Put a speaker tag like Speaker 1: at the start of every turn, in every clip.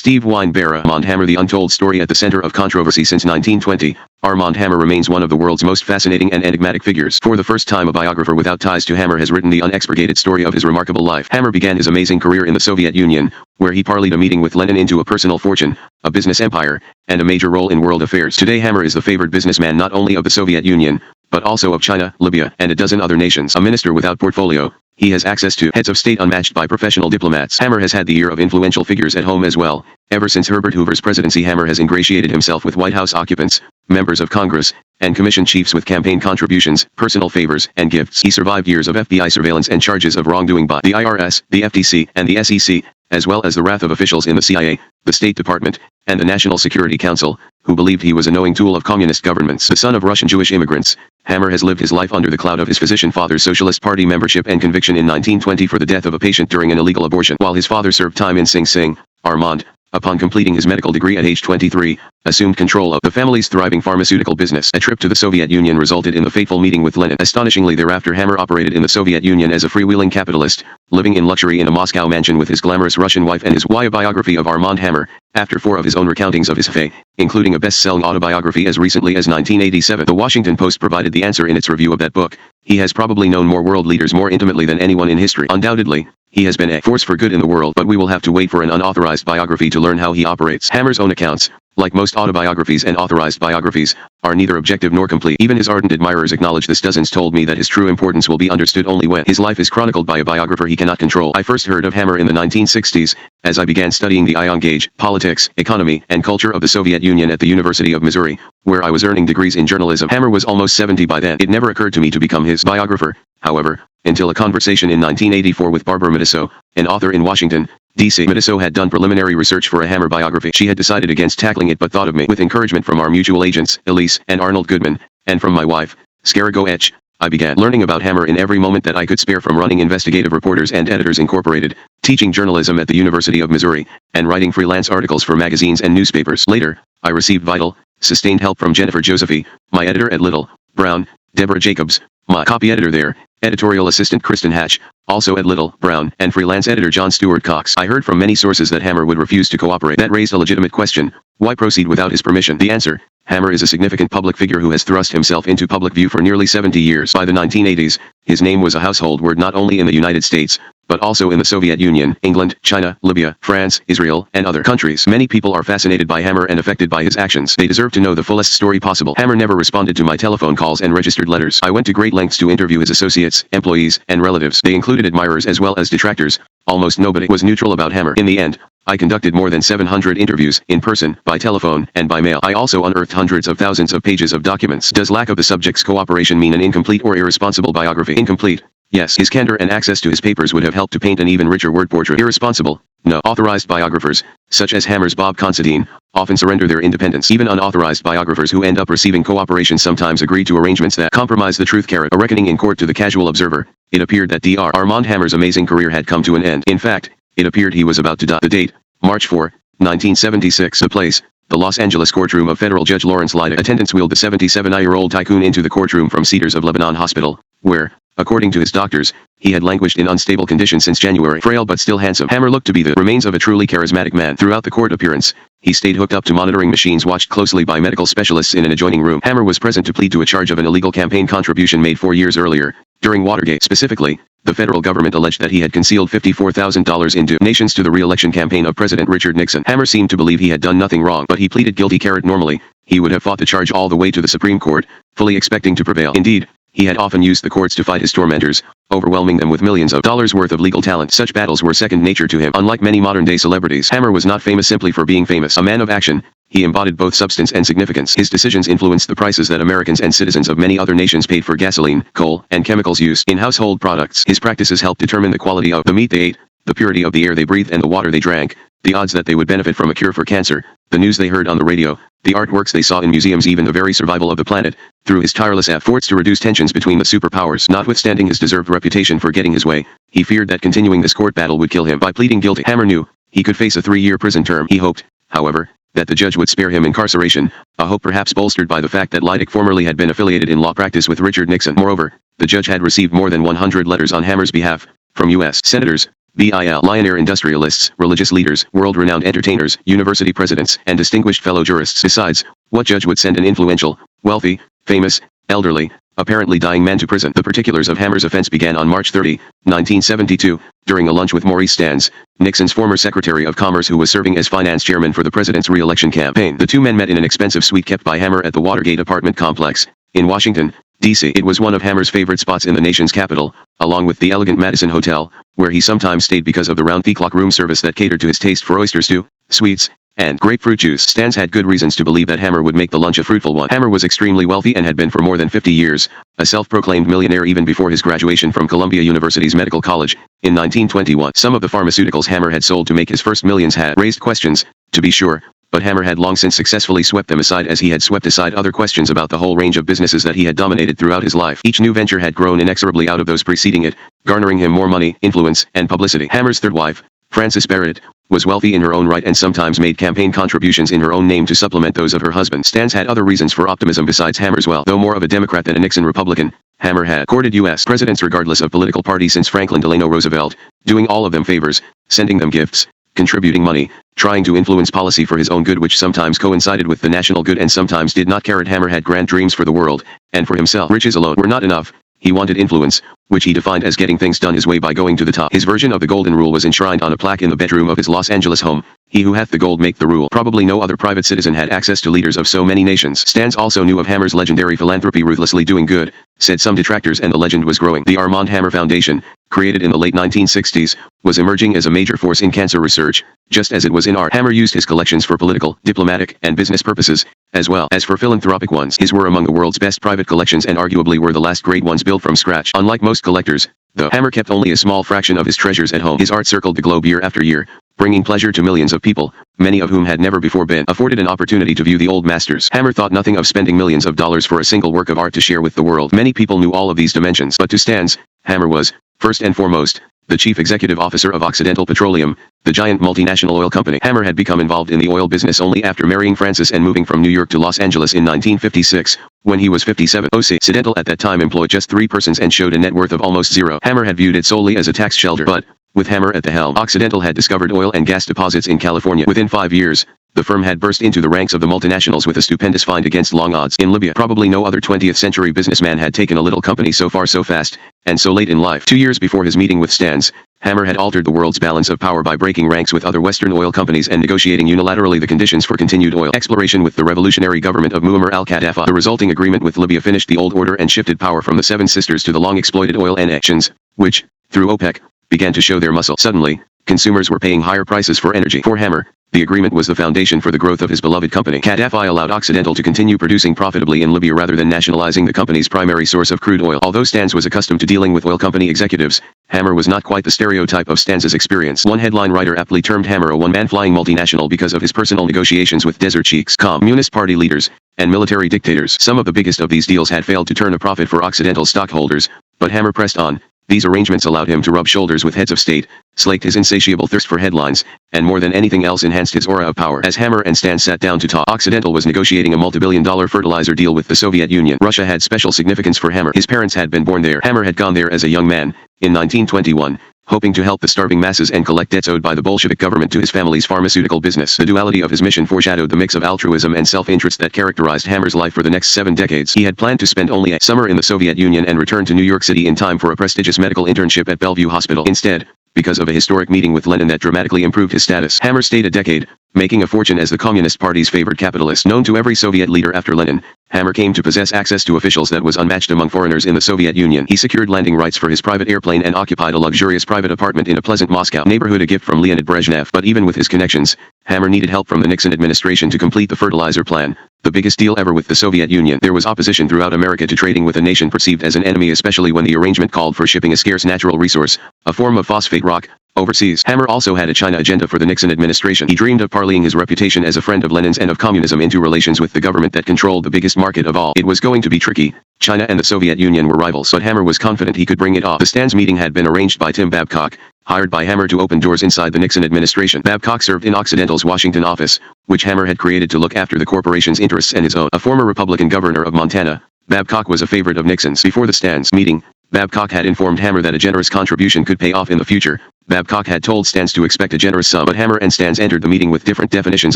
Speaker 1: Steve Weinberg. Armand Hammer, the untold story at the center of controversy since 1920. Armand Hammer remains one of the world's most fascinating and enigmatic figures. For the first time, a biographer without ties to Hammer has written the unexpurgated story of his remarkable life. Hammer began his amazing career in the Soviet Union, where he parlayed a meeting with Lenin into a personal fortune, a business empire, and a major role in world affairs. Today, Hammer is the favored businessman not only of the Soviet Union, but also of China, Libya, and a dozen other nations. A minister without portfolio, he has access to heads of state unmatched by professional diplomats. Hammer has had the ear of influential figures at home as well. Ever since Herbert Hoover's presidency, Hammer has ingratiated himself with White House occupants, members of Congress, and commission chiefs with campaign contributions, personal favors, and gifts. He survived years of FBI surveillance and charges of wrongdoing by the IRS, the FTC, and the SEC, as well as the wrath of officials in the CIA, the State Department, and the National Security Council, who believed he was a knowing tool of communist governments. The son of Russian Jewish immigrants, Hammer has lived his life under the cloud of his physician father's Socialist Party membership and conviction in 1920 for the death of a patient during an illegal abortion, while his father served time in Sing Sing. Armand, upon completing his medical degree at age 23, assumed control of the family's thriving pharmaceutical business. A trip to the Soviet Union resulted in the fateful meeting with Lenin. Astonishingly, thereafter, Hammer operated in the Soviet Union as a freewheeling capitalist, living in luxury in a Moscow mansion with his glamorous Russian wife and his wife. A biography of Armand Hammer, after 4 of his own recountings of his fate, including a best-selling autobiography as recently as 1987. The Washington Post provided the answer in its review of that book. He has probably known more world leaders more intimately than anyone in history. Undoubtedly, he has been a force for good in the world, but we will have to wait for an unauthorized biography to learn how he operates. Hammer's own accounts, like most autobiographies and authorized biographies, are neither objective nor complete. Even his ardent admirers acknowledge this. Dozens told me that his true importance will be understood only when his life is chronicled by a biographer he cannot control. I first heard of Hammer in the 1960s, as I began studying the ion gauge, politics, economy, and culture of the Soviet Union at the University of Missouri, where I was earning degrees in journalism. Hammer was almost 70 by then. It never occurred to me to become his biographer, however, until a conversation in 1984 with Barbara Mitisow, an author in Washington, D.C. Mitisow had done preliminary research for a Hammer biography. She had decided against tackling it but thought of me. With encouragement from our mutual agents, Elise and Arnold Goodman, and from my wife, Scarago Etch, I began learning about Hammer in every moment that I could spare, from running Investigative Reporters and Editors Incorporated, teaching journalism at the University of Missouri, and writing freelance articles for magazines and newspapers. Later, I received vital, sustained help from Jennifer Josephy, my editor at Little, Brown, Deborah Jacobs, my copy editor there, editorial assistant Kristen Hatch, also at Little, Brown, and freelance editor John Stewart Cox. I heard from many sources that Hammer would refuse to cooperate. That raised a legitimate question: why proceed without his permission? The answer: Hammer is a significant public figure who has thrust himself into public view for nearly 70 years. By the 1980s, his name was a household word not only in the United States, but also in the Soviet Union, England, China, Libya, France, Israel, and other countries. Many people are fascinated by Hammer and affected by his actions. They deserve to know the fullest story possible. Hammer never responded to my telephone calls and registered letters. I went to great lengths to interview his associates, employees, and relatives. They included admirers as well as detractors. Almost nobody was neutral about Hammer. In the end, I conducted more than 700 interviews, in person, by telephone, and by mail. I also unearthed hundreds of thousands of pages of documents. Does lack of the subject's cooperation mean an incomplete or irresponsible biography? Incomplete. Yes. His candor and access to his papers would have helped to paint an even richer word portrait. Irresponsible? No. Authorized biographers, such as Hammer's Bob Considine, often surrender their independence. Even unauthorized biographers who end up receiving cooperation sometimes agree to arrangements that compromise the truth. A reckoning in court. To the casual observer, it appeared that Dr. Armand Hammer's amazing career had come to an end. In fact, it appeared he was about to die. The date: March 4, 1976. The place: the Los Angeles courtroom of federal Judge Lawrence Lydic. Attendants wheeled the 77-year-old tycoon into the courtroom from Cedars of Lebanon Hospital, where, according to his doctors, he had languished in unstable condition since January. Frail but still handsome, Hammer looked to be the remains of a truly charismatic man. Throughout the court appearance, he stayed hooked up to monitoring machines watched closely by medical specialists in an adjoining room. Hammer was present to plead to a charge of an illegal campaign contribution made 4 years earlier, during Watergate. Specifically, the federal government alleged that he had concealed $54,000 in donations to the re-election campaign of President Richard Nixon. Hammer seemed to believe he had done nothing wrong, but he pleaded guilty. Normally, he would have fought the charge all the way to the Supreme Court, fully expecting to prevail. Indeed, he had often used the courts to fight his tormentors, overwhelming them with millions of dollars worth of legal talent. Such battles were second nature to him. Unlike many modern-day celebrities, Hammer was not famous simply for being famous. A man of action, he embodied both substance and significance. His decisions influenced the prices that Americans and citizens of many other nations paid for gasoline, coal, and chemicals used in household products. His practices helped determine the quality of the meat they ate, the purity of the air they breathed and the water they drank, the odds that they would benefit from a cure for cancer, the news they heard on the radio, the artworks they saw in museums, even the very survival of the planet. Through his tireless efforts to reduce tensions between the superpowers, notwithstanding his deserved reputation for getting his way, he feared that continuing this court battle would kill him. By pleading guilty, Hammer knew he could face a 3-year prison term. He hoped, however, that the judge would spare him incarceration, a hope perhaps bolstered by the fact that Lydic formerly had been affiliated in law practice with Richard Nixon. Moreover, the judge had received more than 100 letters on Hammer's behalf, from U.S. senators, billionaire industrialists, religious leaders, world-renowned entertainers, university presidents, and distinguished fellow jurists. Besides, what judge would send an influential, wealthy, famous, elderly, apparently dying man to prison? The particulars of Hammer's offense began on March 30, 1972, during a lunch with Maurice Stans, Nixon's former Secretary of Commerce who was serving as finance chairman for the president's re-election campaign. The two men met in an expensive suite kept by Hammer at the Watergate apartment complex, in Washington, D.C. It was one of Hammer's favorite spots in the nation's capital, along with the elegant Madison Hotel, where he sometimes stayed because of the round-the-clock room service that catered to his taste for oyster stew, sweets, and grapefruit juice. Stans had good reasons to believe that Hammer would make the lunch a fruitful one. Hammer was extremely wealthy and had been for more than 50 years, a self-proclaimed millionaire even before his graduation from Columbia University's Medical College, in 1921. Some of the pharmaceuticals Hammer had sold to make his first millions had raised questions, to be sure, but Hammer had long since successfully swept them aside as he had swept aside other questions about the whole range of businesses that he had dominated throughout his life. Each new venture had grown inexorably out of those preceding it, garnering him more money, influence, and publicity. Hammer's third wife, Frances Barrett, was wealthy in her own right and sometimes made campaign contributions in her own name to supplement those of her husband. Stans had other reasons for optimism besides Hammer's wealth. Though more of a Democrat than a Nixon Republican, Hammer had courted U.S. presidents regardless of political party since Franklin Delano Roosevelt, doing all of them favors, sending them gifts, contributing money, trying to influence policy for his own good which sometimes coincided with the national good and sometimes did not. Hammer had grand dreams for the world, and for himself. Riches alone were not enough. He wanted influence, which he defined as getting things done his way by going to the top. His version of the golden rule was enshrined on a plaque in the bedroom of his Los Angeles home. He who hath the gold make the rule. Probably no other private citizen had access to leaders of so many nations. Stans also knew of Hammer's legendary philanthropy, ruthlessly doing good, said some detractors, and the legend was growing. The Armand Hammer Foundation, created in the late 1960s, was emerging as a major force in cancer research, just as it was in art. Hammer used his collections for political, diplomatic, and business purposes, as well as for philanthropic ones. His were among the world's best private collections and arguably were the last great ones built from scratch. Unlike most collectors, though, Hammer kept only a small fraction of his treasures at home. His art circled the globe year after year, bringing pleasure to millions of people, many of whom had never before been afforded an opportunity to view the old masters. Hammer thought nothing of spending millions of dollars for a single work of art to share with the world. Many people knew all of these dimensions, but to Stans, Hammer was, first and foremost, the chief executive officer of Occidental Petroleum, the giant multinational oil company. Hammer had become involved in the oil business only after marrying Frances and moving from New York to Los Angeles in 1956, when he was 57. Occidental at that time employed just 3 persons and showed a net worth of almost zero. Hammer had viewed it solely as a tax shelter, but, with Hammer at the helm, Occidental had discovered oil and gas deposits in California. Within 5 years, the firm had burst into the ranks of the multinationals with a stupendous find against long odds. In Libya, probably no other 20th century businessman had taken a little company so far so fast, and so late in life. 2 years before his meeting with Stans, Hammer had altered the world's balance of power by breaking ranks with other Western oil companies and negotiating unilaterally the conditions for continued oil exploration with the revolutionary government of Muammar al-Gaddafi. The resulting agreement with Libya finished the old order and shifted power from the Seven Sisters to the long-exploited oil nations, which, through OPEC, began to show their muscle. Suddenly, consumers were paying higher prices for energy. For Hammer, the agreement was the foundation for the growth of his beloved company. Gaddafi allowed Occidental to continue producing profitably in Libya rather than nationalizing the company's primary source of crude oil. Although Stans was accustomed to dealing with oil company executives, Hammer was not quite the stereotype of Stans's experience. One headline writer aptly termed Hammer a one-man flying multinational because of his personal negotiations with desert sheiks, communist party leaders, and military dictators. Some of the biggest of these deals had failed to turn a profit for Occidental stockholders, but Hammer pressed on. These arrangements allowed him to rub shoulders with heads of state, slaked his insatiable thirst for headlines, and more than anything else enhanced his aura of power. As Hammer and Stans sat down to talk, Occidental was negotiating a multi-billion-dollar fertilizer deal with the Soviet Union. Russia had special significance for Hammer. His parents had been born there. Hammer had gone there as a young man, in 1921, hoping to help the starving masses and collect debts owed by the Bolshevik government to his family's pharmaceutical business. The duality of his mission foreshadowed the mix of altruism and self-interest that characterized Hammer's life for the next 7 decades. He had planned to spend only a summer in the Soviet Union and return to New York City in time for a prestigious medical internship at Bellevue Hospital. Instead, because of a historic meeting with Lenin that dramatically improved his status, Hammer stayed a decade, making a fortune as the Communist Party's favored capitalist. Known to every Soviet leader after Lenin, Hammer came to possess access to officials that was unmatched among foreigners in the Soviet Union. He secured landing rights for his private airplane and occupied a luxurious private apartment in a pleasant Moscow neighborhood, a gift from Leonid Brezhnev. But even with his connections, Hammer needed help from the Nixon administration to complete the fertilizer plan, the biggest deal ever with the Soviet Union. There was opposition throughout America to trading with a nation perceived as an enemy, especially when the arrangement called for shipping a scarce natural resource, a form of phosphate rock, overseas. Hammer also had a China agenda for the Nixon administration. He dreamed of parlaying his reputation as a friend of Lenin's and of communism into relations with the government that controlled the biggest market of all. It was going to be tricky. China and the Soviet Union were rivals, but Hammer was confident he could bring it off. The Stans meeting had been arranged by Tim Babcock, hired by Hammer to open doors inside the Nixon administration. Babcock served in Occidental's Washington office, which Hammer had created to look after the corporation's interests and his own. A former Republican governor of Montana, Babcock was a favorite of Nixon's. Before the Stans meeting, Babcock had informed Hammer that a generous contribution could pay off in the future. Babcock had told Stans to expect a generous sum, but Hammer and Stans entered the meeting with different definitions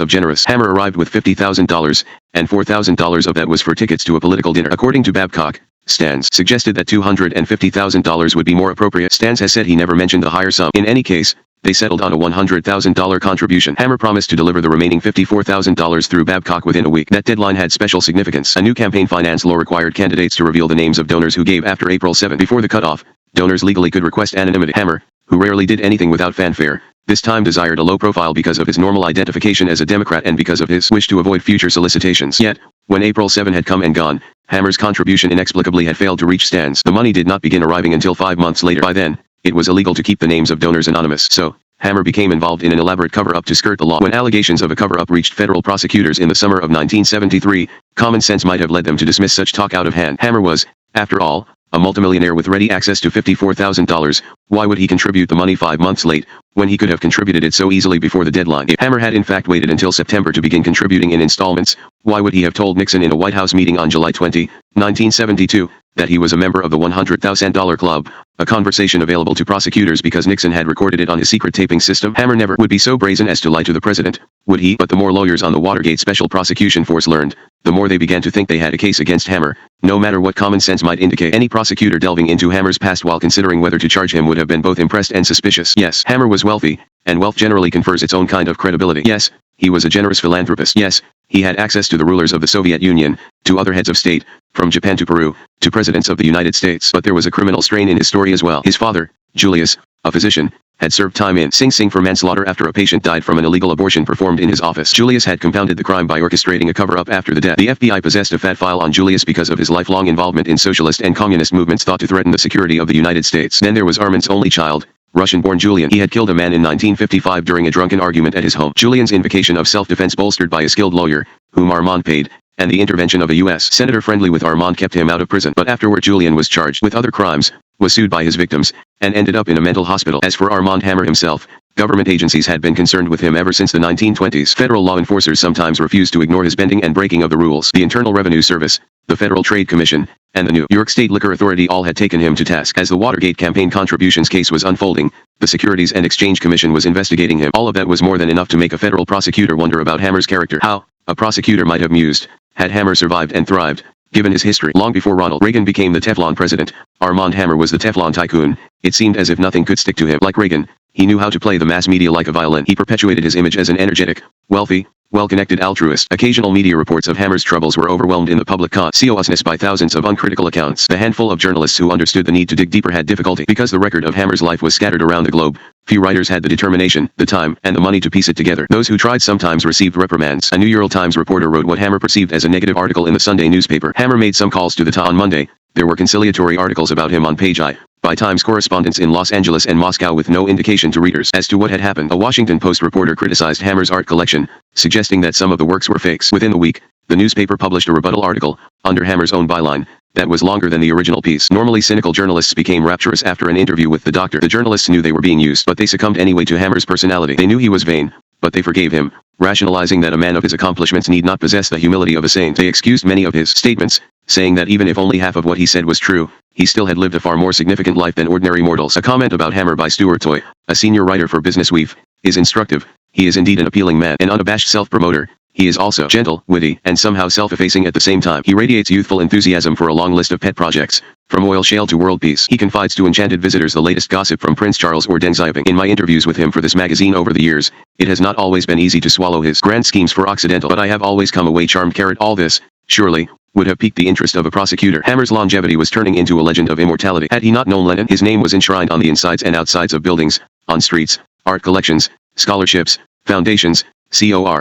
Speaker 1: of generous. Hammer arrived with $50,000, and $4,000 of that was for tickets to a political dinner. According to Babcock, Stans suggested that $250,000 would be more appropriate. Stans has said he never mentioned the higher sum. In any case, they settled on a $100,000 contribution. Hammer promised to deliver the remaining $54,000 through Babcock within a week. That deadline had special significance. A new campaign finance law required candidates to reveal the names of donors who gave after April 7. Before the cutoff, donors legally could request anonymity. Hammer, who rarely did anything without fanfare, this time desired a low profile because of his normal identification as a Democrat and because of his wish to avoid future solicitations. Yet, when April 7 had come and gone, Hammer's contribution inexplicably had failed to reach Stans. The money did not begin arriving until 5 months later. By then, it was illegal to keep the names of donors anonymous. So, Hammer became involved in an elaborate cover-up to skirt the law. When allegations of a cover-up reached federal prosecutors in the summer of 1973, common sense might have led them to dismiss such talk out of hand. Hammer was, after all, a multimillionaire with ready access to $54,000. Why would he contribute the money 5 months late, when he could have contributed it so easily before the deadline? If Hammer had in fact waited until September to begin contributing in installments, why would he have told Nixon in a White House meeting on July 20, 1972, that he was a member of the $100,000 club, a conversation available to prosecutors because Nixon had recorded it on his secret taping system? Hammer never would be so brazen as to lie to the president, would he? But the more lawyers on the Watergate Special Prosecution Force learned, the more they began to think they had a case against Hammer, no matter what common sense might indicate. Any prosecutor delving into Hammer's past while considering whether to charge him would have been both impressed and suspicious. Yes, Hammer was wealthy, and wealth generally confers its own kind of credibility. Yes, he was a generous philanthropist. Yes, he had access to the rulers of the Soviet Union, to other heads of state, from Japan to Peru, to presidents of the United States. But there was a criminal strain in his story as well. His father, Julius, a physician, had served time in Sing Sing for manslaughter after a patient died from an illegal abortion performed in his office. Julius had compounded the crime by orchestrating a cover-up after the death. The FBI possessed a fat file on Julius because of his lifelong involvement in socialist and communist movements thought to threaten the security of the United States. Then there was Armand's only child, Russian-born Julian. He had killed a man in 1955 during a drunken argument at his home. Julian's invocation of self-defense bolstered by a skilled lawyer, whom Armand paid, and the intervention of a U.S. senator friendly with Armand kept him out of prison. But afterward Julian was charged with other crimes, was sued by his victims, and ended up in a mental hospital. As for Armand Hammer himself, government agencies had been concerned with him ever since the 1920s. Federal law enforcers sometimes refused to ignore his bending and breaking of the rules. The Internal Revenue Service, the Federal Trade Commission, and the New York State Liquor Authority all had taken him to task. As the Watergate campaign contributions case was unfolding, the Securities and Exchange Commission was investigating him. All of that was more than enough to make a federal prosecutor wonder about Hammer's character. How, a prosecutor might have mused, had Hammer survived and thrived, given his history. Long before Ronald Reagan became the Teflon president, Armand Hammer was the Teflon tycoon. It seemed as if nothing could stick to him. Like Reagan, he knew how to play the mass media like a violin. He perpetuated his image as an energetic, wealthy, well-connected altruist. Occasional media reports of Hammer's troubles were overwhelmed in the public consciousness by thousands of uncritical accounts. The handful of journalists who understood the need to dig deeper had difficulty. Because the record of Hammer's life was scattered around the globe, few writers had the determination, the time, and the money to piece it together. Those who tried sometimes received reprimands. A New York Times reporter wrote what Hammer perceived as a negative article in the Sunday newspaper. Hammer made some calls to the on Monday. There were conciliatory articles about him on page I, by Times correspondents in Los Angeles and Moscow with no indication to readers as to what had happened. A Washington Post reporter criticized Hammer's art collection, suggesting that some of the works were fakes. Within the week, the newspaper published a rebuttal article, under Hammer's own byline, that was longer than the original piece. Normally cynical journalists became rapturous after an interview with the doctor. The journalists knew they were being used, but they succumbed anyway to Hammer's personality. They knew he was vain, but they forgave him, rationalizing that a man of his accomplishments need not possess the humility of a saint. They excused many of his statements, saying that even if only half of what he said was true, he still had lived a far more significant life than ordinary mortals. A comment about Hammer by Stuart Toy, a senior writer for Business Week, is instructive. He is indeed an appealing man, an unabashed self-promoter. He is also gentle, witty, and somehow self-effacing at the same time. He radiates youthful enthusiasm for a long list of pet projects, from oil shale to world peace. He confides to enchanted visitors the latest gossip from Prince Charles or Deng Xiaoping. In my interviews with him for this magazine over the years, it has not always been easy to swallow his grand schemes for Occidental, but I have always come away charmed. All this, surely, would have piqued the interest of a prosecutor. Hammer's longevity was turning into a legend of immortality. Had he not known Lenin, his name was enshrined on the insides and outsides of buildings, on streets, art collections, scholarships, foundations,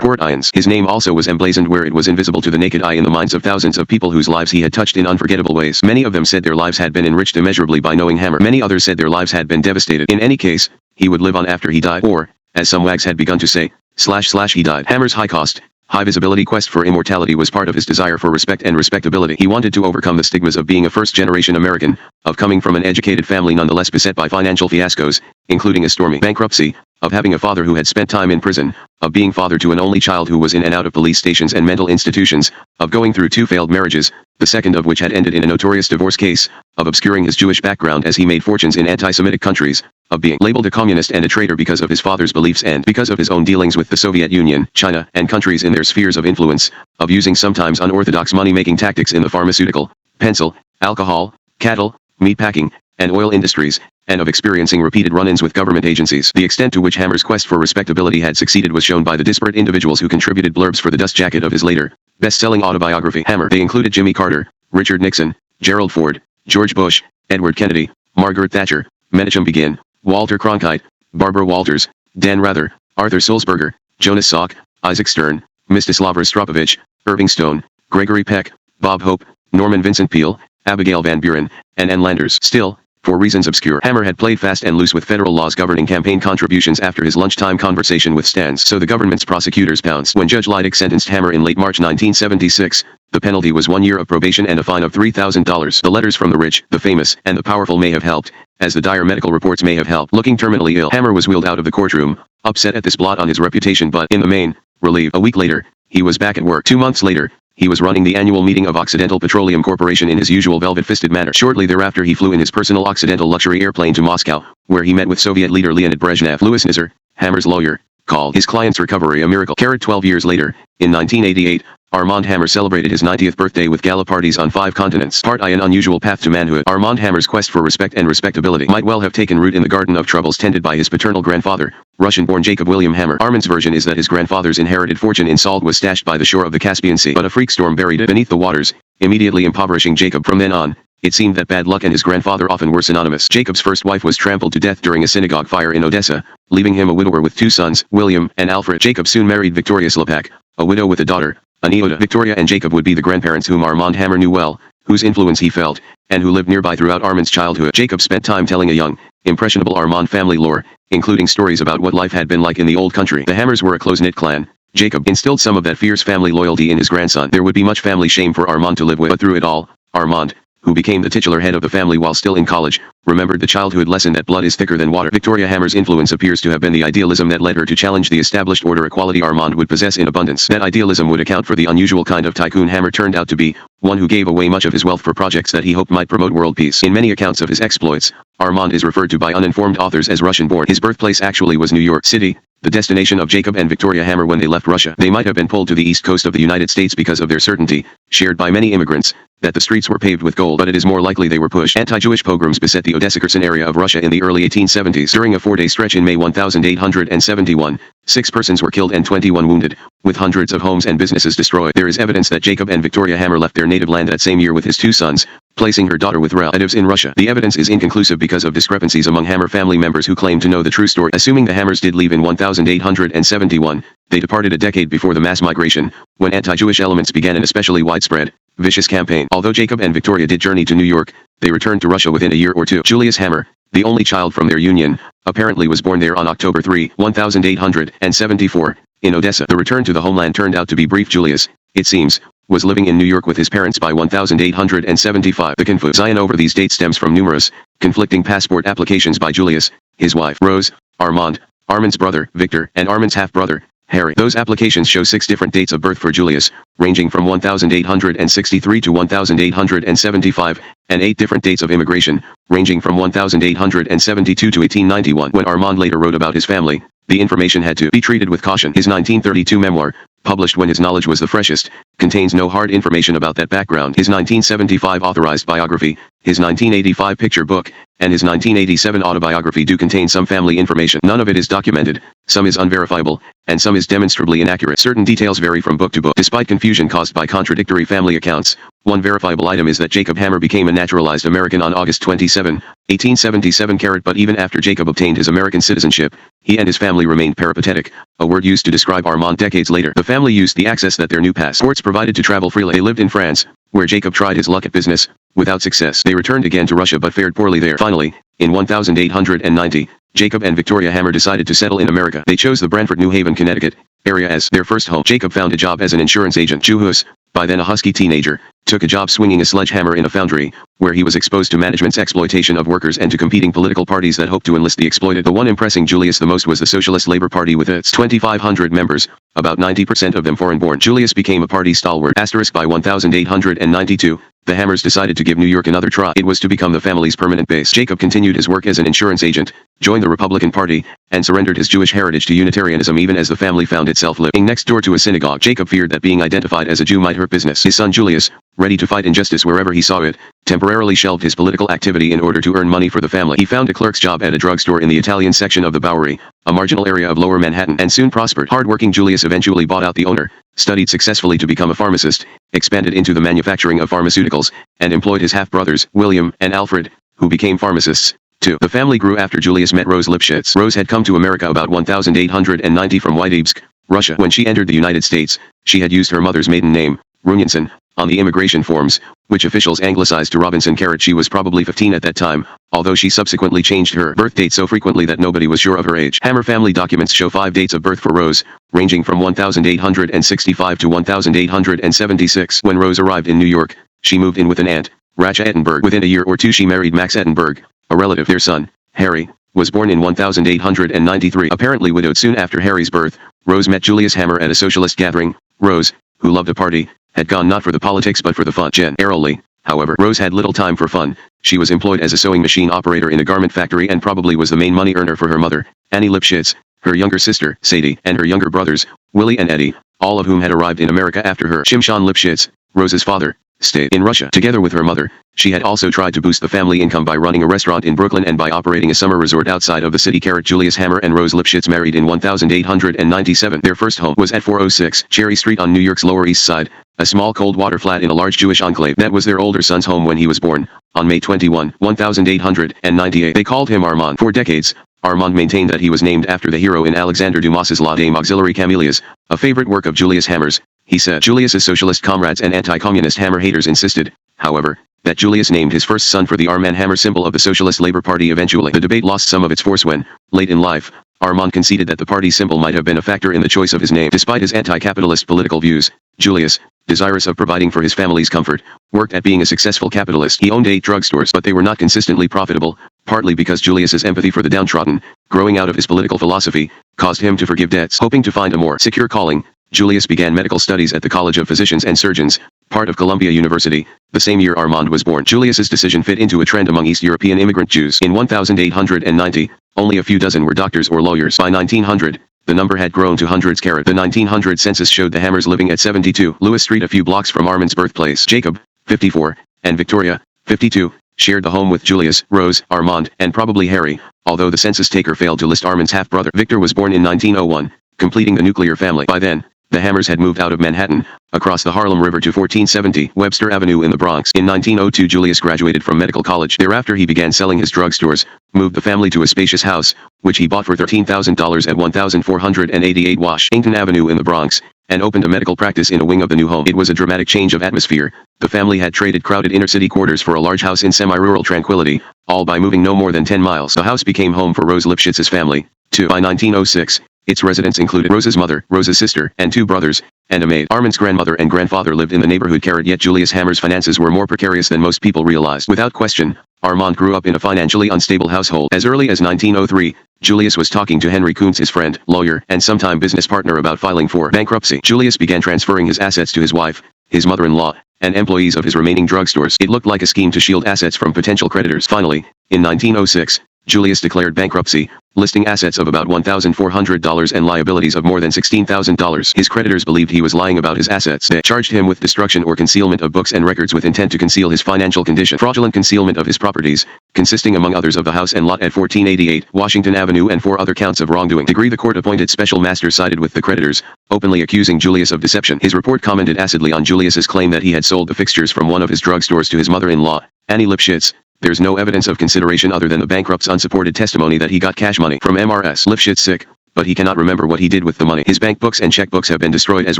Speaker 1: port ions. His name also was emblazoned where it was invisible to the naked eye in the minds of thousands of people whose lives he had touched in unforgettable ways. Many of them said their lives had been enriched immeasurably by knowing Hammer. Many others said their lives had been devastated. In any case, he would live on after he died, or, as some wags had begun to say, / he died. Hammer's high visibility quest for immortality was part of his desire for respect and respectability. He wanted to overcome the stigmas of being a first-generation American, of coming from an educated family nonetheless beset by financial fiascos, including a stormy bankruptcy, of having a father who had spent time in prison, of being father to an only child who was in and out of police stations and mental institutions, of going through 2 failed marriages, the second of which had ended in a notorious divorce case, of obscuring his Jewish background as he made fortunes in anti-Semitic countries, of being labeled a communist and a traitor because of his father's beliefs and because of his own dealings with the Soviet Union, China, and countries in their spheres of influence, of using sometimes unorthodox money-making tactics in the pharmaceutical, pencil, alcohol, cattle, meatpacking, and oil industries, and of experiencing repeated run-ins with government agencies. The extent to which Hammer's quest for respectability had succeeded was shown by the disparate individuals who contributed blurbs for the dust jacket of his later, best-selling autobiography, Hammer. They included Jimmy Carter, Richard Nixon, Gerald Ford, George Bush, Edward Kennedy, Margaret Thatcher, Menachem Begin, Walter Cronkite, Barbara Walters, Dan Rather, Arthur Sulzberger, Jonas Salk, Isaac Stern, Mstislav Rostropovich, Irving Stone, Gregory Peck, Bob Hope, Norman Vincent Peale, Abigail Van Buren, and N. Landers. Still, for reasons obscure, Hammer had played fast and loose with federal laws governing campaign contributions after his lunchtime conversation with Stans, so the government's prosecutors pounced. When Judge Leidig sentenced Hammer in late March 1976, the penalty was 1 year of probation and a fine of $3,000. The letters from the rich, the famous, and the powerful may have helped, as the dire medical reports may have helped. Looking terminally ill, Hammer was wheeled out of the courtroom, upset at this blot on his reputation, but, in the main, relieved. A week later, he was back at work. 2 months later, he was running the annual meeting of Occidental Petroleum Corporation in his usual velvet-fisted manner. Shortly thereafter he flew in his personal Occidental luxury airplane to Moscow, where he met with Soviet leader Leonid Brezhnev. Louis Nizar, Hammer's lawyer, called his client's recovery a miracle. 12 years later, in 1988, Armand Hammer celebrated his 90th birthday with gala parties on 5 continents. Part I. An unusual path to manhood. Armand Hammer's quest for respect and respectability might well have taken root in the garden of troubles tended by his paternal grandfather, Russian-born Jacob William Hammer. Armand's version is that his grandfather's inherited fortune in salt was stashed by the shore of the Caspian Sea, but a freak storm buried it beneath the waters, immediately impoverishing Jacob. From then on, it seemed that bad luck and his grandfather often were synonymous. Jacob's first wife was trampled to death during a synagogue fire in Odessa, leaving him a widower with 2 sons, William and Alfred. Jacob soon married Victoria Slepak, a widow with a daughter, Aniota. Victoria and Jacob would be the grandparents whom Armand Hammer knew well, whose influence he felt, and who lived nearby throughout Armand's childhood. Jacob spent time telling a young, impressionable Armand family lore, including stories about what life had been like in the old country. The Hammers were a close-knit clan. Jacob instilled some of that fierce family loyalty in his grandson. There would be much family shame for Armand to live with, but through it all, Armand, who became the titular head of the family while still in college, remembered the childhood lesson that blood is thicker than water. Victoria Hammer's influence appears to have been the idealism that led her to challenge the established order, a quality Armand would possess in abundance. That idealism would account for the unusual kind of tycoon Hammer turned out to be, one who gave away much of his wealth for projects that he hoped might promote world peace. In many accounts of his exploits, Armand is referred to by uninformed authors as Russian-born. His birthplace actually was New York City, the destination of Jacob and Victoria Hammer when they left Russia. They might have been pulled to the east coast of the United States because of their certainty, shared by many immigrants, that the streets were paved with gold, but it is more likely they were pushed. Anti-Jewish pogroms beset the Odessa-Kherson area of Russia in the early 1870s. During a 4-day stretch in May 1871, 6 persons were killed and 21 wounded, with hundreds of homes and businesses destroyed. There is evidence that Jacob and Victoria Hammer left their native land that same year with his 2 sons, placing her daughter with relatives in Russia. The evidence is inconclusive because of discrepancies among Hammer family members who claim to know the true story. Assuming the Hammers did leave in 1871, they departed a decade before the mass migration, when anti-Jewish elements began an especially widespread, vicious campaign. Although Jacob and Victoria did journey to New York, they returned to Russia within a year or 2. Julius Hammer, the only child from their union, apparently was born there on October 3, 1874, in Odessa. The return to the homeland turned out to be brief. Julius, it seems, was living in New York with his parents by 1875. The confusion over these dates stems from numerous, conflicting passport applications by Julius, his wife, Rose, Armand, Armand's brother, Victor, and Armand's half-brother, Harry. Those applications show 6 different dates of birth for Julius, ranging from 1863 to 1875, and 8 different dates of immigration, ranging from 1872 to 1891. When Armand later wrote about his family, the information had to be treated with caution. His 1932 memoir, published when his knowledge was the freshest, contains no hard information about that background. His 1975 authorized biography, his 1985 picture book, and his 1987 autobiography do contain some family information. None of it is documented, some is unverifiable, and some is demonstrably inaccurate. Certain details vary from book to book. Despite confusion caused by contradictory family accounts, one verifiable item is that Jacob Hammer became a naturalized American on August 27, 1877. But even after Jacob obtained his American citizenship, he and his family remained peripatetic, a word used to describe Armand decades later. The family used the access that their new passports provided to travel freely. They lived in France, where Jacob tried his luck at business, without success. They returned again to Russia but fared poorly there. Finally, in 1890, Jacob and Victoria Hammer decided to settle in America. They chose the Branford, New Haven, Connecticut area as their first home. Jacob found a job as an insurance agent. Juhus, by then a husky teenager, took a job swinging a sledgehammer in a foundry, where he was exposed to management's exploitation of workers and to competing political parties that hoped to enlist the exploited. The one impressing Julius the most was the Socialist Labor Party with its 2,500 members, about 90% of them foreign-born. Julius became a party stalwart. By 1892, the Hammers decided to give New York another try. It was to become the family's permanent base. Jacob continued his work as an insurance agent, joined the Republican Party, and surrendered his Jewish heritage to Unitarianism even as the family found itself living next door to a synagogue. Jacob feared that being identified as a Jew might hurt business. His son Julius, ready to fight injustice wherever he saw it, temporarily shelved his political activity in order to earn money for the family. He found a clerk's job at a drugstore in the Italian section of the Bowery, a marginal area of Lower Manhattan, and soon prospered. Hard-working Julius eventually bought out the owner, studied successfully to become a pharmacist, expanded into the manufacturing of pharmaceuticals, and employed his half-brothers, William and Alfred, who became pharmacists, too. The family grew after Julius met Rose Lipschitz. Rose had come to America about 1890 from Witebsk, Russia. When she entered the United States, she had used her mother's maiden name, Runyanson, on the immigration forms, which officials anglicized to Robinson. She was probably 15 at that time, although she subsequently changed her birth date so frequently that nobody was sure of her age. Hammer family documents show 5 dates of birth for Rose, ranging from 1865 to 1876. When Rose arrived in New York, she moved in with an aunt, Racha Ettenberg. Within a year or two she married Max Ettenberg, a relative. Their son, Harry, was born in 1893. Apparently widowed soon after Harry's birth, Rose met Julius Hammer at a socialist gathering. Rose, who loved a party, had gone not for the politics but for the fun. Generally, however, Rose had little time for fun. She was employed as a sewing machine operator in a garment factory and probably was the main money earner for her mother, Annie Lipschitz, her younger sister, Sadie, and her younger brothers, Willie and Eddie, all of whom had arrived in America after her. Shimshon Lipschitz, Rose's father, stayed in Russia. Together with her mother, she had also tried to boost the family income by running a restaurant in Brooklyn and by operating a summer resort outside of the city. Julius Hammer and Rose Lipschitz married in 1897. Their first home was at 406 Cherry Street on New York's Lower East Side, a small cold-water flat in a large Jewish enclave. That was their older son's home when he was born, on May 21, 1898. They called him Armand. For decades, Armand maintained that he was named after the hero in Alexander Dumas's La Dame Auxiliary Camélias, a favorite work of Julius Hammer's. He said Julius's socialist comrades and anti-communist Hammer haters insisted, however, that Julius named his first son for the Armand Hammer symbol of the Socialist Labor Party. Eventually, the debate lost some of its force when, late in life, Armand conceded that the party's symbol might have been a factor in the choice of his name. Despite his anti-capitalist political views, Julius, desirous of providing for his family's comfort, worked at being a successful capitalist. He owned 8 drugstores, but they were not consistently profitable, partly because Julius's empathy for the downtrodden, growing out of his political philosophy, caused him to forgive debts. Hoping to find a more secure calling, Julius began medical studies at the College of Physicians and Surgeons, part of Columbia University, the same year Armand was born. Julius's decision fit into a trend among East European immigrant Jews. In 1890, only a few dozen were doctors or lawyers. By 1900, the number had grown to hundreds. The 1900 census showed the Hammers living at 72 Lewis Street, a few blocks from Armand's birthplace. Jacob, 54, and Victoria, 52, shared the home with Julius, Rose, Armand, and probably Harry, although the census taker failed to list Armand's half-brother. Victor was born in 1901, completing the nuclear family. By then, the Hammers had moved out of Manhattan, across the Harlem River to 1470 Webster Avenue in the Bronx. In 1902 Julius graduated from medical college. Thereafter he began selling his drugstores, moved the family to a spacious house, which he bought for $13,000 at 1488 Washington Avenue in the Bronx, and opened a medical practice in a wing of the new home. It was a dramatic change of atmosphere. The family had traded crowded inner-city quarters for a large house in semi-rural tranquility, all by moving no more than 10 miles. The house became home for Rose Lipschitz's family, too. By 1906, its residents included Rose's mother, Rose's sister, and 2 brothers, and a maid. Armand's grandmother and grandfather lived in the neighborhood. Yet Julius Hammer's finances were more precarious than most people realized. Without question, Armand grew up in a financially unstable household. As early as 1903, Julius was talking to Henry Kuntz, his friend, lawyer, and sometime business partner about filing for bankruptcy. Julius began transferring his assets to his wife, his mother-in-law, and employees of his remaining drugstores. It looked like a scheme to shield assets from potential creditors. Finally, in 1906, Julius declared bankruptcy, listing assets of about $1,400 and liabilities of more than $16,000. His creditors believed he was lying about his assets. They charged him with destruction or concealment of books and records with intent to conceal his financial condition. Fraudulent concealment of his properties, consisting among others of the house and lot at 1488 Washington Avenue, and 4 other counts of wrongdoing. The court-appointed special master sided with the creditors, openly accusing Julius of deception. His report commented acidly on Julius's claim that he had sold the fixtures from one of his drugstores to his mother-in-law, Annie Lipschitz. There's no evidence of consideration other than the bankrupt's unsupported testimony that he got cash money from MRS. Lipschitz sick, but he cannot remember what he did with the money. His bank books and checkbooks have been destroyed as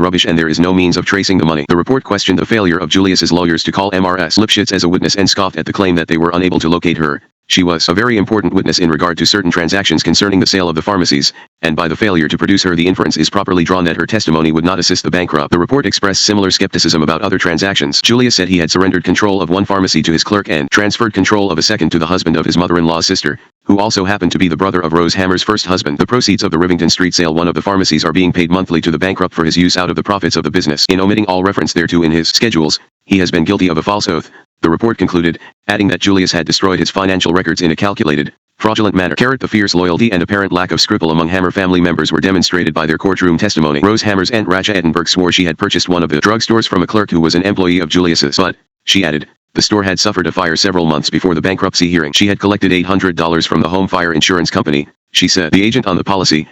Speaker 1: rubbish and there is no means of tracing the money. The report questioned the failure of Julius's lawyers to call MRS Lipschitz as a witness and scoffed at the claim that they were unable to locate her. She was a very important witness in regard to certain transactions concerning the sale of the pharmacies, and by the failure to produce her the inference is properly drawn that her testimony would not assist the bankrupt. The report expressed similar skepticism about other transactions. Julius said he had surrendered control of one pharmacy to his clerk and transferred control of a second to the husband of his mother-in-law's sister, who also happened to be the brother of Rose Hammer's first husband. The proceeds of the Rivington Street sale one of the pharmacies are being paid monthly to the bankrupt for his use out of the profits of the business. In omitting all reference thereto in his schedules, he has been guilty of a false oath, the report concluded, adding that Julius had destroyed his financial records in a calculated, fraudulent manner. The fierce loyalty and apparent lack of scruple among Hammer family members were demonstrated by their courtroom testimony. Rose Hammer's aunt Raja Edinburgh swore she had purchased one of the drugstores from a clerk who was an employee of Julius's, but, she added, the store had suffered a fire several months before the bankruptcy hearing. She had collected $800 from the home fire insurance company, she said. The agent on the policy,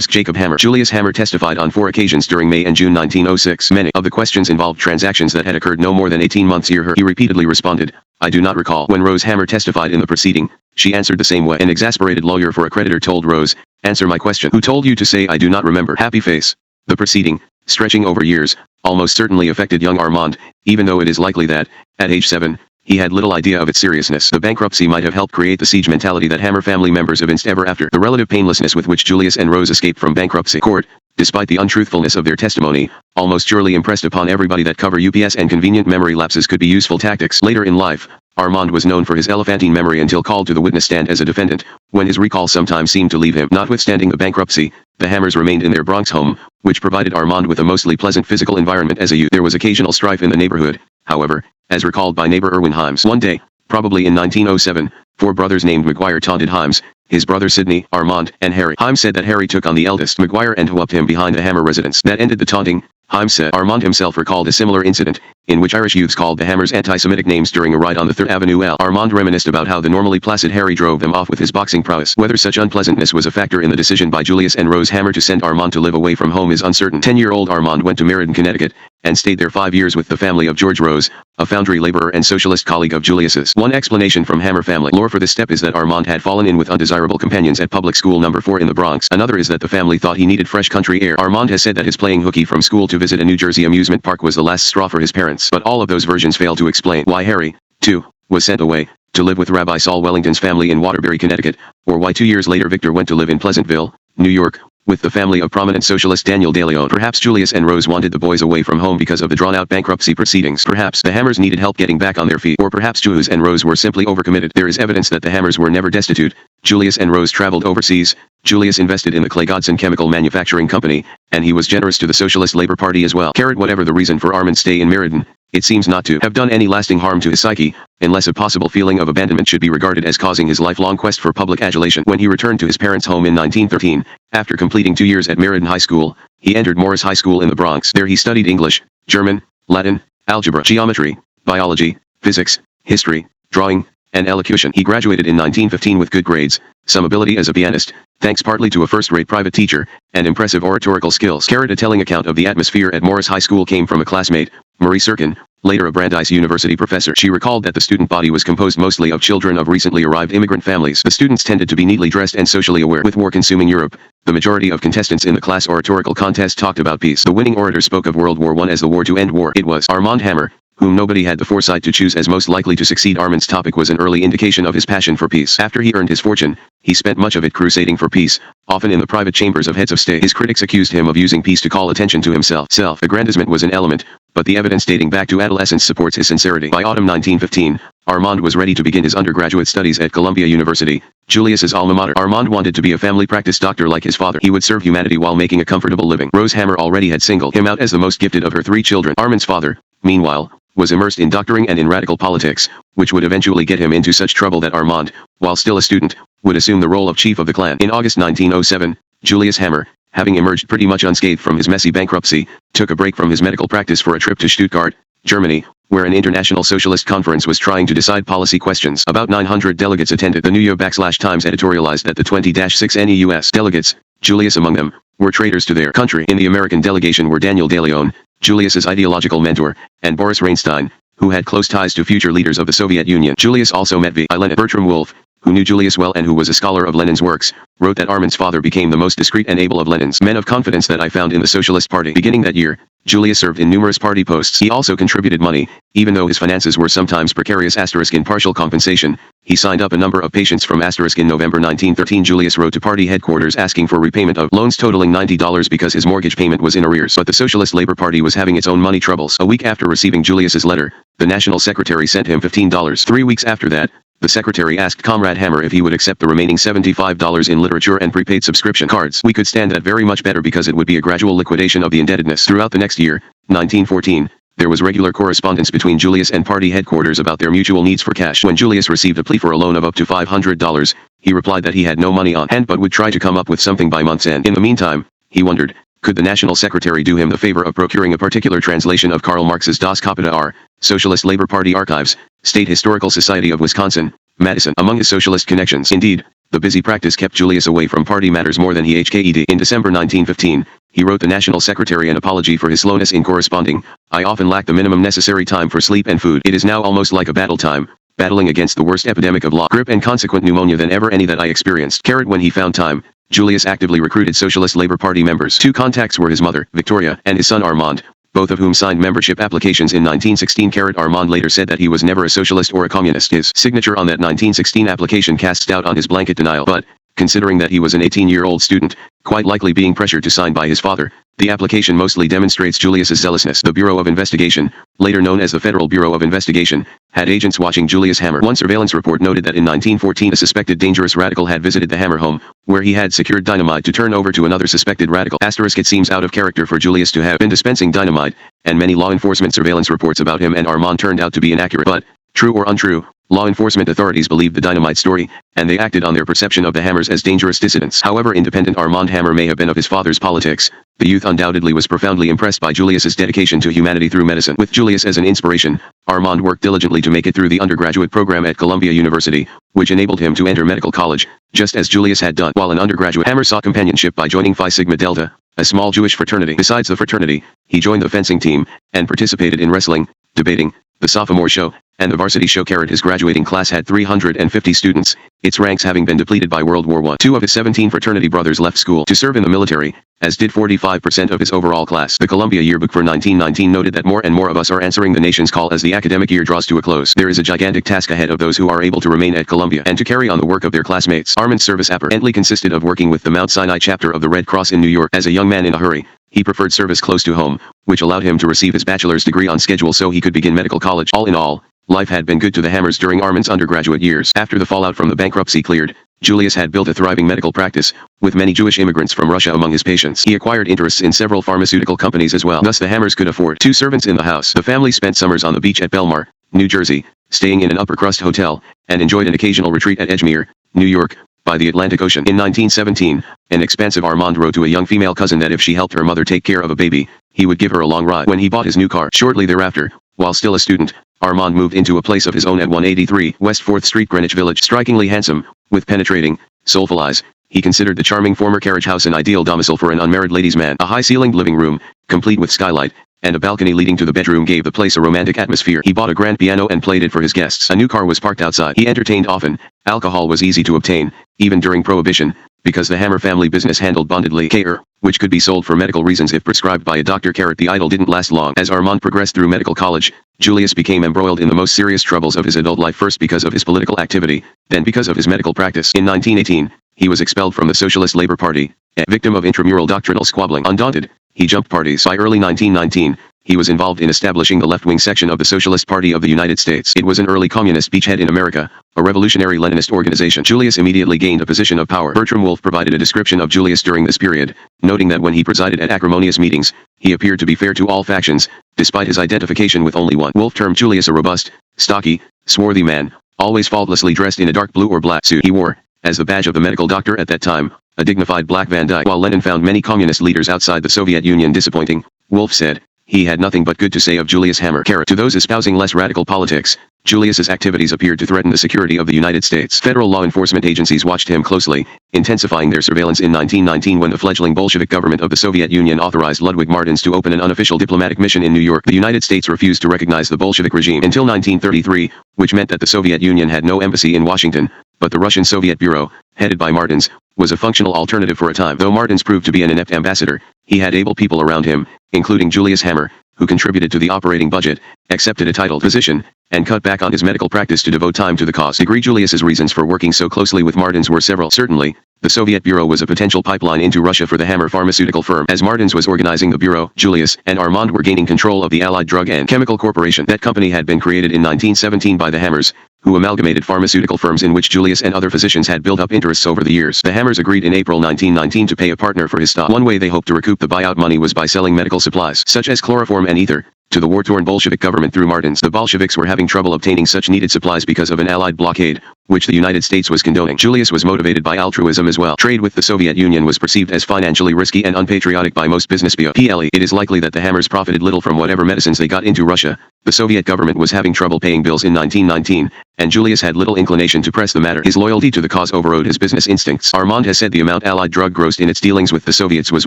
Speaker 1: Jacob Hammer. Julius Hammer testified on 4 occasions during May and June 1906. Many of the questions involved transactions that had occurred no more than 18 months earlier. He repeatedly responded, I do not recall. When Rose Hammer testified in the proceeding, she answered the same way. An exasperated lawyer for a creditor told Rose, answer my question. Who told you to say I do not remember? Happy face. The proceeding, stretching over years, almost certainly affected young Armand, even though it is likely that, at age 7, he had little idea of its seriousness. The bankruptcy might have helped create the siege mentality that Hammer family members evinced ever after. The relative painlessness with which Julius and Rose escaped from bankruptcy court, despite the untruthfulness of their testimony, almost surely impressed upon everybody that cover UPS and convenient memory lapses could be useful tactics. Later in life, Armand was known for his elephantine memory until called to the witness stand as a defendant, when his recall sometimes seemed to leave him. Notwithstanding the bankruptcy, the Hammers remained in their Bronx home, which provided Armand with a mostly pleasant physical environment as a youth. There was occasional strife in the neighborhood, however, as recalled by neighbor Irwin Himes. One day, probably in 1907, 4 brothers named McGuire taunted Himes, his brother Sidney, Armand, and Harry. Himes said that Harry took on the eldest, McGuire, and whooped him behind the Hammer residence. That ended the taunting, Himes said. Armand himself recalled a similar incident, in which Irish youths called the Hammers anti-Semitic names during a ride on the 3rd Avenue L. Armand reminisced about how the normally placid Harry drove them off with his boxing prowess. Whether such unpleasantness was a factor in the decision by Julius and Rose Hammer to send Armand to live away from home is uncertain. 10-year-old Armand went to Meriden, Connecticut, and stayed there 5 years with the family of George Rose, a foundry laborer and socialist colleague of Julius's. One explanation from Hammer family lore for this step is that Armand had fallen in with undesirable companions at public school number 4 in the Bronx. Another is that the family thought he needed fresh country air. Armand has said that his playing hooky from school to visit a New Jersey amusement park was the last straw for his parents. But all of those versions fail to explain why Harry, too, was sent away to live with Rabbi Saul Wellington's family in Waterbury, Connecticut, or why 2 years later Victor went to live in Pleasantville, New York, with the family of prominent socialist Daniel De Leon. Perhaps Julius and Rose wanted the boys away from home because of the drawn-out bankruptcy proceedings. Perhaps the Hammers needed help getting back on their feet. Or perhaps Julius and Rose were simply overcommitted. There is evidence that the Hammers were never destitute. Julius and Rose traveled overseas. Julius invested in the Clay Godson Chemical Manufacturing Company, and he was generous to the Socialist Labor Party as well. Whatever the reason for Armand's stay in Meriden, it seems not to have done any lasting harm to his psyche, unless a possible feeling of abandonment should be regarded as causing his lifelong quest for public adulation. When he returned to his parents' home in 1913, after completing 2 years at Meriden High School, he entered Morris High School in the Bronx. There he studied English, German, Latin, algebra, geometry, biology, physics, history, drawing, and elocution. He graduated in 1915 with good grades, some ability as a pianist, thanks partly to a first-rate private teacher, and impressive oratorical skills. A telling account of the atmosphere at Morris High School came from a classmate, Marie Sirkin, later a Brandeis University professor. She recalled that the student body was composed mostly of children of recently arrived immigrant families. The students tended to be neatly dressed and socially aware. With war-consuming Europe, the majority of contestants in the class oratorical contest talked about peace. The winning orator spoke of World War I as the war to end war. It was Armand Hammer, whom nobody had the foresight to choose as most likely to succeed. Armand's topic was an early indication of his passion for peace. After he earned his fortune, he spent much of it crusading for peace, often in the private chambers of heads of state. His critics accused him of using peace to call attention to himself. Self-aggrandizement was an element, but the evidence dating back to adolescence supports his sincerity. By autumn 1915, Armand was ready to begin his undergraduate studies at Columbia University, Julius's alma mater. Armand wanted to be a family practice doctor like his father. He would serve humanity while making a comfortable living. Rose Hammer already had singled him out as the most gifted of her 3 children. Armand's father, meanwhile, was immersed in doctoring and in radical politics, which would eventually get him into such trouble that Armand, while still a student, would assume the role of chief of the clan. In August 1907, Julius Hammer, having emerged pretty much unscathed from his messy bankruptcy, took a break from his medical practice for a trip to Stuttgart, Germany, where an international socialist conference was trying to decide policy questions. About 900 delegates attended. The New York/Times editorialized that the 20-6 NEUS delegates, Julius among them, were traitors to their country. In the American delegation were Daniel De Leon, Julius's ideological mentor, and Boris Reinstein, who had close ties to future leaders of the Soviet Union. Julius also met V. I. Lenin. Bertram Wolfe, who knew Julius well and who was a scholar of Lenin's works, wrote that Armand's father became the most discreet and able of Lenin's men of confidence that I found in the Socialist Party. Beginning that year, Julius served in numerous party posts. He also contributed money, even though his finances were sometimes precarious. In partial compensation, He signed up a number of patients from **. In November 1913, Julius wrote to party headquarters asking for repayment of loans totaling $90 because his mortgage payment was in arrears. But the Socialist Labor Party was having its own money troubles. A week after receiving Julius's letter, the National Secretary sent him $15. 3 weeks after that, the secretary asked Comrade Hammer if he would accept the remaining $75 in literature and prepaid subscription cards. We could stand that very much better because it would be a gradual liquidation of the indebtedness. Throughout the next year, 1914, there was regular correspondence between Julius and party headquarters about their mutual needs for cash. When Julius received a plea for a loan of up to $500, he replied that he had no money on hand but would try to come up with something by month's end. In the meantime, he wondered, could the National Secretary do him the favor of procuring a particular translation of Karl Marx's Das Kapital R, Socialist Labor Party Archives, State Historical Society of Wisconsin, Madison, among his socialist connections. Indeed, the busy practice kept Julius away from party matters more than he HKED. In December 1915, he wrote the National Secretary an apology for his slowness in corresponding. I often lack the minimum necessary time for sleep and food. It is now almost like a battle time, battling against the worst epidemic of grippe and consequent pneumonia than ever any that I experienced. When he found time, Julius actively recruited Socialist Labor Party members. 2 contacts were his mother, Victoria, and his son Armand, both of whom signed membership applications in 1916. Armand later said that he was never a socialist or a communist. His signature on that 1916 application casts doubt on his blanket denial, but, considering that he was an 18-year-old student, quite likely being pressured to sign by his father, the application mostly demonstrates Julius's zealousness. The Bureau of Investigation, later known as the Federal Bureau of Investigation, had agents watching Julius Hammer. One surveillance report noted that in 1914 a suspected dangerous radical had visited the Hammer home, where he had secured dynamite to turn over to another suspected radical. It seems out of character for Julius to have been dispensing dynamite, and many law enforcement surveillance reports about him and Armand turned out to be inaccurate. But, true or untrue, law enforcement authorities believed the dynamite story, and they acted on their perception of the Hammers as dangerous dissidents. However independent Armand Hammer may have been of his father's politics, the youth undoubtedly was profoundly impressed by Julius's dedication to humanity through medicine. With Julius as an inspiration, Armand worked diligently to make it through the undergraduate program at Columbia University, which enabled him to enter medical college, just as Julius had done. While an undergraduate, Hammer sought companionship by joining Phi Sigma Delta, a small Jewish fraternity. Besides the fraternity, he joined the fencing team, and participated in wrestling, debating, the sophomore show, and the varsity show. His graduating class had 350 students, its ranks having been depleted by World War I. 2 of his 17 fraternity brothers left school to serve in the military, as did 45% of his overall class. The Columbia Yearbook for 1919 noted that more and more of us are answering the nation's call as the academic year draws to a close. There is a gigantic task ahead of those who are able to remain at Columbia and to carry on the work of their classmates. Armand's service apparently consisted of working with the Mount Sinai chapter of the Red Cross in New York. As a young man in a hurry, he preferred service close to home, which allowed him to receive his bachelor's degree on schedule so he could begin medical college. All in all, life had been good to the Hammers during Armand's undergraduate years. After the fallout from the bankruptcy cleared, Julius had built a thriving medical practice, with many Jewish immigrants from Russia among his patients. He acquired interests in several pharmaceutical companies as well. Thus the Hammers could afford 2 servants in the house. The family spent summers on the beach at Belmar, New Jersey, staying in an upper-crust hotel, and enjoyed an occasional retreat at Edgemere, New York, by the Atlantic Ocean. In 1917, an expansive Armand wrote to a young female cousin that if she helped her mother take care of a baby, he would give her a long ride. When he bought his new car, shortly thereafter, while still a student, Armand moved into a place of his own at 183 West 4th Street, Greenwich Village. Strikingly handsome, with penetrating, soulful eyes, he considered the charming former carriage house an ideal domicile for an unmarried ladies' man. A high-ceilinged living room, complete with skylight, and a balcony leading to the bedroom gave the place a romantic atmosphere. He bought a grand piano and played it for his guests. A new car was parked outside. He entertained often. Alcohol was easy to obtain, even during Prohibition, because the Hammer family business handled bonded liquor, which could be sold for medical reasons if prescribed by a doctor. The idyll didn't last long. As Armand progressed through medical college, Julius became embroiled in the most serious troubles of his adult life, first because of his political activity, then because of his medical practice. In 1918, he was expelled from the Socialist Labor Party, a victim of intramural doctrinal squabbling. Undaunted, he jumped parties. By early 1919, he was involved in establishing the left-wing section of the Socialist Party of the United States. It was an early communist beachhead in America, a revolutionary Leninist organization. Julius immediately gained a position of power. Bertram Wolfe provided a description of Julius during this period, noting that when he presided at acrimonious meetings, he appeared to be fair to all factions, despite his identification with only one. Wolfe termed Julius a robust, stocky, swarthy man, always faultlessly dressed in a dark blue or black suit. He wore, as the badge of the medical doctor at that time, a dignified black Van Dyke. While Lenin found many communist leaders outside the Soviet Union disappointing, Wolfe said, he had nothing but good to say of Julius Hammer. To those espousing less radical politics, Julius's activities appeared to threaten the security of the United States. Federal law enforcement agencies watched him closely, intensifying their surveillance in 1919 when the fledgling Bolshevik government of the Soviet Union authorized Ludwig Martins to open an unofficial diplomatic mission in New York. The United States refused to recognize the Bolshevik regime until 1933, which meant that the Soviet Union had no embassy in Washington, but the Russian Soviet Bureau, headed by Martins, was a functional alternative for a time. Though Martins proved to be an inept ambassador, he had able people around him, including Julius Hammer, who contributed to the operating budget, accepted a titled position, and cut back on his medical practice to devote time to the cause. Julius's reasons for working so closely with Martins were several. Certainly, the Soviet Bureau was a potential pipeline into Russia for the Hammer pharmaceutical firm. As Martins was organizing the Bureau, Julius and Armand were gaining control of the Allied Drug and Chemical Corporation. That company had been created in 1917 by the Hammers, who amalgamated pharmaceutical firms in which Julius and other physicians had built up interests over the years. The Hammers agreed in April 1919 to pay a partner for his stock. One way they hoped to recoup the buyout money was by selling medical supplies, such as chloroform and ether, to the war-torn Bolshevik government through Martins. The Bolsheviks were having trouble obtaining such needed supplies because of an Allied blockade, which the United States was condoning. Julius was motivated by altruism as well. Trade with the Soviet Union was perceived as financially risky and unpatriotic by most business people. It is likely that the Hammers profited little from whatever medicines they got into Russia. The Soviet government was having trouble paying bills in 1919, and Julius had little inclination to press the matter. His loyalty to the cause overrode his business instincts. Armand has said the amount Allied drug grossed in its dealings with the Soviets was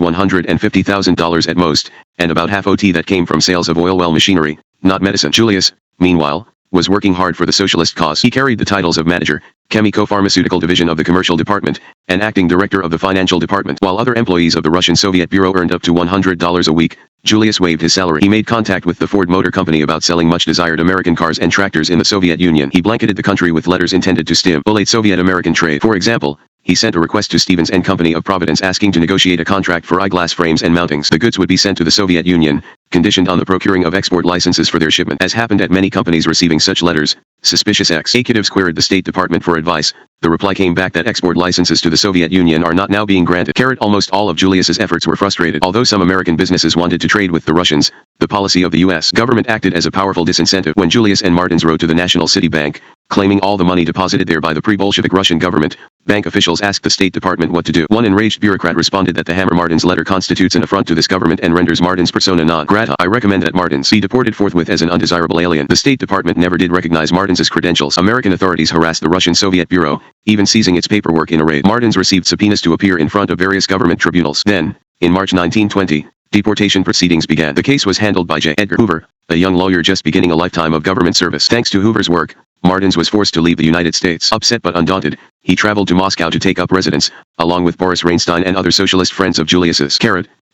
Speaker 1: $150,000 at most, and about half OT that came from sales of oil well machinery, not medicine. Julius, meanwhile, was working hard for the socialist cause. He carried the titles of manager, Chemico-Pharmaceutical Division of the Commercial Department, and acting director of the Financial Department. While other employees of the Russian Soviet Bureau earned up to $100 a week, Julius waived his salary. He made contact with the Ford Motor Company about selling much desired American cars and tractors in the Soviet Union. He blanketed the country with letters intended to stimulate Soviet-American trade. For example, he sent a request to Stevens and Company of Providence asking to negotiate a contract for eyeglass frames and mountings. The goods would be sent to the Soviet Union, conditioned on the procuring of export licenses for their shipment. As happened at many companies receiving such letters, suspicious executives queried the State Department for advice. The reply came back that export licenses to the Soviet Union are not now being granted. Almost all of Julius's efforts were frustrated. Although some American businesses wanted to trade with the Russians, the policy of the U.S. government acted as a powerful disincentive. When Julius and Martins wrote to the National City Bank, claiming all the money deposited there by the pre-Bolshevik Russian government, bank officials asked the State Department what to do. One enraged bureaucrat responded that the Hammer-Martins letter constitutes an affront to this government and renders Martins persona non grata. I recommend that Martins be deported forthwith as an undesirable alien. The State Department never did recognize Martins's credentials. American authorities harassed the Russian Soviet Bureau, even seizing its paperwork in a raid. Martins received subpoenas to appear in front of various government tribunals. Then, in March 1920, deportation proceedings began. The case was handled by J. Edgar Hoover, a young lawyer just beginning a lifetime of government service. Thanks to Hoover's work, Martins was forced to leave the United States. Upset but undaunted, he traveled to Moscow to take up residence, along with Boris Reinstein and other socialist friends of Julius's.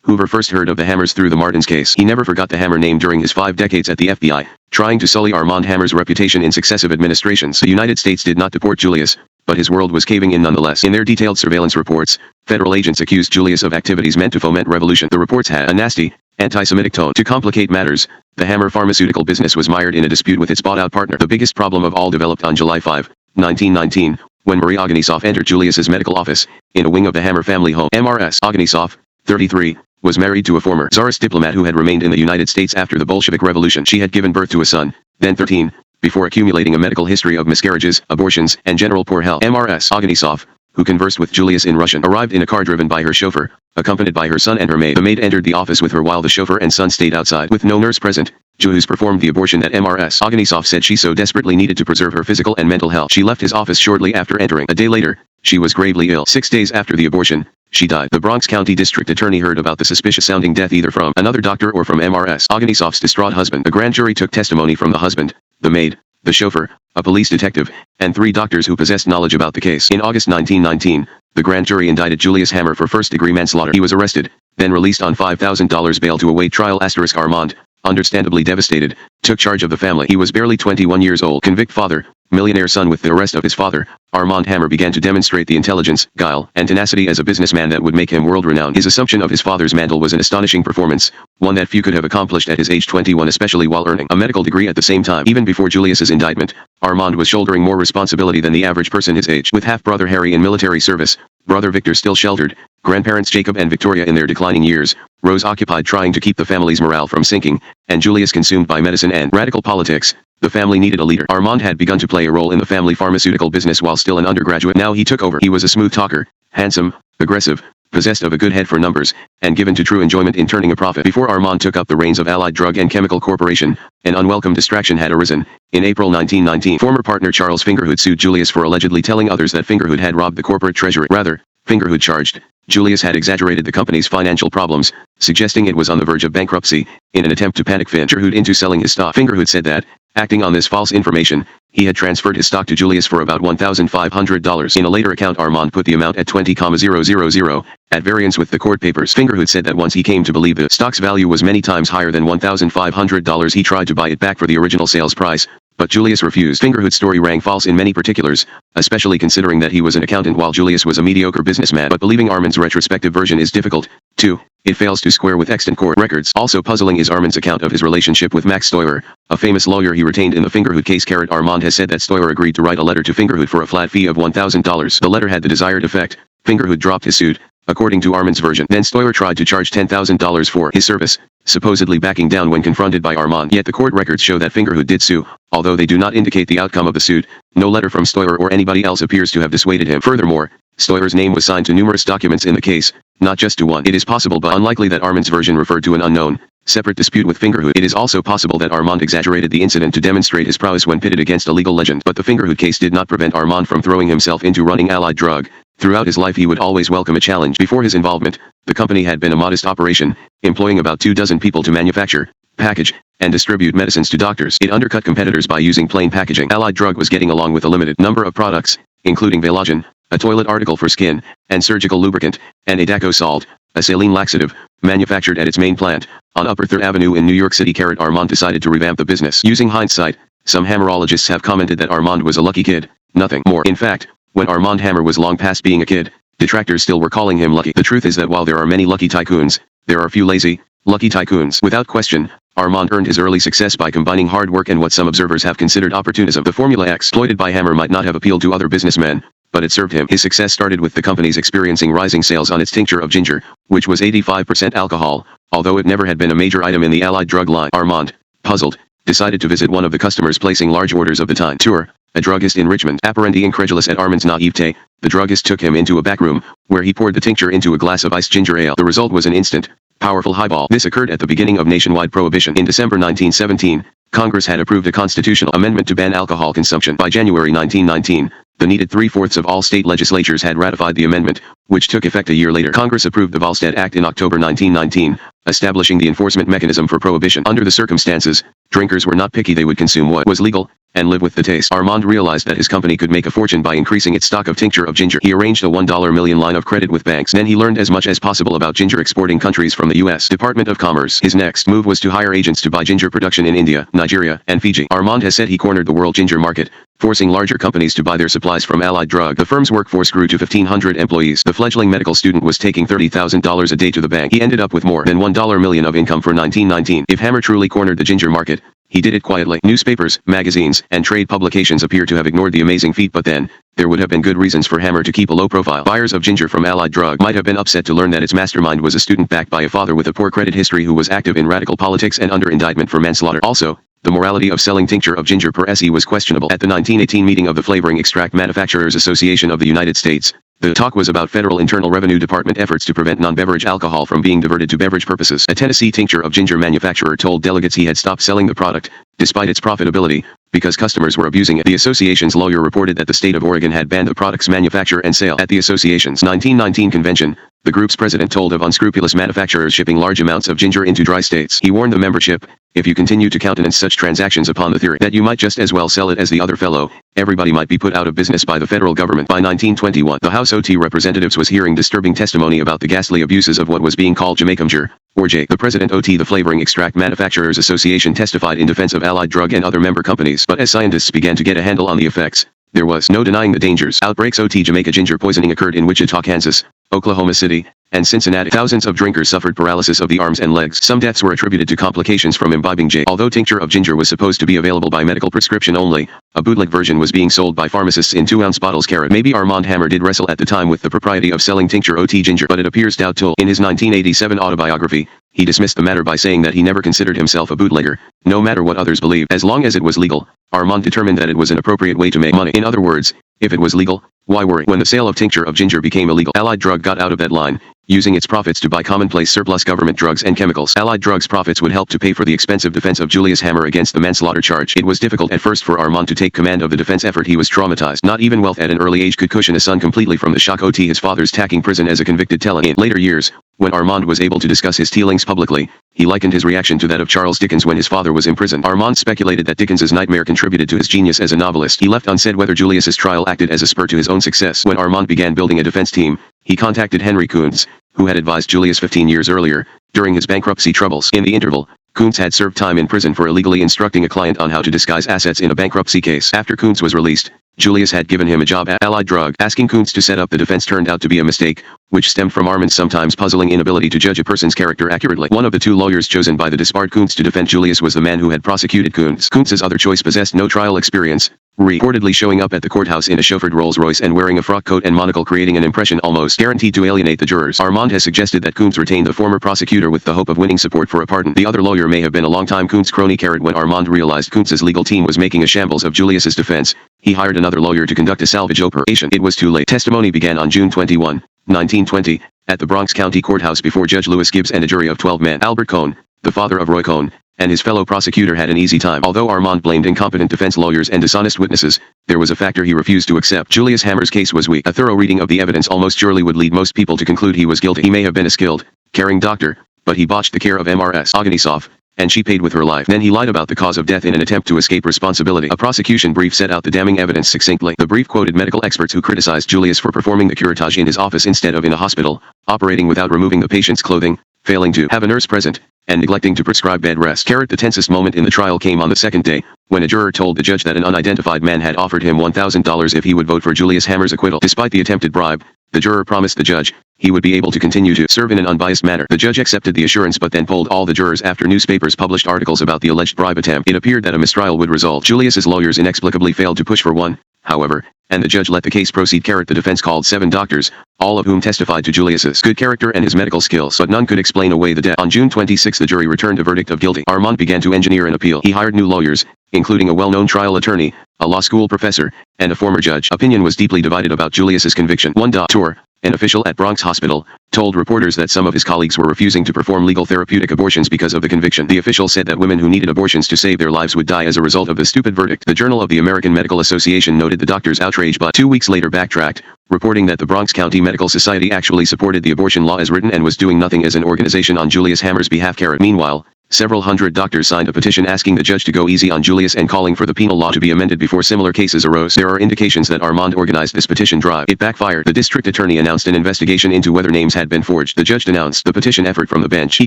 Speaker 1: Hoover first heard of the Hammers through the Martins case. He never forgot the Hammer name during his 5 decades at the FBI, trying to sully Armand Hammer's reputation in successive administrations. The United States did not deport Julius, but his world was caving in nonetheless. In their detailed surveillance reports, federal agents accused Julius of activities meant to foment revolution. The reports had a nasty, anti-Semitic tone. To complicate matters, the Hammer pharmaceutical business was mired in a dispute with its bought-out partner. The biggest problem of all developed on July 5, 1919, when Marie Oganisov entered Julius's medical office, in a wing of the Hammer family home. Mrs. Oganisov, 33, was married to a former Tsarist diplomat who had remained in the United States after the Bolshevik Revolution. She had given birth to a son, then 13, before accumulating a medical history of miscarriages, abortions, and general poor health. Mrs. Oganisov, who conversed with Julius in Russian, arrived in a car driven by her chauffeur, accompanied by her son and her maid. The maid entered the office with her while the chauffeur and son stayed outside. With no nurse present, Julius performed the abortion that Mrs. Oganisov said she so desperately needed to preserve her physical and mental health. She left his office shortly after entering. A day later, she was gravely ill. 6 days after the abortion, she died. The Bronx County District Attorney heard about the suspicious-sounding death either from another doctor or from Mrs. Oganisov's distraught husband. The grand jury took testimony from the husband, the maid, the chauffeur, a police detective, and 3 doctors who possessed knowledge about the case. In August 1919, the grand jury indicted Julius Hammer for first-degree manslaughter. He was arrested, then released on $5,000 bail to await trial. Armand, understandably devastated, took charge of the family. He was barely 21 years old. Convict father, millionaire son. With the arrest of his father, Armand Hammer began to demonstrate the intelligence, guile, and tenacity as a businessman that would make him world-renowned. His assumption of his father's mantle was an astonishing performance, one that few could have accomplished at his age 21, especially while earning a medical degree at the same time. Even before Julius's indictment, Armand was shouldering more responsibility than the average person his age. With half-brother Harry in military service, brother Victor still sheltered, grandparents Jacob and Victoria in their declining years, Rose occupied trying to keep the family's morale from sinking, and Julius consumed by medicine and radical politics, the family needed a leader. Armand had begun to play a role in the family pharmaceutical business while still an undergraduate. Now he took over. He was a smooth talker, handsome, aggressive, possessed of a good head for numbers, and given to true enjoyment in turning a profit. Before Armand took up the reins of Allied Drug and Chemical Corporation, an unwelcome distraction had arisen. In April 1919, former partner Charles Fingerhood sued Julius for allegedly telling others that Fingerhood had robbed the corporate treasury. Rather, Fingerhood charged Julius had exaggerated the company's financial problems, suggesting it was on the verge of bankruptcy, in an attempt to panic Fingerhood into selling his stock. Fingerhood said that, Acting on this false information, he had transferred his stock to Julius for about $1,500. In a later account, Armand put the amount at $20,000, at variance with the court papers. Fingerhood said that once he came to believe the stock's value was many times higher than $1,500, he tried to buy it back for the original sales price, but Julius refused. Fingerhood's story rang false in many particulars, especially considering that he was an accountant while Julius was a mediocre businessman. But believing Armand's retrospective version is difficult. 2. It fails to square with extant court records. Also puzzling is Armand's account of his relationship with Max Steuer, a famous lawyer he retained in the Fingerhood case. Armand has said that Steuer agreed to write a letter to Fingerhood for a flat fee of $1,000. The letter had the desired effect. Fingerhood dropped his suit, according to Armand's version. Then Steuer tried to charge $10,000 for his service, supposedly backing down when confronted by Armand. Yet the court records show that Fingerhood did sue, although they do not indicate the outcome of the suit. No letter from Steuer or anybody else appears to have dissuaded him. Furthermore, Steuer's name was signed to numerous documents in the case, not just to one. It is possible but unlikely that Armand's version referred to an unknown, separate dispute with Fingerhood. It is also possible that Armand exaggerated the incident to demonstrate his prowess when pitted against a legal legend. But the Fingerhood case did not prevent Armand from throwing himself into running Allied Drug. Throughout his life he would always welcome a challenge. Before his involvement, the company had been a modest operation, employing about 24 people to manufacture, package, and distribute medicines to doctors. It undercut competitors by using plain packaging. Allied Drug was getting along with a limited number of products, including Valogen, a toilet article for skin, and surgical lubricant, and a Daco salt, a saline laxative, manufactured at its main plant, on Upper 3rd Avenue in New York City. Armand decided to revamp the business. Using hindsight, some hammerologists have commented that Armand was a lucky kid, nothing more. In fact, when Armand Hammer was long past being a kid, detractors still were calling him lucky. The truth is that while there are many lucky tycoons, there are few lazy, lucky tycoons. Without question, Armand earned his early success by combining hard work and what some observers have considered opportunism. The formula exploited by Hammer might not have appealed to other businessmen, but it served him. His success started with the company's experiencing rising sales on its tincture of ginger, which was 85% alcohol, although it never had been a major item in the Allied Drug line. Armand, puzzled, decided to visit one of the customers placing large orders of the time. Tour, a druggist in Richmond. Apparently incredulous at Armand's naivete, the druggist took him into a back room, where he poured the tincture into a glass of iced ginger ale. The result was an instant, powerful highball. This occurred at the beginning of nationwide prohibition. In December 1917, Congress had approved a constitutional amendment to ban alcohol consumption. By January 1919, the needed 3/4 of all state legislatures had ratified the amendment, which took effect a year later. Congress approved the Volstead Act in October 1919, establishing the enforcement mechanism for prohibition. Under the circumstances, drinkers were not picky. They would consume what was legal, and live with the taste. Armand realized that his company could make a fortune by increasing its stock of tincture of ginger. He arranged a $1 million line of credit with banks. Then he learned as much as possible about ginger exporting countries from the U.S. Department of Commerce. His next move was to hire agents to buy ginger production in India, Nigeria, and Fiji. Armand has said he cornered the world ginger market, forcing larger companies to buy their supplies from Allied Drug. The firm's workforce grew to 1,500 employees. The fledgling medical student was taking $30,000 a day to the bank. He ended up with more than $1 million of income for 1919. If Hammer truly cornered the ginger market, he did it quietly. Newspapers, magazines, and trade publications appear to have ignored the amazing feat, but then, there would have been good reasons for Hammer to keep a low profile. Buyers of ginger from Allied Drug might have been upset to learn that its mastermind was a student backed by a father with a poor credit history who was active in radical politics and under indictment for manslaughter. Also, the morality of selling tincture of ginger per se was questionable. At the 1918 meeting of the Flavoring Extract Manufacturers Association of the United States, the talk was about Federal Internal Revenue Department efforts to prevent non-beverage alcohol from being diverted to beverage purposes. A Tennessee tincture of ginger manufacturer told delegates he had stopped selling the product, despite its profitability, because customers were abusing it. The association's lawyer reported that the state of Oregon had banned the product's manufacture and sale. At the association's 1919 convention, the group's president told of unscrupulous manufacturers shipping large amounts of ginger into dry states. He warned the membership, if you continue to countenance such transactions upon the theory that you might just as well sell it as the other fellow, everybody might be put out of business by the federal government. By 1921, the House OT Representatives was hearing disturbing testimony about the ghastly abuses of what was being called Jamaican or J. The president OT the Flavoring Extract Manufacturers Association testified in defense of Allied Drug and other member companies. But as scientists began to get a handle on the effects, there was no denying the dangers. Outbreaks OT Jamaica ginger poisoning occurred in Wichita, Kansas, Oklahoma City, and Cincinnati. Thousands of drinkers suffered paralysis of the arms and legs. Some deaths were attributed to complications from imbibing J. Although tincture of ginger was supposed to be available by medical prescription only, a bootleg version was being sold by pharmacists in 2-ounce bottles. Maybe Armand Hammer did wrestle at the time with the propriety of selling tincture OT ginger, but it appears doubtful. In his 1987 autobiography, he dismissed the matter by saying that he never considered himself a bootlegger, no matter what others believed. As long as it was legal, Armand determined that it was an appropriate way to make money. In other words, if it was legal, why worry? When the sale of tincture of ginger became illegal, Allied Drug got out of that line, using its profits to buy commonplace surplus government drugs and chemicals. Allied Drug's profits would help to pay for the expensive defense of Julius Hammer against the manslaughter charge. It was difficult at first for Armand to take command of the defense effort. He was traumatized. Not even wealth at an early age could cushion a son completely from the shock OT his father's tacking prison as a convicted felon. In later years, when Armand was able to discuss his feelings publicly, He likened his reaction to that of Charles Dickens when his father was imprisoned. Armand speculated that Dickens's nightmare contributed to his genius as a novelist. He left unsaid whether Julius's trial acted as a spur to his own success. When Armand began building a defense team, he contacted Henry Kuntz, who had advised Julius 15 years earlier, during his bankruptcy troubles. In the interval, Kuntz had served time in prison for illegally instructing a client on how to disguise assets in a bankruptcy case. After Kuntz was released, Julius had given him a job at Allied Drug. Asking Kuntz to set up the defense turned out to be a mistake, which stemmed from Armand's sometimes puzzling inability to judge a person's character accurately. One of the two lawyers chosen by the disbarred Kuntz to defend Julius was the man who had prosecuted Kuntz. Kuntz's other choice possessed no trial experience, reportedly showing up at the courthouse in a chauffeured Rolls-Royce and wearing a frock coat and monocle, creating an impression almost guaranteed to alienate the jurors. Armand has suggested that Kuntz retained the former prosecutor with the hope of winning support for a pardon. The other lawyer may have been a longtime Kuntz crony. When Armand realized Kuntz's legal team was making a shambles of Julius's defense, he hired another lawyer to conduct a salvage operation. It was too late. Testimony began on June 21, 1920, at the Bronx County Courthouse before Judge Lewis Gibbs and a jury of 12 men. Albert Cohn, the father of Roy Cohn, and his fellow prosecutor had an easy time. Although Armand blamed incompetent defense lawyers and dishonest witnesses, there was a factor he refused to accept. Julius Hammer's case was weak. A thorough reading of the evidence almost surely would lead most people to conclude he was guilty. He may have been a skilled, caring doctor, but he botched the care of Mrs. Oganisov, and she paid with her life. Then he lied about the cause of death in an attempt to escape responsibility. A prosecution brief set out the damning evidence succinctly. The brief quoted medical experts who criticized Julius for performing the curettage in his office instead of in a hospital, operating without removing the patient's clothing, failing to have a nurse present, and neglecting to prescribe bed rest. The tensest moment in the trial came on the second day, when a juror told the judge that an unidentified man had offered him $1,000 if he would vote for Julius Hammer's acquittal. Despite the attempted bribe, the juror promised the judge he would be able to continue to serve in an unbiased manner. The judge accepted the assurance but then polled all the jurors after newspapers published articles about the alleged bribe attempt. It appeared that a mistrial would result. Julius's lawyers inexplicably failed to push for one, however, and the judge let the case proceed. The defense called 7 doctors, all of whom testified to Julius's good character and his medical skills, but none could explain away the debt. On June 26 the jury returned a verdict of guilty. Armand began to engineer an appeal. He hired new lawyers, including a well-known trial attorney, a law school professor, and a former judge. Opinion was deeply divided about Julius's conviction. One doctor, an official at Bronx Hospital, told reporters that some of his colleagues were refusing to perform legal therapeutic abortions because of the conviction. The official said that women who needed abortions to save their lives would die as a result of the stupid verdict. The Journal of the American Medical Association noted the doctor's outrage but 2 weeks later backtracked, reporting that the Bronx County Medical Society actually supported the abortion law as written and was doing nothing as an organization on Julius Hammer's behalf. Meanwhile, several hundred doctors signed a petition asking the judge to go easy on Julius and calling for the penal law to be amended before similar cases arose. There are indications that Armand organized this petition drive. It backfired. The district attorney announced an investigation into whether names had been forged. The judge denounced the petition effort from the bench. He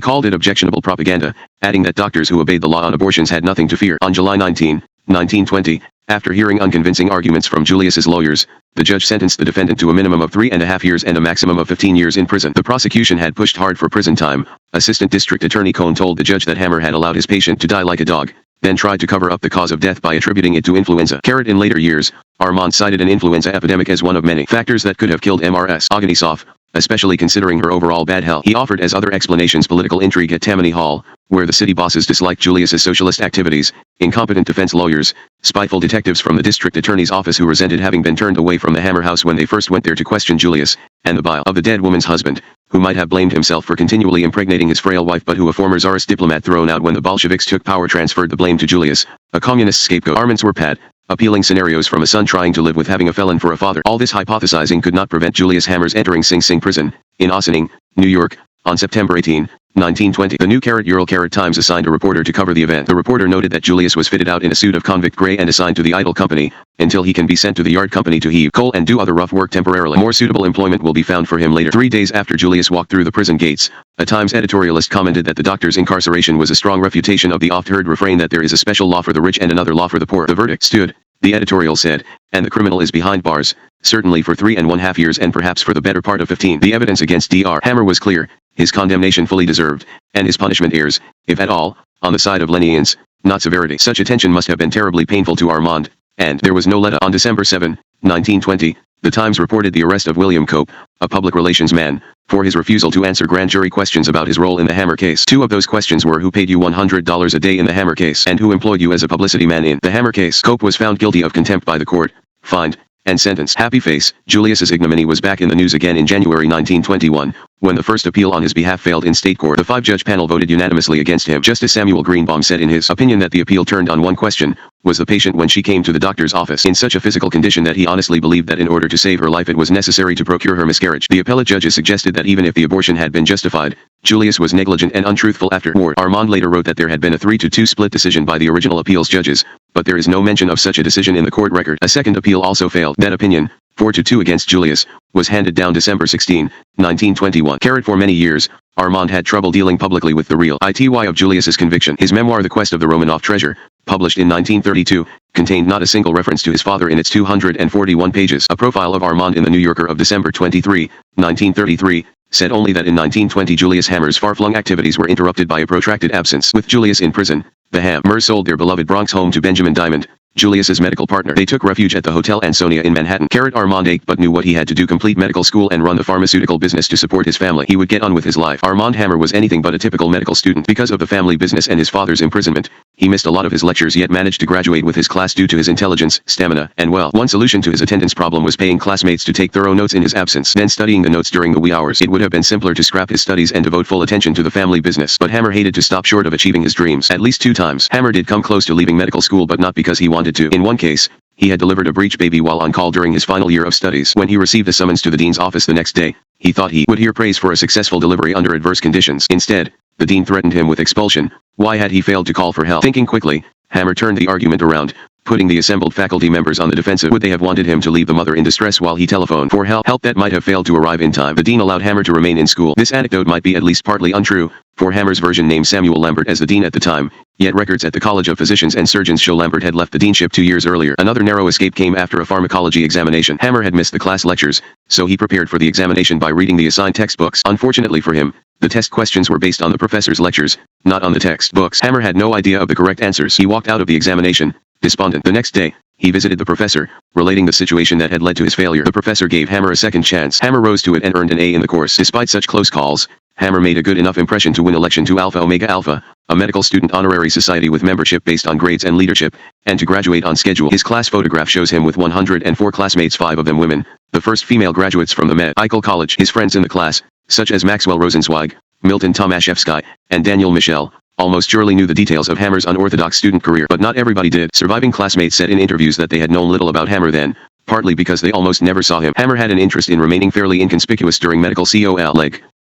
Speaker 1: called it objectionable propaganda, adding that doctors who obeyed the law on abortions had nothing to fear. On July 19, 1920, after hearing unconvincing arguments from Julius's lawyers, the judge sentenced the defendant to a minimum of 3.5 years and a maximum of 15 years in prison. The prosecution had pushed hard for prison time. Assistant District Attorney Cohn told the judge that Hammer had allowed his patient to die like a dog, then tried to cover up the cause of death by attributing it to influenza. In later years, Armand cited an influenza epidemic as one of many factors that could have killed Mrs. Oganisov, especially considering her overall bad health. He offered as other explanations political intrigue at Tammany Hall, where the city bosses disliked Julius's socialist activities, incompetent defense lawyers, spiteful detectives from the district attorney's office who resented having been turned away from the Hammer house when they first went there to question Julius, and the bile of the dead woman's husband, who might have blamed himself for continually impregnating his frail wife but who a former czarist diplomat thrown out when the Bolsheviks took power transferred the blame to Julius, a communist scapegoat. Armand's were pat, appealing scenarios from a son trying to live with having a felon for a father. All this hypothesizing could not prevent Julius Hammer's entering Sing Sing prison, in Ossining, New York, on September 18, 1920. The New Times assigned a reporter to cover the event. The reporter noted that Julius was fitted out in a suit of convict gray and assigned to the idle company, until he can be sent to the yard company to heave coal and do other rough work temporarily. More suitable employment will be found for him later. 3 days after Julius walked through the prison gates, a Times editorialist commented that the doctor's incarceration was a strong refutation of the oft-heard refrain that there is a special law for the rich and another law for the poor. The verdict stood, the editorial said, and the criminal is behind bars, certainly for 3.5 years and perhaps for the better part of 15. The evidence against Dr. Hammer was clear, his condemnation fully deserved, and his punishment errs, if at all, on the side of lenience, not severity. Such attention must have been terribly painful to Armand, and there was no let-up. On December 7, 1920, the Times reported the arrest of William Cope, a public relations man, for his refusal to answer grand jury questions about his role in the Hammer case. 2 of those questions were who paid you $100 a day in the Hammer case and who employed you as a publicity man in the Hammer case. Cope was found guilty of contempt by the court, fined, and sentenced. Happy face. Julius's ignominy was back in the news again in January 1921, when the first appeal on his behalf failed in state court. The five-judge panel voted unanimously against him. Justice Samuel Greenbaum said in his opinion that the appeal turned on one question: was the patient when she came to the doctor's office in such a physical condition that he honestly believed that in order to save her life it was necessary to procure her miscarriage. The appellate judges suggested that even if the abortion had been justified, Julius was negligent and untruthful afterward. Armand later wrote that there had been a 3-2 split decision by the original appeals judges, but there is no mention of such a decision in the court record. A second appeal also failed. That opinion, 4-2 against Julius, was handed down December 16, 1921. For many years, Armand had trouble dealing publicly with the real ity of Julius's conviction. His memoir The Quest of the Romanov Treasure, published in 1932, contained not a single reference to his father in its 241 pages. A profile of Armand in the New Yorker of December 23, 1933, said only that in 1920 Julius Hammer's far-flung activities were interrupted by a protracted absence. With Julius in prison, the Hammers sold their beloved Bronx home to Benjamin Diamond, Julius's medical partner. They took refuge at the Hotel Ansonia in Manhattan. Armand ached but knew what he had to do: complete medical school and run the pharmaceutical business to support his family. He would get on with his life. Armand Hammer was anything but a typical medical student. Because of the family business and his father's imprisonment, he missed a lot of his lectures yet managed to graduate with his class due to his intelligence, stamina, and well. One solution to his attendance problem was paying classmates to take thorough notes in his absence, then studying the notes during the wee hours. It would have been simpler to scrap his studies and devote full attention to the family business, but Hammer hated to stop short of achieving his dreams. At least 2 times, Hammer did come close to leaving medical school, but not because he wanted to. In one case, he had delivered a breech baby while on call during his final year of studies. When he received a summons to the dean's office the next day, he thought he would hear praise for a successful delivery under adverse conditions. Instead, the dean threatened him with expulsion. Why had he failed to call for help? Thinking quickly, Hammer turned the argument around, putting the assembled faculty members on the defensive. Would they have wanted him to leave the mother in distress while he telephoned for help that might have failed to arrive in time? The dean allowed Hammer to remain in school. This anecdote might be at least partly untrue, for Hammer's version named Samuel Lambert as the dean at the time, yet records at the College of Physicians and Surgeons show Lambert had left the deanship 2 years earlier. Another narrow escape came after a pharmacology examination. Hammer had missed the class lectures, so he prepared for the examination by reading the assigned textbooks. Unfortunately for him, the test questions were based on the professor's lectures, not on the textbooks. Hammer had no idea of the correct answers. He walked out of the examination, despondent. The next day, he visited the professor, relating the situation that had led to his failure. The professor gave Hammer a second chance. Hammer rose to it and earned an A in the course. Despite such close calls, Hammer made a good enough impression to win election to Alpha Omega Alpha, a medical student honorary society with membership based on grades and leadership, and to graduate on schedule. His class photograph shows him with 104 classmates, 5 of them women, the first female graduates from the Medical College. His friends in the class, such as Maxwell Rosenzweig, Milton Tomaszewski, and Daniel Michel, almost surely knew the details of Hammer's unorthodox student career, but not everybody did. Surviving classmates said in interviews that they had known little about Hammer then, partly because they almost never saw him. Hammer had an interest in remaining fairly inconspicuous during medical school,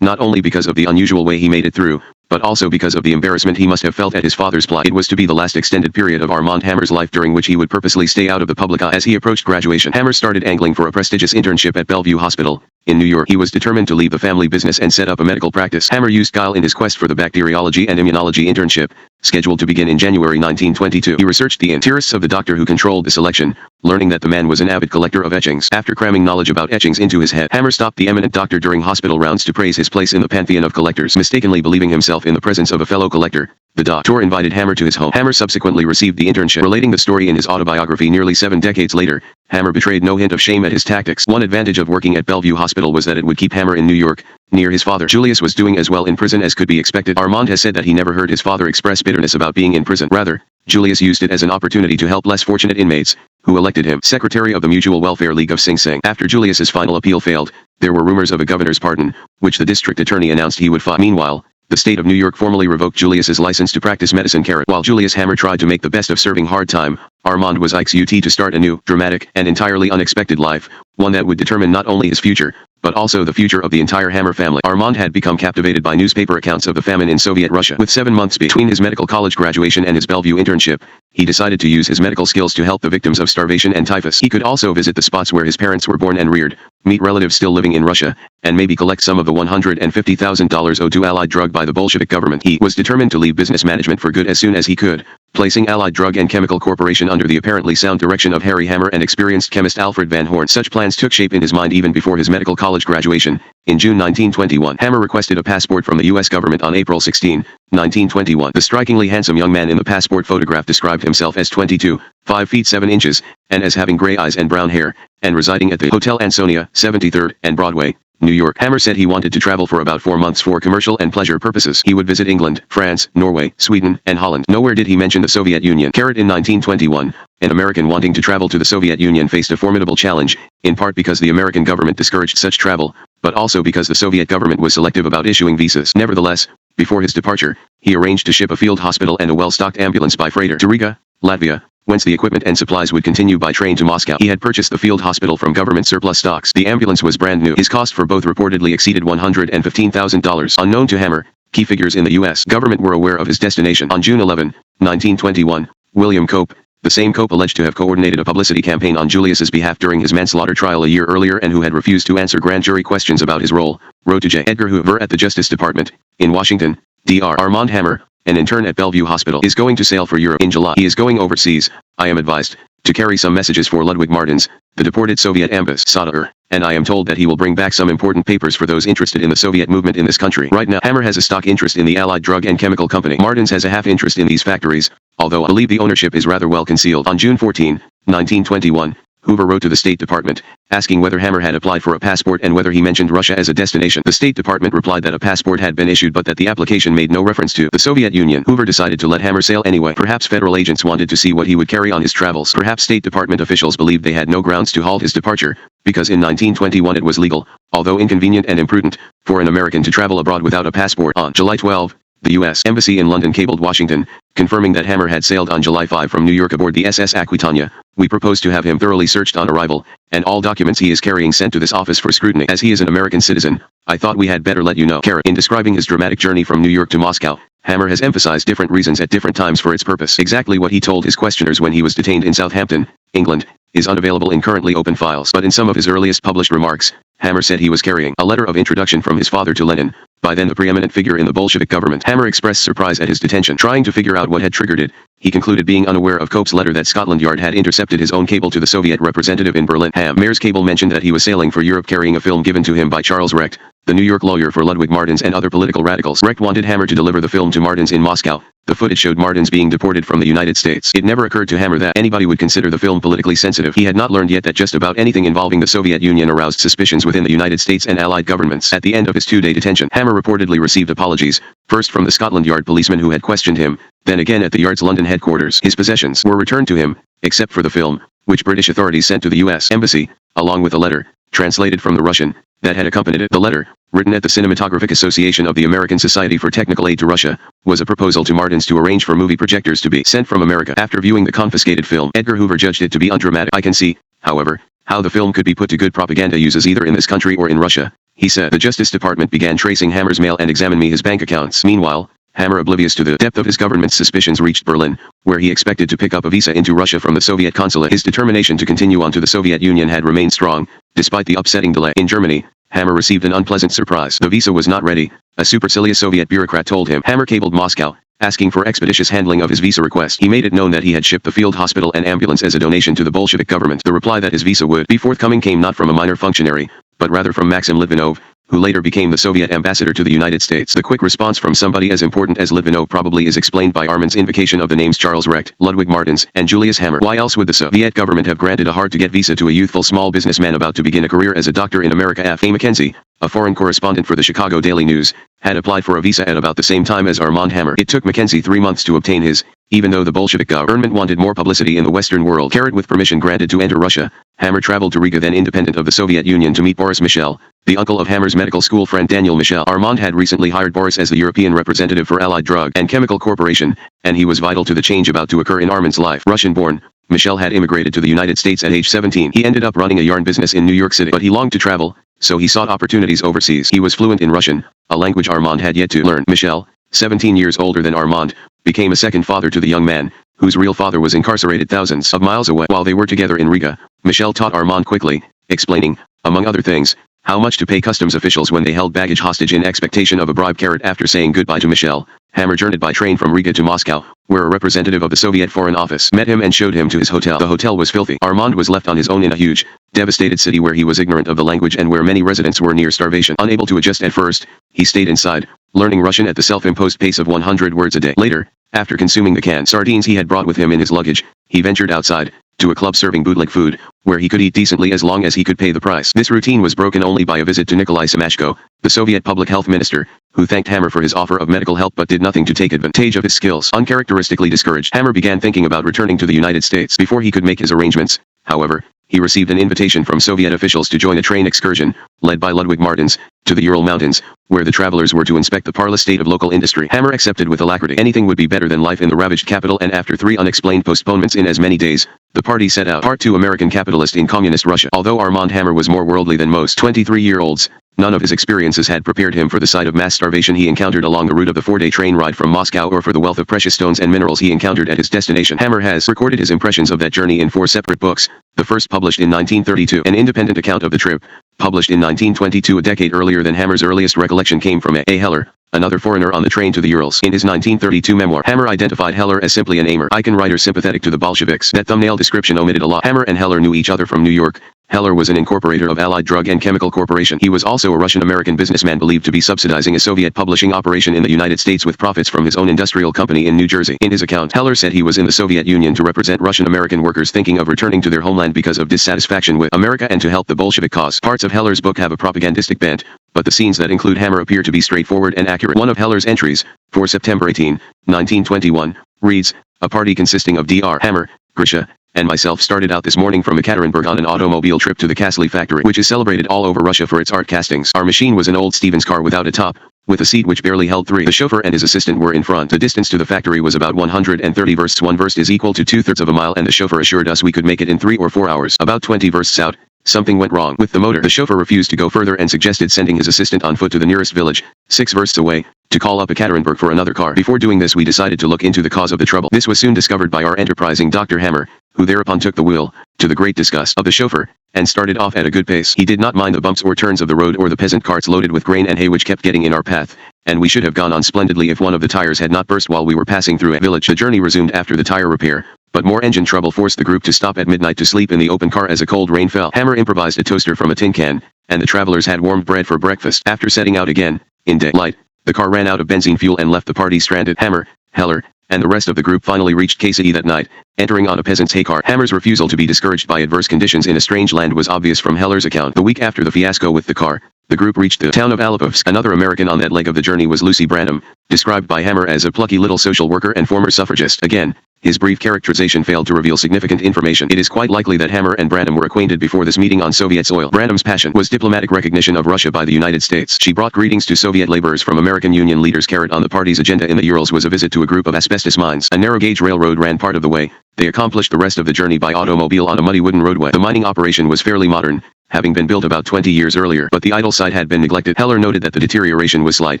Speaker 1: not only because of the unusual way he made it through, but also because of the embarrassment he must have felt at his father's plight. It was to be the last extended period of Armand Hammer's life during which he would purposely stay out of the public eye. As he approached graduation, Hammer started angling for a prestigious internship at Bellevue Hospital in New York. He was determined to leave the family business and set up a medical practice. Hammer used guile in his quest for the bacteriology and immunology internship, scheduled to begin in January 1922. He researched the interests of the doctor who controlled the selection, learning that the man was an avid collector of etchings. After cramming knowledge about etchings into his head, Hammer stopped the eminent doctor during hospital rounds to praise his place in the pantheon of collectors. Mistakenly believing himself in the presence of a fellow collector, the doctor invited Hammer to his home. Hammer subsequently received the internship. Relating the story in his autobiography nearly 7 decades later, Hammer betrayed no hint of shame at his tactics. One advantage of working at Bellevue Hospital was that it would keep Hammer in New York, near his father. Julius was doing as well in prison as could be expected. Armand has said that he never heard his father express bitterness about being in prison. Rather, Julius used it as an opportunity to help less fortunate inmates, who elected him secretary of the Mutual Welfare League of Sing Sing. After Julius's final appeal failed, there were rumors of a governor's pardon, which the district attorney announced he would file. Meanwhile, the state of New York formally revoked Julius's license to practice medicine. While Julius Hammer tried to make the best of serving hard time, Armand was excited to start a new, dramatic, and entirely unexpected life, one that would determine not only his future, but also the future of the entire Hammer family. Armand had become captivated by newspaper accounts of the famine in Soviet Russia. With 7 months between his medical college graduation and his Bellevue internship, he decided to use his medical skills to help the victims of starvation and typhus. He could also visit the spots where his parents were born and reared, meet relatives still living in Russia, and maybe collect some of the $150,000 owed to Allied drug by the Bolshevik government. He was determined to leave business management for good as soon as he could, placing Allied Drug and Chemical Corporation under the apparently sound direction of Harry Hammer and experienced chemist Alfred Van Horn. Such plans took shape in his mind even before his medical college graduation. In June 1921, Hammer requested a passport from the U.S. government on April 16, 1921. The strikingly handsome young man in the passport photograph described himself as 22, 5 feet 7 inches, and as having gray eyes and brown hair, and residing at the Hotel Ansonia, 73rd and Broadway, New York. Hammer said he wanted to travel for about 4 months for commercial and pleasure purposes. He would visit England, France, Norway, Sweden, and Holland. Nowhere did he mention the Soviet Union. In 1921, an American wanting to travel to the Soviet Union faced a formidable challenge, in part because the American government discouraged such travel, but also because the Soviet government was selective about issuing visas. Nevertheless, before his departure, he arranged to ship a field hospital and a well-stocked ambulance by freighter to Riga, Latvia, whence the equipment and supplies would continue by train to Moscow. He had purchased the field hospital from government surplus stocks. The ambulance was brand new. His cost for both reportedly exceeded $115,000. Unknown to Hammer, key figures in the U.S. government were aware of his destination. On June 11, 1921, William Cope, the same Cope alleged to have coordinated a publicity campaign on Julius's behalf during his manslaughter trial a year earlier and who had refused to answer grand jury questions about his role, wrote to J. Edgar Hoover at the Justice Department, in Washington, D.R. Armand Hammer, an intern at Bellevue Hospital, is going to sail for Europe in July. He is going overseas, I am advised, to carry some messages for Ludwig Martins, the deported Soviet ambassador, and I am told that he will bring back some important papers for those interested in the Soviet movement in this country. Right now, Hammer has a stock interest in the Allied Drug and Chemical Company. Martins has a half interest in these factories, although I believe the ownership is rather well concealed. On June 14, 1921, Hoover wrote to the State Department, asking whether Hammer had applied for a passport and whether he mentioned Russia as a destination. The State Department replied that a passport had been issued but that the application made no reference to the Soviet Union. Hoover decided to let Hammer sail anyway. Perhaps federal agents wanted to see what he would carry on his travels. Perhaps State Department officials believed they had no grounds to halt his departure, because in 1921 it was legal, although inconvenient and imprudent, for an American to travel abroad without a passport. On July 12, the U.S. Embassy in London cabled Washington, confirming that Hammer had sailed on July 5 from New York aboard the SS Aquitania. We propose to have him thoroughly searched on arrival, and all documents he is carrying sent to this office for scrutiny. As he is an American citizen, I thought we had better let you know. In describing his dramatic journey from New York to Moscow, Hammer has emphasized different reasons at different times for its purpose. Exactly what he told his questioners when he was detained in Southampton, England, is unavailable in currently open files. But in some of his earliest published remarks, Hammer said he was carrying a letter of introduction from his father to Lenin, by then the preeminent figure in the Bolshevik government. Hammer expressed surprise at his detention. Trying to figure out what had triggered it, he concluded being unaware of Cope's letter that Scotland Yard had intercepted his own cable to the Soviet representative in Berlin. Hammer's cable mentioned that he was sailing for Europe carrying a film given to him by Charles Recht, the New York lawyer for Ludwig Martins and other political radicals. Recht wanted Hammer to deliver the film to Martins in Moscow. The footage showed Martins being deported from the United States. It never occurred to Hammer that anybody would consider the film politically sensitive. He had not learned yet that just about anything involving the Soviet Union aroused suspicions within the United States and Allied governments. At the end of his 2-day detention, Hammer reportedly received apologies, first from the Scotland Yard policeman who had questioned him, then again at the Yard's London headquarters. His possessions were returned to him, except for the film, which British authorities sent to the U.S. Embassy, along with a letter, translated from the Russian, that had accompanied it. The letter, written at the Cinematographic Association of the American Society for Technical Aid to Russia, was a proposal to Martins to arrange for movie projectors to be sent from America. After viewing the confiscated film, Edgar Hoover judged it to be undramatic. I can see, however, how the film could be put to good propaganda uses either in this country or in Russia, he said. The Justice Department began tracing Hammer's mail and examined his bank accounts. Meanwhile, Hammer, oblivious to the depth of his government's suspicions, reached Berlin, where he expected to pick up a visa into Russia from the Soviet consulate. His determination to continue on to the Soviet Union had remained strong, despite the upsetting delay. In Germany, Hammer received an unpleasant surprise. The visa was not ready, a supercilious Soviet bureaucrat told him. Hammer cabled Moscow, asking for expeditious handling of his visa request. He made it known that he had shipped the field hospital and ambulance as a donation to the Bolshevik government. The reply that his visa would be forthcoming came not from a minor functionary, but rather from Maxim Litvinov, who later became the Soviet ambassador to the United States. The quick response from somebody as important as Litvinov probably is explained by Armand's invocation of the names Charles Recht, Ludwig Martins, and Julius Hammer. Why else would the Soviet government have granted a hard-to-get visa to a youthful small businessman about to begin a career as a doctor in America? F. A. Mackenzie, a foreign correspondent for the Chicago Daily News, had applied for a visa at about the same time as Armand Hammer. It took Mackenzie 3 months to obtain his, even though the Bolshevik government wanted more publicity in the Western world. With permission granted to enter Russia, Hammer traveled to Riga, then independent of the Soviet Union, to meet Boris Michel, the uncle of Hammer's medical school friend Daniel Michel. Armand had recently hired Boris as the European representative for Allied Drug and Chemical Corporation, and he was vital to the change about to occur in Armand's life. Russian-born, Michel had immigrated to the United States at age 17. He ended up running a yarn business in New York City, but he longed to travel, so he sought opportunities overseas. He was fluent in Russian, a language Armand had yet to learn. Michel, 17 years older than Armand, became a second father to the young man, whose real father was incarcerated thousands of miles away. While they were together in Riga, Michel taught Armand quickly, explaining, among other things, how much to pay customs officials when they held baggage hostage in expectation of a bribe. After saying goodbye to Michel, Hammer journeyed by train from Riga to Moscow, where a representative of the Soviet Foreign Office met him and showed him to his hotel. The hotel was filthy. Armand was left on his own in a huge, devastated city where he was ignorant of the language and where many residents were near starvation. Unable to adjust at first, he stayed inside, learning Russian at the self-imposed pace of 100 words a day. Later, after consuming the canned sardines he had brought with him in his luggage, he ventured outside, to a club serving bootleg food, where he could eat decently as long as he could pay the price. This routine was broken only by a visit to Nikolai Semashko, the Soviet public health minister, who thanked Hammer for his offer of medical help but did nothing to take advantage of his skills. Uncharacteristically discouraged, Hammer began thinking about returning to the United States. Before he could make his arrangements, however, he received an invitation from Soviet officials to join a train excursion, led by Ludwig Martins, to the Ural Mountains, where the travelers were to inspect the parlous state of local industry. Hammer accepted with alacrity. Anything would be better than life in the ravaged capital, and after 3 unexplained postponements in as many days, the party set out. Part 2: American capitalist in communist Russia. Although Armand Hammer was more worldly than most 23-year-olds, none of his experiences had prepared him for the sight of mass starvation he encountered along the route of the 4-day train ride from Moscow, or for the wealth of precious stones and minerals he encountered at his destination. Hammer has recorded his impressions of that journey in 4 separate books, the first published in 1932. An independent account of the trip, published in 1922, a decade earlier than Hammer's earliest recollection, came from A. Heller, another foreigner on the train to the Urals. In his 1932 memoir, Hammer identified Heller as simply an aimer, icon writer sympathetic to the Bolsheviks. That thumbnail description omitted a lot. Hammer and Heller knew each other from New York. Heller was an incorporator of Allied Drug and Chemical Corporation. He was also a Russian-American businessman believed to be subsidizing a Soviet publishing operation in the United States with profits from his own industrial company in New Jersey. In his account, Heller said he was in the Soviet Union to represent Russian-American workers thinking of returning to their homeland because of dissatisfaction with America and to help the Bolshevik cause. Parts of Heller's book have a propagandistic bent, but the scenes that include Hammer appear to be straightforward and accurate. One of Heller's entries, for September 18, 1921, reads, "A party consisting of Dr. Hammer, Grisha, and myself started out this morning from Ekaterinburg on an automobile trip to the Kassli factory, which is celebrated all over Russia for its art castings. Our machine was an old Stevens car without a top, with a seat which barely held 3. The chauffeur and his assistant were in front. The distance to the factory was about 130 versts. 1 verst is equal to 2/3 of a mile, and the chauffeur assured us we could make it in 3 or 4 hours. About 20 versts out, something went wrong with the motor. The chauffeur refused to go further and suggested sending his assistant on foot to the nearest village, 6 versts away, to call up Ekaterinburg for another car. Before doing this, we decided to look into the cause of the trouble. This was soon discovered by our enterprising Dr. Hammer, who thereupon took the wheel, to the great disgust of the chauffeur, and started off at a good pace. He did not mind the bumps or turns of the road or the peasant carts loaded with grain and hay which kept getting in our path, and we should have gone on splendidly if one of the tires had not burst while we were passing through a village. The journey resumed after the tire repair, but more engine trouble forced the group to stop at midnight to sleep in the open car as a cold rain fell. Hammer improvised a toaster from a tin can, and the travelers had warmed bread for breakfast. After setting out again, in daylight, the car ran out of benzene fuel and left the party stranded. Hammer, Heller, and the rest of the group finally reached Kassy that night, entering on a peasant's hay cart. Hammer's refusal to be discouraged by adverse conditions in a strange land was obvious from Heller's account. The week after the fiasco with the car, the group reached the town of Alipovsk. Another American on that leg of the journey was Lucy Branham, described by Hammer as a plucky little social worker and former suffragist. Again, his brief characterization failed to reveal significant information. It is quite likely that Hammer and Branham were acquainted before this meeting on Soviet soil. Branham's passion was diplomatic recognition of Russia by the United States. She brought greetings to Soviet laborers from American Union leaders. On the party's agenda in the Urals was a visit to a group of asbestos mines. A narrow-gauge railroad ran part of the way. They accomplished the rest of the journey by automobile on a muddy wooden roadway. The mining operation was fairly modern, having been built about 20 years earlier, but the idle site had been neglected. Heller noted that the deterioration was slight.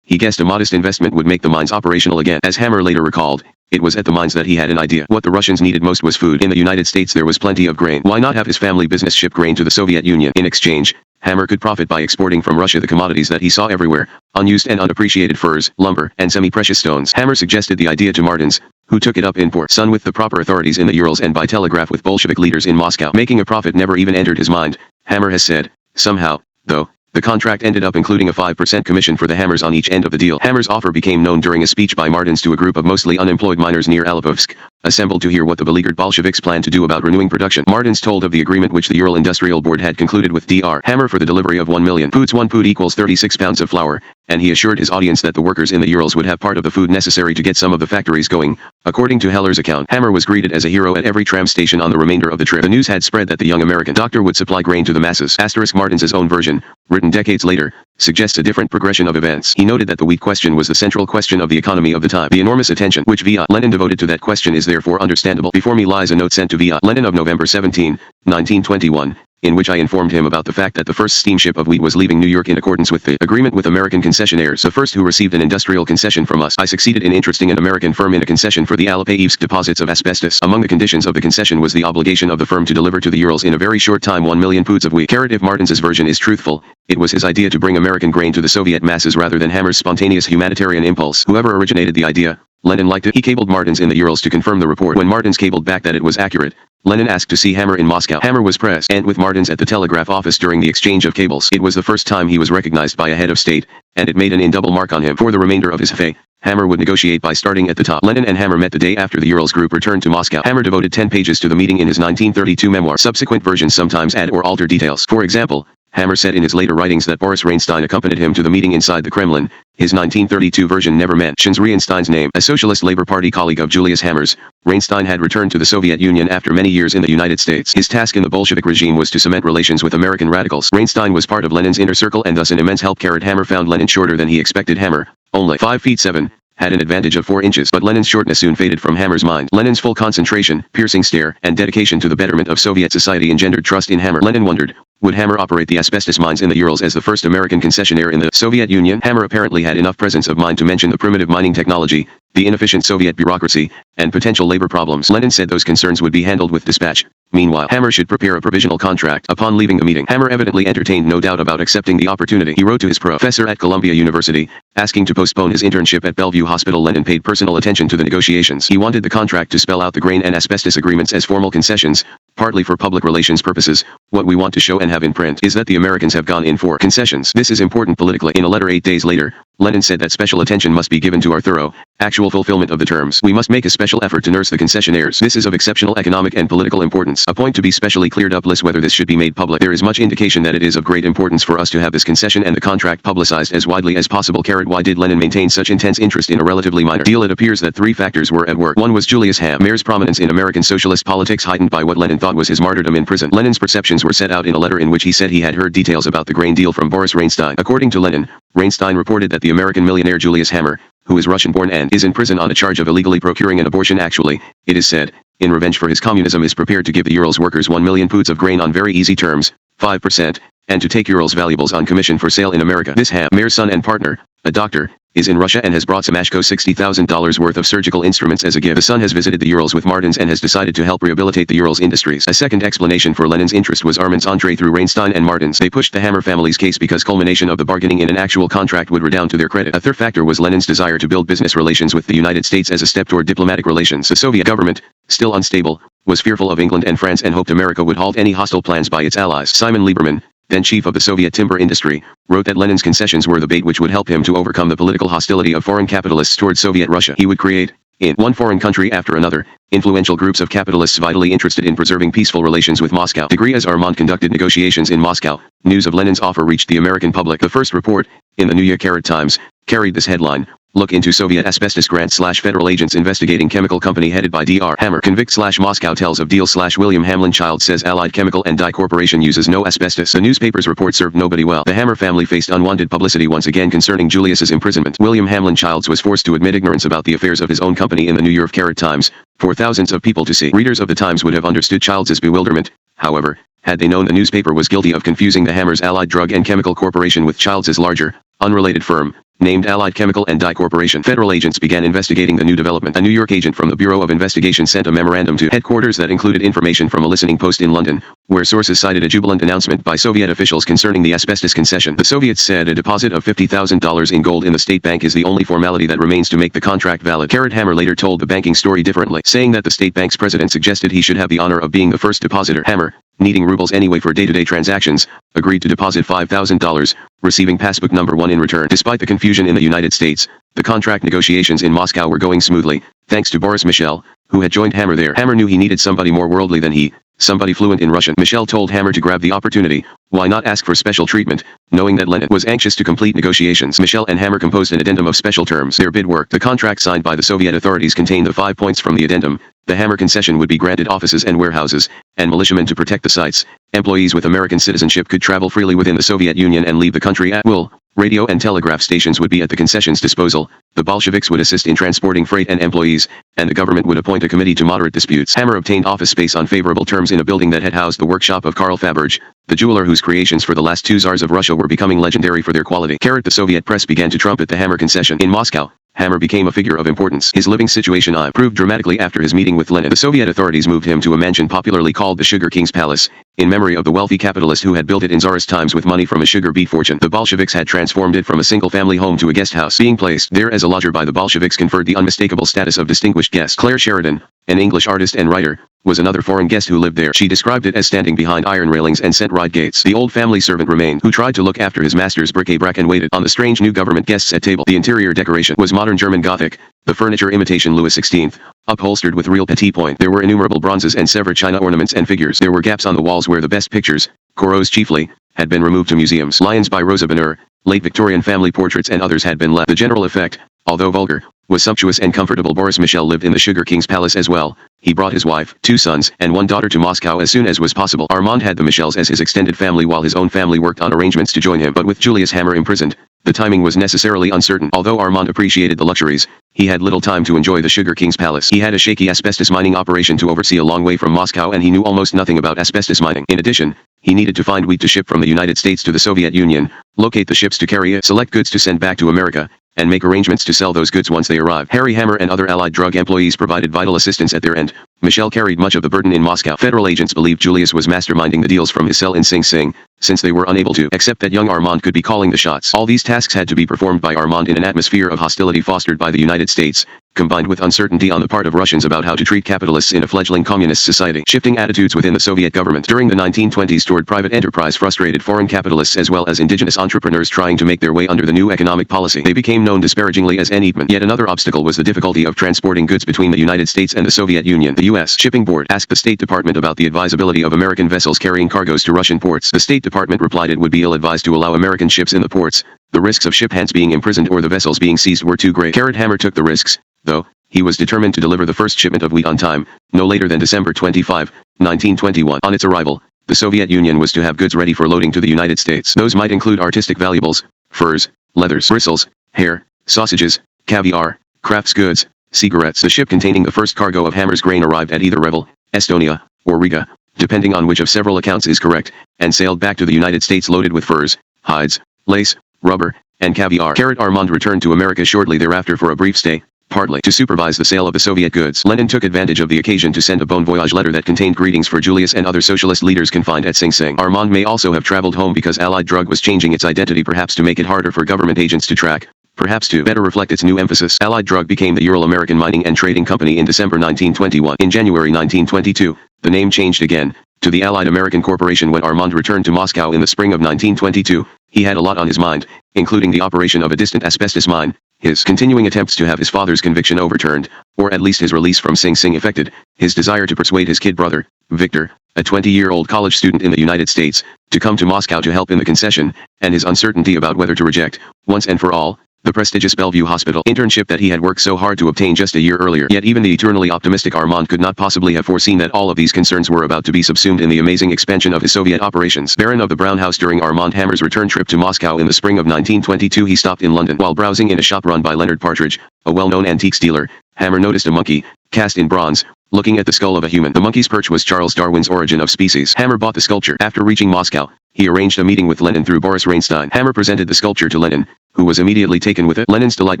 Speaker 1: He guessed a modest investment would make the mines operational again. As Hammer later recalled, it was at the mines that he had an idea. What the Russians needed most was food. In the United States there was plenty of grain. Why not have his family business ship grain to the Soviet Union? In exchange, Hammer could profit by exporting from Russia the commodities that he saw everywhere, unused and unappreciated furs, lumber, and semi-precious stones. Hammer suggested the idea to Martins, who took it up in person with the proper authorities in the Urals and by telegraph with Bolshevik leaders in Moscow. Making a profit never even entered his mind, Hammer has said. Somehow, though, the contract ended up including a 5% commission for the Hammers on each end of the deal. Hammer's offer became known during a speech by Martins to a group of mostly unemployed miners near Alipovsk, assembled to hear what the beleaguered Bolsheviks planned to do about renewing production. Martins told of the agreement which the Ural Industrial Board had concluded with Dr. Hammer for the delivery of 1 million poods. 1 pood equals 36 pounds of flour, and he assured his audience that the workers in the Urals would have part of the food necessary to get some of the factories going. According to Heller's account, Hammer was greeted as a hero at every tram station on the remainder of the trip. The news had spread that the young American doctor would supply grain to the masses. Martins's own version, written decades later, suggests a different progression of events. He noted that the wheat question was the central question of the economy of the time. The enormous attention which V.I. Lenin devoted to that question is therefore understandable. Before me lies a note sent to V.I. Lenin of November 17, 1921, in which I informed him about the fact that the first steamship of wheat was leaving New York in accordance with the agreement with American concessionaires, the first who received an industrial concession from us. I succeeded in interesting an American firm in a concession for the Alipayevsk deposits of asbestos. Among the conditions of the concession was the obligation of the firm to deliver to the Urals in a very short time 1 million poods of wheat. If Martins's version is truthful, It was his idea to bring American grain to the Soviet masses rather than Hammer's spontaneous humanitarian impulse. Whoever originated the idea, Lenin liked it. He cabled Martins in the Urals to confirm the report. When Martins cabled back that it was accurate, Lenin asked to see Hammer in Moscow. Hammer was pressed and with Martins at the telegraph office during the exchange of cables. It was the first time he was recognized by a head of state, and it made an indelible mark on him. For the remainder of his fate, Hammer would negotiate by starting at the top. Lenin and Hammer met the day after the Urals group returned to Moscow. Hammer devoted 10 pages to the meeting in his 1932 memoir. Subsequent versions sometimes add or alter details. For example, Hammer said in his later writings that Boris Reinstein accompanied him to the meeting inside the Kremlin. His 1932 version never mentions Reinstein's name. A Socialist Labor Party colleague of Julius Hammer's, Reinstein had returned to the Soviet Union after many years in the United States. His task in the Bolshevik regime was to cement relations with American radicals. Reinstein was part of Lenin's inner circle and thus an immense help. Hammer found Lenin shorter than he expected. Hammer, only 5 feet 7, had an advantage of 4 inches, but Lenin's shortness soon faded from Hammer's mind. Lenin's full concentration, piercing stare, and dedication to the betterment of Soviet society engendered trust in Hammer. Lenin wondered, would Hammer operate the asbestos mines in the Urals as the first American concessionaire in the Soviet Union? Hammer apparently had enough presence of mind to mention the primitive mining technology, the inefficient Soviet bureaucracy, and potential labor problems. Lenin said those concerns would be handled with dispatch. Meanwhile, Hammer should prepare a provisional contract. Upon leaving the meeting, Hammer evidently entertained no doubt about accepting the opportunity. He wrote to his professor at Columbia University, asking to postpone his internship at Bellevue Hospital. Lenin paid personal attention to the negotiations. He wanted the contract to spell out the grain and asbestos agreements as formal concessions, partly for public relations purposes. What we want to show and have in print is that the Americans have gone in for concessions. This is important politically. In a letter 8 days later, Lenin said that special attention must be given to our thorough, actual fulfillment of the terms. We must make a special effort to nurse the concessionaires. This is of exceptional economic and political importance. A point to be specially cleared up lists whether this should be made public. There is much indication that it is of great importance for us to have this concession and the contract publicized as widely as possible. Why did Lenin maintain such intense interest in a relatively minor deal? It appears that 3 factors were at work. One was Julius Hammer's prominence in American socialist politics, heightened by what Lenin thought was his martyrdom in prison. Lenin's perceptions were set out in a letter in which he said he had heard details about the grain deal from Boris Reinstein. According to Lenin, Reinstein reported that the American millionaire Julius Hammer, who is Russian-born and is in prison on a charge of illegally procuring an abortion, actually, it is said, in revenge for his communism, is prepared to give the Urals workers 1 million poods of grain on very easy terms, 5%, and to take Urals valuables on commission for sale in America. This Hammer's son and partner, a doctor, is in Russia and has brought Samashko $60,000 worth of surgical instruments as a gift. The son has visited the Urals with Martins and has decided to help rehabilitate the Urals industries. A second explanation for Lenin's interest was Armand's entree through Reinstein and Martins. They pushed the Hammer family's case because culmination of the bargaining in an actual contract would redound to their credit. A third factor was Lenin's desire to build business relations with the United States as a step toward diplomatic relations. The Soviet government, still unstable, was fearful of England and France and hoped America would halt any hostile plans by its allies. Simon Lieberman, then chief of the Soviet timber industry, wrote that Lenin's concessions were the bait which would help him to overcome the political hostility of foreign capitalists toward Soviet Russia. He would create, in one foreign country after another, influential groups of capitalists vitally interested in preserving peaceful relations with Moscow. As Armand conducted negotiations in Moscow, news of Lenin's offer reached the American public. The first report, in the New York Times, carried this headline: Look into Soviet asbestos grant/federal agents investigating chemical company headed by Dr. Hammer. Convict/Moscow tells of deal/William Hamlin Child says Allied Chemical and Dye Corporation uses no asbestos. The newspaper's report served nobody well. The Hammer family faced unwanted publicity once again concerning Julius's imprisonment. William Hamlin Childs was forced to admit ignorance about the affairs of his own company in the New York Times, for thousands of people to see. Readers of the Times would have understood Childs's bewilderment, however, had they known the newspaper was guilty of confusing the Hammer's Allied Drug and Chemical Corporation with Childs's larger, unrelated firm, named Allied Chemical and Dye Corporation. Federal agents began investigating the new development. A New York agent from the Bureau of Investigation sent a memorandum to headquarters that included information from a listening post in London, where sources cited a jubilant announcement by Soviet officials concerning the asbestos concession. The Soviets said a deposit of $50,000 in gold in the state bank is the only formality that remains to make the contract valid. Hammer later told the banking story differently, saying that the state bank's president suggested he should have the honor of being the first depositor. Hammer, needing rubles anyway for day-to-day transactions, agreed to deposit $5,000, receiving passbook number 1 in return. Despite the confusion in the United States, the contract negotiations in Moscow were going smoothly, thanks to Boris Michel, who had joined Hammer there. Hammer knew he needed somebody more worldly than he, somebody fluent in Russian. Michel told Hammer to grab the opportunity. Why not ask for special treatment? Knowing that Lenin was anxious to complete negotiations, Michel and Hammer composed an addendum of special terms. Their bid worked. The contract signed by the Soviet authorities contained the 5 points from the addendum. The Hammer concession would be granted offices and warehouses, and militiamen to protect the sites. Employees with American citizenship could travel freely within the Soviet Union and leave the country at will. Radio and telegraph stations would be at the concession's disposal. The Bolsheviks would assist in transporting freight and employees, and the government would appoint a committee to moderate disputes. Hammer obtained office space on favorable terms in a building that had housed the workshop of Karl Faberge, the jeweler whose creations for the last 2 czars of Russia were becoming legendary for their quality. The Soviet press began to trumpet the Hammer concession. In Moscow, Hammer became a figure of importance. His living situation improved dramatically after his meeting with Lenin. The Soviet authorities moved him to a mansion popularly called the Sugar King's Palace, in memory of the wealthy capitalist who had built it in Tsarist times with money from a sugar beet fortune. The Bolsheviks had transformed it from a single-family home to a guest house. Being placed there as a lodger by the Bolsheviks conferred the unmistakable status of distinguished guest. Claire Sheridan, an English artist and writer, was another foreign guest who lived there. She described it as standing behind iron railings and scent ride gates. The old family servant remained, who tried to look after his master's bric-a-brac and waited on the strange new government guests at table. The interior decoration was modern German Gothic, the furniture imitation Louis XVI, upholstered with real petit point. There were innumerable bronzes and Sèvres china ornaments and figures. There were gaps on the walls where the best pictures, Corot's chiefly, had been removed to museums. Lions by Rosa Bonheur, late Victorian family portraits and others had been left. The general effect, although vulgar, was sumptuous and comfortable. Boris Michel lived in the Sugar King's palace as well. He brought his wife, 2 sons, and 1 daughter to Moscow as soon as was possible. Armand had the Michels as his extended family while his own family worked on arrangements to join him. But with Julius Hammer imprisoned, the timing was necessarily uncertain. Although Armand appreciated the luxuries, he had little time to enjoy the Sugar King's palace. He had a shaky asbestos mining operation to oversee a long way from Moscow and he knew almost nothing about asbestos mining. In addition, he needed to find wheat to ship from the United States to the Soviet Union, locate the ships to carry it, select goods to send back to America, and make arrangements to sell those goods once they arrived. Harry Hammer and other Allied drug employees provided vital assistance at their end. Michel carried much of the burden in Moscow. Federal agents believed Julius was masterminding the deals from his cell in Sing Sing, since they were unable to accept that young Armand could be calling the shots. All these tasks had to be performed by Armand in an atmosphere of hostility fostered by the United States, combined with uncertainty on the part of Russians about how to treat capitalists in a fledgling communist society. Shifting attitudes within the Soviet government during the 1920s toward private enterprise frustrated foreign capitalists as well as indigenous entrepreneurs trying to make their way under the new economic policy. They became known disparagingly as N-Eatmen. Yet another obstacle was the difficulty of transporting goods between the United States and the Soviet Union. The U.S. Shipping Board asked the State Department about the advisability of American vessels carrying cargoes to Russian ports. The State Department replied it would be ill-advised to allow American ships in the ports. The risks of ship hands being imprisoned or the vessels being seized were too great. Hammer took the risks, though. He was determined to deliver the first shipment of wheat on time, no later than December 25, 1921. On its arrival, the Soviet Union was to have goods ready for loading to the United States. Those might include artistic valuables, furs, leathers, bristles, hair, sausages, caviar, crafts goods, cigarettes. The ship containing the first cargo of Hammer's grain arrived at either Revel, Estonia, or Riga, depending on which of several accounts is correct, and sailed back to the United States loaded with furs, hides, lace, rubber, and caviar. Armand returned to America shortly thereafter for a brief stay, partly to supervise the sale of the Soviet goods. Lenin took advantage of the occasion to send a bon voyage letter that contained greetings for Julius and other socialist leaders confined at Sing Sing. Armand may also have traveled home because Allied drug was changing its identity, perhaps to make it harder for government agents to track, perhaps to better reflect its new emphasis. Allied drug became the Ural-American Mining and Trading Company in December 1921. In January 1922, the name changed again to the Allied American Corporation. When Armand returned to Moscow in the spring of 1922, he had a lot on his mind, including the operation of a distant asbestos mine, his continuing attempts to have his father's conviction overturned, or at least his release from Sing Sing effected, his desire to persuade his kid brother, Victor, a 20-year-old college student in the United States, to come to Moscow to help in the concession, and his uncertainty about whether to reject, once and for all, the prestigious Bellevue Hospital internship that he had worked so hard to obtain just a year earlier. Yet even the eternally optimistic Armand could not possibly have foreseen that all of these concerns were about to be subsumed in the amazing expansion of his Soviet operations. Baron of the Brown House. During Armand Hammer's return trip to Moscow in the spring of 1922, he stopped in London. While browsing in a shop run by Leonard Partridge, a well-known antiques dealer, Hammer noticed a monkey, cast in bronze, looking at the skull of a human. The monkey's perch was Charles Darwin's Origin of Species. Hammer bought the sculpture. After reaching Moscow, he arranged a meeting with Lenin through Boris Reinstein. Hammer presented the sculpture to Lenin, who was immediately taken with it. Lenin's delight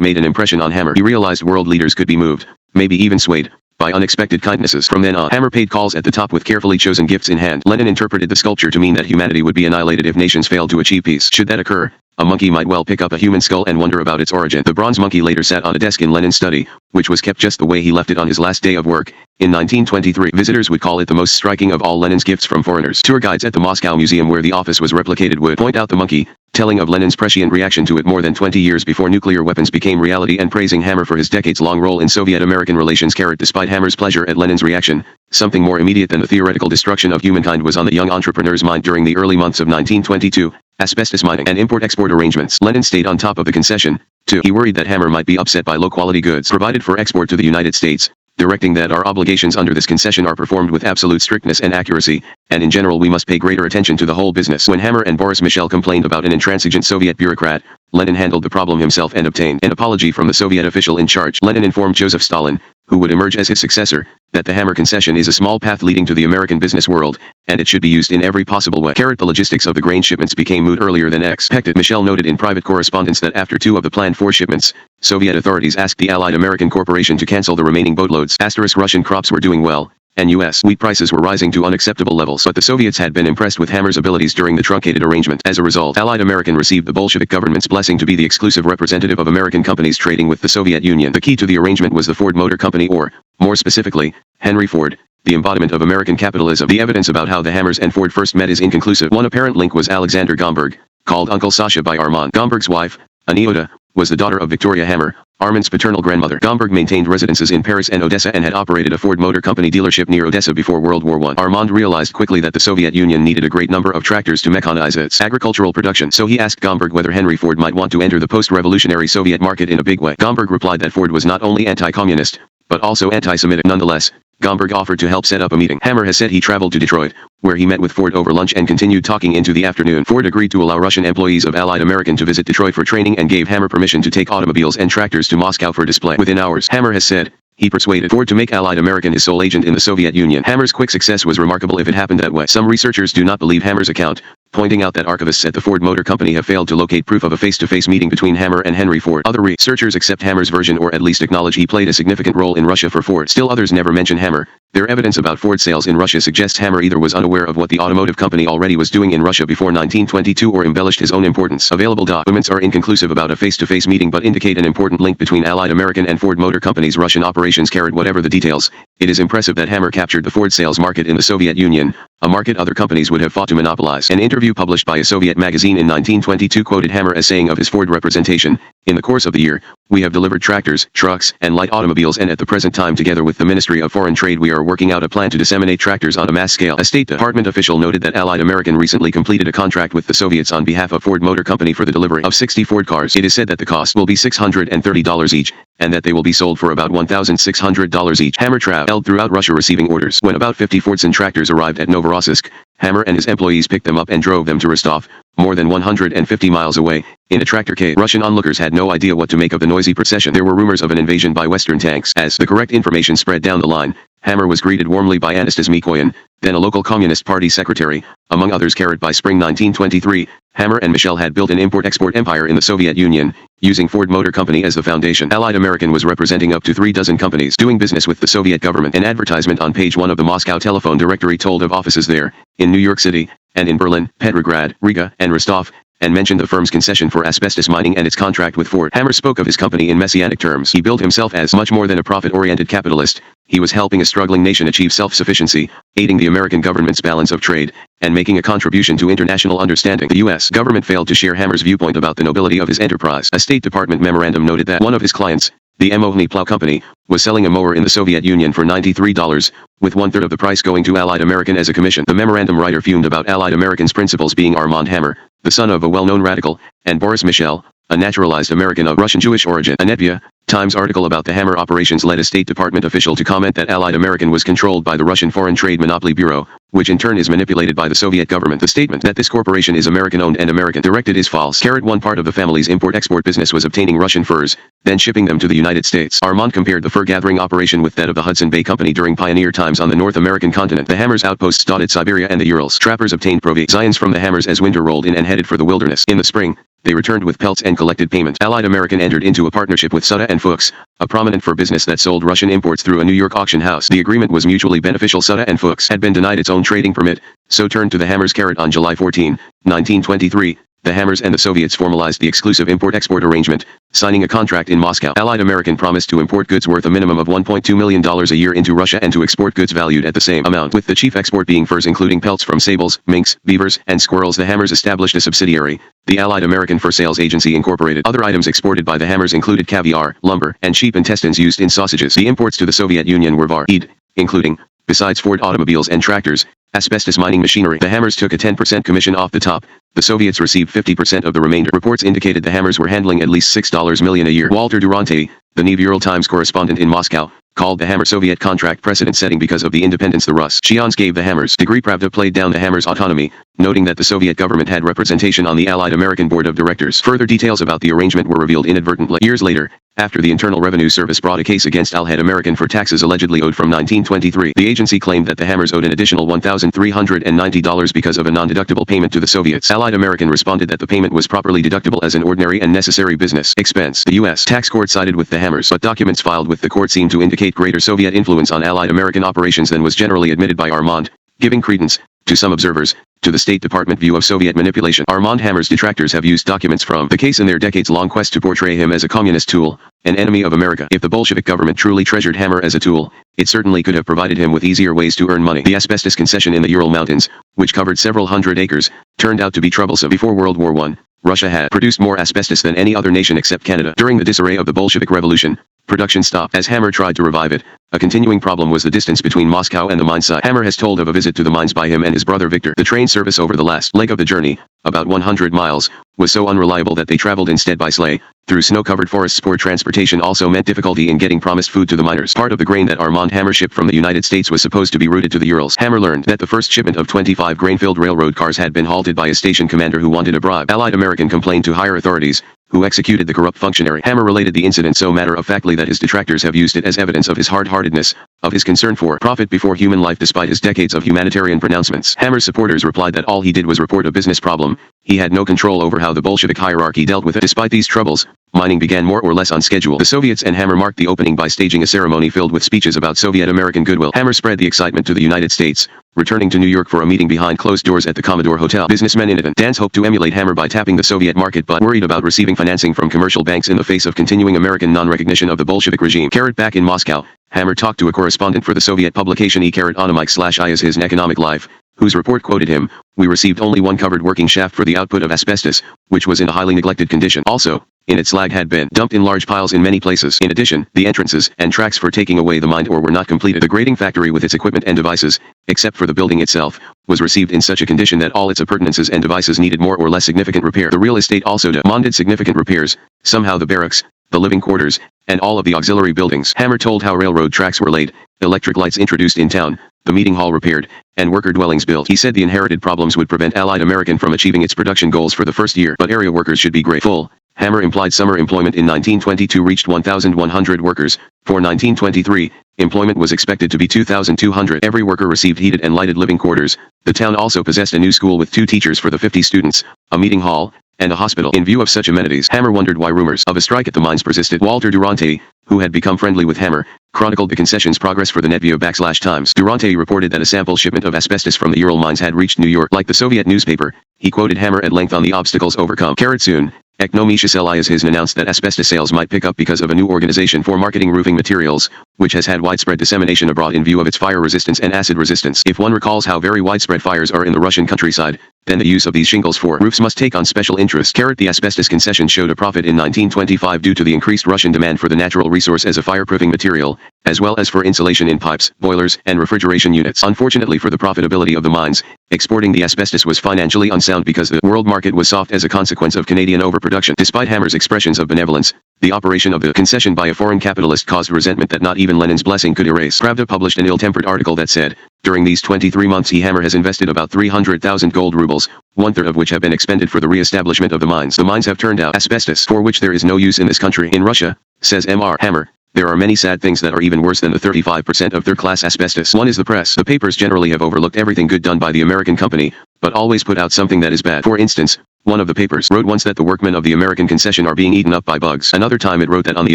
Speaker 1: made an impression on Hammer. He realized world leaders could be moved, maybe even swayed, by unexpected kindnesses. From then on, Hammer paid calls at the top with carefully chosen gifts in hand. Lenin interpreted the sculpture to mean that humanity would be annihilated if nations failed to achieve peace. Should that occur, a monkey might well pick up a human skull and wonder about its origin. The bronze monkey later sat on a desk in Lenin's study, which was kept just the way he left it on his last day of work. In 1923, visitors would call it the most striking of all Lenin's gifts from foreigners. Tour guides at the Moscow Museum where the office was replicated would point out the monkey, telling of Lenin's prescient reaction to it more than 20 years before nuclear weapons became reality, and praising Hammer for his decades-long role in Soviet-American relations. Despite Hammer's pleasure at Lenin's reaction, something more immediate than the theoretical destruction of humankind was on the young entrepreneur's mind during the early months of 1922. Asbestos mining and import-export arrangements. Lenin stayed on top of the concession, too. He worried that Hammer might be upset by low-quality goods provided for export to the United States, directing that our obligations under this concession are performed with absolute strictness and accuracy, and in general we must pay greater attention to the whole business. When Hammer and Boris Michel complained about an intransigent Soviet bureaucrat, Lenin handled the problem himself and obtained an apology from the Soviet official in charge. Lenin informed Joseph Stalin, who would emerge as his successor, that the Hammer concession is a small path leading to the American business world, and it should be used in every possible way. The logistics of the grain shipments became moot earlier than expected. Michel noted in private correspondence that after 2 of the planned 4 shipments, Soviet authorities asked the Allied American Corporation to cancel the remaining boatloads. Russian crops were doing well, and U.S. wheat prices were rising to unacceptable levels, but the Soviets had been impressed with Hammer's abilities during the truncated arrangement. As a result, Allied American received the Bolshevik government's blessing to be the exclusive representative of American companies trading with the Soviet Union. The key to the arrangement was the Ford Motor Company, or, more specifically, Henry Ford, the embodiment of American capitalism. The evidence about how the Hammers and Ford first met is inconclusive. One apparent link was Alexander Gomberg, called Uncle Sasha by Armand. Gomberg's wife, Aniota, was the daughter of Victoria Hammer, Armand's paternal grandmother. Gomberg maintained residences in Paris and Odessa and had operated a Ford Motor Company dealership near Odessa before World War I. Armand realized quickly that the Soviet Union needed a great number of tractors to mechanize its agricultural production, so he asked Gomberg whether Henry Ford might want to enter the post-revolutionary Soviet market in a big way. Gomberg replied that Ford was not only anti-communist, but also anti-Semitic. Nonetheless, Gomberg offered to help set up a meeting. Hammer has said he traveled to Detroit, where he met with Ford over lunch and continued talking into the afternoon. Ford agreed to allow Russian employees of Allied American to visit Detroit for training and gave Hammer permission to take automobiles and tractors to Moscow for display. Within hours, Hammer has said, he persuaded Ford to make Allied American his sole agent in the Soviet Union. Hammer's quick success was remarkable if it happened that way. Some researchers do not believe Hammer's account, pointing out that archivists at the Ford Motor Company have failed to locate proof of a face-to-face meeting between Hammer and Henry Ford. Other researchers accept Hammer's version or at least acknowledge he played a significant role in Russia for Ford. Still others never mention Hammer. Their evidence about Ford sales in Russia suggests Hammer either was unaware of what the automotive company already was doing in Russia before 1922 or embellished his own importance. Available documents are inconclusive about a face-to-face meeting but indicate an important link between Allied American and Ford Motor Company's Russian operations. Whatever the details, it is impressive that Hammer captured the Ford sales market in the Soviet Union, a market other companies would have fought to monopolize. An interview published by a Soviet magazine in 1922 quoted Hammer as saying of his Ford representation, "In the course of the year, we have delivered tractors, trucks, and light automobiles, and at the present time together with the Ministry of Foreign Trade we are working out a plan to disseminate tractors on a mass scale." A State Department official noted that Allied American recently completed a contract with the Soviets on behalf of Ford Motor Company for the delivery of 60 Ford cars. It is said that the cost will be $630 each, and that they will be sold for about $1,600 each. Hammer traveled throughout Russia receiving orders. When about 50 Fordson tractors arrived at Novorossiysk, Hammer and his employees picked them up and drove them to Rostov, more than 150 miles away, in a tractor cave. Russian onlookers had no idea what to make of the noisy procession. There were rumors of an invasion by Western tanks. As the correct information spread down the line, Hammer was greeted warmly by Anastas Mikoyan, then a local Communist Party secretary, among others. By spring 1923, Hammer and Michel had built an import-export empire in the Soviet Union, using Ford Motor Company as the foundation. Allied American was representing up to 36 companies doing business with the Soviet government. An advertisement on page 1 of the Moscow telephone directory told of offices there, in New York City, and in Berlin, Petrograd, Riga, and Rostov, and mentioned the firm's concession for asbestos mining and its contract with Ford. Hammer spoke of his company in messianic terms. He billed himself as much more than a profit-oriented capitalist. He was helping a struggling nation achieve self-sufficiency, aiding the American government's balance of trade, and making a contribution to international understanding. The U.S. government failed to share Hammer's viewpoint about the nobility of his enterprise. A State Department memorandum noted that one of his clients, the Emovny Plow Company, was selling a mower in the Soviet Union for $93, with 1/3 of the price going to Allied American as a commission. The memorandum writer fumed about Allied American's principals being Armand Hammer, the son of a well-known radical, and Boris Michel, a naturalized American of Russian Jewish origin. A Netvia Times article about the Hammer operations led a State Department official to comment that Allied American was controlled by the Russian Foreign Trade Monopoly Bureau, which in turn is manipulated by the Soviet government. The statement that this corporation is American-owned and American-directed is false. One part of the family's import-export business was obtaining Russian furs, then shipping them to the United States. Armand compared the fur-gathering operation with that of the Hudson Bay Company during pioneer times on the North American continent. The Hammers' outposts dotted Siberia and the Urals. Trappers obtained provisions from the Hammers as winter rolled in and headed for the wilderness. In the spring, they returned with pelts and collected payment. Allied American entered into a partnership with Sutter and Fuchs, a prominent fur business that sold Russian imports through a New York auction house. The agreement was mutually beneficial. Sutter and Fuchs had been denied its own trading permit, so turned to the Hammers. On July 14, 1923, the Hammers and the Soviets formalized the exclusive import-export arrangement, signing a contract in Moscow. Allied American promised to import goods worth a minimum of $1.2 million a year into Russia and to export goods valued at the same amount, with the chief export being furs including pelts from sables, minks, beavers, and squirrels. The Hammers established a subsidiary, the Allied American Fur Sales Agency Incorporated. Other items exported by the Hammers included caviar, lumber, and sheep intestines used in sausages. The imports to the Soviet Union were varied, including, besides Ford automobiles and tractors, asbestos mining machinery. The Hammers took a 10% commission off the top. The Soviets received 50% of the remainder. Reports indicated the Hammers were handling at least $6 million a year. Walter Durante, the Ural Times correspondent in Moscow, called the Hammer-Soviet contract precedent-setting because of the independence the Russians gave the Hammers. Degree Pravda played down the Hammers' autonomy, noting that the Soviet government had representation on the Allied American board of directors. Further details about the arrangement were revealed inadvertently. Years later, After the Internal Revenue Service brought a case against Allied American for taxes allegedly owed from 1923, the agency claimed that the Hammers owed an additional $1,390 because of a non-deductible payment to the Soviets. Allied American responded that the payment was properly deductible as an ordinary and necessary business expense. The U.S. tax court sided with the Hammers, but documents filed with the court seem to indicate greater Soviet influence on Allied American operations than was generally admitted by Armand, giving credence, to some observers, to the State Department view of Soviet manipulation. Armand Hammer's detractors have used documents from the case in their decades-long quest to portray him as a communist tool, an enemy of America. If the Bolshevik government truly treasured Hammer as a tool, it certainly could have provided him with easier ways to earn money. The asbestos concession in the Ural Mountains, which covered several hundred acres, turned out to be troublesome. Before World War I, Russia had produced more asbestos than any other nation except Canada. During the disarray of the Bolshevik Revolution, production stopped as Hammer tried to revive it. A continuing problem was the distance between Moscow and the mine site. Hammer has told of a visit to the mines by him and his brother Victor. The train service over the last leg of the journey, about 100 miles, was so unreliable that they traveled instead by sleigh, through snow-covered forests. Poor transportation also meant difficulty in getting promised food to the miners. Part of the grain that Armand Hammer shipped from the United States was supposed to be routed to the Urals. Hammer learned that the first shipment of 25 grain-filled railroad cars had been halted by a station commander who wanted a bribe. Allied American complained to higher authorities, who executed the corrupt functionary. Hammer related the incident so matter-of-factly that his detractors have used it as evidence of his hard-heartedness, of his concern for profit before human life despite his decades of humanitarian pronouncements. Hammer's supporters replied that all he did was report a business problem. He had no control over how the Bolshevik hierarchy dealt with it. Despite these troubles, mining began more or less on schedule. The Soviets and Hammer marked the opening by staging a ceremony filled with speeches about Soviet-American goodwill. Hammer spread the excitement to the United States, returning to New York for a meeting behind closed doors at the Commodore Hotel. Businessmen in Dans hoped to emulate Hammer by tapping the Soviet market but worried about receiving financing from commercial banks in the face of continuing American non-recognition of the Bolshevik regime. Back in Moscow, Hammer talked to a correspondent for the Soviet publication Onomike/I as his economic life, whose report quoted him, "We received only one covered working shaft for the output of asbestos, which was in a highly neglected condition. Also, in its slag had been dumped in large piles in many places. In addition, the entrances and tracks for taking away the mined ore were not completed. The grading factory with its equipment and devices, except for the building itself, was received in such a condition that all its appurtenances and devices needed more or less significant repair. The real estate also demanded significant repairs, somehow the barracks, the living quarters, and all of the auxiliary buildings." Hammer told how railroad tracks were laid, electric lights introduced in town, the meeting hall repaired, and worker dwellings built. He said the inherited problems would prevent Allied American from achieving its production goals for the first year, but area workers should be grateful. Hammer implied summer employment in 1922 reached 1,100 workers. For 1923, employment was expected to be 2,200. Every worker received heated and lighted living quarters. The town also possessed a new school with 2 teachers for the 50 students, a meeting hall, and a hospital. In view of such amenities, Hammer wondered why rumors of a strike at the mines persisted. Walter Durante, who had become friendly with Hammer, chronicled the concession's progress for the Netvio/Times. Durante reported that a sample shipment of asbestos from the Ural mines had reached New York. Like the Soviet newspaper, he quoted Hammer at length on the obstacles overcome. Soon, Ekonomische is his announced that asbestos sales might pick up because of a new organization for marketing roofing materials, which has had widespread dissemination abroad in view of its fire resistance and acid resistance. If one recalls how very widespread fires are in the Russian countryside, then the use of these shingles for roofs must take on special interest. The asbestos concession showed a profit in 1925 due to the increased Russian demand for the natural resource as a fireproofing material, as well as for insulation in pipes, boilers, and refrigeration units. Unfortunately for the profitability of the mines, exporting the asbestos was financially unsound because the world market was soft as a consequence of Canadian overproduction. Despite Hammer's expressions of benevolence, the operation of the concession by a foreign capitalist caused resentment that not even Lenin's blessing could erase. Pravda published an ill-tempered article that said, during these 23 months Hammer has invested about 300,000 gold rubles, 1/3 of which have been expended for the re-establishment of the mines. The mines have turned out asbestos, for which there is no use in this country. In Russia, says Mr. Hammer, there are many sad things that are even worse than the 35% of third-class asbestos. One is the press. The papers generally have overlooked everything good done by the American company, but always put out something that is bad. For instance, one of the papers wrote once that the workmen of the American concession are being eaten up by bugs. Another time it wrote that on the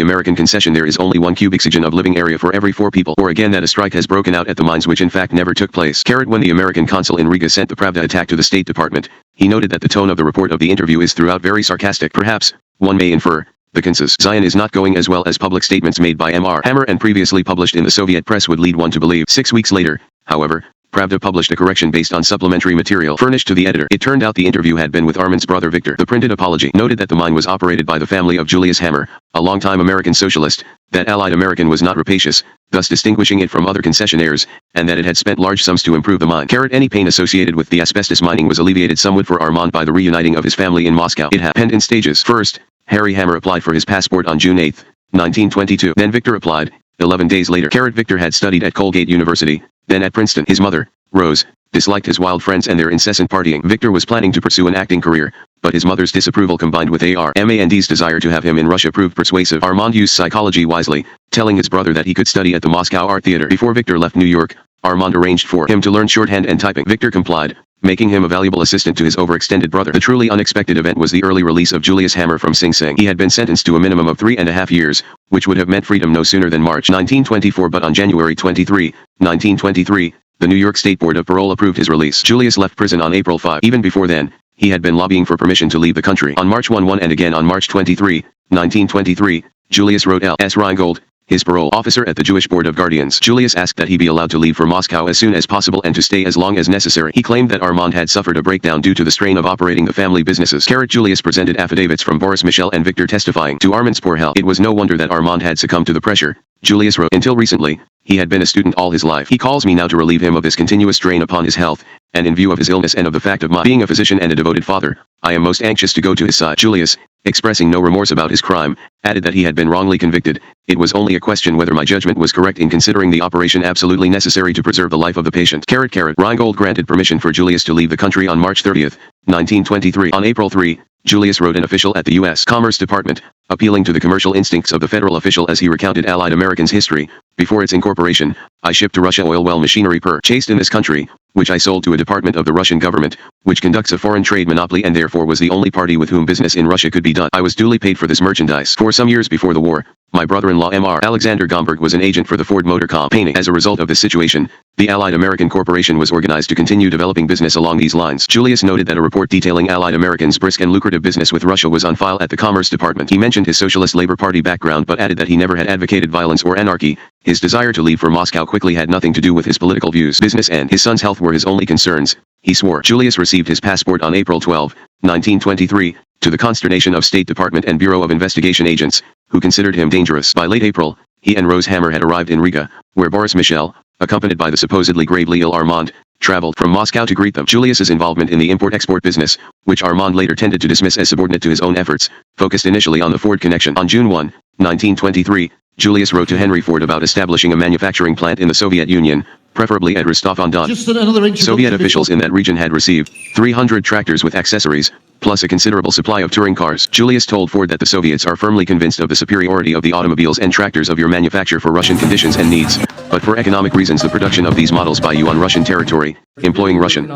Speaker 1: American concession there is only 1 cubic oxygen of living area for every 4 people. Or again that a strike has broken out at the mines which in fact never took place. When the American consul in Riga sent the Pravda attack to the State Department, he noted that the tone of the report of the interview is throughout very sarcastic. Perhaps, one may infer, the consensus Zion is not going as well as public statements made by Mr. Hammer and previously published in the Soviet press would lead one to believe. 6 weeks later, however, Pravda published a correction based on supplementary material furnished to the editor. It turned out the interview had been with Armand's brother Victor. The printed apology noted that the mine was operated by the family of Julius Hammer, a longtime American socialist, that Allied American was not rapacious, thus distinguishing it from other concessionaires, and that it had spent large sums to improve the mine. Any pain associated with the asbestos mining was alleviated somewhat for Armand by the reuniting of his family in Moscow. It happened in stages. First, Harry Hammer applied for his passport on June 8, 1922. Then Victor applied, 11 days later. Victor had studied at Colgate University, then at Princeton. His mother, Rose, disliked his wild friends and their incessant partying. Victor was planning to pursue an acting career, but his mother's disapproval combined with Armand's desire to have him in Russia proved persuasive. Armand used psychology wisely, telling his brother that he could study at the Moscow Art Theater. Before Victor left New York, Armand arranged for him to learn shorthand and typing. Victor complied, making him a valuable assistant to his overextended brother. The truly unexpected event was the early release of Julius Hammer from Sing Sing. He had been sentenced to a minimum of 3.5 years, which would have meant freedom no sooner than March 1924, but on January 23, 1923, the New York State Board of Parole approved his release. Julius left prison on April 5. Even before then, he had been lobbying for permission to leave the country. On March 1 and again on March 23, 1923, Julius wrote L.S. Reingold, his parole officer at the Jewish Board of Guardians. Julius asked that he be allowed to leave for Moscow as soon as possible and to stay as long as necessary. He claimed that Armand had suffered a breakdown due to the strain of operating the family businesses. Julius presented affidavits from Boris Michel and Victor testifying to Armand's poor health. It was no wonder that Armand had succumbed to the pressure, Julius wrote. Until recently, he had been a student all his life. He calls me now to relieve him of this continuous strain upon his health, and in view of his illness and of the fact of my being a physician and a devoted father, I am most anxious to go to his side. Julius, expressing no remorse about his crime, added that he had been wrongly convicted. It was only a question whether my judgment was correct in considering the operation absolutely necessary to preserve the life of the patient. Reingold granted permission for Julius to leave the country on March 30, 1923. On April 3, Julius wrote an official at the U.S. Commerce Department, appealing to the commercial instincts of the federal official as he recounted Allied Americans' history. Before its incorporation, I shipped to Russia oil well machinery purchased in this country, which I sold to a department of the Russian government, which conducts a foreign trade monopoly and therefore was the only party with whom business in Russia could be done. I was duly paid for this merchandise. For some years before the war, my brother-in-law M.R. Alexander Gomberg was an agent for the Ford Motor Company. As a result of this situation, the Allied American Corporation was organized to continue developing business along these lines. Julius noted that a report detailing Allied Americans' brisk and lucrative business with Russia was on file at the Commerce Department. He mentioned his Socialist Labor Party background but added that he never had advocated violence or anarchy. His desire to leave for Moscow quickly had nothing to do with his political views. Business and his son's health were his only concerns, he swore. Julius received his passport on April 12, 1923, to the consternation of State Department and Bureau of Investigation agents, who considered him dangerous. By late April, he and Rose Hammer had arrived in Riga, where Boris Michel, accompanied by the supposedly gravely ill Armand, traveled from Moscow to greet them. Julius's involvement in the import-export business, which Armand later tended to dismiss as subordinate to his own efforts, focused initially on the Ford connection. On June 1, 1923, Julius wrote to Henry Ford about establishing a manufacturing plant in the Soviet Union, preferably at Rostov-on-Don. Soviet officials in that region had received 300 tractors with accessories, plus a considerable supply of touring cars. Julius told Ford that the Soviets are firmly convinced of the superiority of the automobiles and tractors of your manufacture for Russian conditions and needs, but for economic reasons the production of these models by you on Russian territory, employing Russian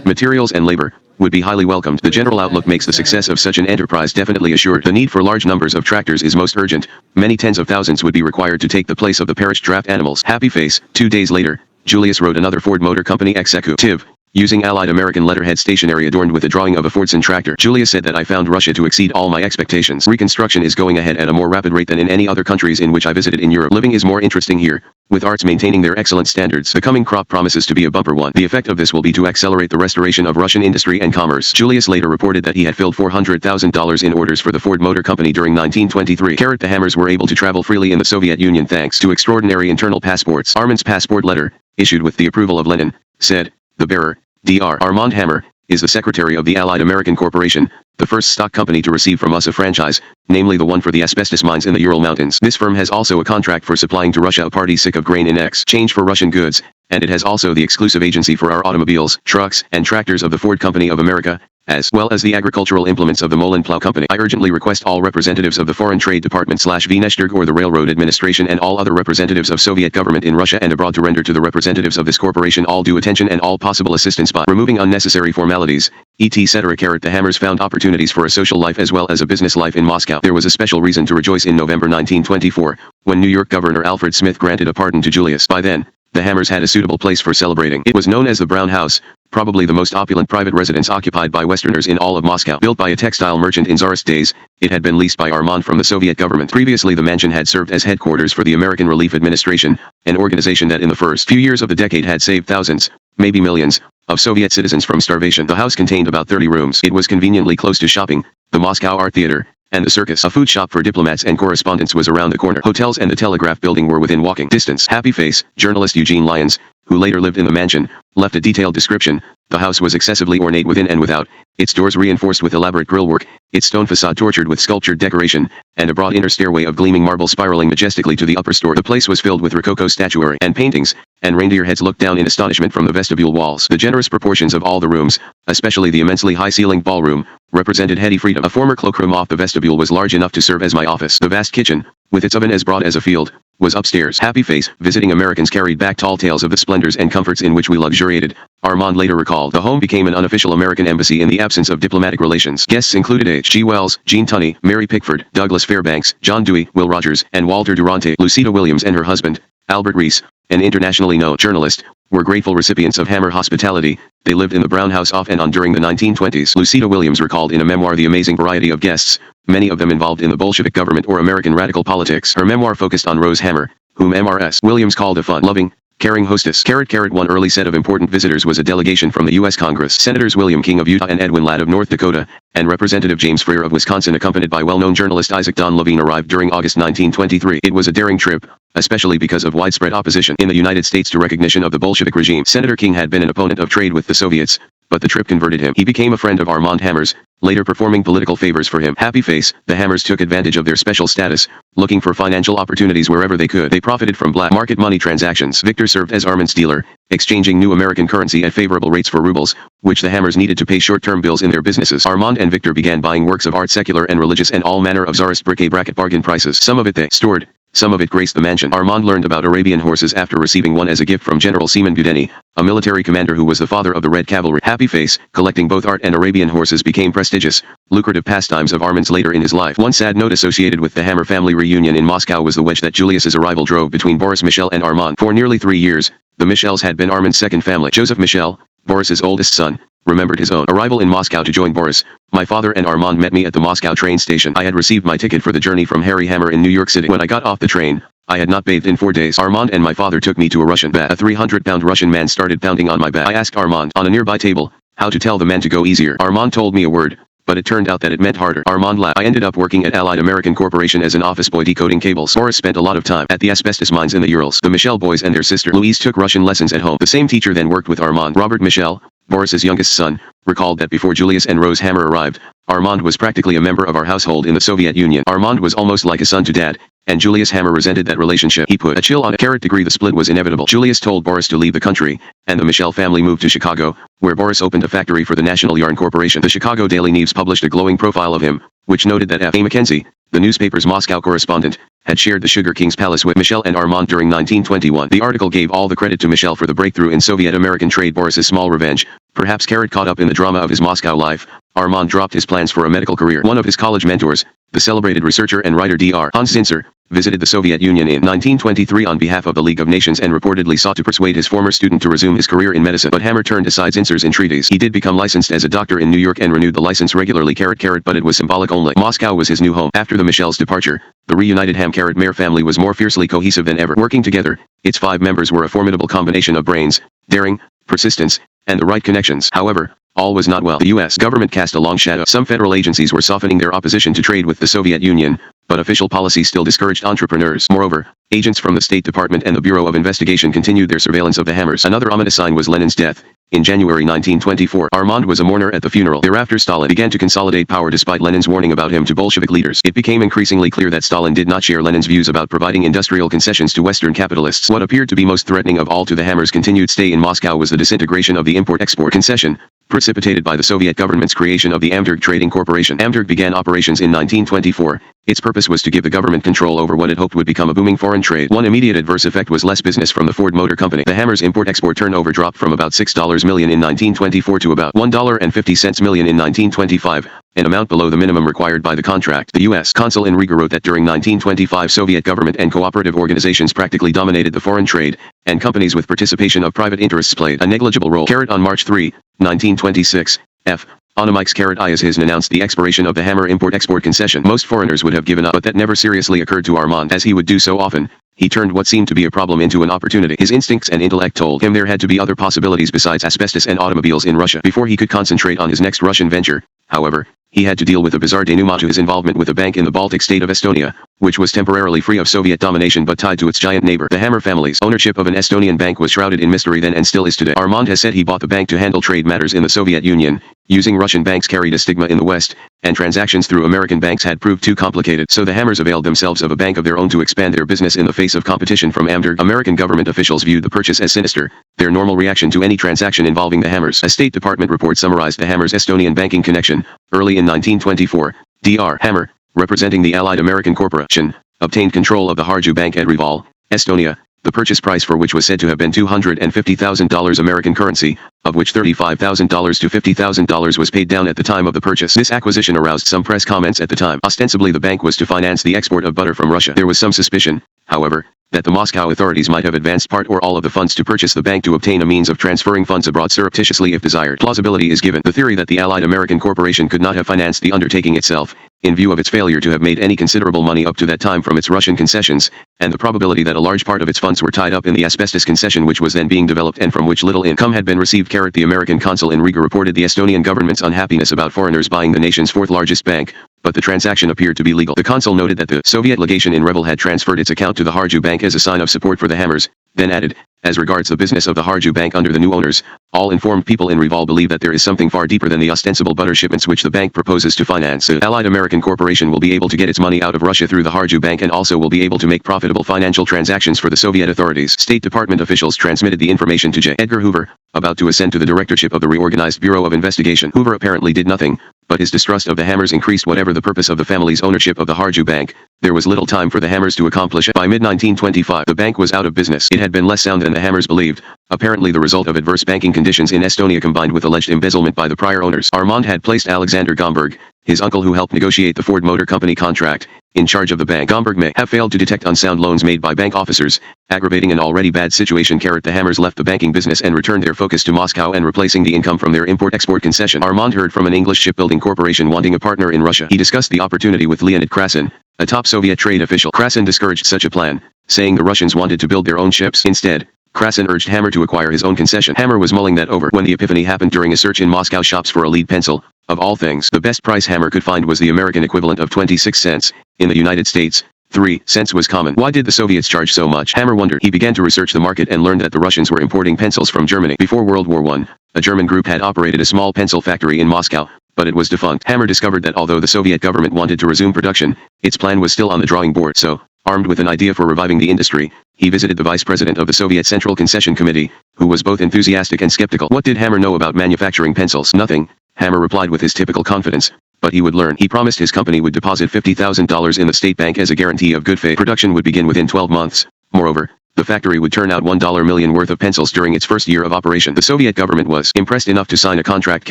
Speaker 1: materials and labor, would be highly welcomed. The general outlook makes the success of such an enterprise definitely assured. The need for large numbers of tractors is most urgent. Many tens of thousands would be required to take the place of the perished draft animals. Happy face. 2 days later, Julius wrote another Ford Motor Company executive, using Allied American letterhead stationery adorned with a drawing of a Fordson tractor. Julius said that I found Russia to exceed all my expectations. Reconstruction is going ahead at a more rapid rate than in any other countries in which I visited in Europe. Living is more interesting here, with arts maintaining their excellent standards. The coming crop promises to be a bumper one. The effect of this will be to accelerate the restoration of Russian industry and commerce. Julius later reported that he had filled $400,000 in orders for the Ford Motor Company during 1923. The Hammers were able to travel freely in the Soviet Union thanks to extraordinary internal passports. Armand's passport letter, issued with the approval of Lenin, said, "The bearer, Dr. Armand Hammer, is the secretary of the Allied American Corporation, the first stock company to receive from us a franchise, namely the one for the asbestos mines in the Ural Mountains. This firm has also a contract for supplying to Russia a party sick of grain in exchange for Russian goods, and it has also the exclusive agency for our automobiles, trucks, and tractors of the Ford Company of America, as well as the agricultural implements of the Molin Plow Company. I urgently request all representatives of the Foreign Trade Department /Vneshterg or the Railroad Administration and all other representatives of Soviet government in Russia and abroad to render to the representatives of this corporation all due attention and all possible assistance by removing unnecessary formalities, etc. The Hammers found opportunities for a social life as well as a business life in Moscow. There was a special reason to rejoice in November 1924, when New York Governor Alfred Smith granted a pardon to Julius. By then, the Hammers had a suitable place for celebrating. It was known as the Brown House, probably the most opulent private residence occupied by Westerners in all of Moscow. Built by a textile merchant in Tsarist days, it had been leased by Armand from the Soviet government. Previously the mansion had served as headquarters for the American Relief Administration, an organization that in the first few years of the decade had saved thousands, maybe millions, of Soviet citizens from starvation. The house contained about 30 rooms. It was conveniently close to shopping, the Moscow Art Theater, and the circus. A food shop for diplomats and correspondents was around the corner. Hotels and the telegraph building were within walking distance. Happy face, journalist Eugene Lyons, who later lived in the mansion, left a detailed description. The house was excessively ornate within and without, its doors reinforced with elaborate grillwork, its stone facade tortured with sculptured decoration, and a broad inner stairway of gleaming marble spiraling majestically to the upper story. The place was filled with Rococo statuary and paintings, and reindeer heads looked down in astonishment from the vestibule walls. The generous proportions of all the rooms, especially the immensely high-ceilinged ballroom, represented heady freedom. A former cloakroom off the vestibule was large enough to serve as my office. The vast kitchen, with its oven as broad as a field, was upstairs. Happy face, visiting Americans carried back tall tales of the splendors and comforts in which we luxuriated. Armand later recalled, the home became an unofficial American embassy in the absence of diplomatic relations. Guests included H.G. Wells, Jean Tunney, Mary Pickford, Douglas Fairbanks, John Dewey, Will Rogers, and Walter Durante. Lucida Williams and her husband, Albert Rees, an internationally known journalist, were grateful recipients of Hammer hospitality. They lived in the Brown House off and on during the 1920s. Lucida Williams recalled in a memoir the amazing variety of guests, many of them involved in the Bolshevik government or American radical politics. Her memoir focused on Rose Hammer, whom M.R.S. Williams called a fun-loving, caring hostess. One early set of important visitors was a delegation from the U.S. Congress. Senators William King of Utah and Edwin Ladd of North Dakota, and Representative James Freer of Wisconsin accompanied by well-known journalist Isaac Don Levine arrived during August 1923. It was a daring trip, especially because of widespread opposition in the United States to recognition of the Bolshevik regime. Senator King had been an opponent of trade with the Soviets, but the trip converted him. He became a friend of Armand Hammer's, later performing political favors for him. Happy face, the Hammers took advantage of their special status, looking for financial opportunities wherever they could. They profited from black market money transactions. Victor served as Armand's dealer, exchanging new American currency at favorable rates for rubles, which the Hammers needed to pay short-term bills in their businesses. Armand and Victor began buying works of art, secular and religious, and all manner of czarist bric-a-brac bargain prices. Some of it they stored, some of it graced the mansion. Armand learned about Arabian horses after receiving one as a gift from General Seaman Budeni, a military commander who was the father of the Red Cavalry. Happy face, collecting both art and Arabian horses became prestigious, lucrative pastimes of Armand's later in his life. One sad note associated with the Hammer family reunion in Moscow was the wedge that Julius's arrival drove between Boris Michel and Armand. For nearly 3 years, the Michels had been Armand's second family. Joseph Michel, Boris's oldest son, remembered his own arrival in Moscow to join Boris. My father and Armand met me at the Moscow train station. I had received my ticket for the journey from Harry Hammer in New York City. When I got off the train, I had not bathed in 4 days. Armand and my father took me to a Russian bath. A 300-pound Russian man started pounding on my back. I asked Armand, on a nearby table, how to tell the man to go easier. Armand told me a word, but it turned out that it meant harder. Armand laughed. I ended up working at Allied American Corporation as an office boy decoding cables. Boris spent a lot of time at the asbestos mines in the Urals. The Michel boys and their sister Louise took Russian lessons at home. The same teacher then worked with Armand. Robert Michel, Boris's youngest son, recalled that before Julius and Rose Hammer arrived, Armand was practically a member of our household in the Soviet Union. Armand was almost like a son to Dad, and Julius Hammer resented that relationship. He put a chill on a degree. The split was inevitable. Julius told Boris to leave the country, and the Michel family moved to Chicago, where Boris opened a factory for the National Yarn Corporation. The Chicago Daily News published a glowing profile of him, which noted that F. A. Mackenzie, the newspaper's Moscow correspondent, had shared the Sugar King's palace with Michel and Armand during 1921. The article gave all the credit to Michel for the breakthrough in Soviet-American trade. Boris's small revenge, perhaps caught up in the drama of his Moscow life, Armand dropped his plans for a medical career. One of his college mentors, the celebrated researcher and writer Dr. Hans Zinser, visited the Soviet Union in 1923 on behalf of the League of Nations and reportedly sought to persuade his former student to resume his career in medicine. But Hammer turned aside Zinser's entreaties. He did become licensed as a doctor in New York and renewed the license regularly. But it was symbolic only. Moscow was his new home. After the Michel's departure, the reunited Ham-Mayer family was more fiercely cohesive than ever. Working together, its 5 members were a formidable combination of brains, daring, persistence, and the right connections. However, all was not well. The U.S. government cast a long shadow. Some federal agencies were softening their opposition to trade with the Soviet Union, but official policy still discouraged entrepreneurs. Moreover, agents from the State Department and the Bureau of Investigation continued their surveillance of the Hammers. Another ominous sign was Lenin's death. In January 1924, Armand was a mourner at the funeral. Thereafter Stalin began to consolidate power despite Lenin's warning about him to Bolshevik leaders. It became increasingly clear that Stalin did not share Lenin's views about providing industrial concessions to Western capitalists. What appeared to be most threatening of all to the Hammers' continued stay in Moscow was the disintegration of the import-export concession, precipitated by the Soviet government's creation of the Amderg Trading Corporation. Amderg began operations in 1924. Its purpose was to give the government control over what it hoped would become a booming foreign trade. One immediate adverse effect was less business from the Ford Motor Company. The Hammers' import-export turnover dropped from about $6 million in 1924 to about $1.50 million in 1925, an amount below the minimum required by the contract. The U.S. consul in Riga wrote that during 1925 Soviet government and cooperative organizations practically dominated the foreign trade, and companies with participation of private interests played a negligible role. On March 3, 1926, F. Onomikes Iashisn announced the expiration of the Hammer import-export concession. Most foreigners would have given up, but that never seriously occurred to Armand. As he would do so often, he turned what seemed to be a problem into an opportunity. His instincts and intellect told him there had to be other possibilities besides asbestos and automobiles in Russia. Before he could concentrate on his next Russian venture, however, he had to deal with a bizarre denouement to his involvement with a bank in the Baltic state of Estonia, which was temporarily free of Soviet domination but tied to its giant neighbor. The Hammer family's ownership of an Estonian bank was shrouded in mystery then and still is today. Armand has said he bought the bank to handle trade matters in the Soviet Union, using Russian banks carried a stigma in the West, and transactions through American banks had proved too complicated, so the Hammers availed themselves of a bank of their own to expand their business in the face of competition from Amberg. American government officials viewed the purchase as sinister, their normal reaction to any transaction involving the Hammers. A State Department report summarized the Hammers' Estonian banking connection. Early in 1924, Dr. Hammer, representing the Allied American Corporation, obtained control of the Harju Bank at Reval, Estonia, the purchase price for which was said to have been $250,000 American currency, of which $35,000 to $50,000 was paid down at the time of the purchase. This acquisition aroused some press comments at the time. Ostensibly the bank was to finance the export of butter from Russia. There was some suspicion, however, that the Moscow authorities might have advanced part or all of the funds to purchase the bank to obtain a means of transferring funds abroad surreptitiously if desired. Plausibility is given. The theory that the Allied American Corporation could not have financed the undertaking itself, in view of its failure to have made any considerable money up to that time from its Russian concessions, and the probability that a large part of its funds were tied up in the asbestos concession which was then being developed and from which little income had been received. The American consul in Riga reported the Estonian government's unhappiness about foreigners buying the nation's fourth largest bank, but the transaction appeared to be legal. The consul noted that the Soviet legation in Reval had transferred its account to the Harju Bank as a sign of support for the Hammers, then added, as regards the business of the Harju Bank under the new owners, all informed people in Reval believe that there is something far deeper than the ostensible butter shipments which the bank proposes to finance. The Allied American Corporation will be able to get its money out of Russia through the Harju Bank and also will be able to make profitable financial transactions for the Soviet authorities. State Department officials transmitted the information to J. Edgar Hoover, about to ascend to the directorship of the reorganized Bureau of Investigation. Hoover apparently did nothing, but his distrust of the Hammers increased. Whatever the purpose of the family's ownership of the Harju Bank, there was little time for the Hammers to accomplish it. By mid-1925, the bank was out of business. It had been less sound than the Hammers believed, apparently the result of adverse banking conditions in Estonia combined with alleged embezzlement by the prior owners. Armand had placed Alexander Gomberg, his uncle who helped negotiate the Ford Motor Company contract, in charge of the bank. Gomberg may have failed to detect unsound loans made by bank officers, aggravating an already bad situation. The Hammers left the banking business and returned their focus to Moscow and replacing the income from their import-export concession. Armand heard from an English shipbuilding corporation wanting a partner in Russia. He discussed the opportunity with Leonid Krasin, a top Soviet trade official. Krasin discouraged such a plan, saying the Russians wanted to build their own ships. Instead, Krasin urged Hammer to acquire his own concession. Hammer was mulling that over when the epiphany happened during a search in Moscow shops for a lead pencil. Of all things, the best price Hammer could find was the American equivalent of 26 cents. In the United States, 3 cents was common. Why did the Soviets charge so much? Hammer wondered. He began to research the market and learned that the Russians were importing pencils from Germany. Before World War I, a German group had operated a small pencil factory in Moscow, but it was defunct. Hammer discovered that although the Soviet government wanted to resume production, its plan was still on the drawing board. So, armed with an idea for reviving the industry, he visited the vice president of the Soviet Central Concession Committee, who was both enthusiastic and skeptical. What did Hammer know about manufacturing pencils? Nothing, Hammer replied with his typical confidence, but he would learn. He promised his company would deposit $50,000 in the state bank as a guarantee of good faith. Production would begin within 12 months. Moreover, the factory would turn out $1 million worth of pencils during its first year of operation. The Soviet government was impressed enough to sign a contract.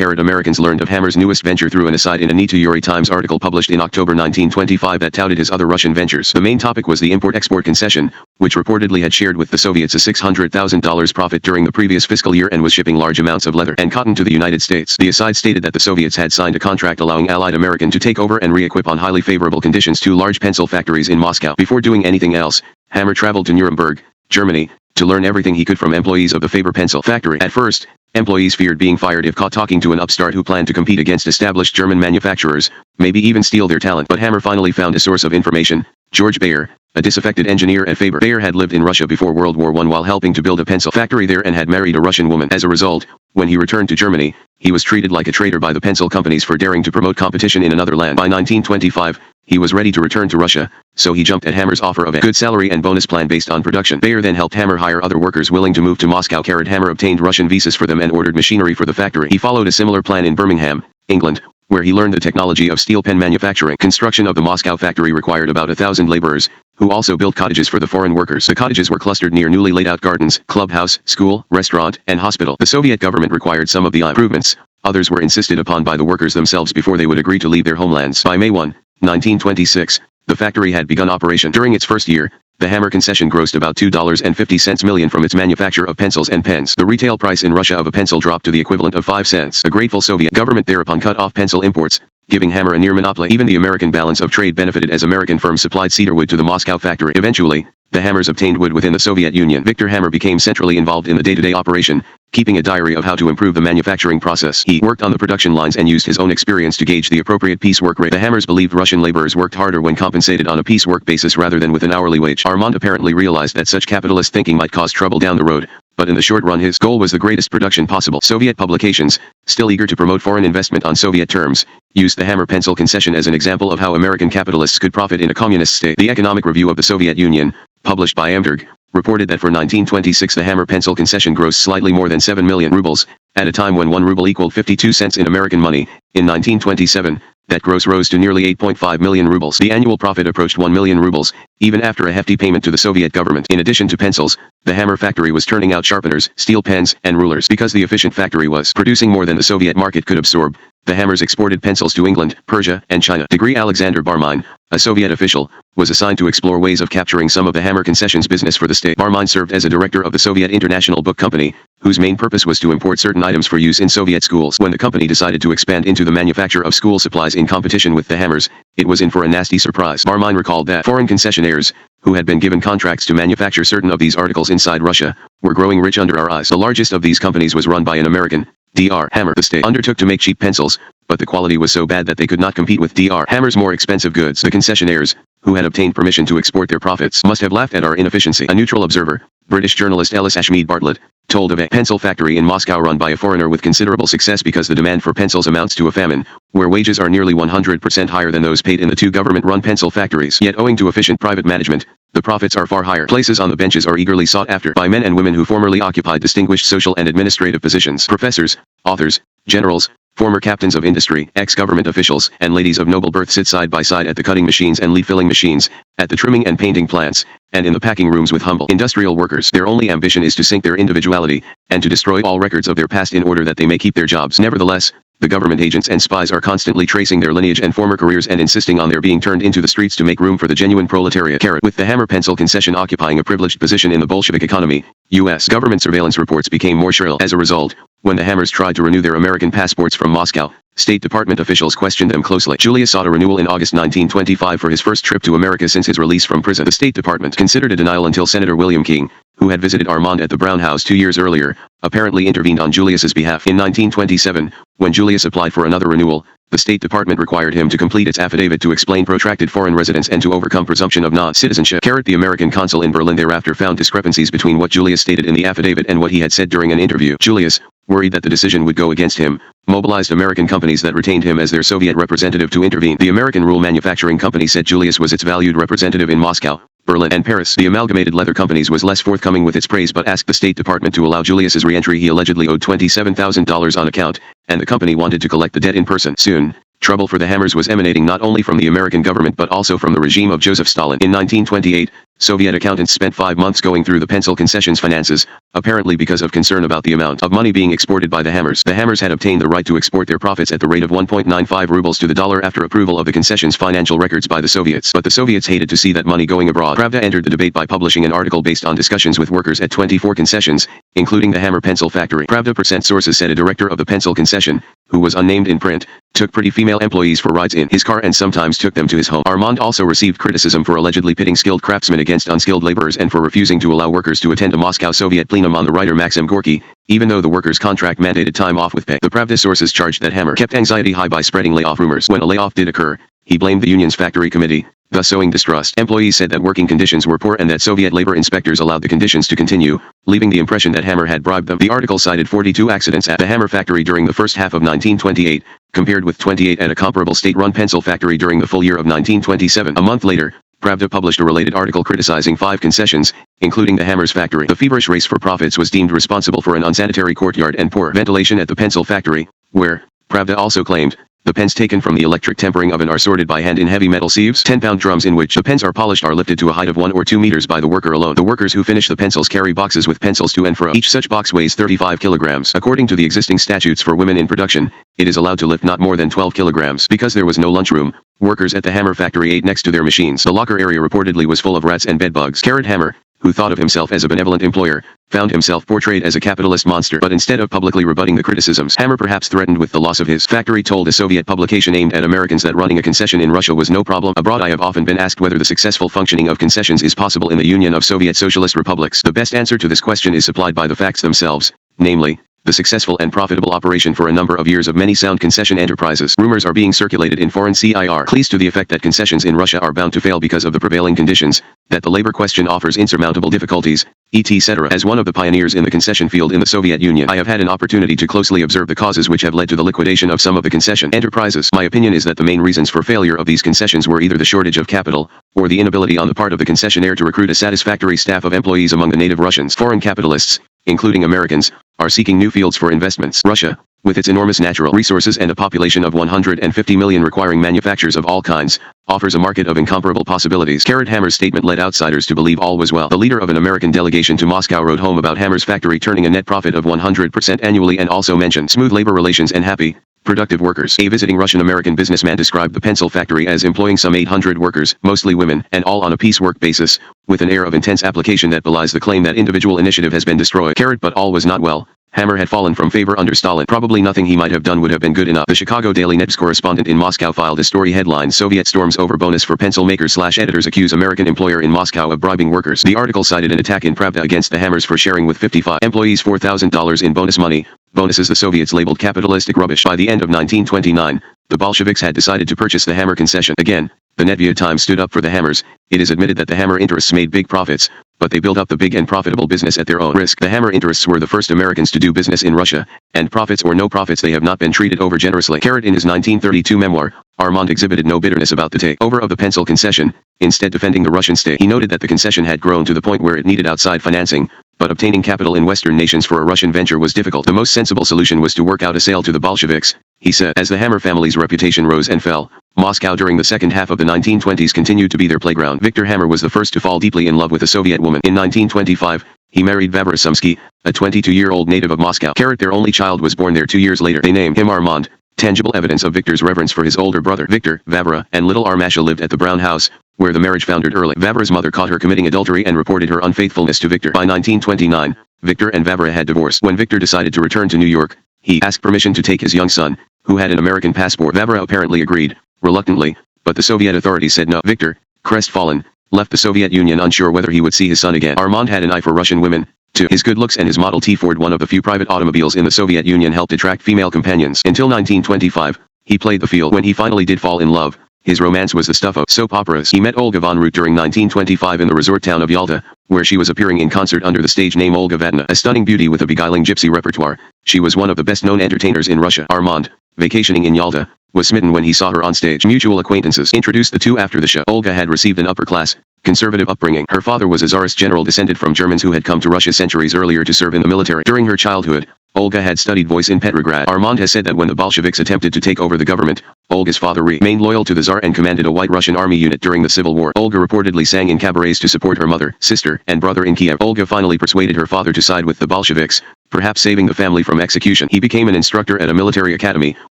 Speaker 1: Americans learned of Hammer's newest venture through an aside in a Nitu Yuri Times article published in October 1925 that touted his other Russian ventures. The main topic was the import-export concession, which reportedly had shared with the Soviets a $600,000 profit during the previous fiscal year and was shipping large amounts of leather and cotton to the United States. The aside stated that the Soviets had signed a contract allowing Allied American to take over and re-equip on highly favorable conditions 2 large pencil factories in Moscow. Before doing anything else, Hammer traveled to Nuremberg, Germany, to learn everything he could from employees of the Faber Pencil factory. At first, employees feared being fired if caught talking to an upstart who planned to compete against established German manufacturers, maybe even steal their talent. But Hammer finally found a source of information: George Bayer, a disaffected engineer at Faber. Bayer had lived in Russia before World War I while helping to build a pencil factory there and had married a Russian woman. As a result, when he returned to Germany, he was treated like a traitor by the pencil companies for daring to promote competition in another land. By 1925, he was ready to return to Russia, so he jumped at Hammer's offer of a good salary and bonus plan based on production. Bayer then helped Hammer hire other workers willing to move to Moscow. Hammer obtained Russian visas for them and ordered machinery for the factory. He followed a similar plan in Birmingham, England, where he learned the technology of steel pen manufacturing. Construction of the Moscow factory required about 1,000 laborers, who also built cottages for the foreign workers. The cottages were clustered near newly laid out gardens, clubhouse, school, restaurant, and hospital. The Soviet government required some of the improvements, others were insisted upon by the workers themselves before they would agree to leave their homelands. By May 1, 1926, the factory had begun operation. During its first year, the Hammer concession grossed about $2.50 million from its manufacture of pencils and pens. The retail price in Russia of a pencil dropped to the equivalent of 5 cents. The grateful Soviet government thereupon cut off pencil imports, giving hammer a near monopoly. Even the American balance of trade benefited as American firms supplied cedar wood to the Moscow factory. Eventually, the Hammers obtained wood within the Soviet Union. Victor Hammer became centrally involved in the day-to-day operation, keeping a diary of how to improve the manufacturing process. He worked on the production lines and used his own experience to gauge the appropriate piecework rate. The Hammers believed Russian laborers worked harder when compensated on a piecework basis rather than with an hourly wage. Armand apparently realized that such capitalist thinking might cause trouble down the road, but in the short run his goal was the greatest production possible. Soviet publications, still eager to promote foreign investment on Soviet terms, used the hammer pencil concession as an example of how American capitalists could profit in a communist state. The Economic Review of the Soviet Union, published by Weinberg, reported that for 1926 the hammer pencil concession grossed slightly more than 7 million rubles, at a time when 1 ruble equaled 52 cents in American money. In 1927, that gross rose to nearly 8.5 million rubles. The annual profit approached 1 million rubles, even after a hefty payment to the Soviet government. In addition to pencils, the hammer factory was turning out sharpeners, steel pens, and rulers. Because the efficient factory was producing more than the Soviet market could absorb, the Hammers exported pencils to England, Persia, and China. Degree Alexander Barmine, a Soviet official, was assigned to explore ways of capturing some of the hammer concessions business for the state. Barmine served as a director of the Soviet International Book Company, whose main purpose was to import certain items for use in Soviet schools. When the company decided to expand into the manufacture of school supplies in competition with the Hammers, it was in for a nasty surprise. Barmine recalled that foreign concessionaires, who had been given contracts to manufacture certain of these articles inside Russia, were growing rich under our eyes. The largest of these companies was run by an American, Dr. Hammer. The state undertook to make cheap pencils, but the quality was so bad that they could not compete with Dr. Hammer's more expensive goods. The concessionaires, who had obtained permission to export their profits, must have laughed at our inefficiency. A neutral observer, British journalist Ellis Ashmead Bartlett, told of a pencil factory in Moscow run by a foreigner with considerable success because the demand for pencils amounts to a famine, where wages are nearly 100% higher than those paid in the two government-run pencil factories. Yet owing to efficient private management, the profits are far higher. Places on the benches are eagerly sought after by men and women who formerly occupied distinguished social and administrative positions. Professors, authors, generals, former captains of industry, ex-government officials, and ladies of noble birth sit side by side at the cutting machines and lead-filling machines, at the trimming and painting plants, and in the packing rooms with humble industrial workers. Their only ambition is to sink their individuality, and to destroy all records of their past in order that they may keep their jobs. Nevertheless, the government agents and spies are constantly tracing their lineage and former careers and insisting on their being turned into the streets to make room for the genuine proletariat. With the hammer pencil concession occupying a privileged position in the Bolshevik economy, U.S. government surveillance reports became more shrill. As a result, when the Hammers tried to renew their American passports from Moscow, State Department officials questioned them closely. Julius sought a renewal in August 1925 for his first trip to America since his release from prison. The State Department considered a denial until Senator William King, who had visited Armand at the Brown House 2 years earlier, apparently intervened on Julius's behalf. In 1927, when Julius applied for another renewal, the State Department required him to complete its affidavit to explain protracted foreign residence and to overcome presumption of non-citizenship. The American consul in Berlin thereafter found discrepancies between what Julius stated in the affidavit and what he had said during an interview. Julius, worried that the decision would go against him, mobilized American companies that retained him as their Soviet representative to intervene. The American Rule Manufacturing Company said Julius was its valued representative in Moscow, Berlin, and Paris. The Amalgamated Leather Companies was less forthcoming with its praise but asked the State Department to allow Julius's re-entry. He allegedly owed $27,000 on account, and the company wanted to collect the debt in person. Soon, trouble for the Hammers was emanating not only from the American government but also from the regime of Joseph Stalin. In 1928, Soviet accountants spent 5 months going through the pencil concessions finances, apparently because of concern about the amount of money being exported by the Hammers. The Hammers had obtained the right to export their profits at the rate of 1.95 rubles to the dollar after approval of the concessions financial records by the Soviets. But the Soviets hated to see that money going abroad. Pravda entered the debate by publishing an article based on discussions with workers at 24 concessions, including the Hammer Pencil Factory. Pravda percent sources said a director of the pencil concession, who was unnamed in print, took pretty female employees for rides in his car and sometimes took them to his home. Armand also received criticism for allegedly pitting skilled craftsmen against unskilled laborers and for refusing to allow workers to attend a Moscow Soviet plenum on the writer Maxim Gorky, even though the workers' contract mandated time off with pay. The Pravda sources charged that Hammer kept anxiety high by spreading layoff rumors. When a layoff did occur, he blamed the union's factory committee, thus sowing distrust. Employees said that working conditions were poor and that Soviet labor inspectors allowed the conditions to continue, leaving the impression that Hammer had bribed them. The article cited 42 accidents at the Hammer factory during the first half of 1928, compared with 28 at a comparable state-run pencil factory during the full year of 1927. A month later, Pravda published a related article criticizing 5 concessions, including the Hammers factory. The feverish race for profits was deemed responsible for an unsanitary courtyard and poor ventilation at the pencil factory, where, Pravda also claimed, the pens taken from the electric tempering oven are sorted by hand in heavy metal sieves. 10-pound drums in which the pens are polished are lifted to a height of 1 or 2 meters by the worker alone. The workers who finish the pencils carry boxes with pencils to and fro. Each such box weighs 35 kilograms. According to the existing statutes for women in production, it is allowed to lift not more than 12 kilograms. Because there was no lunchroom, workers at the Hammer factory ate next to their machines. The locker area reportedly was full of rats and bedbugs. Hammer, who thought of himself as a benevolent employer, found himself portrayed as a capitalist monster. But instead of publicly rebutting the criticisms, Hammer perhaps threatened with the loss of his factory told a Soviet publication aimed at Americans that running a concession in Russia was no problem. Abroad, I have often been asked whether the successful functioning of concessions is possible in the Union of Soviet Socialist Republics. The best answer to this question is supplied by the facts themselves, namely, the successful and profitable operation for a number of years of many sound concession enterprises. Rumors are being circulated in foreign CIRs to the effect that concessions in Russia are bound to fail because of the prevailing conditions, that the labor question offers insurmountable difficulties, etc. As one of the pioneers in the concession field in the Soviet Union, I have had an opportunity to closely observe the causes which have led to the liquidation of some of the concession enterprises. My opinion is that the main reasons for failure of these concessions were either the shortage of capital, or the inability on the part of the concessionaire to recruit a satisfactory staff of employees among the native Russians. Foreign capitalists, including Americans, are seeking new fields for investments. Russia, with its enormous natural resources and a population of 150 million requiring manufactures of all kinds, offers a market of incomparable possibilities. Hammer's statement led outsiders to believe all was well. The leader of an American delegation to Moscow wrote home about Hammer's factory turning a net profit of 100% annually and also mentioned smooth labor relations and happy, productive workers. A visiting Russian-American businessman described the pencil factory as employing some 800 workers, mostly women, and all on a piecework basis, with an air of intense application that belies the claim that individual initiative has been destroyed. But all was not well. Hammer had fallen from favor under Stalin. Probably nothing he might have done would have been good enough. The Chicago Daily News correspondent in Moscow filed a story headlined "Soviet Storms Over Bonus for Pencil Makers/Editors Accuse American Employer in Moscow of Bribing Workers." The article cited an attack in Pravda against the Hammers for sharing with 55 employees $4,000 in bonus money, bonuses the Soviets labeled capitalistic rubbish. By the end of 1929, the Bolsheviks had decided to purchase the Hammer concession. Again, the Netvia Times stood up for the Hammers. It is admitted that the Hammer interests made big profits, but they built up the big and profitable business at their own risk. The Hammer interests were the first Americans to do business in Russia, and profits or no profits they have not been treated over generously. In his 1932 memoir, Armand exhibited no bitterness about the takeover of the pencil concession, instead defending the Russian state. He noted that the concession had grown to the point where it needed outside financing, but obtaining capital in Western nations for a Russian venture was difficult. The most sensible solution was to work out a sale to the Bolsheviks, he said. As the Hammer family's reputation rose and fell, Moscow during the second half of the 1920s continued to be their playground. Victor Hammer was the first to fall deeply in love with a Soviet woman. In 1925, he married Vavra Sumsky, a 22-year-old native of Moscow. Their only child was born there 2 years later. They named him Armand, tangible evidence of Victor's reverence for his older brother. Victor, Vavra, and little Armasha lived at the Brown House, where the marriage foundered early. Vavra's mother caught her committing adultery and reported her unfaithfulness to Victor. By 1929, Victor and Vavra had divorced. When Victor decided to return to New York, he asked permission to take his young son, who had an American passport. Vavra apparently agreed, reluctantly, but the Soviet authorities said no. Victor, crestfallen, left the Soviet Union unsure whether he would see his son again. Armand had an eye for Russian women, too. His good looks and his Model T Ford, one of the few private automobiles in the Soviet Union, helped attract female companions. Until 1925, he played the field. When he finally did fall in love, his romance was the stuff of soap operas. He met Olga von Root during 1925 in the resort town of Yalta, where she was appearing in concert under the stage name Olga Vadna. A stunning beauty with a beguiling gypsy repertoire, she was one of the best-known entertainers in Russia. Armand, vacationing in Yalta, was smitten when he saw her on stage. Mutual acquaintances introduced the two after the show. Olga had received an upper-class, conservative upbringing. Her father was a Tsarist general descended from Germans who had come to Russia centuries earlier to serve in the military. During her childhood, Olga had studied voice in Petrograd. Armand has said that when the Bolsheviks attempted to take over the government, Olga's father remained loyal to the Tsar and commanded a White Russian army unit during the Civil War. Olga reportedly sang in cabarets to support her mother, sister, and brother in Kiev. Olga finally persuaded her father to side with the Bolsheviks, perhaps saving the family from execution. He became an instructor at a military academy,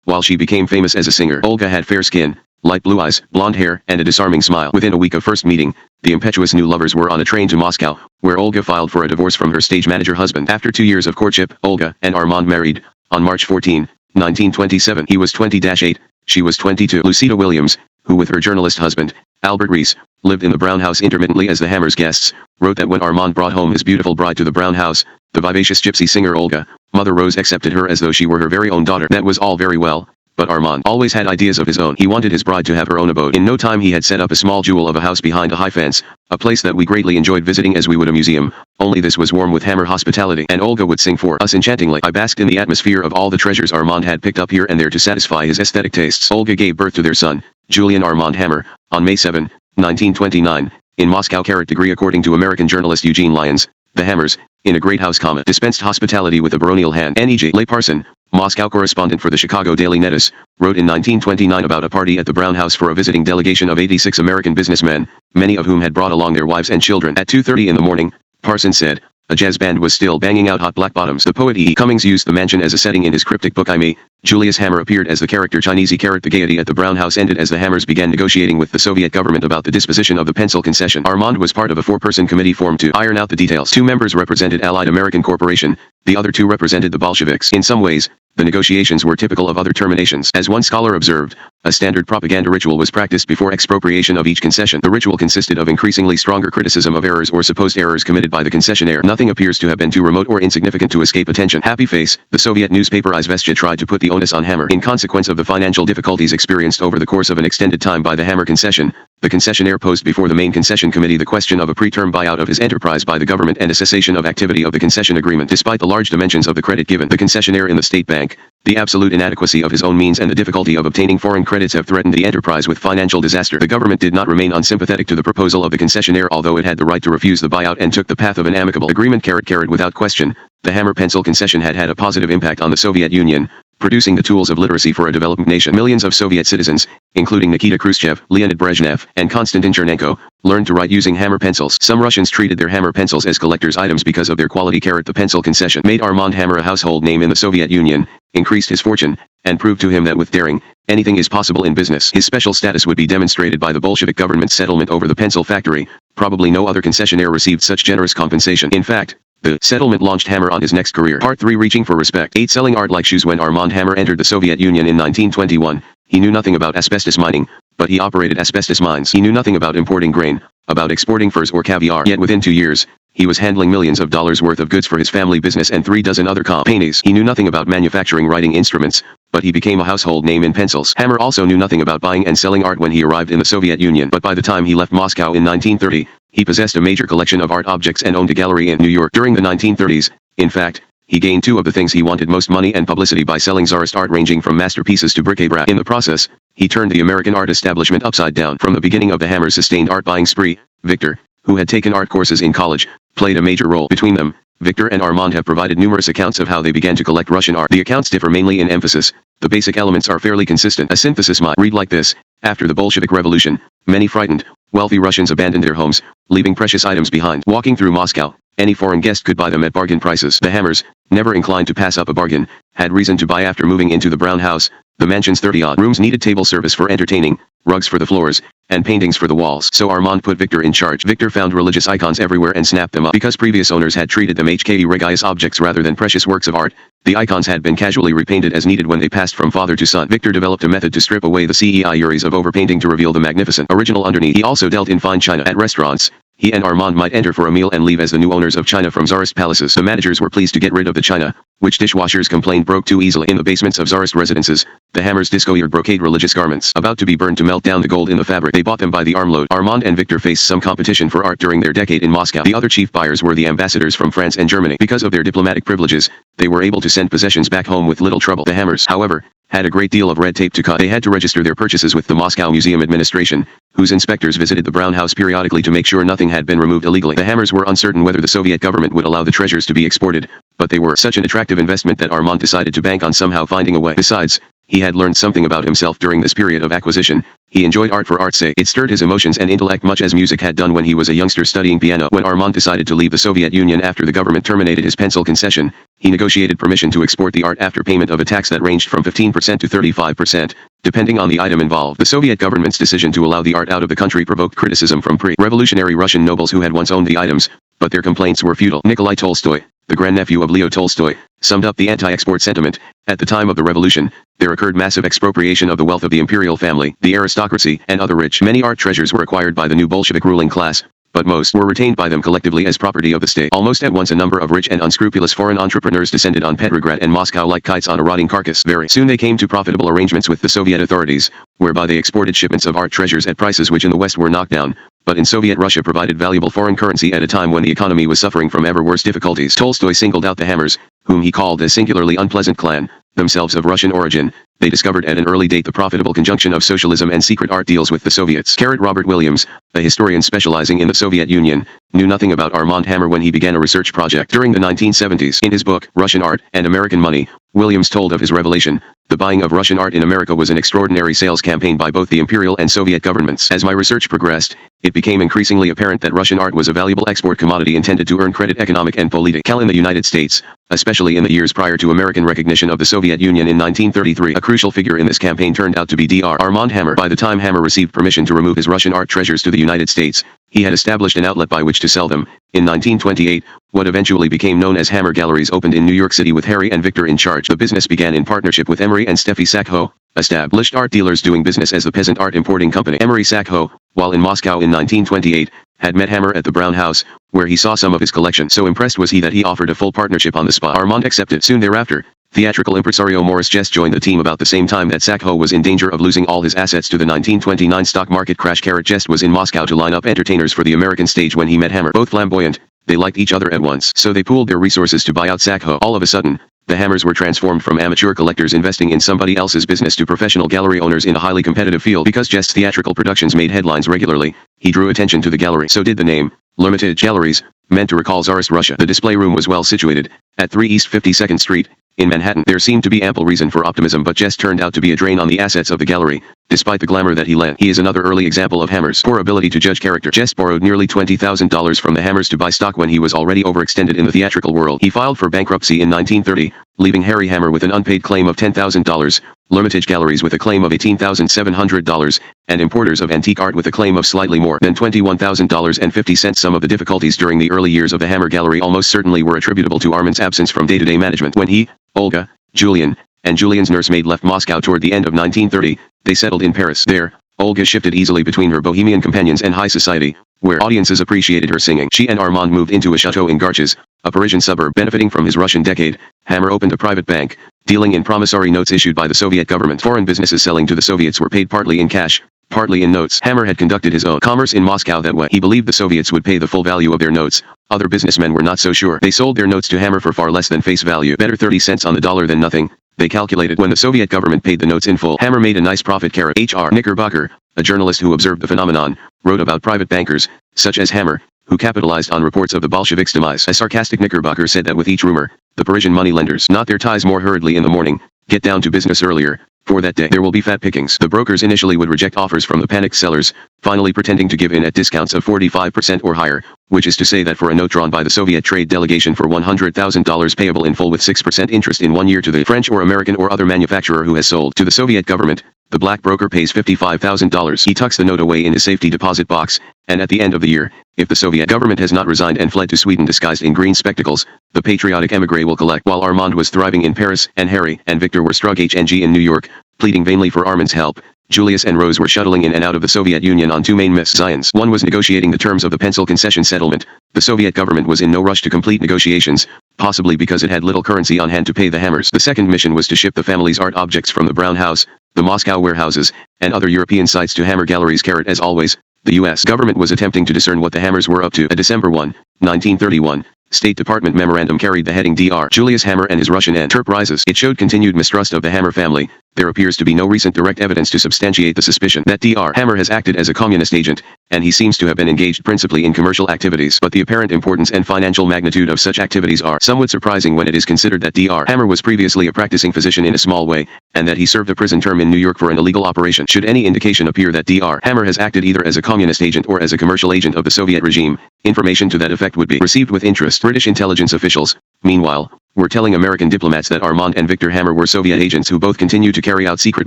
Speaker 1: while she became famous as a singer. Olga had fair skin, light blue eyes, blonde hair, and a disarming smile. Within a week of first meeting, the impetuous new lovers were on a train to Moscow, where Olga filed for a divorce from her stage manager husband. After 2 years of courtship, Olga and Armand married, on March 14, 1927. He was 20-8, she was 22. Lucida Williams, who with her journalist husband, Albert Rees, lived in the Brown House intermittently as the Hammers' guests, wrote that when Armand brought home his beautiful bride to the Brown House, the vivacious gypsy singer Olga, Mother Rose accepted her as though she were her very own daughter. That was all very well, but Armand always had ideas of his own. He wanted his bride to have her own abode. In no time he had set up a small jewel of a house behind a high fence, a place that we greatly enjoyed visiting as we would a museum, only this was warm with Hammer hospitality, and Olga would sing for us enchantingly. I basked in the atmosphere of all the treasures Armand had picked up here and there to satisfy his aesthetic tastes. Olga gave birth to their son, Julian Armand Hammer, on May 7, 1929, in Moscow. Degree according to American journalist Eugene Lyons, the Hammers, in a great house, dispensed hospitality with a baronial hand. N.E.J. Leigh Parson, Moscow correspondent for the Chicago Daily News, wrote in 1929 about a party at the Brown House for a visiting delegation of 86 American businessmen, many of whom had brought along their wives and children. At 2:30 in the morning, Parson said, a jazz band was still banging out hot black bottoms. The poet E. Cummings used the mansion as a setting in his cryptic book I Me. Julius Hammer appeared as the character Chinese E. The gaiety at the Brown House ended as the Hammers began negotiating with the Soviet government about the disposition of the pencil concession. Armand was part of a four-person committee formed to iron out the details. Two members represented Allied American Corporation, the other two represented the Bolsheviks. In some ways, the negotiations were typical of other terminations. As one scholar observed, a standard propaganda ritual was practiced before expropriation of each concession. The ritual consisted of increasingly stronger criticism of errors or supposed errors committed by the concessionaire. Nothing appears to have been too remote or insignificant to escape attention. Happy face, the Soviet newspaper Izvestia tried to put the onus on Hammer. In consequence of the financial difficulties experienced over the course of an extended time by the Hammer concession, the concessionaire posed before the main concession committee the question of a preterm buyout of his enterprise by the government and a cessation of activity of the concession agreement. Despite the large dimensions of the credit given, the concessionaire in the state bank, the absolute inadequacy of his own means and the difficulty of obtaining foreign credits have threatened the enterprise with financial disaster. The government did not remain unsympathetic to the proposal of the concessionaire, although it had the right to refuse the buyout and took the path of an amicable agreement. Without question, the Hammer pencil concession had had a positive impact on the Soviet Union, producing the tools of literacy for a developing nation. Millions of Soviet citizens, including Nikita Khrushchev, Leonid Brezhnev, and Konstantin Chernenko, learned to write using Hammer pencils. Some Russians treated their Hammer pencils as collector's items because of their quality. The pencil concession made Armand Hammer a household name in the Soviet Union, increased his fortune, and proved to him that with daring, anything is possible in business. His special status would be demonstrated by the Bolshevik government's settlement over the pencil factory. Probably no other concessionaire received such generous compensation. In fact, the settlement launched Hammer on his next career. Part 3. Reaching for respect. 8. Selling art like shoes. When Armand Hammer entered the Soviet Union in 1921, he knew nothing about asbestos mining, but he operated asbestos mines. He knew nothing about importing grain, about exporting furs or caviar. Yet within 2 years, he was handling millions of dollars worth of goods for his family business and 3 dozen other companies. He knew nothing about manufacturing writing instruments, but he became a household name in pencils. Hammer also knew nothing about buying and selling art when he arrived in the Soviet Union, but by the time he left Moscow in 1930, he possessed a major collection of art objects and owned a gallery in New York. During the 1930s, in fact, he gained two of the things he wanted most: money and publicity, by selling Tsarist art ranging from masterpieces to bric-a-brac. In the process, he turned the American art establishment upside down. From the beginning of the Hammer's sustained art-buying spree, Victor, who had taken art courses in college, played a major role. Between them, Victor and Armand have provided numerous accounts of how they began to collect Russian art. The accounts differ mainly in emphasis. The basic elements are fairly consistent. A synthesis might read like this: after the Bolshevik Revolution, many frightened, wealthy Russians abandoned their homes, leaving precious items behind. Walking through Moscow, any foreign guest could buy them at bargain prices. The Hammers, never inclined to pass up a bargain, had reason to buy after moving into the Brown House. The mansion's 30-odd rooms needed table service for entertaining, rugs for the floors, and paintings for the walls. So Armand put Victor in charge. Victor found religious icons everywhere and snapped them up. Because previous owners had treated them religious objects rather than precious works of art, the icons had been casually repainted as needed when they passed from father to son. Victor developed a method to strip away the CEIuries of overpainting to reveal the magnificent original underneath. He also dealt in fine china. At restaurants, he and Armand might enter for a meal and leave as the new owners of china from Tsarist palaces. The managers were pleased to get rid of the china, which dishwashers complained broke too easily. In the basements of Tsarist residences, the Hammers discovered brocade religious garments, about to be burned to melt down the gold in the fabric. They bought them by the armload. Armand and Victor faced some competition for art during their decade in Moscow. The other chief buyers were the ambassadors from France and Germany. Because of their diplomatic privileges, they were able to send possessions back home with little trouble. The Hammers, however, had a great deal of red tape to cut. They had to register their purchases with the Moscow Museum Administration, whose inspectors visited the Brown House periodically to make sure nothing had been removed illegally. The Hammers were uncertain whether the Soviet government would allow the treasures to be exported, but they were such an attractive investment that Armand decided to bank on somehow finding a way. Besides, he had learned something about himself during this period of acquisition. He enjoyed art for art's sake. It stirred his emotions and intellect much as music had done when he was a youngster studying piano. When Armand decided to leave the Soviet Union after the government terminated his pencil concession, he negotiated permission to export the art after payment of a tax that ranged from 15% to 35%, depending on the item involved. The Soviet government's decision to allow the art out of the country provoked criticism from pre-revolutionary Russian nobles who had once owned the items, but their complaints were futile. Nikolai Tolstoy, the grandnephew of Leo Tolstoy, summed up the anti-export sentiment. At the time of the revolution, there occurred massive expropriation of the wealth of the imperial family, the aristocracy, and other rich. Many art treasures were acquired by the new Bolshevik ruling class, but most were retained by them collectively as property of the state. Almost at once a number of rich and unscrupulous foreign entrepreneurs descended on Petrograd and Moscow like kites on a rotting carcass. Very soon they came to profitable arrangements with the Soviet authorities, whereby they exported shipments of art treasures at prices which in the West were knocked down, but in Soviet Russia provided valuable foreign currency at a time when the economy was suffering from ever worse difficulties. Tolstoy singled out the Hammers, whom he called a singularly unpleasant clan, themselves of Russian origin. They discovered at an early date the profitable conjunction of socialism and secret art deals with the Soviets. Robert Williams, a historian specializing in the Soviet Union, knew nothing about Armand Hammer when he began a research project during the 1970s. In his book, Russian Art and American Money, Williams told of his revelation. The buying of Russian art in America was an extraordinary sales campaign by both the Imperial and Soviet governments. As my research progressed, it became increasingly apparent that Russian art was a valuable export commodity intended to earn credit economic and political in the United States, especially in the years prior to American recognition of the Soviet Union in 1933. A crucial figure in this campaign turned out to be Dr. Armand Hammer. By the time Hammer received permission to remove his Russian art treasures to the United States, he had established an outlet by which to sell them. In 1928, what eventually became known as Hammer Galleries opened in New York City with Harry and Victor in charge. The business began in partnership with Emery and Steffi Sackho, established art dealers doing business as the Peasant Art Importing Company. Emery Sackho, while in Moscow in 1928, had met Hammer at the Brown House, where he saw some of his collection. So impressed was he that he offered a full partnership on the spot. Armand accepted. Soon thereafter, theatrical impresario Morris Jess joined the team about the same time that Sackho was in danger of losing all his assets to the 1929 stock market crash. Jess was in Moscow to line up entertainers for the American stage when he met Hammer. Both flamboyant, they liked each other at once. So they pooled their resources to buy out Sackho. All of a sudden, the Hammers were transformed from amateur collectors investing in somebody else's business to professional gallery owners in a highly competitive field. Because Jess's theatrical productions made headlines regularly, he drew attention to the gallery. So did the name, Limited Galleries, meant to recall Tsarist Russia. The display room was well situated, at 3 East 52nd Street, in Manhattan. There seemed to be ample reason for optimism, but Jess turned out to be a drain on the assets of the gallery, despite the glamour that he lent. He is another early example of Hammer's poor ability to judge character. Jess borrowed nearly $20,000 from the Hammers to buy stock when he was already overextended in the theatrical world. He filed for bankruptcy in 1930, leaving Harry Hammer with an unpaid claim of $10,000, Limited Galleries with a claim of $18,700, and importers of antique art with a claim of slightly more than $21,050. Some of the difficulties during the early years of the Hammer Gallery almost certainly were attributable to Armand's absence from day-to-day management. When he, Olga, Julian, and Julian's nursemaid left Moscow toward the end of 1930, they settled in Paris. There, Olga shifted easily between her bohemian companions and high society, where audiences appreciated her singing. She and Armand moved into a chateau in Garches, a Parisian suburb. Benefiting from his Russian decade, Hammer opened a private bank, dealing in promissory notes issued by the Soviet government. Foreign businesses selling to the Soviets were paid partly in cash, partly in notes. Hammer had conducted his own commerce in Moscow that way. He believed the Soviets would pay the full value of their notes. Other businessmen were not so sure. They sold their notes to Hammer for far less than face value. Better 30 cents on the dollar than nothing, they calculated. When the Soviet government paid the notes in full, Hammer made a nice profit. H.R. Knickerbocker, a journalist who observed the phenomenon, wrote about private bankers, such as Hammer, who capitalized on reports of the Bolsheviks' demise. A sarcastic Knickerbocker said that with each rumor, the Parisian moneylenders knot their ties more hurriedly in the morning, get down to business earlier, for that day there will be fat pickings. The brokers initially would reject offers from the panicked sellers, finally pretending to give in at discounts of 45% or higher, which is to say that for a note drawn by the Soviet trade delegation for $100,000 payable in full with 6% interest in 1 year to the French or American or other manufacturer who has sold to the Soviet government, the black broker pays $55,000. He tucks the note away in his safety deposit box, and at the end of the year, if the Soviet government has not resigned and fled to Sweden disguised in green spectacles, the patriotic émigré will collect. While Armand was thriving in Paris, and Harry and Victor were struck HNG in New York, pleading vainly for Armand's help, Julius and Rose were shuttling in and out of the Soviet Union on two main missions. One was negotiating the terms of the pencil concession settlement. The Soviet government was in no rush to complete negotiations, possibly because it had little currency on hand to pay the Hammers. The second mission was to ship the family's art objects from the Brown House, the Moscow warehouses, and other European sites to Hammer Galleries. As always, the U.S. government was attempting to discern what the Hammers were up to. A December 1, 1931, State Department memorandum carried the heading Dr. Julius Hammer and his Russian enterprises. It showed continued mistrust of the Hammer family. There appears to be no recent direct evidence to substantiate the suspicion that Dr. Hammer has acted as a communist agent, and he seems to have been engaged principally in commercial activities. But the apparent importance and financial magnitude of such activities are somewhat surprising when it is considered that Dr. Hammer was previously a practicing physician in a small way, and that he served a prison term in New York for an illegal operation. Should any indication appear that Dr. Hammer has acted either as a communist agent or as a commercial agent of the Soviet regime, information to that effect would be received with interest. British intelligence officials, meanwhile, were telling American diplomats that Armand and Victor Hammer were Soviet agents who both continue to carry out secret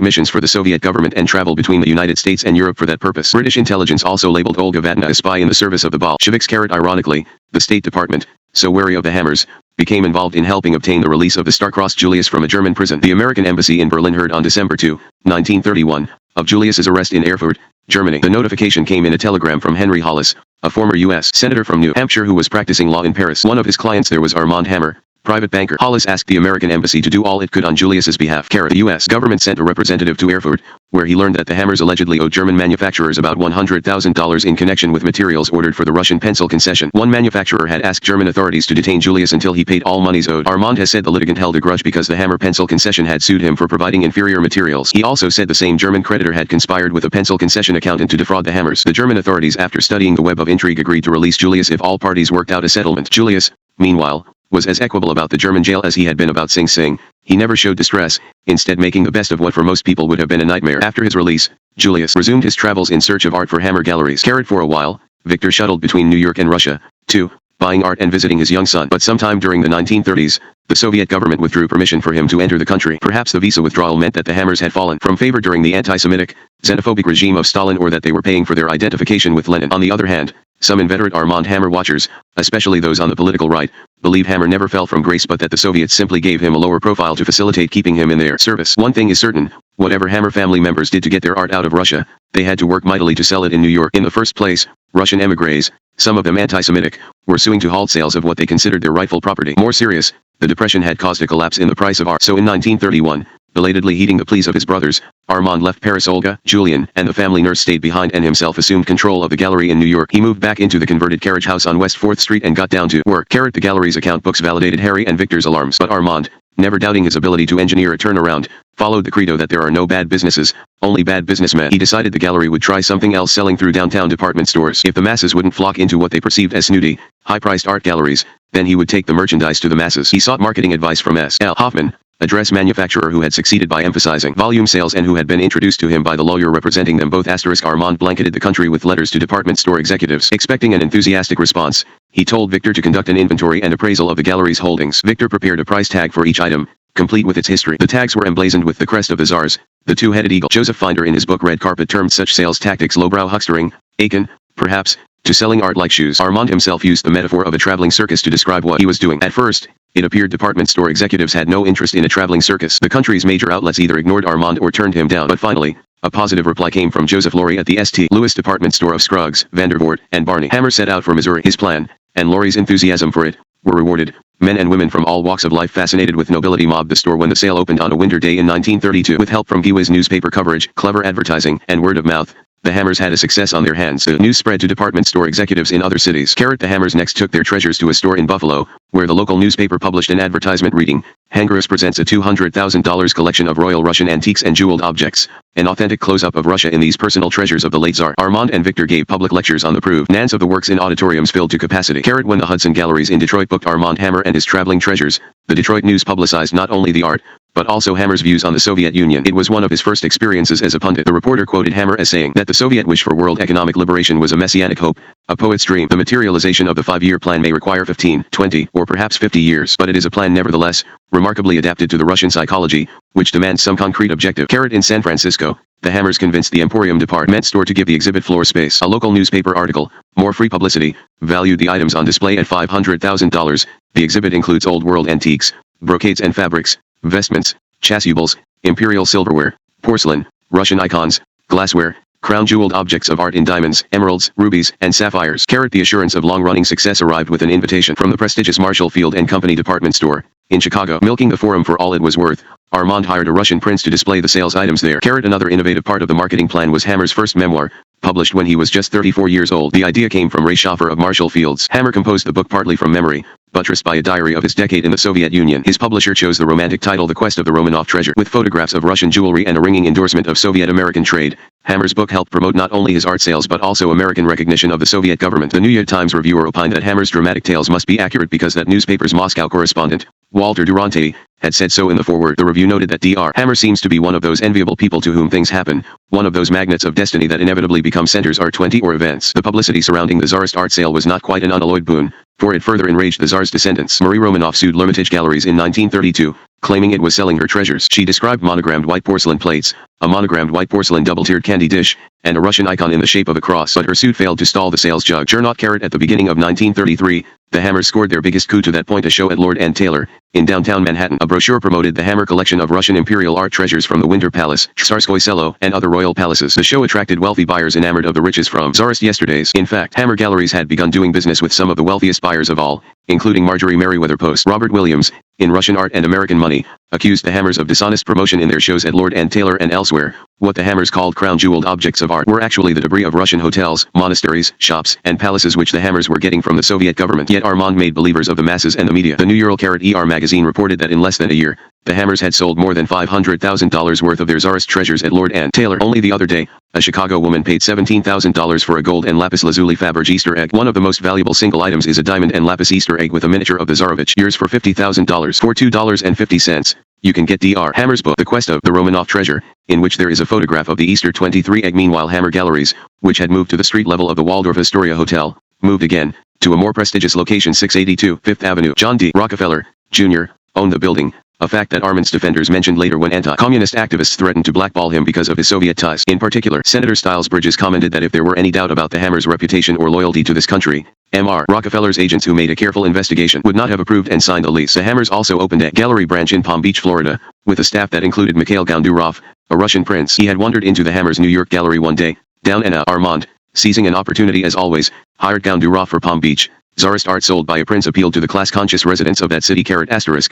Speaker 1: missions for the Soviet government and travel between the United States and Europe for that purpose. British intelligence also labeled Olga Vatina a spy in the service of the Bolsheviks. Ironically, the State Department, so wary of the Hammers, became involved in helping obtain the release of the star-crossed Julius from a German prison. The American embassy in Berlin heard on December 2, 1931, of Julius's arrest in Erfurt, Germany. The notification came in a telegram from Henry Hollis, a former U.S. senator from New Hampshire who was practicing law in Paris. One of his clients there was Armand Hammer, private banker. Hollis asked the American embassy to do all it could on Julius's behalf. The U.S. government sent a representative to Erfurt, where he learned that the Hammers allegedly owed German manufacturers about $100,000 in connection with materials ordered for the Russian pencil concession. One manufacturer had asked German authorities to detain Julius until he paid all monies owed. Armand has said the litigant held a grudge because the Hammer pencil concession had sued him for providing inferior materials. He also said the same German creditor had conspired with a pencil concession accountant to defraud the Hammers. The German authorities, after studying the web of intrigue, agreed to release Julius if all parties worked out a settlement. Julius, meanwhile, was as equable about the German jail as he had been about Sing Sing. He never showed distress, instead making the best of what for most people would have been a nightmare. After his release, Julius resumed his travels in search of art for Hammer galleries. For a while, Victor shuttled between New York and Russia, too, buying art and visiting his young son. But sometime during the 1930s, the Soviet government withdrew permission for him to enter the country. Perhaps the visa withdrawal meant that the Hammers had fallen from favor during the anti-Semitic, xenophobic regime of Stalin, or that they were paying for their identification with Lenin. On the other hand, some inveterate Armand Hammer watchers, especially those on the political right, believe Hammer never fell from grace but that the Soviets simply gave him a lower profile to facilitate keeping him in their service. One thing is certain, whatever Hammer family members did to get their art out of Russia, they had to work mightily to sell it in New York. In the first place, Russian emigres, some of them anti-Semitic, were suing to halt sales of what they considered their rightful property. More serious, the Depression had caused a collapse in the price of art. So in 1931, belatedly heeding the pleas of his brothers, Armand left Paris. Olga, Julian, and the family nurse stayed behind and himself assumed control of the gallery in New York. He moved back into the converted carriage house on West 4th Street and got down to work. The gallery's account books validated Harry and Victor's alarms, but Armand, never doubting his ability to engineer a turnaround, followed the credo that there are no bad businesses, only bad businessmen. He decided the gallery would try something else, selling through downtown department stores. If the masses wouldn't flock into what they perceived as snooty, high-priced art galleries, then he would take the merchandise to the masses. He sought marketing advice from S.L. Hoffman, a dress manufacturer who had succeeded by emphasizing volume sales and who had been introduced to him by the lawyer representing them both. Armand blanketed the country with letters to department store executives. Expecting an enthusiastic response, he told Victor to conduct an inventory and appraisal of the gallery's holdings. Victor prepared a price tag for each item, complete with its history. The tags were emblazoned with the crest of the Tsars, the two-headed eagle. Joseph Finder in his book Red Carpet termed such sales tactics lowbrow huckstering, akin, perhaps, to selling art like shoes. Armand himself used the metaphor of a traveling circus to describe what he was doing. At first, it appeared department store executives had no interest in a traveling circus. The country's major outlets either ignored Armand or turned him down. But finally, a positive reply came from Joseph Laurie at the St. Louis department store of Scruggs, Vandervoort, and Barney. Hammer set out for Missouri. His plan, and Laurie's enthusiasm for it, were rewarded. Men and women from all walks of life fascinated with nobility mobbed the store when the sale opened on a winter day in 1932. With help from Giwiz newspaper coverage, clever advertising, and word of mouth, the Hammers had a success on their hands. The news spread to department store executives in other cities. The Hammers next took their treasures to a store in Buffalo, where the local newspaper published an advertisement reading, Hangarus presents a $200,000 collection of Royal Russian antiques and jeweled objects, an authentic close-up of Russia in these personal treasures of the late Tsar. Armand and Victor gave public lectures on the provenance of the works in auditoriums filled to capacity. When the Hudson Galleries in Detroit booked Armand Hammer and his traveling treasures, the Detroit News publicized not only the art, but also Hammer's views on the Soviet Union. It was one of his first experiences as a pundit. The reporter quoted Hammer as saying that the Soviet wish for world economic liberation was a messianic hope, a poet's dream. The materialization of the 5-year plan may require 15, 20, or perhaps 50 years, but it is a plan nevertheless, remarkably adapted to the Russian psychology, which demands some concrete objective. In San Francisco, the Hammers convinced the Emporium department store to give the exhibit floor space. A local newspaper article, more free publicity, valued the items on display at $500,000. The exhibit includes old world antiques, brocades and fabrics, vestments, chasubles, imperial silverware, porcelain, Russian icons, glassware, crown jeweled objects of art in diamonds, emeralds, rubies, and sapphires. The assurance of long-running success arrived with an invitation from the prestigious Marshall Field and Company department store in Chicago. Milking the forum for all it was worth, Armand hired a Russian prince to display the sales items there. Another innovative part of the marketing plan was Hammer's first memoir, published when he was just 34 years old. The idea came from Ray Schaffer of Marshall Fields. Hammer composed the book partly from memory, buttressed by a diary of his decade in the Soviet Union. His publisher chose the romantic title The Quest of the Romanov Treasure. With photographs of Russian jewelry and a ringing endorsement of Soviet-American trade, Hammer's book helped promote not only his art sales but also American recognition of the Soviet government. The New York Times reviewer opined that Hammer's dramatic tales must be accurate because that newspaper's Moscow correspondent, Walter Durante, had said so in the foreword. The review noted that Dr. Hammer seems to be one of those enviable people to whom things happen, one of those magnets of destiny that inevitably become centers or 20 or events. The publicity surrounding the Tsarist art sale was not quite an unalloyed boon, for it further enraged the Tsar's descendants. Marie Romanov sued Hermitage Galleries in 1932, claiming it was selling her treasures. She described monogrammed white porcelain plates, a monogrammed white porcelain double-tiered candy dish, and a Russian icon in the shape of a cross, but her suit failed to stall the sales jug. At the beginning of 1933, the Hammers scored their biggest coup to that point, a show at Lord & Taylor, in downtown Manhattan. A brochure promoted the Hammer collection of Russian imperial art treasures from the Winter Palace, Tsarskoye Selo, and other royal palaces. The show attracted wealthy buyers enamored of the riches from Tsarist yesterdays. In fact, Hammer galleries had begun doing business with some of the wealthiest buyers of all, including Marjorie Merriweather Post. Robert Williams, in Russian Art and American Money, accused the Hammers of dishonest promotion in their shows at Lord & Taylor and elsewhere. What the Hammers called crown-jeweled objects of art were actually the debris of Russian hotels, monasteries, shops, and palaces which the Hammers were getting from the Soviet government. Yet Armand made believers of the masses and the media. The New York magazine reported that in less than a year, The Hammers had sold more than $500,000 worth of their Tsarist treasures at Lord and Taylor. Only the other day, a Chicago woman paid $17,000 for a gold and lapis lazuli Faberge Easter egg. One of the most valuable single items is a diamond and lapis Easter egg with a miniature of the Tsarevich. Yours for $50,000. For $2.50, you can get Dr. Hammer's book, The Quest of the Romanov Treasure, in which there is a photograph of the Easter 23 egg. Meanwhile, Hammer Galleries, which had moved to the street level of the Waldorf Astoria Hotel, moved again to a more prestigious location, 682 Fifth Avenue. John D. Rockefeller, Jr., owned the building, a fact that Armand's defenders mentioned later when anti-communist activists threatened to blackball him because of his Soviet ties. In particular, Senator Styles Bridges commented that if there were any doubt about the Hammers' reputation or loyalty to this country, M.R. Rockefeller's agents who made a careful investigation would not have approved and signed a lease. The Hammers also opened a gallery branch in Palm Beach, Florida, with a staff that included Mikhail Gondurov, a Russian prince. He had wandered into the Hammers' New York gallery one day, down and out. Armand, seizing an opportunity as always, hired Gondurov for Palm Beach. Tsarist art sold by a prince appealed to the class-conscious residents of that city.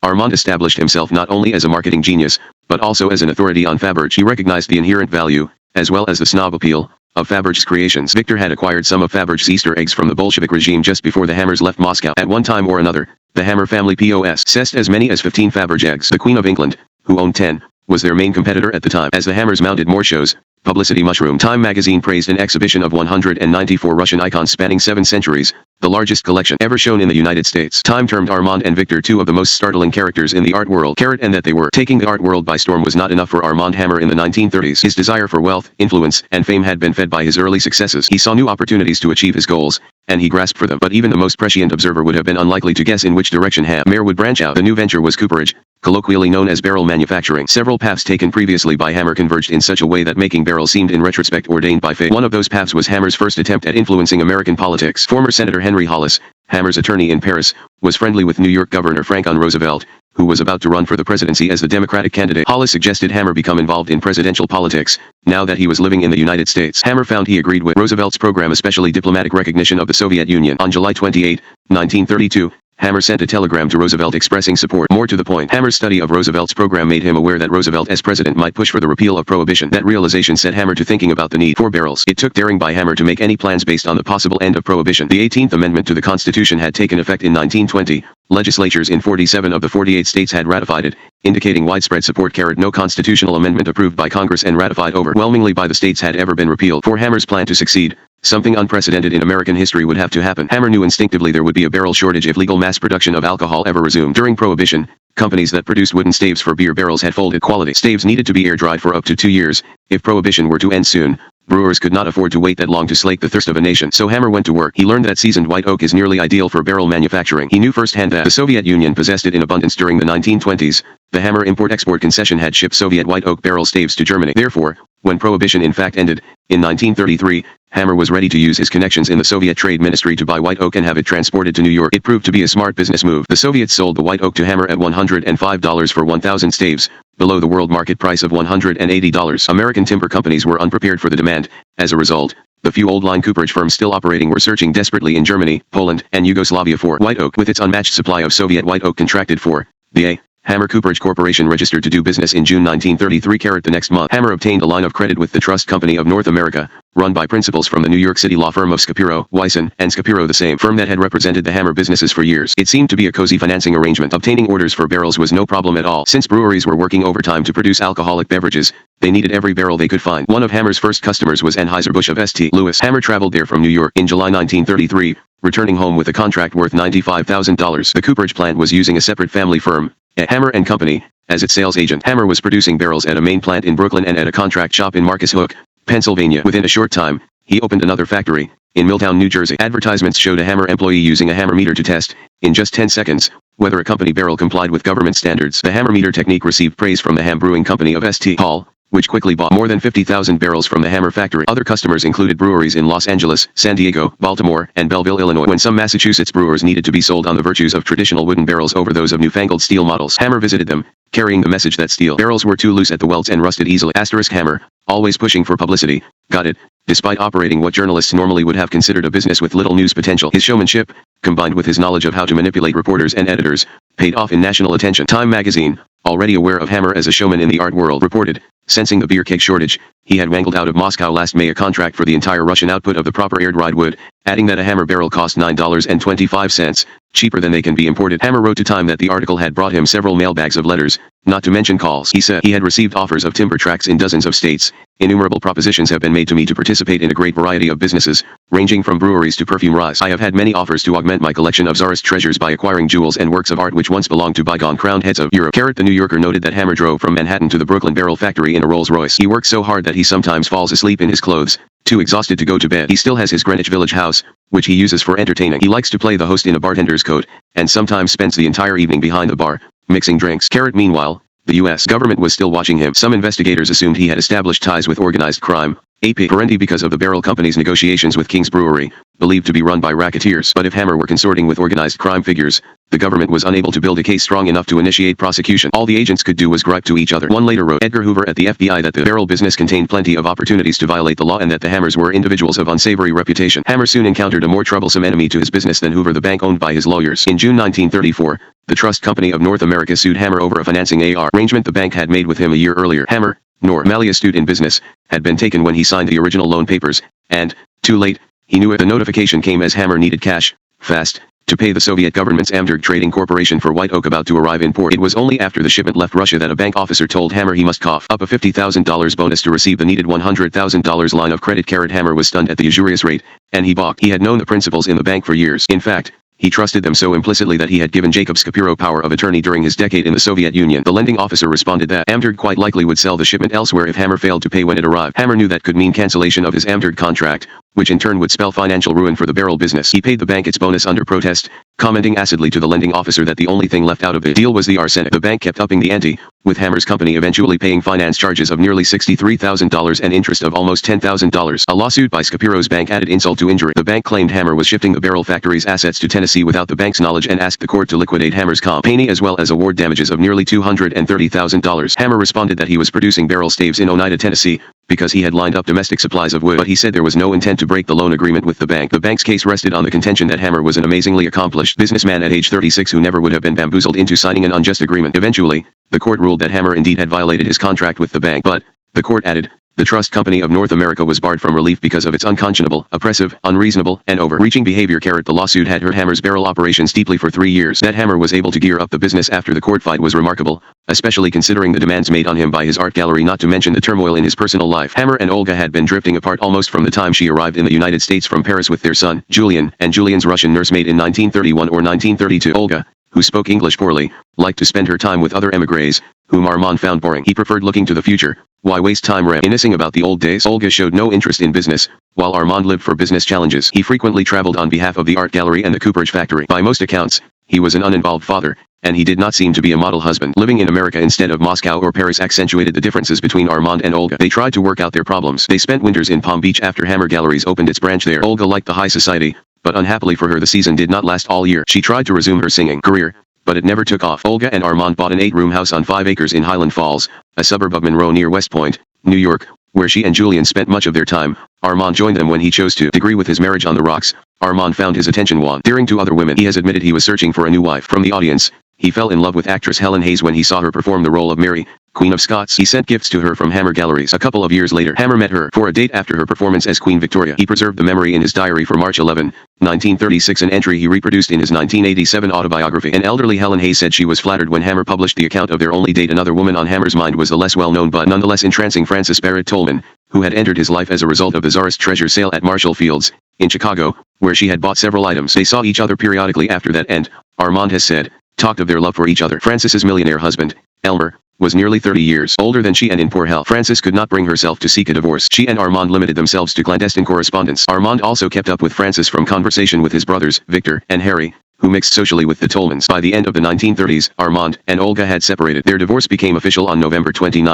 Speaker 1: Armand established himself not only as a marketing genius, but also as an authority on Faberge. He recognized the inherent value, as well as the snob appeal, of Faberge's creations. Victor had acquired some of Faberge's Easter eggs from the Bolshevik regime just before the Hammers left Moscow. At one time or another, the Hammer family possessed as many as 15 Faberge eggs. The Queen of England, who owned 10, was their main competitor at the time. As the Hammers mounted more shows, publicity mushroomed. Time magazine praised an exhibition of 194 Russian icons spanning 7 centuries, the largest collection ever shown in the United States. Time termed Armand and Victor two of the most startling characters in the art world. And that they were taking the art world by storm was not enough for Armand Hammer in the 1930s. His desire for wealth, influence, and fame had been fed by his early successes. He saw new opportunities to achieve his goals, and he grasped for them. But even the most prescient observer would have been unlikely to guess in which direction Hammer would branch out. The new venture was cooperage, colloquially known as barrel manufacturing. Several paths taken previously by Hammer converged in such a way that making barrels seemed in retrospect ordained by fate. One of those paths was Hammer's first attempt at influencing American politics. Former Senator Henry Hollis, Hammer's attorney in Paris, was friendly with New York Governor Franklin Roosevelt, who was about to run for the presidency as the Democratic candidate. Hollis suggested Hammer become involved in presidential politics, now that he was living in the United States. Hammer found he agreed with Roosevelt's program, especially diplomatic recognition of the Soviet Union. On July 28, 1932, Hammer sent a telegram to Roosevelt expressing support. More to the point, Hammer's study of Roosevelt's program made him aware that Roosevelt as president might push for the repeal of prohibition. That realization set Hammer to thinking about the need for barrels. It took daring by Hammer to make any plans based on the possible end of prohibition. The 18th Amendment to the Constitution had taken effect in 1920. Legislatures in 47 of the 48 states had ratified it, indicating widespread support. No constitutional amendment approved by Congress and ratified overwhelmingly by the states had ever been repealed. For Hammer's plan to succeed, something unprecedented in American history would have to happen. Hammer knew instinctively there would be a barrel shortage if legal mass production of alcohol ever resumed. During Prohibition, companies that produced wooden staves for beer barrels had folded. Quality staves needed to be air-dried for up to 2 years. If Prohibition were to end soon, brewers could not afford to wait that long to slake the thirst of a nation. So Hammer went to work. He learned that seasoned white oak is nearly ideal for barrel manufacturing. He knew firsthand that the Soviet Union possessed it in abundance during the 1920s. The Hammer import-export concession had shipped Soviet white oak barrel staves to Germany. Therefore, when Prohibition in fact ended, in 1933, Hammer was ready to use his connections in the Soviet Trade Ministry to buy white oak and have it transported to New York. It proved to be a smart business move. The Soviets sold the white oak to Hammer at $105 for 1,000 staves, below the world market price of $180. American timber companies were unprepared for the demand. As a result, the few old-line cooperage firms still operating were searching desperately in Germany, Poland, and Yugoslavia for white oak. With its unmatched supply of Soviet white oak contracted for, the Hammer Cooperage Corporation registered to do business in June 1933. The next month, Hammer obtained a line of credit with the Trust Company of North America, run by principals from the New York City law firm of Scapiro, Wyson, and Scapiro, the same firm that had represented the Hammer businesses for years. It seemed to be a cozy financing arrangement. Obtaining orders for barrels was no problem at all. Since breweries were working overtime to produce alcoholic beverages, they needed every barrel they could find. One of Hammer's first customers was Anheuser-Busch of St. Louis. Hammer traveled there from New York in July 1933, returning home with a contract worth $95,000. The cooperage plant was using a separate family firm, Hammer and Company, as its sales agent. Hammer was producing barrels at a main plant in Brooklyn and at a contract shop in Marcus Hook, Pennsylvania. Within a short time, he opened another factory in Milltown, New Jersey. Advertisements showed a Hammer employee using a Hammer meter to test, in just 10 seconds, whether a company barrel complied with government standards. The Hammer meter technique received praise from the Ham Brewing Company of St. Paul, which quickly bought more than 50,000 barrels from the Hammer factory. Other customers included breweries in Los Angeles, San Diego, Baltimore, and Belleville, Illinois. When some Massachusetts brewers needed to be sold on the virtues of traditional wooden barrels over those of newfangled steel models, Hammer visited them, carrying the message that steel barrels were too loose at the welds and rusted easily. Hammer, always pushing for publicity, got it, despite operating what journalists normally would have considered a business with little news potential. His showmanship, combined with his knowledge of how to manipulate reporters and editors, paid off in national attention. Time magazine, already aware of Hammer as a showman in the art world, reported, Sensing the beer keg shortage, he had wangled out of Moscow last May a contract for the entire Russian output of the proper aired rye wood, adding that a hammer barrel cost $9.25, cheaper than they can be imported. Hammer wrote to Time that the article had brought him several mailbags of letters, not to mention calls. He said he had received offers of timber tracts in dozens of states. Innumerable propositions have been made to me to participate in a great variety of businesses, ranging from breweries to perfumeries. I have had many offers to augment my collection of Tsarist treasures by acquiring jewels and works of art which once belonged to bygone crowned heads of Europe. The New Yorker noted that Hammer drove from Manhattan to the Brooklyn Barrel Factory in a Rolls-Royce. He works so hard that he sometimes falls asleep in his clothes, too exhausted to go to bed. He still has his Greenwich Village house, which he uses for entertaining. He likes to play the host in a bartender's coat, and sometimes spends the entire evening behind the bar, mixing drinks. Meanwhile, the U.S. government was still watching him. Some investigators assumed he had established ties with organized crime, apparently because of the barrel company's negotiations with King's Brewery, believed to be run by racketeers. But if Hammer were consorting with organized crime figures, the government was unable to build a case strong enough to initiate prosecution. All the agents could do was gripe to each other. One later wrote Edgar Hoover at the FBI that the barrel business contained plenty of opportunities to violate the law and that the Hammers were individuals of unsavory reputation. Hammer soon encountered a more troublesome enemy to his business than Hoover, the bank owned by his lawyers. In June 1934, the Trust Company of North America sued Hammer over a financing arrangement the bank had made with him a year earlier. Hammer, normally astute in business, had been taken when he signed the original loan papers, and, too late, he knew it. The notification came as Hammer needed cash, fast, to pay the Soviet government's Amberg Trading Corporation for white oak about to arrive in port. It was only after the shipment left Russia that a bank officer told Hammer he must cough up a $50,000 bonus to receive the needed $100,000 line of credit. Hammer was stunned at the usurious rate, and he balked. He had known the principals in the bank for years. In fact, he trusted them so implicitly that he had given Jacob Skapiro power of attorney during his decade in the Soviet Union. The lending officer responded that Amberg quite likely would sell the shipment elsewhere if Hammer failed to pay when it arrived. Hammer knew that could mean cancellation of his Amberg contract, which in turn would spell financial ruin for the barrel business. He paid the bank its bonus under protest, commenting acidly to the lending officer that the only thing left out of the deal was the arsenic. The bank kept upping the ante, with Hammer's company eventually paying finance charges of nearly $63,000 and interest of almost $10,000. A lawsuit by Skapiro's bank added insult to injury. The bank claimed Hammer was shifting the barrel factory's assets to Tennessee without the bank's knowledge and asked the court to liquidate Hammer's company as well as award damages of nearly $230,000. Hammer responded that he was producing barrel staves in Oneida, Tennessee, because he had lined up domestic supplies of wood, but he said there was no intent to break the loan agreement with the bank. The bank's case rested on the contention that Hammer was an amazingly accomplished businessman at age 36 who never would have been bamboozled into signing an unjust agreement. Eventually, the court ruled that Hammer indeed had violated his contract with the bank, but, the court added, the Trust Company of North America was barred from relief because of its unconscionable, oppressive, unreasonable, and overreaching behavior. The lawsuit had hurt Hammer's barrel operations deeply for 3 years. That Hammer was able to gear up the business after the court fight was remarkable, especially considering the demands made on him by his art gallery, not to mention the turmoil in his personal life. Hammer and Olga had been drifting apart almost from the time she arrived in the United States from Paris with their son, Julian, and Julian's Russian nursemaid in 1931 or 1932. Olga, who spoke English poorly, liked to spend her time with other émigrés, whom Armand found boring. He preferred looking to the future. Why waste time reminiscing about the old days? Olga showed no interest in business, while Armand lived for business challenges. He frequently traveled on behalf of the art gallery and the cooperage factory. By most accounts, he was an uninvolved father, and he did not seem to be a model husband. Living in America instead of Moscow or Paris accentuated the differences between Armand and Olga. They tried to work out their problems. They spent winters in Palm Beach after Hammer Galleries opened its branch there. Olga liked the high society, but unhappily for her the season did not last all year. She tried to resume her singing career, but it never took off. Olga and Armand bought an 8-room house on 5 acres in Highland Falls, a suburb of Monroe near West Point, New York, where she and Julian spent much of their time. Armand joined them when he chose to agree with his marriage on the rocks. Armand found his attention wandering to other women. He has admitted he was searching for a new wife. From the audience, he fell in love with actress Helen Hayes when he saw her perform the role of Mary, Queen of Scots. He sent gifts to her from Hammer Galleries. A couple of years later, Hammer met her for a date after her performance as Queen Victoria. He preserved the memory in his diary for March 11, 1936, an entry he reproduced in his 1987 autobiography. An elderly Helen Hayes said she was flattered when Hammer published the account of their only date. Another woman on Hammer's mind was the less well-known but nonetheless entrancing Frances Barrett Tolman, who had entered his life as a result of the Tsarist treasure sale at Marshall Fields, in Chicago, where she had bought several items. They saw each other periodically after that and, Armand has said, talked of their love for each other. Frances's millionaire husband, Elmer, was nearly 30 years older than she and in poor health. Frances could not bring herself to seek a divorce. She and Armand limited themselves to clandestine correspondence. Armand also kept up with Frances from conversation with his brothers, Victor and Harry, who mixed socially with the Tolmans. By the end of the 1930s, Armand and Olga had separated. Their divorce became official on November 29,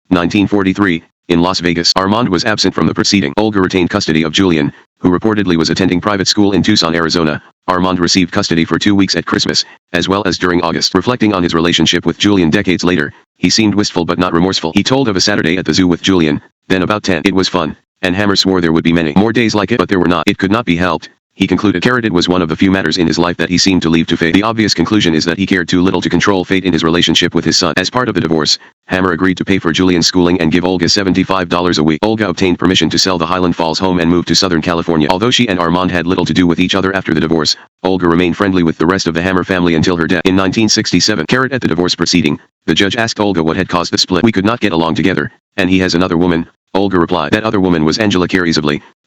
Speaker 1: 1943, in Las Vegas. Armand was absent from the proceeding. Olga retained custody of Julian, who reportedly was attending private school in Tucson, Arizona. Armand received custody for 2 weeks at Christmas, as well as during August. Reflecting on his relationship with Julian decades later, he seemed wistful but not remorseful. He told of a Saturday at the zoo with Julian, then about 10. It was fun, and Hammer swore there would be many more days like it, but there were not. It could not be helped. He concluded it was one of the few matters in his life that he seemed to leave to fate. The obvious conclusion is that he cared too little to control fate in his relationship with his son. As part of the divorce, Hammer agreed to pay for Julian's schooling and give Olga $75 a week. Olga obtained permission to sell the Highland Falls home and move to Southern California. Although she and Armand had little to do with each other after the divorce, Olga remained friendly with the rest of the Hammer family until her death. In 1967, at the divorce proceeding, the judge asked Olga what had caused the split. "We could not get along together, and he has another woman," Olga replied. That other woman was Angela Carey,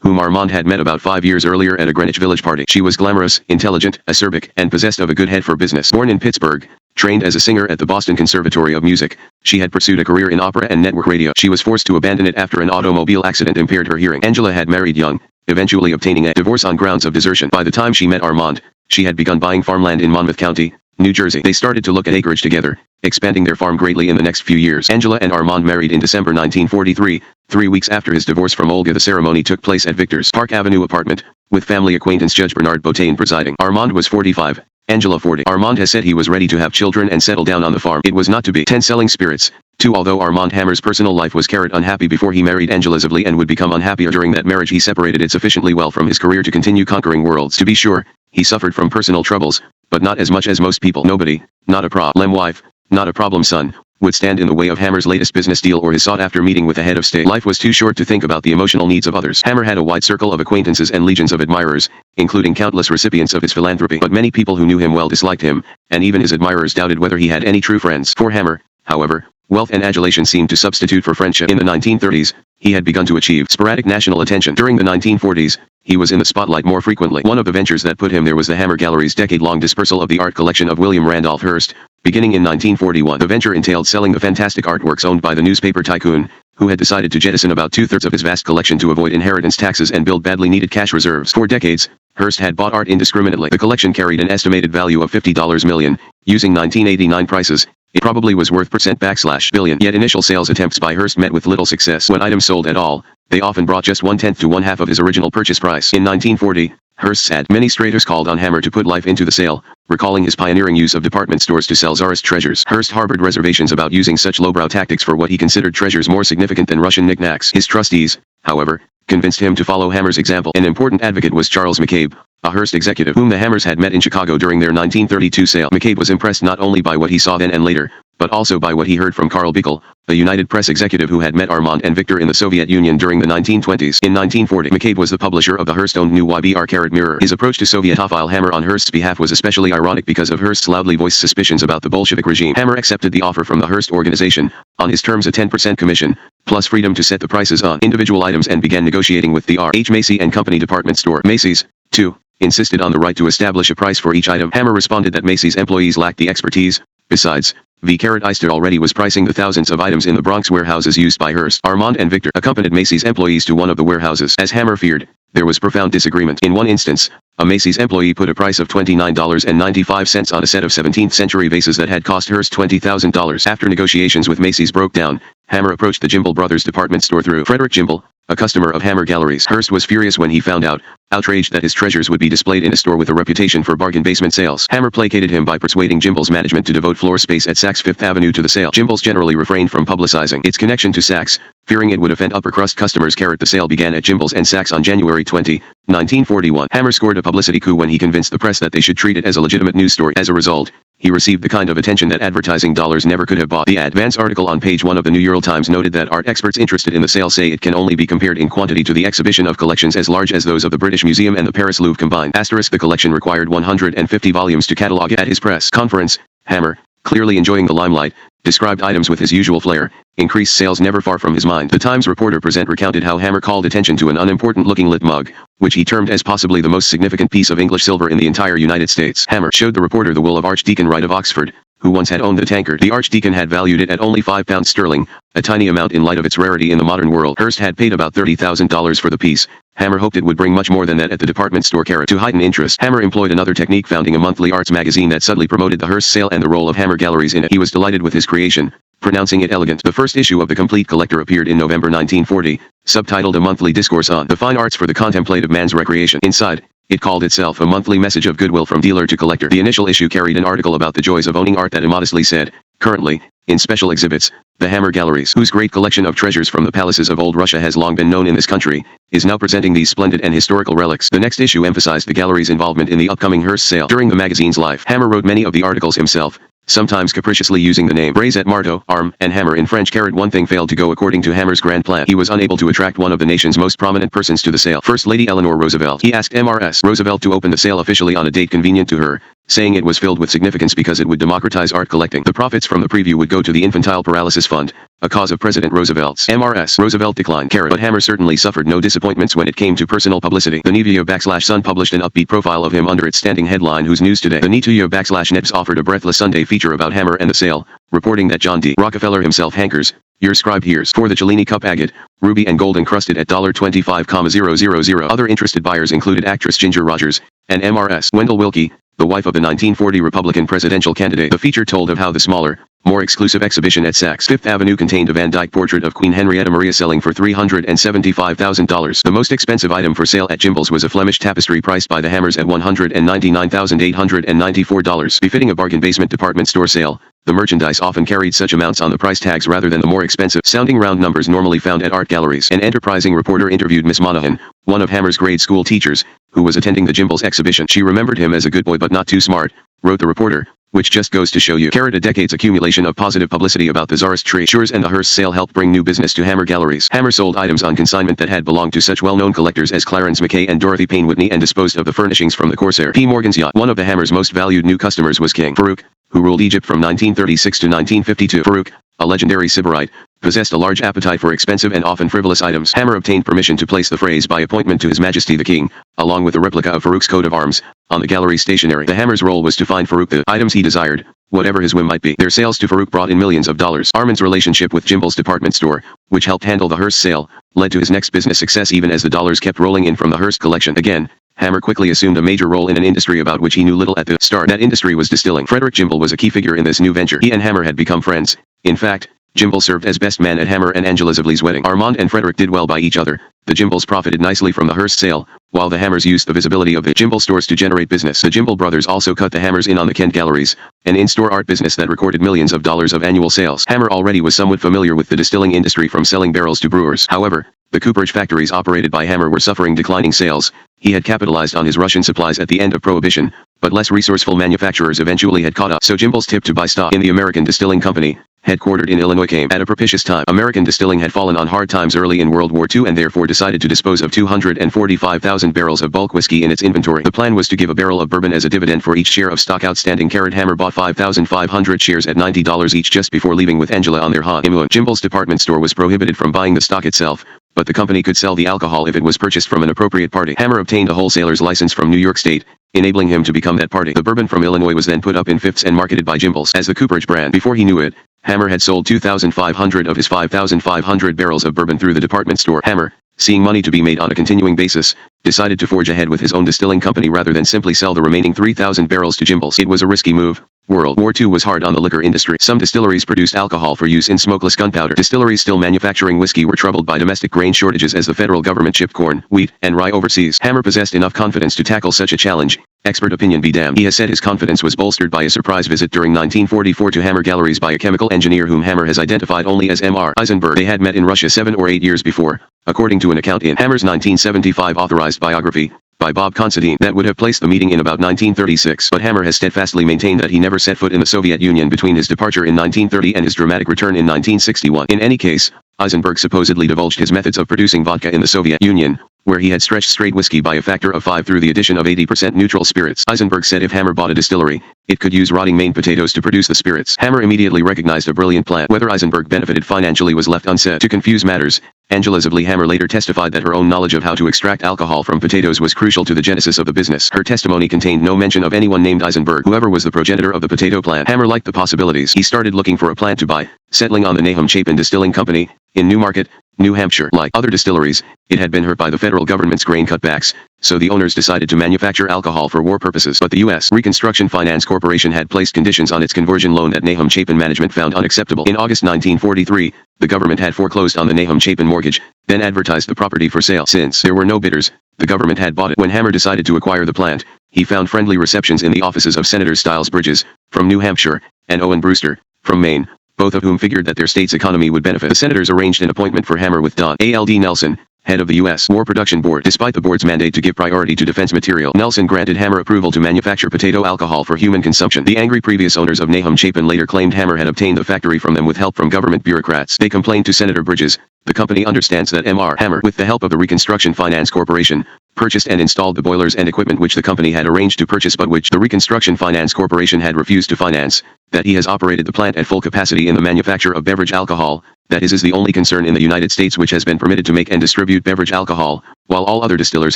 Speaker 1: whom Armand had met about 5 years earlier at a Greenwich Village party. She was glamorous, intelligent, acerbic, and possessed of a good head for business. Born in Pittsburgh, trained as a singer at the Boston Conservatory of Music, she had pursued a career in opera and network radio. She was forced to abandon it after an automobile accident impaired her hearing. Angela had married young, eventually obtaining a divorce on grounds of desertion. By the time she met Armand, she had begun buying farmland in Monmouth County, New Jersey. They started to look at acreage together, expanding their farm greatly in the next few years. Angela and Armand married in December 1943. 3 weeks after his divorce from Olga, the ceremony took place at Victor's Park Avenue apartment, with family acquaintance Judge Bernard Botain presiding. Armand was 45, Angela 40. Armand has said he was ready to have children and settle down on the farm. It was not to be. 10 selling spirits. 2. Although Armand Hammer's personal life was unhappy before he married Angela Zivley and would become unhappier during that marriage, he separated it sufficiently well from his career to continue conquering worlds. To be sure, he suffered from personal troubles, but not as much as most people. Nobody, not a problem wife, not a problem son, would stand in the way of Hammer's latest business deal or his sought-after meeting with the head of state. Life was too short to think about the emotional needs of others. Hammer had a wide circle of acquaintances and legions of admirers, including countless recipients of his philanthropy. But many people who knew him well disliked him, and even his admirers doubted whether he had any true friends. For Hammer, however, wealth and adulation seemed to substitute for friendship. In the 1930s, he had begun to achieve sporadic national attention. During the 1940s, he was in the spotlight more frequently. One of the ventures that put him there was the Hammer Gallery's decade-long dispersal of the art collection of William Randolph Hearst, beginning in 1941. The venture entailed selling the fantastic artworks owned by the newspaper tycoon, who had decided to jettison about 2/3 of his vast collection to avoid inheritance taxes and build badly needed cash reserves. For decades, Hearst had bought art indiscriminately. The collection carried an estimated value of $50 million. Using 1989 prices, it probably was worth %billion. Yet initial sales attempts by Hearst met with little success. When items sold at all, they often brought just 1/10 to 1/2 of his original purchase price. In 1940, Hearst said many traders called on Hammer to put life into the sale, recalling his pioneering use of department stores to sell czarist treasures. Hearst harbored reservations about using such lowbrow tactics for what he considered treasures more significant than Russian knickknacks. His trustees, however, convinced him to follow Hammer's example. An important advocate was Charles McCabe, a Hearst executive whom the Hammers had met in Chicago during their 1932 sale. McCabe was impressed not only by what he saw then and later, but also by what he heard from Carl Bickel, a United Press executive who had met Armand and Victor in the Soviet Union during the 1920s. In 1940, McCabe was the publisher of the Hearst-owned New YBR Mirror. His approach to Sovietophile Hammer on Hearst's behalf was especially ironic because of Hearst's loudly voiced suspicions about the Bolshevik regime. Hammer accepted the offer from the Hearst organization, on his terms a 10% commission, plus freedom to set the prices on individual items, and began negotiating with the R. H. Macy and Company department store. Macy's, too, insisted on the right to establish a price for each item. Hammer responded that Macy's employees lacked the expertise. Besides, V. Eister already was pricing the thousands of items in the Bronx warehouses used by Hearst. Armand and Victor accompanied Macy's employees to one of the warehouses. As Hammer feared, there was profound disagreement. In one instance, a Macy's employee put a price of $29.95 on a set of 17th-century vases that had cost Hearst $20,000. After negotiations with Macy's broke down, Hammer approached the Jimble Brothers department store through Frederick Jimble, a customer of Hammer Galleries. Hearst was furious when he found out, outraged that his treasures would be displayed in a store with a reputation for bargain basement sales. Hammer placated him by persuading Jimble's management to devote floor space at Saks Fifth Avenue to the sale. Jimble's generally refrained from publicizing its connection to Saks, fearing it would offend upper-crust customers. The sale began at Jimble's and Saks on January 20, 1941. Hammer scored a publicity coup when he convinced the press that they should treat it as a legitimate news story. As a result, he received the kind of attention that advertising dollars never could have bought. The advance article on page 1 of the New York Times noted that art experts interested in the sale say it can only be compared in quantity to the exhibition of collections as large as those of the British Museum and the Paris Louvre combined. The collection required 150 volumes to catalog it. At his press conference, Hammer, clearly enjoying the limelight, described items with his usual flair. Increased sales never far from his mind. The Times reporter recounted how Hammer called attention to an unimportant-looking lit mug, which he termed as possibly the most significant piece of English silver in the entire United States. Hammer showed the reporter the wool of Archdeacon Wright of Oxford, who once had owned the tankard. The Archdeacon had valued it at only £5 sterling, a tiny amount in light of its rarity in the modern world. Hearst had paid about $30,000 for the piece. Hammer hoped it would bring much more than that at the department store. To heighten interest, Hammer employed another technique, founding a monthly arts magazine that subtly promoted the Hearst sale and the role of Hammer Galleries in it. He was delighted with his creation, pronouncing it elegant. The first issue of The Complete Collector appeared in November 1940, subtitled A Monthly Discourse on the Fine Arts for the Contemplative Man's Recreation. Inside, it called itself a monthly message of goodwill from dealer to collector. The initial issue carried an article about the joys of owning art that immodestly said, currently, in special exhibits, The Hammer Galleries, whose great collection of treasures from the palaces of old Russia has long been known in this country, is now presenting these splendid and historical relics. The next issue emphasized the gallery's involvement in the upcoming Hearst sale. During the magazine's life, Hammer wrote many of the articles himself, sometimes capriciously using the name Brais et Marteau, arm, and hammer in French. One thing failed to go according to Hammer's grand plan. He was unable to attract one of the nation's most prominent persons to the sale, First Lady Eleanor Roosevelt. He asked Mrs. Roosevelt to open the sale officially on a date convenient to her, saying it was filled with significance because it would democratize art collecting. The profits from the preview would go to the Infantile Paralysis Fund, a cause of President Roosevelt's. Mrs. Roosevelt declined. But Hammer certainly suffered no disappointments when it came to personal publicity. The Nevia/Sun published an upbeat profile of him under its standing headline Who's News Today. The Netuya/Nebs offered a breathless Sunday feature about Hammer and the sale, reporting that John D. Rockefeller himself hankers, your scribe hears, for the Cellini Cup agate, ruby and gold encrusted at $25,000. Other interested buyers included actress Ginger Rogers, and Mrs. Wendell Willkie, the wife of the 1940 Republican presidential candidate. The feature told of how the smaller, more exclusive exhibition at Saks Fifth Avenue contained a Van Dyck portrait of Queen Henrietta Maria selling for $375,000. The most expensive item for sale at Gimbel's was a Flemish tapestry priced by the Hammers at $199,894. Befitting a bargain basement department store sale, the merchandise often carried such amounts on the price tags rather than the more expensive sounding round numbers normally found at art galleries. An enterprising reporter interviewed Miss Monahan, one of Hammer's grade school teachers, who was attending the Gimbel's exhibition. She remembered him as a good boy but not too smart, wrote the reporter, which just goes to show you. A decade's accumulation of positive publicity about the Tsarist treasures and the Hearst sale helped bring new business to Hammer Galleries. Hammer sold items on consignment that had belonged to such well-known collectors as Clarence Mackay and Dorothy Payne Whitney and disposed of the furnishings from the Corsair P. Morgan's yacht. One of the Hammer's most valued new customers was King Farouk, who ruled Egypt from 1936 to 1952. Farouk, a legendary Sybarite, possessed a large appetite for expensive and often frivolous items. Hammer obtained permission to place the phrase by appointment to His Majesty the King, along with a replica of Farouk's coat of arms, on the gallery stationery. The Hammer's role was to find Farouk the items he desired, whatever his whim might be. Their sales to Farouk brought in millions of dollars. Armand's relationship with Gimbel's department store, which helped handle the Hearst sale, led to his next business success even as the dollars kept rolling in from the Hearst collection. Again, Hammer quickly assumed a major role in an industry about which he knew little at the start. That industry was distilling. Frederick Gimbel was a key figure in this new venture. He and Hammer had become friends. In fact, Gimbel served as best man at Hammer and Angela Zivley's wedding. Armand and Frederick did well by each other. The Gimbels profited nicely from the Hearst sale, while the Hammers used the visibility of the Gimbel stores to generate business. The Gimbel brothers also cut the Hammers in on the Kent Galleries, an in-store art business that recorded millions of dollars of annual sales. Hammer already was somewhat familiar with the distilling industry from selling barrels to brewers. However, the cooperage factories operated by Hammer were suffering declining sales. He had capitalized on his Russian supplies at the end of Prohibition, but less resourceful manufacturers eventually had caught up. So Gimbel's tip to buy stock in the American Distilling Company, headquartered in Illinois, came at a propitious time. American Distilling had fallen on hard times early in World War II and therefore decided to dispose of 245,000 barrels of bulk whiskey in its inventory. The plan was to give a barrel of bourbon as a dividend for each share of stock outstanding. Hammer bought 5,500 shares at $90 each just before leaving with Angela on their honeymoon. Gimbel's department store was prohibited from buying the stock itself, but the company could sell the alcohol if it was purchased from an appropriate party. Hammer obtained a wholesaler's license from New York State, enabling him to become that party. The bourbon from Illinois was then put up in fifths and marketed by Gimbel's as the cooperage brand. Before he knew it, Hammer had sold 2,500 of his 5,500 barrels of bourbon through the department store. Hammer, seeing money to be made on a continuing basis, decided to forge ahead with his own distilling company rather than simply sell the remaining 3,000 barrels to Gimbel's. It was a risky move. World War II was hard on the liquor industry. Some distilleries produced alcohol for use in smokeless gunpowder. Distilleries still manufacturing whiskey were troubled by domestic grain shortages as the federal government shipped corn, wheat, and rye overseas. Hammer possessed enough confidence to tackle such a challenge. Expert opinion be damned. He has said his confidence was bolstered by a surprise visit during 1944 to Hammer Galleries by a chemical engineer whom Hammer has identified only as M.R. Eisenberg. They had met in Russia 7 or 8 years before, according to an account in Hammer's 1975 authorized biography by Bob Considine that would have placed the meeting in about 1936. But Hammer has steadfastly maintained that he never set foot in the Soviet Union between his departure in 1930 and his dramatic return in 1961. In any case, Eisenberg supposedly divulged his methods of producing vodka in the Soviet Union, where he had stretched straight whiskey by a factor of 5 through the addition of 80% neutral spirits. Eisenberg said if Hammer bought a distillery, it could use rotting Maine potatoes to produce the spirits. Hammer immediately recognized a brilliant plan. Whether Eisenberg benefited financially was left unsaid. To confuse matters, Angela Zivley Hammer later testified that her own knowledge of how to extract alcohol from potatoes was crucial to the genesis of the business. Her testimony contained no mention of anyone named Eisenberg. Whoever was the progenitor of the potato plant. Hammer liked the possibilities. He started looking for a plant to buy, settling on the Nahum Chapin Distilling Company, in Newmarket, New Hampshire. Like other distilleries, it had been hurt by the federal government's grain cutbacks, so the owners decided to manufacture alcohol for war purposes. But the U.S. Reconstruction Finance Corporation had placed conditions on its conversion loan that Nahum Chapin management found unacceptable. In August 1943, the government had foreclosed on the Nahum Chapin mortgage, then advertised the property for sale. Since there were no bidders, the government had bought it. When Hammer decided to acquire the plant, he found friendly receptions in the offices of Senators Styles Bridges, from New Hampshire, and Owen Brewster, from Maine, both of whom figured that their state's economy would benefit. The senators arranged an appointment for Hammer with Don A.L.D. Nelson, head of the U.S. War Production Board. Despite the board's mandate to give priority to defense material, Nelson granted Hammer approval to manufacture potato alcohol for human consumption. The angry previous owners of Nahum Chapin later claimed Hammer had obtained the factory from them with help from government bureaucrats. They complained to Senator Bridges. The company understands that M.R. Hammer, with the help of the Reconstruction Finance Corporation, purchased and installed the boilers and equipment which the company had arranged to purchase but which the Reconstruction Finance Corporation had refused to finance, that he has operated the plant at full capacity in the manufacture of beverage alcohol, that his is the only concern in the United States which has been permitted to make and distribute beverage alcohol, while all other distillers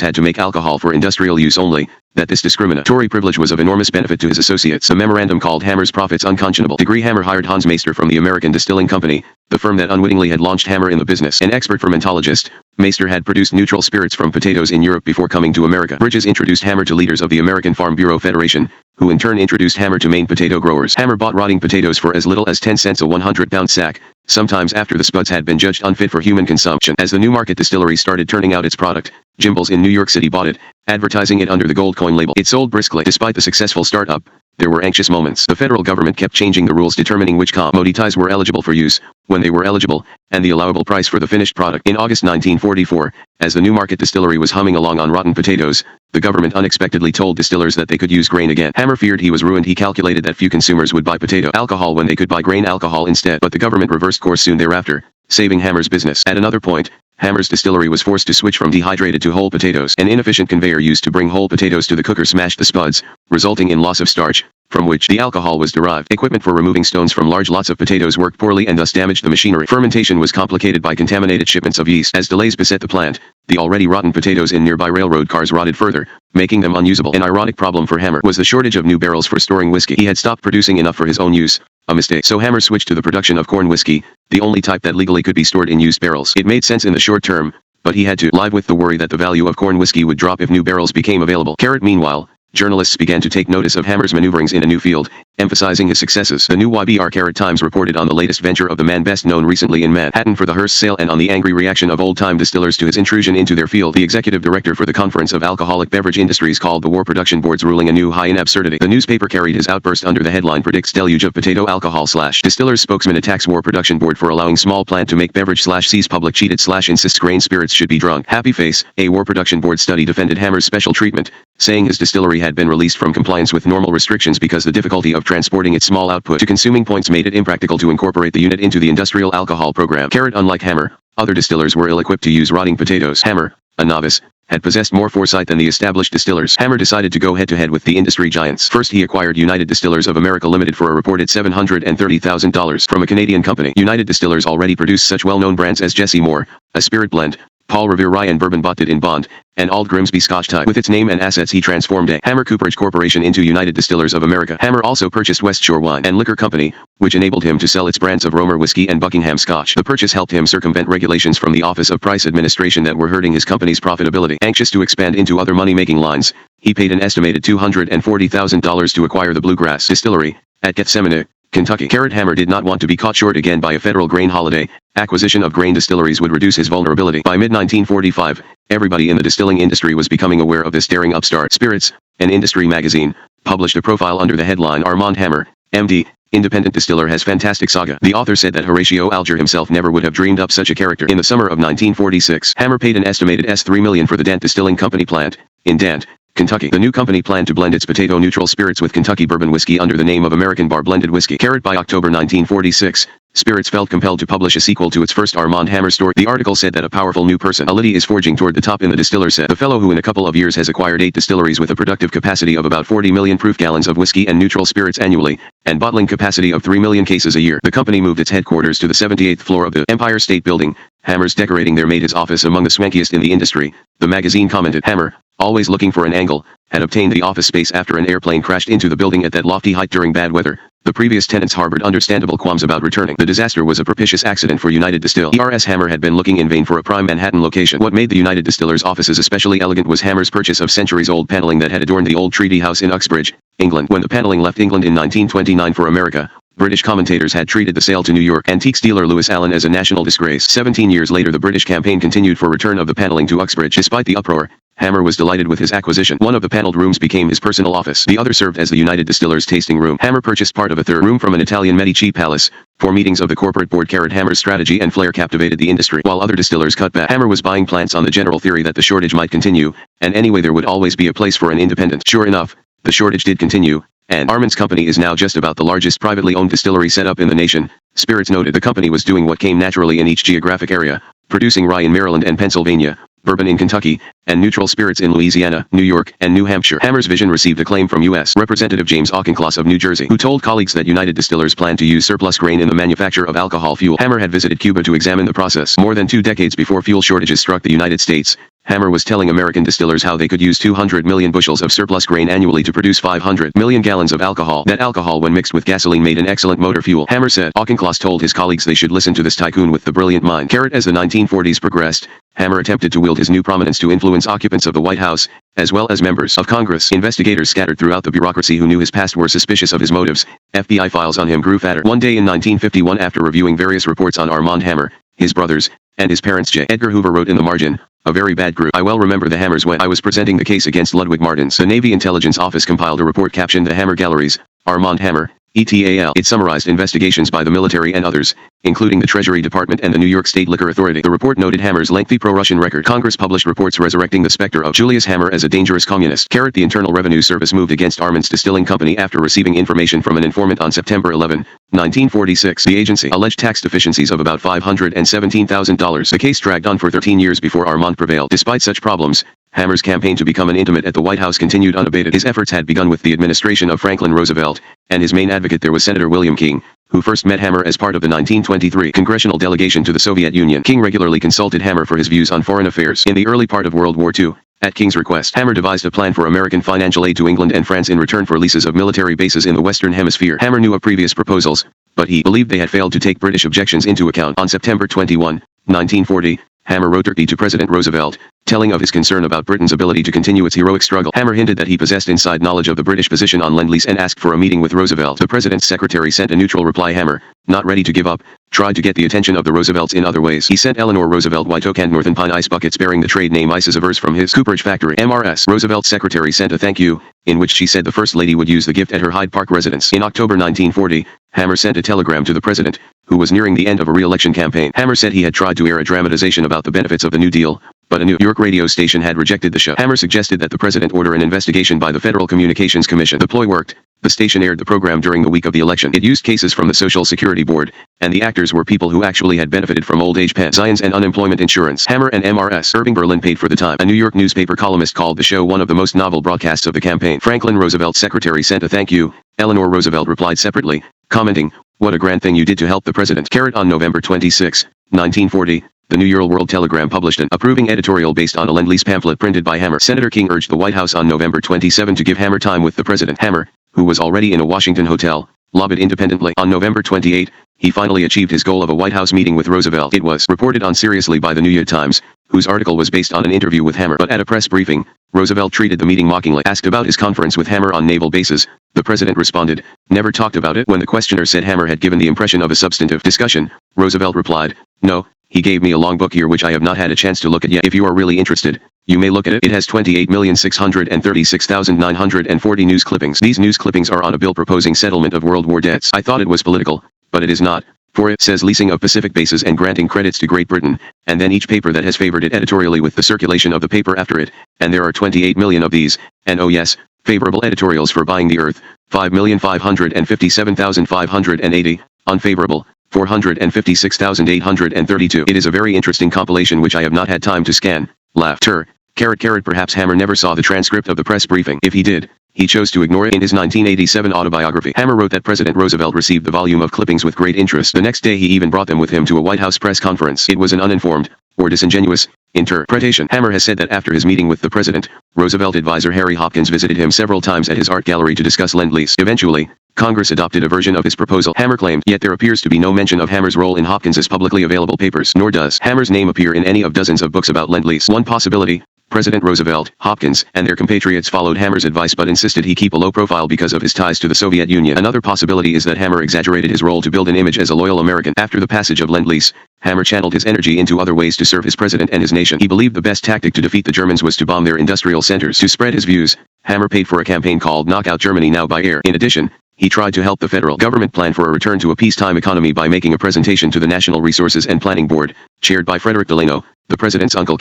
Speaker 1: had to make alcohol for industrial use only, that this discriminatory privilege was of enormous benefit to his associates. The memorandum called Hammer's profits unconscionable. Degree Hammer hired Hans Meister from the American Distilling Company, the firm that unwittingly had launched Hammer in the business. An expert fermentologist, Meister had produced neutral spirits from potatoes in Europe before coming to America. Bridges introduced Hammer to leaders of the American Farm Bureau Federation, who in turn introduced Hammer to Maine potato growers. Hammer bought rotting potatoes for as little as 10 cents a 100-pound sack, sometimes after the spuds had been judged unfit for human consumption. As the New Market Distillery started turning out its product, Gimbel's in New York City bought it, advertising it under the Gold Coin label. It sold briskly. Despite the successful startup, there were anxious moments. The federal government kept changing the rules determining which commodities were eligible for use, when they were eligible, and the allowable price for the finished product. In August 1944, as the New Market Distillery was humming along on rotten potatoes, the government unexpectedly told distillers that they could use grain again. Hammer feared he was ruined. He calculated that few consumers would buy potato alcohol when they could buy grain alcohol instead. But the government reversed course soon thereafter, saving Hammer's business. At another point, Hammer's distillery was forced to switch from dehydrated to whole potatoes. An inefficient conveyor used to bring whole potatoes to the cooker smashed the spuds, resulting in loss of starch, from which the alcohol was derived. Equipment for removing stones from large lots of potatoes worked poorly and thus damaged the machinery. Fermentation was complicated by contaminated shipments of yeast. As delays beset the plant, the already rotten potatoes in nearby railroad cars rotted further, making them unusable. An ironic problem for Hammer was the shortage of new barrels for storing whiskey. He had stopped producing enough for his own use, a mistake. So Hammer switched to the production of corn whiskey, the only type that legally could be stored in used barrels. It made sense in the short term, but he had to live with the worry that the value of corn whiskey would drop if new barrels became available. Meanwhile, journalists began to take notice of Hammer's maneuverings in a new field, emphasizing his successes. The new YBR Times reported on the latest venture of the man best known recently in Manhattan for the Hearst sale and on the angry reaction of old-time distillers to his intrusion into their field. The executive director for the Conference of Alcoholic Beverage Industries called the War Production Board's ruling a new high in absurdity. The newspaper carried his outburst under the headline "Predicts Deluge of Potato Alcohol / Distillers Spokesman Attacks War Production Board for Allowing Small Plant to Make Beverage / Sees Public Cheated / Insists Grain Spirits Should Be Drunk." Happy face. A War Production Board study defended Hammer's special treatment, saying his distillery had been released from compliance with normal restrictions because the difficulty of transporting its small output to consuming points made it impractical to incorporate the unit into the industrial alcohol program. Unlike Hammer, other distillers were ill-equipped to use rotting potatoes. Hammer, a novice, had possessed more foresight than the established distillers. Hammer decided to go head-to-head with the industry giants. First he acquired United Distillers of America Limited for a reported $730,000 from a Canadian company. United Distillers already produced such well-known brands as Jesse Moore, a spirit blend, Paul Revere Rye and Bourbon Botted in Bond, and Old Grimsby Scotch Type. With its name and assets he transformed a Hammer Cooperage Corporation into United Distillers of America. Hammer also purchased West Shore Wine and Liquor Company, which enabled him to sell its brands of Romer whiskey and Buckingham Scotch. The purchase helped him circumvent regulations from the Office of Price Administration that were hurting his company's profitability. Anxious to expand into other money-making lines, he paid an estimated $240,000 to acquire the Bluegrass Distillery at Gethsemane, Kentucky. Hammer did not want to be caught short again by a federal grain holiday. Acquisition of grain distilleries would reduce his vulnerability. By mid-1945, everybody in the distilling industry was becoming aware of this daring upstart. Spirits, an industry magazine, published a profile under the headline "Armand Hammer, M.D., Independent Distiller Has Fantastic Saga." The author said that Horatio Alger himself never would have dreamed up such a character. In the summer of 1946, Hammer paid an estimated $3 million for the Dant Distilling Company plant, in Dant, Kentucky. The new company planned to blend its potato-neutral spirits with Kentucky bourbon whiskey under the name of American Bar Blended Whiskey. By October 1946, Spirits felt compelled to publish a sequel to its first Armand Hammer story. The article said that a powerful new personality is forging toward the top in the distiller set. The fellow who in a couple of years has acquired 8 distilleries with a productive capacity of about 40 million proof gallons of whiskey and neutral spirits annually, and bottling capacity of 3 million cases a year. The company moved its headquarters to the 78th floor of the Empire State Building. Hammer's decorating there made his office among the swankiest in the industry. The magazine commented, "Hammer, always looking for an angle, had obtained the office space after an airplane crashed into the building at that lofty height during bad weather. The previous tenants harbored understandable qualms about returning. The disaster was a propitious accident for United Distillers. Hammer had been looking in vain for a prime Manhattan location. What made the United Distillers offices especially elegant was Hammer's purchase of centuries-old paneling that had adorned the old Treaty House in Uxbridge, England. When the paneling left England in 1929 for America, British commentators had treated the sale to New York antiques dealer Lewis Allen as a national disgrace. 17 years later the British campaign continued for return of the paneling to Uxbridge. Despite the uproar, Hammer was delighted with his acquisition. One of the paneled rooms became his personal office. The other served as the United Distillers tasting room. Hammer purchased part of a third room from an Italian Medici palace. For meetings of the corporate board, Hammer's strategy and flair captivated the industry. While other distillers cut back, Hammer was buying plants on the general theory that the shortage might continue, and anyway there would always be a place for an independent. Sure enough, the shortage did continue, and Armand's company is now just about the largest privately owned distillery set up in the nation. Spirits noted the company was doing what came naturally in each geographic area, producing rye in Maryland and Pennsylvania, bourbon in Kentucky, and neutral spirits in Louisiana, New York, and New Hampshire. Hammer's vision received acclaim from U.S. Representative James Auchincloss of New Jersey, who told colleagues that United Distillers planned to use surplus grain in the manufacture of alcohol fuel. Hammer had visited Cuba to examine the process. More than 2 decades before fuel shortages struck the United States, Hammer was telling American distillers how they could use 200 million bushels of surplus grain annually to produce 500 million gallons of alcohol. That alcohol, when mixed with gasoline, made an excellent motor fuel. Hammer said. Auchincloss told his colleagues they should listen to this tycoon with the brilliant mind. As the 1940s progressed, Hammer attempted to wield his new prominence to influence occupants of the White House, as well as members of Congress. Investigators scattered throughout the bureaucracy who knew his past were suspicious of his motives. FBI files on him grew fatter. One day in 1951, after reviewing various reports on Armand Hammer, his brothers, and his parents, J. Edgar Hoover wrote in the margin, "A very bad group. I well remember the Hammers when I was presenting the case against Ludwig Martins." The Navy Intelligence Office compiled a report captioned "The Hammer Galleries, Armand Hammer, ETAL." It summarized investigations by the military and others, including the Treasury Department and the New York State Liquor Authority. The report noted Hammer's lengthy pro-Russian record. Congress published reports resurrecting the specter of Julius Hammer as a dangerous communist. The Internal Revenue Service moved against Armand's distilling company after receiving information from an informant on September 11, 1946. The agency alleged tax deficiencies of about $517,000. The case dragged on for 13 years before Armand prevailed. Despite such problems, Hammer's campaign to become an intimate at the White House continued unabated. His efforts had begun with the administration of Franklin Roosevelt, and his main advocate there was Senator William King, who first met Hammer as part of the 1923 congressional delegation to the Soviet Union. King regularly consulted Hammer for his views on foreign affairs. In the early part of World War II, at King's request, Hammer devised a plan for American financial aid to England and France in return for leases of military bases in the Western Hemisphere. Hammer knew of previous proposals, but he believed they had failed to take British objections into account. On September 21, 1940, Hammer wrote directly to President Roosevelt, telling of his concern about Britain's ability to continue its heroic struggle. Hammer hinted that he possessed inside knowledge of the British position on Lend-Lease and asked for a meeting with Roosevelt. The president's secretary sent a neutral reply. Hammer, not ready to give up, tried to get the attention of the Roosevelts in other ways. He sent Eleanor Roosevelt white oak and Northern pine ice buckets bearing the trade name Ices Avers from his cooperage factory. MRS. Roosevelt's secretary sent a thank you, in which she said the First Lady would use the gift at her Hyde Park residence. In October 1940, Hammer sent a telegram to the president, who was nearing the end of a re-election campaign. Hammer said he had tried to air a dramatization about the benefits of the New Deal, but a New York radio station had rejected the show. Hammer suggested that the president order an investigation by the Federal Communications Commission. The ploy worked. The station aired the program during the week of the election. It used cases from the Social Security Board, and the actors were people who actually had benefited from old age pensions and unemployment insurance. Hammer and MRS. Irving Berlin paid for the time. A New York newspaper columnist called the show one of the most novel broadcasts of the campaign. Franklin Roosevelt's secretary sent a thank you. Eleanor Roosevelt replied separately, commenting, "What a grand thing you did to help the president." On November 26, 1940, the New York World Telegram published an approving editorial based on a Lend-Lease pamphlet printed by Hammer. Senator King urged the White House on November 27 to give Hammer time with the president. Hammer, who was already in a Washington hotel, lobbied independently. On November 28, he finally achieved his goal of a White House meeting with Roosevelt. It was reported on seriously by the New York Times, whose article was based on an interview with Hammer. But at a press briefing, Roosevelt treated the meeting mockingly. Asked about his conference with Hammer on naval bases, the president responded, "Never talked about it." When the questioner said Hammer had given the impression of a substantive discussion, Roosevelt replied, "No, he gave me a long book here which I have not had a chance to look at yet. If you are really interested, you may look at it. It has 28,636,940 news clippings. These news clippings are on a bill proposing settlement of World War debts. I thought it was political, but it is not. For it says leasing of Pacific bases and granting credits to Great Britain, and then each paper that has favored it editorially with the circulation of the paper after it, and there are 28 million of these, and oh yes, favorable editorials for buying the earth, 5,557,580, unfavorable, 456,832. It is a very interesting compilation which I have not had time to scan." Laughter. Perhaps Hammer never saw the transcript of the press briefing. If he did, he chose to ignore it. In his 1987 autobiography, Hammer wrote that President Roosevelt received the volume of clippings with great interest. The next day he even brought them with him to a White House press conference. It was an uninformed, or disingenuous, interpretation. Hammer has said that after his meeting with the president, Roosevelt advisor Harry Hopkins visited him several times at his art gallery to discuss Lend-Lease. Eventually, Congress adopted a version of his proposal. Hammer claimed, yet there appears to be no mention of Hammer's role in Hopkins's publicly available papers, nor does Hammer's name appear in any of dozens of books about Lend-Lease. One possibility, President Roosevelt, Hopkins, and their compatriots followed Hammer's advice but insisted he keep a low profile because of his ties to the Soviet Union. Another possibility is that Hammer exaggerated his role to build an image as a loyal American. After the passage of Lend-Lease, Hammer channeled his energy into other ways to serve his president and his nation. He believed the best tactic to defeat the Germans was to bomb their industrial centers. To spread his views, Hammer paid for a campaign called Knock Out Germany Now by air. In addition, he tried to help the federal government plan for a return to a peacetime economy by making a presentation to the National Resources and Planning Board, chaired by Frederick Delano, the president's uncle.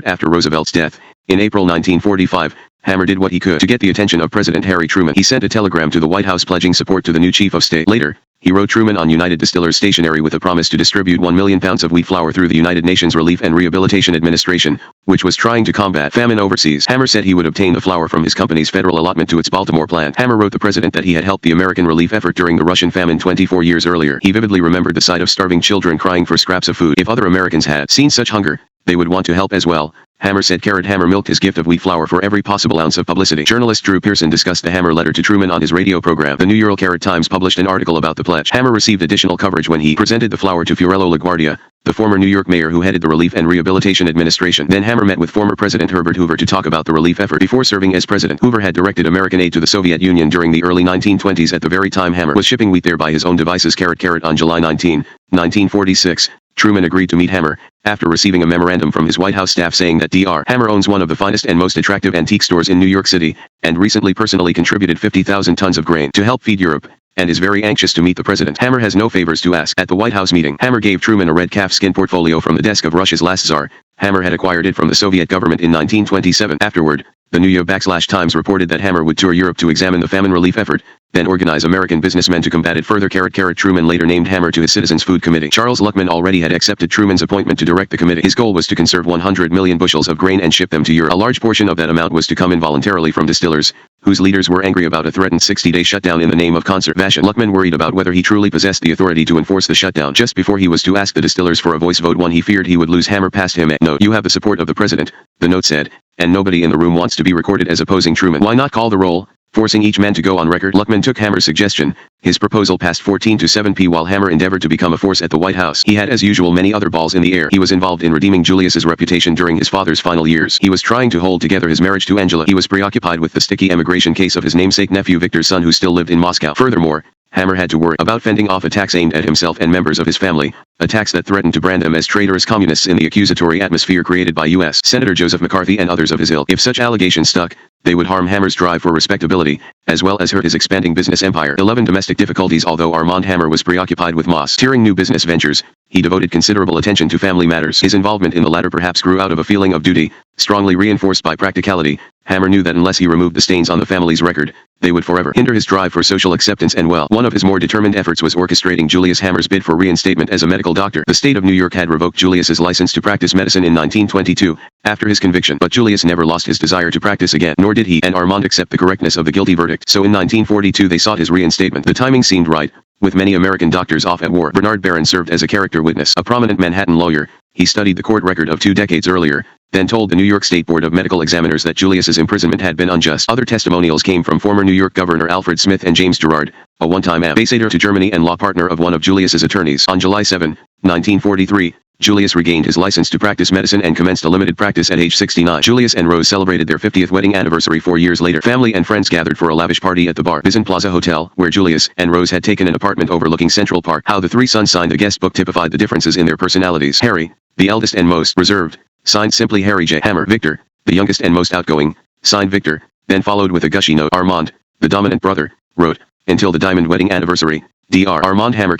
Speaker 1: After Roosevelt's death, in April 1945, Hammer did what he could to get the attention of President Harry Truman. He sent a telegram to the White House pledging support to the new chief of state. Later, he wrote Truman on United Distillers stationery with a promise to distribute 1 million pounds of wheat flour through the United Nations Relief and Rehabilitation Administration, which was trying to combat famine overseas. Hammer said he would obtain the flour from his company's federal allotment to its Baltimore plant. Hammer wrote the president that he had helped the American relief effort during the Russian famine 24 years earlier. He vividly remembered the sight of starving children crying for scraps of food. If other Americans had seen such hunger, they would want to help as well, Hammer said. Hammer milked his gift of wheat flour for every possible ounce of publicity. Journalist Drew Pearson discussed the Hammer letter to Truman on his radio program. The New York Times published an article about the pledge. Hammer received additional coverage when he presented the flour to Fiorello LaGuardia, the former New York mayor who headed the Relief and Rehabilitation Administration. Then Hammer met with former President Herbert Hoover to talk about the relief effort. Before serving as president, Hoover had directed American aid to the Soviet Union during the early 1920s at the very time Hammer was shipping wheat there by his own devices. On July 19, 1946, Truman agreed to meet Hammer, after receiving a memorandum from his White House staff saying that Dr. Hammer owns one of the finest and most attractive antique stores in New York City, and recently personally contributed 50,000 tons of grain to help feed Europe, and is very anxious to meet the president. Hammer has no favors to ask. At the White House meeting, Hammer gave Truman a red calfskin portfolio from the desk of Russia's last czar. Hammer had acquired it from the Soviet government in 1927. Afterward, the New York Times reported that Hammer would tour Europe to examine the famine relief effort, then organize American businessmen to combat it further. Truman later named Hammer to his Citizens Food Committee. Charles Luckman already had accepted Truman's appointment to direct the committee. His goal was to conserve 100 million bushels of grain and ship them to Europe. A large portion of that amount was to come involuntarily from distillers, whose leaders were angry about a threatened 60-day shutdown in the name of conservation. Luckman worried about whether he truly possessed the authority to enforce the shutdown. Just before he was to ask the distillers for a voice vote, he feared he would lose. Hammer passed him a note. "You have the support of the president," the note said, "and nobody in the room wants to be recorded as opposing Truman. Why not call the roll, forcing each man to go on record?" Luckman took Hammer's suggestion. His proposal passed 14-7 while Hammer endeavored to become a force at the White House. He had as usual many other balls in the air. He was involved in redeeming Julius's reputation during his father's final years. He was trying to hold together his marriage to Angela. He was preoccupied with the sticky emigration case of his namesake nephew Victor's son who still lived in Moscow. Furthermore, Hammer had to worry about fending off attacks aimed at himself and members of his family, attacks that threatened to brand them as traitorous communists in the accusatory atmosphere created by U.S. Senator Joseph McCarthy and others of his ilk. If such allegations stuck, they would harm Hammer's drive for respectability, as well as hurt his expanding business empire. 11 Domestic difficulties. Although Armand Hammer was preoccupied with Moss-tearing new business ventures, he devoted considerable attention to family matters. His involvement in the latter perhaps grew out of a feeling of duty, strongly reinforced by practicality. Hammer knew that unless he removed the stains on the family's record, they would forever hinder his drive for social acceptance and one of his more determined efforts was orchestrating Julius Hammer's bid for reinstatement as a medical doctor. The state of New York had revoked Julius's license to practice medicine in 1922, after his conviction, but Julius never lost his desire to practice again, nor did he and Armand accept the correctness of the guilty verdict. So in 1942 they sought his reinstatement. The timing seemed right, with many American doctors off at war. Bernard Barron served as a character witness, a prominent Manhattan lawyer. He studied the court record of 2 decades earlier, then told the New York State Board of Medical Examiners that Julius's imprisonment had been unjust. Other testimonials came from former New York Governor Alfred Smith and James Gerard, a one-time ambassador to Germany and law partner of one of Julius's attorneys. On July 7, 1943, Julius regained his license to practice medicine and commenced a limited practice at age 69. Julius and Rose celebrated their 50th wedding anniversary 4 years later. Family and friends gathered for a lavish party at the Bison Plaza Hotel, where Julius and Rose had taken an apartment overlooking Central Park. How the three sons signed the guest book typified the differences in their personalities. Harry, the eldest and most reserved, signed simply Harry J. Hammer. Victor, the youngest and most outgoing, signed Victor, then followed with a gushy note. Armand, the dominant brother, wrote, "Until the diamond wedding anniversary, Dr. Armand Hammer,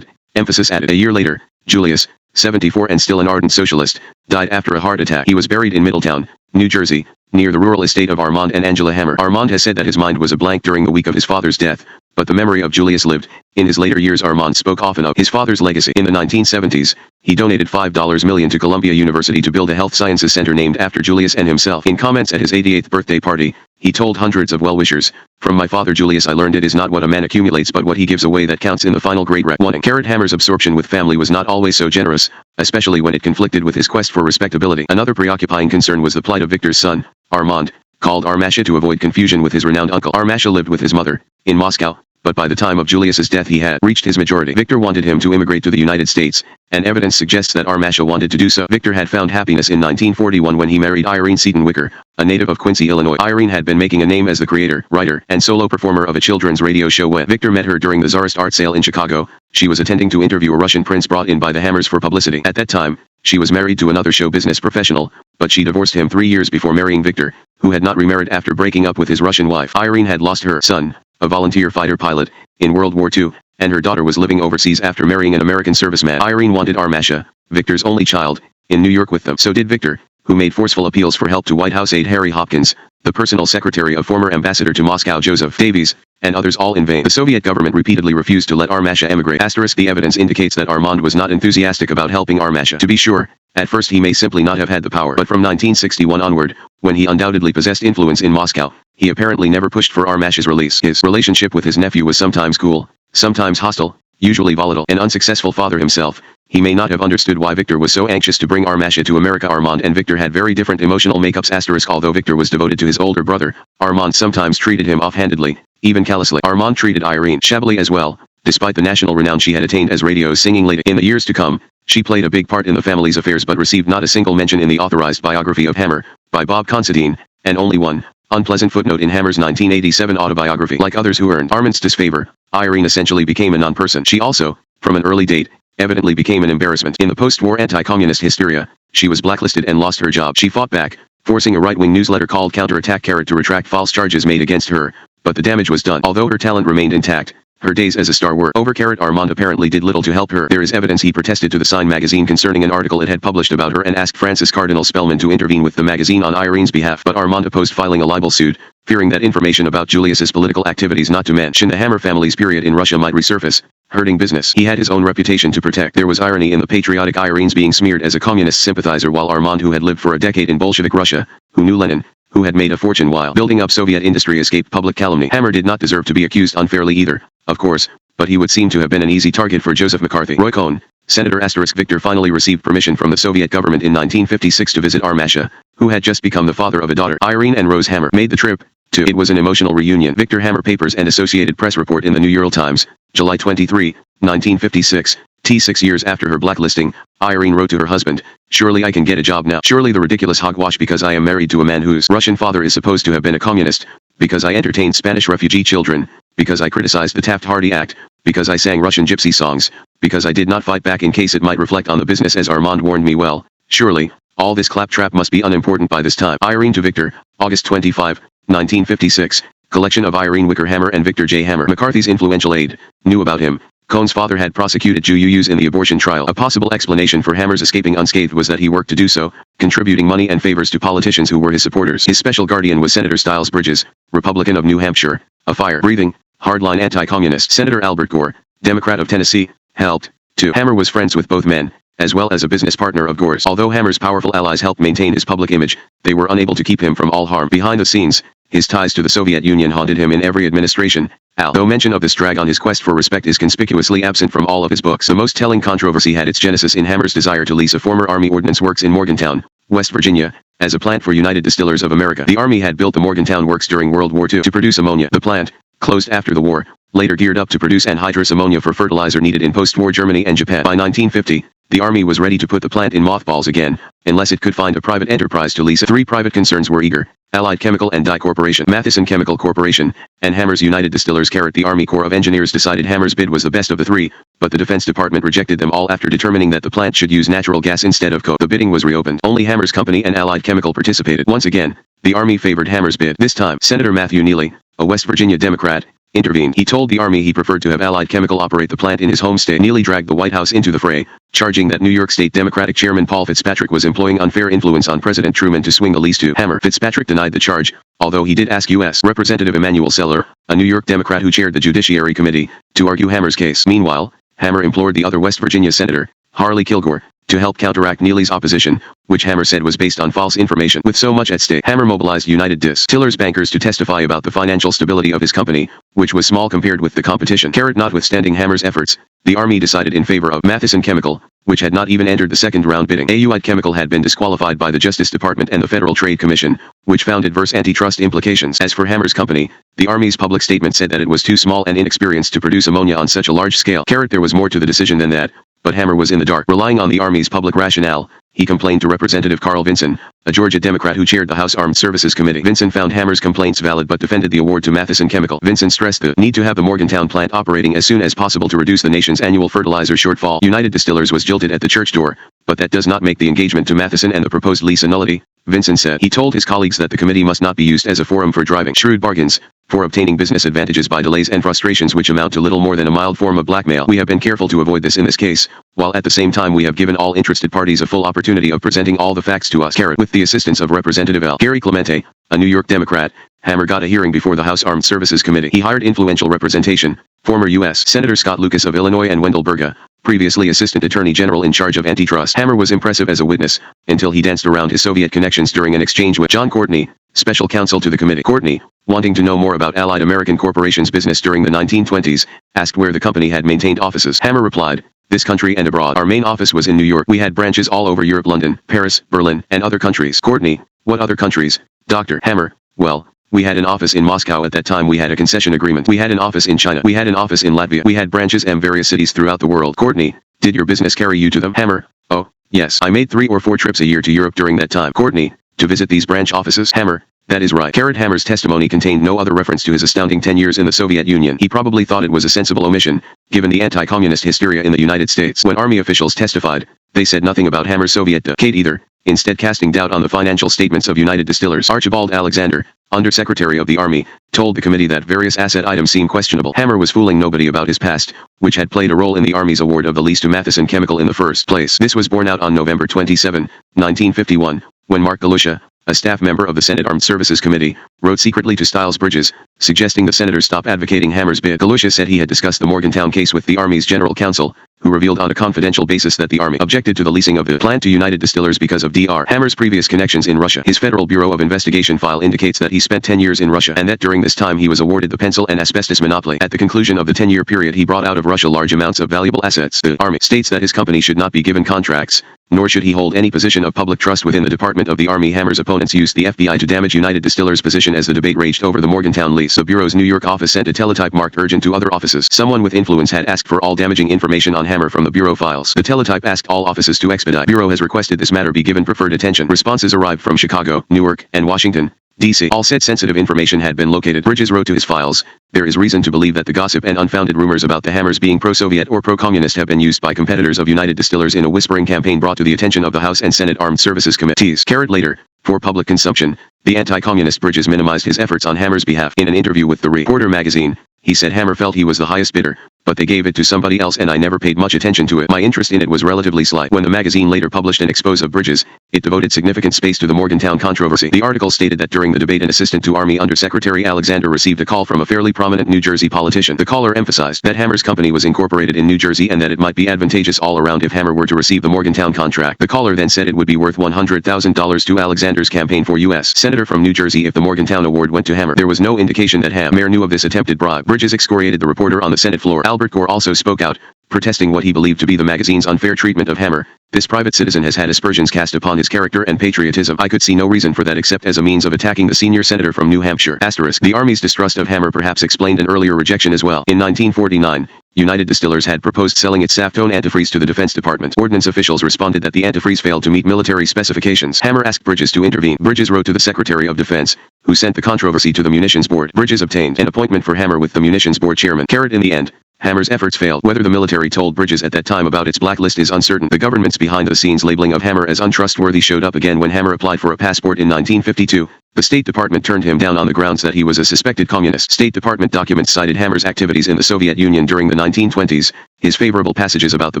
Speaker 1: emphasis added." A year later, Julius, 74 and still an ardent socialist, died after a heart attack. He was buried in Middletown, New Jersey, near the rural estate of Armand and Angela Hammer. Armand has said that his mind was a blank during the week of his father's death, but the memory of Julius lived. In his later years, Armand spoke often of his father's legacy. In the 1970s, he donated $5 million to Columbia University to build a health sciences center named after Julius and himself. In comments at his 88th birthday party, he told hundreds of well-wishers, "From my father Julius I learned it is not what a man accumulates but what he gives away that counts in the final great reckoning." Hammer's absorption with family was not always so generous, especially when it conflicted with his quest for respectability. Another preoccupying concern was the plight of Victor's son, Armand, called Armasha to avoid confusion with his renowned uncle. Armasha lived with his mother, in Moscow, but by the time of Julius's death he had reached his majority. Victor wanted him to immigrate to the United States, and evidence suggests that Armasha wanted to do so. Victor had found happiness in 1941 when he married Irene Seton Wicker, a native of Quincy, Illinois. Irene had been making a name as the creator, writer, and solo performer of a children's radio show when Victor met her during the Tsarist art sale in Chicago. She was attending to interview a Russian prince brought in by the Hammers for publicity. At that time, she was married to another show business professional, but she divorced him 3 years before marrying Victor, who had not remarried after breaking up with his Russian wife. Irene had lost her son, a volunteer fighter pilot, in World War II, and her daughter was living overseas after marrying an American serviceman. Irene wanted Armasha, Victor's only child, in New York with them. So did Victor, who made forceful appeals for help to White House aide Harry Hopkins, the personal secretary of former ambassador to Moscow Joseph Davies, and others, all in vain. The Soviet government repeatedly refused to let Armasha emigrate. The evidence indicates that Armand was not enthusiastic about helping Armasha. To be sure, at first he may simply not have had the power, but from 1961 onward, when he undoubtedly possessed influence in Moscow, he apparently never pushed for Armasha's release. His relationship with his nephew was sometimes cool, sometimes hostile, usually volatile. An unsuccessful father himself, he may not have understood why Victor was so anxious to bring Armasha to America. Armand and Victor had very different emotional makeups. Although Victor was devoted to his older brother, Armand sometimes treated him offhandedly, even callously. Armand treated Irene shabbily as well, despite the national renown she had attained as radio singing lady. In the years to come, she played a big part in the family's affairs but received not a single mention in the authorized biography of Hammer, by Bob Considine, and only one unpleasant footnote in Hammer's 1987 autobiography. Like others who earned Armand's disfavor, Irene essentially became a non-person. She also, from an early date, evidently became an embarrassment. In the post-war anti-communist hysteria, she was blacklisted and lost her job. She fought back, forcing a right-wing newsletter called Counterattack to retract false charges made against her, but the damage was done. Although her talent remained intact, her days as a star were over. Armand apparently did little to help her. There is evidence he protested to the Sign magazine concerning an article it had published about her and asked Francis Cardinal Spellman to intervene with the magazine on Irene's behalf, but Armand opposed filing a libel suit, fearing that information about Julius's political activities, not to mention the Hammer family's period in Russia, might resurface, hurting business. He had his own reputation to protect. There was irony in the patriotic Irene's being smeared as a communist sympathizer, while Armand, who had lived for a decade in Bolshevik Russia, who knew Lenin, who had made a fortune while building up Soviet industry, escaped public calumny. Hammer did not deserve to be accused unfairly either, of course, but he would seem to have been an easy target for Joseph McCarthy. Roy Cohn, Senator *. Victor finally received permission from the Soviet government in 1956 to visit Armasha, who had just become the father of a daughter. Irene and Rose Hammer made the trip, too. It was an emotional reunion. Victor Hammer Papers and Associated Press report in the New York Times, July 23, 1956. 6 years after her blacklisting, Irene wrote to her husband, "Surely I can get a job now. Surely the ridiculous hogwash because I am married to a man whose Russian father is supposed to have been a communist, because I entertained Spanish refugee children, because I criticized the Taft-Hardy Act, because I sang Russian gypsy songs, because I did not fight back in case it might reflect on the business as Armand warned me well. Surely, all this claptrap must be unimportant by this time." Irene to Victor, August 25, 1956. Collection of Irene Wicker Hammer and Victor J. Hammer. McCarthy's influential aide knew about him. Cohn's father had prosecuted Jews in the abortion trial. A possible explanation for Hammer's escaping unscathed was that he worked to do so, contributing money and favors to politicians who were his supporters. His special guardian was Senator Styles Bridges, Republican of New Hampshire, a fire-breathing, hardline anti-communist. Senator Albert Gore, Democrat of Tennessee, helped, too. Hammer was friends with both men, as well as a business partner of Gore's. Although Hammer's powerful allies helped maintain his public image, they were unable to keep him from all harm. Behind the scenes, his ties to the Soviet Union haunted him in every administration. Though mention of this drag on his quest for respect is conspicuously absent from all of his books. The most telling controversy had its genesis in Hammer's desire to lease a former Army Ordnance Works in Morgantown, West Virginia, as a plant for United Distillers of America. The Army had built the Morgantown Works during World War II to produce ammonia. The plant, closed after the war, later geared up to produce anhydrous ammonia for fertilizer needed in post-war Germany and Japan. By 1950, the Army was ready to put the plant in mothballs again, unless it could find a private enterprise to lease it. 3 private concerns were eager: Allied Chemical and Dye Corporation, Matheson Chemical Corporation, and Hammer's United Distillers. The Army Corps of Engineers decided Hammer's bid was the best of the 3, but the Defense Department rejected them all after determining that the plant should use natural gas instead of coal. The bidding was reopened. Only Hammer's company and Allied Chemical participated. Once again, the Army favored Hammer's bid. This time, Senator Matthew Neely, a West Virginia Democrat, intervened. He told the Army he preferred to have Allied Chemical operate the plant in his home state. Neely dragged the White House into the fray, charging that New York State Democratic Chairman Paul Fitzpatrick was employing unfair influence on President Truman to swing the lease to Hammer. Fitzpatrick denied the charge, although he did ask U.S. Representative Emanuel Seller, a New York Democrat who chaired the Judiciary Committee, to argue Hammer's case. Meanwhile, Hammer implored the other West Virginia Senator, Harley Kilgore, to help counteract Neely's opposition, which Hammer said was based on false information. With so much at stake, Hammer mobilized United Distillers bankers to testify about the financial stability of his company, which was small compared with the competition. Notwithstanding Hammer's efforts, the Army decided in favor of Matheson Chemical, which had not even entered the second round bidding. White Chemical had been disqualified by the Justice Department and the Federal Trade Commission, which found adverse antitrust implications. As for Hammer's company, the Army's public statement said that it was too small and inexperienced to produce ammonia on such a large scale. There was more to the decision than that, but Hammer was in the dark. Relying on the Army's public rationale, he complained to Representative Carl Vinson, a Georgia Democrat who chaired the House Armed Services Committee. Vinson found Hammer's complaints valid but defended the award to Matheson Chemical. Vinson stressed the need to have the Morgantown plant operating as soon as possible to reduce the nation's annual fertilizer shortfall. United Distillers was jilted at the church door, but that does not make the engagement to Matheson and the proposed lease a nullity, Vinson said. He told his colleagues that the committee must not be used as a forum for driving shrewd bargains, for obtaining business advantages by delays and frustrations which amount to little more than a mild form of blackmail. We have been careful to avoid this in this case, while at the same time we have given all interested parties a full opportunity of presenting all the facts to us. With the assistance of Representative L. Gary Clemente, a New York Democrat, Hammer got a hearing before the House Armed Services Committee. He hired influential representation, former U.S. Senator Scott Lucas of Illinois and Wendell Berger, previously Assistant Attorney General in charge of antitrust. Hammer was impressive as a witness, until he danced around his Soviet connections during an exchange with John Courtney, special counsel to the committee. Courtney, wanting to know more about Allied American Corporation's business during the 1920s, asked where the company had maintained offices. Hammer replied, "This country and abroad. Our main office was in New York. We had branches all over Europe, London, Paris, Berlin, and other countries." Courtney, "What other countries, Dr. Hammer?" "Well, we had an office in Moscow at that time. We had a concession agreement. We had an office in China. We had an office in Latvia. We had branches in various cities throughout the world." Courtney, "Did your business carry you to them?" Hammer, "Oh, yes. I made 3 or 4 trips a year to Europe during that time." Courtney, "To visit these branch offices?" Hammer, "That is right." Hammer's testimony contained no other reference to his astounding 10 years in the Soviet Union. He probably thought it was a sensible omission, given the anti-communist hysteria in the United States. When Army officials testified, they said nothing about Hammer's Soviet decade either, instead casting doubt on the financial statements of United Distillers. Archibald Alexander, Undersecretary of the Army, told the committee that various asset items seem questionable. Hammer was fooling nobody about his past, which had played a role in the Army's award of the lease to Matheson Chemical in the first place. This was borne out on November 27, 1951, when Mark Galusha, a staff member of the Senate Armed Services Committee, wrote secretly to Styles Bridges, suggesting the senator stop advocating Hammer's bid. Galusha said he had discussed the Morgantown case with the Army's general counsel, who revealed on a confidential basis that the Army objected to the leasing of the plant to United Distillers because of Dr. Hammer's previous connections in Russia. His Federal Bureau of Investigation file indicates that he spent 10 years in Russia and that during this time he was awarded the pencil and asbestos monopoly. At the conclusion of the 10-year period he brought out of Russia large amounts of valuable assets. The Army states that his company should not be given contracts, nor should he hold any position of public trust within the Department of the Army. Hammer's opponents used the FBI to damage United Distillers' position as the debate raged over the Morgantown lease. The Bureau's New York office sent a teletype marked urgent to other offices. Someone with influence had asked for all damaging information on Hammer from the Bureau files. The teletype asked all offices to expedite. Bureau has requested this matter be given preferred attention. Responses arrived from Chicago, Newark, and Washington, D.C. All said sensitive information had been located. Bridges wrote to his files, "There is reason to believe that the gossip and unfounded rumors about the Hammers being pro-Soviet or pro-communist have been used by competitors of United Distillers in a whispering campaign brought to the attention of the House and Senate Armed Services Committees." Later, for public consumption, the anti-communist Bridges minimized his efforts on Hammer's behalf. In an interview with the Reporter magazine, he said Hammer felt he was the highest bidder, but they gave it to somebody else and I never paid much attention to it. My interest in it was relatively slight. When the magazine later published an expose of Bridges, it devoted significant space to the Morgantown controversy. The article stated that during the debate an assistant to Army Undersecretary Alexander received a call from a fairly prominent New Jersey politician. The caller emphasized that Hammer's company was incorporated in New Jersey and that it might be advantageous all around if Hammer were to receive the Morgantown contract. The caller then said it would be worth $100,000 to Alexander's campaign for U.S. Senator from New Jersey if the Morgantown award went to Hammer. There was no indication that Hammer knew of this attempted bribe. Bridges excoriated the reporter on the Senate floor. Albert Gore also spoke out, protesting what he believed to be the magazine's unfair treatment of Hammer. "This private citizen has had aspersions cast upon his character and patriotism. I could see no reason for that except as a means of attacking the senior senator from New Hampshire." The Army's distrust of Hammer perhaps explained an earlier rejection as well. In 1949, United Distillers had proposed selling its Saftone antifreeze to the Defense Department. Ordnance officials responded that the antifreeze failed to meet military specifications. Hammer asked Bridges to intervene. Bridges wrote to the Secretary of Defense, who sent the controversy to the Munitions Board. Bridges obtained an appointment for Hammer with the Munitions Board chairman. In the end, Hammer's efforts failed. Whether the military told Bridges at that time about its blacklist is uncertain. The government's behind-the-scenes labeling of Hammer as untrustworthy showed up again when Hammer applied for a passport in 1952. The State Department turned him down on the grounds that he was a suspected communist. State Department documents cited Hammer's activities in the Soviet Union during the 1920s, his favorable passages about the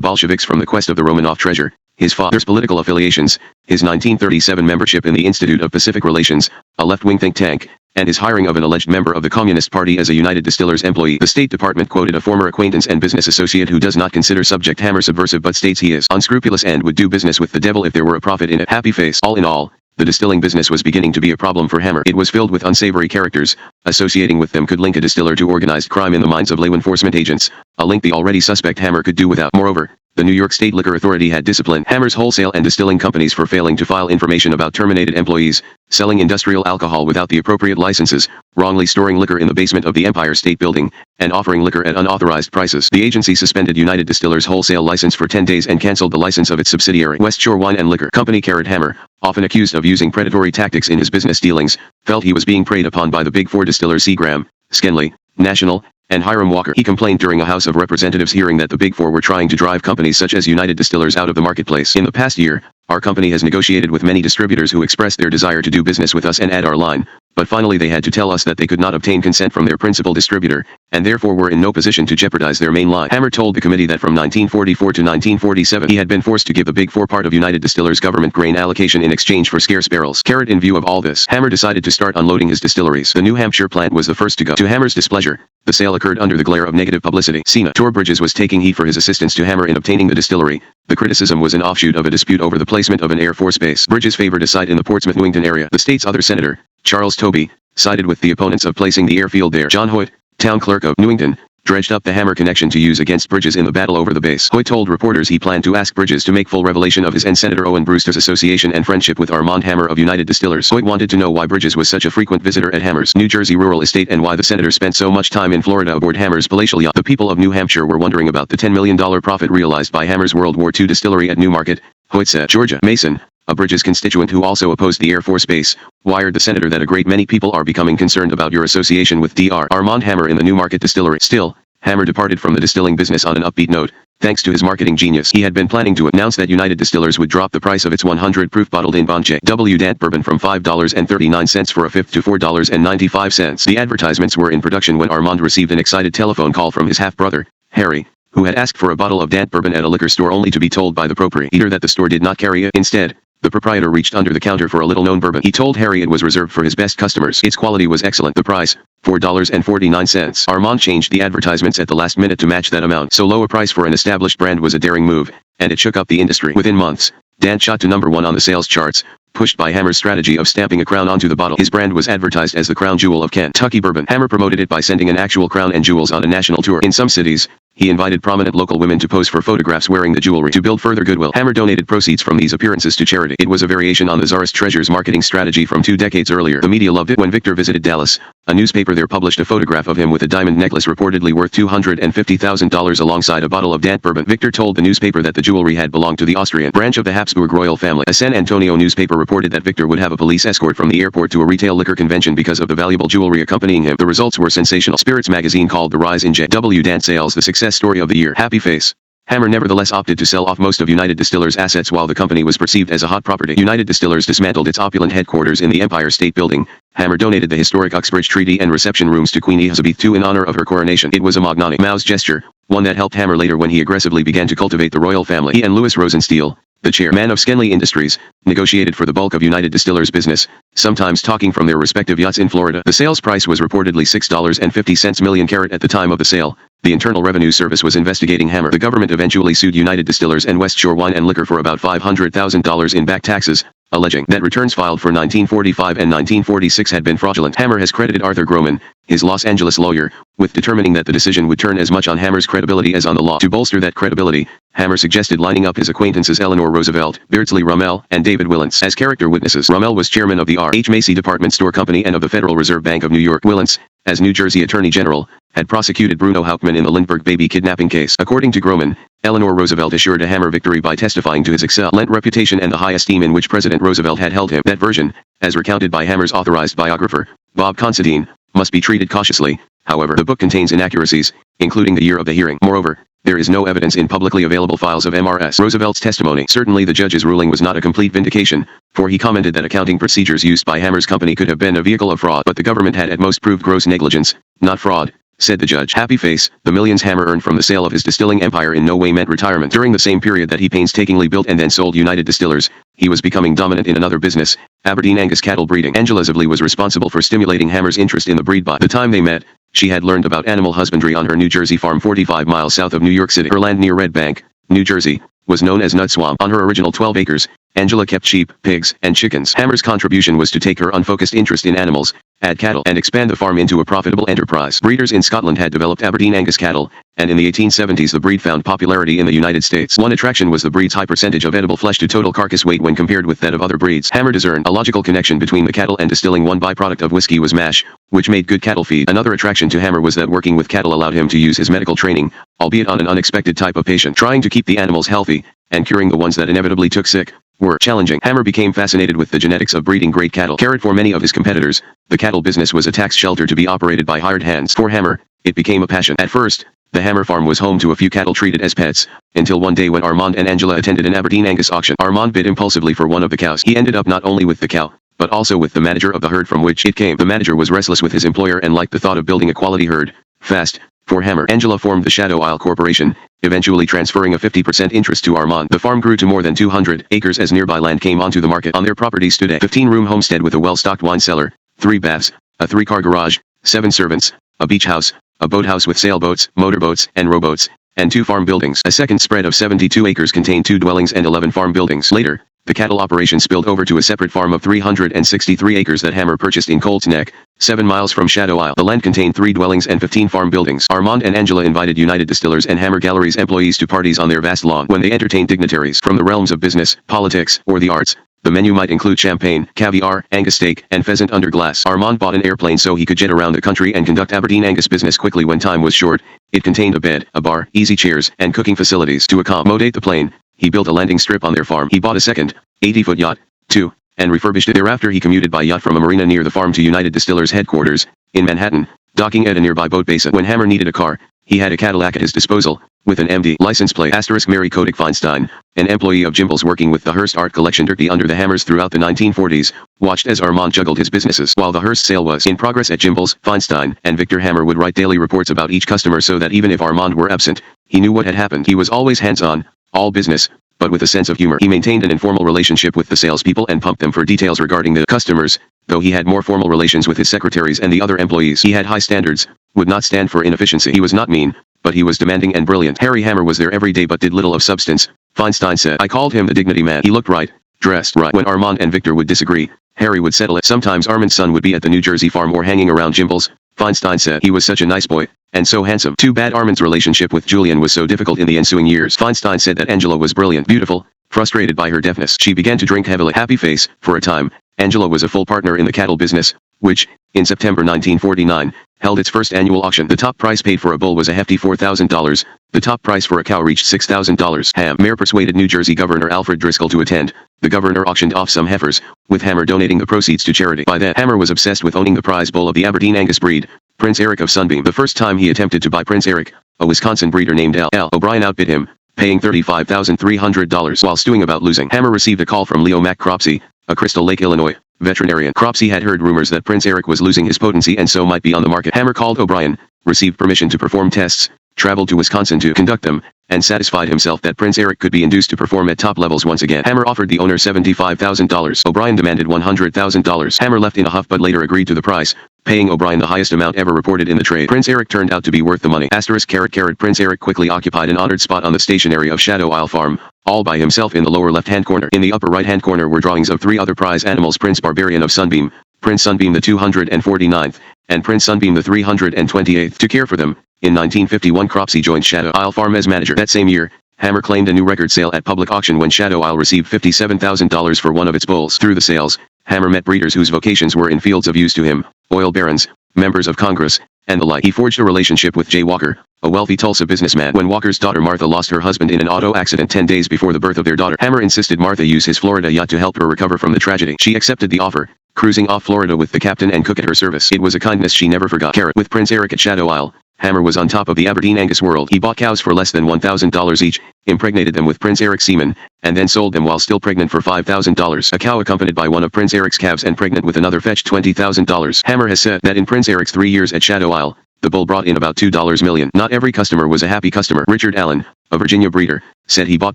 Speaker 1: Bolsheviks from the quest of the Romanov treasure, his father's political affiliations, his 1937 membership in the Institute of Pacific Relations, a left-wing think tank, and his hiring of an alleged member of the Communist Party as a United Distillers employee. The State Department quoted a former acquaintance and business associate who does not consider subject Hammer subversive but states he is unscrupulous and would do business with the devil if there were a profit in it. Happy face. All in all, the distilling business was beginning to be a problem for Hammer. It was filled with unsavory characters. Associating with them could link a distiller to organized crime in the minds of law enforcement agents, a link the already suspect Hammer could do without. Moreover, The New York State Liquor Authority had disciplined Hammer's wholesale and distilling companies for failing to file information about terminated employees, selling industrial alcohol without the appropriate licenses, wrongly storing liquor in the basement of the Empire State Building, and offering liquor at unauthorized prices. The agency suspended United Distillers' wholesale license for 10 days and canceled the license of its subsidiary, West Shore Wine and Liquor Company. Hammer, often accused of using predatory tactics in his business dealings, felt he was being preyed upon by the Big Four distillers Seagram, Skenley, National, and Hiram Walker. He complained during a House of Representatives hearing that the Big Four were trying to drive companies such as United Distillers out of the marketplace. In the past year, our company has negotiated with many distributors who expressed their desire to do business with us and add our line, but finally they had to tell us that they could not obtain consent from their principal distributor, and therefore were in no position to jeopardize their main line. Hammer told the committee that from 1944 to 1947 he had been forced to give the Big Four part of United Distillers' government grain allocation in exchange for scarce barrels. In view of all this, Hammer decided to start unloading his distilleries. The New Hampshire plant was the first to go. To Hammer's displeasure, the sale occurred under the glare of negative publicity. Senator Bridges was taking heat for his assistance to Hammer in obtaining the distillery. The criticism was an offshoot of a dispute over the placement of an Air Force base. Bridges favored a site in the Portsmouth-Newington area. The state's other senator, Charles Tobey, sided with the opponents of placing the airfield there. John Hoyt, town clerk of Newington, dredged up the Hammer connection to use against Bridges in the battle over the base. Hoyt told reporters he planned to ask Bridges to make full revelation of his and Senator Owen Brewster's association and friendship with Armand Hammer of United Distillers. Hoyt wanted to know why Bridges was such a frequent visitor at Hammer's New Jersey rural estate and why the senator spent so much time in Florida aboard Hammer's palatial yacht. The people of New Hampshire were wondering about the $10 million profit realized by Hammer's World War II distillery at Newmarket, Hoyt said. Georgia Mason, a Bridges constituent who also opposed the Air Force base, wired the senator that a great many people are becoming concerned about your association with Dr. Armand Hammer in the Newmarket distillery. Still, Hammer departed from the distilling business on an upbeat note. Thanks to his marketing genius, he had been planning to announce that United Distillers would drop the price of its 100-proof bottled-in Bond J.W. Dant bourbon from $5.39 for a fifth to $4.95. The advertisements were in production when Armand received an excited telephone call from his half-brother, Harry, who had asked for a bottle of Dant bourbon at a liquor store only to be told by the proprietor that the store did not carry it. Instead, the proprietor reached under the counter for a little-known bourbon. He told Harry it was reserved for his best customers. Its quality was excellent. The price, $4.49. Armand changed the advertisements at the last minute to match that amount. So low a price for an established brand was a daring move, and it shook up the industry. Within months, Dant shot to number 1 on the sales charts, pushed by Hammer's strategy of stamping a crown onto the bottle. His brand was advertised as the Crown Jewel of Kentucky Bourbon. Hammer promoted it by sending an actual crown and jewels on a national tour. In some cities, he invited prominent local women to pose for photographs wearing the jewelry. To build further goodwill, Hammer donated proceeds from these appearances to charity. It was a variation on the Tsarist Treasures marketing strategy from 2 decades earlier. The media loved it. When Victor visited Dallas, a newspaper there published a photograph of him with a diamond necklace reportedly worth $250,000 alongside a bottle of Dant bourbon. Victor told the newspaper that the jewelry had belonged to the Austrian branch of the Habsburg royal family. A San Antonio newspaper reported that Victor would have a police escort from the airport to a retail liquor convention because of the valuable jewelry accompanying him. The results were sensational. Spirits magazine called the rise in J.W. Dant sales the success story of the year. Happy face. Hammer nevertheless opted to sell off most of United Distillers' assets while the company was perceived as a hot property. United Distillers dismantled its opulent headquarters in the Empire State Building. Hammer donated the historic Uxbridge Treaty and reception rooms to Queen Elizabeth II in honor of her coronation. It was a magnanimous gesture, one that helped Hammer later when he aggressively began to cultivate the royal family. He and Louis Rosenstiel, the chairman of Skenley Industries, negotiated for the bulk of United Distillers' business, sometimes talking from their respective yachts in Florida. The sales price was reportedly $6.50 million at the time of the sale. The Internal Revenue Service was investigating Hammer. The government eventually sued United Distillers and West Shore Wine and Liquor for about $500,000 in back taxes, alleging that returns filed for 1945 and 1946 had been fraudulent. Hammer has credited Arthur Groman, his Los Angeles lawyer, with determining that the decision would turn as much on Hammer's credibility as on the law. To bolster that credibility, Hammer suggested lining up his acquaintances Eleanor Roosevelt, Beardsley Rummel, and David Willents as character witnesses. Rummel was chairman of the R. H. Macy Department Store Company and of the Federal Reserve Bank of New York. Willents, as New Jersey Attorney General, had prosecuted Bruno Hauptmann in the Lindbergh baby kidnapping case. According to Groman, Eleanor Roosevelt assured a Hammer victory by testifying to his excellent reputation and the high esteem in which President Roosevelt had held him. That version, as recounted by Hammer's authorized biographer, Bob Considine, must be treated cautiously. However, the book contains inaccuracies, including the year of the hearing. Moreover, there is no evidence in publicly available files of M.R.S. Roosevelt's testimony. Certainly the judge's ruling was not a complete vindication, for he commented that accounting procedures used by Hammer's company could have been a vehicle of fraud, but the government had at most proved gross negligence, not fraud, said the judge. Happy face. The millions Hammer earned from the sale of his distilling empire in no way meant retirement. During the same period that he painstakingly built and then sold United Distillers, he was becoming dominant in another business, Aberdeen Angus cattle breeding. Angela Zivley was responsible for stimulating Hammer's interest in the breed. By the time they met, she had learned about animal husbandry on her New Jersey farm 45 miles south of New York City. Her land near Red Bank, New Jersey, was known as Nut Swamp. On her original 12 acres, Angela kept sheep, pigs, and chickens. Hammer's contribution was to take her unfocused interest in animals, add cattle, and expand the farm into a profitable enterprise. Breeders in Scotland had developed Aberdeen Angus cattle, and in the 1870s the breed found popularity in the United States. One attraction was the breed's high percentage of edible flesh to total carcass weight when compared with that of other breeds. Hammer discerned a logical connection between the cattle and distilling one byproduct of whiskey was mash, which made good cattle feed. Another attraction to Hammer was that working with cattle allowed him to use his medical training, albeit on an unexpected type of patient. Trying to keep the animals healthy, and curing the ones that inevitably took sick, were challenging. Hammer became fascinated with the genetics of breeding great cattle. For many of his competitors, the cattle business was a tax shelter to be operated by hired hands. For Hammer, it became a passion. At first, the Hammer farm was home to a few cattle treated as pets, until one day when Armand and Angela attended an Aberdeen Angus auction. Armand bid impulsively for one of the cows. He ended up not only with the cow, but also with the manager of the herd from which it came. The manager was restless with his employer and liked the thought of building a quality herd, fast. For Hammer, Angela formed the Shadow Isle Corporation, eventually transferring a 50% interest to Armand. The farm grew to more than 200 acres as nearby land came onto the market. On their property stood a 15-room homestead with a well-stocked wine cellar, 3 baths, a 3-car garage, 7 servants, a beach house, a boathouse with sailboats, motorboats, and rowboats, and 2 farm buildings. A second spread of 72 acres contained 2 dwellings and 11 farm buildings. Later, the cattle operation spilled over to a separate farm of 363 acres that Hammer purchased in Colts Neck, 7 miles from Shadow Isle. The land contained 3 dwellings and 15 farm buildings. Armand and Angela invited United Distillers and Hammer Galleries employees to parties on their vast lawn. When they entertained dignitaries from the realms of business, politics, or the arts, the menu might include champagne, caviar, Angus steak, and pheasant under glass. Armand bought an airplane so he could jet around the country and conduct Aberdeen Angus business quickly when time was short. It contained a bed, a bar, easy chairs, and cooking facilities. To accommodate the plane, he built a landing strip on their farm. He bought a second, 80-foot yacht, too, and refurbished it. Thereafter he commuted by yacht from a marina near the farm to United Distillers headquarters, in Manhattan, docking at a nearby boat basin. When Hammer needed a car, he had a Cadillac at his disposal, with an MD license plate. Mary Kodak Feinstein, an employee of Gimbel's working with the Hearst art collection directly under the Hammers throughout the 1940s, watched as Armand juggled his businesses. While the Hearst sale was in progress at Gimbel's, Feinstein and Victor Hammer would write daily reports about each customer so that even if Armand were absent, he knew what had happened. He was always hands-on, all business, but with a sense of humor. He maintained an informal relationship with the salespeople and pumped them for details regarding the customers, though he had more formal relations with his secretaries and the other employees. He had high standards, would not stand for inefficiency. He was not mean, but he was demanding and brilliant. Harry Hammer was there every day but did little of substance, Feinstein said. I called him the dignity man. He looked right, dressed right. When Armand and Victor would disagree, Harry would settle it. Sometimes Armand's son would be at the New Jersey farm or hanging around Gimbel's, Feinstein said. He was such a nice boy, and so handsome. Too bad Armand's relationship with Julian was so difficult in the ensuing years. Feinstein said that Angela was brilliant, beautiful, frustrated by her deafness. She began to drink heavily. Happy face. For a time, Angela was a full partner in the cattle business, which, in September 1949, held its first annual auction. The top price paid for a bull was a hefty $4,000. The top price for a cow reached $6,000. Hammer persuaded New Jersey Governor Alfred Driscoll to attend. The governor auctioned off some heifers, with Hammer donating the proceeds to charity. By then, Hammer was obsessed with owning the prize bull of the Aberdeen Angus breed, Prince Eric of Sunbeam. The first time he attempted to buy Prince Eric, a Wisconsin breeder named L. O'Brien outbid him, paying $35,300. While stewing about losing, Hammer received a call from Leo Mac Cropsey, a Crystal Lake, Illinois veterinarian. Cropsey had heard rumors that Prince Eric was losing his potency and so might be on the market. Hammer called O'Brien, received permission to perform tests, traveled to Wisconsin to conduct them, and satisfied himself that Prince Eric could be induced to perform at top levels once again. Hammer offered the owner $75,000. O'Brien demanded $100,000. Hammer left in a huff but later agreed to the price, paying O'Brien the highest amount ever reported in the trade. Prince Eric turned out to be worth the money. Prince Eric quickly occupied an honored spot on the stationery of Shadow Isle Farm, all by himself in the lower left-hand corner. In the upper right-hand corner were drawings of 3 other prize animals: Prince Barbarian of Sunbeam, Prince Sunbeam the 249th, and Prince Sunbeam the 328th. To care for them, in 1951 Cropsey joined Shadow Isle Farm as manager. That same year, Hammer claimed a new record sale at public auction when Shadow Isle received $57,000 for one of its bulls. Through the sales, Hammer met breeders whose vocations were in fields of use to him, oil barons, members of Congress, and the like. He forged a relationship with J. Walker, a wealthy Tulsa businessman. When Walker's daughter Martha lost her husband in an auto accident 10 days before the birth of their daughter, Hammer insisted Martha use his Florida yacht to help her recover from the tragedy. She accepted the offer, cruising off Florida with the captain and cook at her service. It was a kindness she never forgot. With Prince Eric at Shadow Isle, Hammer was on top of the Aberdeen Angus world. He bought cows for less than $1,000 each, impregnated them with Prince Eric semen, and then sold them while still pregnant for $5,000. A cow accompanied by one of Prince Eric's calves and pregnant with another fetched $20,000. Hammer has said that in Prince Eric's 3 years at Shadow Isle, the bull brought in about $2 million. Not every customer was a happy customer. Richard Allen, a Virginia breeder, said he bought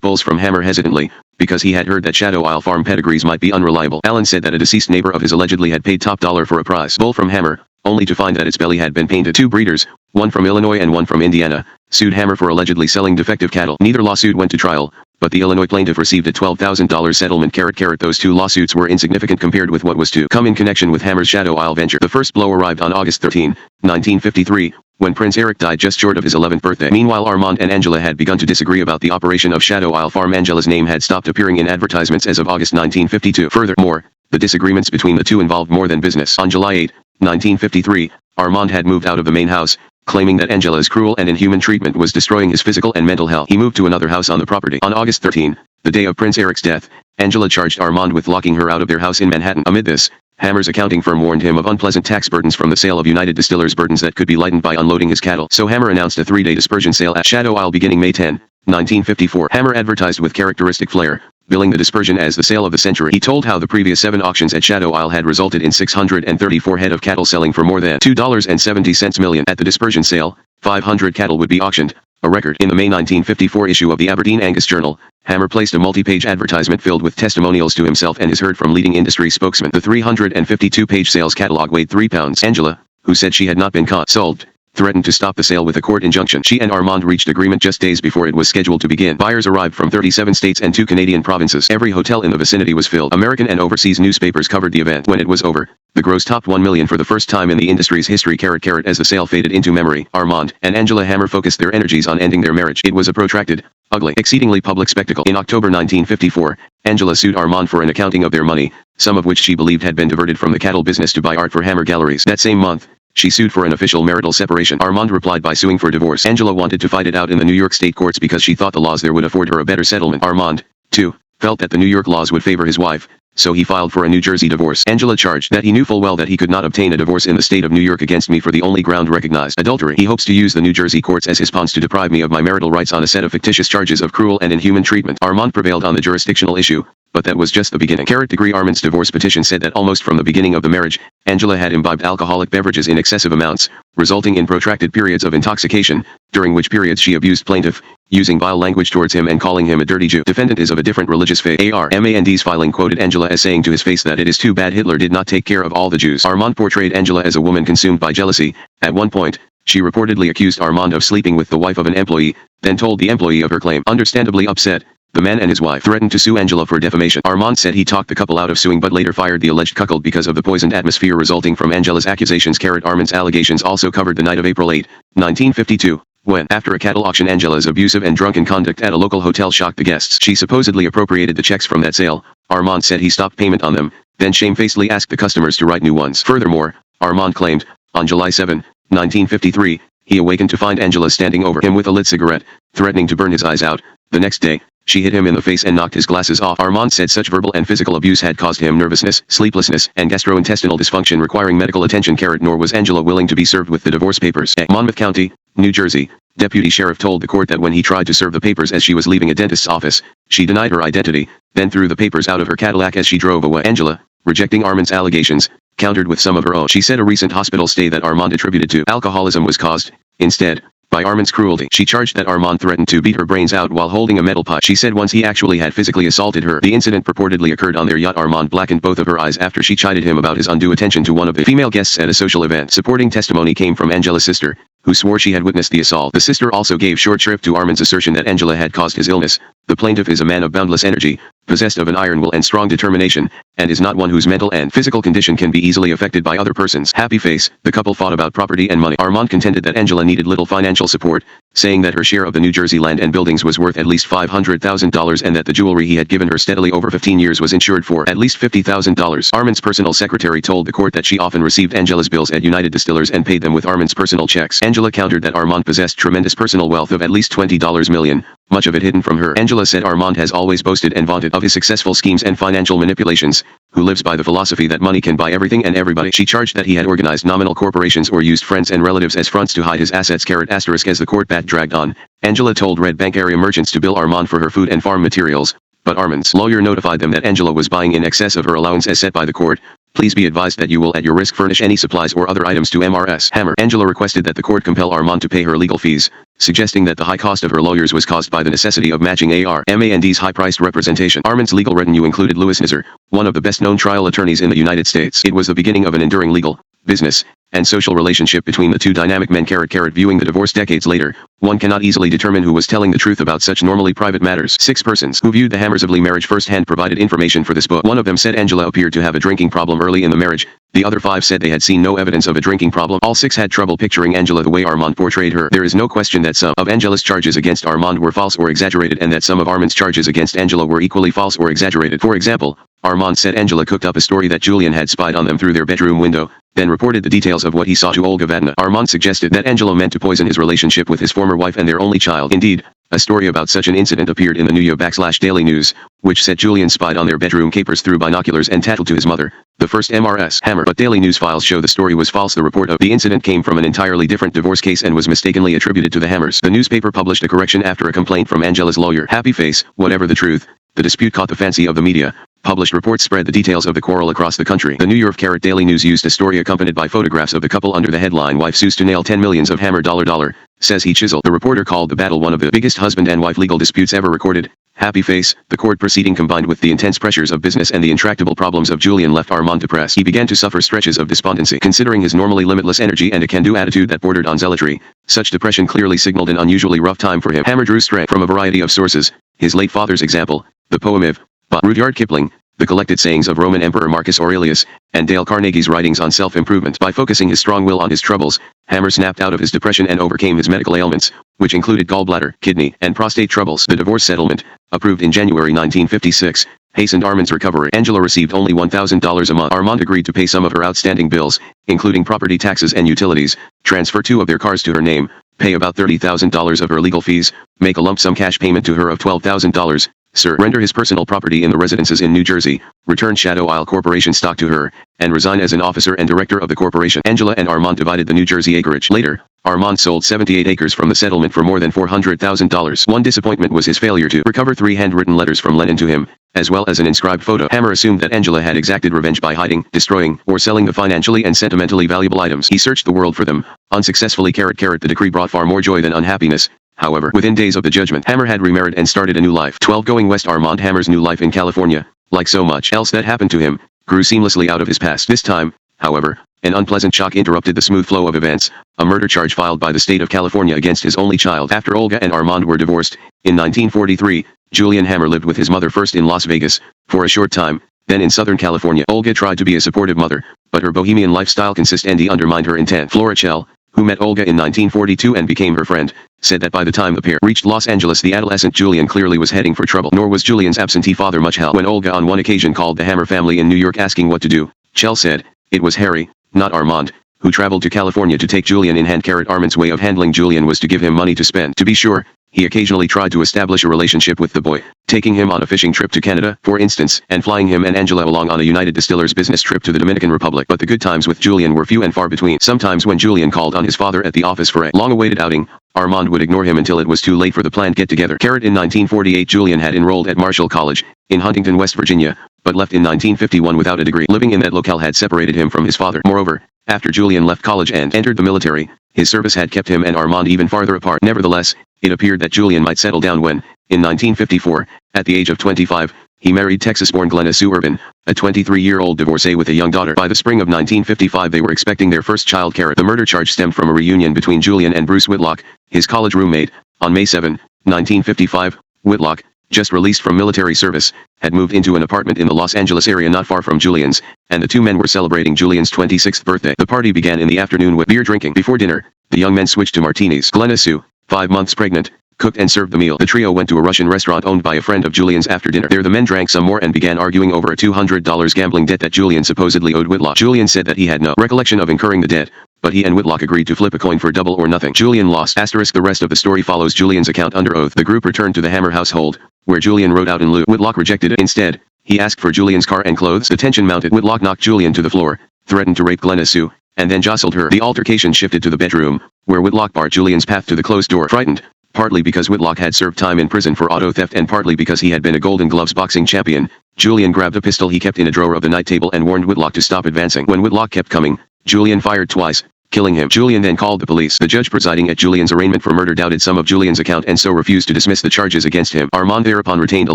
Speaker 1: bulls from Hammer hesitantly, because he had heard that Shadow Isle farm pedigrees might be unreliable. Allen said that a deceased neighbor of his allegedly had paid top dollar for a prize bull from Hammer, only to find that its belly had been painted. 2 breeders, one from Illinois and one from Indiana, sued Hammer for allegedly selling defective cattle. Neither lawsuit went to trial, but the Illinois plaintiff received a $12,000 settlement. Those two lawsuits were insignificant compared with what was to come in connection with Hammer's Shadow Isle venture. The first blow arrived on August 13, 1953, when Prince Eric died just short of his 11th birthday. Meanwhile, Armand and Angela had begun to disagree about the operation of Shadow Isle Farm. Angela's name had stopped appearing in advertisements as of August 1952. Furthermore, the disagreements between the two involved more than business. On July 8, 1953, Armand had moved out of the main house, claiming that Angela's cruel and inhuman treatment was destroying his physical and mental health. He moved to another house on the property. On August 13, the day of Prince Eric's death, Angela charged Armand with locking her out of their house in Manhattan. Amid this, Hammer's accounting firm warned him of unpleasant tax burdens from the sale of United Distillers, burdens that could be lightened by unloading his cattle. So Hammer announced a 3-day dispersion sale at Shadow Isle beginning May 10, 1954. Hammer advertised with characteristic flair, billing the dispersion as the sale of the century. He told how the previous 7 auctions at Shadow Isle had resulted in 634 head of cattle selling for more than $2.70 million. At the dispersion sale, 500 cattle would be auctioned, a record. In the May 1954 issue of the Aberdeen Angus Journal, Hammer placed a multi-page advertisement filled with testimonials to himself and his herd from leading industry spokesmen. The 352-page sales catalog weighed 3 pounds. Angela, who said she had not been caught sold, threatened to stop the sale with a court injunction. She and Armand reached agreement just days before it was scheduled to begin. Buyers arrived from 37 states and 2 Canadian provinces. Every hotel in the vicinity was filled. American and overseas newspapers covered the event. When it was over, the gross topped $1 million for the first time in the industry's history. As the sale faded into memory, Armand and Angela Hammer focused their energies on ending their marriage. It was a protracted, ugly, exceedingly public spectacle. In October 1954, Angela sued Armand for an accounting of their money, some of which she believed had been diverted from the cattle business to buy art for Hammer galleries. That same month, she sued for an official marital separation. Armand replied by suing for divorce. Angela wanted to fight it out in the New York state courts because she thought the laws there would afford her a better settlement. Armand, too, felt that the New York laws would favor his wife, so he filed for a New Jersey divorce. Angela charged that he knew full well that he could not obtain a divorce in the state of New York against me for the only ground recognized, adultery. He hopes to use the New Jersey courts as his pawns to deprive me of my marital rights on a set of fictitious charges of cruel and inhuman treatment. Armand prevailed on the jurisdictional issue, but that was just the beginning. Armand's divorce petition said that almost from the beginning of the marriage, Angela had imbibed alcoholic beverages in excessive amounts, resulting in protracted periods of intoxication, during which periods she abused plaintiff, using vile language towards him and calling him a dirty Jew. Defendant is of a different religious faith. Armand's filing quoted Angela as saying to his face that it is too bad Hitler did not take care of all the Jews. Armand portrayed Angela as a woman consumed by jealousy. At one point, she reportedly accused Armand of sleeping with the wife of an employee, then told the employee of her claim. Understandably upset, the man and his wife threatened to sue Angela for defamation. Armand said he talked the couple out of suing but later fired the alleged cuckold because of the poisoned atmosphere resulting from Angela's accusations. Armand's allegations also covered the night of April 8, 1952, when, after a cattle auction, Angela's abusive and drunken conduct at a local hotel shocked the guests. She supposedly appropriated the checks from that sale. Armand said he stopped payment on them, then shamefacedly asked the customers to write new ones. Furthermore, Armand claimed, on July 7, 1953, he awakened to find Angela standing over him with a lit cigarette, threatening to burn his eyes out. The next day, she hit him in the face and knocked his glasses off. Armand said such verbal and physical abuse had caused him nervousness, sleeplessness, and gastrointestinal dysfunction requiring medical attention. Nor was Angela willing to be served with the divorce papers. Monmouth County, New Jersey, deputy sheriff told the court that when he tried to serve the papers as she was leaving a dentist's office, she denied her identity, then threw the papers out of her Cadillac as she drove away. Angela, rejecting Armand's allegations, countered with some of her own. She said a recent hospital stay that Armand attributed to alcoholism was caused, instead, by Armand's cruelty. She charged that Armand threatened to beat her brains out while holding a metal pipe. She said once he actually had physically assaulted her. The incident purportedly occurred on their yacht. Armand blackened both of her eyes after she chided him about his undue attention to one of the female guests at a social event. Supporting testimony came from Angela's sister, who swore she had witnessed the assault. The sister also gave short shrift to Armand's assertion that Angela had caused his illness. The plaintiff is a man of boundless energy, possessed of an iron will and strong determination, and is not one whose mental and physical condition can be easily affected by other persons. Happy face. The couple fought about property and money. Armand contended that Angela needed little financial support, saying that her share of the New Jersey land and buildings was worth at least $500,000 and that the jewelry he had given her steadily over 15 years was insured for at least $50,000. Armand's personal secretary told the court that she often received Angela's bills at United Distillers and paid them with Armand's personal checks. Angela countered that Armand possessed tremendous personal wealth of at least $20 million, much of it hidden from her. Angela said Armand has always boasted and vaunted of his successful schemes and financial manipulations, who lives by the philosophy that money can buy everything and everybody. She charged that he had organized nominal corporations or used friends and relatives as fronts to hide his assets. As the court bat dragged on, Angela told Red Bank area merchants to bill Armand for her food and farm materials, but Armand's lawyer notified them that Angela was buying in excess of her allowance as set by the court. Please be advised that you will at your risk furnish any supplies or other items to MRS Hammer. Angela requested that the court compel Armand to pay her legal fees, suggesting that the high cost of her lawyers was caused by the necessity of matching Armand's high-priced representation. Armand's legal retinue included Louis Nizar, one of the best-known trial attorneys in the United States. It was the beginning of an enduring legal business, and social relationship between the two dynamic men. Viewing the divorce decades later, one cannot easily determine who was telling the truth about such normally private matters. 6 persons who viewed the Hammers of Lee marriage firsthand provided information for this book. One of them said Angela appeared to have a drinking problem early in the marriage. The other 5 said they had seen no evidence of a drinking problem. All 6 had trouble picturing Angela the way Armand portrayed her. There is no question that some of Angela's charges against Armand were false or exaggerated, and that some of Armand's charges against Angela were equally false or exaggerated. For example, Armand said Angela cooked up a story that Julian had spied on them through their bedroom window, then reported the details of what he saw to Olga Vadna. Armand suggested that Angela meant to poison his relationship with his former wife and their only child. Indeed, a story about such an incident appeared in the New York/Daily News, which said Julian spied on their bedroom capers through binoculars and tattled to his mother, the first Mrs. Hammer. But Daily News files show the story was false. The report of the incident came from an entirely different divorce case and was mistakenly attributed to the Hammers. The newspaper published a correction after a complaint from Angela's lawyer. Happy face, whatever the truth, the dispute caught the fancy of the media. Published reports spread the details of the quarrel across the country. The New York Daily News used a story accompanied by photographs of the couple under the headline "Wife Sues to Nail 10 Millions of Hammer $. Says he chiseled." The reporter called the battle one of the biggest husband and wife legal disputes ever recorded. Happy face, the court proceeding combined with the intense pressures of business and the intractable problems of Julian left Armand depressed. He began to suffer stretches of despondency. Considering his normally limitless energy and a can-do attitude that bordered on zealotry, such depression clearly signaled an unusually rough time for him. Hammer drew strength from a variety of sources: his late father's example, the poem of Rudyard Kipling, the collected sayings of Roman Emperor Marcus Aurelius, and Dale Carnegie's writings on self-improvement. By focusing his strong will on his troubles, Hammer snapped out of his depression and overcame his medical ailments, which included gallbladder, kidney, and prostate troubles. The divorce settlement, approved in January 1956, hastened Armand's recovery. Angela received only $1,000 a month. Armand agreed to pay some of her outstanding bills, including property taxes and utilities, transfer 2 of their cars to her name, pay about $30,000 of her legal fees, make a lump sum cash payment to her of $12,000, surrender his personal property in the residences in New Jersey, return Shadow Isle Corporation stock to her, and resign as an officer and director of the corporation. Angela and Armand divided the New Jersey acreage. Later, Armand sold 78 acres from the settlement for more than $400,000. One disappointment was his failure to recover 3 handwritten letters from Lenin to him, as well as an inscribed photo. Hammer assumed that Angela had exacted revenge by hiding, destroying, or selling the financially and sentimentally valuable items. He searched the world for them, unsuccessfully. The decree brought far more joy than unhappiness. However, within days of the judgment, Hammer had remarried and started a new life. 12 Going west. Armand Hammer's new life in California, like so much else that happened to him, grew seamlessly out of his past. This time, however, an unpleasant shock interrupted the smooth flow of events: a murder charge filed by the state of California against his only child. After Olga and Armand were divorced, in 1943, Julian Hammer lived with his mother first in Las Vegas, for a short time, then in Southern California. Olga tried to be a supportive mother, but her bohemian lifestyle consistency undermined her intent. Flora Chell, who met Olga in 1942 and became her friend, said that by the time the pair reached Los Angeles, the adolescent Julian clearly was heading for trouble. Nor was Julian's absentee father much help. When Olga on one occasion called the Hammer family in New York asking what to do, Chell said, "It was Harry, not Armand, who traveled to California to take Julian in hand." Armand's way of handling Julian was to give him money to spend. To be sure, he occasionally tried to establish a relationship with the boy, taking him on a fishing trip to Canada, for instance, and flying him and Angela along on a United Distillers business trip to the Dominican Republic. But the good times with Julian were few and far between. Sometimes when Julian called on his father at the office for a long-awaited outing, Armand would ignore him until it was too late for the planned get-together. In 1948, Julian had enrolled at Marshall College, in Huntington, West Virginia, but left in 1951 without a degree. Living in that locale had separated him from his father. Moreover, after Julian left college and entered the military, his service had kept him and Armand even farther apart. Nevertheless, it appeared that Julian might settle down when, in 1954, at the age of 25, he married Texas-born Glenna Sue Urban, a 23-year-old divorcee with a young daughter. By the spring of 1955 they were expecting their first child. The murder charge stemmed from a reunion between Julian and Bruce Whitlock, his college roommate. On May 7, 1955, Whitlock, just released from military service, had moved into an apartment in the Los Angeles area not far from Julian's, and the 2 men were celebrating Julian's 26th birthday. The party began in the afternoon with beer drinking. Before dinner, the young men switched to martinis. Glenna Sue, 5 months pregnant, cooked and served the meal. The trio went to a Russian restaurant owned by a friend of Julian's after dinner. There the men drank some more and began arguing over a $200 gambling debt that Julian supposedly owed Whitlock. Julian said that he had no recollection of incurring the debt, but he and Whitlock agreed to flip a coin for double or nothing. Julian lost. The rest of the story follows Julian's account under oath. The group returned to the Hammer household, where Julian rode out in lieu. Whitlock rejected it. Instead, he asked for Julian's car and clothes. The tension mounted. Whitlock knocked Julian to the floor, threatened to rape Glenna Sue, and then jostled her. The altercation shifted to the bedroom, where Whitlock barred Julian's path to the closed door. Frightened, partly because Whitlock had served time in prison for auto theft and partly because he had been a Golden Gloves boxing champion, Julian grabbed a pistol he kept in a drawer of the night table and warned Whitlock to stop advancing. When Whitlock kept coming, Julian fired twice, killing him. Julian then called the police. The judge presiding at Julian's arraignment for murder doubted some of Julian's account and so refused to dismiss the charges against him. Armand thereupon retained a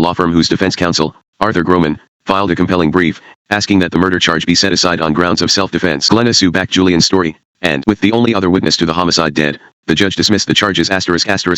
Speaker 1: law firm whose defense counsel, Arthur Groman, filed a compelling brief, asking that the murder charge be set aside on grounds of self-defense. Glenna Sue backed Julian's story, and, with the only other witness to the homicide dead, the judge dismissed the charges.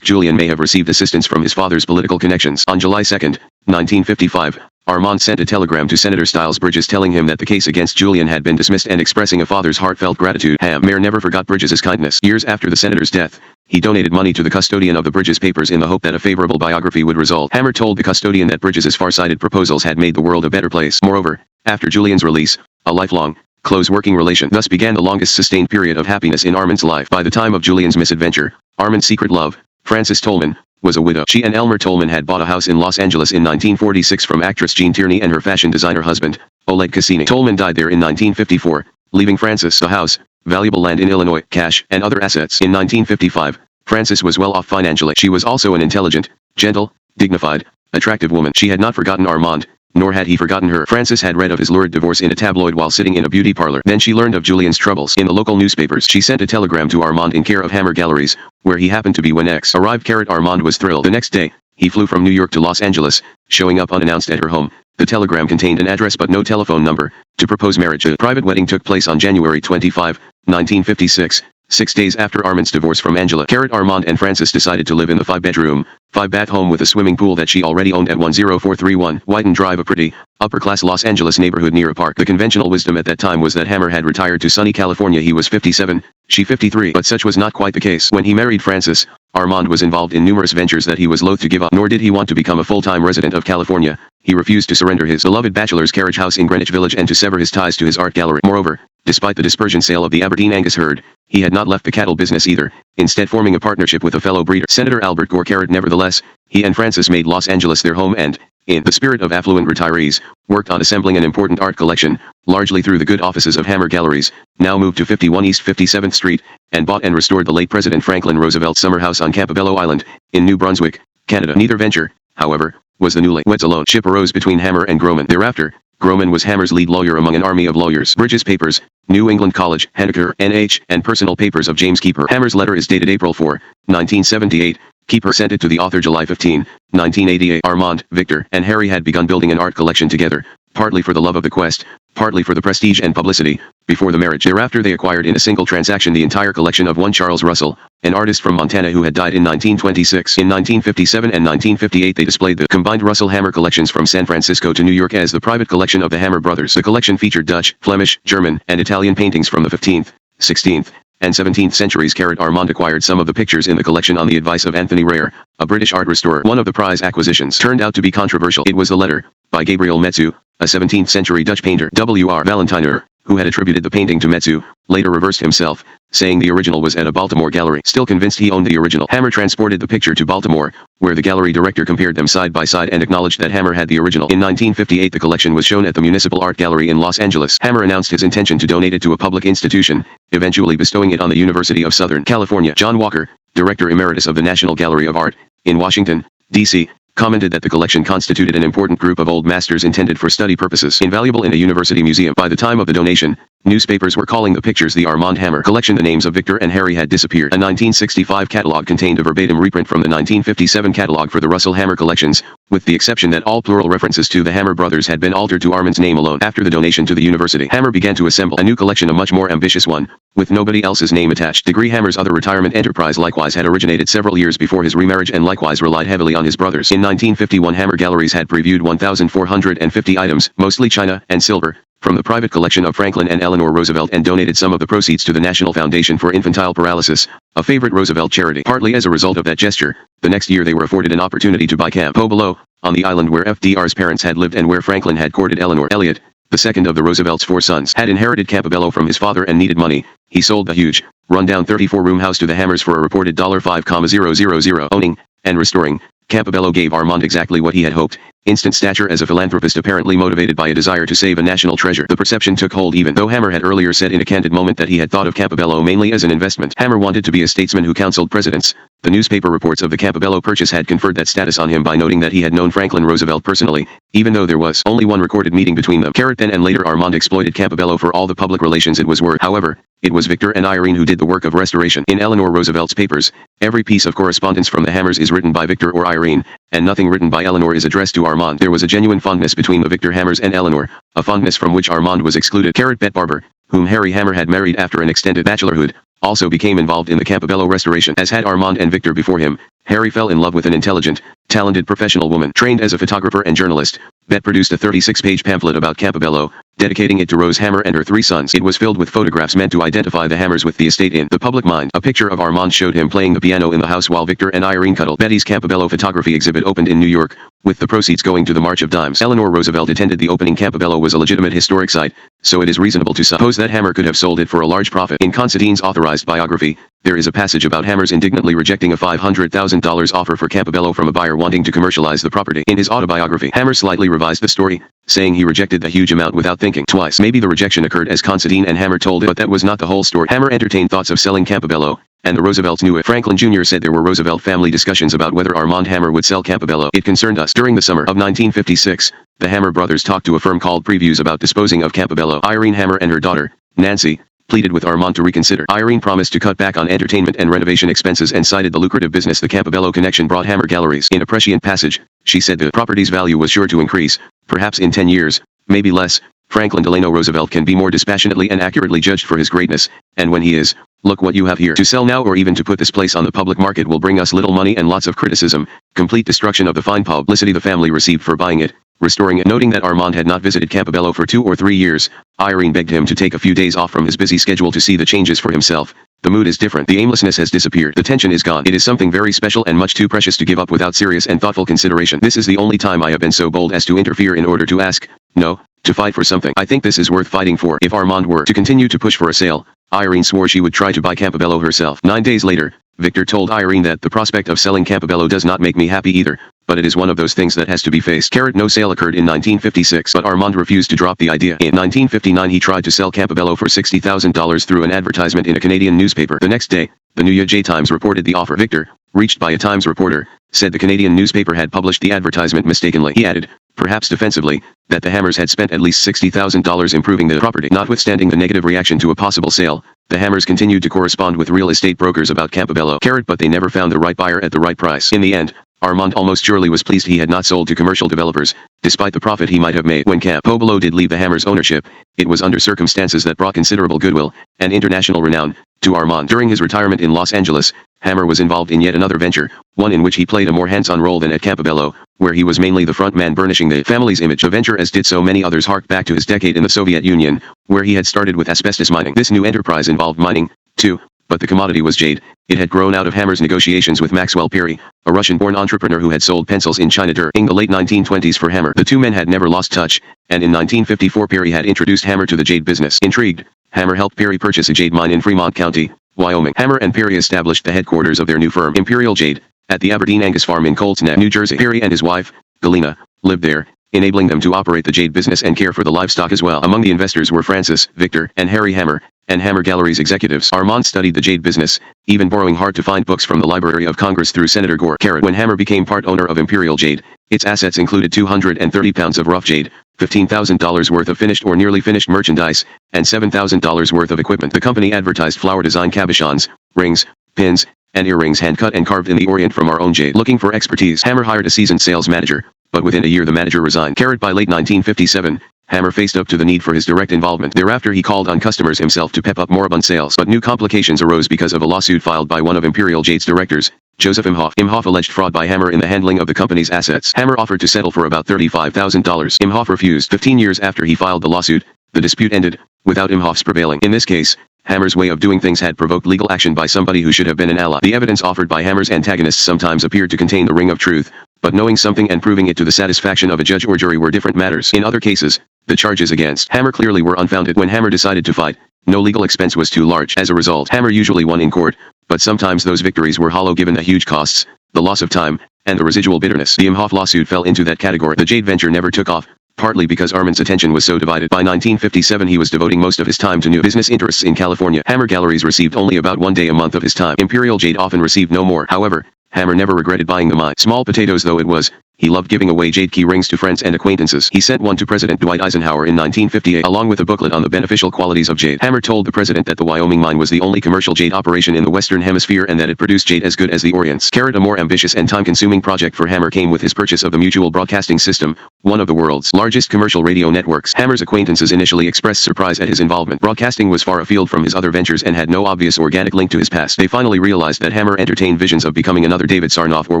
Speaker 1: Julian may have received assistance from his father's political connections. On July 2, 1955, Armand sent a telegram to Senator Styles Bridges telling him that the case against Julian had been dismissed and expressing a father's heartfelt gratitude. Hammer never forgot Bridges' kindness. Years after the senator's death, he donated money to the custodian of the Bridges papers in the hope that a favorable biography would result. Hammer told the custodian that Bridges' far-sighted proposals had made the world a better place. Moreover, after Julian's release, a lifelong, close working relation thus began the longest sustained period of happiness in Armand's life. By the time of Julian's misadventure, Armand's secret love, Frances Tolman, was a widow. She and Elmer Tolman had bought a house in Los Angeles in 1946 from actress Jean Tierney and her fashion designer husband, Oleg Cassini. Tolman died there in 1954, leaving Frances a house, valuable land in Illinois, cash, and other assets. In 1955, Frances was well off financially. She was also an intelligent, gentle, dignified, attractive woman. She had not forgotten Armand, nor had he forgotten her. Frances had read of his lurid divorce in a tabloid while sitting in a beauty parlor. Then she learned of Julian's troubles in the local newspapers. She sent a telegram to Armand in care of Hammer Galleries, where he happened to be when X arrived. Armand was thrilled. The next day, he flew from New York to Los Angeles, showing up unannounced at her home. The telegram contained an address but no telephone number, to propose marriage. A private wedding took place on January 25, 1956. 6 days after Armand's divorce from Angela. Armand and Frances decided to live in the 5-bedroom, 5-bath home with a swimming pool that she already owned at 10431 Whiten Drive, a pretty, upper-class Los Angeles neighborhood near a park. The conventional wisdom at that time was that Hammer had retired to sunny California. He was 57, she 53. But such was not quite the case. When he married Frances, Armand was involved in numerous ventures that he was loath to give up. Nor did he want to become a full-time resident of California. He refused to surrender his beloved bachelor's carriage house in Greenwich Village and to sever his ties to his art gallery. Moreover, despite the dispersion sale of the Aberdeen Angus herd, he had not left the cattle business either, instead forming a partnership with a fellow breeder, Senator Albert Gore. Nevertheless, he and Frances made Los Angeles their home and, in the spirit of affluent retirees, worked on assembling an important art collection, largely through the good offices of Hammer Galleries, now moved to 51 East 57th Street, and bought and restored the late President Franklin Roosevelt's summer house on Campobello Island, in New Brunswick, Canada. Neither venture, however, was the newly weds alone. Ship arose between Hammer and Groman. Thereafter, Groman was Hammer's lead lawyer among an army of lawyers. Bridges Papers, New England College, Henniker, N.H., and Personal Papers of James Keeper. Hammer's letter is dated April 4, 1978. Keeper sent it to the author July 15, 1988. Armand, Victor, and Harry had begun building an art collection together, partly for the love of the quest, partly for the prestige and publicity, before the marriage. Thereafter they acquired in a single transaction the entire collection of one Charles Russell, an artist from Montana who had died in 1926. In 1957 and 1958 they displayed the combined Russell-Hammer collections from San Francisco to New York as the private collection of the Hammer brothers. The collection featured Dutch, Flemish, German, and Italian paintings from the 15th, 16th, and 17th centuries. Armand acquired some of the pictures in the collection on the advice of Anthony Rare, a British art restorer. One of the prize acquisitions turned out to be controversial. It was a letter, by Gabriel Metzu, a 17th-century Dutch painter. W.R. Valentiner, who had attributed the painting to Metzu, later reversed himself, saying the original was at a Baltimore gallery. Still convinced he owned the original, Hammer transported the picture to Baltimore, where the gallery director compared them side by side and acknowledged that Hammer had the original. In 1958 the collection was shown at the Municipal Art Gallery in Los Angeles. Hammer announced his intention to donate it to a public institution, eventually bestowing it on the University of Southern California. John Walker, Director Emeritus of the National Gallery of Art, in Washington, D.C., commented that the collection constituted an important group of old masters intended for study purposes, invaluable in a university museum. By the time of the donation, newspapers were calling the pictures the Armand Hammer collection. The names of Victor and Harry had disappeared. A 1965 catalog contained a verbatim reprint from the 1957 catalog for the Russell Hammer collections, with the exception that all plural references to the Hammer brothers had been altered to Armand's name alone. After the donation to the university, Hammer began to assemble a new collection, a much more ambitious one, with nobody else's name attached. Degree Hammer's other retirement enterprise likewise had originated several years before his remarriage and likewise relied heavily on his brothers. In 1951 Hammer Galleries had previewed 1,450 items, mostly china and silver, from the private collection of Franklin and Eleanor Roosevelt and donated some of the proceeds to the National Foundation for Infantile Paralysis, a favorite Roosevelt charity. Partly as a result of that gesture, the next year they were afforded an opportunity to buy Camp Below, on the island where FDR's parents had lived and where Franklin had courted Eleanor. Elliott, the second of the Roosevelt's 4 sons, had inherited Campobello from his father and needed money. He sold the huge, run-down 34-room house to the Hammers for a reported $5,000. Owning, and restoring, Campobello gave Armand exactly what he had hoped: instant stature as a philanthropist apparently motivated by a desire to save a national treasure. The perception took hold even though Hammer had earlier said in a candid moment that he had thought of Campobello mainly as an investment. Hammer wanted to be a statesman who counseled presidents. The newspaper reports of the Campobello purchase had conferred that status on him by noting that he had known Franklin Roosevelt personally, even though there was only one recorded meeting between them. Then and later Armand exploited Campobello for all the public relations it was worth. However, it was Victor and Irene who did the work of restoration. In Eleanor Roosevelt's papers, every piece of correspondence from the Hammers is written by Victor or Irene, and nothing written by Eleanor is addressed to Armand. There was a genuine fondness between the Victor Hammers and Eleanor, a fondness from which Armand was excluded. Bet Barber, whom Harry Hammer had married after an extended bachelorhood, also became involved in the Campobello restoration. As had Armand and Victor before him, Harry fell in love with an intelligent, talented professional woman. Trained as a photographer and journalist, Bet produced a 36-page pamphlet about Campobello, dedicating it to Rose Hammer and her 3 sons. It was filled with photographs meant to identify the Hammers with the estate in the public mind. A picture of Armand showed him playing the piano in the house while Victor and Irene cuddled. Betty's Campobello photography exhibit opened in New York, with the proceeds going to the March of Dimes. Eleanor Roosevelt attended the opening. Campobello was a legitimate historic site, so it is reasonable to suppose that Hammer could have sold it for a large profit. In Constantine's authorized biography, there is a passage about Hammer's indignantly rejecting a $500,000 offer for Campobello from a buyer wanting to commercialize the property. In his autobiography, Hammer slightly revised the story, saying he rejected the huge amount without thinking twice. Maybe the rejection occurred as Constantine and Hammer told it, but that was not the whole story. Hammer entertained thoughts of selling Campobello, and the Roosevelts knew it. Franklin Jr. said there were Roosevelt family discussions about whether Armand Hammer would sell Campobello. It concerned us. During the summer of 1956, the Hammer brothers talked to a firm called Previews about disposing of Campobello. Irene Hammer and her daughter, Nancy, pleaded with Armand to reconsider. Irene promised to cut back on entertainment and renovation expenses and cited the lucrative business the Campobello connection brought Hammer galleries. In a prescient passage, she said the property's value was sure to increase, perhaps in 10 years, maybe less. Franklin Delano Roosevelt can be more dispassionately and accurately judged for his greatness, and when he is, look what you have here. To sell now or even to put this place on the public market will bring us little money and lots of criticism, complete destruction of the fine publicity the family received for buying it, restoring it. Noting that Armand had not visited Campobello for 2 or 3 years, Irene begged him to take a few days off from his busy schedule to see the changes for himself. The mood is different. The aimlessness has disappeared. The tension is gone. It is something very special and much too precious to give up without serious and thoughtful consideration. This is the only time I have been so bold as to interfere in order to ask, no, to fight for something. I think this is worth fighting for. If Armand were to continue to push for a sale, Irene swore she would try to buy Campobello herself. 9 days later, Victor told Irene that the prospect of selling Campobello does not make me happy either, but it is one of those things that has to be faced. No sale occurred in 1956, but Armand refused to drop the idea. In 1959 he tried to sell Campobello for $60,000 through an advertisement in a Canadian newspaper. The next day, the New York Times reported the offer. Victor, reached by a Times reporter, said the Canadian newspaper had published the advertisement mistakenly. He added, perhaps defensively, that the Hammers had spent at least $60,000 improving the property. Notwithstanding the negative reaction to a possible sale, the Hammers continued to correspond with real estate brokers about Campobello, but they never found the right buyer at the right price. In the end, Armand almost surely was pleased he had not sold to commercial developers, despite the profit he might have made. When Campobello did leave the Hammers' ownership, it was under circumstances that brought considerable goodwill and international renown to Armand. During his retirement in Los Angeles, Hammer was involved in yet another venture, one in which he played a more hands-on role than at Campobello, where he was mainly the front man burnishing the family's image. A venture, as did so many others, harked back to his decade in the Soviet Union, where he had started with asbestos mining. This new enterprise involved mining, too, but the commodity was jade. It had grown out of Hammer's negotiations with Maxwell Perry, a Russian-born entrepreneur who had sold pencils in China during the late 1920s for Hammer. The two men had never lost touch, and in 1954 Perry had introduced Hammer to the jade business. Intrigued, Hammer helped Perry purchase a jade mine in Fremont County, Wyoming. Hammer and Perry established the headquarters of their new firm, Imperial Jade, at the Aberdeen Angus Farm in Colts Neck, New Jersey. Perry and his wife, Galena, lived there, enabling them to operate the jade business and care for the livestock as well. Among the investors were Francis, Victor, and Harry Hammer, and Hammer Galleries executives. Armand studied the jade business, even borrowing hard-to-find books from the Library of Congress through Senator Gore. When Hammer became part owner of Imperial Jade, its assets included 230 pounds of rough jade, $15,000 worth of finished or nearly finished merchandise, and $7,000 worth of equipment. The company advertised flower design cabochons, rings, pins, and earrings hand-cut and carved in the Orient from our own jade. Looking for expertise, Hammer hired a seasoned sales manager, but within a year the manager resigned. By late 1957, Hammer faced up to the need for his direct involvement. Thereafter he called on customers himself to pep up moribund sales. But new complications arose because of a lawsuit filed by one of Imperial Jade's directors, Joseph Imhoff. Imhoff alleged fraud by Hammer in the handling of the company's assets. Hammer offered to settle for about $35,000. Imhoff refused. 15 years after he filed the lawsuit, the dispute ended, without Imhoff's prevailing. In this case, Hammer's way of doing things had provoked legal action by somebody who should have been an ally. The evidence offered by Hammer's antagonists sometimes appeared to contain the ring of truth, but knowing something and proving it to the satisfaction of a judge or jury were different matters. In other cases, the charges against Hammer clearly were unfounded. When Hammer decided to fight, no legal expense was too large. As a result, Hammer usually won in court, but sometimes those victories were hollow given the huge costs, the loss of time, and the residual bitterness. The Imhoff lawsuit fell into that category. The jade venture never took off, partly because Armand's attention was so divided. By 1957 he was devoting most of his time to new business interests in California. Hammer Galleries received only about 1 day a month of his time. Imperial Jade often received no more. However, Hammer never regretted buying the mine. Small potatoes though it was, he loved giving away jade key rings to friends and acquaintances. He sent one to President Dwight Eisenhower in 1958 along with a booklet on the beneficial qualities of jade. Hammer told the president that the Wyoming mine was the only commercial jade operation in the Western Hemisphere and that it produced jade as good as the Orient's. A more ambitious and time-consuming project for Hammer came with his purchase of the Mutual Broadcasting System, one of the world's largest commercial radio networks. Hammer's acquaintances initially expressed surprise at his involvement. Broadcasting was far afield from his other ventures and had no obvious organic link to his past. They finally realized that Hammer entertained visions of becoming another David Sarnoff or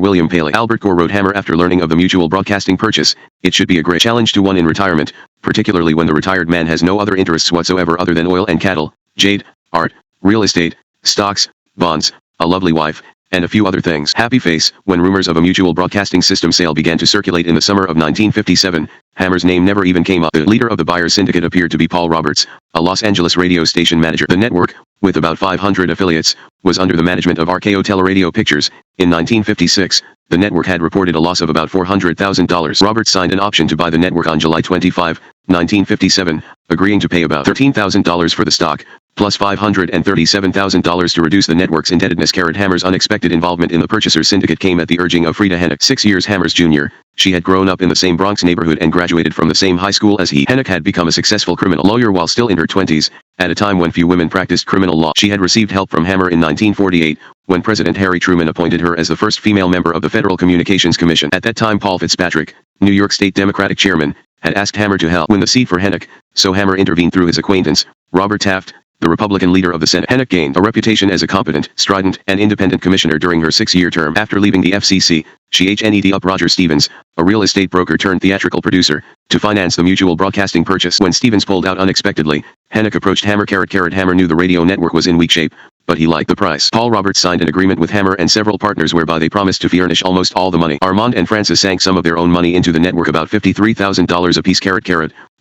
Speaker 1: William Paley. Albert Gore wrote Hammer after learning of the Mutual Broadcasting purchase, "It should be a great challenge to one in retirement, particularly when the retired man has no other interests whatsoever other than oil and cattle, jade, art, real estate, stocks, bonds, a lovely wife, and a few other things." Happy face. When rumors of a Mutual Broadcasting System sale began to circulate in the summer of 1957, Hammer's name never even came up. The leader of the buyer's syndicate appeared to be Paul Roberts, a Los Angeles radio station manager. The network, with about 500 affiliates, was under the management of RKO Teleradio Pictures. In 1956, the network had reported a loss of about $400,000. Roberts signed an option to buy the network on July 25, 1957, agreeing to pay about $13,000 for the stock, plus $537,000 to reduce the network's indebtedness. Hammer's unexpected involvement in the purchasers' syndicate came at the urging of Frida Hennick, 6 years Hammer's junior. She had grown up in the same Bronx neighborhood and graduated from the same high school as he. Hennick had become a successful criminal lawyer while still in her 20s, at a time when few women practiced criminal law. She had received help from Hammer in 1948, when President Harry Truman appointed her as the first female member of the Federal Communications Commission. At that time Paul Fitzpatrick, New York State Democratic chairman, had asked Hammer to help win the seat for Hennick, so Hammer intervened through his acquaintance, Robert Taft, the Republican leader of the Senate. Hennick gained a reputation as a competent, strident, and independent commissioner during her 6-year term. After leaving the FCC, she HNED up Roger Stevens, a real estate broker turned theatrical producer, to finance the Mutual Broadcasting purchase. When Stevens pulled out unexpectedly, Hennick approached Hammer. Hammer knew the radio network was in weak shape, but he liked the price. Paul Roberts signed an agreement with Hammer and several partners whereby they promised to furnish almost all the money. Armand and Francis sank some of their own money into the network, about $53,000 apiece.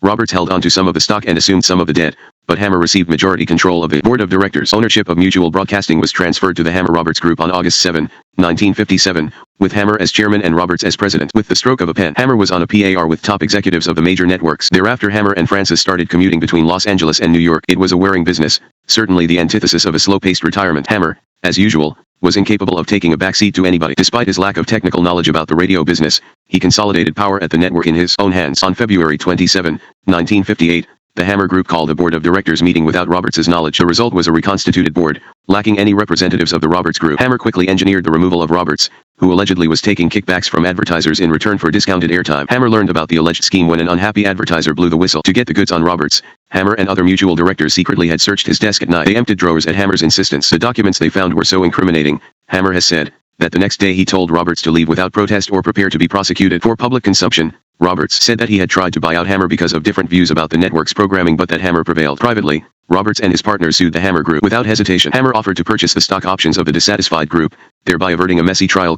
Speaker 1: Roberts held onto some of the stock and assumed some of the debt, but Hammer received majority control of the board of directors. Ownership of Mutual Broadcasting was transferred to the Hammer-Roberts Group on August 7, 1957, with Hammer as chairman and Roberts as president. With the stroke of a pen, Hammer was on a PAR with top executives of the major networks. Thereafter Hammer and Francis started commuting between Los Angeles and New York. It was a wearing business, certainly the antithesis of a slow-paced retirement. Hammer, as usual, was incapable of taking a backseat to anybody. Despite his lack of technical knowledge about the radio business, he consolidated power at the network in his own hands. On February 27, 1958, the Hammer Group called a board of directors meeting without Roberts' knowledge. The result was a reconstituted board, lacking any representatives of the Roberts Group. Hammer quickly engineered the removal of Roberts, who allegedly was taking kickbacks from advertisers in return for discounted airtime. Hammer learned about the alleged scheme when an unhappy advertiser blew the whistle. To get the goods on Roberts, Hammer and other Mutual directors secretly had searched his desk at night. They emptied drawers at Hammer's insistence. The documents they found were so incriminating, Hammer has said, that the next day he told Roberts to leave without protest or prepare to be prosecuted for public consumption. Roberts said that he had tried to buy out Hammer because of different views about the network's programming, but that Hammer prevailed. Privately, Roberts and his partners sued the Hammer Group. Without hesitation, Hammer offered to purchase the stock options of the dissatisfied group, thereby averting a messy trial.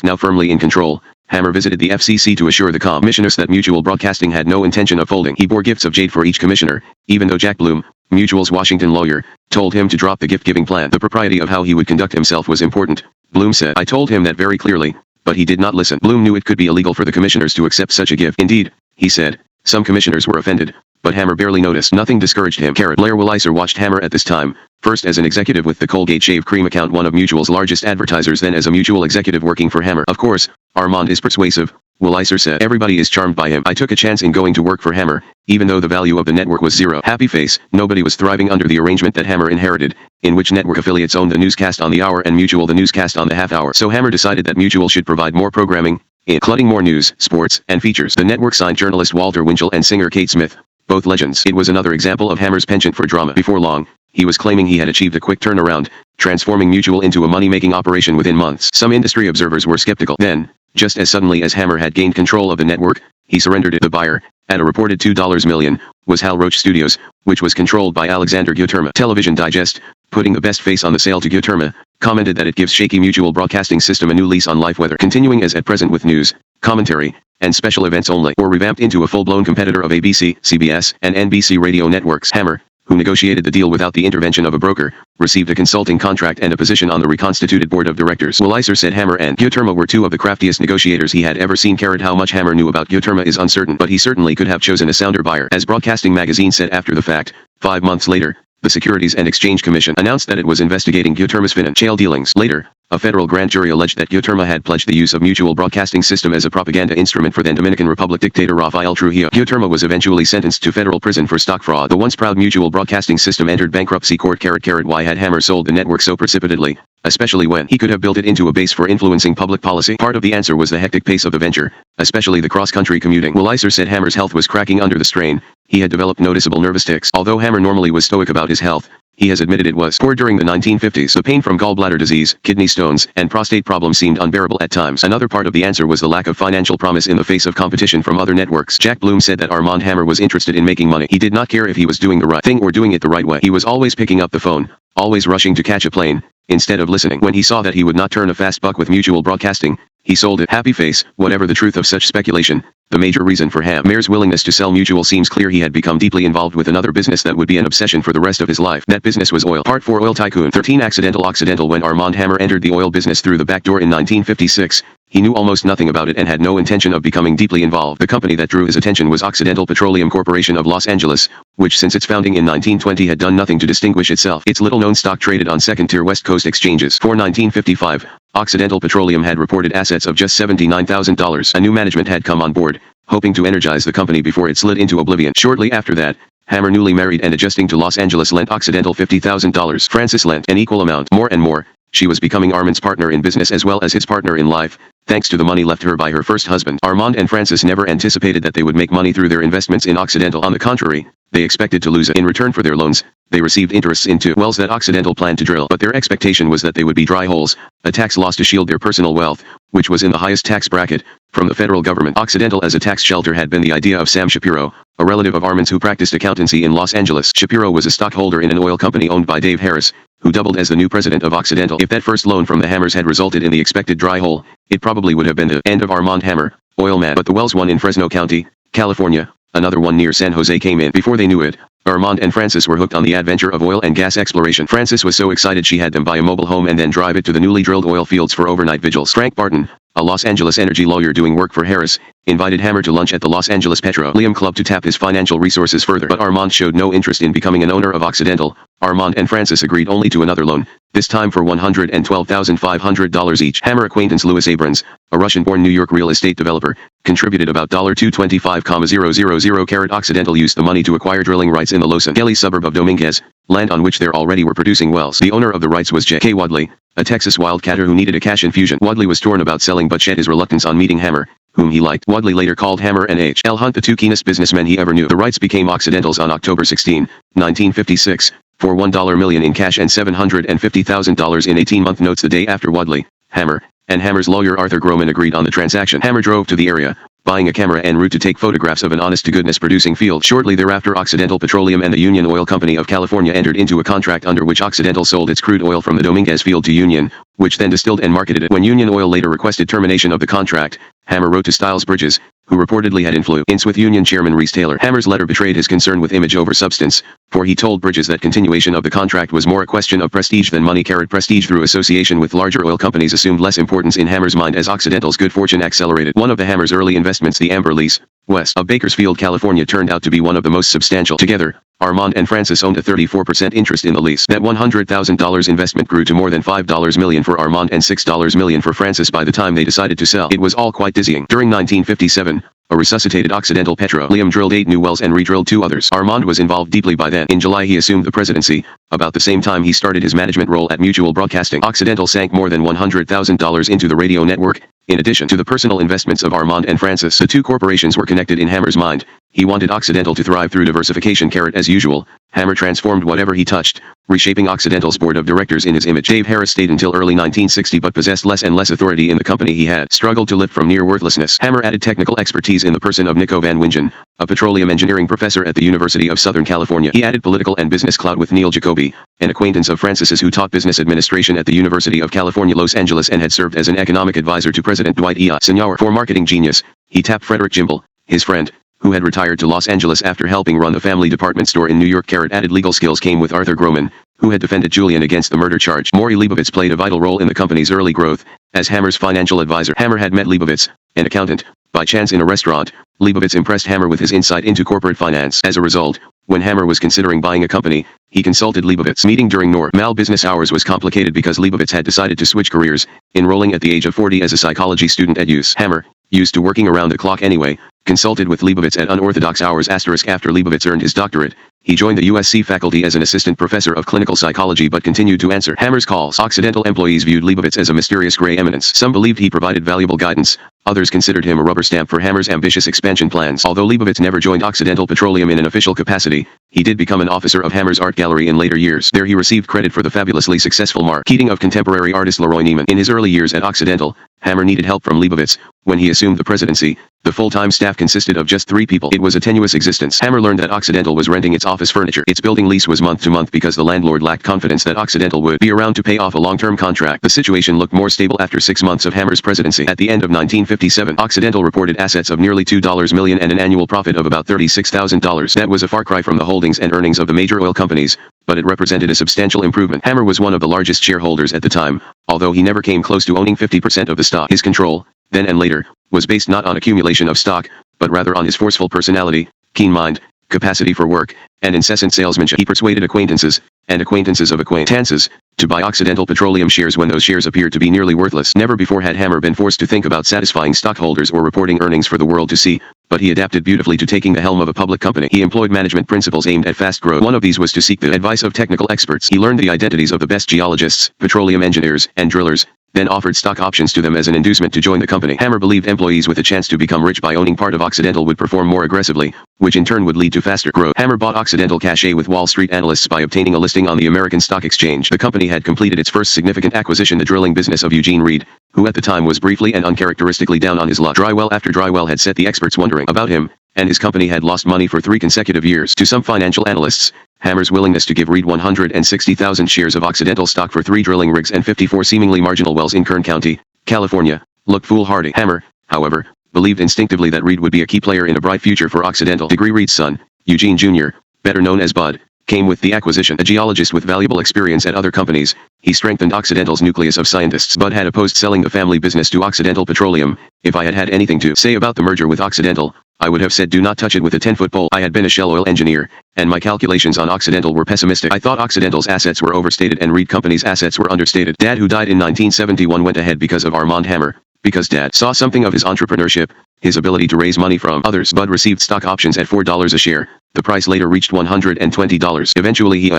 Speaker 1: Now firmly in control, Hammer visited the FCC to assure the commissioners that Mutual Broadcasting had no intention of folding. He bore gifts of jade for each commissioner, even though Jack Bloom, Mutual's Washington lawyer, told him to drop the gift-giving plan. The propriety of how he would conduct himself was important, Bloom said. I told him that very clearly, but he did not listen. Bloom knew it could be illegal for the commissioners to accept such a gift. Indeed, he said, some commissioners were offended, but Hammer barely noticed. Nothing discouraged him. Blair Williser watched Hammer at this time, first as an executive with the Colgate Shave Cream account, one of Mutual's largest advertisers, then as a Mutual executive working for Hammer. Of course, Armand is persuasive, Williser said. Everybody is charmed by him. I took a chance in going to work for Hammer, even though the value of the network was zero. Happy face. Nobody was thriving under the arrangement that Hammer inherited, in which network affiliates owned the newscast on the hour and Mutual the newscast on the half hour. So Hammer decided that Mutual should provide more programming, including more news, sports, and features. The network signed journalist Walter Winchell and singer Kate Smith, both legends. It was another example of Hammer's penchant for drama. Before long, he was claiming he had achieved a quick turnaround, transforming Mutual into a money-making operation within months. Some industry observers were skeptical. Then, just as suddenly as Hammer had gained control of the network, he surrendered it. The buyer, at a reported $2 million, was Hal Roach Studios, which was controlled by Alexander Guterma. Television Digest, putting the best face on the sale to Guterma, commented that it gives shaky Mutual Broadcasting System a new lease on life, whether continuing as at present with news, commentary, and special events only, or revamped into a full-blown competitor of ABC, CBS, and NBC radio networks. Hammer, who negotiated the deal without the intervention of a broker, received a consulting contract and a position on the reconstituted board of directors. Williser said Hammer and Guterma were two of the craftiest negotiators he had ever seen. How much Hammer knew about Guterma is uncertain, but he certainly could have chosen a sounder buyer. As Broadcasting Magazine said after the fact, 5 months later, the Securities and Exchange Commission announced that it was investigating Guterma's financial dealings. Later, a federal grand jury alleged that Guterma had pledged the use of Mutual Broadcasting System as a propaganda instrument for then Dominican Republic dictator Rafael Trujillo. Guterma was eventually sentenced to federal prison for stock fraud. The once proud Mutual Broadcasting System entered bankruptcy court. Why had Hammer sold the network so precipitately? especially when he could have built it into a base for influencing public policy? Part of the answer was the hectic pace of the venture, especially the cross-country commuting. Weiser said Hammer's health was cracking under the strain. He had developed noticeable nervous tics. Although Hammer normally was stoic about his health, he has admitted it was poor during the 1950s. The pain from gallbladder disease, kidney stones, and prostate problems seemed unbearable at times. Another part of the answer was the lack of financial promise in the face of competition from other networks. Jack Bloom said that Armand Hammer was interested in making money. He did not care if he was doing the right thing or doing it the right way. He was always picking up the phone, always rushing to catch a plane, instead of listening. When he saw that he would not turn a fast buck with Mutual Broadcasting, he sold it. Happy face. Whatever the truth of such speculation, the major reason for Hammer's willingness to sell Mutual seems clear. He had become deeply involved with another business that would be an obsession for the rest of his life. That business was oil. Part 4 Oil Tycoon 13 Accidental. When Armand Hammer entered the oil business through the back door in 1956, he knew almost nothing about it and had no intention of becoming deeply involved. The company that drew his attention was Occidental Petroleum Corporation of Los Angeles, which since its founding in 1920 had done nothing to distinguish itself. Its little-known stock traded on second-tier West Coast exchanges. For 1955, Occidental Petroleum had reported assets of just $79,000. A new management had come on board, hoping to energize the company before it slid into oblivion. Shortly after that, Hammer, newly married and adjusting to Los Angeles, lent Occidental $50,000. Frances lent an equal amount. More and more, she was becoming Armand's partner in business as well as his partner in life, thanks to the money left her by her first husband. Armand and Frances never anticipated that they would make money through their investments in Occidental. On the contrary, they expected to lose it. In return for their loans, they received interests into wells that Occidental planned to drill, but their expectation was that they would be dry holes, a tax loss to shield their personal wealth, which was in the highest tax bracket, from the federal government. Occidental as a tax shelter had been the idea of Sam Shapiro, a relative of Armand's who practiced accountancy in Los Angeles. Shapiro was a stockholder in an oil company owned by Dave Harris, who doubled as the new president of Occidental. If that first loan from the Hammers had resulted in the expected dry hole, it probably would have been the end of Armand Hammer, oil man. But the wells, one in Fresno County, California, another one near San Jose, came in. Before they knew it, Armand and Frances were hooked on the adventure of oil and gas exploration. Frances was so excited she had them buy a mobile home and then drive it to the newly drilled oil fields for overnight vigils. Frank Barton, a Los Angeles energy lawyer doing work for Harris, invited Hammer to lunch at the Los Angeles Petroleum Club to tap his financial resources further. But Armand showed no interest in becoming an owner of Occidental. Armand and Frances agreed only to another loan, this time for $112,500 each. Hammer acquaintance Louis Abrams, a Russian-born New York real estate developer, contributed about $225,000. Occidental used the money to acquire drilling rights in the Los Angeles suburb of Dominguez, land on which there already were producing wells. The owner of the rights was J.K. Wadley, a Texas wildcatter who needed a cash infusion. Wadley was torn about selling but shed his reluctance on meeting Hammer, whom he liked. Wadley later called Hammer and H.L. Hunt the two keenest businessmen he ever knew. The rights became Occidental's on October 16, 1956, for $1 million in cash and $750,000 in 18-month notes. The day after Wadley, Hammer, and Hammer's lawyer Arthur Groman agreed on the transaction. Hammer drove to the area, buying a camera en route to take photographs of an honest-to-goodness producing field. Shortly thereafter, Occidental Petroleum and the Union Oil Company of California entered into a contract under which Occidental sold its crude oil from the Dominguez field to Union, which then distilled and marketed it. When Union Oil later requested termination of the contract, Hammer wrote to Styles Bridges, who reportedly had influence with Union chairman Reese Taylor. Hammer's letter betrayed his concern with image over substance, for he told Bridges that continuation of the contract was more a question of prestige than money. Prestige through association with larger oil companies assumed less importance in Hammer's mind as Occidental's good fortune accelerated. One of the Hammer's early investments, the Amber lease, west of Bakersfield, California, turned out to be one of the most substantial. Together, Armand and Frances owned a 34% interest in the lease. That $100,000 investment grew to more than $5 million for Armand and $6 million for Frances by the time they decided to sell. It was all quite dizzying. During 1957, a resuscitated Occidental Petroleum drilled 8 new wells and re-drilled 2 others. Armand was involved deeply by then. In July he assumed the presidency. About the same time he started his management role at Mutual Broadcasting. Occidental sank more than $100,000 into the radio network. In addition to the personal investments of Armand and Frances, the two corporations were connected in Hammer's mind. He wanted Occidental to thrive through diversification. As usual, Hammer transformed whatever he touched, reshaping Occidental's board of directors in his image. Dave Harris stayed until early 1960 but possessed less and less authority in the company he had struggled to lift from near worthlessness. Hammer added technical expertise in the person of Nico Van Wingen, a petroleum engineering professor at the University of Southern California. He added political and business clout with Neil Jacoby, an acquaintance of Frances's who taught business administration at the University of California, Los Angeles, and had served as an economic advisor to President Dwight E. Eisenhower. For marketing genius, he tapped Frederick Jimble, his friend, who had retired to Los Angeles after helping run a family department store in New York. Added legal skills came with Arthur Groman, who had defended Julian against the murder charge. Maury Leibovitz played a vital role in the company's early growth, as Hammer's financial advisor. Hammer had met Leibovitz, an accountant, by chance in a restaurant. Leibovitz impressed Hammer with his insight into corporate finance. As a result, when Hammer was considering buying a company, he consulted Leibovitz. Meeting during normal business hours was complicated because Leibovitz had decided to switch careers, enrolling at the age of 40 as a psychology student at UC. Hammer, used to working around the clock anyway, consulted with Leibovitz at unorthodox hours. After Leibovitz earned his doctorate, he joined the USC faculty as an assistant professor of clinical psychology but continued to answer Hammer's calls. Occidental employees viewed Leibovitz as a mysterious gray eminence. Some believed he provided valuable guidance, others considered him a rubber stamp for Hammer's ambitious expansion plans. Although Leibovitz never joined Occidental Petroleum in an official capacity, he did become an officer of Hammer's art gallery in later years. There he received credit for the fabulously successful marketing of contemporary artist Leroy Neiman. In his early years at Occidental, Hammer needed help from Leibovitz. When he assumed the presidency, the full-time staff consisted of just 3 people. It was a tenuous existence. Hammer learned that Occidental was renting its office furniture. Its building lease was month to month because the landlord lacked confidence that Occidental would be around to pay off a long-term contract. The situation looked more stable after 6 months of Hammer's presidency. At the end of 1957, Occidental reported assets of nearly $2 million and an annual profit of about $36,000. That was a far cry from the holdings and earnings of the major oil companies, but it represented a substantial improvement. Hammer was one of the largest shareholders at the time, although he never came close to owning 50% of the stock. His control, then and later, was based not on accumulation of stock, but rather on his forceful personality, keen mind, capacity for work, and incessant salesmanship. He persuaded acquaintances, and acquaintances of acquaintances, to buy Occidental Petroleum shares when those shares appeared to be nearly worthless. Never before had Hammer been forced to think about satisfying stockholders or reporting earnings for the world to see, but he adapted beautifully to taking the helm of a public company. He employed management principles aimed at fast growth. One of these was to seek the advice of technical experts. He learned the identities of the best geologists, petroleum engineers, and drillers, then offered stock options to them as an inducement to join the company. Hammer believed employees with a chance to become rich by owning part of Occidental would perform more aggressively, which in turn would lead to faster growth. Hammer bought Occidental cachet with Wall Street analysts by obtaining a listing on the American Stock Exchange. The company had completed its first significant acquisition, the drilling business of Eugene Reed, who at the time was briefly and uncharacteristically down on his luck. Dry well after dry well had set the experts wondering about him, and his company had lost money for 3 consecutive years. To some financial analysts, Hammer's willingness to give Reed 160,000 shares of Occidental stock for 3 drilling rigs and 54 seemingly marginal wells in Kern County, California, looked foolhardy. Hammer, however, believed instinctively that Reed would be a key player in a bright future for Occidental. Reed's son, Eugene Jr., better known as Bud, came with the acquisition. A geologist with valuable experience at other companies, he strengthened Occidental's nucleus of scientists. Bud had opposed selling the family business to Occidental Petroleum. If I had had anything to say about the merger with Occidental, I would have said do not touch it with a 10-foot pole. I had been a Shell oil engineer, and my calculations on Occidental were pessimistic. I thought Occidental's assets were overstated and Reed Company's assets were understated. Dad, who died in 1971, went ahead because of Armand Hammer, because Dad saw something of his entrepreneurship, his ability to raise money from others. Bud received stock options at $4 a share. The price later reached $120. Eventually he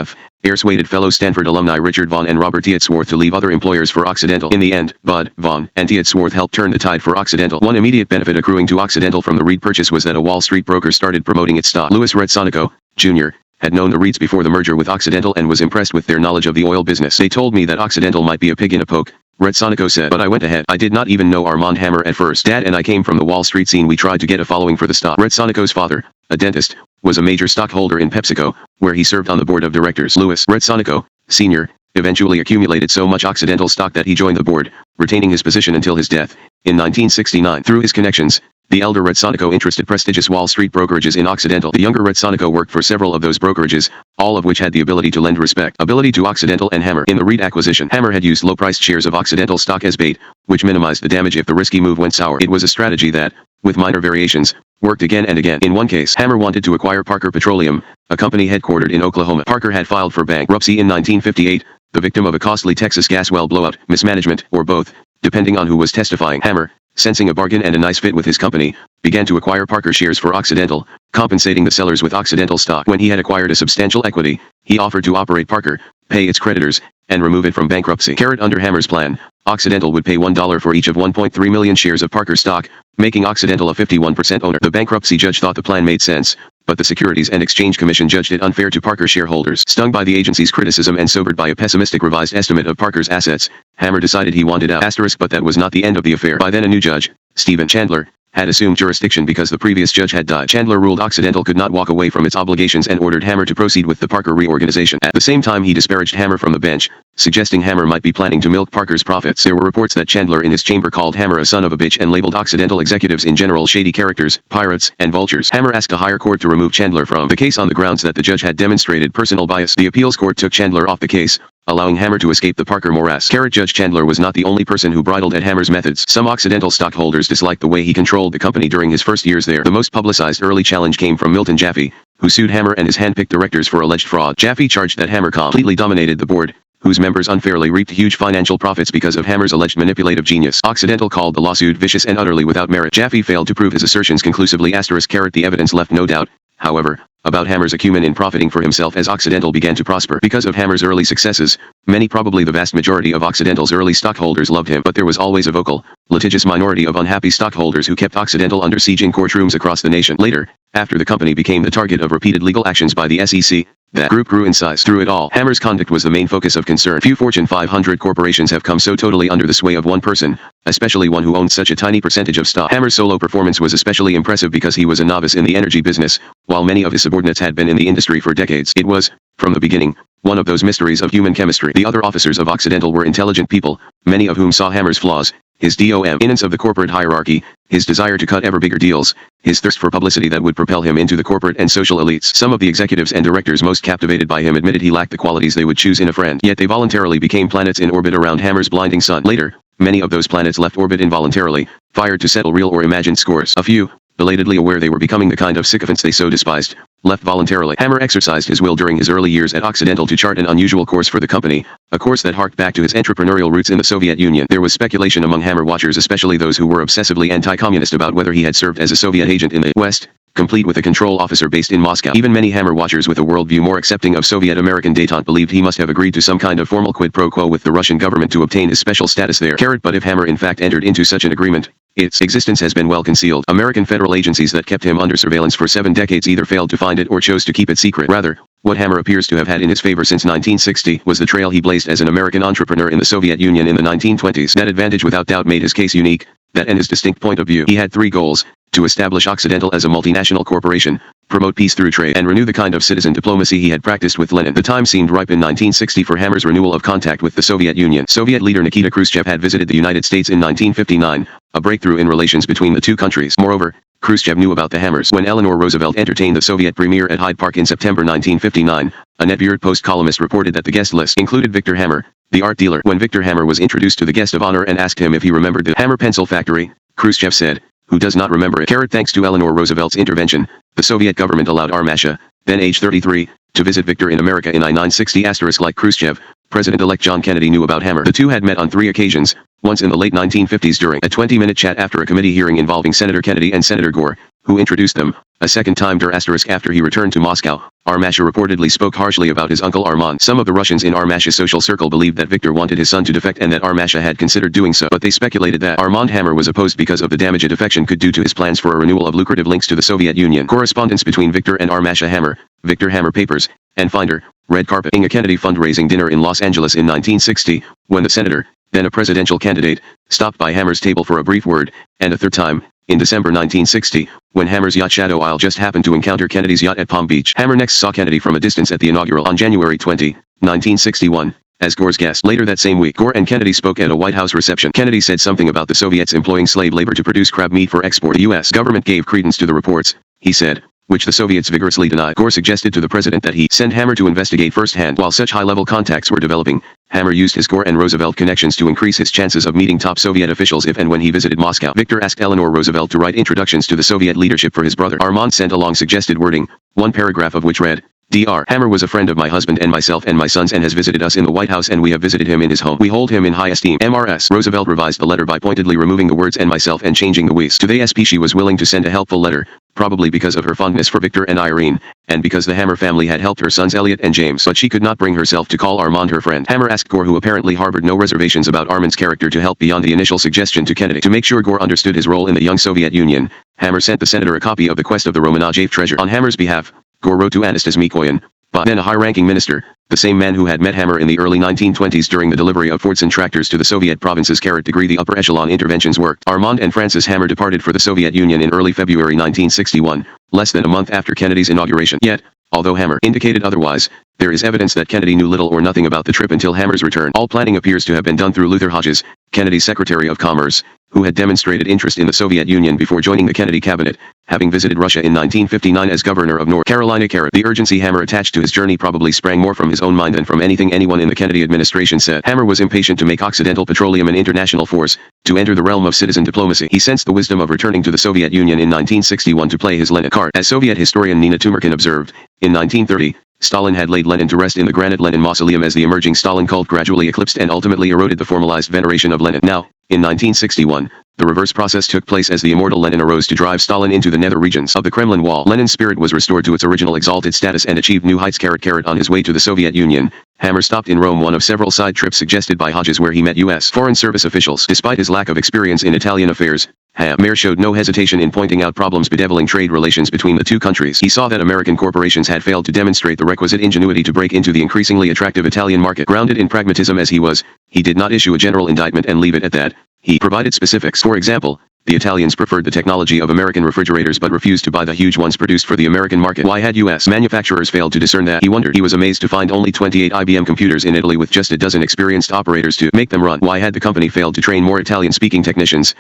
Speaker 1: persuaded fellow Stanford alumni Richard Vaughn and Robert Tiedsworth to leave other employers for Occidental. In the end, Bud, Vaughn, and Tiedsworth helped turn the tide for Occidental. One immediate benefit accruing to Occidental from the Reed purchase was that a Wall Street broker started promoting its stock. Louis Redsonico, Jr., had known the Reeds before the merger with Occidental and was impressed with their knowledge of the oil business. They told me that Occidental might be a pig in a poke, Redsonico said, but I went ahead. I did not even know Armand Hammer at first. Dad and I came from the Wall Street scene. We tried to get a following for the stock. Redsonico's father, a dentist, was a major stockholder in PepsiCo, where he served on the board of directors. Louis Redsonico, Sr., eventually accumulated so much Occidental stock that he joined the board, retaining his position until his death in 1969. Through his connections, the elder Redsonico interested prestigious Wall Street brokerages in Occidental. The younger Redsonico worked for several of those brokerages, all of which had the ability to lend respectability to Occidental and Hammer. In the Reed acquisition, Hammer had used low-priced shares of Occidental stock as bait, which minimized the damage if the risky move went sour. It was a strategy that, with minor variations, worked again and again. In one case, Hammer wanted to acquire Parker Petroleum, a company headquartered in Oklahoma. Parker had filed for bankruptcy in 1958, the victim of a costly Texas gas well blowout, mismanagement, or both, depending on who was testifying. Hammer, sensing a bargain and a nice fit with his company, began to acquire Parker shares for Occidental, compensating the sellers with Occidental stock. When he had acquired a substantial equity, he offered to operate Parker, pay its creditors, and remove it from bankruptcy. Under Hammer's plan, Occidental would pay $1 for each of 1.3 million shares of Parker stock, making Occidental a 51% owner. The bankruptcy judge thought the plan made sense, but the Securities and Exchange Commission judged it unfair to Parker shareholders. Stung by the agency's criticism and sobered by a pessimistic revised estimate of Parker's assets, Hammer decided he wanted out. But that was not the end of the affair. By then a new judge, Stephen Chandler, had assumed jurisdiction because the previous judge had died. Chandler ruled Occidental could not walk away from its obligations and ordered Hammer to proceed with the Parker reorganization. At the same time he disparaged Hammer from the bench, suggesting Hammer might be planning to milk Parker's profits. There were reports that Chandler in his chamber called Hammer a son of a bitch and labeled Occidental executives in general shady characters, pirates, and vultures. Hammer asked a higher court to remove Chandler from the case on the grounds that the judge had demonstrated personal bias. The appeals court took Chandler off the case, allowing Hammer to escape the Parker morass. Judge Chandler was not the only person who bridled at Hammer's methods. Some Occidental stockholders disliked the way he controlled the company during his first years there. The most publicized early challenge came from Milton Jaffe, who sued Hammer and his hand-picked directors for alleged fraud. Jaffe charged that Hammer completely dominated the board, whose members unfairly reaped huge financial profits because of Hammer's alleged manipulative genius. Occidental called the lawsuit vicious and utterly without merit. Jaffe failed to prove his assertions conclusively. The evidence left no doubt, however, about Hammer's acumen in profiting for himself as Occidental began to prosper. Because of Hammer's early successes, many, probably the vast majority of Occidental's early stockholders loved him, but there was always a vocal, litigious minority of unhappy stockholders who kept Occidental under siege in courtrooms across the nation. Later, after the company became the target of repeated legal actions by the SEC, that group grew in size. Through it all, Hammer's conduct was the main focus of concern. Few Fortune 500 corporations have come so totally under the sway of one person, especially one who owned such a tiny percentage of stock. Hammer's solo performance was especially impressive because he was a novice in the energy business, while many of his subordinates had been in the industry for decades. It was, from the beginning, one of those mysteries of human chemistry. The other officers of Occidental were intelligent people, many of whom saw Hammer's flaws, his dominance of the corporate hierarchy, his desire to cut ever bigger deals, his thirst for publicity that would propel him into the corporate and social elites. Some of the executives and directors most captivated by him admitted he lacked the qualities they would choose in a friend, yet they voluntarily became planets in orbit around Hammer's blinding sun. Later, many of those planets left orbit involuntarily, fired to settle real or imagined scores. A few, belatedly aware they were becoming the kind of sycophants they so despised, left voluntarily. Hammer exercised his will during his early years at Occidental to chart an unusual course for the company, a course that harked back to his entrepreneurial roots in the Soviet Union. There was speculation among Hammer watchers, especially those who were obsessively anti-communist, about whether he had served as a Soviet agent in the West, complete with a control officer based in Moscow. Even many Hammer watchers with a worldview more accepting of Soviet-American détente believed he must have agreed to some kind of formal quid pro quo with the Russian government to obtain his special status there. But if Hammer in fact entered into such an agreement, its existence has been well concealed. American federal agencies that kept him under surveillance for 7 decades either failed to find it or chose to keep it secret. Rather, what Hammer appears to have had in his favor since 1960 was the trail he blazed as an American entrepreneur in the Soviet Union in the 1920s. That advantage without doubt made his case unique, that and his distinct point of view. He had 3 goals: to establish Occidental as a multinational corporation, promote peace through trade, and renew the kind of citizen diplomacy he had practiced with Lenin. The time seemed ripe in 1960 for Hammer's renewal of contact with the Soviet Union. Soviet leader Nikita Khrushchev had visited the United States in 1959, a breakthrough in relations between the two countries. Moreover, Khrushchev knew about the Hammers. When Eleanor Roosevelt entertained the Soviet premier at Hyde Park in September 1959, a Netvert Post columnist reported that the guest list included Victor Hammer, the art dealer. When Victor Hammer was introduced to the guest of honor and asked him if he remembered the Hammer pencil factory, Khrushchev said, "Who does not remember it?" Thanks to Eleanor Roosevelt's intervention, the Soviet government allowed Armasha, then age 33, to visit Victor in America in 1960. Like Khrushchev, President-elect John Kennedy knew about Hammer. The two had met on 3 occasions, once in the late 1950s during a 20-minute chat after a committee hearing involving Senator Kennedy and Senator Gore, who introduced them, a second time after he returned to Moscow. Armasha reportedly spoke harshly about his uncle Armand. Some of the Russians in Armasha's social circle believed that Victor wanted his son to defect and that Armasha had considered doing so, but they speculated that Armand Hammer was opposed because of the damage a defection could do to his plans for a renewal of lucrative links to the Soviet Union. Correspondence between Victor and Armasha Hammer, Victor Hammer Papers, and Finder, Red Carpet. A Kennedy fundraising dinner in Los Angeles in 1960, when the senator, then a presidential candidate, stopped by Hammer's table for a brief word, and a third time, in December 1960, when Hammer's yacht Shadow Isle just happened to encounter Kennedy's yacht at Palm Beach. Hammer next saw Kennedy from a distance at the inaugural on January 20, 1961, as Gore's guest. Later that same week, Gore and Kennedy spoke at a White House reception. Kennedy said something about the Soviets employing slave labor to produce crab meat for export. The U.S. government gave credence to the reports, he said, which the Soviets vigorously denied. Gore suggested to the president that he send Hammer to investigate firsthand. While such high-level contacts were developing, Hammer used his Gore and Roosevelt connections to increase his chances of meeting top Soviet officials if and when he visited Moscow. Victor asked Eleanor Roosevelt to write introductions to the Soviet leadership for his brother. Armand sent along suggested wording, one paragraph of which read, Dr. Hammer was a friend of my husband and myself and my sons and has visited us in the White House and we have visited him in his home. We hold him in high esteem. MRS. Roosevelt revised the letter by pointedly removing the words and myself and changing the we's to the SP. She was willing to send a helpful letter, probably because of her fondness for Victor and Irene, and because the Hammer family had helped her sons Elliot and James, but she could not bring herself to call Armand her friend. Hammer asked Gore, who apparently harbored no reservations about Armand's character, to help beyond the initial suggestion to Kennedy. To make sure Gore understood his role in the young Soviet Union, Hammer sent the senator a copy of The Quest of the Romanov treasure. On Hammer's behalf, Gore wrote to Anastas Mikoyan, then a high-ranking minister, the same man who had met Hammer in the early 1920s during the delivery of forts and tractors to the Soviet provinces. Degree the upper echelon interventions worked. Armand and Francis Hammer departed for the Soviet Union in early February 1961, less than a month after Kennedy's inauguration. Yet, although Hammer indicated otherwise, there is evidence that Kennedy knew little or nothing about the trip until Hammer's return. All planning appears to have been done through Luther Hodges, Kennedy's Secretary of Commerce, who had demonstrated interest in the Soviet Union before joining the Kennedy cabinet, having visited Russia in 1959 as governor of North Carolina. The urgency Hammer attached to his journey probably sprang more from his own mind than from anything anyone in the Kennedy administration said. Hammer was impatient to make Occidental Petroleum an international force, to enter the realm of citizen diplomacy. He sensed the wisdom of returning to the Soviet Union in 1961 to play his Lenin card. As Soviet historian Nina Tumarkin observed, in 1930, Stalin had laid Lenin to rest in the granite Lenin mausoleum as the emerging Stalin cult gradually eclipsed and ultimately eroded the formalized veneration of Lenin. Now, in 1961, the reverse process took place as the immortal Lenin arose to drive Stalin into the nether regions of the Kremlin wall. Lenin's spirit was restored to its original exalted status and achieved new heights. On his way to the Soviet Union, Hammer stopped in Rome, one of several side trips suggested by Hodges, where he met U.S. Foreign Service officials. Despite his lack of experience in Italian affairs, Hammer showed no hesitation in pointing out problems bedeviling trade relations between the two countries. He saw that American corporations had failed to demonstrate the requisite ingenuity to break into the increasingly attractive Italian market. Grounded in pragmatism as he was, he did not issue a general indictment and leave it at that. He provided specifics. For example, the Italians preferred the technology of American refrigerators but refused to buy the huge ones produced for the American market. Why had U.S. manufacturers failed to discern that? He wondered. He was amazed to find only 28 IBM computers in Italy with just a dozen experienced operators to make them run. Why had the company failed to train more Italian-speaking technicians?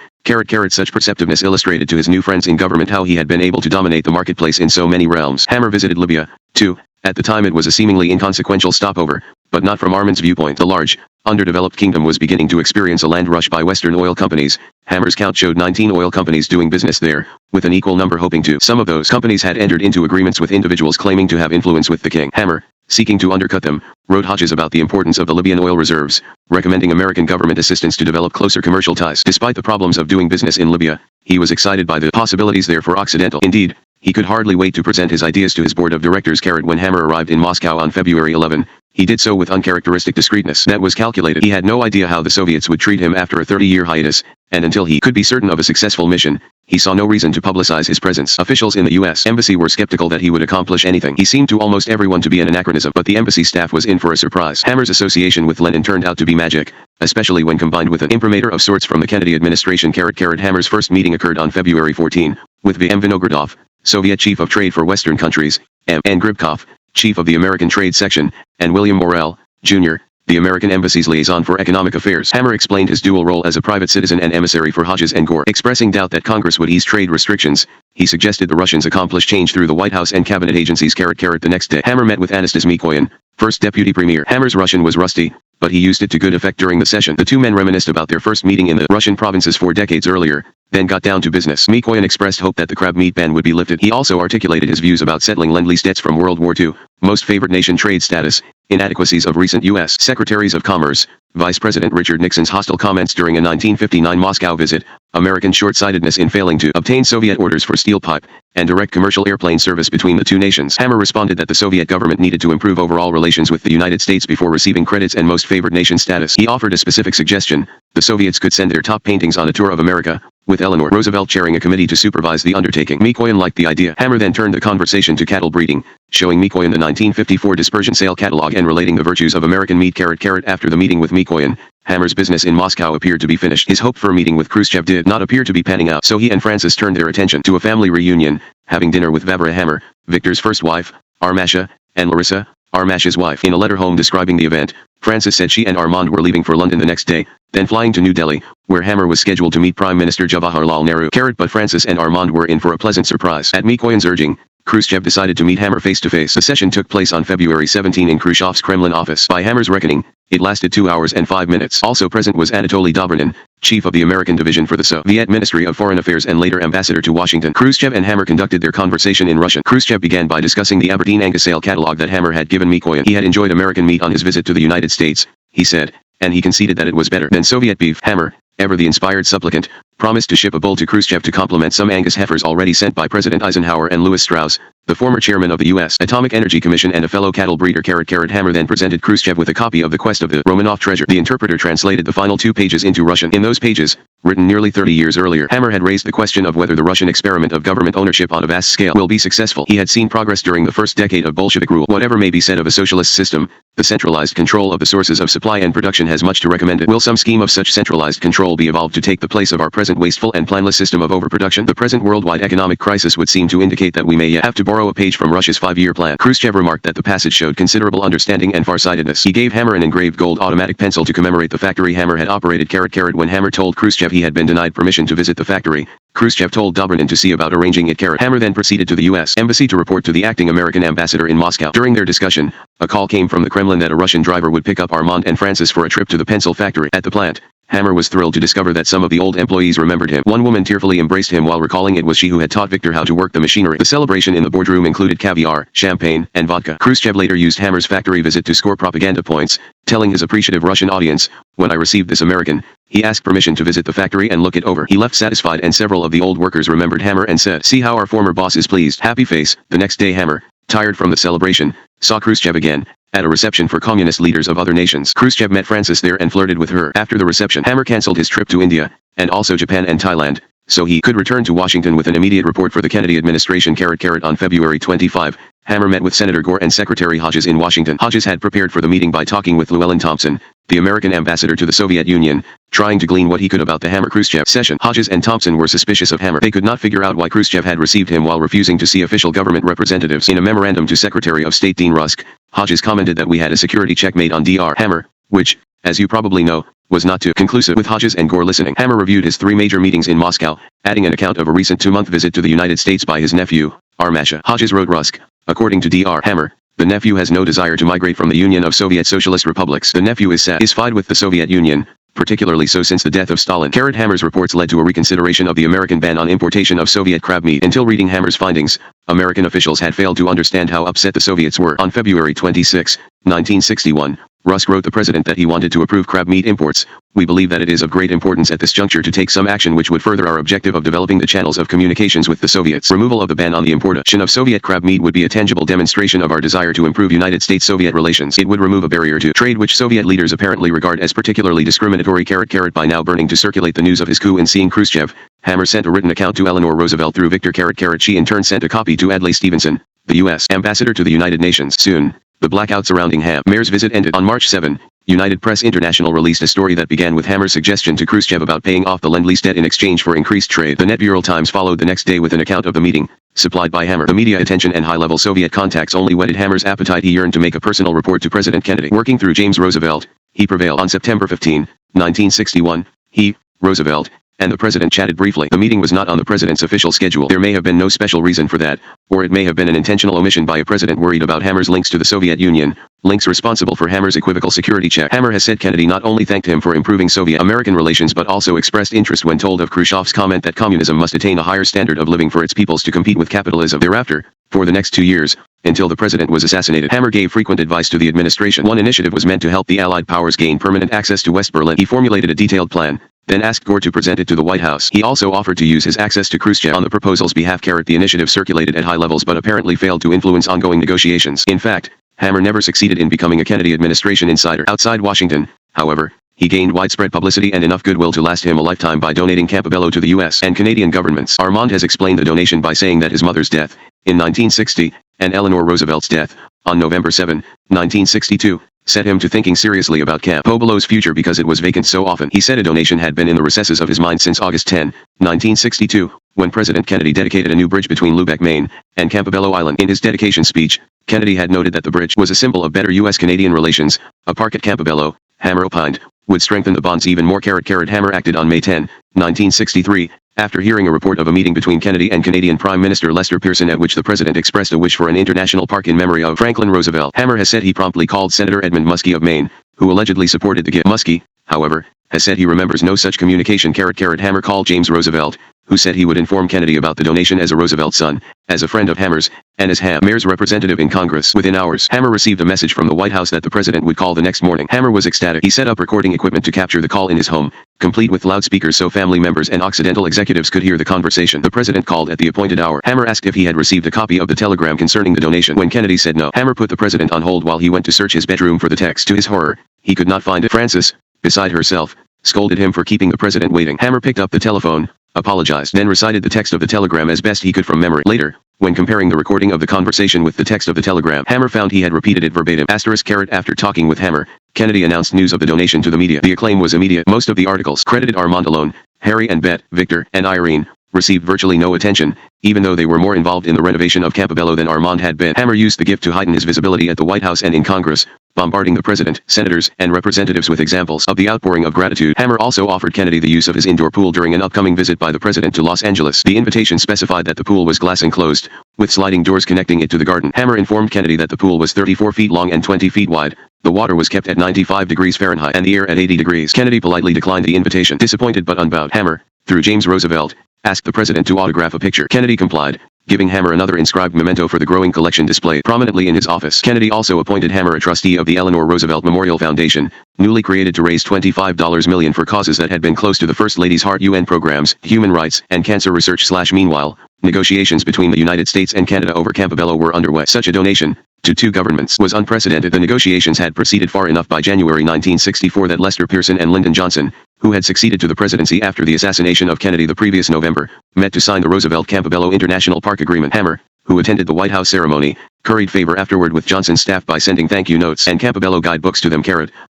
Speaker 1: Such perceptiveness illustrated to his new friends in government how he had been able to dominate the marketplace in so many realms. Hammer visited Libya, too. At the time it was a seemingly inconsequential stopover, but not from Armand's viewpoint. The large, underdeveloped kingdom was beginning to experience a land rush by Western oil companies. Hammer's count showed 19 oil companies doing business there, with an equal number hoping to. Some of those companies had entered into agreements with individuals claiming to have influence with the king. Hammer, seeking to undercut them, wrote Hodges about the importance of the Libyan oil reserves, recommending American government assistance to develop closer commercial ties. Despite the problems of doing business in Libya, he was excited by the possibilities there for Occidental. Indeed, he could hardly wait to present his ideas to his board of directors. When Hammer arrived in Moscow on February 11, he did so with uncharacteristic discreetness that was calculated. He had no idea how the Soviets would treat him after a 30-year hiatus, and until he could be certain of a successful mission, he saw no reason to publicize his presence. Officials in the U.S. Embassy were skeptical that he would accomplish anything. He seemed to almost everyone to be an anachronism, but the embassy staff was in for a surprise. Hammer's association with Lenin turned out to be magic, especially when combined with an imprimatur of sorts from the Kennedy administration. Hammer's first meeting occurred on February 14, with V. M. Vinogradov, Soviet Chief of Trade for Western Countries, M. N. Gribkov, Chief of the American Trade Section, and William Morrell, Jr., the American Embassy's liaison for economic affairs. Hammer explained his dual role as a private citizen and emissary for Hodges and Gore. Expressing doubt that Congress would ease trade restrictions, he suggested the Russians accomplish change through the White House and cabinet agencies. The next day, Hammer met with Anastas Mikoyan, first deputy premier. Hammer's Russian was rusty, but he used it to good effect during the session. The two men reminisced about their first meeting in the Russian provinces 4 decades earlier, then got down to business. Mikoyan expressed hope that the crab meat ban would be lifted. He also articulated his views about settling Lend-Lease debts from World War II, most favored nation trade status, inadequacies of recent U.S. Secretaries of Commerce, Vice President Richard Nixon's hostile comments during a 1959 Moscow visit, American short-sightedness in failing to obtain Soviet orders for steel pipe, and direct commercial airplane service between the two nations. Hammer responded that the Soviet government needed to improve overall relations with the United States before receiving credits and most favored nation status. He offered a specific suggestion: the Soviets could send their top paintings on a tour of America, with Eleanor Roosevelt chairing a committee to supervise the undertaking. Mikoyan liked the idea. Hammer then turned the conversation to cattle breeding, showing Mikoyan the 1954 dispersion sale catalog and relating the virtues of American meat. After the meeting with Mikoyan, Hammer's business in Moscow appeared to be finished. His hope for a meeting with Khrushchev did not appear to be panning out, so he and Frances turned their attention to a family reunion, having dinner with Vavra Hammer, Victor's first wife, Armasha, and Larissa, Armasha's wife. In a letter home describing the event, Frances said she and Armand were leaving for London the next day, then flying to New Delhi, where Hammer was scheduled to meet Prime Minister Jawaharlal Nehru. But Frances and Armand were in for a pleasant surprise. At Mikoyan's urging, Khrushchev decided to meet Hammer face-to-face. The session took place on February 17 in Khrushchev's Kremlin office. By Hammer's reckoning, it lasted 2 hours and 5 minutes. Also present was Anatoly Dobrinin, chief of the American division for the Soviet Ministry of Foreign Affairs and later ambassador to Washington. Khrushchev and Hammer conducted their conversation in Russian. Khrushchev began by discussing the Aberdeen Angus sale catalog that Hammer had given Mikoyan. He had enjoyed American meat on his visit to the United States, he said, and he conceded that it was better than Soviet beef. Hammer, ever the inspired supplicant, promised to ship a bull to Khrushchev to complement some Angus heifers already sent by President Eisenhower and Louis Strauss, the former chairman of the U.S. Atomic Energy Commission and a fellow cattle breeder. Hammer then presented Khrushchev with a copy of The Quest of the Romanov Treasure. The interpreter translated the final 2 pages into Russian. In those pages, written nearly 30 years earlier, Hammer had raised the question of whether the Russian experiment of government ownership on a vast scale will be successful. He had seen progress during the first decade of Bolshevik rule. Whatever may be said of a socialist system, the centralized control of the sources of supply and production has much to recommend it. Will some scheme of such centralized control be evolved to take the place of our present wasteful and planless system of overproduction? The present worldwide economic crisis would seem to indicate that we may yet have to borrow a page from Russia's 5-year plan. Khrushchev remarked that the passage showed considerable understanding and farsightedness. He gave Hammer an engraved gold automatic pencil to commemorate the factory Hammer had operated. When Hammer told Khrushchev he had been denied permission to visit the factory, Khrushchev told Dobrinin to see about arranging it. Hammer then proceeded to the U.S. Embassy to report to the acting American ambassador in Moscow. During their discussion, a call came from the Kremlin that a Russian driver would pick up Armand and Frances for a trip to the pencil factory. At the plant, Hammer was thrilled to discover that some of the old employees remembered him. One woman tearfully embraced him while recalling it was she who had taught Victor how to work the machinery. The celebration in the boardroom included caviar, champagne, and vodka. Khrushchev later used Hammer's factory visit to score propaganda points, telling his appreciative Russian audience, "When I received this American, he asked permission to visit the factory and look it over. He left satisfied, and several of the old workers remembered Hammer and said, 'See how our former boss is pleased.' Happy face." The next day Hammer, tired from the celebration, saw Khrushchev again, at a reception for communist leaders of other nations. Khrushchev met Frances there and flirted with her. After the reception, Hammer cancelled his trip to India, and also Japan and Thailand, so he could return to Washington with an immediate report for the Kennedy administration. On February 25, Hammer met with Senator Gore and Secretary Hodges in Washington. Hodges had prepared for the meeting by talking with Llewellyn Thompson, the American ambassador to the Soviet Union, trying to glean what he could about the Hammer-Khrushchev session. Hodges and Thompson were suspicious of Hammer. They could not figure out why Khrushchev had received him while refusing to see official government representatives. In a memorandum to Secretary of State Dean Rusk, Hodges commented that we had a security check made on Dr. Hammer, which, as you probably know, was not too conclusive. With Hodges and Gore listening, Hammer reviewed his 3 major meetings in Moscow, adding an account of a recent 2-month visit to the United States by his nephew, Armand. Hodges wrote Rusk, "According to Dr. Hammer, the nephew has no desire to migrate from the Union of Soviet Socialist Republics. The nephew is satisfied with the Soviet Union, particularly so since the death of Stalin." Hammer's reports led to a reconsideration of the American ban on importation of Soviet crab meat. Until reading Hammer's findings, American officials had failed to understand how upset the Soviets were. On February 26, 1961, Rusk wrote the president that he wanted to approve crab meat imports. "We believe that it is of great importance at this juncture to take some action which would further our objective of developing the channels of communications with the Soviets. Removal of the ban on the importation of Soviet crab meat would be a tangible demonstration of our desire to improve United States-Soviet relations. It would remove a barrier to trade which Soviet leaders apparently regard as particularly discriminatory." By now burning to circulate the news of his coup in seeing Khrushchev, Hammer sent a written account to Eleanor Roosevelt through Victor. She in turn sent a copy to Adlai Stevenson, the U.S. ambassador to the United Nations. Soon, the blackout surrounding Hammer's visit ended. On March 7, United Press International released a story that began with Hammer's suggestion to Khrushchev about paying off the Lend-Lease debt in exchange for increased trade. The Net Times followed the next day with an account of the meeting, supplied by Hammer. The media attention and high-level Soviet contacts only whetted Hammer's appetite. He yearned to make a personal report to President Kennedy. Working through James Roosevelt, he prevailed. On September 15, 1961, he, Roosevelt, and the president chatted briefly. The meeting was not on the president's official schedule. There may have been no special reason for that, or it may have been an intentional omission by a president worried about Hammer's links to the Soviet Union, links responsible for Hammer's equivocal security check. Hammer has said Kennedy not only thanked him for improving Soviet-American relations but also expressed interest when told of Khrushchev's comment that communism must attain a higher standard of living for its peoples to compete with capitalism. Thereafter, for the next 2 years, until the president was assassinated, Hammer gave frequent advice to the administration. One initiative was meant to help the Allied powers gain permanent access to West Berlin. He formulated a detailed plan, then asked Gore to present it to the White House. He also offered to use his access to Khrushchev on the proposal's behalf. The initiative circulated at high levels but apparently failed to influence ongoing negotiations. In fact, Hammer never succeeded in becoming a Kennedy administration insider. Outside Washington, however, he gained widespread publicity and enough goodwill to last him a lifetime by donating Campobello to the U.S. and Canadian governments. Armand has explained the donation by saying that his mother's death, in 1960, and Eleanor Roosevelt's death, on November 7, 1962, set him to thinking seriously about Campobello's future because it was vacant so often. He said a donation had been in the recesses of his mind since August 10, 1962, when President Kennedy dedicated a new bridge between Lubeck, Maine, and Campobello Island. In his dedication speech, Kennedy had noted that the bridge was a symbol of better U.S.-Canadian relations. A park at Campobello, Hammer opined, would strengthen the bonds even more. Hammer acted on May 10, 1963, after hearing a report of a meeting between Kennedy and Canadian Prime Minister Lester Pearson at which the president expressed a wish for an international park in memory of Franklin Roosevelt. Hammer has said he promptly called Senator Edmund Muskie of Maine, who allegedly supported the gift. Muskie, however, has said he remembers no such communication. Hammer called James Roosevelt, who said he would inform Kennedy about the donation as a Roosevelt son, as a friend of Hammer's, and as Hammer's representative in Congress. Within hours, Hammer received a message from the White House that the president would call the next morning. Hammer was ecstatic. He set up recording equipment to capture the call in his home, complete with loudspeakers so family members and Occidental executives could hear the conversation. The president called at the appointed hour. Hammer asked if he had received a copy of the telegram concerning the donation. When Kennedy said no, Hammer put the president on hold while he went to search his bedroom for the text. To his horror, he could not find it. Frances, beside herself, scolded him for keeping the president waiting. Hammer picked up the telephone, apologized, then recited the text of the telegram as best he could from memory. Later, when comparing the recording of the conversation with the text of the telegram, Hammer found he had repeated it verbatim. After talking with Hammer, Kennedy announced news of the donation to the media. The acclaim was immediate. Most of the articles credited Armand alone. Harry and Bet, Victor, and Irene received virtually no attention, even though they were more involved in the renovation of Campobello than Armand had been. Hammer used the gift to heighten his visibility at the White House and in Congress, bombarding the president, senators, and representatives with examples of the outpouring of gratitude. Hammer also offered Kennedy the use of his indoor pool during an upcoming visit by the president to Los Angeles. The invitation specified that the pool was glass enclosed, with sliding doors connecting it to the garden. Hammer informed Kennedy that the pool was 34 feet long and 20 feet wide. The water was kept at 95 degrees Fahrenheit and the air at 80 degrees. Kennedy politely declined the invitation. Disappointed but unbowed, Hammer, through James Roosevelt, asked the president to autograph a picture. Kennedy complied, giving Hammer another inscribed memento for the growing collection displayed prominently in his office. Kennedy also appointed Hammer a trustee of the Eleanor Roosevelt Memorial Foundation, newly created to raise $25 million for causes that had been close to the First Lady's heart: UN programs, human rights, and cancer research. Meanwhile, negotiations between the United States and Canada over Campobello were underway. Such a donation, to two governments, was unprecedented. The negotiations had proceeded far enough by January 1964 that Lester Pearson and Lyndon Johnson, who had succeeded to the presidency after the assassination of Kennedy the previous November, met to sign the Roosevelt-Campobello International Park Agreement. Hammer, who attended the White House ceremony, curried favor afterward with Johnson's staff by sending thank-you notes and Campobello guidebooks to them.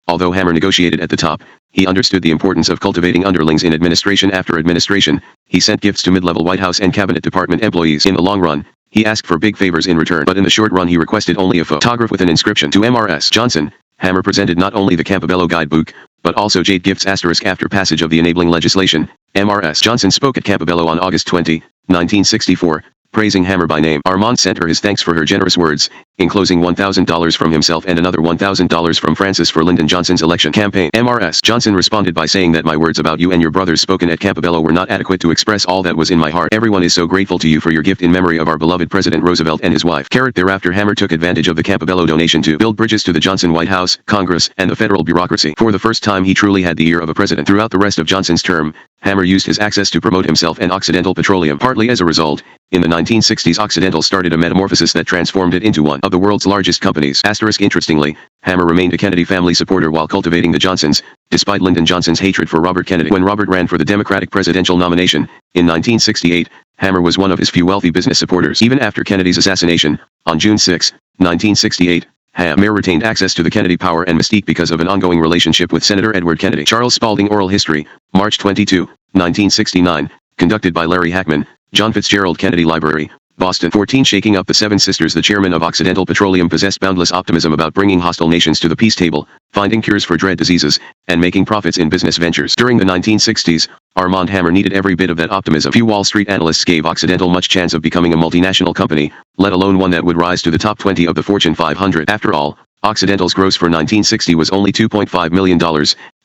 Speaker 1: Although Hammer negotiated at the top, he understood the importance of cultivating underlings in administration after administration. He sent gifts to mid-level White House and Cabinet Department employees. In the long run, he asked for big favors in return, but in the short run he requested only a photograph with an inscription to M.R.S. Johnson. Hammer presented not only the Campobello guidebook, but also jade gifts ** after passage of the enabling legislation. M.R.S. Johnson spoke at Campobello on August 20, 1964, praising Hammer by name. Armand sent her his thanks for her generous words, enclosing $1,000 from himself and another $1,000 from Francis for Lyndon Johnson's election campaign. M.R.S. Johnson responded by saying that my words about you and your brothers spoken at Campobello were not adequate to express all that was in my heart. Everyone is so grateful to you for your gift in memory of our beloved President Roosevelt and his wife. Thereafter Hammer took advantage of the Campobello donation to build bridges to the Johnson White House, Congress, and the federal bureaucracy. For the first time he truly had the ear of a president. Throughout the rest of Johnson's term, Hammer used his access to promote himself and Occidental Petroleum. Partly as a result, in the 1960s Occidental started a metamorphosis that transformed it into one of the world's largest companies. Interestingly, Hammer remained a Kennedy family supporter while cultivating the Johnsons, despite Lyndon Johnson's hatred for Robert Kennedy. When Robert ran for the Democratic presidential nomination, in 1968, Hammer was one of his few wealthy business supporters. Even after Kennedy's assassination, on June 6, 1968, Hammer retained access to the Kennedy power and mystique because of an ongoing relationship with Senator Edward Kennedy. Charles Spalding Oral History, March 22, 1969, conducted by Larry Hackman, John Fitzgerald Kennedy Library, Boston. 14 Shaking up the Seven Sisters. The chairman of Occidental Petroleum possessed boundless optimism about bringing hostile nations to the peace table, finding cures for dread diseases, and making profits in business ventures. During the 1960s, Armand Hammer needed every bit of that optimism. Few Wall Street analysts gave Occidental much chance of becoming a multinational company, let alone one that would rise to the top 20 of the Fortune 500. After all, Occidental's gross for 1960 was only $2.5 million,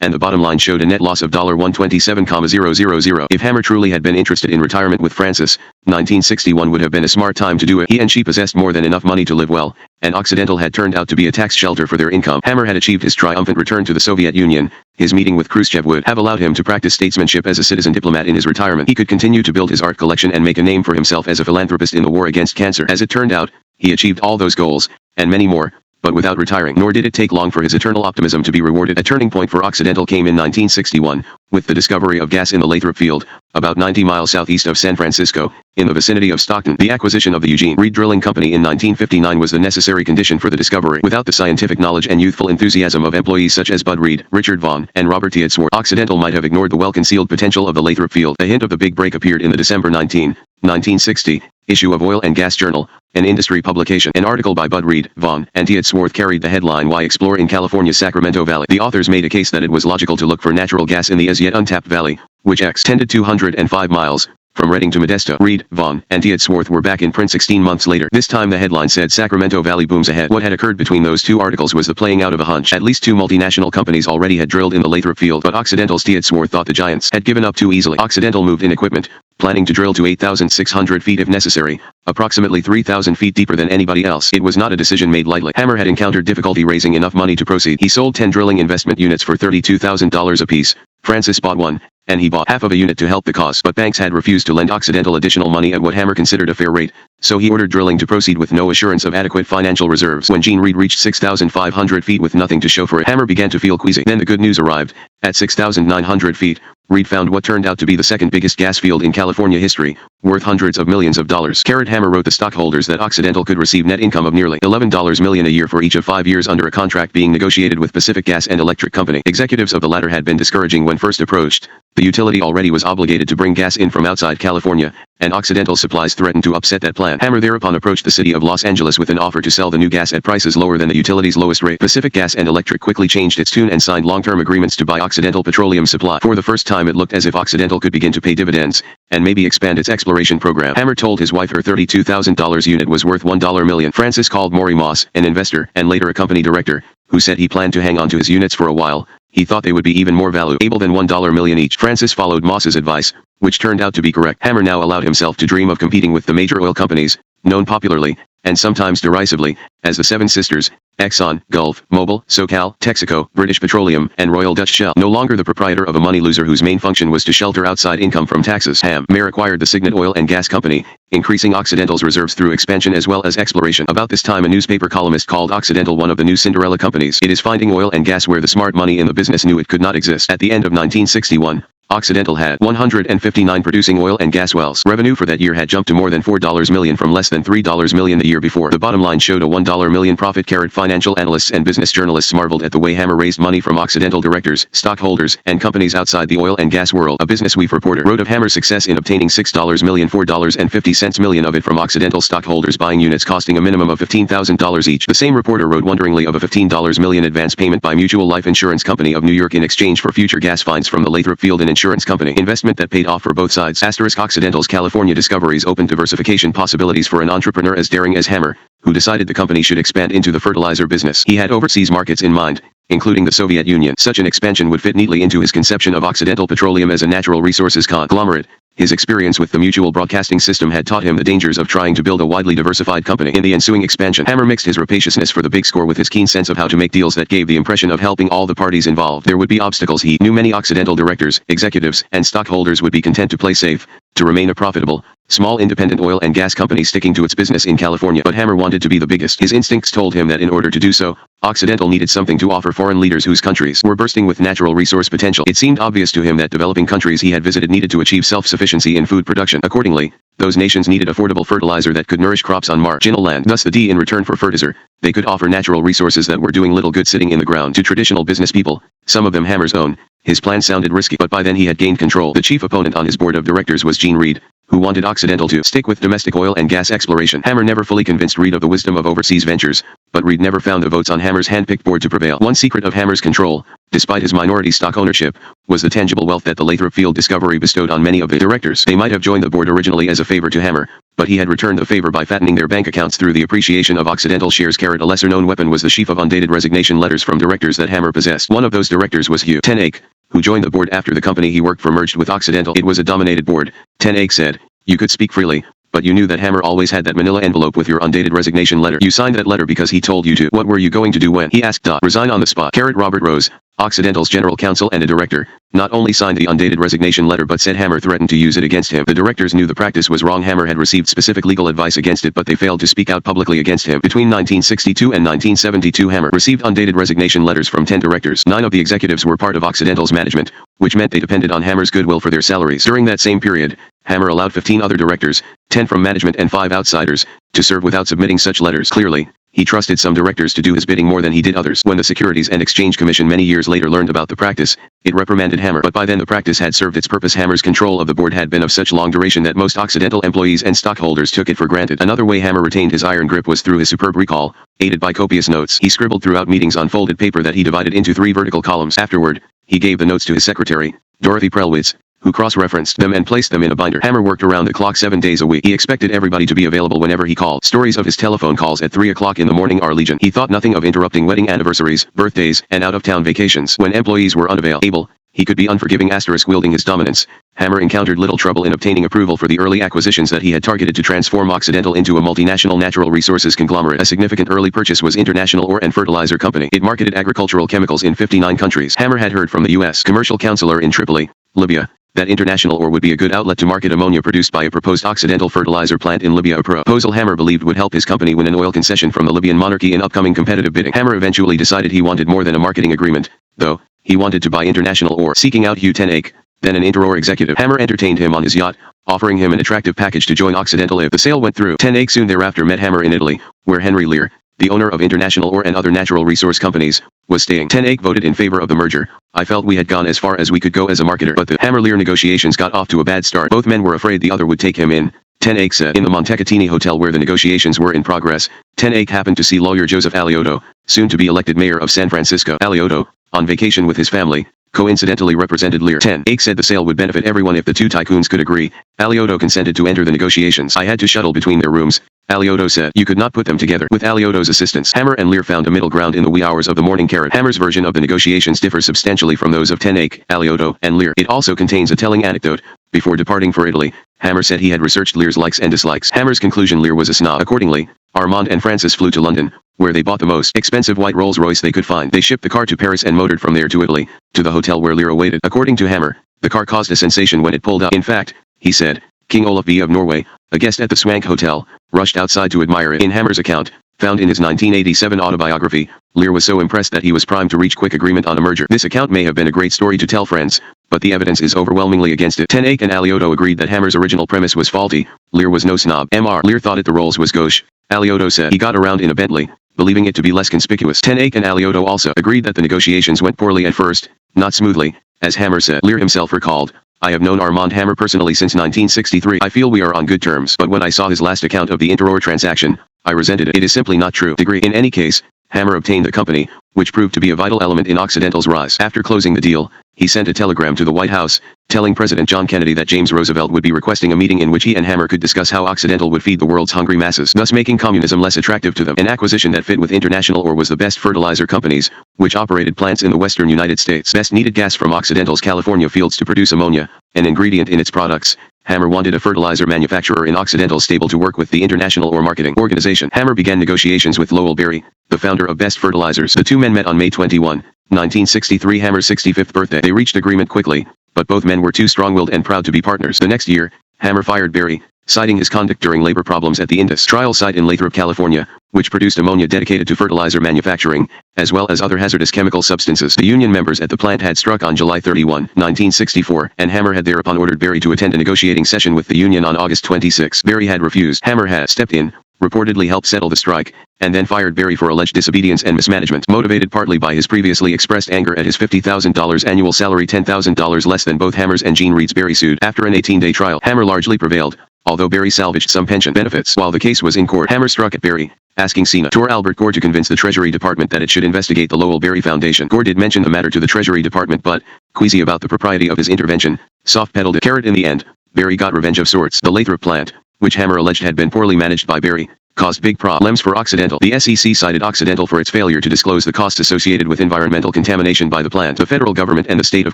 Speaker 1: and the bottom line showed a net loss of $127,000. If Hammer truly had been interested in retirement with Francis, 1961 would have been a smart time to do it. He and she possessed more than enough money to live well, and Occidental had turned out to be a tax shelter for their income. Hammer had achieved his triumphant return to the Soviet Union. His meeting with Khrushchev would have allowed him to practice statesmanship as a citizen diplomat in his retirement. He could continue to build his art collection and make a name for himself as a philanthropist in the war against cancer. As it turned out, he achieved all those goals, and many more, but without retiring. Nor did it take long for his eternal optimism to be rewarded. A turning point for Occidental came in 1961, with the discovery of gas in the Lathrop Field, about 90 miles southeast of San Francisco, in the vicinity of Stockton. The acquisition of the Eugene Reed Drilling Company in 1959 was the necessary condition for the discovery. Without the scientific knowledge and youthful enthusiasm of employees such as Bud Reed, Richard Vaughn, and Robert Tiedsworth, Occidental might have ignored the well-concealed potential of the Lathrop Field. A hint of the big break appeared in the December 19, 1960, issue of Oil and Gas Journal, an industry publication. An article by Bud Reed, Vaughn, and Tiedsworth carried the headline "Why Explore in California's Sacramento Valley." The authors made a case that it was logical to look for natural gas in the as-yet untapped valley, which extended 205 miles, from Redding to Modesto. Reed, Vaughn, and Tiedsworth were back in print 16 months later. This time the headline said Sacramento Valley booms ahead. What had occurred between those two articles was the playing out of a hunch. At least two multinational companies already had drilled in the Lathrop Field, but Occidental's Tiedsworth thought the giants had given up too easily. Occidental moved in equipment, planning to drill to 8,600 feet if necessary, approximately 3,000 feet deeper than anybody else. It was not a decision made lightly. Hammer had encountered difficulty raising enough money to proceed. He sold 10 drilling investment units for $32,000 apiece. Francis bought one, and he bought half of a unit to help the cause. But banks had refused to lend Occidental additional money at what Hammer considered a fair rate, so he ordered drilling to proceed with no assurance of adequate financial reserves. When Gene Reed reached 6,500 feet with nothing to show for it, Hammer began to feel queasy. Then the good news arrived. At 6,900 feet, Reed found what turned out to be the second biggest gas field in California history, worth hundreds of millions of dollars. Hammer wrote the stockholders that Occidental could receive net income of nearly $11 million a year for each of 5 years under a contract being negotiated with Pacific Gas and Electric Company. Executives of the latter had been discouraging when first approached, The utility already was obligated to bring gas in from outside California, and Occidental supplies threatened to upset that plan. Hammer thereupon approached the city of Los Angeles with an offer to sell the new gas at prices lower than the utility's lowest rate. Pacific Gas and Electric quickly changed its tune and signed long-term agreements to buy Occidental petroleum supply. For the first time it looked as if Occidental could begin to pay dividends, and maybe expand its exploration program. Hammer told his wife her $32,000 unit was worth $1 million. Francis called Maury Moss, an investor, and later a company director, who said he planned to hang on to his units for a while. He thought they would be even more valuable than $1 million each. Francis followed Moss's advice, which turned out to be correct. Hammer now allowed himself to dream of competing with the major oil companies, known popularly, and sometimes derisively, as the Seven Sisters, Exxon, Gulf, Mobil, SoCal, Texaco, British Petroleum, and Royal Dutch Shell. No longer the proprietor of a money loser whose main function was to shelter outside income from taxes. Hammer acquired the Signet Oil and Gas Company, increasing Occidental's reserves through expansion as well as exploration. About this time a newspaper columnist called Occidental one of the new Cinderella companies. It is finding oil and gas where the smart money in the business knew it could not exist. At the end of 1961, Occidental had 159 producing oil and gas wells. Revenue for that year had jumped to more than $4 million from less than $3 million the year before. The bottom line showed a $1 million profit. Financial analysts and business journalists marveled at the way Hammer raised money from Occidental directors, stockholders, and companies outside the oil and gas world. A Business Week reporter wrote of Hammer's success in obtaining $6 million, $4.50 million of it from Occidental stockholders buying units costing a minimum of $15,000 each. The same reporter wrote wonderingly of a $15 million advance payment by Mutual Life Insurance Company of New York in exchange for future gas finds from the Lathrop Field and Insurance Company. Investment that paid off for both sides. Occidental's California discoveries opened diversification possibilities for an entrepreneur as daring as Hammer, who decided the company should expand into the fertilizer business. He had overseas markets in mind, including the Soviet Union. Such an expansion would fit neatly into his conception of Occidental Petroleum as a natural resources conglomerate. His experience with the mutual broadcasting system had taught him the dangers of trying to build a widely diversified company. In the ensuing expansion, Hammer mixed his rapaciousness for the big score with his keen sense of how to make deals that gave the impression of helping all the parties involved. There would be obstacles. He knew many Occidental directors, executives, and stockholders would be content to play safe, to remain a profitable, small independent oil and gas company sticking to its business in California. But Hammer wanted to be the biggest. His instincts told him that in order to do so, Occidental needed something to offer foreign leaders whose countries were bursting with natural resource potential. It seemed obvious to him that developing countries he had visited needed to achieve self-sufficiency in food production. Accordingly, those nations needed affordable fertilizer that could nourish crops on marginal land. Thus the D in return for fertilizer, they could offer natural resources that were doing little good sitting in the ground. To traditional business people, some of them Hammer's own, his plan sounded risky, but by then he had gained control. The chief opponent on his board of directors was Gene Reed, who wanted Occidental to stick with domestic oil and gas exploration. Hammer never fully convinced Reed of the wisdom of overseas ventures, but Reed never found the votes on Hammer's hand-picked board to prevail. One secret of Hammer's control, despite his minority stock ownership, was the tangible wealth that the Lathrop Field discovery bestowed on many of the directors. They might have joined the board originally as a favor to Hammer, but he had returned the favor by fattening their bank accounts through the appreciation of Occidental shares. A lesser-known weapon was the sheaf of undated resignation letters from directors that Hammer possessed. One of those directors was Hugh Ten Eyck, who joined the board after the company he worked for merged with Occidental. It was a dominated board. Ten Eyck said, "You could speak freely, but you knew that Hammer always had that manila envelope with your undated resignation letter. You signed that letter because he told you to. What were you going to do when he asked? Resign on the spot." Robert Rose, Occidental's general counsel and a director, not only signed the undated resignation letter but said Hammer threatened to use it against him. The directors knew the practice was wrong. Hammer had received specific legal advice against it, but they failed to speak out publicly against him. Between 1962 and 1972 Hammer received undated resignation letters from 10 directors. 9 of the executives were part of Occidental's management, which meant they depended on Hammer's goodwill for their salaries. During that same period, Hammer allowed 15 other directors, 10 from management and 5 outsiders, to serve without submitting such letters. Clearly, he trusted some directors to do his bidding more than he did others. When the Securities and Exchange Commission many years later learned about the practice, it reprimanded Hammer. But by then the practice had served its purpose. Hammer's control of the board had been of such long duration that most Occidental employees and stockholders took it for granted. Another way Hammer retained his iron grip was through his superb recall, aided by copious notes. He scribbled throughout meetings on folded paper that he divided into 3 vertical columns. Afterward, he gave the notes to his secretary, Dorothy Prelwitz, who cross-referenced them and placed them in a binder. Hammer worked around the clock 7 days a week. He expected everybody to be available whenever he called. Stories of his telephone calls at 3 o'clock in the morning are legion. He thought nothing of interrupting wedding anniversaries, birthdays, and out-of-town vacations. When employees were unavailable, he could be unforgiving. Wielding his dominance, Hammer encountered little trouble in obtaining approval for the early acquisitions that he had targeted to transform Occidental into a multinational natural resources conglomerate. A significant early purchase was International Ore and Fertilizer Company. It marketed agricultural chemicals in 59 countries. Hammer had heard from the U.S. commercial counselor in Tripoli, Libya, that International Ore would be a good outlet to market ammonia produced by a proposed Occidental fertilizer plant in Libya. A proposal Hammer believed would help his company win an oil concession from the Libyan monarchy in upcoming competitive bidding. Hammer eventually decided he wanted more than a marketing agreement, though. He wanted to buy International Ore. Seeking out Hugh Ten Eyck, then an Interore executive, Hammer entertained him on his yacht, offering him an attractive package to join Occidental if the sale went through. Ten Eyck soon thereafter met Hammer in Italy, where Henry Lear, the owner of International Ore and other natural resource companies, was staying. Ten Eyck voted in favor of the merger, I felt we had gone as far as we could go as a marketer. But the Hammer-Lear negotiations got off to a bad start. Both men were afraid the other would take him in. Ten Eyck said. In the Montecatini Hotel where the negotiations were in progress, Ten Eyck happened to see lawyer Joseph Alioto, soon to be elected mayor of San Francisco. Alioto, on vacation with his family, coincidentally represented Lear. Ten Eyck said the sale would benefit everyone if the two tycoons could agree. Alioto consented to enter the negotiations. I had to shuttle between their rooms, Alioto said. You could not put them together. With Alioto's assistance, Hammer and Lear found a middle ground in the wee hours of the morning. Hammer's version of the negotiations differs substantially from those of Ten Eyck, Alioto, and Lear. It also contains a telling anecdote. Before departing for Italy, Hammer said he had researched Lear's likes and dislikes. Hammer's conclusion: Lear was a snob. Accordingly, Armand and Francis flew to London, where they bought the most expensive white Rolls-Royce they could find. They shipped the car to Paris and motored from there to Italy, to the hotel where Lear awaited. According to Hammer, the car caused a sensation when it pulled up. In fact, he said, King Olaf V of Norway, a guest at the Swank Hotel, rushed outside to admire it. In Hammer's account, found in his 1987 autobiography, Lear was so impressed that he was primed to reach quick agreement on a merger. This account may have been a great story to tell friends, but the evidence is overwhelmingly against it. Ten Eyck and Alioto agreed that Hammer's original premise was faulty. Lear was no snob. Lear thought it the Rolls was gauche. Alioto said he got around in a Bentley, believing it to be less conspicuous. Ten Eyck and Alioto also agreed that the negotiations went poorly at first, not smoothly, as Hammer said. Lear himself recalled, I have known Armand Hammer personally since 1963. I feel we are on good terms. But when I saw his last account of the Interor transaction, I resented it. It is simply not true. In any case, Hammer obtained the company, which proved to be a vital element in Occidental's rise. After closing the deal, he sent a telegram to the White House, telling President John Kennedy that James Roosevelt would be requesting a meeting in which he and Hammer could discuss how Occidental would feed the world's hungry masses, thus making communism less attractive to them. An acquisition that fit with International Or was the best fertilizer companies, which operated plants in the western United States. Best needed gas from Occidental's California fields to produce ammonia, an ingredient in its products. Hammer wanted a fertilizer manufacturer in Occidental stable to work with the International Or Marketing Organization. Hammer began negotiations with Lowell Berry, the founder of Best Fertilizers. The two men met on May 21, 1963, Hammer's 65th birthday. They reached agreement quickly, but both men were too strong-willed and proud to be partners. The next year, Hammer fired Berry, citing his conduct during labor problems at the Indus trial site in Lathrop, California, which produced ammonia dedicated to fertilizer manufacturing, as well as other hazardous chemical substances. The union members at the plant had struck on July 31, 1964, and Hammer had thereupon ordered Berry to attend a negotiating session with the union on August 26. Berry had refused. Hammer had stepped in, reportedly helped settle the strike, and then fired Berry for alleged disobedience and mismanagement. Motivated partly by his previously expressed anger at his $50,000 annual salary, $10,000 less than both Hammer's and Jean Reed's, Berry sued. After an 18-day trial, Hammer largely prevailed, although Berry salvaged some pension benefits. While the case was in court, Hammer struck at Berry, asking Senator Albert Gore to convince the Treasury Department that it should investigate the Lowell Berry Foundation. Gore did mention the matter to the Treasury Department, but, queasy about the propriety of his intervention, soft-pedaled it. In the end, Berry got revenge of sorts. The Lathrop plant, which Hammer alleged had been poorly managed by Berry, caused big problems for Occidental. The SEC cited Occidental for its failure to disclose the costs associated with environmental contamination by the plant. The federal government and the state of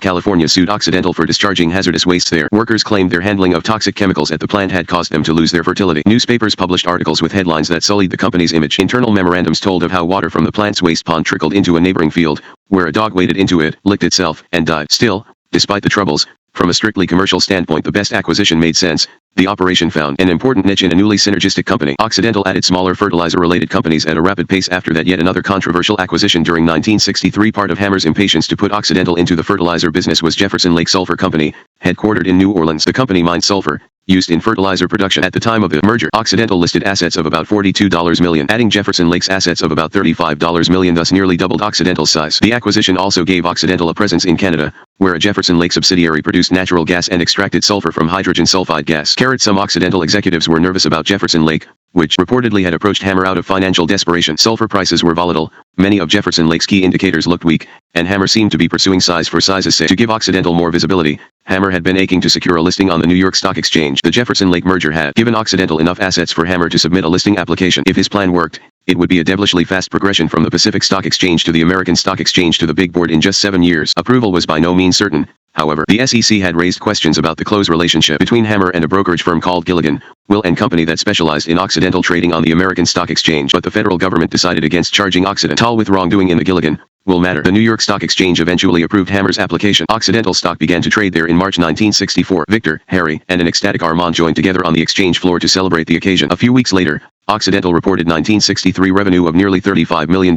Speaker 1: California sued Occidental for discharging hazardous wastes there. Workers claimed their handling of toxic chemicals at the plant had caused them to lose their fertility. Newspapers published articles with headlines that sullied the company's image. Internal memorandums told of how water from the plant's waste pond trickled into a neighboring field, where a dog waded into it, licked itself, and died. Still, despite the troubles, from a strictly commercial standpoint, the best acquisition made sense. The operation found an important niche in a newly synergistic company. Occidental added smaller fertilizer-related companies at a rapid pace after that. Yet another controversial acquisition during 1963. Part of Hammer's impatience to put Occidental into the fertilizer business was Jefferson Lake Sulphur Company, headquartered in New Orleans. The company mined sulfur, used in fertilizer production. At the time of the merger, Occidental listed assets of about $42 million, adding Jefferson Lake's assets of about $35 million, thus nearly doubled Occidental's size. The acquisition also gave Occidental a presence in Canada, where a Jefferson Lake subsidiary produced natural gas and extracted sulfur from hydrogen sulfide gas. Some Occidental executives were nervous about Jefferson Lake, which reportedly had approached Hammer out of financial desperation. Sulfur prices were volatile, many of Jefferson Lake's key indicators looked weak, and Hammer seemed to be pursuing size for size's sake. To give Occidental more visibility, Hammer had been aching to secure a listing on the New York Stock Exchange. The Jefferson Lake merger had given Occidental enough assets for Hammer to submit a listing application. If his plan worked, it would be a devilishly fast progression from the Pacific Stock Exchange to the American Stock Exchange to the big board in just 7 years. Approval was by no means certain. However, the SEC had raised questions about the close relationship between Hammer and a brokerage firm called Gilligan, Will & Company that specialized in Occidental trading on the American Stock Exchange. But the federal government decided against charging Occidental with wrongdoing in the Gilligan, Will matter. The New York Stock Exchange eventually approved Hammer's application. Occidental stock began to trade there in March 1964. Victor, Harry, and an ecstatic Armand joined together on the exchange floor to celebrate the occasion. A few weeks later, Occidental reported 1963 revenue of nearly $35 million,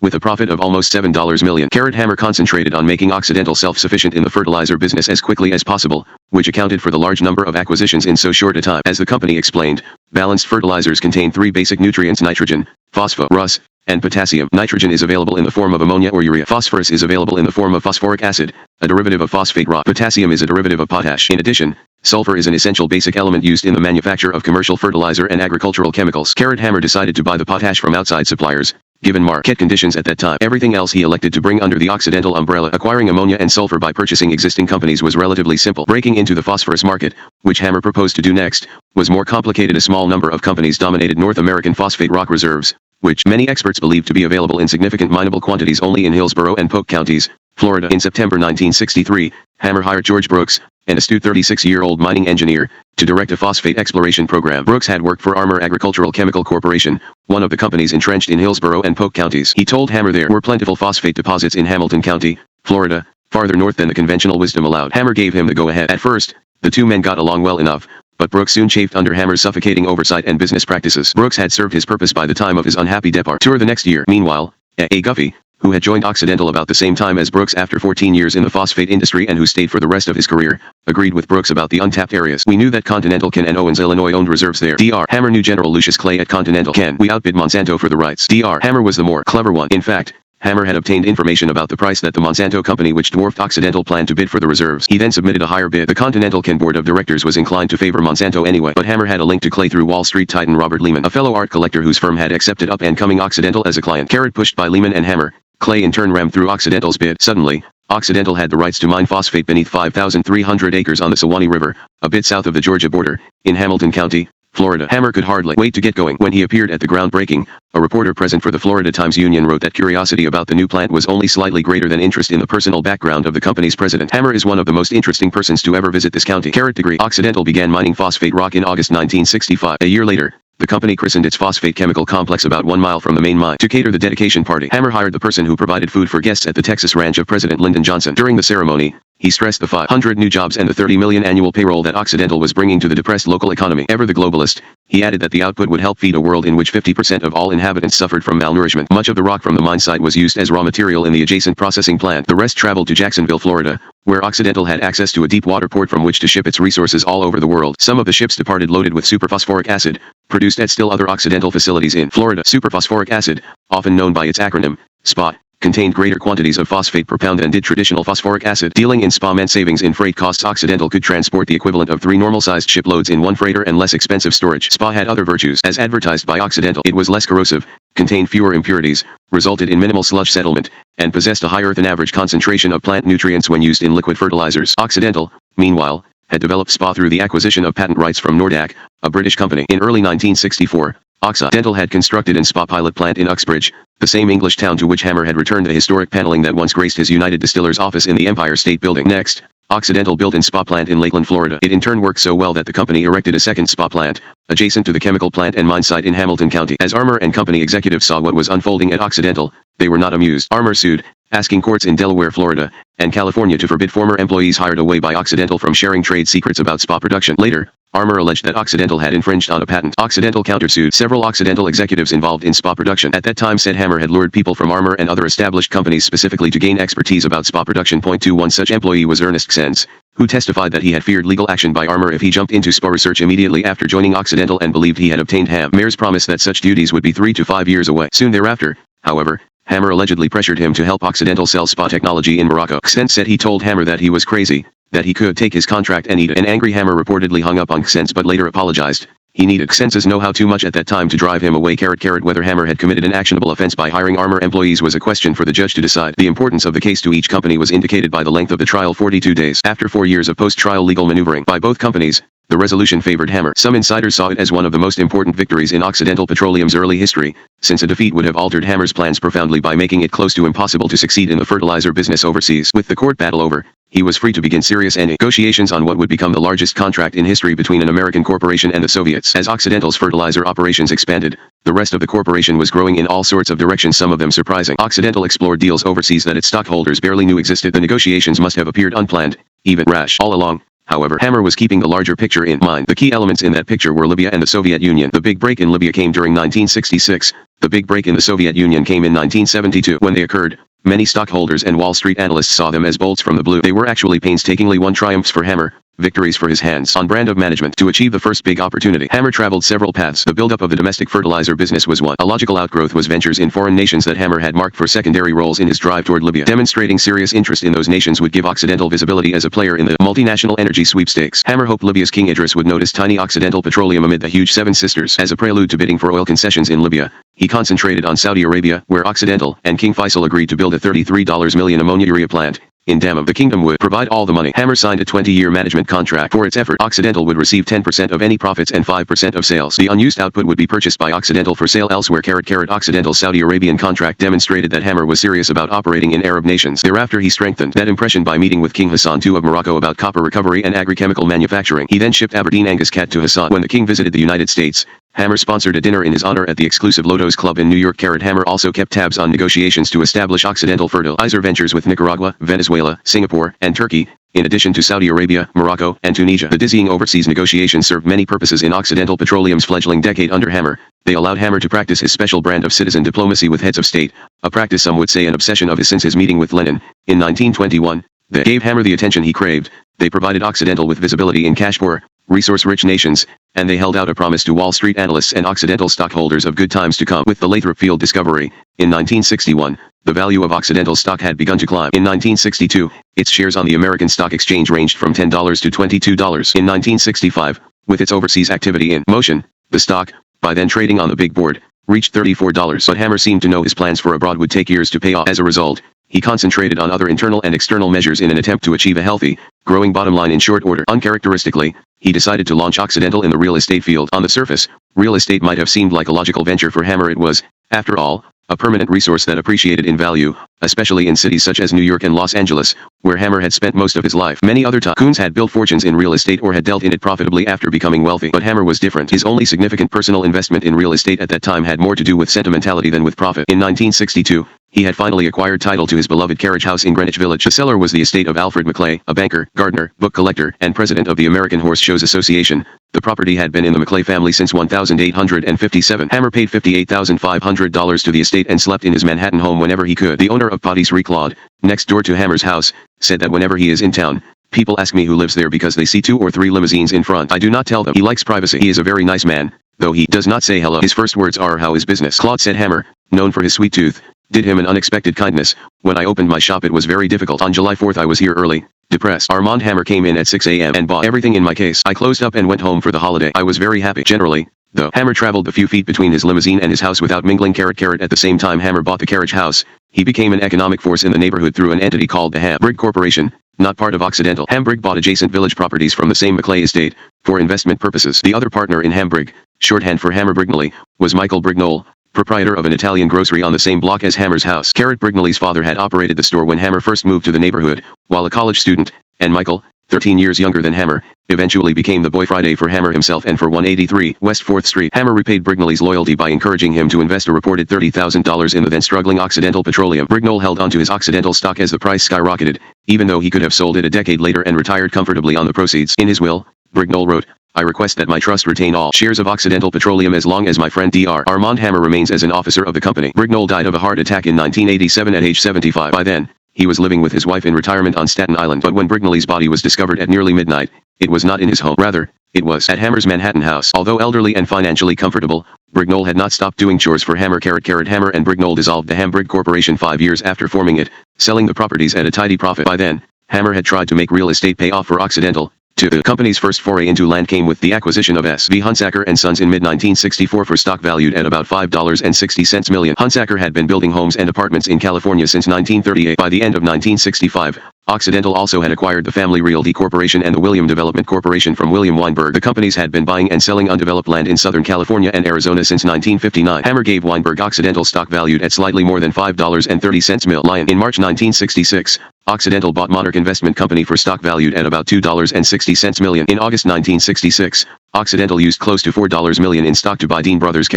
Speaker 1: with a profit of almost $7 million. Hammer concentrated on making Occidental self-sufficient in the fertilizer business as quickly as possible, which accounted for the large number of acquisitions in so short a time. As the company explained, balanced fertilizers contain three basic nutrients: nitrogen, phosphorus, and potassium. Nitrogen is available in the form of ammonia or urea. Phosphorus is available in the form of phosphoric acid, a derivative of phosphate rock. Potassium is a derivative of potash. In addition, sulfur is an essential basic element used in the manufacture of commercial fertilizer and agricultural chemicals. Hammer decided to buy the potash from outside suppliers, given market conditions at that time. Everything else he elected to bring under the Occidental umbrella. Acquiring ammonia and sulfur by purchasing existing companies was relatively simple. Breaking into the phosphorus market, which Hammer proposed to do next, was more complicated. A small number of companies dominated North American phosphate rock reserves, which many experts believe to be available in significant mineable quantities only in Hillsborough and Polk counties, Florida. In September 1963, Hammer hired George Brooks, an astute 36-year-old mining engineer, to direct a phosphate exploration program. Brooks had worked for Armor Agricultural Chemical Corporation, one of the companies entrenched in Hillsborough and Polk counties. He told Hammer there were plentiful phosphate deposits in Hamilton County, Florida, farther north than the conventional wisdom allowed. Hammer gave him the go-ahead. At first, the two men got along well enough, but Brooks soon chafed under Hammer's suffocating oversight and business practices. Brooks had served his purpose by the time of his unhappy departure the next year. Meanwhile, A. Guffey, who had joined Occidental about the same time as Brooks after 14 years in the phosphate industry and who stayed for the rest of his career, agreed with Brooks about the untapped areas. We knew that Continental Ken and Owens Illinois owned reserves there. Dr. Hammer knew General Lucius Clay at Continental Ken. We outbid Monsanto for the rights. Dr. Hammer was the more clever one. In fact, Hammer had obtained information about the price that the Monsanto company which dwarfed Occidental planned to bid for the reserves. He then submitted a higher bid. The Continental Ken board of directors was inclined to favor Monsanto anyway, but Hammer had a link to Clay through Wall Street titan Robert Lehman, a fellow art collector whose firm had accepted up-and-coming Occidental as a client. Pushed by Lehman and Hammer, Clay in turn rammed through Occidental's bid. Suddenly, Occidental had the rights to mine phosphate beneath 5,300 acres on the Suwannee River, a bit south of the Georgia border, in Hamilton County, Florida. Hammer could hardly wait to get going. When he appeared at the groundbreaking, a reporter present for the Florida Times-Union wrote that curiosity about the new plant was only slightly greater than interest in the personal background of the company's president. Hammer is one of the most interesting persons to ever visit this county. Degree. Occidental began mining phosphate rock in August 1965. A year later, the company christened its phosphate chemical complex about 1 mile from the main mine. To cater the dedication party, Hammer hired the person who provided food for guests at the Texas ranch of President Lyndon Johnson. During the ceremony, he stressed the 500 new jobs and the $30 million annual payroll that Occidental was bringing to the depressed local economy. Ever the globalist, he added that the output would help feed a world in which 50% of all inhabitants suffered from malnourishment. Much of the rock from the mine site was used as raw material in the adjacent processing plant. The rest traveled to Jacksonville, Florida, where Occidental had access to a deep water port from which to ship its resources all over the world. Some of the ships departed loaded with superphosphoric acid, produced at still other Occidental facilities in Florida. Superphosphoric acid, often known by its acronym, SPA, contained greater quantities of phosphate per pound than did traditional phosphoric acid. Dealing in SPA meant savings in freight costs. Occidental could transport the equivalent of 3 normal-sized shiploads in one freighter and less expensive storage. SPA had other virtues. As advertised by Occidental, it was less corrosive, contained fewer impurities, resulted in minimal sludge settlement, and possessed a higher than average concentration of plant nutrients when used in liquid fertilizers. Occidental, meanwhile, had developed SPA through the acquisition of patent rights from Nordac, a British company. In early 1964, Occidental had constructed an SPA pilot plant in Uxbridge, the same English town to which Hammer had returned the historic paneling that once graced his United Distillers office in the Empire State Building. Next, Occidental built an SPA plant in Lakeland, Florida. It in turn worked so well that the company erected a second SPA plant, adjacent to the chemical plant and mine site in Hamilton County. As Armor and Company executives saw what was unfolding at Occidental, they were not amused. Armor sued, asking courts in Delaware, Florida, and California to forbid former employees hired away by Occidental from sharing trade secrets about SPA production. Later, Armor alleged that Occidental had infringed on a patent. Occidental countersued several Occidental executives involved in SPA production. At that time said Hammer had lured people from Armor and other established companies specifically to gain expertise about SPA production. One such employee was Ernest Xens, who testified that he had feared legal action by Armor if he jumped into SPA research immediately after joining Occidental and believed he had obtained Hammer's promise that such duties would be 3 to 5 years away. Soon thereafter, however, Hammer allegedly pressured him to help Occidental sell SPA technology in Morocco. Xens said he told Hammer that he was crazy, that he could take his contract and eat it. An angry Hammer reportedly hung up on Xens but later apologized. He needed Xens's know-how too much at that time to drive him away. Whether Hammer had committed an actionable offense by hiring Armor employees was a question for the judge to decide. The importance of the case to each company was indicated by the length of the trial, 42 days. After 4 years of post-trial legal maneuvering by both companies, the resolution favored Hammer. Some insiders saw it as one of the most important victories in Occidental Petroleum's early history, since a defeat would have altered Hammer's plans profoundly by making it close to impossible to succeed in the fertilizer business overseas. With the court battle over, he was free to begin serious negotiations on what would become the largest contract in history between an American corporation and the Soviets. As Occidental's fertilizer operations expanded, the rest of the corporation was growing in all sorts of directions, some of them surprising. Occidental explored deals overseas that its stockholders barely knew existed. The negotiations must have appeared unplanned, even rash. All along, however, Hammer was keeping the larger picture in mind. The key elements in that picture were Libya and the Soviet Union. The big break in Libya came during 1966. The big break in the Soviet Union came in 1972. When they occurred, many stockholders and Wall Street analysts saw them as bolts from the blue. They were actually painstakingly won triumphs for Hammer, victories for his hands on brand of management to achieve the first big opportunity. Hammer traveled several paths. The buildup of the domestic fertilizer business was one. A logical outgrowth was ventures in foreign nations that Hammer had marked for secondary roles in his drive toward Libya. Demonstrating serious interest in those nations would give Occidental visibility as a player in the multinational energy sweepstakes. Hammer hoped Libya's King Idris would notice tiny Occidental petroleum amid the huge Seven Sisters. As a prelude to bidding for oil concessions in Libya, he concentrated on Saudi Arabia, where Occidental and King Faisal agreed to build a $33 million ammonia urea plant in Dammam. The kingdom would provide all the money. Hammer signed a 20-year management contract for its effort. Occidental would receive 10% of any profits and 5% of sales. The unused output would be purchased by Occidental for sale elsewhere. Occidental's Saudi Arabian contract demonstrated that Hammer was serious about operating in Arab nations. Thereafter he strengthened that impression by meeting with King Hassan II of Morocco about copper recovery and agrichemical manufacturing. He then shipped Aberdeen Angus cat to Hassan. When the king visited the United States, Hammer sponsored a dinner in his honor at the exclusive Lotos Club in New York. Hammer also kept tabs on negotiations to establish Occidental fertilizer ventures with Nicaragua, Venezuela, Singapore, and Turkey, in addition to Saudi Arabia, Morocco, and Tunisia. The dizzying overseas negotiations served many purposes in Occidental Petroleum's fledgling decade under Hammer. They allowed Hammer to practice his special brand of citizen diplomacy with heads of state, a practice some would say an obsession of his since his meeting with Lenin in 1921. They gave Hammer the attention he craved. They provided Occidental with visibility in cash-poor, resource-rich nations, and they held out a promise to Wall Street analysts and Occidental stockholders of good times to come. With the Lathrop Field discovery, in 1961, the value of Occidental stock had begun to climb. In 1962, its shares on the American Stock Exchange ranged from $10 to $22. In 1965, with its overseas activity in motion, the stock, by then trading on the big board, reached $34. But Hammer seemed to know his plans for abroad would take years to pay off. As a result, he concentrated on other internal and external measures in an attempt to achieve a healthy, growing bottom line in short order. Uncharacteristically, he decided to launch Occidental in the real estate field. On the surface, real estate might have seemed like a logical venture for Hammer. It was, after all, a permanent resource that appreciated in value, especially in cities such as New York and Los Angeles, where Hammer had spent most of his life. Many other tycoons had built fortunes in real estate or had dealt in it profitably after becoming wealthy. But Hammer was different. His only significant personal investment in real estate at that time had more to do with sentimentality than with profit. In 1962, he had finally acquired title to his beloved carriage house in Greenwich Village. The seller was the estate of Alfred Maclay, a banker, gardener, book collector, and president of the American Horse Shows Association. The property had been in the Maclay family since 1857. Hammer paid $58,500 to the estate and slept in his Manhattan home whenever he could. The owner of Patisserie Claude, next door to Hammer's house, said that whenever he is in town, people ask me who lives there because they see 2 or 3 limousines in front. I do not tell them. He likes privacy. He is a very nice man, though he does not say hello. His first words are, "How is business?" Claude said Hammer, known for his sweet tooth, did him an unexpected kindness. "When I opened my shop it was very difficult. On July 4th I was here early, depressed. Armand Hammer came in at 6 a.m. and bought everything in my case. I closed up and went home for the holiday. I was very happy." Generally, though, Hammer traveled the few feet between his limousine and his house without mingling. At the same time Hammer bought the carriage house, he became an economic force in the neighborhood through an entity called the Hambrigg Corporation, not part of Occidental. Hambrigg bought adjacent village properties from the same Maclay estate, for investment purposes. The other partner in Hambrigg, shorthand for Hammer Brignoli, was Michael Brignole, proprietor of an Italian grocery on the same block as Hammer's house. Brignoli's father had operated the store when Hammer first moved to the neighborhood, while a college student, and Michael, 13 years younger than Hammer, eventually became the boy Friday for Hammer himself and for 183 West 4th Street. Hammer repaid Brignoli's loyalty by encouraging him to invest a reported $30,000 in the then struggling Occidental Petroleum. Brignole held onto his Occidental stock as the price skyrocketed, even though he could have sold it a decade later and retired comfortably on the proceeds. In his will, Brignole wrote, "I request that my trust retain all shares of Occidental Petroleum as long as my friend Dr. Armand Hammer remains as an officer of the company." Brignole died of a heart attack in 1987 at age 75. By then, he was living with his wife in retirement on Staten Island. But when Brignoli's body was discovered at nearly midnight, it was not in his home. Rather, it was at Hammer's Manhattan house. Although elderly and financially comfortable, Brignole had not stopped doing chores for Hammer. Hammer and Brignole dissolved the Hambrigg Corporation 5 years after forming it, selling the properties at a tidy profit. By then, Hammer had tried to make real estate pay off for Occidental. The company's first foray into land came with the acquisition of S.V. Hunsaker & Sons in mid-1964 for stock valued at about $5.60 million. Hunsaker had been building homes and apartments in California since 1938. By the end of 1965, Occidental also had acquired the Family Realty Corporation and the William Development Corporation from William Weinberg. The companies had been buying and selling undeveloped land in Southern California and Arizona since 1959. Hammer gave Weinberg Occidental stock valued at slightly more than $5.30 million. In March 1966, Occidental bought Monarch Investment Company for stock valued at about $2.60 million. In August 1966, Occidental used close to $4 million in stock to buy Dean Brothers.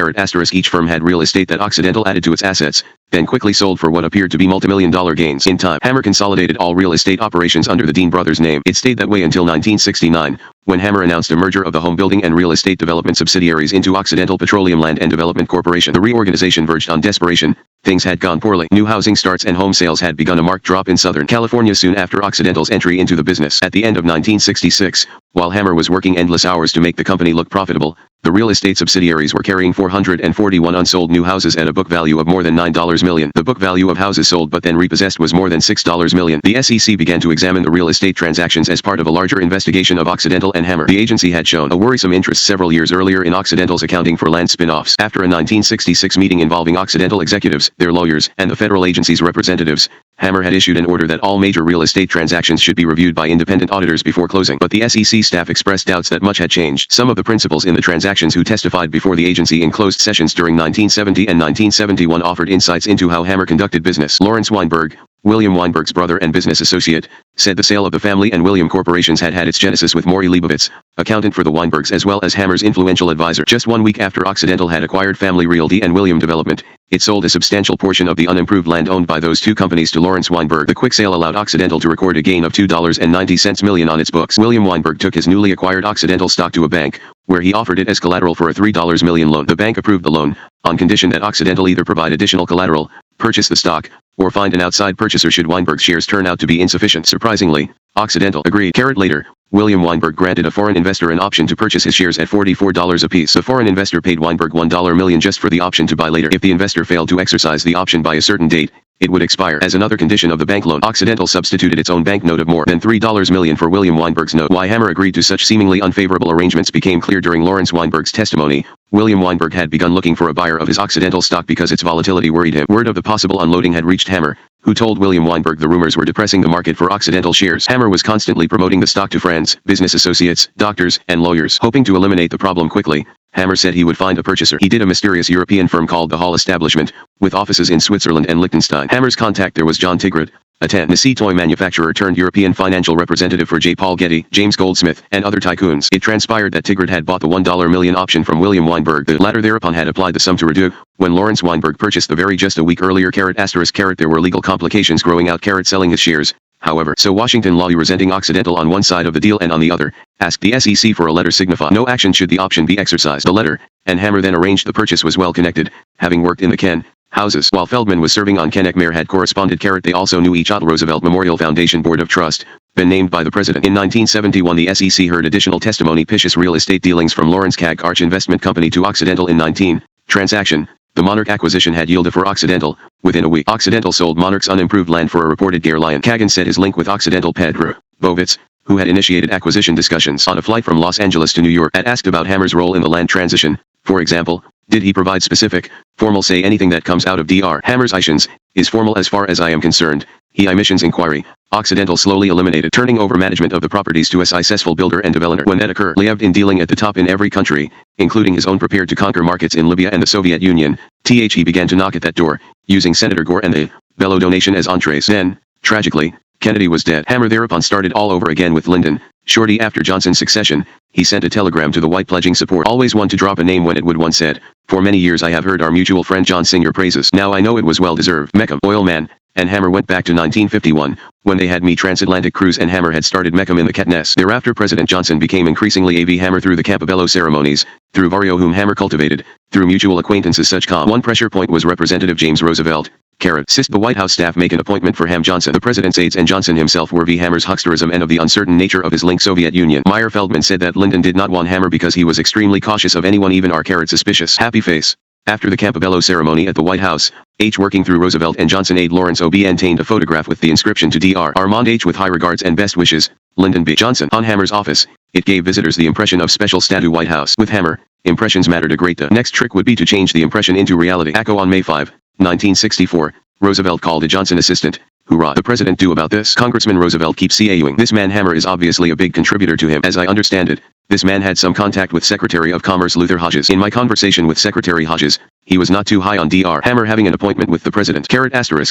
Speaker 1: Each firm had real estate that Occidental added to its assets, then quickly sold for what appeared to be multimillion-dollar gains. In time, Hammer consolidated all real estate operations under the Dean Brothers name. It stayed that way until 1969, when Hammer announced a merger of the home building and real estate development subsidiaries into Occidental Petroleum Land and Development Corporation. The reorganization verged on desperation. Things had gone poorly. New housing starts and home sales had begun a marked drop in Southern California soon after Occidental's entry into the business. At the end of 1966, while Hammer was working endless hours to make the company look profitable, the real estate subsidiaries were carrying 441 unsold new houses at a book value of more than $9 million. The book value of houses sold but then repossessed was more than $6 million. The SEC began to examine the real estate transactions as part of a larger investigation of Occidental and Hammer. The agency had shown a worrisome interest several years earlier in Occidental's accounting for land spin-offs. After a 1966 meeting involving Occidental executives, their lawyers, and the federal agency's representatives, Hammer had issued an order that all major real estate transactions should be reviewed by independent auditors before closing. But the SEC staff expressed doubts that much had changed. Some of the principals in the transactions who testified before the agency in closed sessions during 1970 and 1971 offered insights into how Hammer conducted business. Lawrence Weinberg, William Weinberg's brother and business associate, said the sale of the family and William corporations had had its genesis with Maury Leibovitz, accountant for the Weinbergs as well as Hammer's influential advisor. Just 1 week after Occidental had acquired Family Realty and William Development, it sold a substantial portion of the unimproved land owned by those two companies to Lawrence Weinberg. The quick sale allowed Occidental to record a gain of $2.90 million on its books. William Weinberg took his newly acquired Occidental stock to a bank, where he offered it as collateral for a $3 million loan. The bank approved the loan, on condition that Occidental either provide additional collateral, purchase the stock, or find an outside purchaser should Weinberg's shares turn out to be insufficient. Surprisingly, Occidental agreed. Later, William Weinberg granted a foreign investor an option to purchase his shares at $44 apiece. The foreign investor paid Weinberg $1 million just for the option to buy later. If the investor failed to exercise the option by a certain date, it would expire. As another condition of the bank loan, Occidental substituted its own bank note of more than $3 million for William Weinberg's note. Why Hammer agreed to such seemingly unfavorable arrangements became clear during Lawrence Weinberg's testimony. William Weinberg had begun looking for a buyer of his Occidental stock because its volatility worried him. Word of the possible unloading had reached Hammer, who told William Weinberg the rumors were depressing the market for Occidental shares. Hammer was constantly promoting the stock to friends, business associates, doctors, and lawyers. Hoping to eliminate the problem quickly, Hammer said he would find a purchaser. He did a mysterious European firm called the Hall Establishment, with offices in Switzerland and Liechtenstein. Hammer's contact there was John Tigrat, a Tennessee toy manufacturer turned European financial representative for J. Paul Getty, James Goldsmith, and other tycoons. It transpired that Tigrat had bought the $1 million option from William Weinberg. The latter thereupon had applied the sum to reduce. When Lawrence Weinberg purchased the very just a week earlier there were legal complications growing out selling his shares. However, so Washington law resenting Occidental on one side of the deal and on the other, asked the SEC for a letter signifying no action should the option be exercised. The letter, and Hammer then arranged the purchase, was well connected, having worked in the Ken houses. While Feldman was serving on Ken Ekmer had corresponded. They also knew each other. Roosevelt Memorial Foundation Board of Trust, been named by the President. In 1971 the SEC heard additional testimony pishous real estate dealings from Lawrence Kag Arch Investment Company to Occidental in 19 transaction. The Monarch acquisition had yielded for Occidental. Within a week, Occidental sold Monarch's unimproved land for a reported Gare Lion. Kagan said his link with Occidental Pedro Bovitz, who had initiated acquisition discussions on a flight from Los Angeles to New York, had asked about Hammer's role in the land transition. For example, did he provide specific, formal say anything that comes out of Dr. Hammer's actions is formal as far as I am concerned. He emissions inquiry. Occidental slowly eliminated turning over management of the properties to a successful builder and developer. When that occurred, lived in dealing at the top in every country, including his own, prepared to conquer markets in Libya and the Soviet Union. He began to knock at that door, using Senator Gore and the Bellow donation as entrees. Then, tragically, Kennedy was dead. Hammer thereupon started all over again with Lyndon. Shortly after Johnson's succession, he sent a telegram to the White pledging support. Always one to drop a name when it would. One said, "For many years I have heard our mutual friend John sing your praises. Now I know it was well deserved." Meckham, oil man, and Hammer went back to 1951, when they had transatlantic cruise and Hammer had started Meckham in the Caithness. Thereafter President Johnson became increasingly AV Hammer through the Campobello ceremonies, through Vario whom Hammer cultivated, through mutual acquaintances such one pressure point was Representative James Roosevelt. Sist the White House staff make an appointment for Ham Johnson. The president's aides and Johnson himself were v. Hammer's hucksterism and of the uncertain nature of his link Soviet Union. Meyer Feldman said that Lyndon did not want Hammer because he was extremely cautious of anyone even suspicious. Happy face. After the Campobello ceremony at the White House, working through Roosevelt and Johnson aide Lawrence O.B. obtained a photograph with the inscription to Dr. Armand H. with high regards and best wishes, Lyndon B. Johnson. On Hammer's office, it gave visitors the impression of special statue White House. With Hammer, impressions mattered a great deal. Next trick would be to change the impression into reality. ACO on May 5, 1964, Roosevelt called a Johnson assistant. "Hoorah, the president do about this?" Congressman Roosevelt keeps CAUing. "This man Hammer is obviously a big contributor to him. As I understand it, this man had some contact with Secretary of Commerce Luther Hodges. In my conversation with Secretary Hodges, he was not too high on Dr. Hammer having an appointment with the president."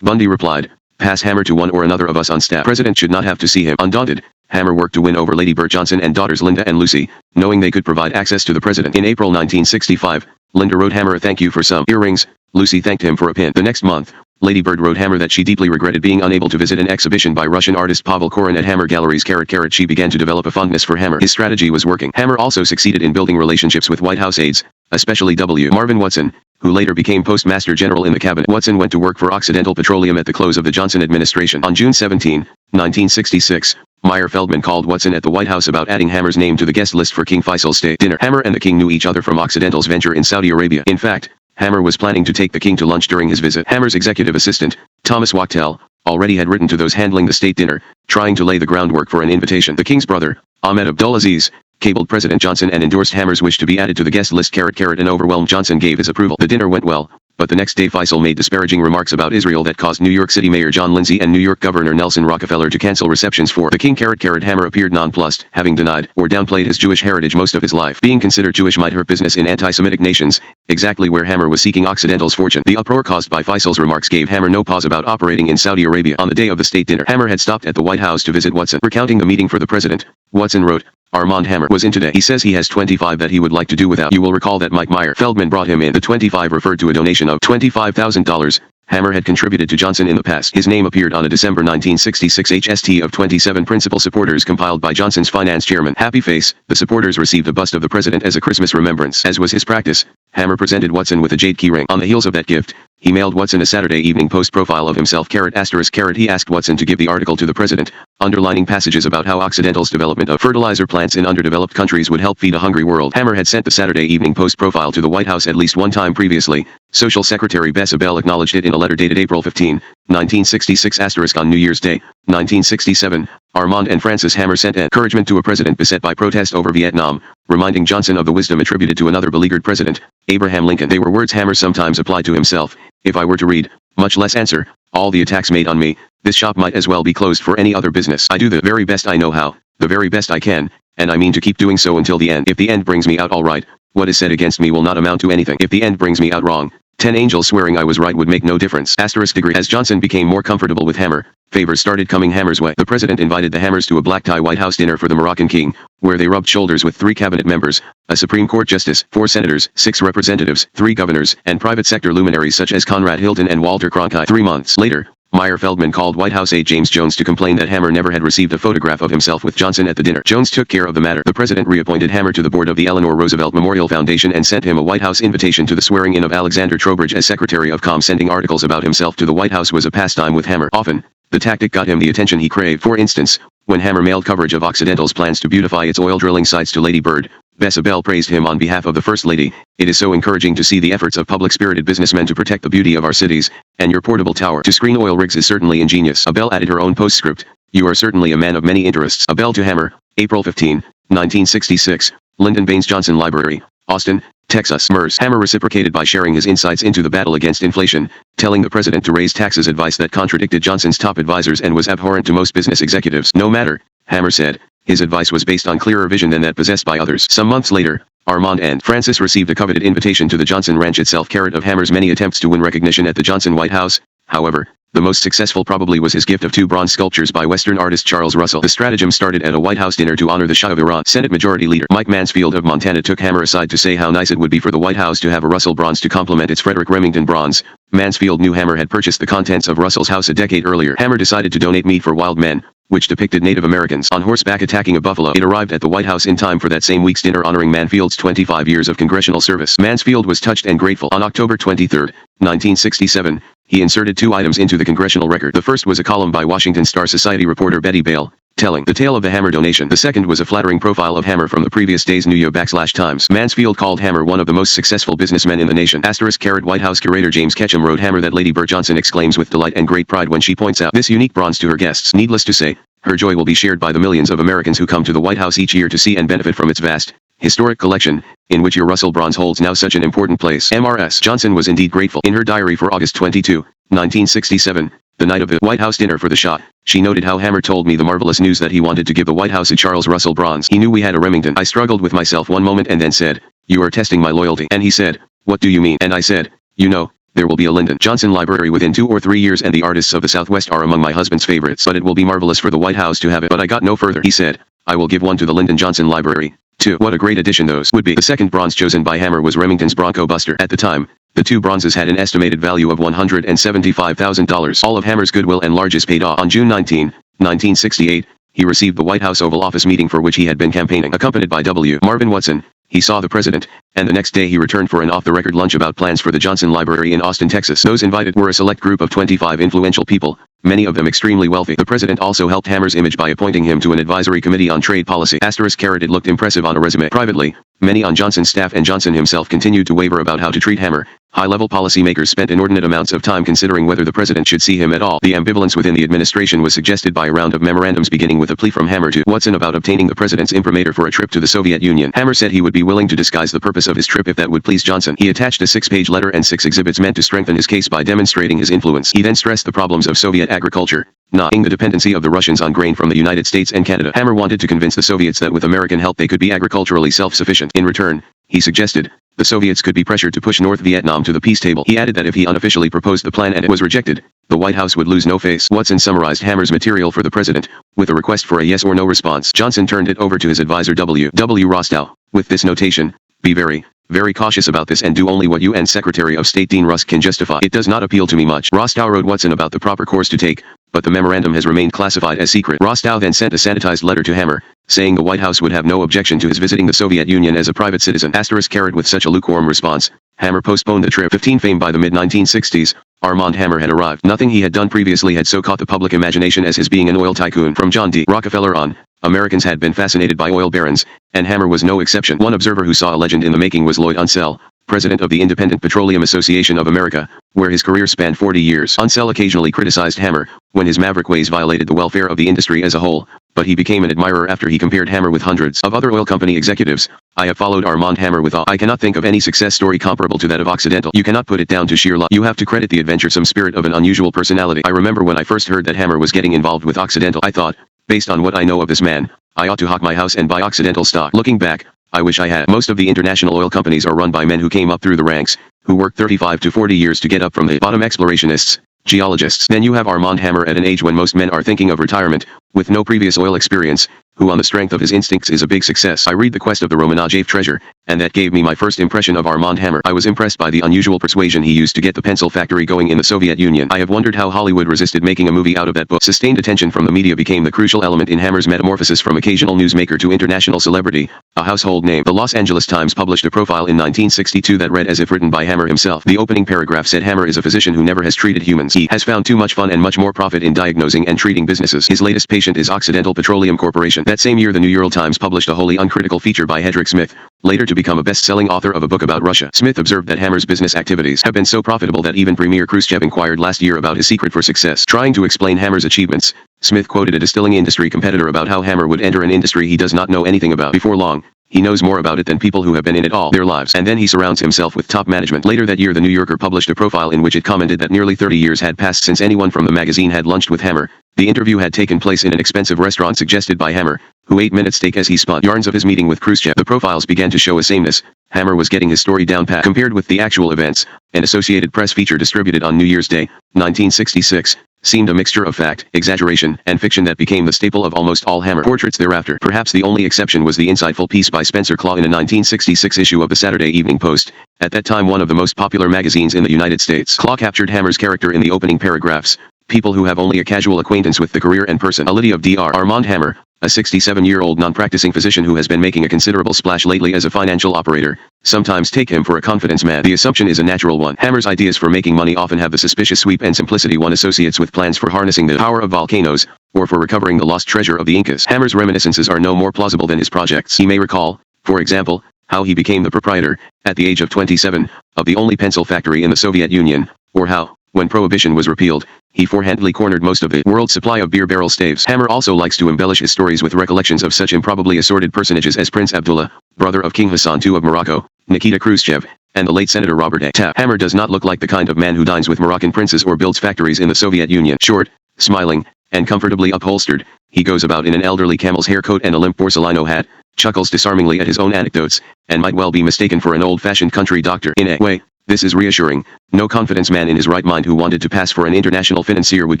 Speaker 1: Bundy replied, "Pass Hammer to one or another of us on staff. President should not have to see him." Undaunted, Hammer worked to win over Lady Bird Johnson and daughters Linda and Lucy, knowing they could provide access to the president. In April 1965, Linda wrote Hammer a thank you for some earrings. Lucy thanked him for a pin. The next month, Lady Bird wrote Hammer that she deeply regretted being unable to visit an exhibition by Russian artist Pavel Korin at Hammer Galleries. She began to develop a fondness for Hammer. His strategy was working. Hammer also succeeded in building relationships with White House aides, especially W. Marvin Woodson, who later became Postmaster General in the cabinet. Woodson went to work for Occidental Petroleum at the close of the Johnson administration. On June 17, 1966, Meyer Feldman called Woodson at the White House about adding Hammer's name to the guest list for King Faisal's state dinner. Hammer and the king knew each other from Occidental's venture in Saudi Arabia. In fact, Hammer was planning to take the king to lunch during his visit. Hammer's executive assistant, Thomas Wachtel, already had written to those handling the state dinner, trying to lay the groundwork for an invitation. The king's brother, Ahmed Abdulaziz, cabled President Johnson and endorsed Hammer's wish to be added to the guest list. And overwhelmed Johnson gave his approval. The dinner went well, but the next day Faisal made disparaging remarks about Israel that caused New York City Mayor John Lindsay and New York Governor Nelson Rockefeller to cancel receptions for the king. Hammer appeared nonplussed, having denied or downplayed his Jewish heritage most of his life. Being considered Jewish might hurt business in anti-Semitic nations, exactly where Hammer was seeking Occidental's fortune. The uproar caused by Faisal's remarks gave Hammer no pause about operating in Saudi Arabia. On the day of the state dinner, Hammer had stopped at the White House to visit Woodson. Recounting the meeting for the president, Woodson wrote, Armand Hammer was in today. He says he has 25 that he would like to do without. You will recall that Mike Meyer Feldman brought him in. The 25 referred to a donation of $25,000 Hammer had contributed to Johnson in the past. His name appeared on a December 1966 HST of 27 principal supporters compiled by Johnson's finance chairman, Happy Face. The supporters received a bust of the president as a Christmas remembrance. As was his practice, Hammer presented Woodson with a jade keyring. On the heels of that gift, he mailed Woodson a Saturday Evening Post profile of himself. He asked Woodson to give the article to the president, underlining passages about how Occidental's development of fertilizer plants in underdeveloped countries would help feed a hungry world. Hammer had sent the Saturday Evening Post profile to the White House at least one time previously. Social Secretary Bess Abell acknowledged it in a letter dated April 15, 1966 on New Year's Day, 1967. Armand and Francis Hammer sent encouragement to a president beset by protest over Vietnam, reminding Johnson of the wisdom attributed to another beleaguered president, Abraham Lincoln. They were words Hammer sometimes applied to himself. If I were to read, much less answer, all the attacks made on me, this shop might as well be closed for any other business. I do the very best I know how, the very best I can, and I mean to keep doing so until the end. If the end brings me out all right, what is said against me will not amount to anything. If the end brings me out wrong, 10 angels swearing I was right would make no difference. *degree. As Johnson became more comfortable with Hammer, favors started coming Hammer's way. The president invited the Hammers to a black-tie White House dinner for the Moroccan king, where they rubbed shoulders with 3 cabinet members, a Supreme Court justice, 4 senators, 6 representatives, 3 governors, and private sector luminaries such as Conrad Hilton and Walter Cronkite. 3 months later, Meyer Feldman called White House aide James Jones to complain that Hammer never had received a photograph of himself with Johnson at the dinner. Jones took care of the matter. The president reappointed Hammer to the board of the Eleanor Roosevelt Memorial Foundation and sent him a White House invitation to the swearing-in of Alexander Trowbridge as Secretary of Com. Sending articles about himself to the White House was a pastime with Hammer. Often, the tactic got him the attention he craved. For instance, when Hammer mailed coverage of Occidental's plans to beautify its oil drilling sites to Lady Bird, Bess Abell praised him on behalf of the First Lady. It is so encouraging to see the efforts of public-spirited businessmen to protect the beauty of our cities, and your portable tower to screen oil rigs is certainly ingenious. Abell added her own postscript, you are certainly a man of many interests. Abell to Hammer, April 15, 1966, Lyndon Baines Johnson Library, Austin, Texas. MERS. Hammer reciprocated by sharing his insights into the battle against inflation, telling the president to raise taxes, advice that contradicted Johnson's top advisors and was abhorrent to most business executives. No matter, Hammer said, his advice was based on clearer vision than that possessed by others. Some months later, Armand and Francis received a coveted invitation to the Johnson Ranch itself. Of Hammer's many attempts to win recognition at the Johnson White House, however, the most successful probably was his gift of 2 bronze sculptures by Western artist Charles Russell. The stratagem started at a White House dinner to honor the Shah of Iran. Senate Majority Leader Mike Mansfield of Montana took Hammer aside to say how nice it would be for the White House to have a Russell bronze to complement its Frederick Remington bronze. Mansfield knew Hammer had purchased the contents of Russell's house a decade earlier. Hammer decided to donate Meat for Wild Men, which depicted Native Americans on horseback attacking a buffalo. It arrived at the White House in time for that same week's dinner honoring Mansfield's 25 years of congressional service. Mansfield was touched and grateful. On October 23, 1967, he inserted 2 items into the congressional record. The first was a column by Washington Star Society reporter Betty Bale, telling the tale of the Hammer donation. The second was a flattering profile of Hammer from the previous day's New York/Times. Mansfield called Hammer one of the most successful businessmen in the nation. White House curator James Ketchum wrote Hammer that Lady Bird Johnson exclaims with delight and great pride when she points out this unique bronze to her guests. Needless to say, her joy will be shared by the millions of Americans who come to the White House each year to see and benefit from its vast, historic collection, in which your Russell bronze holds now such an important place. M.R.S. Johnson was indeed grateful. In her diary for August 22, 1967, the night of the White House dinner for the Shah, she noted how Hammer told me the marvelous news that he wanted to give the White House a Charles Russell bronze. He knew we had a Remington. I struggled with myself one moment and then said, you are testing my loyalty. And he said, what do you mean? And I said, you know, there will be a Lyndon Johnson library within 2 or 3 years and the artists of the Southwest are among my husband's favorites. But it will be marvelous for the White House to have it. But I got no further. He said, I will give one to the Lyndon Johnson library, too. What a great addition those would be. The second bronze chosen by Hammer was Remington's Bronco Buster. At the time, The two bronzes had an estimated value of $175,000. All of Hammer's goodwill and largesse paid off. On June 19, 1968, he received the White House Oval Office meeting for which he had been campaigning. Accompanied by W. Marvin Watson, he saw the president, and the next day he returned for an off-the-record lunch about plans for the Johnson Library in Austin, Texas. Those invited were a select group of 25 influential people, many of them extremely wealthy. The president also helped Hammer's image by appointing him to an advisory committee on trade policy. It looked impressive on a resume. Privately, many on Johnson's staff and Johnson himself continued to waver about how to treat Hammer. High-level policymakers spent inordinate amounts of time considering whether the president should see him at all. The ambivalence within the administration was suggested by a round of memorandums beginning with a plea from Hammer to Watson about obtaining the president's imprimatur for a trip to the Soviet Union. Hammer said he would be willing to disguise the purpose of his trip if that would please Johnson. He attached a 6-page letter and 6 exhibits meant to strengthen his case by demonstrating his influence. He then stressed the problems of Soviet agriculture, not the dependency of the Russians on grain from the United States and Canada. Hammer wanted to convince the Soviets that with American help they could be agriculturally self-sufficient. In return, he suggested, the Soviets could be pressured to push North Vietnam to the peace table. He added that if he unofficially proposed the plan and it was rejected, the White House would lose no face. Watson summarized Hammer's material for the president, with a request for a yes or no response. Johnson turned it over to his advisor W. Rostow, with this notation: be very, very cautious about this and do only what you and Secretary of State Dean Rusk can justify. It does not appeal to me much. Rostow wrote Watson about the proper course to take, but the memorandum has remained classified as secret. Rostow then sent a sanitized letter to Hammer, saying the White House would have no objection to his visiting the Soviet Union as a private citizen. With such a lukewarm response, Hammer postponed the trip. 15 Fame. By the mid-1960s, Armand Hammer had arrived. Nothing he had done previously had so caught the public imagination as his being an oil tycoon. From John D. Rockefeller on, Americans had been fascinated by oil barons, and Hammer was no exception. One observer who saw a legend in the making was Lloyd Unseld, president of the Independent Petroleum Association of America, where his career spanned 40 years. Unseld occasionally criticized Hammer when his maverick ways violated the welfare of the industry as a whole, but he became an admirer after he compared Hammer with hundreds of other oil company executives. I have followed Armand Hammer with awe. I cannot think of any success story comparable to that of Occidental. You cannot put it down to sheer luck. You have to credit the adventuresome spirit of an unusual personality. I remember when I first heard that Hammer was getting involved with Occidental, I thought, based on what I know of this man, I ought to hawk my house and buy Occidental stock. Looking back, I wish I had. Most of the international oil companies are run by men who came up through the ranks, who worked 35 to 40 years to get up from the bottom. Explorationists, geologists. Then you have Armand Hammer at an age when most men are thinking of retirement, with no previous oil experience, who on the strength of his instincts is a big success. I read The Quest of the Romanov treasure, and that gave me my first impression of Armand Hammer. I was impressed by the unusual persuasion he used to get the pencil factory going in the Soviet Union. I have wondered how Hollywood resisted making a movie out of that book. Sustained attention from the media became the crucial element in Hammer's metamorphosis from occasional newsmaker to international celebrity, a household name. The Los Angeles Times published a profile in 1962 that read as if written by Hammer himself. The opening paragraph said Hammer is a physician who never has treated humans. He has found too much fun and much more profit in diagnosing and treating businesses. His latest patient is Occidental Petroleum Corporation. That same year the New York Times published a wholly uncritical feature by Hedrick Smith, later to become a best-selling author of a book about Russia. Smith observed that Hammer's business activities have been so profitable that even Premier Khrushchev inquired last year about his secret for success. Trying to explain Hammer's achievements, Smith quoted a distilling industry competitor about how Hammer would enter an industry he does not know anything about. Before long, he knows more about it than people who have been in it all their lives. And then he surrounds himself with top management. Later that year the New Yorker published a profile in which it commented that nearly 30 years had passed since anyone from the magazine had lunched with Hammer. The interview had taken place in an expensive restaurant suggested by Hammer, who ate minute steak as he spun yarns of his meeting with Khrushchev. The profiles began to show a sameness. Hammer was getting his story down pat. Compared with the actual events, an Associated Press feature distributed on New Year's Day, 1966, seemed a mixture of fact, exaggeration, and fiction that became the staple of almost all Hammer portraits thereafter. Perhaps the only exception was the insightful piece by Spencer Claw in a 1966 issue of the Saturday Evening Post, at that time one of the most popular magazines in the United States. Claw captured Hammer's character in the opening paragraphs. People who have only a casual acquaintance with the career and personality of Dr. Armand Hammer, a 67-year-old non-practicing physician who has been making a considerable splash lately as a financial operator, sometimes take him for a confidence man. The assumption is a natural one. Hammer's ideas for making money often have the suspicious sweep and simplicity one associates with plans for harnessing the power of volcanoes, or for recovering the lost treasure of the Incas. Hammer's reminiscences are no more plausible than his projects. He may recall, for example, how he became the proprietor, at the age of 27, of the only pencil factory in the Soviet Union, or how, when Prohibition was repealed, he forehandedly cornered most of the world's supply of beer barrel staves. Hammer also likes to embellish his stories with recollections of such improbably assorted personages as Prince Abdullah, brother of King Hassan II of Morocco, Nikita Khrushchev, and the late Senator Robert A. Taft. Hammer does not look like the kind of man who dines with Moroccan princes or builds factories in the Soviet Union. Short, smiling, and comfortably upholstered, he goes about in an elderly camel's hair coat and a limp Borsalino hat, chuckles disarmingly at his own anecdotes, and might well be mistaken for an old-fashioned country doctor. In a way, This is reassuring. No confidence man in his right mind who wanted to pass for an international financier would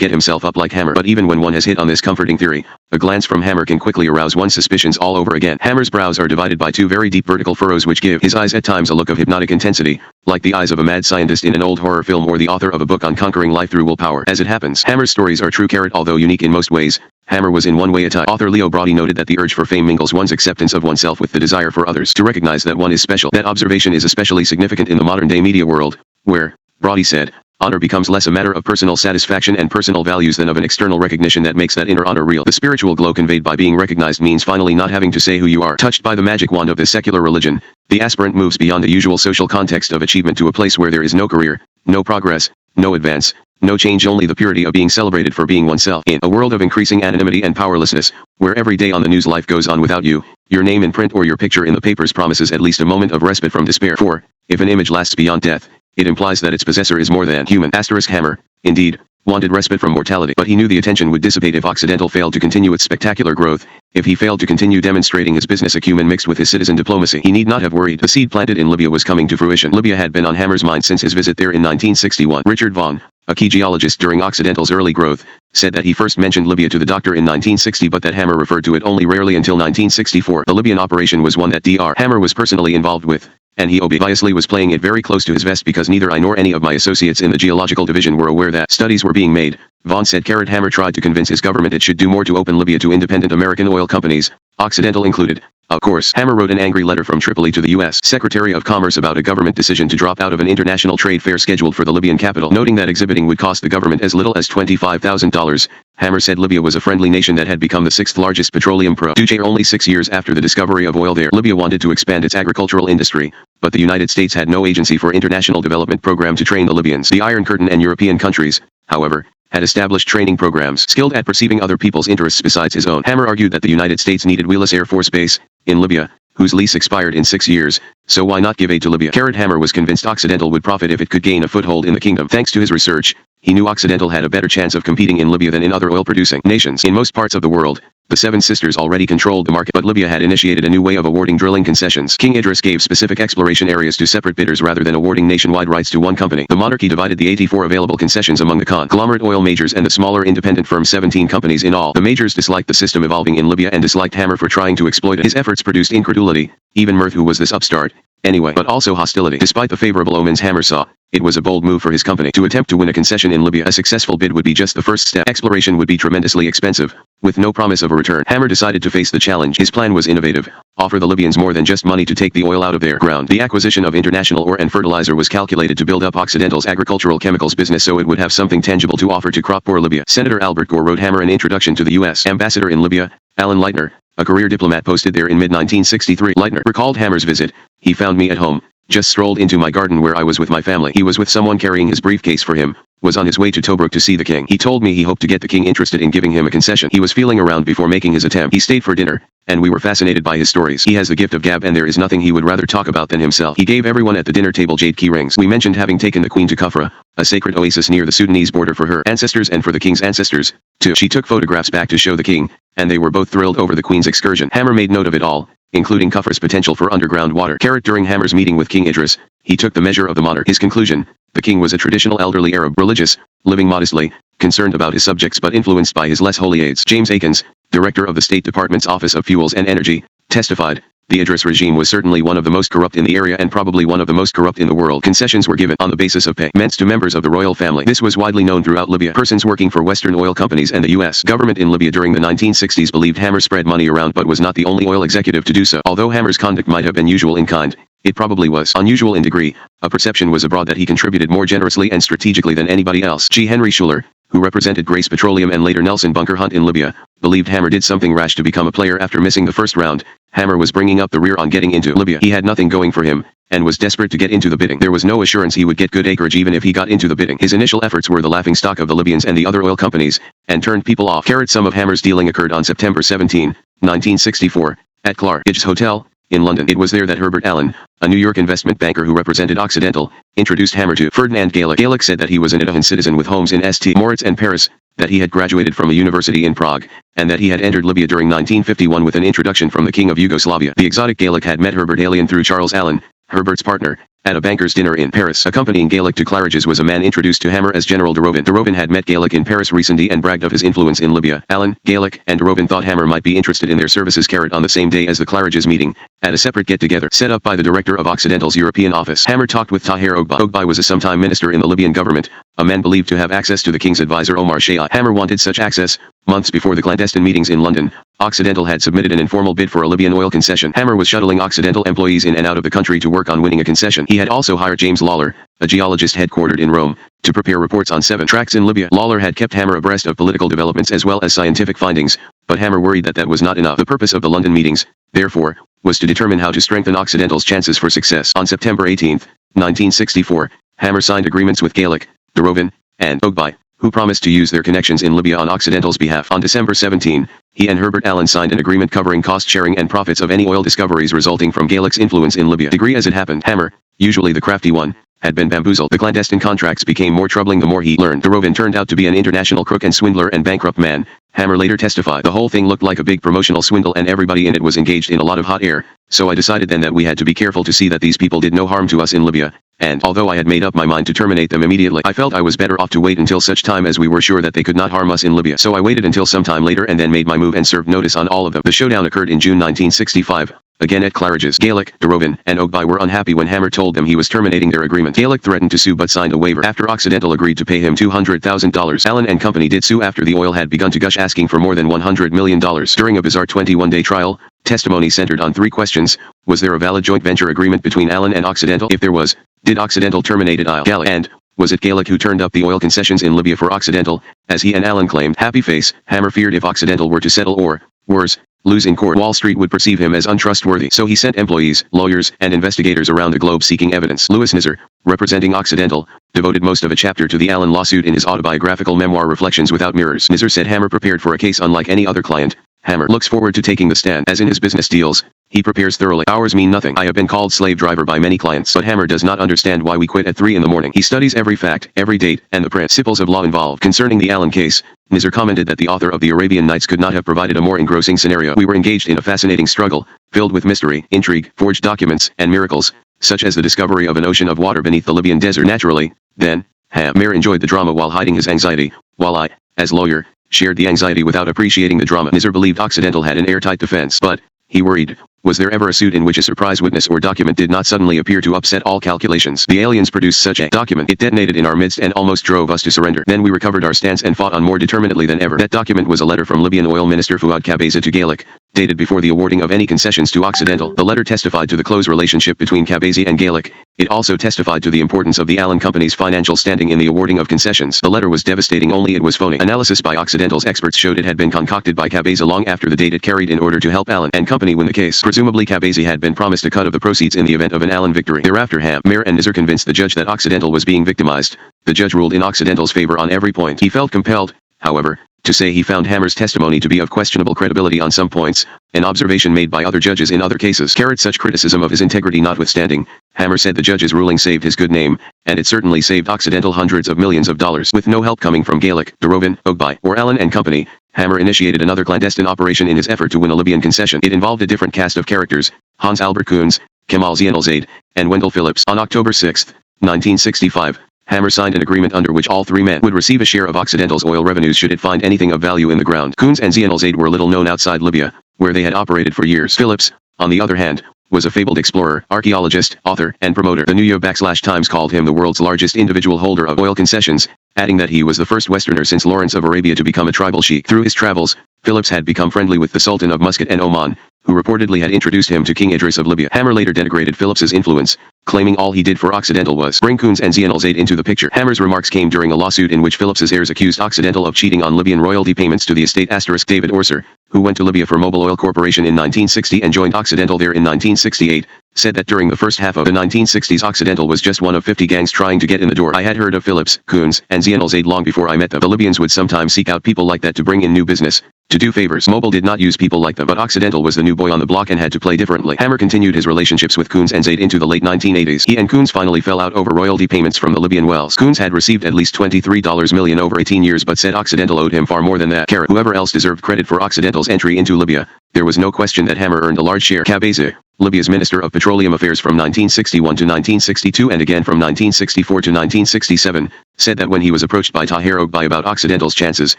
Speaker 1: get himself up like Hammer. But even when one has hit on this comforting theory, a glance from Hammer can quickly arouse one's suspicions all over again. Hammer's brows are divided by two very deep vertical furrows which give his eyes at times a look of hypnotic intensity, like the eyes of a mad scientist in an old horror film or the author of a book on conquering life through willpower. As it happens, Hammer's stories are true. Although unique in most ways, Hammer was in one way a type. Author Leo Braudy noted that the urge for fame mingles one's acceptance of oneself with the desire for others to recognize that one is special. That observation is especially significant in the modern-day media world, where, Braudy said, honor becomes less a matter of personal satisfaction and personal values than of an external recognition that makes that inner honor real. The spiritual glow conveyed by being recognized means finally not having to say who you are. Touched by the magic wand of the secular religion, the aspirant moves beyond the usual social context of achievement to a place where there is no career, no progress, no advance, no change, only the purity of being celebrated for being oneself. In a world of increasing anonymity and powerlessness, where every day on the news life goes on without you, your name in print or your picture in the papers promises at least a moment of respite from despair. For, if an image lasts beyond death, it implies that its possessor is more than human. Hammer, indeed, wanted respite from mortality, but he knew the attention would dissipate if Occidental failed to continue its spectacular growth, if he failed to continue demonstrating his business acumen mixed with his citizen diplomacy. He need not have worried. The seed planted in Libya was coming to fruition. Libya had been on Hammer's mind since his visit there in 1961. Richard Vaughan, a key geologist during Occidental's early growth, said that he first mentioned Libya to the doctor in 1960 but that Hammer referred to it only rarely until 1964. The Libyan operation was one that Dr. Hammer was personally involved with, and he obviously was playing it very close to his vest because neither I nor any of my associates in the geological division were aware that studies were being made. Vaughan said Hammer tried to convince his government it should do more to open Libya to independent American oil companies, Occidental included. Of course, Hammer wrote an angry letter from Tripoli to the U.S. Secretary of Commerce about a government decision to drop out of an international trade fair scheduled for the Libyan capital, noting that exhibiting would cost the government as little as $25,000. Hammer said Libya was a friendly nation that had become the sixth largest petroleum producer only 6 years after the discovery of oil there. Libya wanted to expand its agricultural industry, but the United States had no agency for international development program to train the Libyans. The Iron Curtain and European countries, however, had established training programs skilled at perceiving other people's interests besides his own. Hammer argued that the United States needed Wheelus Air Force Base in Libya, whose lease expired in 6 years, so why not give aid to Libya? Hammer was convinced Occidental would profit if it could gain a foothold in the kingdom. Thanks to his research, he knew Occidental had a better chance of competing in Libya than in other oil-producing nations. In most parts of the world, the Seven Sisters already controlled the market, but Libya had initiated a new way of awarding drilling concessions. King Idris gave specific exploration areas to separate bidders rather than awarding nationwide rights to one company. The monarchy divided the 84 available concessions among the conglomerate oil majors and the smaller independent firms, 17 companies in all. The majors disliked the system evolving in Libya and disliked Hammer for trying to exploit it. His efforts produced incredulity, even mirth. Who was this upstart, anyway? But also hostility. Despite the favorable omens Hammer saw, it was a bold move for his company to attempt to win a concession in Libya. A successful bid would be just the first step. Exploration would be tremendously expensive, with no promise of a return. Hammer decided to face the challenge. His plan was innovative: offer the Libyans more than just money to take the oil out of their ground. The acquisition of international ore and fertilizer was calculated to build up Occidental's agricultural chemicals business so it would have something tangible to offer to crop-poor Libya. Senator Albert Gore wrote Hammer an introduction to the U.S. ambassador in Libya, Alan Leitner, a career diplomat posted there in mid-1963. Leitner recalled Hammer's visit. He found me at home, just strolled into my garden where I was with my family. He was with someone carrying his briefcase for him, was on his way to Tobruk to see the king. He told me he hoped to get the king interested in giving him a concession. He was feeling around before making his attempt. He stayed for dinner, and we were fascinated by his stories. He has the gift of gab and there is nothing he would rather talk about than himself. He gave everyone at the dinner table jade key rings. We mentioned having taken the queen to Kufra, a sacred oasis near the Sudanese border for her ancestors and for the king's ancestors, too. She took photographs back to show the king, and they were both thrilled over the queen's excursion. Hammer made note of it all, including Kufra's potential for underground water. During Hammer's meeting with King Idris, he took the measure of the monarch. His conclusion: the king was a traditional elderly Arab, religious, living modestly, concerned about his subjects but influenced by his less holy aides. James Akins, director of the State Department's Office of Fuels and Energy, testified, the Idris regime was certainly one of the most corrupt in the area and probably one of the most corrupt in the world. Concessions were given on the basis of payments to members of the royal family. This was widely known throughout Libya. Persons working for Western oil companies and the U.S. government in Libya during the 1960s believed Hammer spread money around but was not the only oil executive to do so. Although Hammer's conduct might have been usual in kind, it probably was unusual in degree. A perception was abroad that he contributed more generously and strategically than anybody else. G. Henry Schuler, who represented Grace Petroleum and later Nelson Bunker Hunt in Libya, believed Hammer did something rash to become a player after missing the first round. Hammer was bringing up the rear on getting into Libya. He had nothing going for him, and was desperate to get into the bidding. There was no assurance he would get good acreage even if he got into the bidding. His initial efforts were the laughingstock of the Libyans and the other oil companies, and turned people off. Some of Hammer's dealing occurred on September 17, 1964, at Claridge's Hotel, in London. It was there that Herbert Allen, a New York investment banker who represented Occidental, introduced Hammer to Ferdinand Gaelic. Gaelic said that he was an Italian citizen with homes in St. Moritz and Paris, that he had graduated from a university in Prague, and that he had entered Libya during 1951 with an introduction from the King of Yugoslavia. The exotic Gaelic had met Herbert Allen through Charles Allen, Herbert's partner, At a banker's dinner in Paris, accompanying Gaelic to Claridge's was a man introduced to Hammer as General de Rovin. De Rovin had met Gaelic in Paris recently and bragged of his influence in Libya. Allen, Gaelic, and de Rovin thought Hammer might be interested in their services. On the same day as the Claridge's meeting, at a separate get-together set up by the director of Occidental's European office, Hammer talked with Tahir Ogbay. Ogbay was a sometime minister in the Libyan government, a man believed to have access to the king's advisor Omar Shayai. Hammer wanted such access. Months before the clandestine meetings in London, Occidental had submitted an informal bid for a Libyan oil concession. Hammer was shuttling Occidental employees in and out of the country to work on winning a concession. He had also hired James Lawler, a geologist headquartered in Rome, to prepare reports on 7 tracts in Libya. Lawler had kept Hammer abreast of political developments as well as scientific findings, but Hammer worried that was not enough. The purpose of the London meetings, therefore, was to determine how to strengthen Occidental's chances for success. On September 18, 1964, Hammer signed agreements with Gaelic, de Rovin, and Ogbay, who promised to use their connections in Libya on Occidental's behalf. On December 17, he and Herbert Allen signed an agreement covering cost-sharing and profits of any oil discoveries resulting from Gaelic's influence in Libya. Degree as it happened, Hammer, usually the crafty one, had been bamboozled. The clandestine contracts became more troubling the more he learned. De Rovin turned out to be an international crook and swindler and bankrupt man. Hammer later testified. The whole thing looked like a big promotional swindle and everybody in it was engaged in a lot of hot air, so I decided then that we had to be careful to see that these people did no harm to us in Libya. And, although I had made up my mind to terminate them immediately, I felt I was better off to wait until such time as we were sure that they could not harm us in Libya. So I waited until some time later and then made my move and served notice on all of them. The showdown occurred in June 1965. Again at Claridge's. Gaelic, de Rovin, and Ogbay were unhappy when Hammer told them he was terminating their agreement. Gaelic threatened to sue but signed a waiver after Occidental agreed to pay him $200,000. Allen and company did sue after the oil had begun to gush, asking for more than $100 million. During a bizarre 21-day trial, testimony centered on 3 questions. Was there a valid joint venture agreement between Allen and Occidental? If there was, did Occidental terminate it? Gaelic? And was it Gaelic who turned up the oil concessions in Libya for Occidental, as he and Allen claimed? Happy face. Hammer feared if Occidental were to settle or, worse, lose in court, Wall Street would perceive him as untrustworthy. So he sent employees, lawyers, and investigators around the globe seeking evidence. Louis Nizar, representing Occidental, devoted most of a chapter to the Allen lawsuit in his autobiographical memoir Reflections Without Mirrors. Nizar said Hammer prepared for a case unlike any other client. Hammer looks forward to taking the stand. As in his business deals, he prepares thoroughly. Hours mean nothing. I have been called slave driver by many clients, but Hammer does not understand why we quit at 3 in the morning. He studies every fact, every date, and the principles of law involved. Concerning the Allen case, Nizar commented that the author of the Arabian Nights could not have provided a more engrossing scenario. We were engaged in a fascinating struggle, filled with mystery, intrigue, forged documents, and miracles, such as the discovery of an ocean of water beneath the Libyan desert. Naturally, then, Hammer enjoyed the drama while hiding his anxiety, while I, as lawyer, shared the anxiety without appreciating the drama. Nizar believed Occidental had an airtight defense, but, he worried, was there ever a suit in which a surprise witness or document did not suddenly appear to upset all calculations? The aliens produced such a document. It detonated in our midst and almost drove us to surrender. Then we recovered our stance and fought on more determinedly than ever. That document was a letter from Libyan oil minister Fuad Kabeza to Gaelic, dated before the awarding of any concessions to Occidental. The letter testified to the close relationship between Kabeza and Gaelic. It also testified to the importance of the Allen Company's financial standing in the awarding of concessions. The letter was devastating, only it was phony. Analysis by Occidental's experts showed it had been concocted by Kabeza long after the date it carried in order to help Allen and Company win the case. Presumably Kabeza had been promised a cut of the proceeds in the event of an Allen victory. Thereafter Hammer and Nizar convinced the judge that Occidental was being victimized. The judge ruled in Occidental's favor on every point. He felt compelled, however, to say he found Hammer's testimony to be of questionable credibility on some points, an observation made by other judges in other cases. Such criticism of his integrity notwithstanding, Hammer said the judge's ruling saved his good name, and it certainly saved Occidental hundreds of millions of dollars. With no help coming from Gaelic, de Rovin, Ogbay, or Allen and Company, Hammer initiated another clandestine operation in his effort to win a Libyan concession. It involved a different cast of characters: Hans Albert Koons, Kemal Zienelzade, and Wendell Phillips. On October 6, 1965, Hammer signed an agreement under which all 3 men would receive a share of Occidental's oil revenues should it find anything of value in the ground. Koons and Zienelzade were little known outside Libya, where they had operated for years. Phillips, on the other hand, was a fabled explorer, archaeologist, author, and promoter. The New York Times called him the world's largest individual holder of oil concessions, adding that he was the first Westerner since Lawrence of Arabia to become a tribal sheikh. Through his travels, Phillips had become friendly with the Sultan of Muscat and Oman, who reportedly had introduced him to King Idris of Libya. Hammer later denigrated Phillips's influence, claiming all he did for Occidental was bring Koons and Zienelzade into the picture. Hammer's remarks came during a lawsuit in which Phillips's heirs accused Occidental of cheating on Libyan royalty payments to the estate. David Orser, who went to Libya for Mobil Oil Corporation in 1960 and joined Occidental there in 1968, said that during the first half of the 1960s Occidental was just one of 50 gangs trying to get in the door. I had heard of Phillips, Koons, and Zienelzade long before I met them. The Libyans would sometimes seek out people like that to bring in new business, to do favors. Mobil did not use people like them, but Occidental was the new boy on the block and had to play differently. Hammer continued his relationships with Koons and Zaid into the late 1980s. He and Koons finally fell out over royalty payments from the Libyan wells. Koons had received at least $23 million over 18 years but said Occidental owed him far more than that. Whoever else deserved credit for Occidental's entry into Libya, there was no question that Hammer earned a large share. Cabeza, Libya's Minister of Petroleum Affairs from 1961 to 1962 and again from 1964 to 1967, said that when he was approached by Tahir Ogbay about Occidental's chances,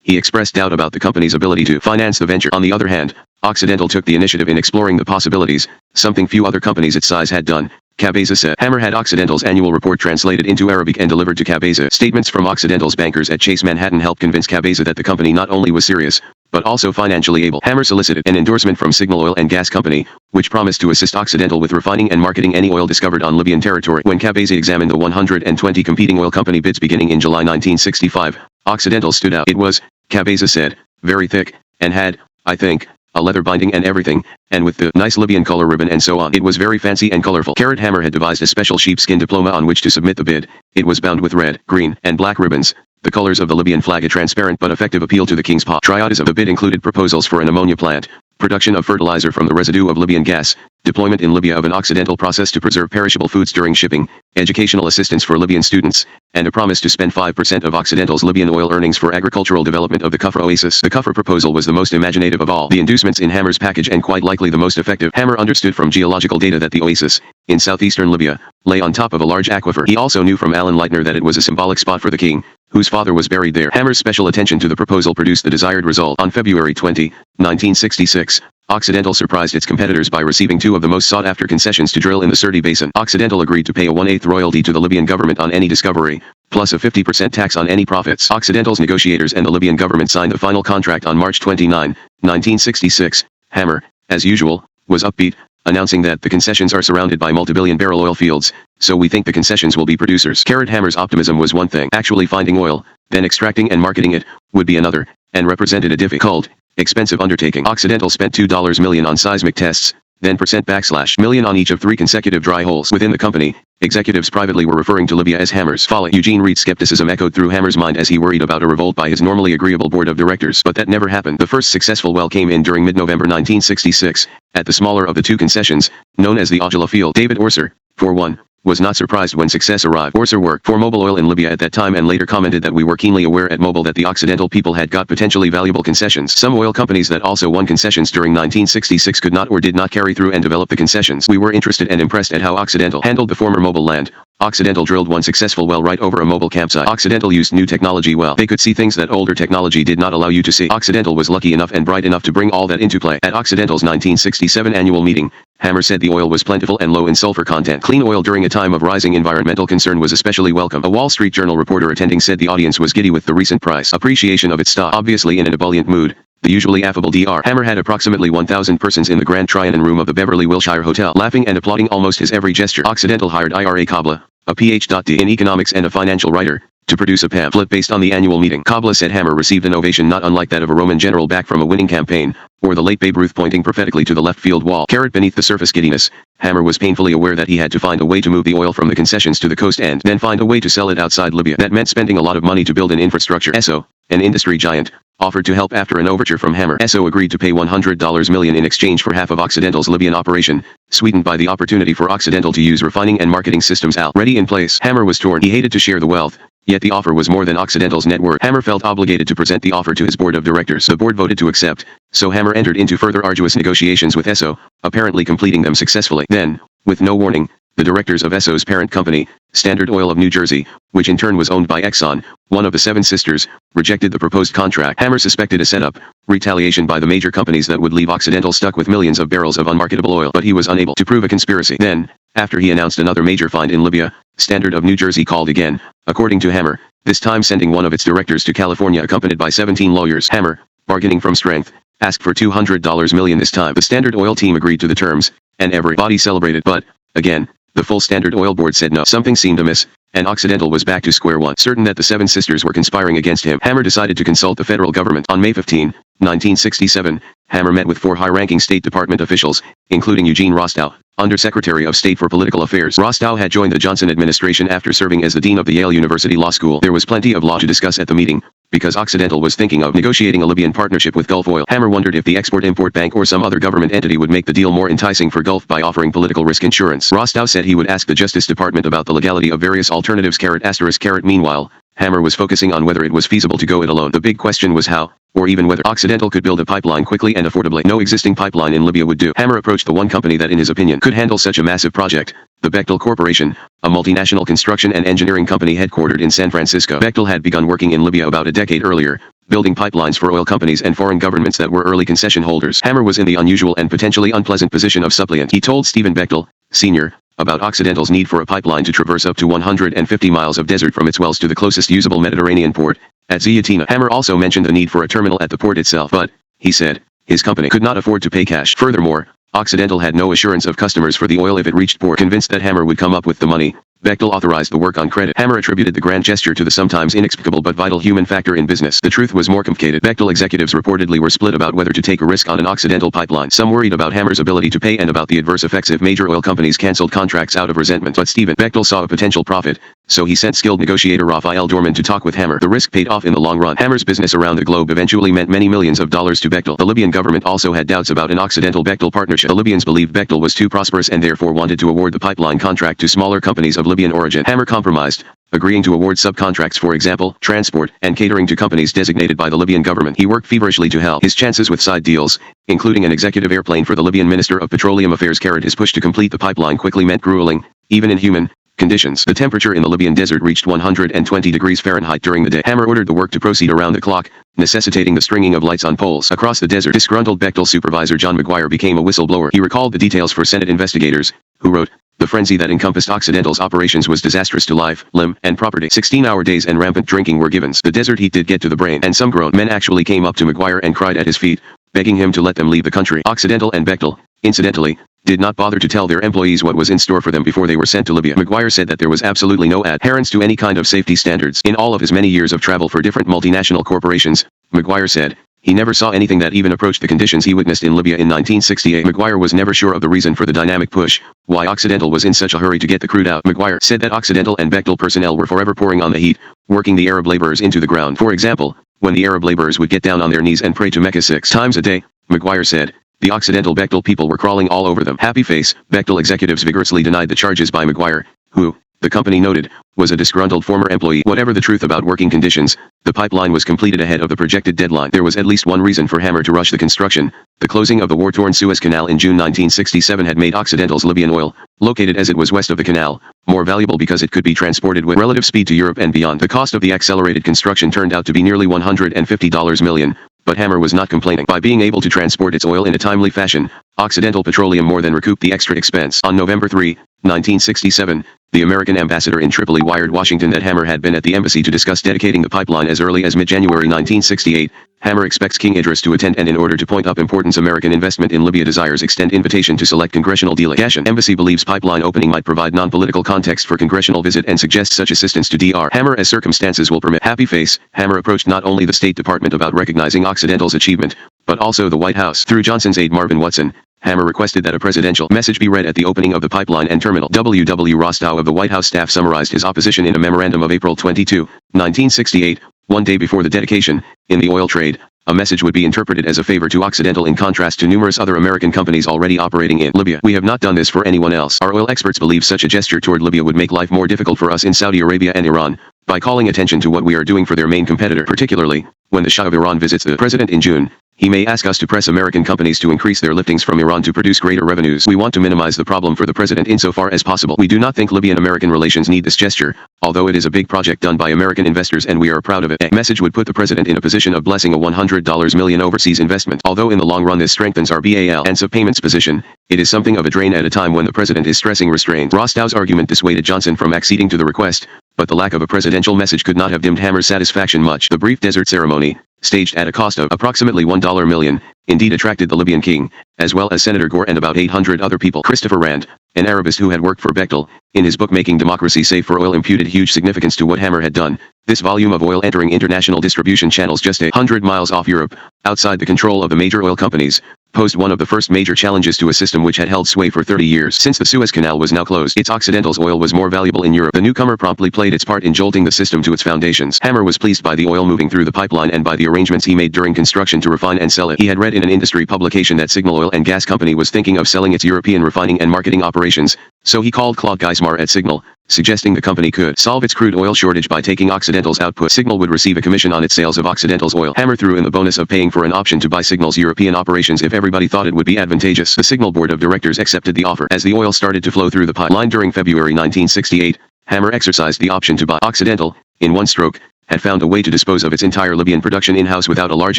Speaker 1: he expressed doubt about the company's ability to finance the venture. On the other hand, Occidental took the initiative in exploring the possibilities, something few other companies its size had done. Cabeza said. Hammer had Occidental's annual report translated into Arabic and delivered to Cabeza. Statements from Occidental's bankers at Chase Manhattan helped convince Cabeza that the company not only was serious, but also financially able. Hammer solicited an endorsement from Signal Oil and Gas Company, which promised to assist Occidental with refining and marketing any oil discovered on Libyan territory. When Cabeza examined the 120 competing oil company bids beginning in July 1965, Occidental stood out. It was, Cabeza said, very thick, and had, I think, a leather binding and everything, and with the nice Libyan color ribbon and so on. It was very fancy and colorful. Hammer had devised a special sheepskin diploma on which to submit the bid. It was bound with red, green, and black ribbons, the colors of the Libyan flag, a transparent but effective appeal to the king's paw. Triadas of the bid included proposals for an ammonia plant, production of fertilizer from the residue of Libyan gas, deployment in Libya of an Occidental process to preserve perishable foods during shipping, educational assistance for Libyan students, and a promise to spend 5% of Occidental's Libyan oil earnings for agricultural development of the Kufra Oasis. The Kufra proposal was the most imaginative of all the inducements in Hammer's package and quite likely the most effective. Hammer understood from geological data that the oasis, in southeastern Libya, lay on top of a large aquifer. He also knew from Alan Leitner that it was a symbolic spot for the king, whose father was buried there. Hammer's special attention to the proposal produced the desired result. On February 20, 1966, Occidental surprised its competitors by receiving two of the most sought-after concessions to drill in the Sirte Basin. Occidental agreed to pay a 1/8 royalty to the Libyan government on any discovery, plus a 50% tax on any profits. Occidental's negotiators and the Libyan government signed the final contract on March 29, 1966. Hammer, as usual, was upbeat, announcing that the concessions are surrounded by multi-billion-barrel oil fields, so we think the concessions will be producers. Hammer's optimism was one thing. Actually finding oil, then extracting and marketing it, would be another, and represented a difficult, expensive undertaking. Occidental spent $2 million on seismic tests, then %million on each of 3 consecutive dry holes. Within the company, executives privately were referring to Libya as Hammer's folly. Eugene Reed's skepticism echoed through Hammer's mind as he worried about a revolt by his normally agreeable board of directors. But that never happened. The first successful well came in during mid-November 1966, at the smaller of the 2 concessions, known as the Ojala field. David Orser, for one, was not surprised when success arrived. Orser worked for Mobil Oil in Libya at that time and later commented that we were keenly aware at Mobil that the Occidental people had got potentially valuable concessions. Some oil companies that also won concessions during 1966 could not or did not carry through and develop the concessions. We were interested and impressed at how Occidental handled the former Mobil land. Occidental drilled one successful well right over a Mobil campsite. Occidental used new technology well. They could see things that older technology did not allow you to see. Occidental was lucky enough and bright enough to bring all that into play. At Occidental's 1967 annual meeting, Hammer said the oil was plentiful and low in sulfur content. Clean oil during a time of rising environmental concern was especially welcome. A Wall Street Journal reporter attending said the audience was giddy with the recent price appreciation of its stock. Obviously in an ebullient mood, the usually affable Dr. Hammer had approximately 1,000 persons in the Grand Trianon room of the Beverly Wilshire Hotel, laughing and applauding almost his every gesture. Occidental hired Ira Kabla, a Ph.D. in economics and a financial writer, to produce a pamphlet based on the annual meeting. Kabla said Hammer received an ovation not unlike that of a Roman general back from a winning campaign, or the late Babe Ruth pointing prophetically to the left field wall. Beneath the surface giddiness, Hammer was painfully aware that he had to find a way to move the oil from the concessions to the coast and then find a way to sell it outside Libya. That meant spending a lot of money to build an infrastructure. Esso, an industry giant, offered to help after an overture from Hammer. Esso agreed to pay $100 million in exchange for half of Occidental's Libyan operation, sweetened by the opportunity for Occidental to use refining and marketing systems already in place. Hammer was torn. He hated to share the wealth, yet the offer was more than Occidental's net worth. Hammer felt obligated to present the offer to his board of directors. The board voted to accept, so Hammer entered into further arduous negotiations with Esso, apparently completing them successfully. Then, with no warning, the directors of Esso's parent company, Standard Oil of New Jersey, which in turn was owned by Exxon, one of the Seven Sisters, rejected the proposed contract. Hammer suspected a setup, retaliation by the major companies that would leave Occidental stuck with millions of barrels of unmarketable oil, but he was unable to prove a conspiracy. Then, after he announced another major find in Libya, Standard of New Jersey called again, according to Hammer, this time sending one of its directors to California accompanied by 17 lawyers. Hammer, bargaining from strength, asked for $200 million this time. The Standard Oil team agreed to the terms, and everybody celebrated, but, again, the full Standard Oil board said no. Something seemed amiss, and Occidental was back to square one. Certain that the Seven Sisters were conspiring against him, Hammer decided to consult the federal government. On May 15, 1967, Hammer met with 4 high-ranking State Department officials, including Eugene Rostow, Undersecretary of State for Political Affairs. Rostow had joined the Johnson administration after serving as the dean of the Yale University Law School. There was plenty of law to discuss at the meeting, because Occidental was thinking of negotiating a Libyan partnership with Gulf Oil. Hammer wondered if the Export-Import Bank or some other government entity would make the deal more enticing for Gulf by offering political risk insurance. Rostow said he would ask the Justice Department about the legality of various alternatives. Meanwhile, Hammer was focusing on whether it was feasible to go it alone. The big question was how, or even whether Occidental could build a pipeline quickly and affordably. No existing pipeline in Libya would do. Hammer approached the one company that in his opinion could handle such a massive project, the Bechtel Corporation, a multinational construction and engineering company headquartered in San Francisco. Bechtel had begun working in Libya about a decade earlier, building pipelines for oil companies and foreign governments that were early concession holders. Hammer was in the unusual and potentially unpleasant position of suppliant. He told Stephen Bechtel, Sr., about Occidental's need for a pipeline to traverse up to 150 miles of desert from its wells to the closest usable Mediterranean port, at Zayatena. Hammer also mentioned the need for a terminal at the port itself, but, he said, his company could not afford to pay cash. Furthermore, Occidental had no assurance of customers for the oil if it reached port. Convinced that Hammer would come up with the money, Bechtel authorized the work on credit. Hammer attributed the grand gesture to the sometimes inexplicable but vital human factor in business. The truth was more complicated. Bechtel executives reportedly were split about whether to take a risk on an Occidental pipeline. Some worried about Hammer's ability to pay and about the adverse effects if major oil companies canceled contracts out of resentment. But Stephen Bechtel saw a potential profit, so he sent skilled negotiator Raphael Dorman to talk with Hammer. The risk paid off in the long run. Hammer's business around the globe eventually meant many millions of dollars to Bechtel. The Libyan government also had doubts about an Occidental-Bechtel partnership. The Libyans believed Bechtel was too prosperous and therefore wanted to award the pipeline contract to smaller companies of Libyan origin. Hammer compromised, agreeing to award subcontracts, for example, transport and catering, to companies designated by the Libyan government. He worked feverishly to help his chances with side deals, including an executive airplane for the Libyan Minister of Petroleum Affairs. His push to complete the pipeline quickly meant grueling, even inhuman, conditions. The temperature in the Libyan desert reached 120 degrees Fahrenheit during the day. Hammer ordered the work to proceed around the clock, necessitating the stringing of lights on poles across the desert. Disgruntled Bechtel supervisor John McGuire became a whistleblower. He recalled the details for Senate investigators, who wrote, "The frenzy that encompassed Occidental's operations was disastrous to life, limb, and property. 16-hour days and rampant drinking were givens. The desert heat did get to the brain, and some grown men actually came up to McGuire and cried at his feet, begging him to let them leave the country." Occidental and Bechtel, incidentally, did not bother to tell their employees what was in store for them before they were sent to Libya. McGuire said that there was absolutely no adherence to any kind of safety standards. In all of his many years of travel for different multinational corporations, McGuire said, he never saw anything that even approached the conditions he witnessed in Libya in 1968. McGuire was never sure of the reason for the dynamic push, why Occidental was in such a hurry to get the crude out. McGuire said that Occidental and Bechtel personnel were forever pouring on the heat, working the Arab laborers into the ground. For example, when the Arab laborers would get down on their knees and pray to Mecca 6 times a day, McGuire said, the Occidental Bechtel people were crawling all over them. Happy face. Bechtel executives vigorously denied the charges by McGuire, who, the company noted, was a disgruntled former employee. Whatever the truth about working conditions, the pipeline was completed ahead of the projected deadline. There was at least one reason for Hammer to rush the construction. The closing of the war-torn Suez Canal in June 1967 had made Occidental's Libyan oil, located as it was west of the canal, more valuable because it could be transported with relative speed to Europe and beyond. The cost of the accelerated construction turned out to be nearly $150 million. But Hammer was not complaining. By being able to transport its oil in a timely fashion, Occidental Petroleum more than recouped the extra expense. On November 3, 1967, the American ambassador in Tripoli wired Washington that Hammer had been at the embassy to discuss dedicating the pipeline as early as mid-January 1968. Hammer expects King Idris to attend and in order to point up importance American investment in Libya desires extend invitation to select congressional delegation. Embassy believes pipeline opening might provide non-political context for congressional visit and suggests such assistance to Dr. Hammer as circumstances will permit. Happy face. Hammer approached not only the State Department about recognizing Occidental's achievement, but also the White House. Through Johnson's aide Marvin Watson, Hammer requested that a presidential message be read at the opening of the pipeline and terminal. W. Rostow of the White House staff summarized his opposition in a memorandum of April 22, 1968, one day before the dedication. In the oil trade, a message would be interpreted as a favor to Occidental in contrast to numerous other American companies already operating in Libya. We have not done this for anyone else. Our oil experts believe such a gesture toward Libya would make life more difficult for us in Saudi Arabia and Iran, by calling attention to what we are doing for their main competitor. Particularly, when the Shah of Iran visits the president in June, he may ask us to press American companies to increase their liftings from Iran to produce greater revenues. We want to minimize the problem for the president insofar as possible. We do not think Libyan-American relations need this gesture, although it is a big project done by American investors and we are proud of it. A message would put the president in a position of blessing a $100 million overseas investment. Although in the long run this strengthens our balance of payments position, it is something of a drain at a time when the president is stressing restraint. Rostow's argument dissuaded Johnson from acceding to the request, but the lack of a presidential message could not have dimmed Hammer's satisfaction much. The brief desert ceremony, staged at a cost of approximately $1 million, indeed attracted the Libyan king, as well as Senator Gore and about 800 other people. Christopher Rand, an Arabist who had worked for Bechtel, in his book Making Democracy Safe for Oil imputed huge significance to what Hammer had done. This volume of oil entering international distribution channels just 100 miles off Europe, outside the control of the major oil companies, posed one of the first major challenges to a system which had held sway for 30 years. Since the Suez Canal was now closed, its Occidental's oil was more valuable in Europe. The newcomer promptly played its part in jolting the system to its foundations. Hammer was pleased by the oil moving through the pipeline and by the arrangements he made during construction to refine and sell it. He had read in an industry publication that Signal Oil and Gas Company was thinking of selling its European refining and marketing operations, so he called Claude Geismar at Signal, suggesting the company could solve its crude oil shortage by taking Occidental's output. Signal would receive a commission on its sales of Occidental's oil. Hammer threw in the bonus of paying for an option to buy Signal's European operations if everybody thought it would be advantageous. The Signal board of directors accepted the offer. As the oil started to flow through the pipeline during February 1968, Hammer exercised the option to buy. Occidental, in one stroke, had found a way to dispose of its entire Libyan production in-house without a large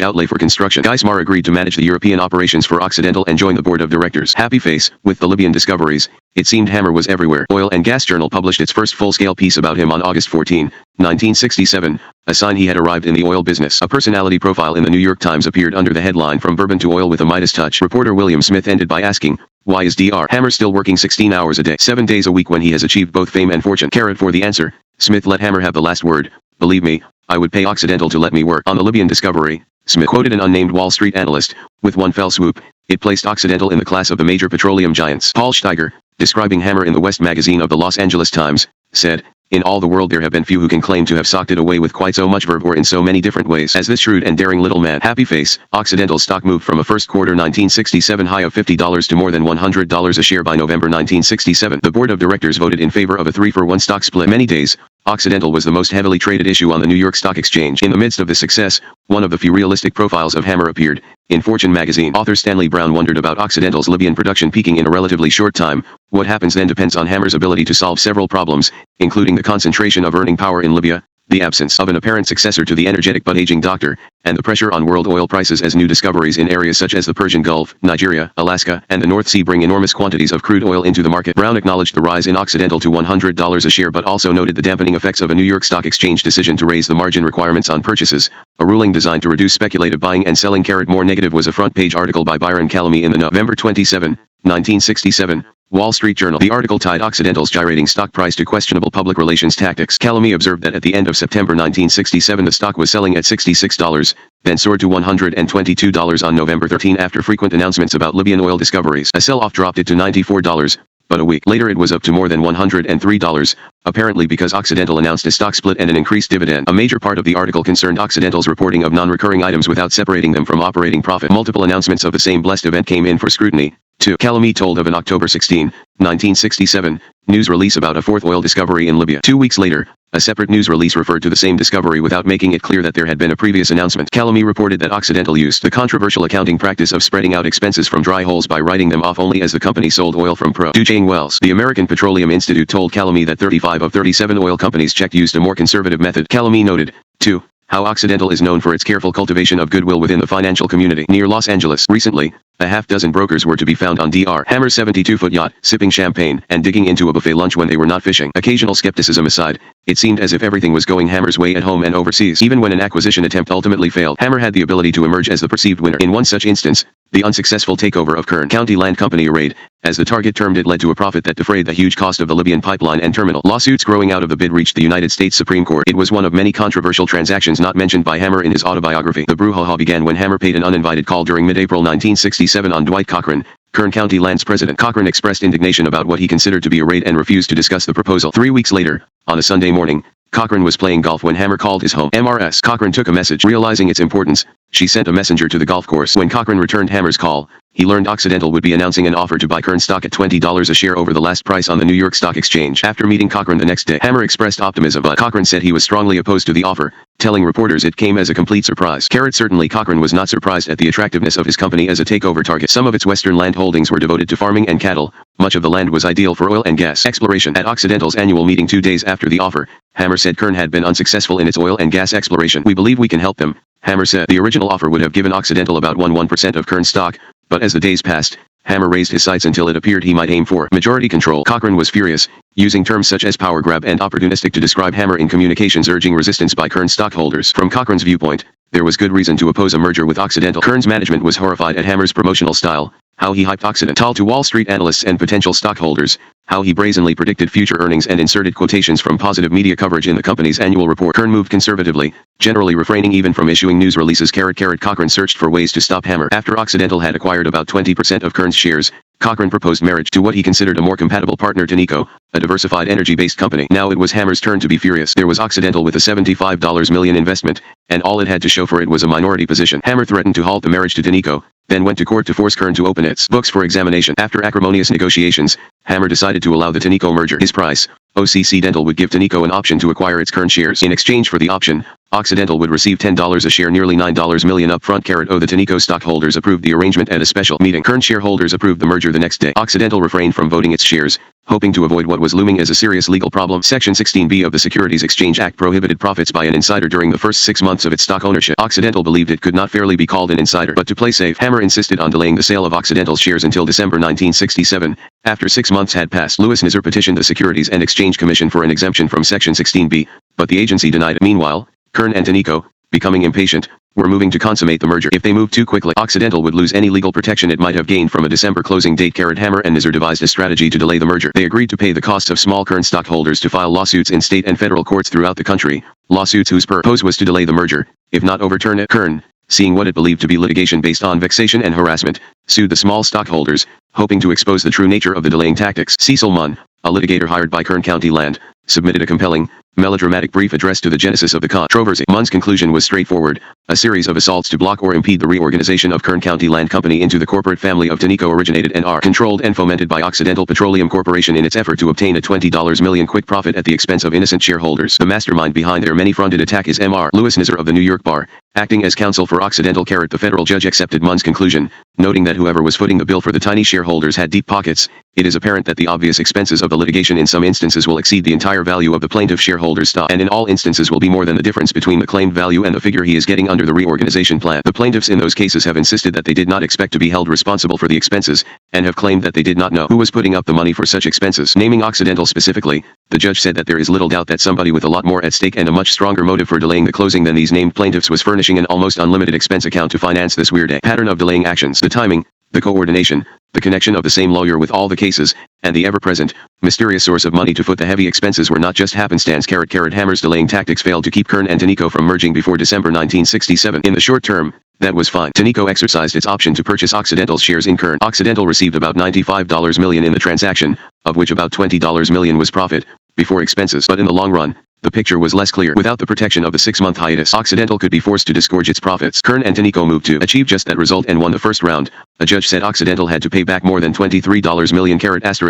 Speaker 1: outlay for construction. Geismar agreed to manage the European operations for Occidental and join the board of directors. Happy face, with the Libyan discoveries, it seemed Hammer was everywhere. Oil and Gas Journal published its first full-scale piece about him on August 14, 1967, a sign he had arrived in the oil business. A personality profile in the New York Times appeared under the headline From Bourbon to Oil with a Midas Touch. Reporter William Smith ended by asking, why is Dr. Hammer still working 16 hours a day, 7 days a week when he has achieved both fame and fortune? For the answer, Smith let Hammer have the last word. Believe me, I would pay Occidental to let me work. On the Libyan discovery, Smith quoted an unnamed Wall Street analyst, with one fell swoop, it placed Occidental in the class of the major petroleum giants. Paul Steiger, describing Hammer in the West magazine of the Los Angeles Times, said, in all the world there have been few who can claim to have socked it away with quite so much verve or in so many different ways as this shrewd and daring little man. Happy face, Occidental's stock moved from a first quarter 1967 high of $50 to more than $100 a share by November 1967. The board of directors voted in favor of a 3-for-1 stock split. Many days, Occidental was the most heavily traded issue on the New York Stock Exchange. In the midst of this success, one of the few realistic profiles of Hammer appeared. In Fortune magazine, author Stanley Brown wondered about Occidental's Libyan production peaking in a relatively short time. What happens then depends on Hammer's ability to solve several problems, including the concentration of earning power in Libya, the absence of an apparent successor to the energetic but aging doctor, and the pressure on world oil prices as new discoveries in areas such as the Persian Gulf, Nigeria, Alaska, and the North Sea bring enormous quantities of crude oil into the market. Brown acknowledged the rise in Occidental to $100 a share but also noted the dampening effects of a New York Stock Exchange decision to raise the margin requirements on purchases, a ruling designed to reduce speculative buying and selling. More negative was a front-page article by Byron Calamy in the November 27, 1967, Wall Street Journal. The article tied Occidental's gyrating stock price to questionable public relations tactics. Calamy observed that at the end of September 1967 the stock was selling at $66, then soared to $122 on November 13 after frequent announcements about Libyan oil discoveries. A sell-off dropped it to $94, but a week later it was up to more than $103, apparently because Occidental announced a stock split and an increased dividend. A major part of the article concerned Occidental's reporting of non-recurring items without separating them from operating profit. Multiple announcements of the same blessed event came in for scrutiny. 2. Calamy told of an October 16, 1967, news release about a fourth oil discovery in Libya. 2 weeks later, a separate news release referred to the same discovery without making it clear that there had been a previous announcement. Calamy reported that Occidental used the controversial accounting practice of spreading out expenses from dry holes by writing them off only as the company sold oil from producing wells. The American Petroleum Institute told Calamy that 35 of 37 oil companies checked used a more conservative method. Calamy noted, 2. How Occidental is known for its careful cultivation of goodwill within the financial community. Near Los Angeles, recently, a half-dozen brokers were to be found on Dr. Hammer's 72-foot yacht, sipping champagne and digging into a buffet lunch when they were not fishing. Occasional skepticism aside, it seemed as if everything was going Hammer's way at home and overseas. Even when an acquisition attempt ultimately failed, Hammer had the ability to emerge as the perceived winner. In one such instance, the unsuccessful takeover of Kern County Land Company arrayed, as the target termed it, led to a profit that defrayed the huge cost of the Libyan pipeline and terminal. Lawsuits growing out of the bid reached the United States Supreme Court. It was one of many controversial transactions not mentioned by Hammer in his autobiography. The brouhaha began when Hammer paid an uninvited call during mid-April 1967 on Dwight Cochran, Kern County Land's president. Cochran expressed indignation about what he considered to be a raid and refused to discuss the proposal. 3 weeks later, on a Sunday morning, Cochran was playing golf when Hammer called his home. MRS. Cochran took a message. Realizing its importance, she sent a messenger to the golf course. When Cochran returned Hammer's call, he learned Occidental would be announcing an offer to buy Kern stock at $20 a share over the last price on the New York Stock Exchange. After meeting Cochran the next day, Hammer expressed optimism, but Cochran said he was strongly opposed to the offer, telling reporters it came as a complete surprise. Certainly Cochran was not surprised at the attractiveness of his company as a takeover target. Some of its western land holdings were devoted to farming and cattle. Much of the land was ideal for oil and gas exploration. At Occidental's annual meeting 2 days after the offer, Hammer said Kern had been unsuccessful in its oil and gas exploration. We believe we can help them, Hammer said. The original offer would have given Occidental about 1% of Kern stock, but as the days passed, Hammer raised his sights until it appeared he might aim for majority control. Cochran was furious, using terms such as power grab and opportunistic to describe Hammer in communications urging resistance by Kern stockholders. From Cochran's viewpoint, There was good reason to oppose a merger with Occidental. Kern's management was horrified at Hammer's promotional style, how he hyped Occidental to Wall Street analysts and potential stockholders, how he brazenly predicted future earnings and inserted quotations from positive media coverage in the company's annual report. Kern moved conservatively, generally refraining even from issuing news releases. Cochrane searched for ways to stop Hammer. After Occidental had acquired about 20% of Kern's shares, Cochrane proposed marriage to what he considered a more compatible partner, Tenneco, a diversified energy-based company. Now it was Hammer's turn to be furious. There was Occidental with a $75 million investment, and all it had to show for it was a minority position. Hammer threatened to halt the marriage to Tenneco, then went to court to force Kern to open its books for examination. After acrimonious negotiations, Hammer decided to allow the Tenneco merger. His price: Occidental would give Tenneco an option to acquire its Kern shares. In exchange for the option, Occidental would receive $10 a share, nearly $9 million upfront. The Tenneco stockholders approved the arrangement at a special meeting. Kern shareholders approved the merger the next day. Occidental refrained from voting its shares, hoping to avoid what was looming as a serious legal problem. Section 16B of the Securities Exchange Act prohibited profits by an insider during the first 6 months of its stock ownership. Occidental believed it could not fairly be called an insider, but to play safe, Hammer insisted on delaying the sale of Occidental's shares until December 1967. After 6 months had passed, Louis Nizar petitioned the Securities and Exchange Commission for an exemption from Section 16B, but the agency denied it. Meanwhile, Kern and Tenneco, becoming impatient, were moving to consummate the merger. If they moved too quickly, Occidental would lose any legal protection it might have gained from a December closing date. Hammer and Nizar devised a strategy to delay the merger. They agreed to pay the costs of small Kern stockholders to file lawsuits in state and federal courts throughout the country, lawsuits whose purpose was to delay the merger, if not overturn it. Kern, seeing what it believed to be litigation based on vexation and harassment, sued the small stockholders, hoping to expose the true nature of the delaying tactics. Cecil Munn, a litigator hired by Kern County Land, submitted a compelling, melodramatic brief address to the genesis of the controversy. Munn's conclusion was straightforward: a series of assaults to block or impede the reorganization of Kern County Land Company into the corporate family of Tenneco originated and are controlled and fomented by Occidental Petroleum Corporation in its effort to obtain a $20 million quick profit at the expense of innocent shareholders. The mastermind behind their many-fronted attack is Mr. Louis Nizar of the New York Bar, acting as counsel for Occidental. The federal judge accepted Munn's conclusion, noting that whoever was footing the bill for the tiny shareholders had deep pockets. It is apparent that the obvious expenses of the litigation in some instances will exceed the entire value of the plaintiff shareholders' stock, and in all instances will be more than the difference between the claimed value and the figure he is getting under the reorganization plan. The plaintiffs in those cases have insisted that they did not expect to be held responsible for the expenses, and have claimed that they did not know who was putting up the money for such expenses. Naming Occidental specifically, the judge said that there is little doubt that somebody with a lot more at stake and a much stronger motive for delaying the closing than these named plaintiffs was furnishing an almost unlimited expense account to finance this weird pattern of delaying actions. The timing, the coordination, the connection of the same lawyer with all the cases, and the ever-present, mysterious source of money to foot the heavy expenses were not just happenstance. Hammer's delaying tactics failed to keep Kern and Tenneco from merging before December 1967. In the short term, that was fine. Tenneco exercised its option to purchase Occidental's shares in Kern. Occidental received about $95 million in the transaction, of which about $20 million was profit, before expenses. But in the long run, the picture was less clear. Without the protection of the 6-month hiatus, Occidental could be forced to disgorge its profits. Kern and Tenneco moved to achieve just that result and won the first round. A judge said Occidental had to pay back more than $23 million.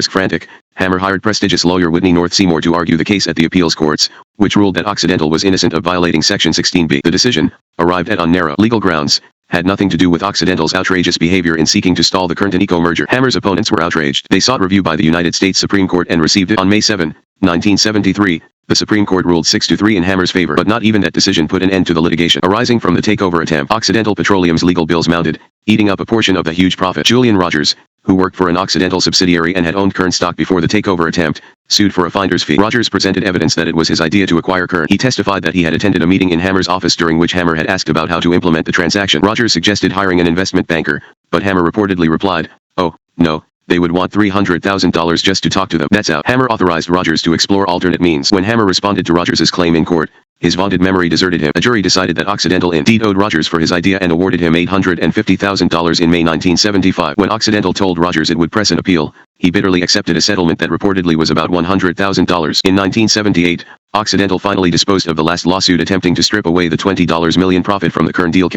Speaker 1: Frantic, Hammer hired prestigious lawyer Whitney North Seymour to argue the case at the appeals courts, which ruled that Occidental was innocent of violating Section 16B. The decision, arrived at on narrow legal grounds, had nothing to do with Occidental's outrageous behavior in seeking to stall the Kern-Tenneco merger. Hammer's opponents were outraged. They sought review by the United States Supreme Court and received it. On May 7, 1973, the Supreme Court ruled 6-3 in Hammer's favor, but not even that decision put an end to the litigation arising from the takeover attempt. Occidental Petroleum's legal bills mounted, eating up a portion of the huge profit. Julian Rogers, who worked for an Occidental subsidiary and had owned Kern stock before the takeover attempt, sued for a finder's fee. Rogers presented evidence that it was his idea to acquire Kern. He testified that he had attended a meeting in Hammer's office during which Hammer had asked about how to implement the transaction. Rogers suggested hiring an investment banker, but Hammer reportedly replied, "Oh, no. They would want $300,000 just to talk to them. That's out." Hammer authorized Rogers to explore alternate means. When Hammer responded to Rogers's claim in court, his vaunted memory deserted him. A jury decided that Occidental indeed owed Rogers for his idea and awarded him $850,000 in May 1975. When Occidental told Rogers it would press an appeal, he bitterly accepted a settlement that reportedly was about $100,000. In 1978, Occidental finally disposed of the last lawsuit attempting to strip away the $20 million profit from the Kern deal.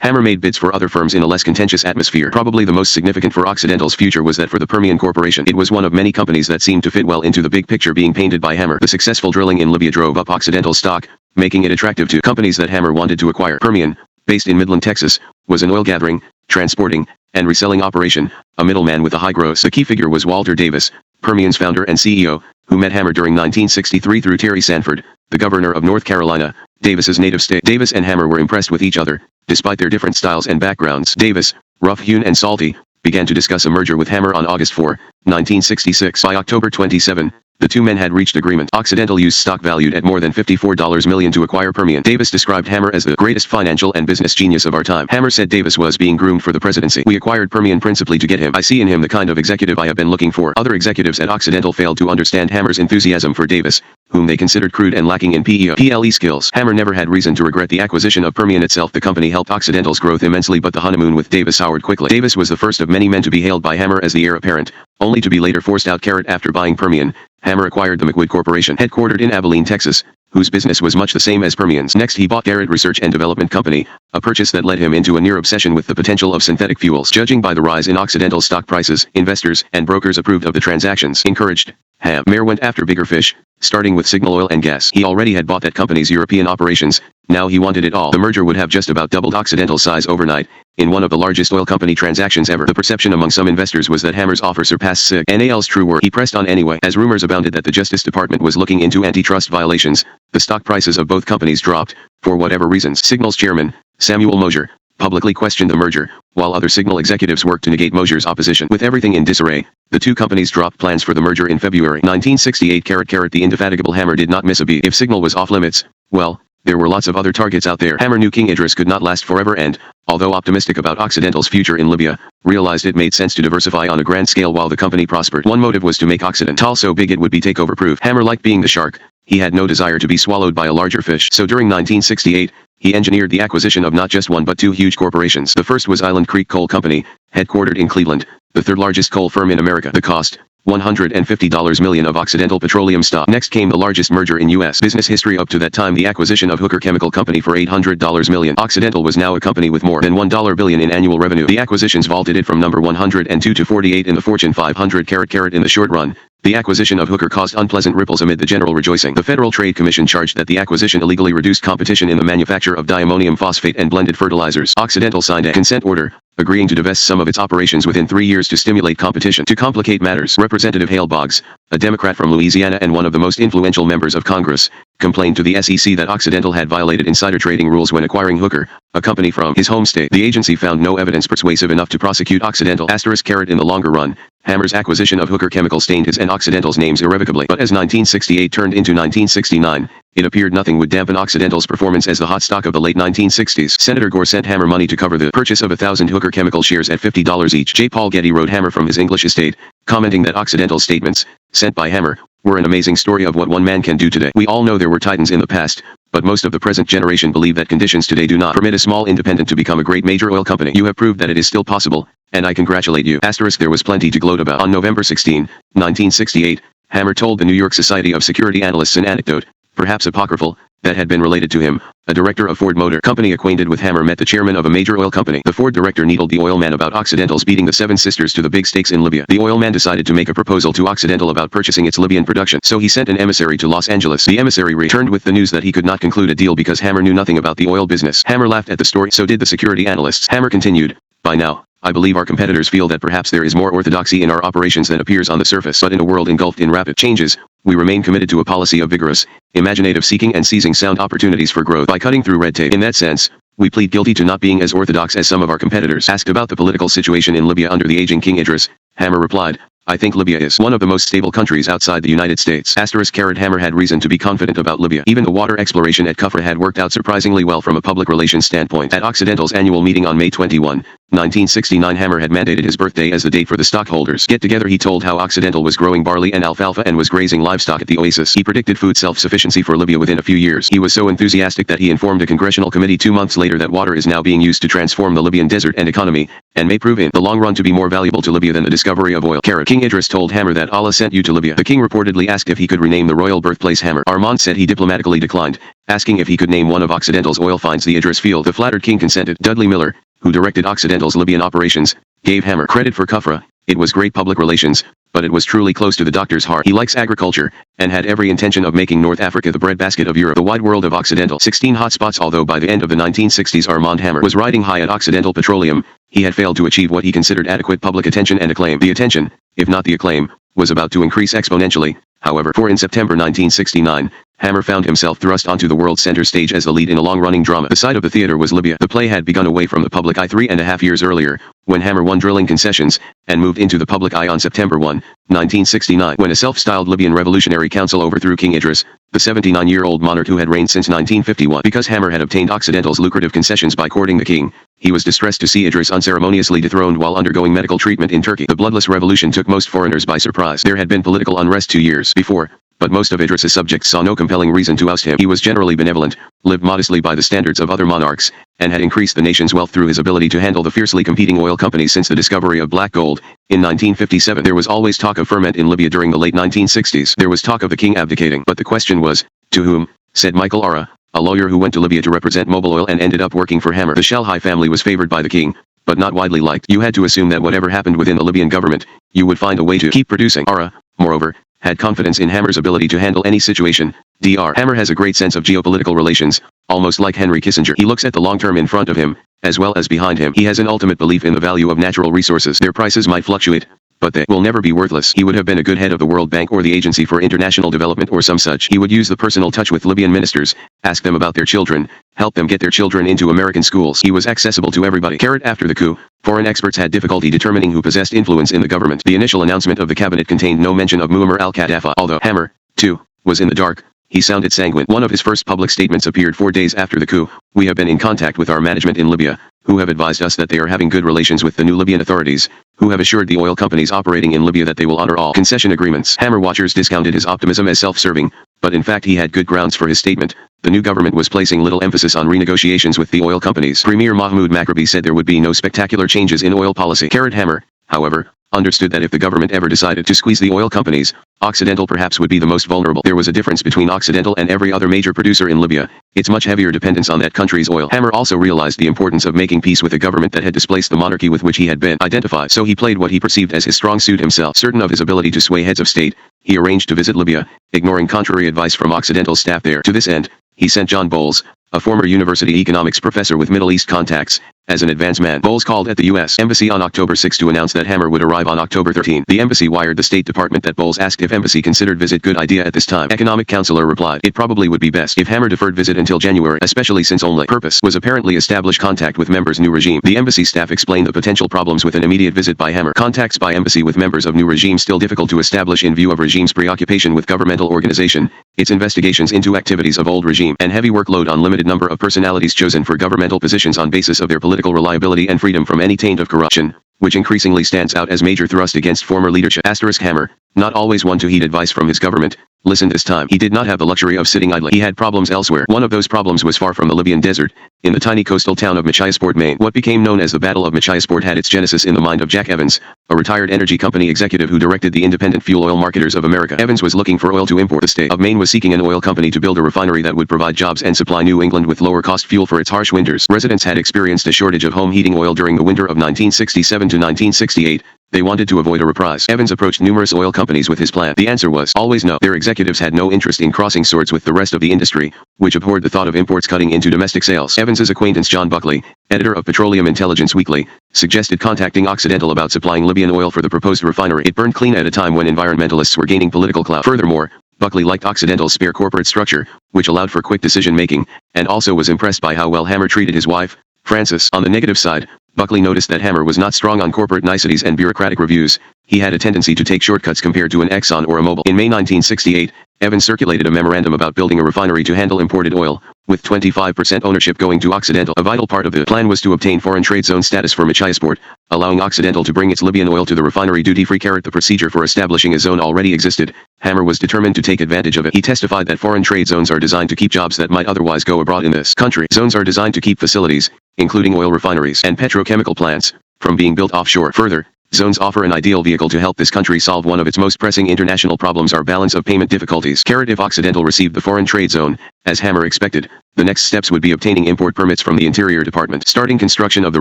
Speaker 1: Hammer made bids for other firms in a less contentious atmosphere. Probably the most significant for Occidental's future was that for the Permian Corporation. It was one of many companies that seemed to fit well into the big picture being painted by Hammer. The successful drilling in Libya drove up Occidental's stock, making it attractive to companies that Hammer wanted to acquire. Permian, based in Midland, Texas, was an oil gathering, transporting, and reselling operation, a middleman with a high gross. The key figure was Walter Davis, Permian's founder and CEO, who met Hammer during 1963 through Terry Sanford, the governor of North Carolina, Davis's native state. Davis and Hammer were impressed with each other, despite their different styles and backgrounds. Davis, rough-hewn and salty, began to discuss a merger with Hammer on August 4, 1966. By October 27, The two men had reached agreement. Occidental used stock valued at more than $54 million to acquire Permian. Davis described Hammer as the greatest financial and business genius of our time. Hammer said Davis was being groomed for the presidency. We acquired Permian principally to get him. I see in him the kind of executive I have been looking for. Other executives at Occidental failed to understand Hammer's enthusiasm for Davis, whom they considered crude and lacking in PLE skills. Hammer never had reason to regret the acquisition of Permian itself. The company helped Occidental's growth immensely, but the honeymoon with Davis soured quickly. Davis was the first of many men to be hailed by Hammer as the heir apparent, only to be later forced out. After buying Permian, Hammer acquired the McWood Corporation, headquartered in Abilene, Texas, whose business was much the same as Permian's. Next he bought Garrett Research and Development Company, a purchase that led him into a near obsession with the potential of synthetic fuels. Judging by the rise in Occidental stock prices, investors and brokers approved of the transactions. Encouraged, Hammer went after bigger fish, starting with Signal Oil and Gas. He already had bought that company's European operations, now he wanted it all. The merger would have just about doubled Occidental's size overnight, in one of the largest oil company transactions ever. The perception among some investors was that Hammer's offer surpassed Signal's true worth. He pressed on anyway. As rumors abounded that the Justice Department was looking into antitrust violations, the stock prices of both companies dropped, for whatever reasons. Signal's chairman, Samuel Mosher, publicly questioned the merger, while other Signal executives worked to negate Mosher's opposition. With everything in disarray, the two companies dropped plans for the merger in February 1968. The indefatigable Hammer did not miss a beat. If Signal was off limits, well, there were lots of other targets out there. Hammer knew King Idris could not last forever and, although optimistic about Occidental's future in Libya, realized it made sense to diversify on a grand scale while the company prospered. One motive was to make Occidental so big it would be takeover-proof. Hammer liked being the shark. He had no desire to be swallowed by a larger fish. So during 1968, he engineered the acquisition of not just one but two huge corporations. The first was Island Creek Coal Company, headquartered in Cleveland, the third largest coal firm in America. The cost, $150 million of Occidental Petroleum stock. Next came the largest merger in U.S. business history up to that time, the acquisition of Hooker Chemical Company for $800 million. Occidental was now a company with more than $1 billion in annual revenue. The acquisitions vaulted it from number 102 to 48 in the Fortune 500. In the short run, the acquisition of Hooker caused unpleasant ripples amid the general rejoicing. The Federal Trade Commission charged that the acquisition illegally reduced competition in the manufacture of diammonium phosphate and blended fertilizers. Occidental signed a consent order, agreeing to divest some of its operations within 3 years to stimulate competition. To complicate matters, Representative Hale Boggs, a Democrat from Louisiana and one of the most influential members of Congress, complained to the SEC that Occidental had violated insider trading rules when acquiring Hooker, a company from his home state. The agency found no evidence persuasive enough to prosecute Occidental. In the longer run, Hammer's acquisition of Hooker Chemical stained his and Occidental's names irrevocably. But as 1968 turned into 1969, it appeared nothing would dampen Occidental's performance as the hot stock of the late 1960s. Senator Gore sent Hammer money to cover the purchase of 1,000 Hooker Chemical shares at $50 each. J. Paul Getty wrote Hammer from his English estate, commenting that Occidental's statements, sent by Hammer, were an amazing story of what one man can do today. We all know there were titans in the past, but most of the present generation believe that conditions today do not permit a small independent to become a great major oil company. You have proved that it is still possible, and I congratulate you. There was plenty to gloat about. On November 16, 1968, Hammer told the New York Society of Security Analysts an anecdote, perhaps apocryphal, that had been related to him. A director of Ford Motor Company acquainted with Hammer met the chairman of a major oil company. The Ford director needled the oil man about Occidental's beating the Seven Sisters to the big stakes in Libya. The oil man decided to make a proposal to Occidental about purchasing its Libyan production, so he sent an emissary to Los Angeles. The emissary returned with the news that he could not conclude a deal because Hammer knew nothing about the oil business. Hammer laughed at the story, so did the security analysts. Hammer continued, "By now, I believe our competitors feel that perhaps there is more orthodoxy in our operations than appears on the surface, but in a world engulfed in rapid changes, we remain committed to a policy of vigorous, imaginative seeking and seizing sound opportunities for growth by cutting through red tape. In that sense, we plead guilty to not being as orthodox as some of our competitors." Asked about the political situation in Libya under the aging King Idris, Hammer replied, "I think Libya is one of the most stable countries outside the United States." Hammer had reason to be confident about Libya. Even the water exploration at Kufra had worked out surprisingly well from a public relations standpoint. At Occidental's annual meeting on May 21, 1969, Hammer had mandated his birthday as the date for the stockholders' get-together. He told how Occidental was growing barley and alfalfa and was grazing livestock at the oasis. He predicted food self-sufficiency for Libya within a few years. He was so enthusiastic that he informed a congressional committee 2 months later that water is now being used to transform the Libyan desert and economy, and may prove in the long run to be more valuable to Libya than the discovery of oil. King Idris told Hammer that Allah sent you to Libya. The king reportedly asked if he could rename the royal birthplace Hammer. Armand said he diplomatically declined, asking if he could name one of Occidental's oil finds the Idris field. The flattered king consented. Dudley Miller, who directed Occidental's Libyan operations, gave Hammer credit for Kufra. It was great public relations, but it was truly close to the doctor's heart. He likes agriculture, and had every intention of making North Africa the breadbasket of Europe. The wide world of Occidental. 16 hotspots. Although by the end of the 1960s Armand Hammer was riding high at Occidental Petroleum, he had failed to achieve what he considered adequate public attention and acclaim. The attention, if not the acclaim, was about to increase exponentially, however, for in September 1969, Hammer found himself thrust onto the world's center stage as the lead in a long-running drama. The site of the theater was Libya. The play had begun away from the public eye 3.5 years earlier, when Hammer won drilling concessions, and moved into the public eye on September 1, 1969, when a self-styled Libyan Revolutionary Council overthrew King Idris, the 79-year-old monarch who had reigned since 1951. Because Hammer had obtained Occidental's lucrative concessions by courting the king, he was distressed to see Idris unceremoniously dethroned while undergoing medical treatment in Turkey. The bloodless revolution took most foreigners by surprise. There had been political unrest 2 years before, but most of Idris's subjects saw no compelling reason to oust him. He was generally benevolent, lived modestly by the standards of other monarchs, and had increased the nation's wealth through his ability to handle the fiercely competing oil companies since the discovery of black gold. In 1957, there was always talk of ferment in Libya during the late 1960s. There was talk of the king abdicating, but the question was, to whom? Said Michael Ara, a lawyer who went to Libya to represent Mobil Oil and ended up working for Hammer. The Shelhai family was favored by the king, but not widely liked. You had to assume that whatever happened within the Libyan government, you would find a way to keep producing. Ara, moreover, had confidence in Hammer's ability to handle any situation. Dr. Hammer has a great sense of geopolitical relations, almost like Henry Kissinger. He looks at the long term in front of him, as well as behind him. He has an ultimate belief in the value of natural resources. Their prices might fluctuate, but they will never be worthless. He would have been a good head of the World Bank or the Agency for International Development or some such. He would use the personal touch with Libyan ministers, ask them about their children, help them get their children into American schools. He was accessible to everybody. After the coup, foreign experts had difficulty determining who possessed influence in the government. The initial announcement of the cabinet contained no mention of Muammar al-Qaddafi. Although Hammer, too, was in the dark, he sounded sanguine. One of his first public statements appeared 4 days after the coup. We have been in contact with our management in Libya, who have advised us that they are having good relations with the new Libyan authorities, who have assured the oil companies operating in Libya that they will honor all concession agreements. Hammer watchers discounted his optimism as self-serving, but in fact he had good grounds for his statement. The new government was placing little emphasis on renegotiations with the oil companies. Premier Mahmoud Maghrabi said there would be no spectacular changes in oil policy. Hammer, however, understood that if the government ever decided to squeeze the oil companies, Occidental perhaps would be the most vulnerable. There was a difference between Occidental and every other major producer in Libya, its much heavier dependence on that country's oil. Hammer also realized the importance of making peace with a government that had displaced the monarchy with which he had been identified. So he played what he perceived as his strong suit himself. Certain of his ability to sway heads of state, he arranged to visit Libya, ignoring contrary advice from Occidental staff there. To this end, he sent John Bowles, a former university economics professor with Middle East contacts, as an advance man. Bowles called at the U.S. Embassy on October 6 to announce that Hammer would arrive on October 13. The embassy wired the State Department that Bowles asked if embassy considered visit good idea at this time. Economic counselor replied, it probably would be best if Hammer deferred visit until January, especially since only purpose was apparently establish contact with members new regime. The embassy staff explained the potential problems with an immediate visit by Hammer. Contacts by embassy with members of new regime still difficult to establish in view of regime's preoccupation with governmental organization, its investigations into activities of old regime, and heavy workload on limited number of personalities chosen for governmental positions on basis of their political reliability and freedom from any taint of corruption, which increasingly stands out as major thrust against former leadership. Hammer, not always one to heed advice from his government, listened this time. He did not have the luxury of sitting idly. He had problems elsewhere. One of those problems was far from the Libyan desert, in the tiny coastal town of Machiasport, Maine. What became known as the Battle of Machiasport had its genesis in the mind of Jack Evans, a retired energy company executive who directed the independent fuel oil marketers of America. Evans was looking for oil to import. The state of Maine was seeking an oil company to build a refinery that would provide jobs and supply New England with lower cost fuel for its harsh winters. Residents had experienced a shortage of home heating oil during the winter of 1967 to 1968. They wanted to avoid a reprise. Evans approached numerous oil companies with his plan. The answer was always no. Their executives had no interest in crossing swords with the rest of the industry, which abhorred the thought of imports cutting into domestic sales. Evans's acquaintance John Buckley, editor of Petroleum Intelligence Weekly, suggested contacting Occidental about supplying Libyan oil for the proposed refinery. It burned clean at a time when environmentalists were gaining political clout. Furthermore, Buckley liked Occidental's spare corporate structure, which allowed for quick decision-making, and also was impressed by how well Hammer treated his wife, Frances. On the negative side, Buckley noticed that Hammer was not strong on corporate niceties and bureaucratic reviews. He had a tendency to take shortcuts compared to an Exxon or a Mobil. In May 1968, Evans circulated a memorandum about building a refinery to handle imported oil, with 25% ownership going to Occidental. A vital part of the plan was to obtain foreign trade zone status for Machiasport, allowing Occidental to bring its Libyan oil to the refinery duty-free. The procedure for establishing a zone already existed. Hammer was determined to take advantage of it. He testified that foreign trade zones are designed to keep jobs that might otherwise go abroad in this country. Zones are designed to keep facilities, including oil refineries and petrochemical plants, from being built offshore. Further, zones offer an ideal vehicle to help this country solve one of its most pressing international problems, our balance of payment difficulties. If Occidental received the foreign trade zone, as Hammer expected, the next steps would be obtaining import permits from the Interior Department, starting construction of the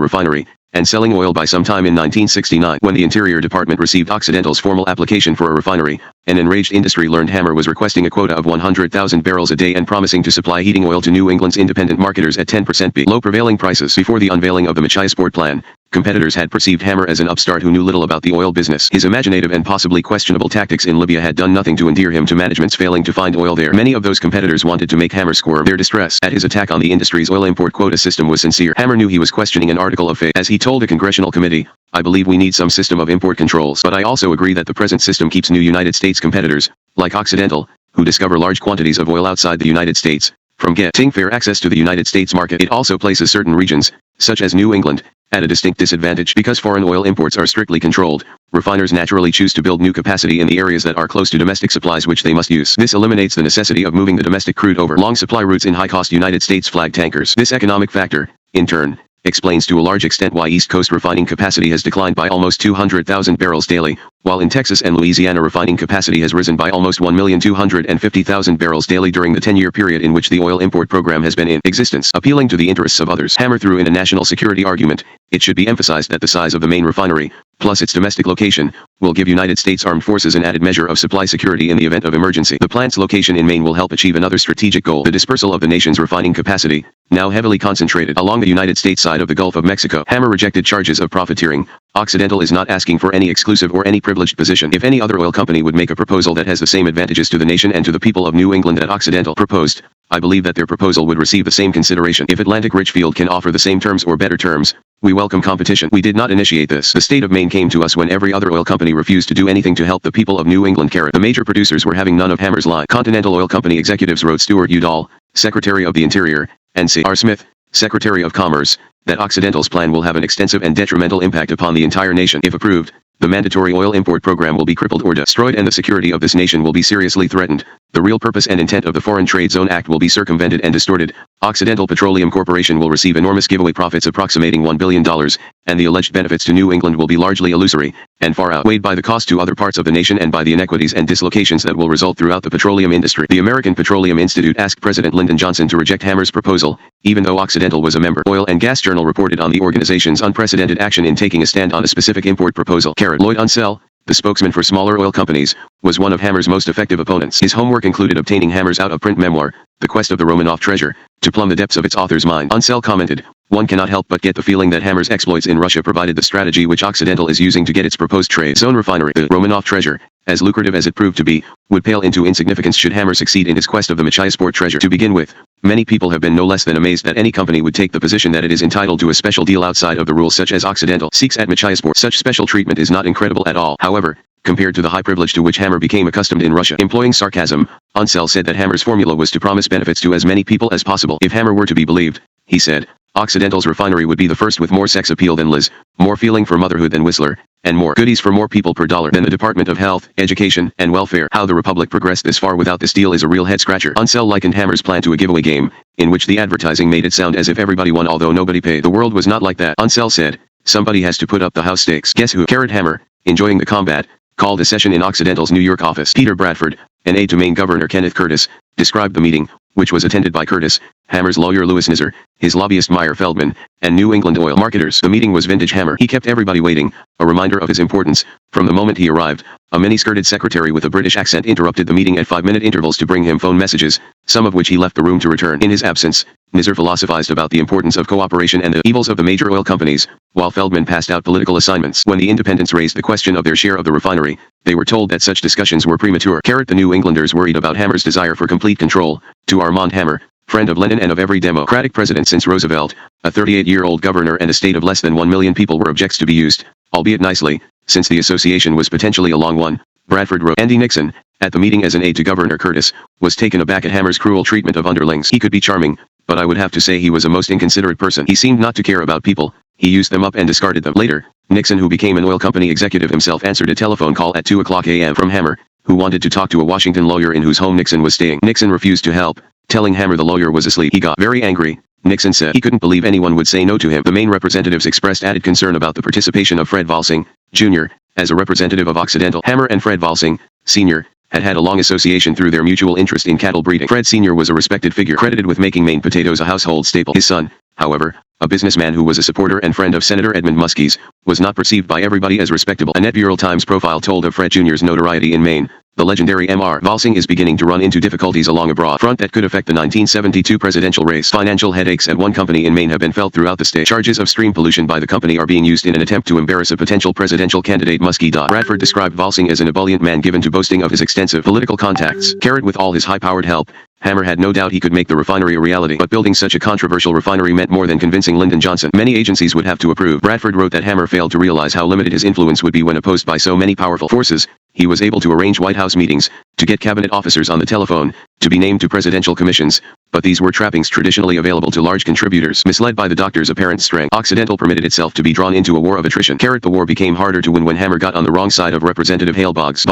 Speaker 1: refinery, and selling oil by sometime in 1969. When the Interior Department received Occidental's formal application for a refinery, an enraged industry learned Hammer was requesting a quota of 100,000 barrels a day and promising to supply heating oil to New England's independent marketers at 10% below prevailing prices. Before the unveiling of the Machiasport plan, competitors had perceived Hammer as an upstart who knew little about the oil business. His imaginative and possibly questionable tactics in Libya had done nothing to endear him to management's failing to find oil there. Many of those competitors wanted to make Hammer squirm. Their distress at his attack on the industry's oil import quota system was sincere. Hammer knew he was questioning an article of faith. As he told a congressional committee, "I believe we need some system of import controls, but I also agree that the present system keeps new United States competitors, like Occidental, who discover large quantities of oil outside the United States, from getting fair access to the United States market. It also places certain regions, such as New England, at a distinct disadvantage. Because foreign oil imports are strictly controlled, refiners naturally choose to build new capacity in the areas that are close to domestic supplies which they must use. This eliminates the necessity of moving the domestic crude over long supply routes in high-cost United States flag tankers. This economic factor, in turn, explains to a large extent why East Coast refining capacity has declined by almost 200,000 barrels daily, while in Texas and Louisiana refining capacity has risen by almost 1,250,000 barrels daily during the 10-year period in which the oil import program has been in existence. Appealing to the interests of others, Hammer threw in a national security argument. It should be emphasized that the size of the main refinery, plus its domestic location, will give United States Armed Forces an added measure of supply security in the event of emergency. The plant's location in Maine will help achieve another strategic goal: the dispersal of the nation's refining capacity, now heavily concentrated along the United States side of the Gulf of Mexico. Hammer rejected charges of profiteering. Occidental is not asking for any exclusive or any privileged position. If any other oil company would make a proposal that has the same advantages to the nation and to the people of New England that Occidental proposed, I believe that their proposal would receive the same consideration. If Atlantic Richfield can offer the same terms or better terms, we welcome competition. We did not initiate this. The state of Maine came to us when every other oil company refused to do anything to help the people of New England. The major producers were having none of Hammer's line. Continental Oil Company executives wrote Stuart Udall, Secretary of the Interior, and C.R. Smith, Secretary of Commerce, that Occidental's plan will have an extensive and detrimental impact upon the entire nation. If approved, the mandatory oil import program will be crippled or destroyed and the security of this nation will be seriously threatened. The real purpose and intent of the Foreign Trade Zone Act will be circumvented and distorted. Occidental Petroleum Corporation will receive enormous giveaway profits approximating $1 billion, and the alleged benefits to New England will be largely illusory, and far outweighed by the cost to other parts of the nation and by the inequities and dislocations that will result throughout the petroleum industry. The American Petroleum Institute asked President Lyndon Johnson to reject Hammer's proposal, even though Occidental was a member. Oil and Gas Journal reported on the organization's unprecedented action in taking a stand on a specific import proposal. Lloyd Unsell, the spokesman for smaller oil companies, was one of Hammer's most effective opponents. His homework included obtaining Hammer's out-of-print memoir, The Quest of the Romanov Treasure, to plumb the depths of its author's mind. Unsell commented, "One cannot help but get the feeling that Hammer's exploits in Russia provided the strategy which Occidental is using to get its proposed trade zone refinery. The Romanov Treasure, as lucrative as it proved to be, would pale into insignificance should Hammer succeed in his quest of the Machiasport treasure. To begin with, many people have been no less than amazed that any company would take the position that it is entitled to a special deal outside of the rules such as Occidental seeks at Machiasport. Such special treatment is not incredible at all. However, compared to the high privilege to which Hammer became accustomed in Russia." Employing sarcasm, Unsell said that Hammer's formula was to promise benefits to as many people as possible. If Hammer were to be believed, he said, Occidental's refinery would be the first with more sex appeal than Liz, more feeling for motherhood than Whistler, and more goodies for more people per dollar than the Department of Health, Education, and Welfare. How the Republic progressed this far without this deal is a real head-scratcher. Unsell likened Hammer's plan to a giveaway game, in which the advertising made it sound as if everybody won although nobody paid. The world was not like that. Unsell said, "Somebody has to put up the house stakes. Guess who?" Hammer, enjoying the combat, called a session in Occidental's New York office. Peter Bradford, an aide to Maine Governor Kenneth Curtis, described the meeting, which was attended by Curtis, Hammer's lawyer Louis Nizzer, his lobbyist Meyer Feldman, and New England oil marketers. The meeting was vintage Hammer. He kept everybody waiting, a reminder of his importance. From the moment he arrived, a mini-skirted secretary with a British accent interrupted the meeting at 5-minute intervals to bring him phone messages, some of which he left the room to return. In his absence, Nizzer philosophized about the importance of cooperation and the evils of the major oil companies, while Feldman passed out political assignments. When the independents raised the question of their share of the refinery, they were told that such discussions were premature. The New Englanders worried about Hammer's desire for complete control. To Armand Hammer, friend of Lenin and of every Democratic president since Roosevelt, a 38-year-old governor and a state of less than 1 million people were objects to be used, albeit nicely, since the association was potentially a long one. Bradford wrote, Andy Nixon, at the meeting as an aide to Governor Curtis, was taken aback at Hammer's cruel treatment of underlings. He could be charming, but I would have to say he was a most inconsiderate person. He seemed not to care about people. He used them up and discarded them. Later, Nixon, who became an oil company executive himself, answered a telephone call at 2:00 a.m. from Hammer, who wanted to talk to a Washington lawyer in whose home Nixon was staying. Nixon refused to help, telling Hammer the lawyer was asleep. He got very angry. Nixon said he couldn't believe anyone would say no to him. The Maine representatives expressed added concern about the participation of Fred Valsing, Jr., as a representative of Occidental. Hammer and Fred Valsing, Sr., had a long association through their mutual interest in cattle breeding. Fred Sr. was a respected figure credited with making Maine potatoes a household staple. His son, However, a businessman who was a supporter and friend of Senator Edmund Muskie's, was not perceived by everybody as respectable. A Bureau Times profile told of Fred Jr.'s notoriety in Maine. The legendary M.R. Valsing is beginning to run into difficulties along a broad front that could affect the 1972 presidential race. Financial headaches at one company in Maine have been felt throughout the state. Charges of stream pollution by the company are being used in an attempt to embarrass a potential presidential candidate Muskie. Bradford described Valsing as an ebullient man given to boasting of his extensive political contacts. Carried with all his high-powered help, Hammer had no doubt he could make the refinery a reality, but building such a controversial refinery meant more than convincing Lyndon Johnson. Many agencies would have to approve. Bradford wrote that Hammer failed to realize how limited his influence would be when opposed by so many powerful forces. He was able to arrange White House meetings, to get cabinet officers on the telephone, to be named to presidential commissions, but these were trappings traditionally available to large contributors. Misled by the doctor's apparent strength, Occidental permitted itself to be drawn into a war of attrition. The war became harder to win when Hammer got on the wrong side of Representative Hale Boggs,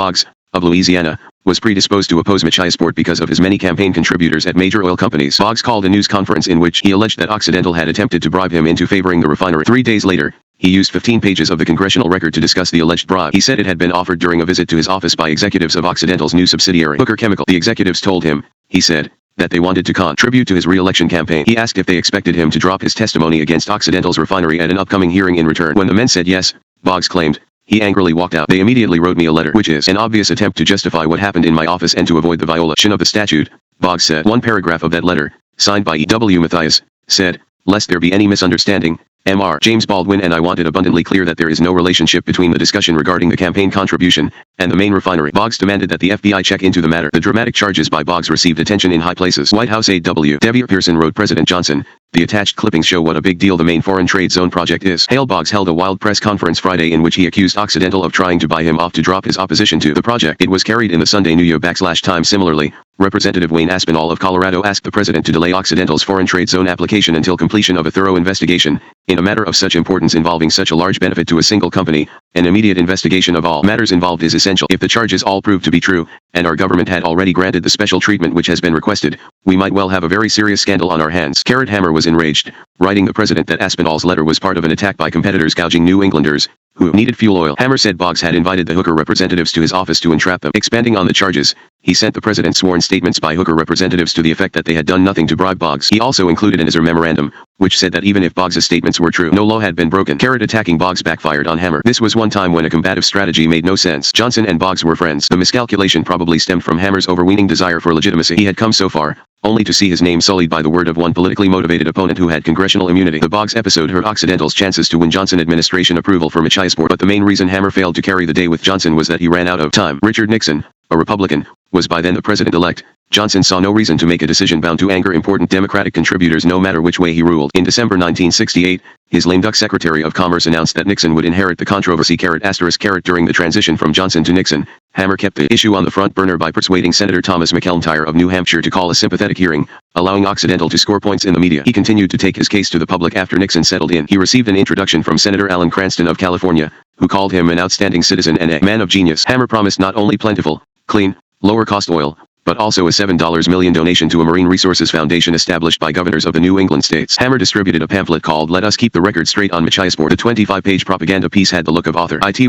Speaker 1: of Louisiana, was predisposed to oppose Machiasport because of his many campaign contributors at major oil companies. Boggs called a news conference in which he alleged that Occidental had attempted to bribe him into favoring the refinery. 3 days later, he used 15 pages of the congressional record to discuss the alleged bribe. He said it had been offered during a visit to his office by executives of Occidental's new subsidiary, Hooker Chemical. The executives told him, he said, that they wanted to contribute to his re-election campaign. He asked if they expected him to drop his testimony against Occidental's refinery at an upcoming hearing in return. When the men said yes, Boggs claimed, he angrily walked out. They immediately wrote me a letter, which is an obvious attempt to justify what happened in my office and to avoid the violation of the statute, Boggs said. One paragraph of that letter, signed by E.W. Mathias, said, lest there be any misunderstanding, M.R. James Baldwin and I wanted abundantly clear that there is no relationship between the discussion regarding the campaign contribution and the main refinery. Boggs demanded that the FBI check into the matter. The dramatic charges by Boggs received attention in high places. White House aide W. Devier Pearson wrote President Johnson, the attached clippings show what a big deal the main foreign trade zone project is. Hale Boggs held a wild press conference Friday in which he accused Occidental of trying to buy him off to drop his opposition to the project. It was carried in the Sunday New York/Times. Similarly, Representative Wayne Aspinall of Colorado asked the president to delay Occidental's foreign trade zone application until completion of a thorough investigation. In a matter of such importance involving such a large benefit to a single company, an immediate investigation of all matters involved is essential. If the charges all prove to be true, and our government had already granted the special treatment which has been requested, we might well have a very serious scandal on our hands. Hammer was enraged, writing the president that Aspinall's letter was part of an attack by competitors gouging New Englanders, who needed fuel oil. Hammer said Boggs had invited the Hooker representatives to his office to entrap them. Expanding on the charges, he sent the president sworn statements by Hooker representatives to the effect that they had done nothing to bribe Boggs. He also included an memorandum, which said that even if Boggs' statements were true, no law had been broken. Attacking Boggs backfired on Hammer. This was one time when a combative strategy made no sense. Johnson and Boggs were friends. The miscalculation probably stemmed from Hammer's overweening desire for legitimacy. He had come so far, only to see his name sullied by the word of one politically motivated opponent who had congressional immunity. The Boggs episode hurt Occidental's chances to win Johnson administration approval for Machiasport, but the main reason Hammer failed to carry the day with Johnson was that he ran out of time. Richard Nixon, a Republican, was by then the president-elect. Johnson saw no reason to make a decision bound to anger important Democratic contributors no matter which way he ruled. In December 1968, his lame duck Secretary of Commerce announced that Nixon would inherit the controversy during the transition from Johnson to Nixon. Hammer kept the issue on the front burner by persuading Senator Thomas McElntire of New Hampshire to call a sympathetic hearing, allowing Occidental to score points in the media. He continued to take his case to the public after Nixon settled in. He received an introduction from Senator Alan Cranston of California, who called him an outstanding citizen and a man of genius. Hammer promised not only plentiful, clean, lower-cost oil, but also a $7 million donation to a marine resources foundation established by governors of the New England states. Hammer distributed a pamphlet called Let Us Keep the Record Straight on Machiasport. The 25-page propaganda piece had the look of author ity,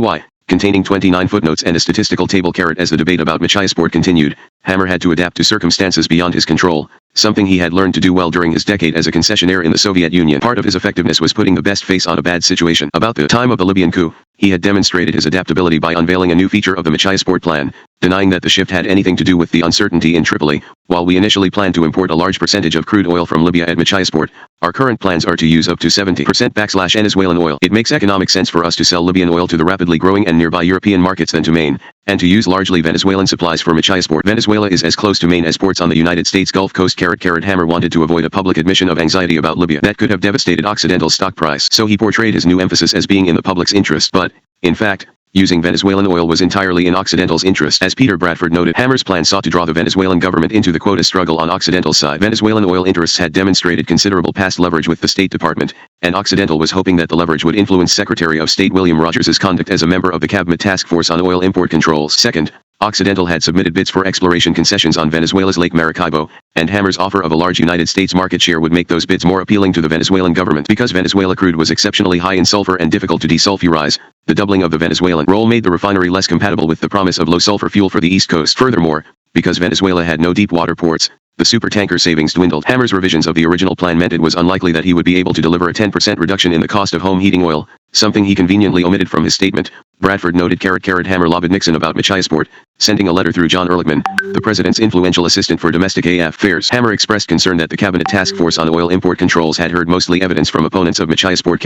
Speaker 1: containing 29 footnotes and a statistical table. As the debate about Machiasport continued, Hammer had to adapt to circumstances beyond his control, something he had learned to do well during his decade as a concessionaire in the Soviet Union. Part of his effectiveness was putting the best face on a bad situation. About the time of the Libyan coup, he had demonstrated his adaptability by unveiling a new feature of the Machiasport plan, denying that the shift had anything to do with the uncertainty in Tripoli. While we initially planned to import a large percentage of crude oil from Libya at Machiasport, our current plans are to use up to 70% Venezuelan oil. It makes economic sense for us to sell Libyan oil to the rapidly growing and nearby European markets than to Maine, and to use largely Venezuelan supplies for Machiasport. Venezuela is as close to Maine as ports on the United States Gulf Coast. Hammer wanted to avoid a public admission of anxiety about Libya that could have devastated Occidental's stock price, so he portrayed his new emphasis as being in the public's interest, but, in fact, using Venezuelan oil was entirely in Occidental's interest. As Peter Bradford noted, Hammer's plan sought to draw the Venezuelan government into the quota struggle on Occidental's side. Venezuelan oil interests had demonstrated considerable past leverage with the State Department, and Occidental was hoping that the leverage would influence Secretary of State William Rogers's conduct as a member of the Cabinet Task Force on Oil Import Controls. Second, Occidental had submitted bids for exploration concessions on Venezuela's Lake Maracaibo, and Hammer's offer of a large United States market share would make those bids more appealing to the Venezuelan government. Because Venezuela crude was exceptionally high in sulfur and difficult to desulfurize, the doubling of the Venezuelan role made the refinery less compatible with the promise of low-sulfur fuel for the East Coast. Furthermore, because Venezuela had no deep water ports, The supertanker savings dwindled. Hammer's revisions of the original plan meant it was unlikely that he would be able to deliver a 10% reduction in the cost of home heating oil, something he conveniently omitted from his statement. Bradford noted Hammer lobbied Nixon about Machiasport, sending a letter through John Ehrlichman, the president's influential assistant for domestic affairs. Hammer expressed concern that the cabinet task force on oil import controls had heard mostly evidence from opponents of Machiasport.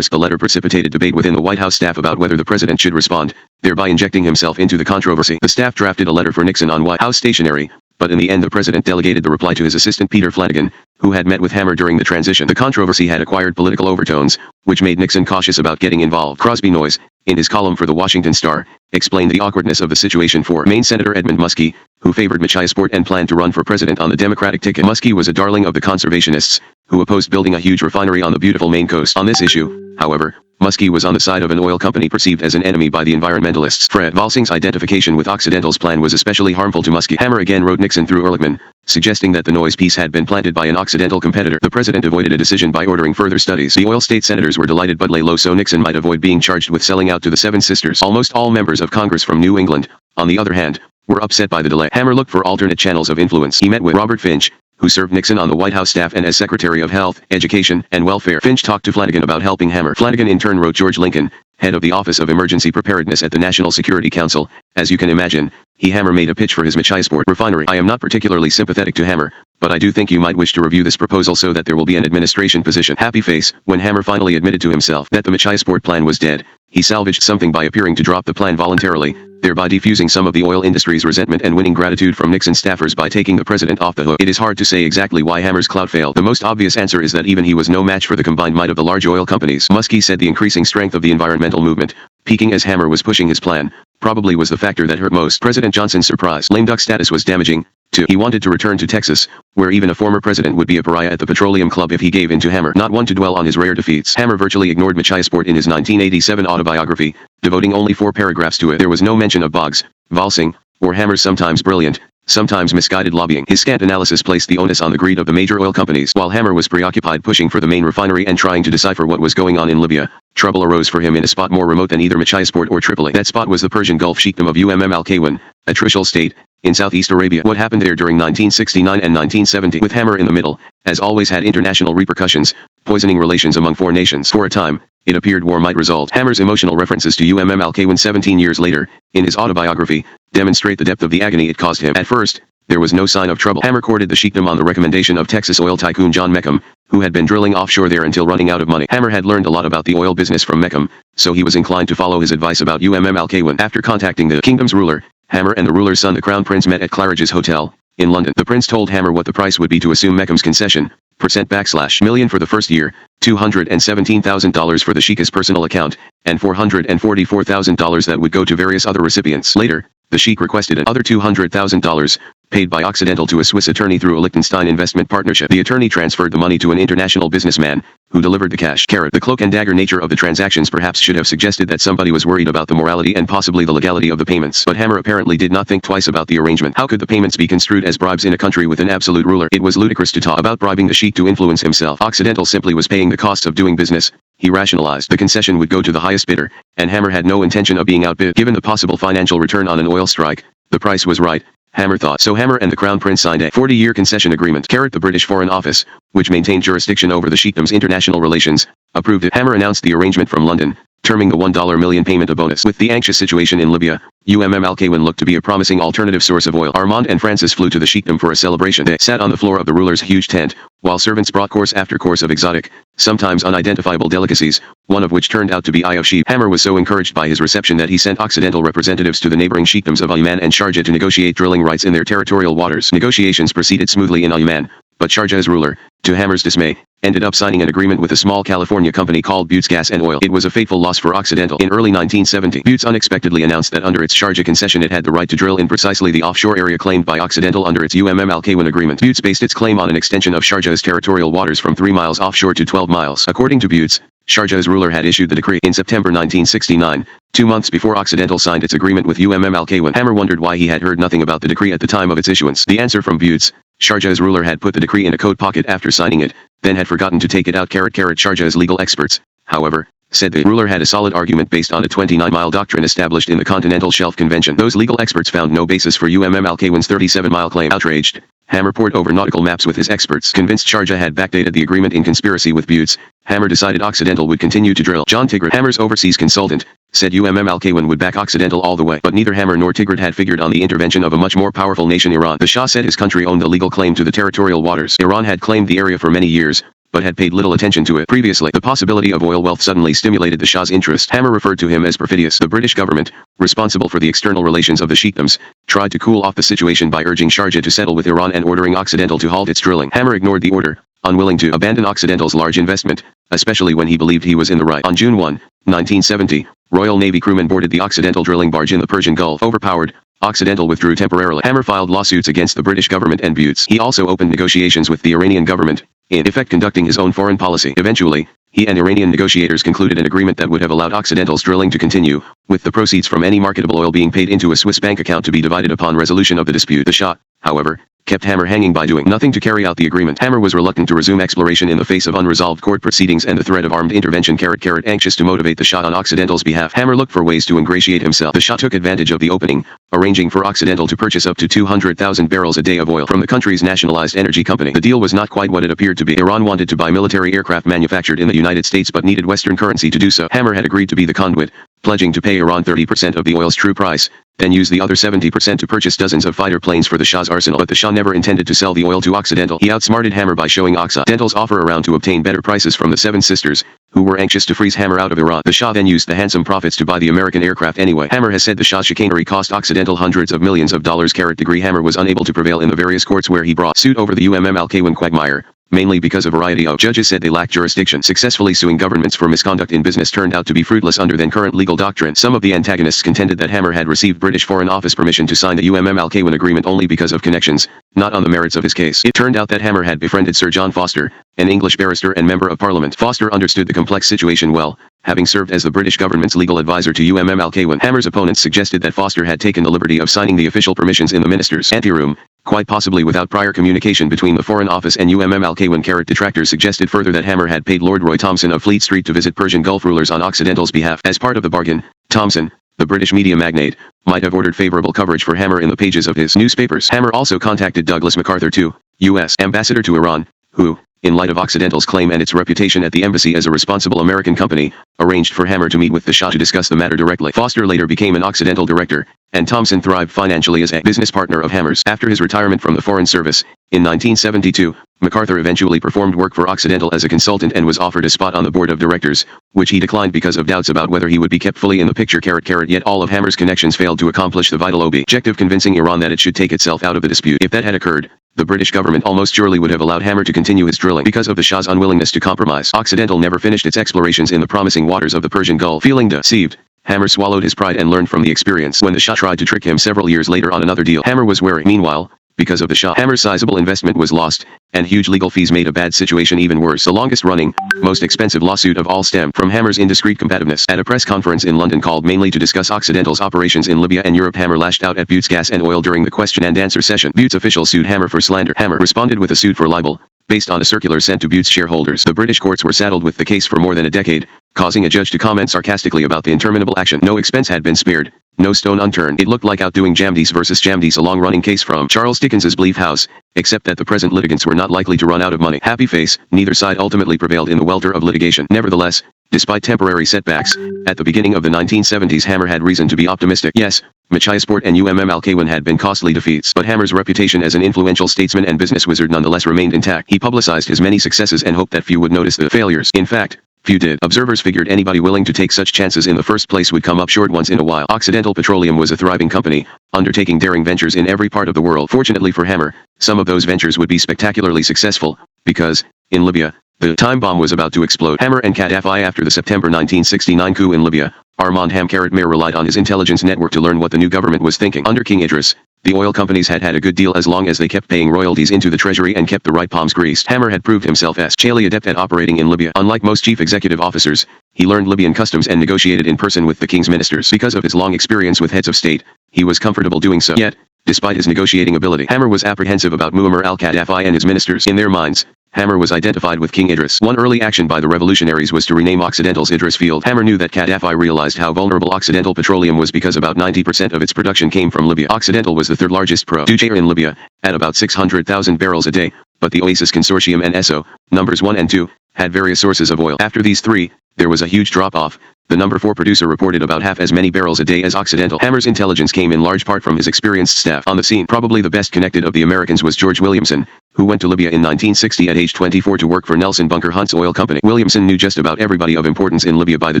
Speaker 1: The letter precipitated debate within the White House staff about whether the president should respond, thereby injecting himself into the controversy. The staff drafted a letter for Nixon on White House stationery, but in the end the president delegated the reply to his assistant Peter Flanagan, who had met with Hammer during the transition. The controversy had acquired political overtones, which made Nixon cautious about getting involved. Crosby Noyes, in his column for the Washington Star, explained the awkwardness of the situation for Maine Senator Edmund Muskie, who favored Machiasport and planned to run for president on the Democratic ticket. Muskie was a darling of the conservationists, who opposed building a huge refinery on the beautiful Maine coast. On this issue, however, Muskie was on the side of an oil company perceived as an enemy by the environmentalists. Fred Valsing's identification with Occidental's plan was especially harmful to Muskie. Hammer again wrote Nixon through Ehrlichman, suggesting that the Noyes piece had been planted by an Occidental competitor. The president avoided a decision by ordering further studies. The oil state senators were delighted but lay low so Nixon might avoid being charged with selling out to the Seven Sisters. Almost all members of Congress from New England, on the other hand, were upset by the delay. Hammer looked for alternate channels of influence. He met with Robert Finch, who served Nixon on the White House staff and as Secretary of Health, Education, and Welfare. Finch talked to Flanagan about helping Hammer. Flanagan in turn wrote George Lincoln, head of the Office of Emergency Preparedness at the National Security Council. As you can imagine, Hammer made a pitch for his Machiasport refinery. I am not particularly sympathetic to Hammer, but I do think you might wish to review this proposal so that there will be an administration position. Happy face. When Hammer finally admitted to himself that the Machiasport plan was dead, he salvaged something by appearing to drop the plan voluntarily, thereby defusing some of the oil industry's resentment and winning gratitude from Nixon staffers by taking the president off the hook. It is hard to say exactly why Hammer's clout failed. The most obvious answer is that even he was no match for the combined might of the large oil companies. Muskie said the increasing strength of the environmental movement, peaking as Hammer was pushing his plan, probably was the factor that hurt most. President Johnson's surprise lame duck status was damaging, too. He wanted to return to Texas, where even a former president would be a pariah at the Petroleum Club if he gave in to Hammer. Not one to dwell on his rare defeats. Hammer virtually ignored Machiasport in his 1987 autobiography, devoting only 4 paragraphs to it. There was no mention of Boggs, Valsing, or Hammer's sometimes brilliant, sometimes misguided lobbying. His scant analysis placed the onus on the greed of the major oil companies. While Hammer was preoccupied pushing for the main refinery and trying to decipher what was going on in Libya, trouble arose for him in a spot more remote than either Machiasport or Tripoli. That spot was the Persian Gulf Sheikhdom of Al-Kaywan, a trishul state, in southeast Arabia. What happened there during 1969 and 1970, with Hammer in the middle, as always had international repercussions, poisoning relations among 4 nations. For a time, it appeared war might result. Hammer's emotional references to Al-Kaywan 17 years later, in his autobiography, demonstrate the depth of the agony it caused him. At first, there was no sign of trouble. Hammer courted the Sheikhdom on the recommendation of Texas oil tycoon John Meckham, who had been drilling offshore there until running out of money. Hammer had learned a lot about the oil business from Meckham, so he was inclined to follow his advice about Al-Kaywan. After contacting the kingdom's ruler, Hammer and the ruler's son the Crown Prince met at Claridge's Hotel, in London. The prince told Hammer what the price would be to assume Meckham's concession, %/ for the first year, $217,000 for the Sheik's personal account, and $444,000 that would go to various other recipients. Later, the Sheik requested another $200,000, paid by Occidental to a Swiss attorney through a Liechtenstein investment partnership. The attorney transferred the money to an international businessman, who delivered the cash. The cloak and dagger nature of the transactions perhaps should have suggested that somebody was worried about the morality and possibly the legality of the payments. But Hammer apparently did not think twice about the arrangement. How could the payments be construed as bribes in a country with an absolute ruler? It was ludicrous to talk about bribing the Sheik to influence himself. Occidental simply was paying the costs of doing business. He rationalized. The concession would go to the highest bidder, and Hammer had no intention of being outbid. Given the possible financial return on an oil strike, the price was right, Hammer thought. So Hammer and the Crown Prince signed a 40-year concession agreement. The British Foreign Office, which maintained jurisdiction over the Sheikdom's international relations, approved it. Hammer announced the arrangement from London, terming the $1 million payment a bonus. With the anxious situation in Libya, Al-Kaywan looked to be a promising alternative source of oil. Armand and Francis flew to the Sheikdom for a celebration. They sat on the floor of the ruler's huge tent, while servants brought course after course of exotic, sometimes unidentifiable delicacies, one of which turned out to be eye of sheep. Hammer was so encouraged by his reception that he sent Occidental representatives to the neighboring Sheikdoms of Oman and Sharjah to negotiate drilling rights in their territorial waters. Negotiations proceeded smoothly in Oman, but Sharjah's ruler, to Hammer's dismay, ended up signing an agreement with a small California company called Buttes Gas and Oil. It was a fateful loss for Occidental. In early 1970, Buttes unexpectedly announced that under its Sharjah concession it had the right to drill in precisely the offshore area claimed by Occidental under its Al-Kaywan agreement. Buttes based its claim on an extension of Sharjah's territorial waters from 3 miles offshore to 12 miles. According to Buttes, Sharjah's ruler had issued the decree in September 1969, 2 months before Occidental signed its agreement with Al-Kaywan. Hammer wondered why he had heard nothing about the decree at the time of its issuance. The answer from Buttes: Sharjah's ruler had put the decree in a coat pocket after signing it, then had forgotten to take it out. Sharjah's legal experts, however, said the ruler had a solid argument based on a 29-mile doctrine established in the Continental Shelf Convention. Those legal experts found no basis for Al-Kaywan's 37-mile claim. Outraged, Hammer pored over nautical maps with his experts. Convinced Sharjah had backdated the agreement in conspiracy with Buttes, Hammer decided Occidental would continue to drill. John Tigrit, Hammer's overseas consultant, said Al-Qawan would back Occidental all the way. But neither Hammer nor Tigrit had figured on the intervention of a much more powerful nation, Iran. The Shah said his country owned the legal claim to the territorial waters. Iran had claimed the area for many years, but had paid little attention to it previously. The possibility of oil wealth suddenly stimulated the Shah's interest. Hammer referred to him as perfidious. The British government, responsible for the external relations of the Sheikdoms, tried to cool off the situation by urging Sharjah to settle with Iran and ordering Occidental to halt its drilling. Hammer ignored the order, unwilling to abandon Occidental's large investment, especially when he believed he was in the right. On June 1, 1970, Royal Navy crewmen boarded the Occidental drilling barge in the Persian Gulf. Overpowered, Occidental withdrew temporarily. Hammer filed lawsuits against the British government and Buttes. He also opened negotiations with the Iranian government, in effect conducting his own foreign policy. Eventually, he and Iranian negotiators concluded an agreement that would have allowed Occidental's drilling to continue, with the proceeds from any marketable oil being paid into a Swiss bank account to be divided upon resolution of the dispute. The Shah, however, kept Hammer hanging by doing nothing to carry out the agreement. Hammer was reluctant to resume exploration in the face of unresolved court proceedings and the threat of armed intervention. Anxious to motivate the Shah on Occidental's behalf, Hammer looked for ways to ingratiate himself. The Shah took advantage of the opening, arranging for Occidental to purchase up to 200,000 barrels a day of oil from the country's nationalized energy company. The deal was not quite what it appeared to be. Iran wanted to buy military aircraft manufactured in the United States but needed Western currency to do so. Hammer had agreed to be the conduit, pledging to pay Iran 30% of the oil's true price, then use the other 70% to purchase dozens of fighter planes for the Shah's arsenal. But the Shah never intended to sell the oil to Occidental. He outsmarted Hammer by showing Occidental's offer around to obtain better prices from the Seven Sisters, who were anxious to freeze Hammer out of Iran. The Shah then used the handsome profits to buy the American aircraft anyway. Hammer has said the Shah's chicanery cost Occidental hundreds of millions of dollars. Hammer was unable to prevail in the various courts where he brought suit over the Al-Qawan quagmire, mainly because a variety of judges said they lacked jurisdiction. Successfully suing governments for misconduct in business turned out to be fruitless under then current legal doctrine. Some of the antagonists contended that Hammer had received British Foreign Office permission to sign the Al-Qawan agreement only because of connections, not on the merits of his case. It turned out that Hammer had befriended Sir John Foster, an English barrister and member of Parliament. Foster understood the complex situation well, having served as the British government's legal advisor to Al-Qawan. Hammer's opponents suggested that Foster had taken the liberty of signing the official permissions in the minister's anteroom, quite possibly without prior communication between the Foreign Office and Al-Qawan. Detractors suggested further that Hammer had paid Lord Roy Thomson of Fleet Street to visit Persian Gulf rulers on Occidental's behalf. As part of the bargain, Thomson, the British media magnate, might have ordered favorable coverage for Hammer in the pages of his newspapers. Hammer also contacted Douglas MacArthur too, U.S. ambassador to Iran, who, in light of Occidental's claim and its reputation at the embassy as a responsible American company, arranged for Hammer to meet with the Shah to discuss the matter directly. Foster later became an Occidental director, and Thomson thrived financially as a business partner of Hammer's. After his retirement from the Foreign Service, in 1972, MacArthur eventually performed work for Occidental as a consultant and was offered a spot on the board of directors, which he declined because of doubts about whether he would be kept fully in the picture. Yet all of Hammer's connections failed to accomplish the vital objective, convincing Iran that it should take itself out of the dispute. If that had occurred, the British government almost surely would have allowed Hammer to continue his drilling. Because of the Shah's unwillingness to compromise, Occidental never finished its explorations in the promising waters of the Persian Gulf. Feeling deceived, Hammer swallowed his pride and learned from the experience. When the Shah tried to trick him several years later on another deal, Hammer was wary. Meanwhile, because of the Shah, Hammer's sizable investment was lost, and huge legal fees made a bad situation even worse. The longest-running, most expensive lawsuit of all stemmed from Hammer's indiscreet combativeness. At a press conference in London called mainly to discuss Occidental's operations in Libya and Europe, Hammer lashed out at Buttes Gas and Oil during the question-and-answer session. Buttes officials sued Hammer for slander. Hammer responded with a suit for libel, based on a circular sent to Buttes shareholders. The British courts were saddled with the case for more than a decade, causing a judge to comment sarcastically about the interminable action. No expense had been spared, no stone unturned. It looked like outdoing Jamdis versus Jamdis, a long-running case from Charles Dickens's Bleak House, except that the present litigants were not likely to run out of money. Happy face, neither side ultimately prevailed in the welter of litigation. Nevertheless, despite temporary setbacks, at the beginning of the 1970s Hammer had reason to be optimistic. Yes, Machiasport and Al-Qawan had been costly defeats, but Hammer's reputation as an influential statesman and business wizard nonetheless remained intact. He publicized his many successes and hoped that few would notice the failures. In fact, few did. Observers figured anybody willing to take such chances in the first place would come up short once in a while. Occidental Petroleum was a thriving company, undertaking daring ventures in every part of the world. Fortunately for Hammer, some of those ventures would be spectacularly successful, because, in Libya, the time bomb was about to explode. Hammer and Gaddafi. After the September 1969 coup in Libya, Armand Hamkarat relied on his intelligence network to learn what the new government was thinking. Under King Idris, the oil companies had had a good deal as long as they kept paying royalties into the treasury and kept the right palms greased. Hammer had proved himself as highly adept at operating in Libya. Unlike most chief executive officers, he learned Libyan customs and negotiated in person with the king's ministers. Because of his long experience with heads of state, he was comfortable doing so. Yet, despite his negotiating ability, Hammer was apprehensive about Muammar al-Gaddafi and his ministers. In their minds, Hammer was identified with King Idris. One early action by the revolutionaries was to rename Occidental's Idris Field. Hammer knew that Gaddafi realized how vulnerable Occidental petroleum was because about 90% of its production came from Libya. Occidental was the third largest producer in Libya, at about 600,000 barrels a day, but the Oasis Consortium and ESSO, numbers 1 and 2, had various sources of oil. After these three, there was a huge drop-off. The number 4 producer reported about half as many barrels a day as Occidental. Hammer's intelligence came in large part from his experienced staff. On the scene, probably the best connected of the Americans was George Williamson, who went to Libya in 1960 at age 24 to work for Nelson Bunker Hunt's oil company. Williamson knew just about everybody of importance in Libya by the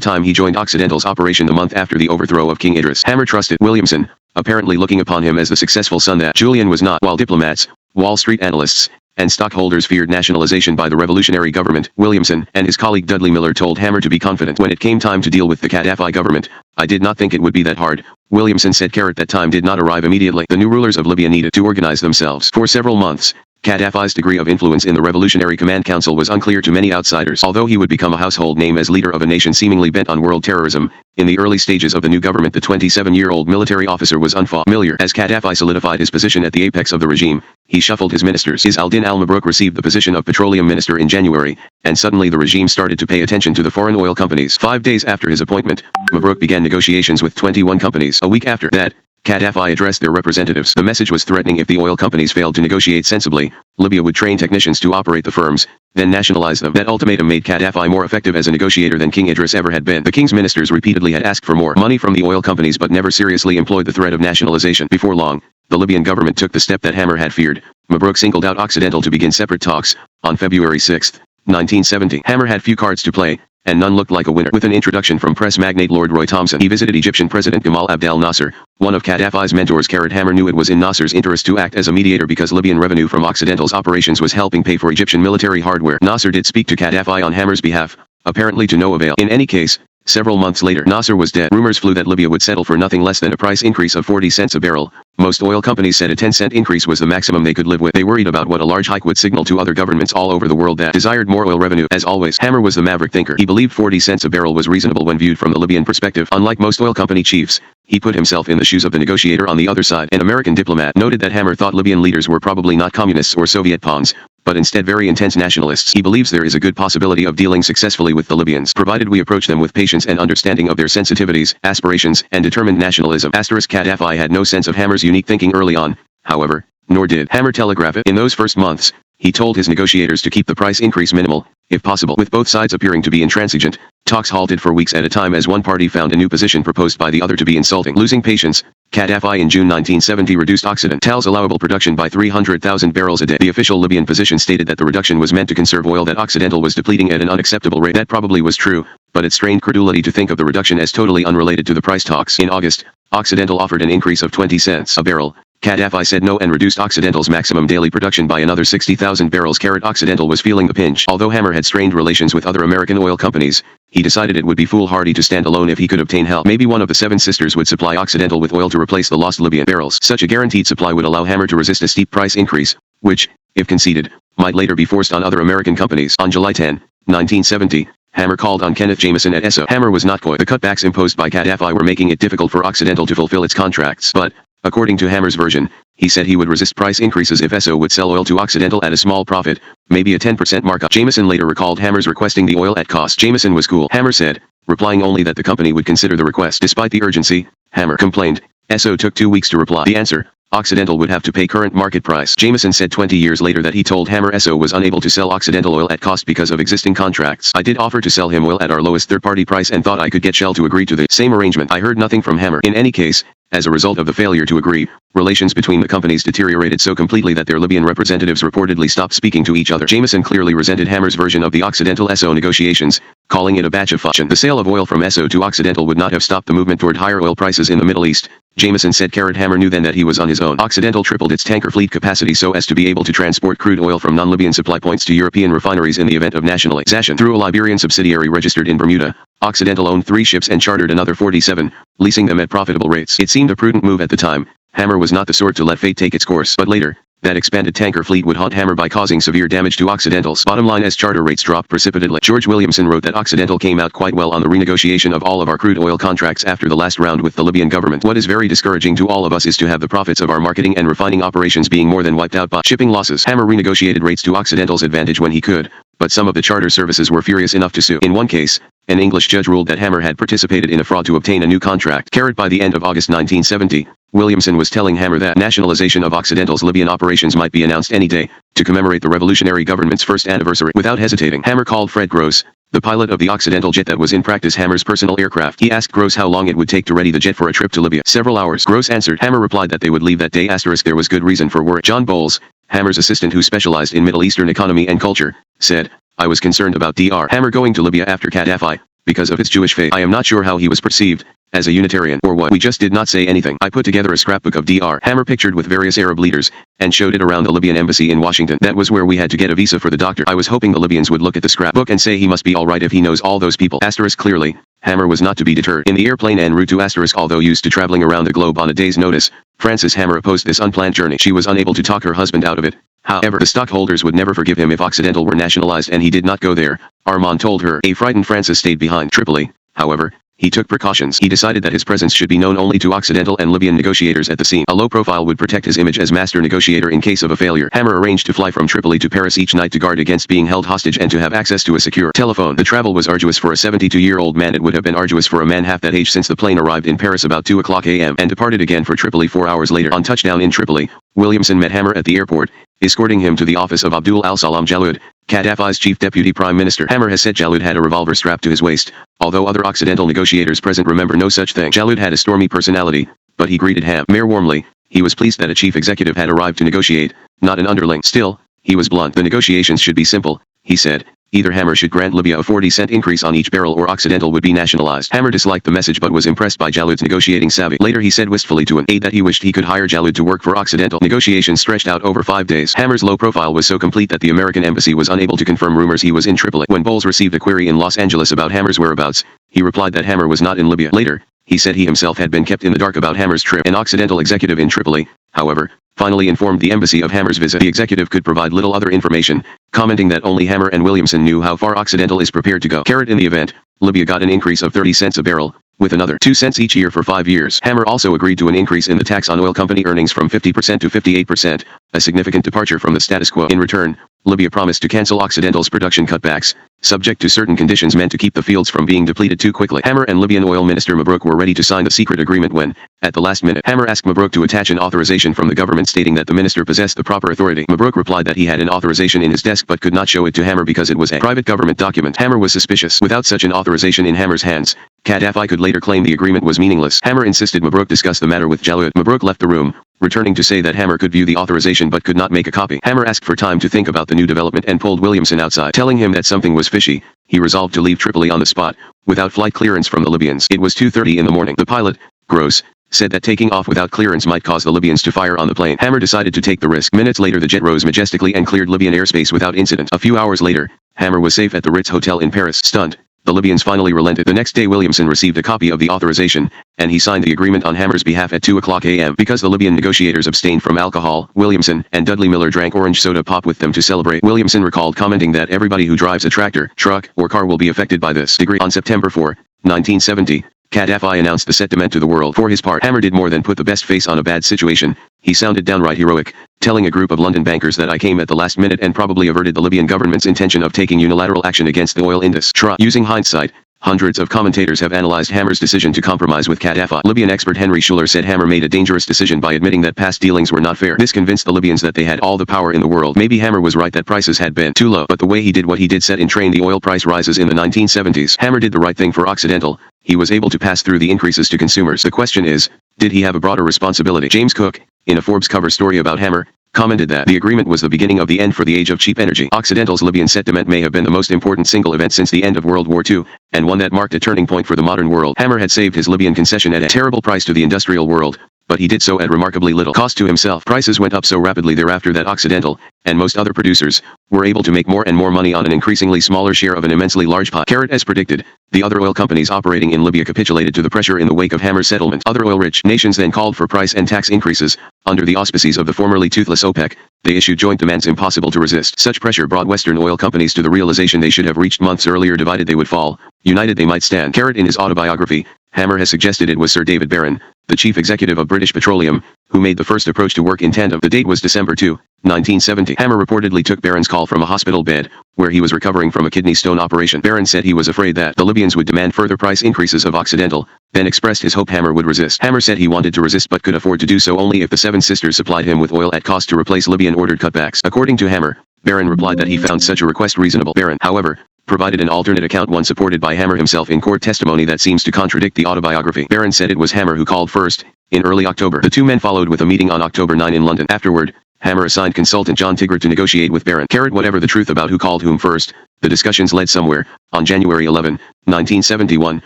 Speaker 1: time he joined Occidental's operation the month after the overthrow of King Idris. Hammer trusted Williamson, apparently looking upon him as the successful son that Julian was not. While diplomats, Wall Street analysts, and stockholders feared nationalization by the revolutionary government, Williamson and his colleague Dudley Miller told Hammer to be confident. When it came time to deal with the Gaddafi government, I did not think it would be that hard. Williamson said that time did not arrive immediately. The new rulers of Libya needed to organize themselves. For several months, Gaddafi's degree of influence in the Revolutionary Command Council was unclear to many outsiders. Although he would become a household name as leader of a nation seemingly bent on world terrorism, in the early stages of the new government the 27-year-old military officer was unfamiliar. As Gaddafi solidified his position at the apex of the regime, he shuffled his ministers. Izz al-Din al-Mabruk received the position of petroleum minister in January, and suddenly the regime started to pay attention to the foreign oil companies. 5 days after his appointment, Mabruk began negotiations with 21 companies. A week after that, Gaddafi addressed their representatives. The message was threatening. If the oil companies failed to negotiate sensibly, Libya would train technicians to operate the firms, then nationalize them. That ultimatum made Gaddafi more effective as a negotiator than King Idris ever had been. The king's ministers repeatedly had asked for more money from the oil companies but never seriously employed the threat of nationalization. Before long, the Libyan government took the step that Hammer had feared. Mabruk singled out Occidental to begin separate talks. On February 6, 1970, Hammer had few cards to play, and none looked like a winner. With an introduction from press magnate Lord Roy Thomson, he visited Egyptian President Gamal Abdel Nasser, one of Gaddafi's mentors. Hammer knew it was in Nasser's interest to act as a mediator because Libyan revenue from Occidental's operations was helping pay for Egyptian military hardware. Nasser did speak to Gaddafi on Hammer's behalf, apparently to no avail. In any case, several months later, Nasser was dead. Rumors flew that Libya would settle for nothing less than a price increase of 40 cents a barrel. Most oil companies said a 10-cent increase was the maximum they could live with. They worried about what a large hike would signal to other governments all over the world that desired more oil revenue. As always, Hammer was the maverick thinker. He believed 40 cents a barrel was reasonable when viewed from the Libyan perspective. Unlike most oil company chiefs, he put himself in the shoes of the negotiator on the other side. An American diplomat noted that Hammer thought Libyan leaders were probably not communists or Soviet pawns, but instead very intense nationalists. He believes there is a good possibility of dealing successfully with the Libyans, provided we approach them with patience and understanding of their sensitivities, aspirations, and determined nationalism. Gaddafi had no sense of Hammer's unique thinking early on, however, nor did Hammer telegraph it. In those first months, he told his negotiators to keep the price increase minimal, if possible. With both sides appearing to be intransigent, talks halted for weeks at a time as one party found a new position proposed by the other to be insulting. Losing patience, Gaddafi in June 1970 reduced Occidental's allowable production by 300,000 barrels a day. The official Libyan position stated that the reduction was meant to conserve oil that Occidental was depleting at an unacceptable rate. That probably was true, but it strained credulity to think of the reduction as totally unrelated to the price talks. In August, Occidental offered an increase of 20 cents a barrel. Gaddafi said no and reduced Occidental's maximum daily production by another 60,000 barrels. Occidental was feeling the pinch. Although Hammer had strained relations with other American oil companies, he decided it would be foolhardy to stand alone if he could obtain help. Maybe one of the Seven Sisters would supply Occidental with oil to replace the lost Libyan barrels. Such a guaranteed supply would allow Hammer to resist a steep price increase, which, if conceded, might later be forced on other American companies. On July 10, 1970, Hammer called on Kenneth Jameson at ESSO. Hammer was not coy. The cutbacks imposed by Gaddafi were making it difficult for Occidental to fulfill its contracts, but, according to Hammer's version, he said he would resist price increases if ESSO would sell oil to Occidental at a small profit, maybe a 10% markup. Jameson later recalled Hammer's requesting the oil at cost. Jameson was cool, Hammer said, replying only that the company would consider the request. Despite the urgency, Hammer complained, ESSO took 2 weeks to reply. The answer, Occidental would have to pay current market price. Jameson said 20 years later that he told Hammer ESSO was unable to sell Occidental oil at cost because of existing contracts. I did offer to sell him oil at our lowest third-party price and thought I could get Shell to agree to the same arrangement. I heard nothing from Hammer. In any case, as a result of the failure to agree, relations between the companies deteriorated so completely that their Libyan representatives reportedly stopped speaking to each other. Jameson clearly resented Hammer's version of the Occidental ESSO negotiations, calling it a batch of fudge. The sale of oil from ESSO to Occidental would not have stopped the movement toward higher oil prices in the Middle East. Jameson said Hammer knew then that he was on his own. Occidental tripled its tanker fleet capacity so as to be able to transport crude oil from non-Libyan supply points to European refineries in the event of nationalization. Through a Liberian subsidiary registered in Bermuda, Occidental owned 3 ships and chartered another 47, leasing them at profitable rates. It seemed a prudent move at the time. Hammer was not the sort to let fate take its course, but later, that expanded tanker fleet would haunt Hammer by causing severe damage to Occidental's bottom line as charter rates dropped precipitately. George Williamson wrote that Occidental came out quite well on the renegotiation of all of our crude oil contracts after the last round with the Libyan government. What is very discouraging to all of us is to have the profits of our marketing and refining operations being more than wiped out by shipping losses. Hammer renegotiated rates to Occidental's advantage when he could, but some of the charter services were furious enough to sue. In one case, an English judge ruled that Hammer had participated in a fraud to obtain a new contract. By the end of August 1970, Williamson was telling Hammer that nationalization of Occidental's Libyan operations might be announced any day, to commemorate the revolutionary government's first anniversary. Without hesitating, Hammer called Fred Gross, the pilot of the Occidental jet that was in practice Hammer's personal aircraft. He asked Gross how long it would take to ready the jet for a trip to Libya. Several hours. Gross answered. Hammer replied that they would leave that day. There was good reason for worry. John Bowles, Hammer's assistant who specialized in Middle Eastern economy and culture, said, I was concerned about Dr. Hammer going to Libya after Gaddafi, because of his Jewish faith. I am not sure how he was perceived, as a Unitarian, or what. We just did not say anything. I put together a scrapbook of Dr. Hammer pictured with various Arab leaders, and showed it around the Libyan embassy in Washington. That was where we had to get a visa for the doctor. I was hoping the Libyans would look at the scrapbook and say he must be alright if he knows all those people. Clearly, Hammer was not to be deterred. In the airplane en route to although used to traveling around the globe on a day's notice, Frances Hammer opposed this unplanned journey. She was unable to talk her husband out of it. However, the stockholders would never forgive him if Occidental were nationalized and he did not go there, Armand told her. A frightened Frances stayed behind Tripoli. However, he took precautions. He decided that his presence should be known only to Occidental and Libyan negotiators at the scene. A low profile would protect his image as master negotiator in case of a failure. Hammer arranged to fly from Tripoli to Paris each night to guard against being held hostage and to have access to a secure telephone. The travel was arduous for a 72-year-old man. It would have been arduous for a man half that age since the plane arrived in Paris about 2:00 a.m. and departed again for Tripoli 4 hours later. On touchdown in Tripoli, Williamson met Hammer at the airport, escorting him to the office of Abdul al-Salam Jalloud, Gaddafi's chief deputy prime minister. Hammer has said Jalloud had a revolver strapped to his waist, although other Occidental negotiators present remember no such thing. Jalloud had a stormy personality, but he greeted Hammer warmly. He was pleased that a chief executive had arrived to negotiate, not an underling. Still, he was blunt. The negotiations should be simple, he said. Either Hammer should grant Libya a 40-cent increase on each barrel or Occidental would be nationalized. Hammer disliked the message but was impressed by Jalloud's negotiating savvy. Later he said wistfully to an aide that he wished he could hire Jalloud to work for Occidental. Negotiations stretched out over 5 days. Hammer's low profile was so complete that the American embassy was unable to confirm rumors he was in Tripoli. When Bowles received a query in Los Angeles about Hammer's whereabouts, he replied that Hammer was not in Libya. Later, he said he himself had been kept in the dark about Hammer's trip. An Occidental executive in Tripoli, however, finally informed the embassy of Hammer's visit. The executive could provide little other information, commenting that only Hammer and Williamson knew how far Occidental is prepared to go. In the event, Libya got an increase of 30 cents a barrel, with another 2 cents each year for 5 years. Hammer also agreed to an increase in the tax on oil company earnings from 50% to 58%, a significant departure from the status quo. In return, Libya promised to cancel Occidental's production cutbacks, subject to certain conditions meant to keep the fields from being depleted too quickly. Hammer and Libyan oil minister Mabrouk were ready to sign the secret agreement when, at the last minute, Hammer asked Mabrouk to attach an authorization from the government stating that the minister possessed the proper authority. Mabrouk replied that he had an authorization in his desk but could not show it to Hammer because it was a private government document. Hammer was suspicious. Without such an authorization in Hammer's hands, Gaddafi could later claim the agreement was meaningless. Hammer insisted Mabrouk discuss the matter with Jalloud. Mabrouk left the room, returning to say that Hammer could view the authorization but could not make a copy. Hammer asked for time to think about the new development and pulled Williamson outside. Telling him that something was fishy, he resolved to leave Tripoli on the spot, without flight clearance from the Libyans. It was 2:30 in the morning. The pilot, Gross, said that taking off without clearance might cause the Libyans to fire on the plane. Hammer decided to take the risk. Minutes later the jet rose majestically and cleared Libyan airspace without incident. A few hours later, Hammer was safe at the Ritz Hotel in Paris. Stunned, the Libyans finally relented. The next day Williamson received a copy of the authorization, and he signed the agreement on Hammer's behalf at 2:00 a.m. Because the Libyan negotiators abstained from alcohol, Williamson and Dudley Miller drank orange soda pop with them to celebrate. Williamson recalled commenting that everybody who drives a tractor, truck, or car will be affected by this degree. On September 4, 1970, Gaddafi announced the settlement to the world. For his part, Hammer did more than put the best face on a bad situation. He sounded downright heroic, telling a group of London bankers that I came at the last minute and probably averted the Libyan government's intention of taking unilateral action against the oil industry. Using hindsight, hundreds of commentators have analyzed Hammer's decision to compromise with Gaddafi. Libyan expert Henry Schuller said Hammer made a dangerous decision by admitting that past dealings were not fair. This convinced the Libyans that they had all the power in the world. Maybe Hammer was right that prices had been too low, but the way he did what he did set in train the oil price rises in the 1970s. Hammer did the right thing for Occidental. He was able to pass through the increases to consumers. The question is, did he have a broader responsibility? James Cook, in a Forbes cover story about Hammer, commented that the agreement was the beginning of the end for the age of cheap energy. Occidental's Libyan settlement may have been the most important single event since the end of World War II, and one that marked a turning point for the modern world. Hammer had saved his Libyan concession at a terrible price to the industrial world, but but he did so at remarkably little cost to himself. Prices went up so rapidly thereafter that Occidental, and most other producers, were able to make more and more money on an increasingly smaller share of an immensely large pie. As predicted, the other oil companies operating in Libya capitulated to the pressure in the wake of Hammer's settlement. Other oil-rich nations then called for price and tax increases. Under the auspices of the formerly toothless OPEC, they issued joint demands impossible to resist. Such pressure brought Western oil companies to the realization they should have reached months earlier. Divided they would fall, united they might stand. In his autobiography, Hammer has suggested it was Sir David Barron, the chief executive of British Petroleum, who made the first approach to work in tandem. The date was December 2, 1970. Hammer reportedly took Barron's call from a hospital bed, where he was recovering from a kidney stone operation. Barron said he was afraid that the Libyans would demand further price increases of Occidental, then expressed his hope Hammer would resist. Hammer said he wanted to resist but could afford to do so only if the Seven Sisters supplied him with oil at cost to replace Libyan-ordered cutbacks. According to Hammer, Barron replied that he found such a request reasonable. Barron, however, provided an alternate account, one supported by Hammer himself in court testimony that seems to contradict the autobiography. Barron said it was Hammer who called first, in early October. The two men followed with a meeting on October 9 in London. Afterward, Hammer assigned consultant John Tigard to negotiate with Barron. Whatever the truth about who called whom first, the discussions led somewhere. On January 11, 1971,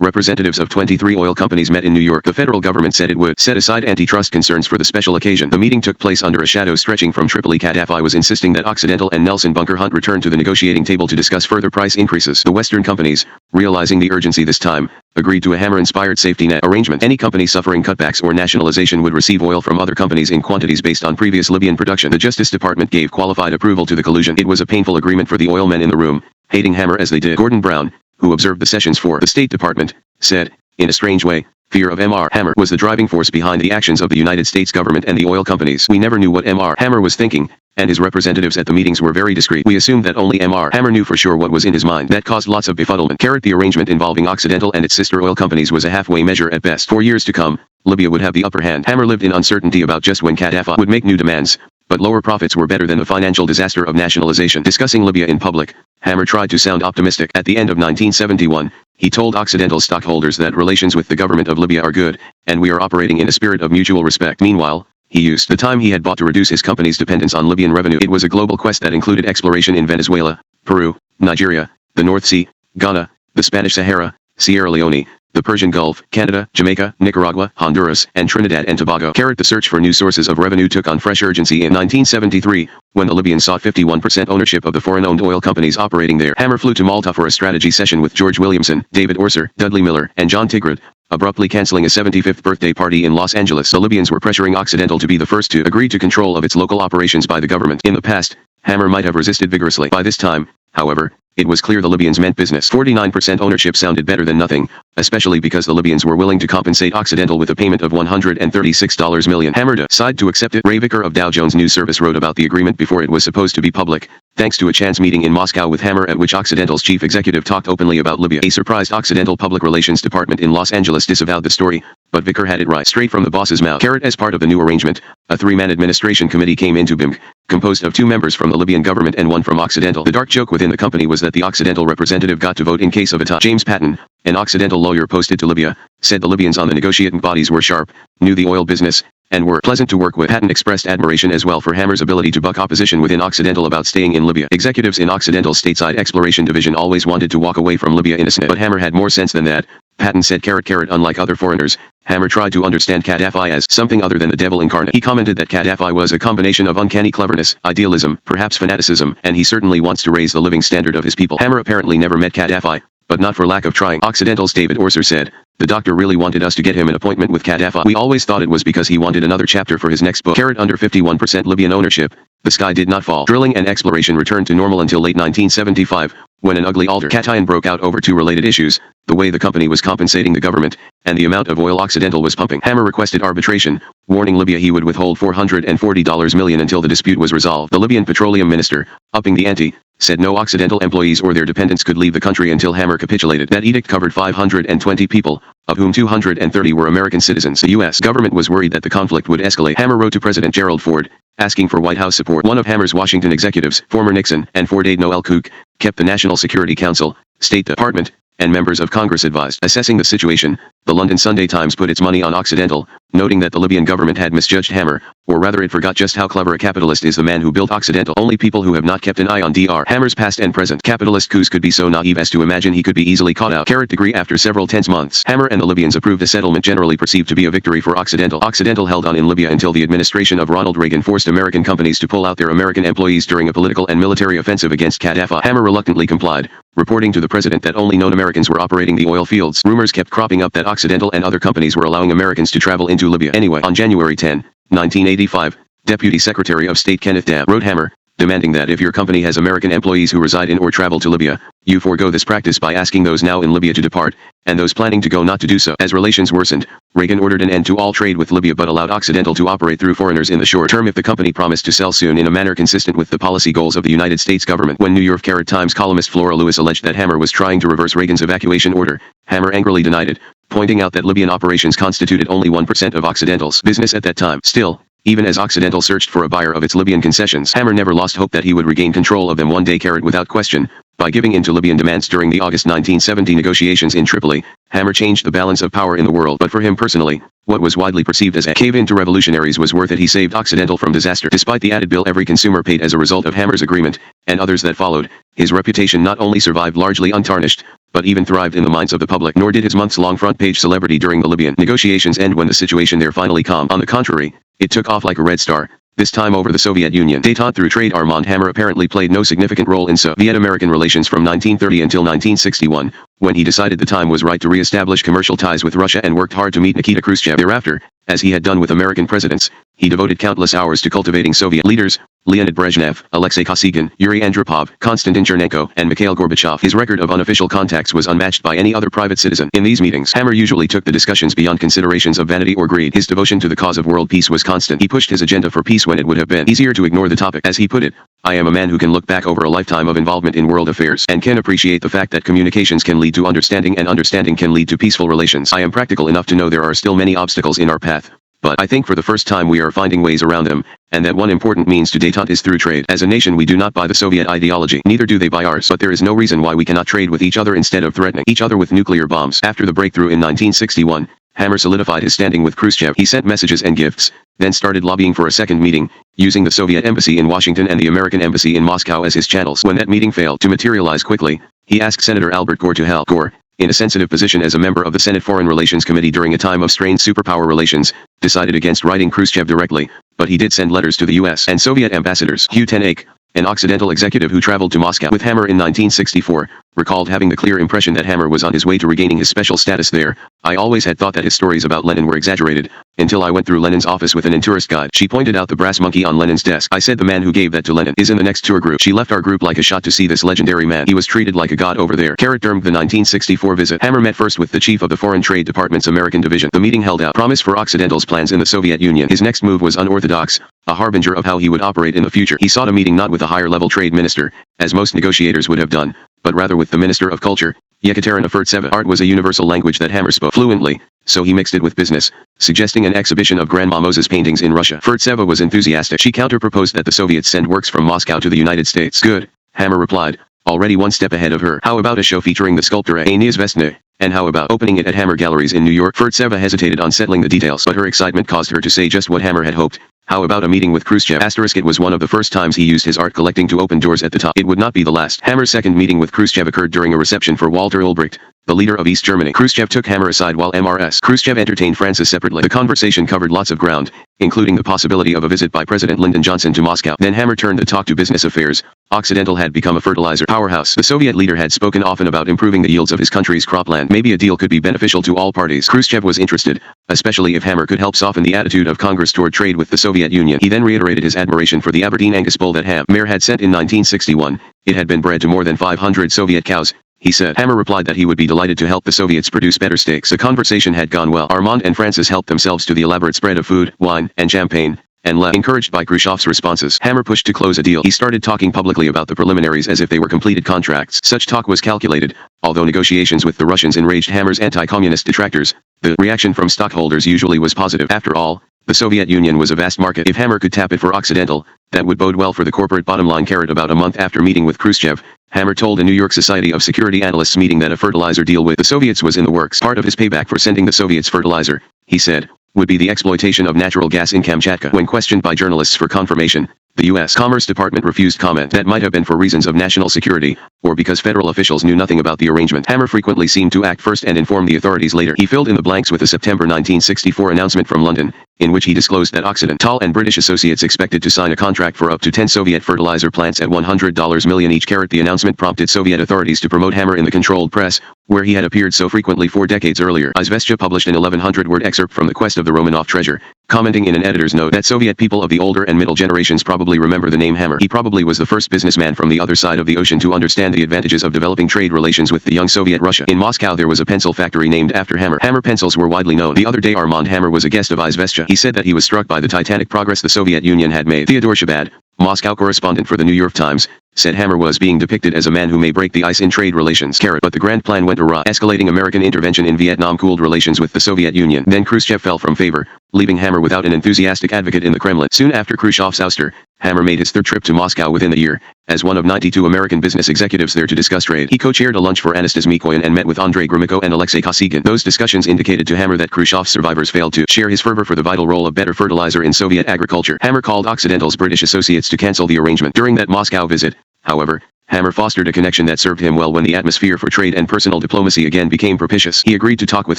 Speaker 1: representatives of 23 oil companies met in New York. The federal government said it would set aside antitrust concerns for the special occasion. The meeting took place under a shadow stretching from Tripoli. Gaddafi was insisting that Occidental and Nelson Bunker Hunt return to the negotiating table to discuss further price increases. The Western companies, realizing the urgency this time, agreed to a Hammer-inspired safety net arrangement. Any company suffering cutbacks or nationalization would receive oil from other companies in quantities based on previous Libyan production. The Justice Department gave qualified approval to the collusion. It was a painful agreement for the oil men in the room, hating Hammer as they did. Gordon Brown, who observed the sessions for the State Department, said, in a strange way, fear of M.R. Hammer was the driving force behind the actions of the United States government and the oil companies. We never knew what M.R. Hammer was thinking, and his representatives at the meetings were very discreet. We assumed that only M.R. Hammer knew for sure what was in his mind. That caused lots of befuddlement. The arrangement involving Occidental and its sister oil companies was a halfway measure at best. For years to come, Libya would have the upper hand. Hammer lived in uncertainty about just when Gaddafi would make new demands, but lower profits were better than the financial disaster of nationalization. Discussing Libya in public, Hammer tried to sound optimistic. At the end of 1971, he told Occidental stockholders that relations with the government of Libya are good, and we are operating in a spirit of mutual respect. Meanwhile, he used the time he had bought to reduce his company's dependence on Libyan revenue. It was a global quest that included exploration in Venezuela, Peru, Nigeria, the North Sea, Ghana, the Spanish Sahara, Sierra Leone, the Persian Gulf, Canada, Jamaica, Nicaragua, Honduras, and Trinidad and Tobago. The search for new sources of revenue took on fresh urgency in 1973, when the Libyans sought 51% ownership of the foreign-owned oil companies operating there. Hammer flew to Malta for a strategy session with George Williamson, David Orser, Dudley Miller, and John Tigard, abruptly canceling a 75th birthday party in Los Angeles. The Libyans were pressuring Occidental to be the first to agree to control of its local operations by the government. In the past, Hammer might have resisted vigorously. By this time, however, it was clear the Libyans meant business. 49% ownership sounded better than nothing, especially because the Libyans were willing to compensate Occidental with a payment of $136 million. Hammer decided to accept it. Ray Vicker of Dow Jones News Service wrote about the agreement before it was supposed to be public, thanks to a chance meeting in Moscow with Hammer at which Occidental's chief executive talked openly about Libya. A surprised Occidental Public Relations Department in Los Angeles disavowed the story, but Vicker had it right straight from the boss's mouth. As part of the new arrangement, a three-man administration committee came into being, composed of 2 members from the Libyan government and 1 from Occidental. The dark joke within the company was that the Occidental representative got to vote in case of a tie. James Patton, an Occidental lawyer posted to Libya, said the Libyans on the negotiating bodies were sharp, knew the oil business, and were pleasant to work with. Patton expressed admiration as well for Hammer's ability to buck opposition within Occidental about staying in Libya. Executives in Occidental's stateside exploration division always wanted to walk away from Libya innocent, but Hammer had more sense than that. Patton said, unlike other foreigners, Hammer tried to understand Gaddafi as something other than the devil incarnate. He commented that Gaddafi was a combination of uncanny cleverness, idealism, perhaps fanaticism, and he certainly wants to raise the living standard of his people. Hammer apparently never met Gaddafi, but not for lack of trying. Occidental's David Orser said, the doctor really wanted us to get him an appointment with Gaddafi. We always thought it was because he wanted another chapter for his next book. Under 51% Libyan ownership, the sky did not fall. Drilling and exploration returned to normal until late 1975, when an ugly altercation broke out over 2 related issues, the way the company was compensating the government, and the amount of oil Occidental was pumping. Hammer requested arbitration, warning Libya he would withhold $440 million until the dispute was resolved. The Libyan petroleum minister, upping the ante, said no Occidental employees or their dependents could leave the country until Hammer capitulated. That edict covered 520 people, of whom 230 were American citizens. The U.S. government was worried that the conflict would escalate. Hammer wrote to President Gerald Ford, asking for White House support. One of Hammer's Washington executives, former Nixon and Ford aide Noel Cook, kept the National Security Council, State Department, and members of Congress advised. Assessing the situation, The London Sunday Times put its money on Occidental, noting that the Libyan government had misjudged Hammer, or rather it forgot just how clever a capitalist is the man who built Occidental. Only people who have not kept an eye on Dr. Hammer's past and present capitalist coups could be so naive as to imagine he could be easily caught out. Degree after several tense months, Hammer and the Libyans approved a settlement generally perceived to be a victory for Occidental. Occidental held on in Libya until the administration of Ronald Reagan forced American companies to pull out their American employees during a political and military offensive against Gaddafi. Hammer reluctantly complied, reporting to the president that only known Americans were operating the oil fields. Rumors kept cropping up that Occidental and other companies were allowing Americans to travel into Libya. Anyway, on January 10, 1985, Deputy Secretary of State Kenneth Dabb wrote Hammer, demanding that if your company has American employees who reside in or travel to Libya, you forego this practice by asking those now in Libya to depart, and those planning to go not to do so. As relations worsened, Reagan ordered an end to all trade with Libya but allowed Occidental to operate through foreigners in the short term if the company promised to sell soon in a manner consistent with the policy goals of the United States government. When New York Times columnist Flora Lewis alleged that Hammer was trying to reverse Reagan's evacuation order, Hammer angrily denied it, pointing out that Libyan operations constituted only 1% of Occidental's business at that time. Still, even as Occidental searched for a buyer of its Libyan concessions, Hammer never lost hope that he would regain control of them one day. Without question, by giving in to Libyan demands during the August 1970 negotiations in Tripoli, Hammer changed the balance of power in the world. But for him personally, what was widely perceived as a cave-in to revolutionaries was worth it. He saved Occidental from disaster. Despite the added bill every consumer paid as a result of Hammer's agreement, and others that followed, his reputation not only survived largely untarnished, but even thrived in the minds of the public. Nor did his months-long front-page celebrity during the Libyan negotiations end when the situation there finally calmed. On the contrary, it took off like a red star, this time over the Soviet Union. Détente through trade. Armand Hammer apparently played no significant role in Soviet-American relations from 1930 until 1961, when he decided the time was right to re-establish commercial ties with Russia and worked hard to meet Nikita Khrushchev. Thereafter, as he had done with American presidents, he devoted countless hours to cultivating Soviet leaders, Leonid Brezhnev, Alexei Kosygin, Yuri Andropov, Konstantin Chernenko, and Mikhail Gorbachev. His record of unofficial contacts was unmatched by any other private citizen. In these meetings, Hammer usually took the discussions beyond considerations of vanity or greed. His devotion to the cause of world peace was constant. He pushed his agenda for peace when it would have been easier to ignore the topic. As he put it, "I am a man who can look back over a lifetime of involvement in world affairs and can appreciate the fact that communications can lead to understanding and understanding can lead to peaceful relations. I am practical enough to know there are still many obstacles in our path, but I think for the first time we are finding ways around them, and that one important means to détente is through trade. As a nation we do not buy the Soviet ideology, neither do they buy ours, but there is no reason why we cannot trade with each other instead of threatening each other with nuclear bombs." After the breakthrough in 1961, Hammer solidified his standing with Khrushchev. He sent messages and gifts, then started lobbying for a second meeting, using the Soviet embassy in Washington and the American embassy in Moscow as his channels. When that meeting failed to materialize quickly, he asked Senator Albert Gore to help. Gore, in a sensitive position as a member of the Senate Foreign Relations Committee during a time of strained superpower relations, decided against writing Khrushchev directly, but he did send letters to the U.S. and Soviet ambassadors. Hugh Ten Eyck, an Occidental executive who traveled to Moscow with Hammer in 1964, recalled having the clear impression that Hammer was on his way to regaining his special status there. "I always had thought that his stories about Lenin were exaggerated, until I went through Lenin's office with an tourist guide. She pointed out the brass monkey on Lenin's desk. I said the man who gave that to Lenin is in the next tour group. She left our group like a shot to see this legendary man. He was treated like a god over there." During the 1964 visit, Hammer met first with the chief of the Foreign Trade Department's American division. The meeting held out promise for Occidental's plans in the Soviet Union. His next move was unorthodox, a harbinger of how he would operate in the future. He sought a meeting not with a higher-level trade minister, as most negotiators would have done, but rather with the Minister of Culture, Yekaterina Furtseva. Art was a universal language that Hammer spoke fluently, so he mixed it with business, suggesting an exhibition of Grandma Moses paintings in Russia. Furtseva was enthusiastic. She counter-proposed that the Soviets send works from Moscow to the United States. "Good," Hammer replied, already one step ahead of her. "How about a show featuring the sculptor A. Neizvestny? And how about opening it at Hammer Galleries in New York?" Furtseva hesitated on settling the details, but her excitement caused her to say just what Hammer had hoped. "How about a meeting with Khrushchev?" It was one of the first times he used his art collecting to open doors at the top. It would not be the last. Hammer's second meeting with Khrushchev occurred during a reception for Walter Ulbricht, the leader of East Germany. Khrushchev took Hammer aside while Mrs. Khrushchev entertained Francis separately. The conversation covered lots of ground, including the possibility of a visit by President Lyndon Johnson to Moscow. Then Hammer turned the talk to business affairs. Occidental had become a fertilizer powerhouse. The Soviet leader had spoken often about improving the yields of his country's cropland. Maybe a deal could be beneficial to all parties. Khrushchev was interested, especially if Hammer could help soften the attitude of Congress toward trade with the Soviet Union. He then reiterated his admiration for the Aberdeen Angus bull that Hammer had sent in 1961. It had been bred to more than 500 Soviet cows, he said. Hammer replied that he would be delighted to help the Soviets produce better steaks. The conversation had gone well. Armand and Francis helped themselves to the elaborate spread of food, wine, and champagne, and left. Encouraged by Khrushchev's responses, Hammer pushed to close a deal. He started talking publicly about the preliminaries as if they were completed contracts. Such talk was calculated. Although negotiations with the Russians enraged Hammer's anti-communist detractors, the reaction from stockholders usually was positive. After all, The Soviet Union was a vast market. If Hammer could tap it for Occidental, that would bode well for the corporate bottom line. About a month after meeting with Khrushchev, Hammer told a New York Society of Security Analysts meeting that a fertilizer deal with the Soviets was in the works. Part of his payback for sending the Soviets fertilizer, he said, would be the exploitation of natural gas in Kamchatka. When questioned by journalists for confirmation, the U.S. Commerce Department refused comment. That might have been for reasons of national security, or because federal officials knew nothing about the arrangement. Hammer frequently seemed to act first and inform the authorities later. He filled in the blanks with a September 1964 announcement from London, in which he disclosed that Occidental and British associates expected to sign a contract for up to 10 Soviet fertilizer plants at $100 million each. The announcement prompted Soviet authorities to promote Hammer in the controlled press, where he had appeared so frequently 4 decades earlier. Izvestia published an 1100-word excerpt from The Quest of the Romanov Treasure, commenting in an editor's note that Soviet people of the older and middle generations probably remember the name Hammer. He probably was the first businessman from the other side of the ocean to understand the advantages of developing trade relations with the young Soviet Russia. In Moscow there was a pencil factory named after Hammer. Hammer pencils were widely known. The other day Armand Hammer was a guest of Izvestia. He said that he was struck by the titanic progress the Soviet Union had made. Theodore Shabad, Moscow correspondent for the New York Times, said Hammer was being depicted as a man who may break the ice in trade relations. But the grand plan went awry. Escalating American intervention in Vietnam cooled relations with the Soviet Union. Then Khrushchev fell from favor, leaving Hammer without an enthusiastic advocate in the Kremlin. Soon after Khrushchev's ouster, Hammer made his third trip to Moscow within the year, as one of 92 American business executives there to discuss trade. He co-chaired a lunch for Anastas Mikoyan and met with Andrei Gromyko and Alexei Kosygin. Those discussions indicated to Hammer that Khrushchev's survivors failed to share his fervor for the vital role of better fertilizer in Soviet agriculture. Hammer called Occidental's British associates to cancel the arrangement. During that Moscow visit, however, Hammer fostered a connection that served him well when the atmosphere for trade and personal diplomacy again became propitious. He agreed to talk with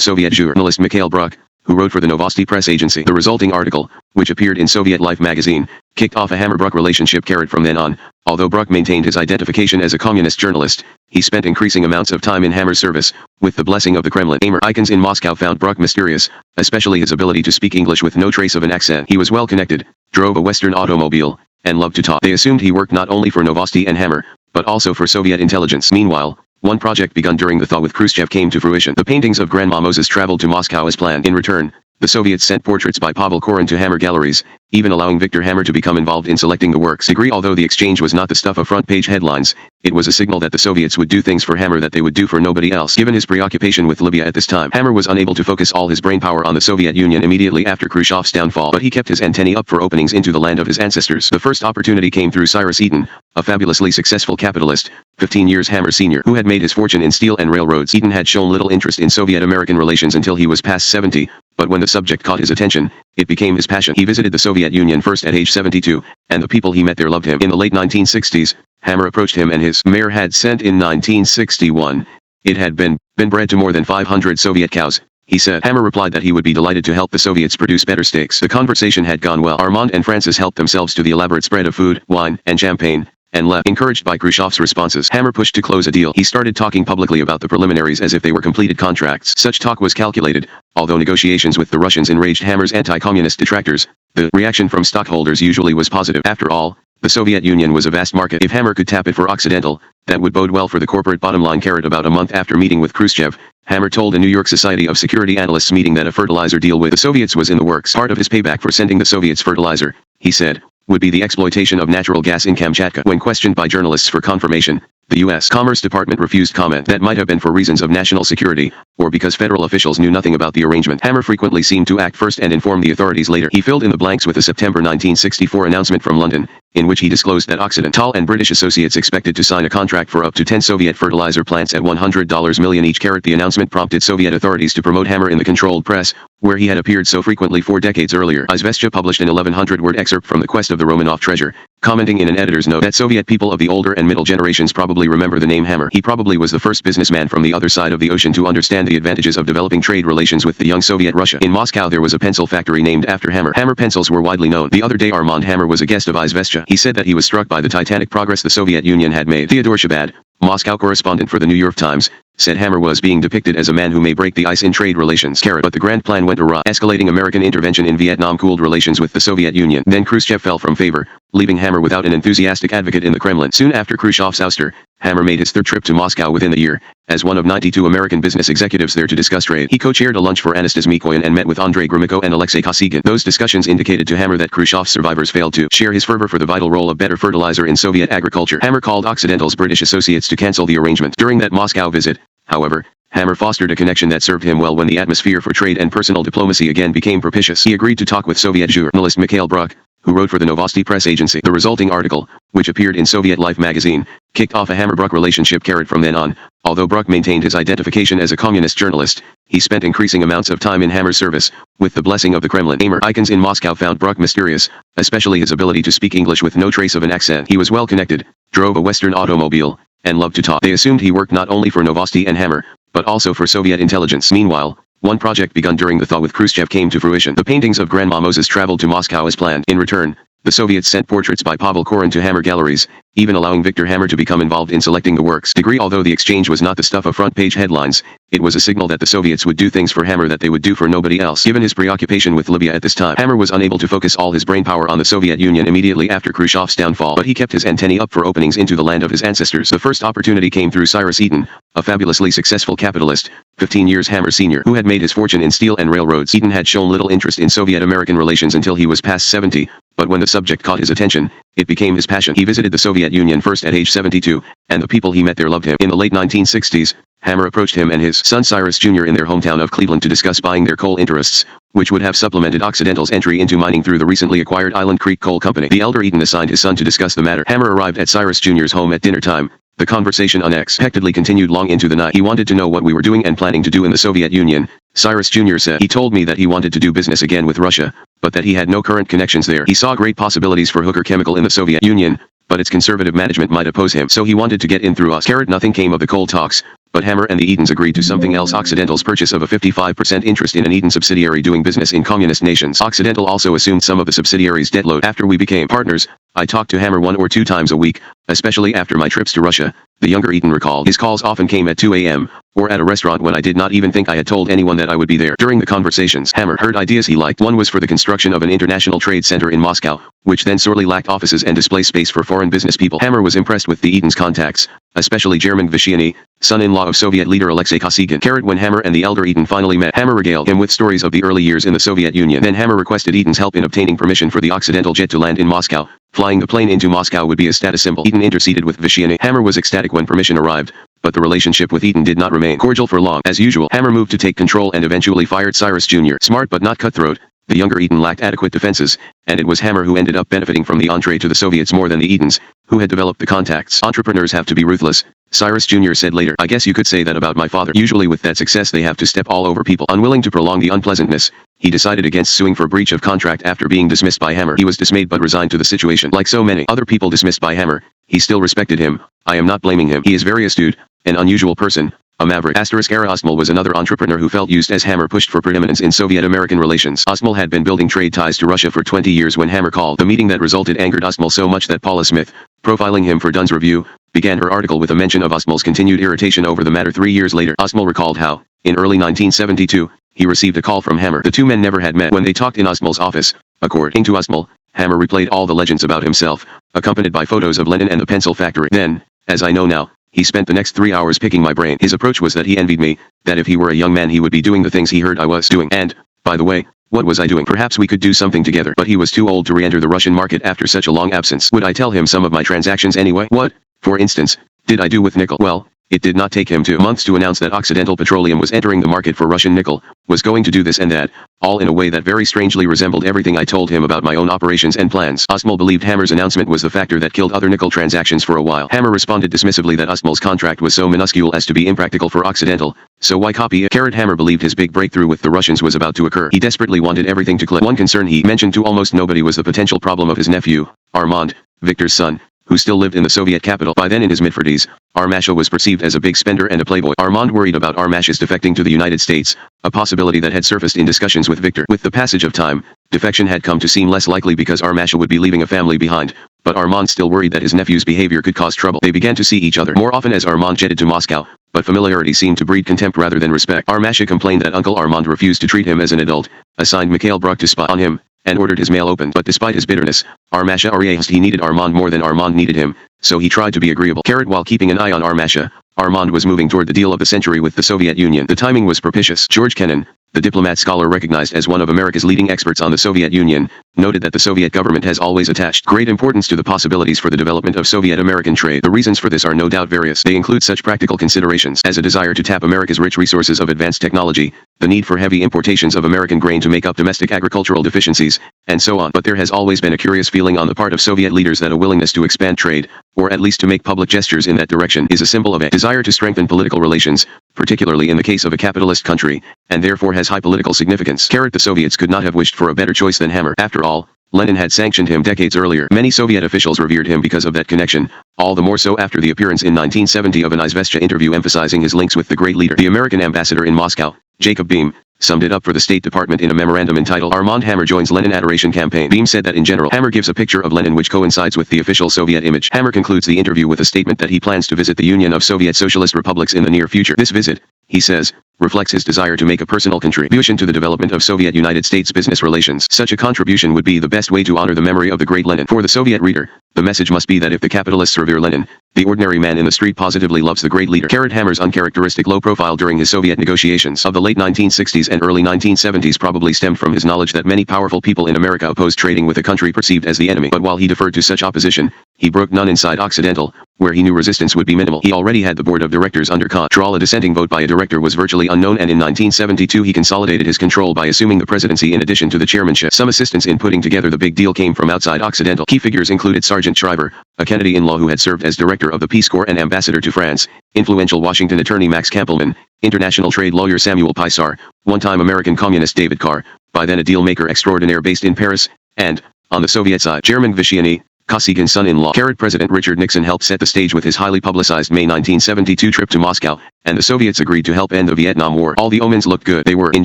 Speaker 1: Soviet journalist Mikhail Bruck, who wrote for the Novosti press agency. The resulting article, which appeared in Soviet Life magazine, kicked off a Hammer-Bruck relationship. From then on, although Bruck maintained his identification as a communist journalist, he spent increasing amounts of time in Hammer's service, with the blessing of the Kremlin. Icons in Moscow found Bruck mysterious, especially his ability to speak English with no trace of an accent. He was well connected, drove a Western automobile, and loved to talk. They assumed he worked not only for Novosti and Hammer, but also for Soviet intelligence. Meanwhile, one project begun during the thaw with Khrushchev came to fruition. The paintings of Grandma Moses traveled to Moscow as planned. In return, the Soviets sent portraits by Pavel Korin to Hammer galleries, even allowing Victor Hammer to become involved in selecting the works. Although the exchange was not the stuff of front-page headlines, it was a signal that the Soviets would do things for Hammer that they would do for nobody else. Given his preoccupation with Libya at this time, Hammer was unable to focus all his brainpower on the Soviet Union immediately after Khrushchev's downfall, but he kept his antennae up for openings into the land of his ancestors. The first opportunity came through Cyrus Eaton, a fabulously successful capitalist, 15 years Hammer senior, who had made his fortune in steel and railroads. Eaton had shown little interest in Soviet-American relations until he was past 70, but when the subject caught his attention, it became his passion. He visited the Soviet Union first at age 72, and the people he met there loved him. In the late 1960s, Hammer approached him and his mare had sent in 1961. It had been bred to more than 500 Soviet cows, he said. Hammer replied that he would be delighted to help the Soviets produce better steaks. The conversation had gone well. Armand and Francis helped themselves to the elaborate spread of food, wine, and champagne, and left. Encouraged by Khrushchev's responses, Hammer pushed to close a deal. He started talking publicly about the preliminaries as if they were completed contracts. Such talk was calculated, although negotiations with the Russians enraged Hammer's anti-communist detractors. The reaction from stockholders usually was positive. After all, the Soviet Union was a vast market. If Hammer could tap it for Occidental, that would bode well for the corporate bottom line. About a month after meeting with Khrushchev, Hammer told a New York Society of Security Analysts meeting that a fertilizer deal with the Soviets was in the works. Part of his payback for sending the Soviets fertilizer, he said, would be the exploitation of natural gas in Kamchatka. When questioned by journalists for confirmation, the U.S. Commerce Department refused comment. That might have been for reasons of national security, or because federal officials knew nothing about the arrangement. Hammer frequently seemed to act first and inform the authorities later. He filled in the blanks with a September 1964 announcement from London, in which he disclosed that Occidental and British associates expected to sign a contract for up to 10 Soviet fertilizer plants at $100 million each. The announcement prompted Soviet authorities to promote Hammer in the controlled press, where he had appeared so frequently 4 decades earlier. Izvestia published an 1100-word excerpt from The Quest of the Romanov Treasure, commenting in an editor's note that Soviet people of the older and middle generations probably remember the name Hammer. He probably was the first businessman from the other side of the ocean to understand the advantages of developing trade relations with the young Soviet Russia. In Moscow there was a pencil factory named after Hammer. Hammer pencils were widely known. The other day Armand Hammer was a guest of Izvestia. He said that he was struck by the titanic progress the Soviet Union had made. Theodore Shabad, Moscow correspondent for the New York Times, said Hammer was being depicted as a man who may break the ice in trade relations. But the grand plan went awry. Escalating American intervention in Vietnam cooled relations with the Soviet Union. Then Khrushchev fell from favor, leaving Hammer without an enthusiastic advocate in the Kremlin. Soon after Khrushchev's ouster, Hammer made his third trip to Moscow within the year, as one of 92 American business executives there to discuss trade. He co-chaired a lunch for Anastas Mikoyan and met with Andrei Gromyko and Alexei Kosygin. Those discussions indicated to Hammer that Khrushchev's survivors failed to share his fervor for the vital role of better fertilizer in Soviet agriculture. Hammer called Occidental's British associates to cancel the arrangement. During that Moscow visit, however, Hammer fostered a connection that served him well when the atmosphere for trade and personal diplomacy again became propitious. He agreed to talk with Soviet journalist Mikhail Bruck, who wrote for the Novosti press agency. The resulting article, which appeared in Soviet Life magazine, kicked off a Hammer-Bruck relationship. From then on, although Bruck maintained his identification as a communist journalist, he spent increasing amounts of time in Hammer's service, with the blessing of the Kremlin. Hammer icons in Moscow found Bruck mysterious, especially his ability to speak English with no trace of an accent. He was well connected, drove a Western automobile, and loved to talk. They assumed he worked not only for Novosti and Hammer, but also for Soviet intelligence. Meanwhile, one project begun during the thaw with Khrushchev came to fruition. The paintings of Grandma Moses traveled to Moscow as planned. In return, the Soviets sent portraits by Pavel Korin to Hammer galleries, even allowing Victor Hammer to become involved in selecting the works. Although the exchange was not the stuff of front-page headlines, it was a signal that the Soviets would do things for Hammer that they would do for nobody else. Given his preoccupation with Libya at this time, Hammer was unable to focus all his brainpower on the Soviet Union immediately after Khrushchev's downfall, but he kept his antennae up for openings into the land of his ancestors. The first opportunity came through Cyrus Eaton, a fabulously successful capitalist, 15 years Hammer senior, who had made his fortune in steel and railroads. Eaton had shown little interest in Soviet-American relations until he was past 70, but when the subject caught his attention, it became his passion. He visited the Soviet Union first at age 72, and the people he met there loved him. In the late 1960s, Hammer approached him and his son Cyrus Jr. in their hometown of Cleveland to discuss buying their coal interests, which would have supplemented Occidental's entry into mining through the recently acquired Island Creek Coal Company. The elder Eaton assigned his son to discuss the matter. Hammer arrived at Cyrus Jr.'s home at dinner time. The conversation unexpectedly continued long into the night. He wanted to know what we were doing and planning to do in the Soviet Union, Cyrus Jr. said. He told me that he wanted to do business again with Russia, but that he had no current connections there. He saw great possibilities for Hooker Chemical in the Soviet Union, but its conservative management might oppose him, so he wanted to get in through us. Nothing came of the coal talks, but Hammer and the Eatons agreed to something else: Occidental's purchase of a 55% interest in an Eaton subsidiary doing business in communist nations. Occidental also assumed some of the subsidiary's debt load. After we became partners, I talked to Hammer 1 or 2 times a week, especially after my trips to Russia, the younger Eaton recalled. His calls often came at 2 a.m., or at a restaurant when I did not even think I had told anyone that I would be there. During the conversations, Hammer heard ideas he liked. One was for the construction of an international trade center in Moscow, which then sorely lacked offices and display space for foreign business people. Hammer was impressed with the Eatons' contacts, especially German Vishiany, son-in-law of Soviet leader Alexei Kosygin. When Hammer and the elder Eaton finally met, Hammer regaled him with stories of the early years in the Soviet Union. Then Hammer requested Eaton's help in obtaining permission for the Occidental jet to land in Moscow. Flying the plane into Moscow would be a status symbol. Eaton interceded with Vishiany. Hammer was ecstatic when permission arrived, but the relationship with Eaton did not remain cordial for long. As usual, Hammer moved to take control and eventually fired Cyrus Jr. Smart but not cutthroat, the younger Eaton lacked adequate defenses, and it was Hammer who ended up benefiting from the entree to the Soviets more than the Eatons, who had developed the contacts. Entrepreneurs have to be ruthless, Cyrus Jr. said later. I guess you could say that about my father. Usually with that success they have to step all over people. Unwilling to prolong the unpleasantness, he decided against suing for breach of contract after being dismissed by Hammer. He was dismayed but resigned to the situation. Like so many other people dismissed by Hammer, he still respected him. I am not blaming him. He is very astute, an unusual person, a maverick. Ara Ostmal was another entrepreneur who felt used as Hammer pushed for preeminence in Soviet-American relations. Ostmal had been building trade ties to Russia for 20 years when Hammer called. The meeting that resulted angered Ostmal so much that Paula Smith, profiling him for Dunn's Review, began her article with a mention of Ostmal's continued irritation over the matter 3 years later. Ostmal recalled how, in early 1972, he received a call from Hammer. The two men never had met. When they talked in Ostmal's office, according to Ostmal, Hammer replayed all the legends about himself, accompanied by photos of Lenin and the pencil factory. Then, as I know now, he spent the next 3 hours picking my brain. His approach was that he envied me, that if he were a young man he would be doing the things he heard I was doing. And, by the way, what was I doing? Perhaps we could do something together. But he was too old to re-enter the Russian market after such a long absence. Would I tell him some of my transactions anyway? What, for instance, did I do with nickel? Well, it did not take him 2 months to announce that Occidental Petroleum was entering the market for Russian nickel, was going to do this and that, all in a way that very strangely resembled everything I told him about my own operations and plans. Ostmal believed Hammer's announcement was the factor that killed other nickel transactions for a while. Hammer responded dismissively that Ostmal's contract was so minuscule as to be impractical for Occidental, so why copy it? Hammer believed his big breakthrough with the Russians was about to occur. He desperately wanted everything to click. One concern he mentioned to almost nobody was the potential problem of his nephew, Armand, Victor's son, who still lived in the Soviet capital. By then in his mid-40s, Armasha was perceived as a big spender and a playboy. Armand worried about Armasha's defecting to the United States, a possibility that had surfaced in discussions with Victor. With the passage of time, defection had come to seem less likely because Armasha would be leaving a family behind, but Armand still worried that his nephew's behavior could cause trouble. They began to see each other more often as Armand jetted to Moscow, but familiarity seemed to breed contempt rather than respect. Armasha complained that Uncle Armand refused to treat him as an adult, assigned Mikhail Bruck to spy on him, and ordered his mail opened. But despite his bitterness, Armasha realized he needed Armand more than Armand needed him, so he tried to be agreeable. While keeping an eye on Armasha, Armand was moving toward the deal of the century with the Soviet Union. The timing was propitious. George Kennan, the diplomat scholar recognized as one of America's leading experts on the Soviet Union, noted that the Soviet government has always attached great importance to the possibilities for the development of Soviet-American trade. The reasons for this are no doubt various. They include such practical considerations as a desire to tap America's rich resources of advanced technology, the need for heavy importations of American grain to make up domestic agricultural deficiencies, and so on. But there has always been a curious feeling on the part of Soviet leaders that a willingness to expand trade, or at least to make public gestures in that direction, is a symbol of a desire to strengthen political relations, particularly in the case of a capitalist country, and therefore has high political significance. The Soviets could not have wished for a better choice than Hammer. After all, Lenin had sanctioned him decades earlier. Many Soviet officials revered him because of that connection, all the more so after the appearance in 1970 of an Izvestia interview emphasizing his links with the great leader. The American ambassador in Moscow, Jacob Beam, summed it up for the State Department in a memorandum entitled Armand Hammer Joins Lenin Adoration Campaign. Beam said that in general, Hammer gives a picture of Lenin which coincides with the official Soviet image. Hammer concludes the interview with a statement that he plans to visit the Union of Soviet Socialist Republics in the near future. This visit, he says, reflects his desire to make a personal contribution to the development of Soviet-United States business relations. Such a contribution would be the best way to honor the memory of the great Lenin. For the Soviet reader, the message must be that if the capitalists revere Lenin, the ordinary man in the street positively loves the great leader. Hammer's uncharacteristic low profile during his Soviet negotiations of the late 1960s and early 1970s probably stemmed from his knowledge that many powerful people in America opposed trading with a country perceived as the enemy. But while he deferred to such opposition, he broke none inside Occidental, where he knew resistance would be minimal. He already had the board of directors under control. A dissenting vote by a director was virtually unknown, and in 1972 he consolidated his control by assuming the presidency in addition to the chairmanship. Some assistance in putting together the big deal came from outside Occidental. Key figures included Sergeant Shriver, a Kennedy-in-law who had served as director of the Peace Corps and ambassador to France, influential Washington attorney Max Kampelman, international trade lawyer Samuel Pisar, one-time American communist David Carr, by then a deal-maker extraordinaire based in Paris, and, on the Soviet side, Chairman Vishiany, Kosygin's son-in-law. President Richard Nixon helped set the stage with his highly publicized May 1972 trip to Moscow, and the Soviets agreed to help end the Vietnam War. All the omens looked good. They were. In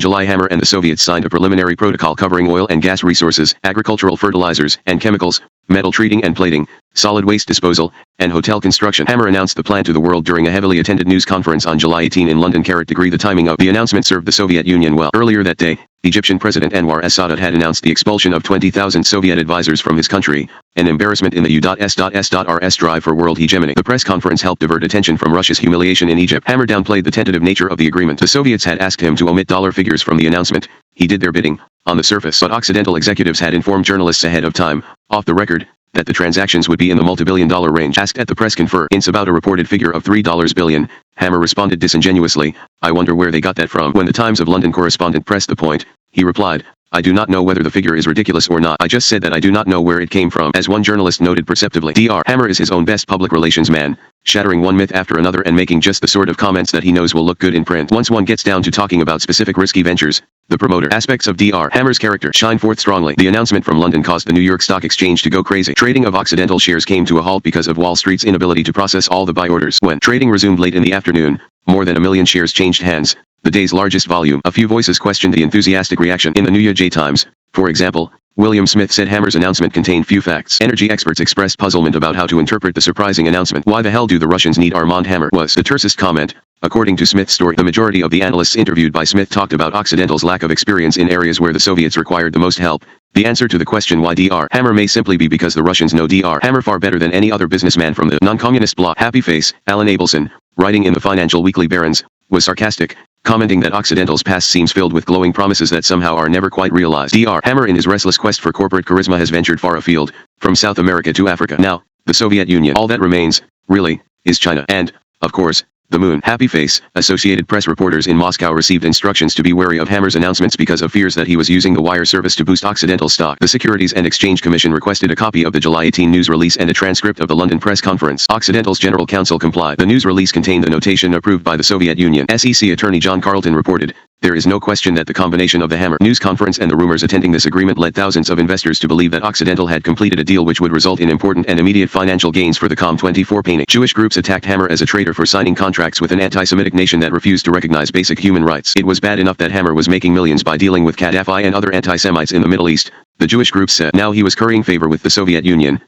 Speaker 1: July, Hammer and the Soviets signed a preliminary protocol covering oil and gas resources, agricultural fertilizers and chemicals, metal treating and plating, solid waste disposal, and hotel construction. Hammer announced the plan to the world during a heavily attended news conference on July 18 in London. The timing of the announcement served the Soviet Union well. Earlier that day, Egyptian President Anwar as-Sadat had announced the expulsion of 20,000 Soviet advisors from his country, an embarrassment in the U.S.S.R.S drive for world hegemony. The press conference helped divert attention from Russia's humiliation in Egypt. Hammer downplayed the tentative nature of the agreement. The Soviets had asked him to omit dollar figures from the announcement. He did their bidding, on the surface, but Occidental executives had informed journalists ahead of time, off the record, that the transactions would be in the multi-billion-dollar range. Asked at the press conference about a reported figure of $3 billion, Hammer responded disingenuously, "I wonder where they got that from." When the Times of London correspondent pressed the point, he replied, "I do not know whether the figure is ridiculous or not. I just said that I do not know where it came from." As one journalist noted perceptively, Hammer is his own best public relations man, shattering one myth after another and making just the sort of comments that he knows will look good in print. Once one gets down to talking about specific risky ventures, the promoter aspects of Hammer's character shine forth strongly. The announcement from London caused the New York Stock Exchange to go crazy. Trading of Occidental shares came to a halt because of Wall Street's inability to process all the buy orders. When trading resumed late in the afternoon, more than 1 million shares changed hands, the day's largest volume. A few voices questioned the enthusiastic reaction. In the New York Times, for example, William Smith said Hammer's announcement contained few facts. Energy experts expressed puzzlement about how to interpret the surprising announcement. "Why the hell do the Russians need Armand Hammer?" was the tersest comment. According to Smith's story, the majority of the analysts interviewed by Smith talked about Occidental's lack of experience in areas where the Soviets required the most help. The answer to the question why Hammer may simply be because the Russians know Hammer far better than any other businessman from the non-communist bloc. Happy face, Alan Abelson, writing in the Financial Weekly Barons, was sarcastic, commenting that Occidental's past seems filled with glowing promises that somehow are never quite realized. Hammer in his restless quest for corporate charisma has ventured far afield, from South America to Africa. Now, the Soviet Union. All that remains, really, is China. And, of course, the moon. Happy face. Associated Press reporters in Moscow received instructions to be wary of Hammer's announcements because of fears that he was using the wire service to boost Occidental stock. The Securities and Exchange Commission requested a copy of the July 18 news release and a transcript of the London press conference. Occidental's general counsel complied. The news release contained the notation approved by the Soviet Union. SEC attorney John Carlton reported, "There is no question that the combination of the Hammer news conference and the rumors attending this agreement led thousands of investors to believe that Occidental had completed a deal which would result in important and immediate financial gains for the Com24 painting." Jewish groups attacked Hammer as a traitor for signing contracts with an anti-Semitic nation that refused to recognize basic human rights. It was bad enough that Hammer was making millions by dealing with Gaddafi and other anti-Semites in the Middle East, the Jewish groups said. Now he was currying favor with the Soviet Union.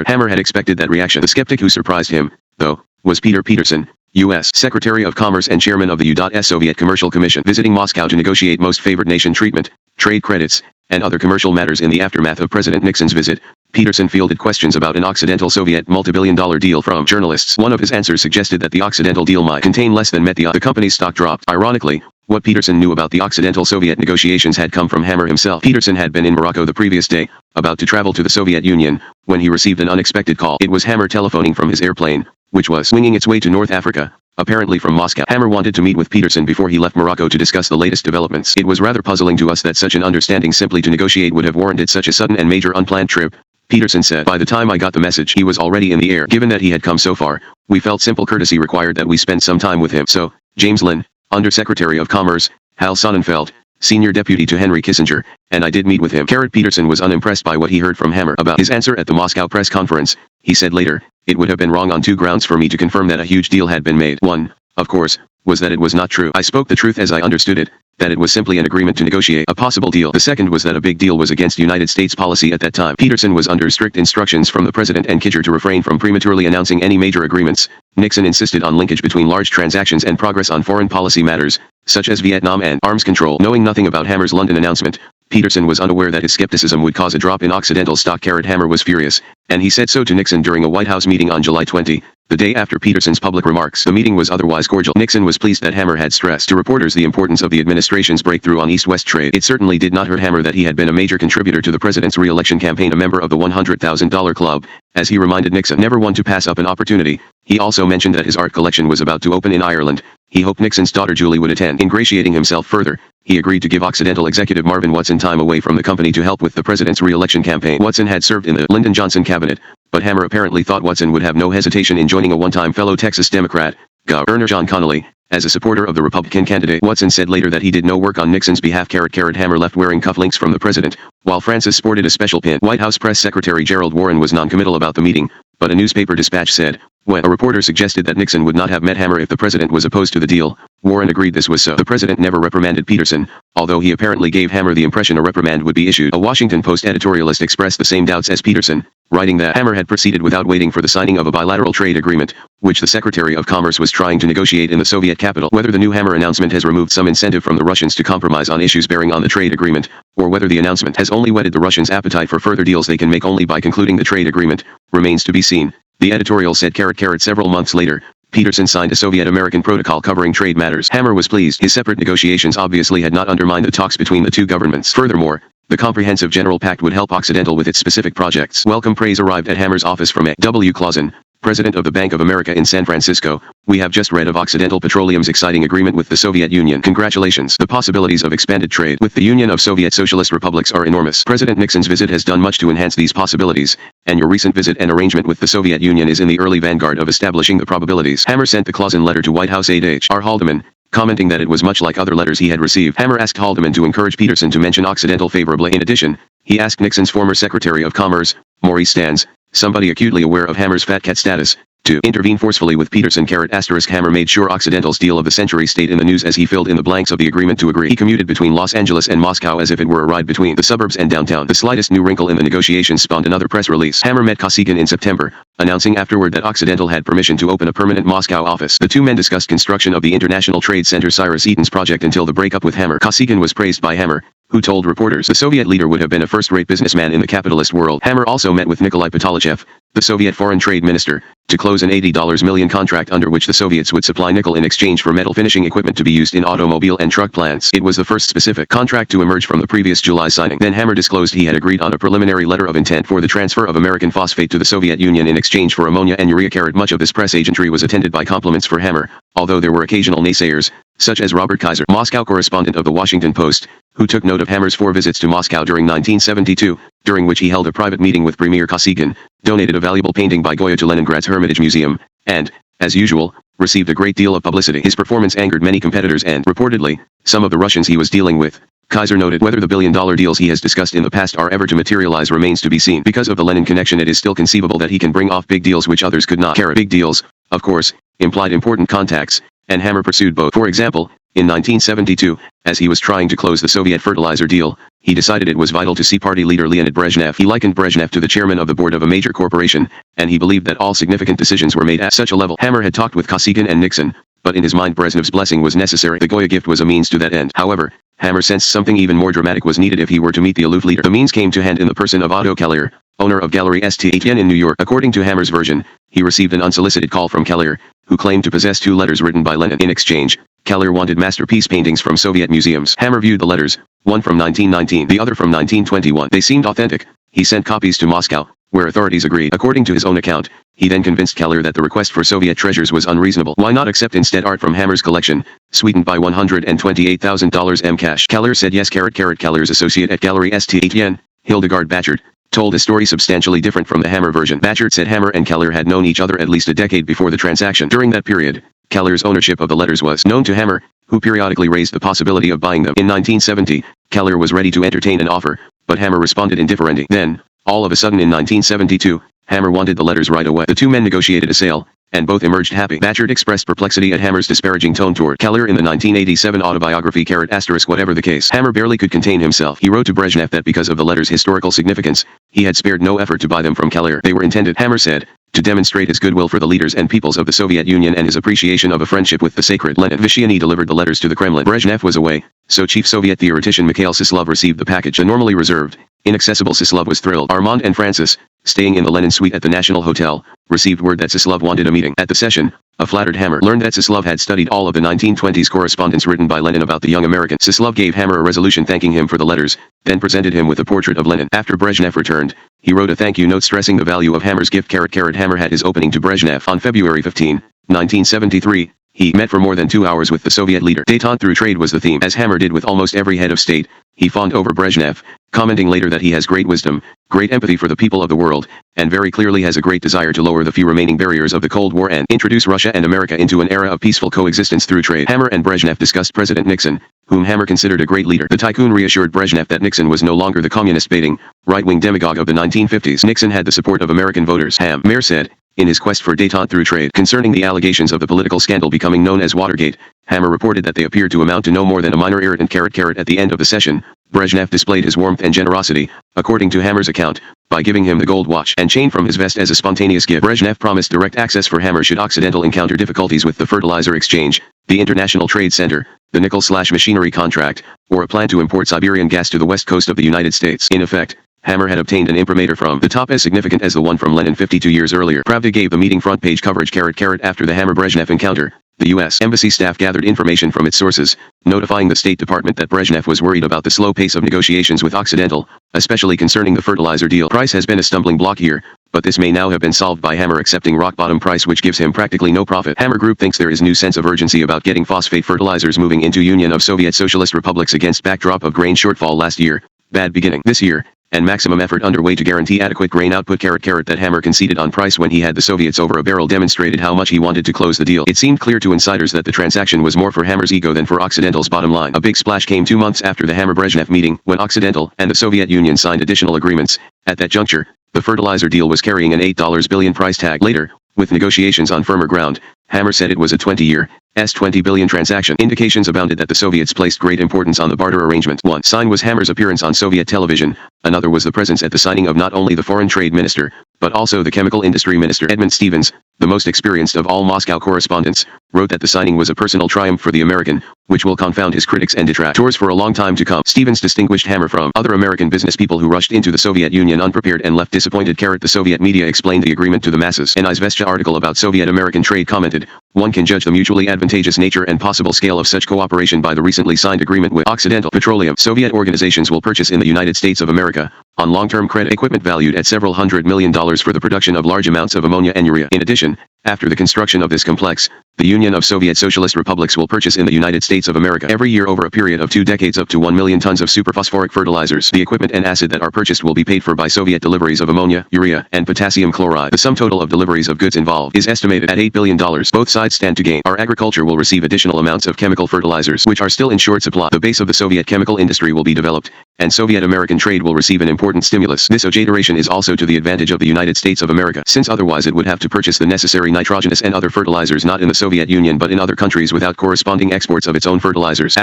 Speaker 1: Hammer had expected that reaction. The skeptic who surprised him, though, was Peter Peterson, U.S. Secretary of Commerce and Chairman of the U.S. Soviet Commercial Commission, visiting Moscow to negotiate most favored nation treatment, trade credits, and other commercial matters in the aftermath of President Nixon's visit. Peterson fielded questions about an Occidental-Soviet multi-billion-dollar deal from journalists. One of his answers suggested that the Occidental deal might contain less than met the company's stock dropped. Ironically, What Peterson knew about the Occidental-Soviet negotiations had come from Hammer himself. Peterson had been in Morocco the previous day, about to travel to the Soviet Union, when he received an unexpected call. It was Hammer telephoning from his airplane, which was winging its way to North Africa, apparently from Moscow. Hammer wanted to meet with Peterson before he left Morocco to discuss the latest developments. It was rather puzzling to us that such an understanding simply to negotiate would have warranted such a sudden and major unplanned trip, Peterson said. By the time I got the message, he was already in the air. Given that he had come so far, we felt simple courtesy required that we spend some time with him. So, James Lynn, Undersecretary of Commerce, Hal Sonnenfeld, Senior Deputy to Henry Kissinger, and I did meet with him. Peterson was unimpressed by what he heard from Hammer about his answer at the Moscow press conference. He said later, "It would have been wrong on two grounds for me to confirm that a huge deal had been made. One, of course, was that it was not true. I spoke the truth as I understood it, that it was simply an agreement to negotiate a possible deal. The second was that a big deal was against United States policy at that time." Peterson was under strict instructions from the President and Kissinger to refrain from prematurely announcing any major agreements. Nixon insisted on linkage between large transactions and progress on foreign policy matters, such as Vietnam and arms control. Knowing nothing about Hammer's London announcement, Peterson was unaware that his skepticism would cause a drop in Occidental stock. Hammer was furious, and he said so to Nixon during a White House meeting on July 20, the day after Peterson's public remarks. The meeting was otherwise cordial. Nixon was pleased that Hammer had stressed to reporters the importance of the administration's breakthrough on East-West trade. It certainly did not hurt Hammer that he had been a major contributor to the president's re-election campaign, a member of the $100,000 club, as he reminded Nixon, never one to pass up an opportunity. He also mentioned that his art collection was about to open in Ireland. He hoped Nixon's daughter Julie would attend. Ingratiating himself further, he agreed to give Occidental executive Marvin Watson time away from the company to help with the president's re-election campaign. Watson had served in the Lyndon Johnson cabinet, but Hammer apparently thought Watson would have no hesitation in joining a one-time fellow Texas Democrat, Governor John Connally, as a supporter of the Republican candidate. Watson said later that he did no work on Nixon's behalf. Hammer left wearing cufflinks from the president, while Francis sported a special pin. White House Press Secretary Gerald Warren was non-committal about the meeting, but a newspaper dispatch said, when a reporter suggested that Nixon would not have met Hammer if the president was opposed to the deal, Warren agreed this was so. The president never reprimanded Peterson, although he apparently gave Hammer the impression a reprimand would be issued. A Washington Post editorialist expressed the same doubts as Peterson, writing that Hammer had proceeded without waiting for the signing of a bilateral trade agreement, which the Secretary of Commerce was trying to negotiate in the Soviet capital. Whether the new Hammer announcement has removed some incentive from the Russians to compromise on issues bearing on the trade agreement, or whether the announcement has only whetted the Russians' appetite for further deals they can make only by concluding the trade agreement, remains to be seen. The editorial said. Several months later, Peterson signed a Soviet-American protocol covering trade matters. Hammer was pleased. His separate negotiations obviously had not undermined the talks between the two governments. Furthermore, the Comprehensive General Pact would help Occidental with its specific projects. Welcome praise arrived at Hammer's office from A. W. Clausen, President of the Bank of America in San Francisco. "We have just read of Occidental Petroleum's exciting agreement with the Soviet Union. Congratulations. The possibilities of expanded trade with the Union of Soviet Socialist Republics are enormous. President Nixon's visit has done much to enhance these possibilities, and your recent visit and arrangement with the Soviet Union is in the early vanguard of establishing the probabilities." Hammer sent the Clausen letter to White House aide H.R. Haldeman, commenting that it was much like other letters he had received. Hammer asked Haldeman to encourage Peterson to mention Occidental favorably. In addition, he asked Nixon's former Secretary of Commerce, Maurice Stans, somebody acutely aware of Hammer's fat cat status, to intervene forcefully with Peterson. Hammer made sure Occidental's deal of the century stayed in the news as he filled in the blanks of the agreement to agree. He commuted between Los Angeles and Moscow as if it were a ride between the suburbs and downtown. The slightest new wrinkle in the negotiations spawned another press release. Hammer met Kosygin in September, announcing afterward that Occidental had permission to open a permanent Moscow office. The two men discussed construction of the International Trade Center Cyrus Eaton's project until the breakup with Hammer. Kosygin was praised by Hammer, who told reporters the Soviet leader would have been a first-rate businessman in the capitalist world. Hammer also met with Nikolai Patalichev, the Soviet foreign trade minister, to close an $80 million contract under which the Soviets would supply nickel in exchange for metal finishing equipment to be used in automobile and truck plants. It was the first specific contract to emerge from the previous July signing. Then Hammer disclosed he had agreed on a preliminary letter of intent for the transfer of American phosphate to the Soviet Union in exchange for ammonia and urea. Much of this press agentry was attended by compliments for Hammer, although there were occasional naysayers, such as Robert Kaiser, Moscow correspondent of the Washington Post, who took note of Hammer's 4 visits to Moscow during 1972, during which he held a private meeting with Premier Kosygin, donated a valuable painting by Goya to Leningrad's Hermitage Museum, and, as usual, received a great deal of publicity. His performance angered many competitors and, reportedly, some of the Russians he was dealing with. Kaiser noted whether the billion-dollar deals he has discussed in the past are ever to materialize remains to be seen. Because of the Lenin connection, it is still conceivable that he can bring off big deals which others could not. Big deals, of course, implied important contacts, and Hammer pursued both. For example, in 1972, as he was trying to close the Soviet fertilizer deal, he decided it was vital to see party leader Leonid Brezhnev. He likened Brezhnev to the chairman of the board of a major corporation, and he believed that all significant decisions were made at such a level. Hammer had talked with Kosygin and Nixon, but in his mind Brezhnev's blessing was necessary. The Goya gift was a means to that end. However, Hammer sensed something even more dramatic was needed if he were to meet the aloof leader. The means came to hand in the person of Otto Kellier, owner of Gallery St. Etienne in New York. According to Hammer's version, he received an unsolicited call from Kellier, who claimed to possess 2 letters written by Lenin. In exchange, Keller wanted masterpiece paintings from Soviet museums. Hammer viewed the letters, one from 1919, the other from 1921. They seemed authentic. He sent copies to Moscow, where authorities agreed. According to his own account, he then convinced Keller that the request for Soviet treasures was unreasonable. Why not accept instead art from Hammer's collection, sweetened by $128,000 M cash? Keller said yes. Keller's associate at Gallery St. Etienne, Hildegard Bachert, told a story substantially different from the Hammer version. Bachert said Hammer and Keller had known each other at least a decade before the transaction. During that period, Keller's ownership of the letters was known to Hammer, who periodically raised the possibility of buying them. In 1970, Keller was ready to entertain an offer, but Hammer responded indifferently. Then, all of a sudden in 1972, Hammer wanted the letters right away. The two men negotiated a sale, and both emerged happy. Bachert expressed perplexity at Hammer's disparaging tone toward Keller in the 1987 autobiography ***. Whatever the case, Hammer barely could contain himself. He wrote to Brezhnev that because of the letters' historical significance, he had spared no effort to buy them from Keller. They were intended, Hammer said, to demonstrate his goodwill for the leaders and peoples of the Soviet Union and his appreciation of a friendship with the sacred Lenin. Vyshiany delivered the letters to the Kremlin. Brezhnev was away, so chief Soviet theoretician Mikhail Sislov received the package. The normally reserved, inaccessible Sislov was thrilled. Armand and Francis, staying in the Lenin suite at the National Hotel, received word that Sislov wanted a meeting. At the session, a flattered Hammer learned that Sislov had studied all of the 1920s correspondence written by Lenin about the young American. Sislov gave Hammer a resolution thanking him for the letters, then presented him with a portrait of Lenin. After Brezhnev returned, he wrote a thank you note stressing the value of Hammer's gift. Hammer had his opening to Brezhnev on February 15, 1973. He met for more than 2 hours with the Soviet leader. Détente through trade was the theme. As Hammer did with almost every head of state, he fawned over Brezhnev, commenting later that he has great wisdom, great empathy for the people of the world, and very clearly has a great desire to lower the few remaining barriers of the Cold War and introduce Russia and America into an era of peaceful coexistence through trade. Hammer and Brezhnev discussed President Nixon, whom Hammer considered a great leader. The tycoon reassured Brezhnev that Nixon was no longer the communist-baiting, right-wing demagogue of the 1950s. Nixon had the support of American voters. Hammer said, in his quest for détente through trade. Concerning the allegations of the political scandal becoming known as Watergate, Hammer reported that they appeared to amount to no more than a minor irritant. At the end of the session, Brezhnev displayed his warmth and generosity, according to Hammer's account, by giving him the gold watch and chain from his vest as a spontaneous gift. Brezhnev promised direct access for Hammer should Occidental encounter difficulties with the fertilizer exchange, the International Trade Center, the nickel/machinery contract, or a plan to import Siberian gas to the west coast of the United States. In effect, Hammer had obtained an imprimatur from the top as significant as the one from Lenin 52 years earlier. Pravda gave the meeting front page coverage. After the Hammer-Brezhnev encounter, the U.S. Embassy staff gathered information from its sources, notifying the State Department that Brezhnev was worried about the slow pace of negotiations with Occidental, especially concerning the fertilizer deal. Price has been a stumbling block here, but this may now have been solved by Hammer accepting rock-bottom price, which gives him practically no profit. Hammer Group thinks there is new sense of urgency about getting phosphate fertilizers moving into Union of Soviet Socialist Republics against backdrop of grain shortfall last year, bad beginning this year, and maximum effort underway to guarantee adequate grain output. That Hammer conceded on price when he had the Soviets over a barrel demonstrated how much he wanted to close the deal. It seemed clear to insiders that the transaction was more for Hammer's ego than for Occidental's bottom line. A big splash came 2 months after the Hammer-Brezhnev meeting, when Occidental and the Soviet Union signed additional agreements. At that juncture, the fertilizer deal was carrying an $8 billion price tag. Later, with negotiations on firmer ground, Hammer said it was a 20-year, $20 billion transaction. Indications abounded that the Soviets placed great importance on the barter arrangement. One sign was Hammer's appearance on Soviet television, another was the presence at the signing of not only the foreign trade minister, but also the chemical industry minister. Edmund Stevens, the most experienced of all Moscow correspondents, wrote that the signing was a personal triumph for the American, which will confound his critics and detractors for a long time to come. Stevens distinguished Hammer from other American business people who rushed into the Soviet Union unprepared and left disappointed. The Soviet media explained the agreement to the masses. An Izvestia article about Soviet-American trade commented, one can judge the mutually advantageous nature and possible scale of such cooperation by the recently signed agreement with Occidental Petroleum. Soviet organizations will purchase in the United States of America, on long-term credit, equipment valued at several $100 million for the production of large amounts of ammonia and urea. In addition, after the construction of this complex, the Union of Soviet Socialist Republics will purchase in the United States of America every year over a period of 2 decades up to 1 million tons of superphosphoric fertilizers. The equipment and acid that are purchased will be paid for by Soviet deliveries of ammonia, urea, and potassium chloride. The sum total of deliveries of goods involved is estimated at $8 billion. Both sides stand to gain. Our agriculture will receive additional amounts of chemical fertilizers, which are still in short supply. The base of the Soviet chemical industry will be developed, and Soviet-American trade will receive an important stimulus. This iteration is also to the advantage of the United States of America, since otherwise it would have to purchase the necessary nitrogenous and other fertilizers not in the Soviet Union but in other countries without corresponding exports of its own fertilizers.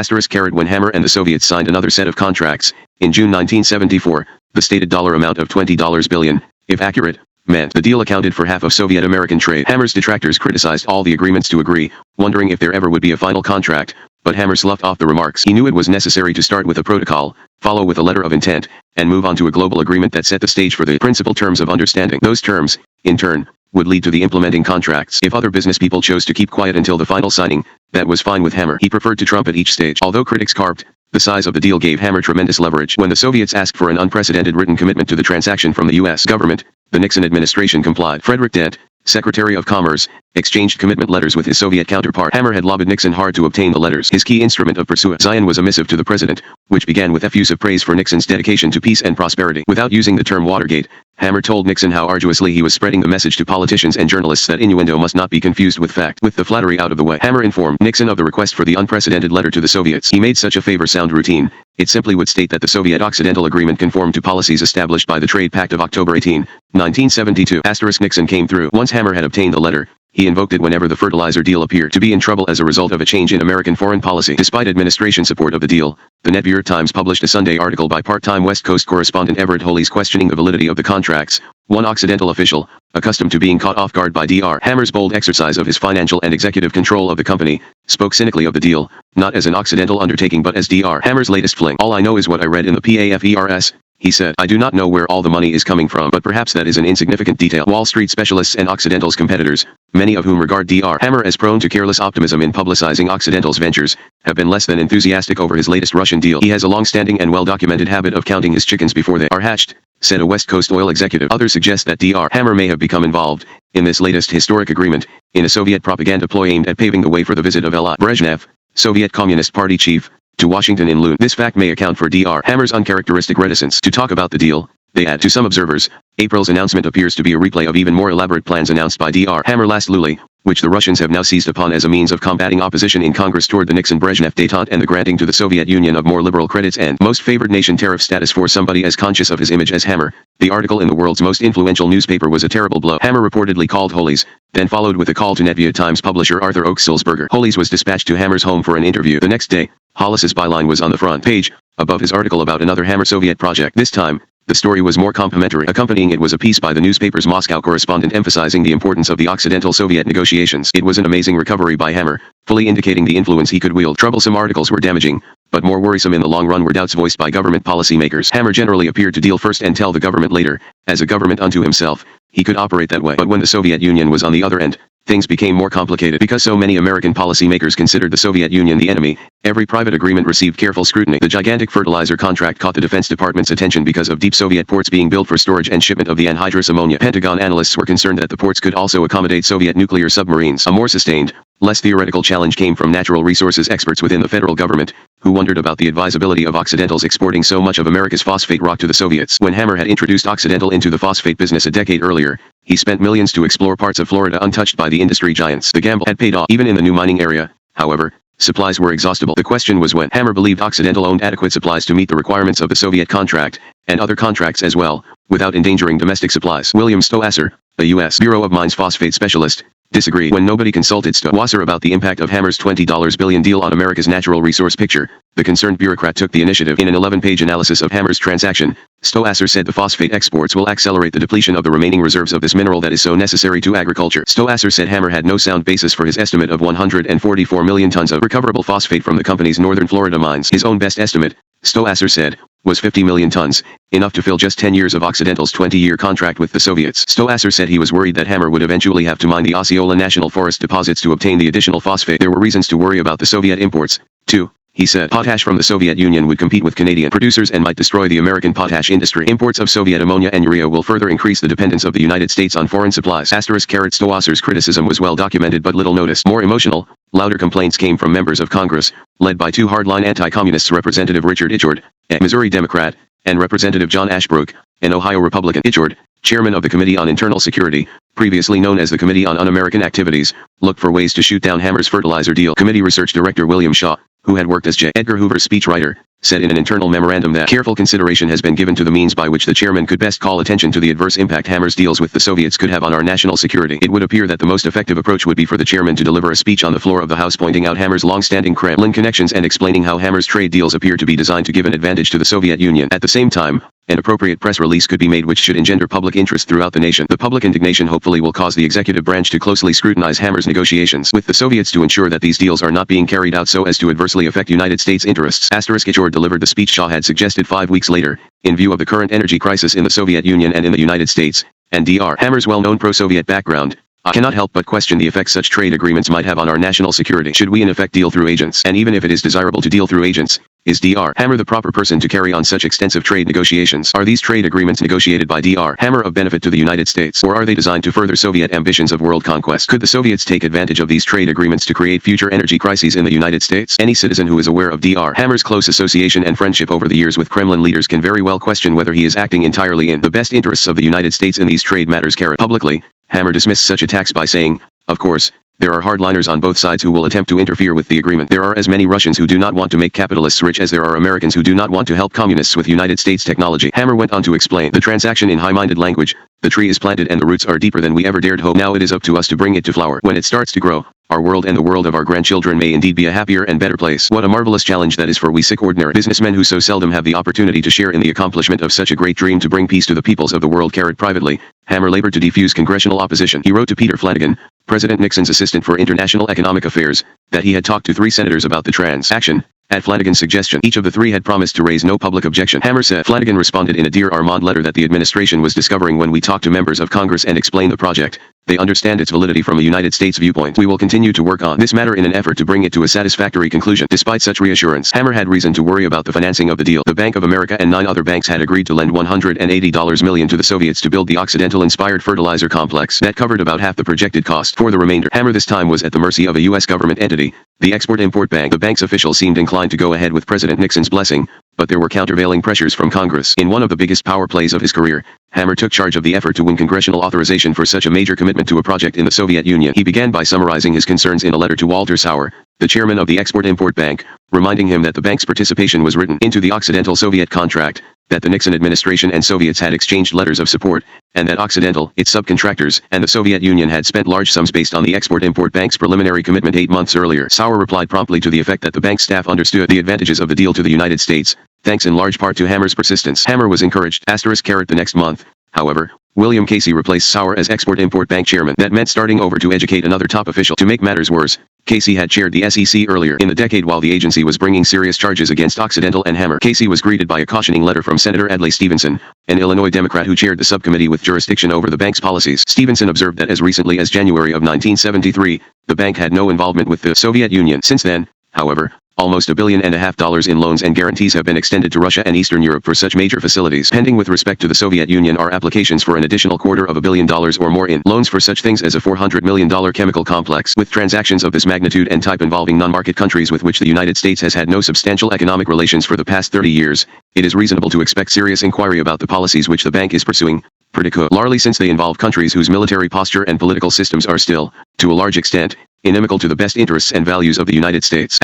Speaker 1: When Hammer and the Soviets signed another set of contracts, in June 1974, the stated dollar amount of $20 billion, if accurate, meant the deal accounted for half of Soviet-American trade. Hammer's detractors criticized all the agreements to agree, wondering if there ever would be a final contract, but Hammer sloughed off the remarks. He knew it was necessary to start with a protocol, follow with a letter of intent, and move on to a global agreement that set the stage for the principal terms of understanding. Those terms, in turn, would lead to the implementing contracts. If other business people chose to keep quiet until the final signing, that was fine with Hammer. He preferred to trump at each stage. Although critics carped, the size of the deal gave Hammer tremendous leverage. When the Soviets asked for an unprecedented written commitment to the transaction from the U.S. government, the Nixon administration complied. Frederick Dent, Secretary of Commerce, exchanged commitment letters with his Soviet counterpart. Hammer had lobbied Nixon hard to obtain the letters. His key instrument of pursuit Zion was a missive to the president, which began with effusive praise for Nixon's dedication to peace and prosperity. Without using the term Watergate, Hammer told Nixon how arduously he was spreading the message to politicians and journalists that innuendo must not be confused with fact. With the flattery out of the way, Hammer informed Nixon of the request for the unprecedented letter to the Soviets. He made such a favor sound routine. It simply would state that the Soviet-Occidental agreement conformed to policies established by the Trade Pact of October 18, 1972. Nixon came through. Once Hammer had obtained the letter, he invoked it whenever the fertilizer deal appeared to be in trouble as a result of a change in American foreign policy. Despite administration support of the deal, the New York Times published a Sunday article by part-time West Coast correspondent Everett Holys questioning the validity of the contracts. One Occidental official, accustomed to being caught off guard by Dr. Hammer's bold exercise of his financial and executive control of the company, spoke cynically of the deal, not as an Occidental undertaking but as Dr. Hammer's latest fling. "All I know is what I read in the PAFERS," he said. "I do not know where all the money is coming from, but perhaps that is an insignificant detail." Wall Street specialists and Occidental's competitors, many of whom regard Dr. Hammer as prone to careless optimism in publicizing Occidental's ventures, have been less than enthusiastic over his latest Russian deal. "He has a long-standing and well-documented habit of counting his chickens before they are hatched," said a West Coast oil executive. Others suggest that Dr. Hammer may have become involved, in this latest historic agreement, in a Soviet propaganda ploy aimed at paving the way for the visit of Leonid Brezhnev, Soviet Communist Party chief, to Washington in Lune. This fact may account for Dr. Hammer's uncharacteristic reticence to talk about the deal. They add. To some observers, April's announcement appears to be a replay of even more elaborate plans announced by Dr. Hammer last Lully, which the Russians have now seized upon as a means of combating opposition in Congress toward the Nixon-Brezhnev détente and the granting to the Soviet Union of more liberal credits and most favored nation tariff status for somebody as conscious of his image as Hammer. The article in the world's most influential newspaper was a terrible blow. Hammer reportedly called Holys, then followed with a call to New York Times publisher Arthur Oakes-Sulzberger. Holys was dispatched to Hammer's home for an interview. The next day, Hollis's byline was on the front page, above his article about another Hammer Soviet project. This time, the story was more complimentary. Accompanying it was a piece by the newspaper's Moscow correspondent emphasizing the importance of the Occidental-Soviet negotiations. It was an amazing recovery by Hammer, fully indicating the influence he could wield. Troublesome articles were damaging, but more worrisome in the long run were doubts voiced by government policymakers. Hammer generally appeared to deal first and tell the government later. As a government unto himself, he could operate that way. But when the Soviet Union was on the other end, things became more complicated. Because so many American policymakers considered the Soviet Union the enemy, every private agreement received careful scrutiny. The gigantic fertilizer contract caught the Defense Department's attention because of deep Soviet ports being built for storage and shipment of the anhydrous ammonia. Pentagon analysts were concerned that the ports could also accommodate Soviet nuclear submarines. A more sustained, less theoretical challenge came from natural resources experts within the federal government, who wondered about the advisability of Occidentals exporting so much of America's phosphate rock to the Soviets. When Hammer had introduced Occidental into the phosphate business a decade earlier, he spent millions to explore parts of Florida untouched by the industry giants. The gamble had paid off. Even in the new mining area, however, supplies were exhaustible. The question was when. Hammer believed Occidental owned adequate supplies to meet the requirements of the Soviet contract, and other contracts as well, without endangering domestic supplies. William Stowasser, a U.S. Bureau of Mines phosphate specialist, disagreed. When nobody consulted Stowasser about the impact of Hammer's $20 billion deal on America's natural resource picture, the concerned bureaucrat took the initiative. In an 11-page analysis of Hammer's transaction, Stowasser said the phosphate exports will accelerate the depletion of the remaining reserves of this mineral that is so necessary to agriculture. Stowasser said Hammer had no sound basis for his estimate of 144 million tons of recoverable phosphate from the company's northern Florida mines. His own best estimate, Stowasser said, was 50 million tons, enough to fill just 10 years of Occidental's 20-year contract with the Soviets. Stowasser said he was worried that Hammer would eventually have to mine the Osceola National Forest deposits to obtain the additional phosphate. There were reasons to worry about the Soviet imports, too. He said potash from the Soviet Union would compete with Canadian producers and might destroy the American potash industry. Imports of Soviet ammonia and urea will further increase the dependence of the United States on foreign supplies. Stowasser's criticism was well documented but little noticed. More emotional, louder complaints came from members of Congress, led by two hardline anti-communists, Representative Richard Ichord, a Missouri Democrat, and Representative John Ashbrook, an Ohio Republican. Ichord, chairman of the Committee on Internal Security, previously known as the Committee on Un-American Activities, looked for ways to shoot down Hammer's fertilizer deal. Committee Research Director William Shaw, who had worked as J. Edgar Hoover's speechwriter, said in an internal memorandum that careful consideration has been given to the means by which the chairman could best call attention to the adverse impact Hammer's deals with the Soviets could have on our national security. It would appear that the most effective approach would be for the chairman to deliver a speech on the floor of the House pointing out Hammer's long-standing Kremlin connections and explaining how Hammer's trade deals appear to be designed to give an advantage to the Soviet Union. At the same time, an appropriate press release could be made which should engender public interest throughout the nation. The public indignation hopefully will cause the executive branch to closely scrutinize Hammer's negotiations with the Soviets to ensure that these deals are not being carried out so as to adversely affect United States interests. Ichord delivered the speech Shaw had suggested 5 weeks later. In view of the current energy crisis in the Soviet Union and in the United States, and Dr. Hammer's well-known pro-Soviet background, I cannot help but question the effect such trade agreements might have on our national security. Should we in effect deal through agents? And even if it is desirable to deal through agents, is Dr. Hammer the proper person to carry on such extensive trade negotiations? Are these trade agreements negotiated by Dr. Hammer of benefit to the United States, or are they designed to further Soviet ambitions of world conquest? Could the Soviets take advantage of these trade agreements to create future energy crises in the United States? Any citizen who is aware of Dr. Hammer's close association and friendship over the years with Kremlin leaders can very well question whether he is acting entirely in the best interests of the United States in these trade matters. Publicly, Hammer dismissed such attacks by saying, "Of course, there are hardliners on both sides who will attempt to interfere with the agreement. There are as many Russians who do not want to make capitalists rich as there are Americans who do not want to help communists with United States technology." Hammer went on to explain the transaction in high-minded language. "The tree is planted and the roots are deeper than we ever dared hope. Now it is up to us to bring it to flower. When it starts to grow, our world and the world of our grandchildren may indeed be a happier and better place." What a marvelous challenge that is for we sick ordinary businessmen who so seldom have the opportunity to share in the accomplishment of such a great dream to bring peace to the peoples of the world. Privately, Hammer labored to defuse congressional opposition. He wrote to Peter Flanagan, President Nixon's assistant for international economic affairs, that he had talked to 3 senators about the transaction. At Flanagan's suggestion, each of the 3 had promised to raise no public objection. Hammer said, Flanagan responded in a Dear Armand letter that the administration was discovering when we talked to members of Congress and explained the project. They understand its validity from a United States viewpoint. We will continue to work on this matter in an effort to bring it to a satisfactory conclusion. Despite such reassurance, Hammer had reason to worry about the financing of the deal. The Bank of America and 9 other banks had agreed to lend $180 million to the Soviets to build the Occidental-inspired fertilizer complex. That covered about half the projected cost. For the remainder, Hammer this time was at the mercy of a U.S. government entity, the Export-Import Bank. The bank's officials seemed inclined to go ahead with President Nixon's blessing, but there were countervailing pressures from Congress. In one of the biggest power plays of his career, Hammer took charge of the effort to win congressional authorization for such a major commitment to a project in the Soviet Union. He began by summarizing his concerns in a letter to Walter Sauer, the chairman of the Export-Import Bank, reminding him that the bank's participation was written into the Occidental-Soviet contract, that the Nixon administration and Soviets had exchanged letters of support, and that Occidental, its subcontractors, and the Soviet Union had spent large sums based on the Export-Import Bank's preliminary commitment 8 months earlier. Sauer replied promptly to the effect that the bank staff understood the advantages of the deal to the United States, thanks in large part to Hammer's persistence. Hammer was encouraged. The next month, however, William Casey replaced Sauer as Export-Import Bank chairman. That meant starting over to educate another top official. To make matters worse, Casey had chaired the SEC earlier in the decade while the agency was bringing serious charges against Occidental and Hammer. Casey was greeted by a cautioning letter from Senator Adlai Stevenson, an Illinois Democrat who chaired the subcommittee with jurisdiction over the bank's policies. Stevenson observed that as recently as January of 1973, the bank had no involvement with the Soviet Union. Since then, however, almost $1.5 billion in loans and guarantees have been extended to Russia and Eastern Europe for such major facilities. Pending with respect to the Soviet Union are applications for an additional $250 million or more in loans for such things as a $400 million chemical complex. With transactions of this magnitude and type involving non-market countries with which the United States has had no substantial economic relations for the past 30 years, it is reasonable to expect serious inquiry about the policies which the bank is pursuing, particularly since they involve countries whose military posture and political systems are still, to a large extent, inimical to the best interests and values of the United States.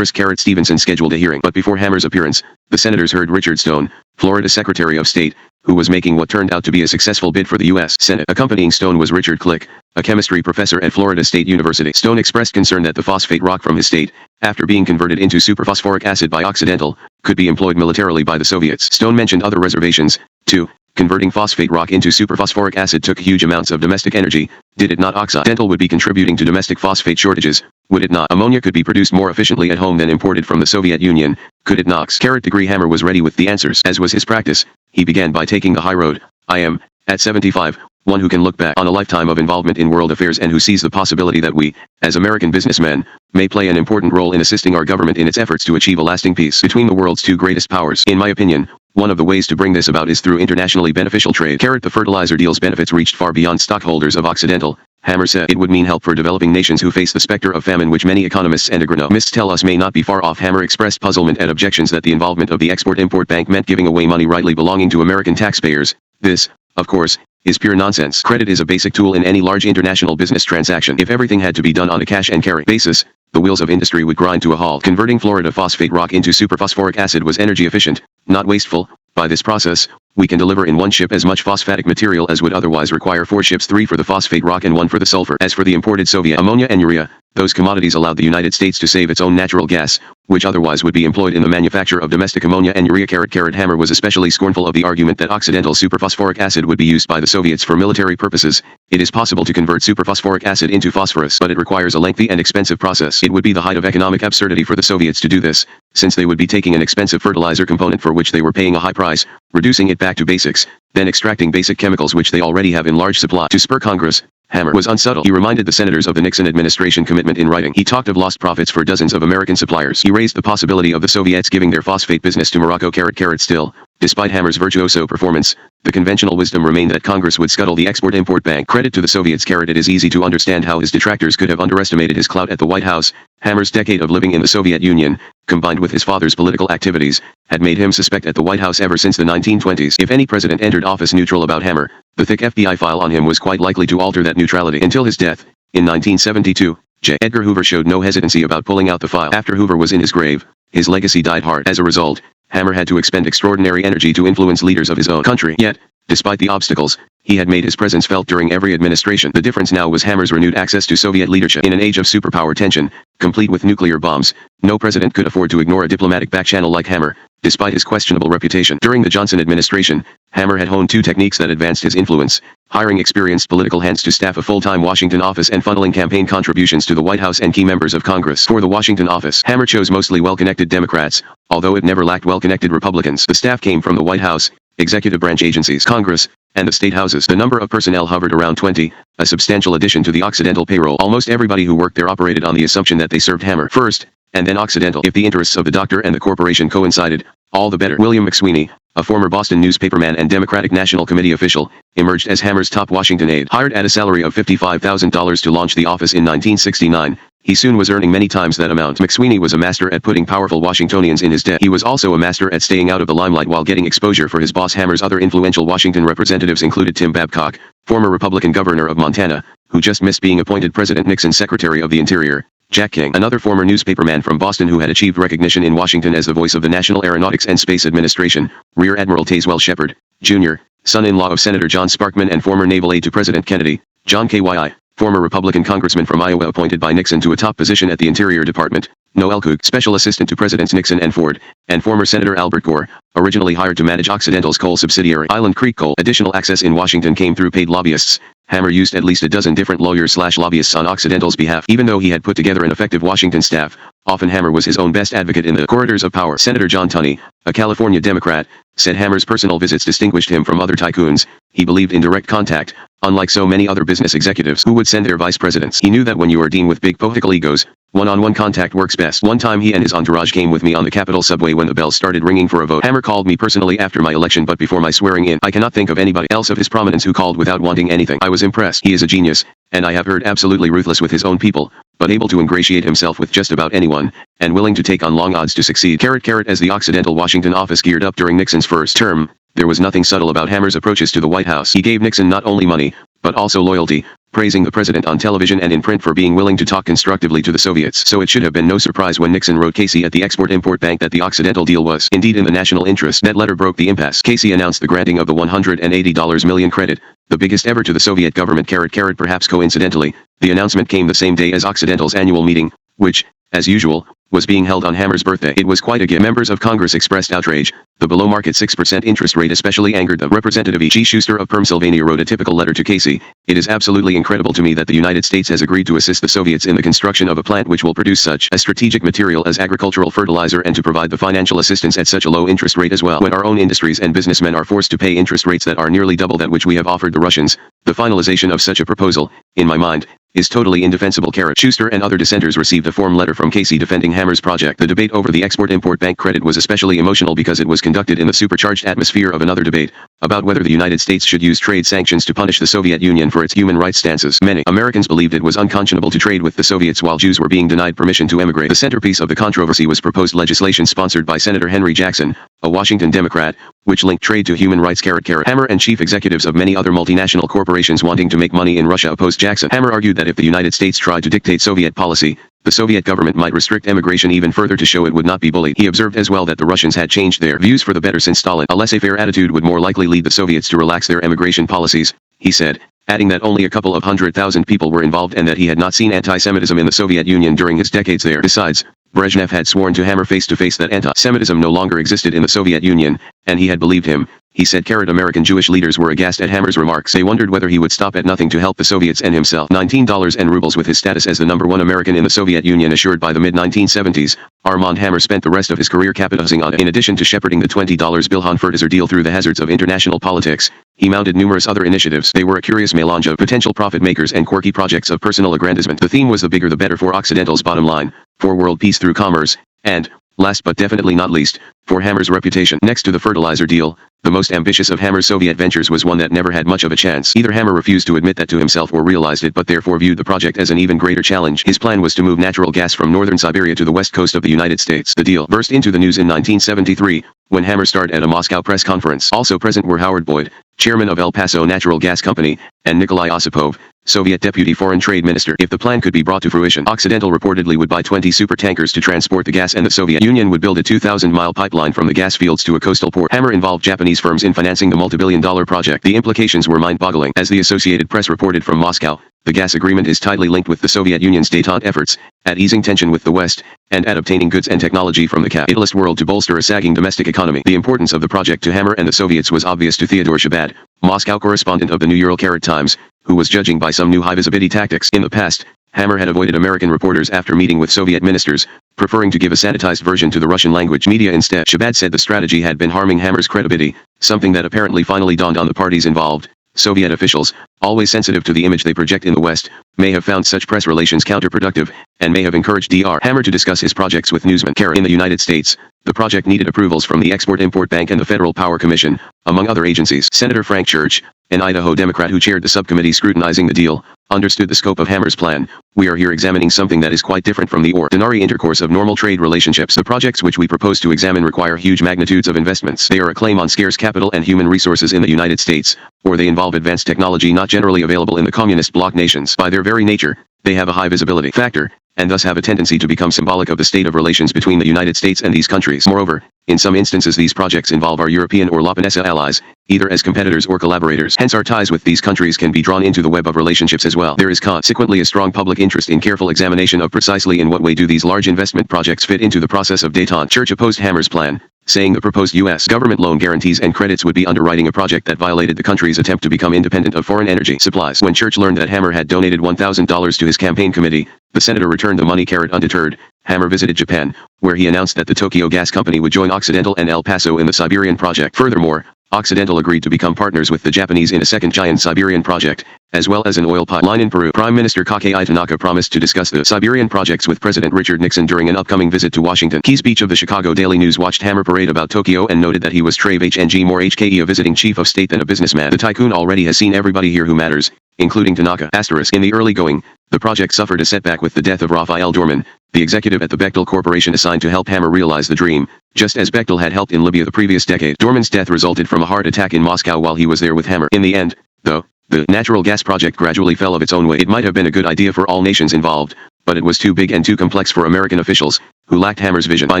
Speaker 1: Stevenson scheduled a hearing, but before Hammer's appearance, the senators heard Richard Stone, Florida Secretary of State, who was making what turned out to be a successful bid for the U.S. Senate. Accompanying Stone was Richard Click, a chemistry professor at Florida State University. Stone expressed concern that the phosphate rock from his state, after being converted into superphosphoric acid by Occidental, could be employed militarily by the Soviets. Stone mentioned other reservations, too. Converting phosphate rock into superphosphoric acid took huge amounts of domestic energy. Did it not? Occidental would be contributing to domestic phosphate shortages, would it not? Ammonia could be produced more efficiently at home than imported from the Soviet Union, could it not? Hammer was ready with the answers. As was his practice, he began by taking the high road. I am, at 75, one who can look back on a lifetime of involvement in world affairs and who sees the possibility that we, as American businessmen, may play an important role in assisting our government in its efforts to achieve a lasting peace between the world's 2 greatest powers. In my opinion, one of the ways to bring this about is through internationally beneficial trade. The fertilizer deal's benefits reached far beyond stockholders of Occidental. Hammer said it would mean help for developing nations who face the specter of famine, which many economists and agronomists tell us may not be far off. Hammer expressed puzzlement at objections that the involvement of the Export-Import Bank meant giving away money rightly belonging to American taxpayers. This, of course, is pure nonsense. Credit is a basic tool in any large international business transaction. If everything had to be done on a cash and carry basis, the wheels of industry would grind to a halt. Converting Florida phosphate rock into superphosphoric acid was energy efficient, not wasteful. By this process, we can deliver in one ship as much phosphatic material as would otherwise require 4 ships, 3 for the phosphate rock and 1 for the sulfur. As for the imported Soviet ammonia and urea, those commodities allowed the United States to save its own natural gas, which otherwise would be employed in the manufacture of domestic ammonia and urea. Hammer was especially scornful of the argument that Occidental superphosphoric acid would be used by the Soviets for military purposes. It is possible to convert superphosphoric acid into phosphorus, but it requires a lengthy and expensive process. It would be the height of economic absurdity for the Soviets to do this, since they would be taking an expensive fertilizer component for which they were paying a high price, reducing it back to basics, then extracting basic chemicals which they already have in large supply. To spur Congress, Hammer was unsubtle. He reminded the senators of the Nixon administration commitment in writing. He talked of lost profits for dozens of American suppliers. He raised the possibility of the Soviets giving their phosphate business to Morocco. Still, despite Hammer's virtuoso performance, the conventional wisdom remained that Congress would scuttle the Export-Import Bank. Credit to the Soviets. It is easy to understand how his detractors could have underestimated his clout at the White House. Hammer's decade of living in the Soviet Union, combined with his father's political activities, had made him suspect at the White House ever since the 1920s. If any president entered office neutral about Hammer, the thick FBI file on him was quite likely to alter that neutrality. Until his death, in 1972, J. Edgar Hoover showed no hesitancy about pulling out the file. After Hoover was in his grave, his legacy died hard. As a result, Hammer had to expend extraordinary energy to influence leaders of his own country. Yet, despite the obstacles, he had made his presence felt during every administration. The difference now was Hammer's renewed access to Soviet leadership. In an age of superpower tension, complete with nuclear bombs, no president could afford to ignore a diplomatic backchannel like Hammer, despite his questionable reputation. During the Johnson administration, Hammer had honed two techniques that advanced his influence: hiring experienced political hands to staff a full-time Washington office and funneling campaign contributions to the White House and key members of Congress. For the Washington office, Hammer chose mostly well-connected Democrats, although it never lacked well-connected Republicans. The staff came from the White House, executive branch agencies, Congress, and the state houses. The number of personnel hovered around 20, a substantial addition to the Occidental payroll. Almost everybody who worked there operated on the assumption that they served Hammer first, and then Occidental. If the interests of the doctor and the corporation coincided, all the better. William McSweeney, a former Boston newspaperman and Democratic National Committee official, emerged as Hammer's top Washington aide. Hired at a salary of $55,000 to launch the office in 1969, he soon was earning many times that amount. McSweeney was a master at putting powerful Washingtonians in his debt. He was also a master at staying out of the limelight while getting exposure for his boss. Hammer's other influential Washington representatives included Tim Babcock, former Republican governor of Montana, who just missed being appointed President Nixon's Secretary of the Interior; Jack King, another former newspaperman from Boston who had achieved recognition in Washington as the voice of the National Aeronautics and Space Administration; Rear Admiral Tazewell Shepard, Jr., son-in-law of Senator John Sparkman and former naval aide to President Kennedy; John Kyi, former Republican congressman from Iowa appointed by Nixon to a top position at the Interior Department; Noel Cook, special assistant to Presidents Nixon and Ford; and former Senator Albert Gore, originally hired to manage Occidental's coal subsidiary, Island Creek Coal. Additional access in Washington came through paid lobbyists. Hammer used at least a dozen different lawyers/lobbyists on Occidental's behalf. Even though he had put together an effective Washington staff, often Hammer was his own best advocate in the corridors of power. Senator John Tunney, a California Democrat, said Hammer's personal visits distinguished him from other tycoons. He believed in direct contact, unlike so many other business executives who would send their vice presidents. He knew that when you are dealing with big political egos, one-on-one contact works best. One time he and his entourage came with me on the Capitol subway when the bells started ringing for a vote. Hammer called me personally after my election but before my swearing in. I cannot think of anybody else of his prominence who called without wanting anything. I was impressed. He is a genius, and I have heard absolutely ruthless with his own people, but able to ingratiate himself with just about anyone, and willing to take on long odds to succeed. As the Occidental Washington office geared up during Nixon's first term, there was nothing subtle about Hammer's approaches to the White House. He gave Nixon not only money, but also loyalty, praising the president on television and in print for being willing to talk constructively to the Soviets. So it should have been no surprise when Nixon wrote Casey at the Export-Import Bank that the Occidental deal was indeed in the national interest. That letter broke the impasse. Casey announced the granting of the $180 million credit, the biggest ever to the Soviet government. Perhaps coincidentally, the announcement came the same day as Occidental's annual meeting, which, as usual, was being held on Hammer's birthday. It was quite a gift. Members of Congress expressed outrage. The below-market 6% interest rate especially angered them. Representative E.G. Schuster of Pennsylvania wrote a typical letter to Casey. It is absolutely incredible to me that the United States has agreed to assist the Soviets in the construction of a plant which will produce such a strategic material as agricultural fertilizer and to provide the financial assistance at such a low interest rate as well. When our own industries and businessmen are forced to pay interest rates that are nearly double that which we have offered the Russians, the finalization of such a proposal, in my mind, is totally indefensible. Schuster and other dissenters received a form letter from Casey defending Hammer's project. The debate over the Export-Import Bank credit was especially emotional because it was conducted in the supercharged atmosphere of another debate about whether the United States should use trade sanctions to punish the Soviet Union for its human rights stances. Many Americans believed it was unconscionable to trade with the Soviets while Jews were being denied permission to emigrate. The centerpiece of the controversy was proposed legislation sponsored by Senator Henry Jackson, a Washington Democrat, which linked trade to human rights. Hammer and chief executives of many other multinational corporations wanting to make money in Russia opposed Jackson. Hammer argued that if the United States tried to dictate Soviet policy, the Soviet government might restrict emigration even further to show it would not be bullied. He observed as well that the Russians had changed their views for the better since Stalin. A laissez-faire attitude would more likely lead the Soviets to relax their emigration policies, he said, adding that only a couple of 100,000 people were involved and that he had not seen anti-Semitism in the Soviet Union during his decades there. Besides, Brezhnev had sworn to Hammer face-to-face that anti-Semitism no longer existed in the Soviet Union, and he had believed him. He said American Jewish leaders were aghast at Hammer's remarks. They wondered whether he would stop at nothing to help the Soviets and himself. $19 and rubles. With his status as the #1 American in the Soviet Union assured by the mid-1970s, Armand Hammer spent the rest of his career capitalizing on it. In addition to shepherding the $20 Bilhan-Fertilizer deal through the hazards of international politics, he mounted numerous other initiatives. They were a curious melange of potential profit makers and quirky projects of personal aggrandizement. The theme was the bigger the better for Occidental's bottom line, for world peace through commerce, and, last but definitely not least, for Hammer's reputation. Next to the fertilizer deal, the most ambitious of Hammer's Soviet ventures was one that never had much of a chance. Either Hammer refused to admit that to himself or realized it but therefore viewed the project as an even greater challenge. His plan was to move natural gas from northern Siberia to the west coast of the United States. The deal burst into the news in 1973, when Hammer started at a Moscow press conference. Also present were Howard Boyd, chairman of El Paso Natural Gas Company, and Nikolai Osipov, Soviet Deputy Foreign Trade Minister. If the plan could be brought to fruition, Occidental reportedly would buy 20 super tankers to transport the gas, and the Soviet Union would build a 2,000-mile pipeline from the gas fields to a coastal port. Hammer involved Japanese firms in financing the multi-billion-dollar project. The implications were mind-boggling. As the Associated Press reported from Moscow, the gas agreement is tightly linked with the Soviet Union's détente efforts, at easing tension with the West, and at obtaining goods and technology from the capitalist world to bolster a sagging domestic economy. The importance of the project to Hammer and the Soviets was obvious to Theodore Shabbat, Moscow correspondent of the New Ural Times, who was judging by some new high-visibility tactics. In the past, Hammer had avoided American reporters after meeting with Soviet ministers, preferring to give a sanitized version to the Russian language media instead. Shabbat said the strategy had been harming Hammer's credibility, something that apparently finally dawned on the parties involved. Soviet officials, always sensitive to the image they project in the West, may have found such press relations counterproductive, and may have encouraged Dr. Hammer to discuss his projects with newsmen. In the United States, the project needed approvals from the Export-Import Bank and the Federal Power Commission, among other agencies. Senator Frank Church, an Idaho Democrat who chaired the subcommittee scrutinizing the deal, understood the scope of Hammer's plan. We are here examining something that is quite different from the ordinary intercourse of normal trade relationships. The projects which we propose to examine require huge magnitudes of investments. They are a claim on scarce capital and human resources in the United States, or they involve advanced technology not generally available in the communist bloc nations. By their very nature, they have a high visibility factor, and thus have a tendency to become symbolic of the state of relations between the United States and these countries. Moreover, in some instances these projects involve our European or Latinese allies, either as competitors or collaborators. Hence our ties with these countries can be drawn into the web of relationships as well. There is consequently a strong public interest in careful examination of precisely in what way do these large investment projects fit into the process of détente. Church opposed Hammer's plan, saying the proposed U.S. government loan guarantees and credits would be underwriting a project that violated the country's attempt to become independent of foreign energy supplies. When Church learned that Hammer had donated $1,000 to his campaign committee, the senator returned the money. Undeterred, Hammer visited Japan, where he announced that the Tokyo Gas Company would join Occidental and El Paso in the Siberian project. Furthermore, Occidental agreed to become partners with the Japanese in a second giant Siberian project, as well as an oil pipeline in Peru. Prime Minister Kei Tanaka promised to discuss the Siberian projects with President Richard Nixon during an upcoming visit to Washington. Key speech of the Chicago Daily News watched Hammer parade about Tokyo and noted that he was Trave HNG more HKE a visiting chief of state than a businessman. The tycoon already has seen everybody here who matters, including Tanaka. In the early going, the project suffered a setback with the death of Raphael Dorman, the executive at the Bechtel Corporation assigned to help Hammer realize the dream, just as Bechtel had helped in Libya the previous decade. Dorman's death resulted from a heart attack in Moscow while he was there with Hammer. In the end, though, the natural gas project gradually fell of its own weight. It might have been a good idea for all nations involved, but it was too big and too complex for American officials, who lacked Hammer's vision. By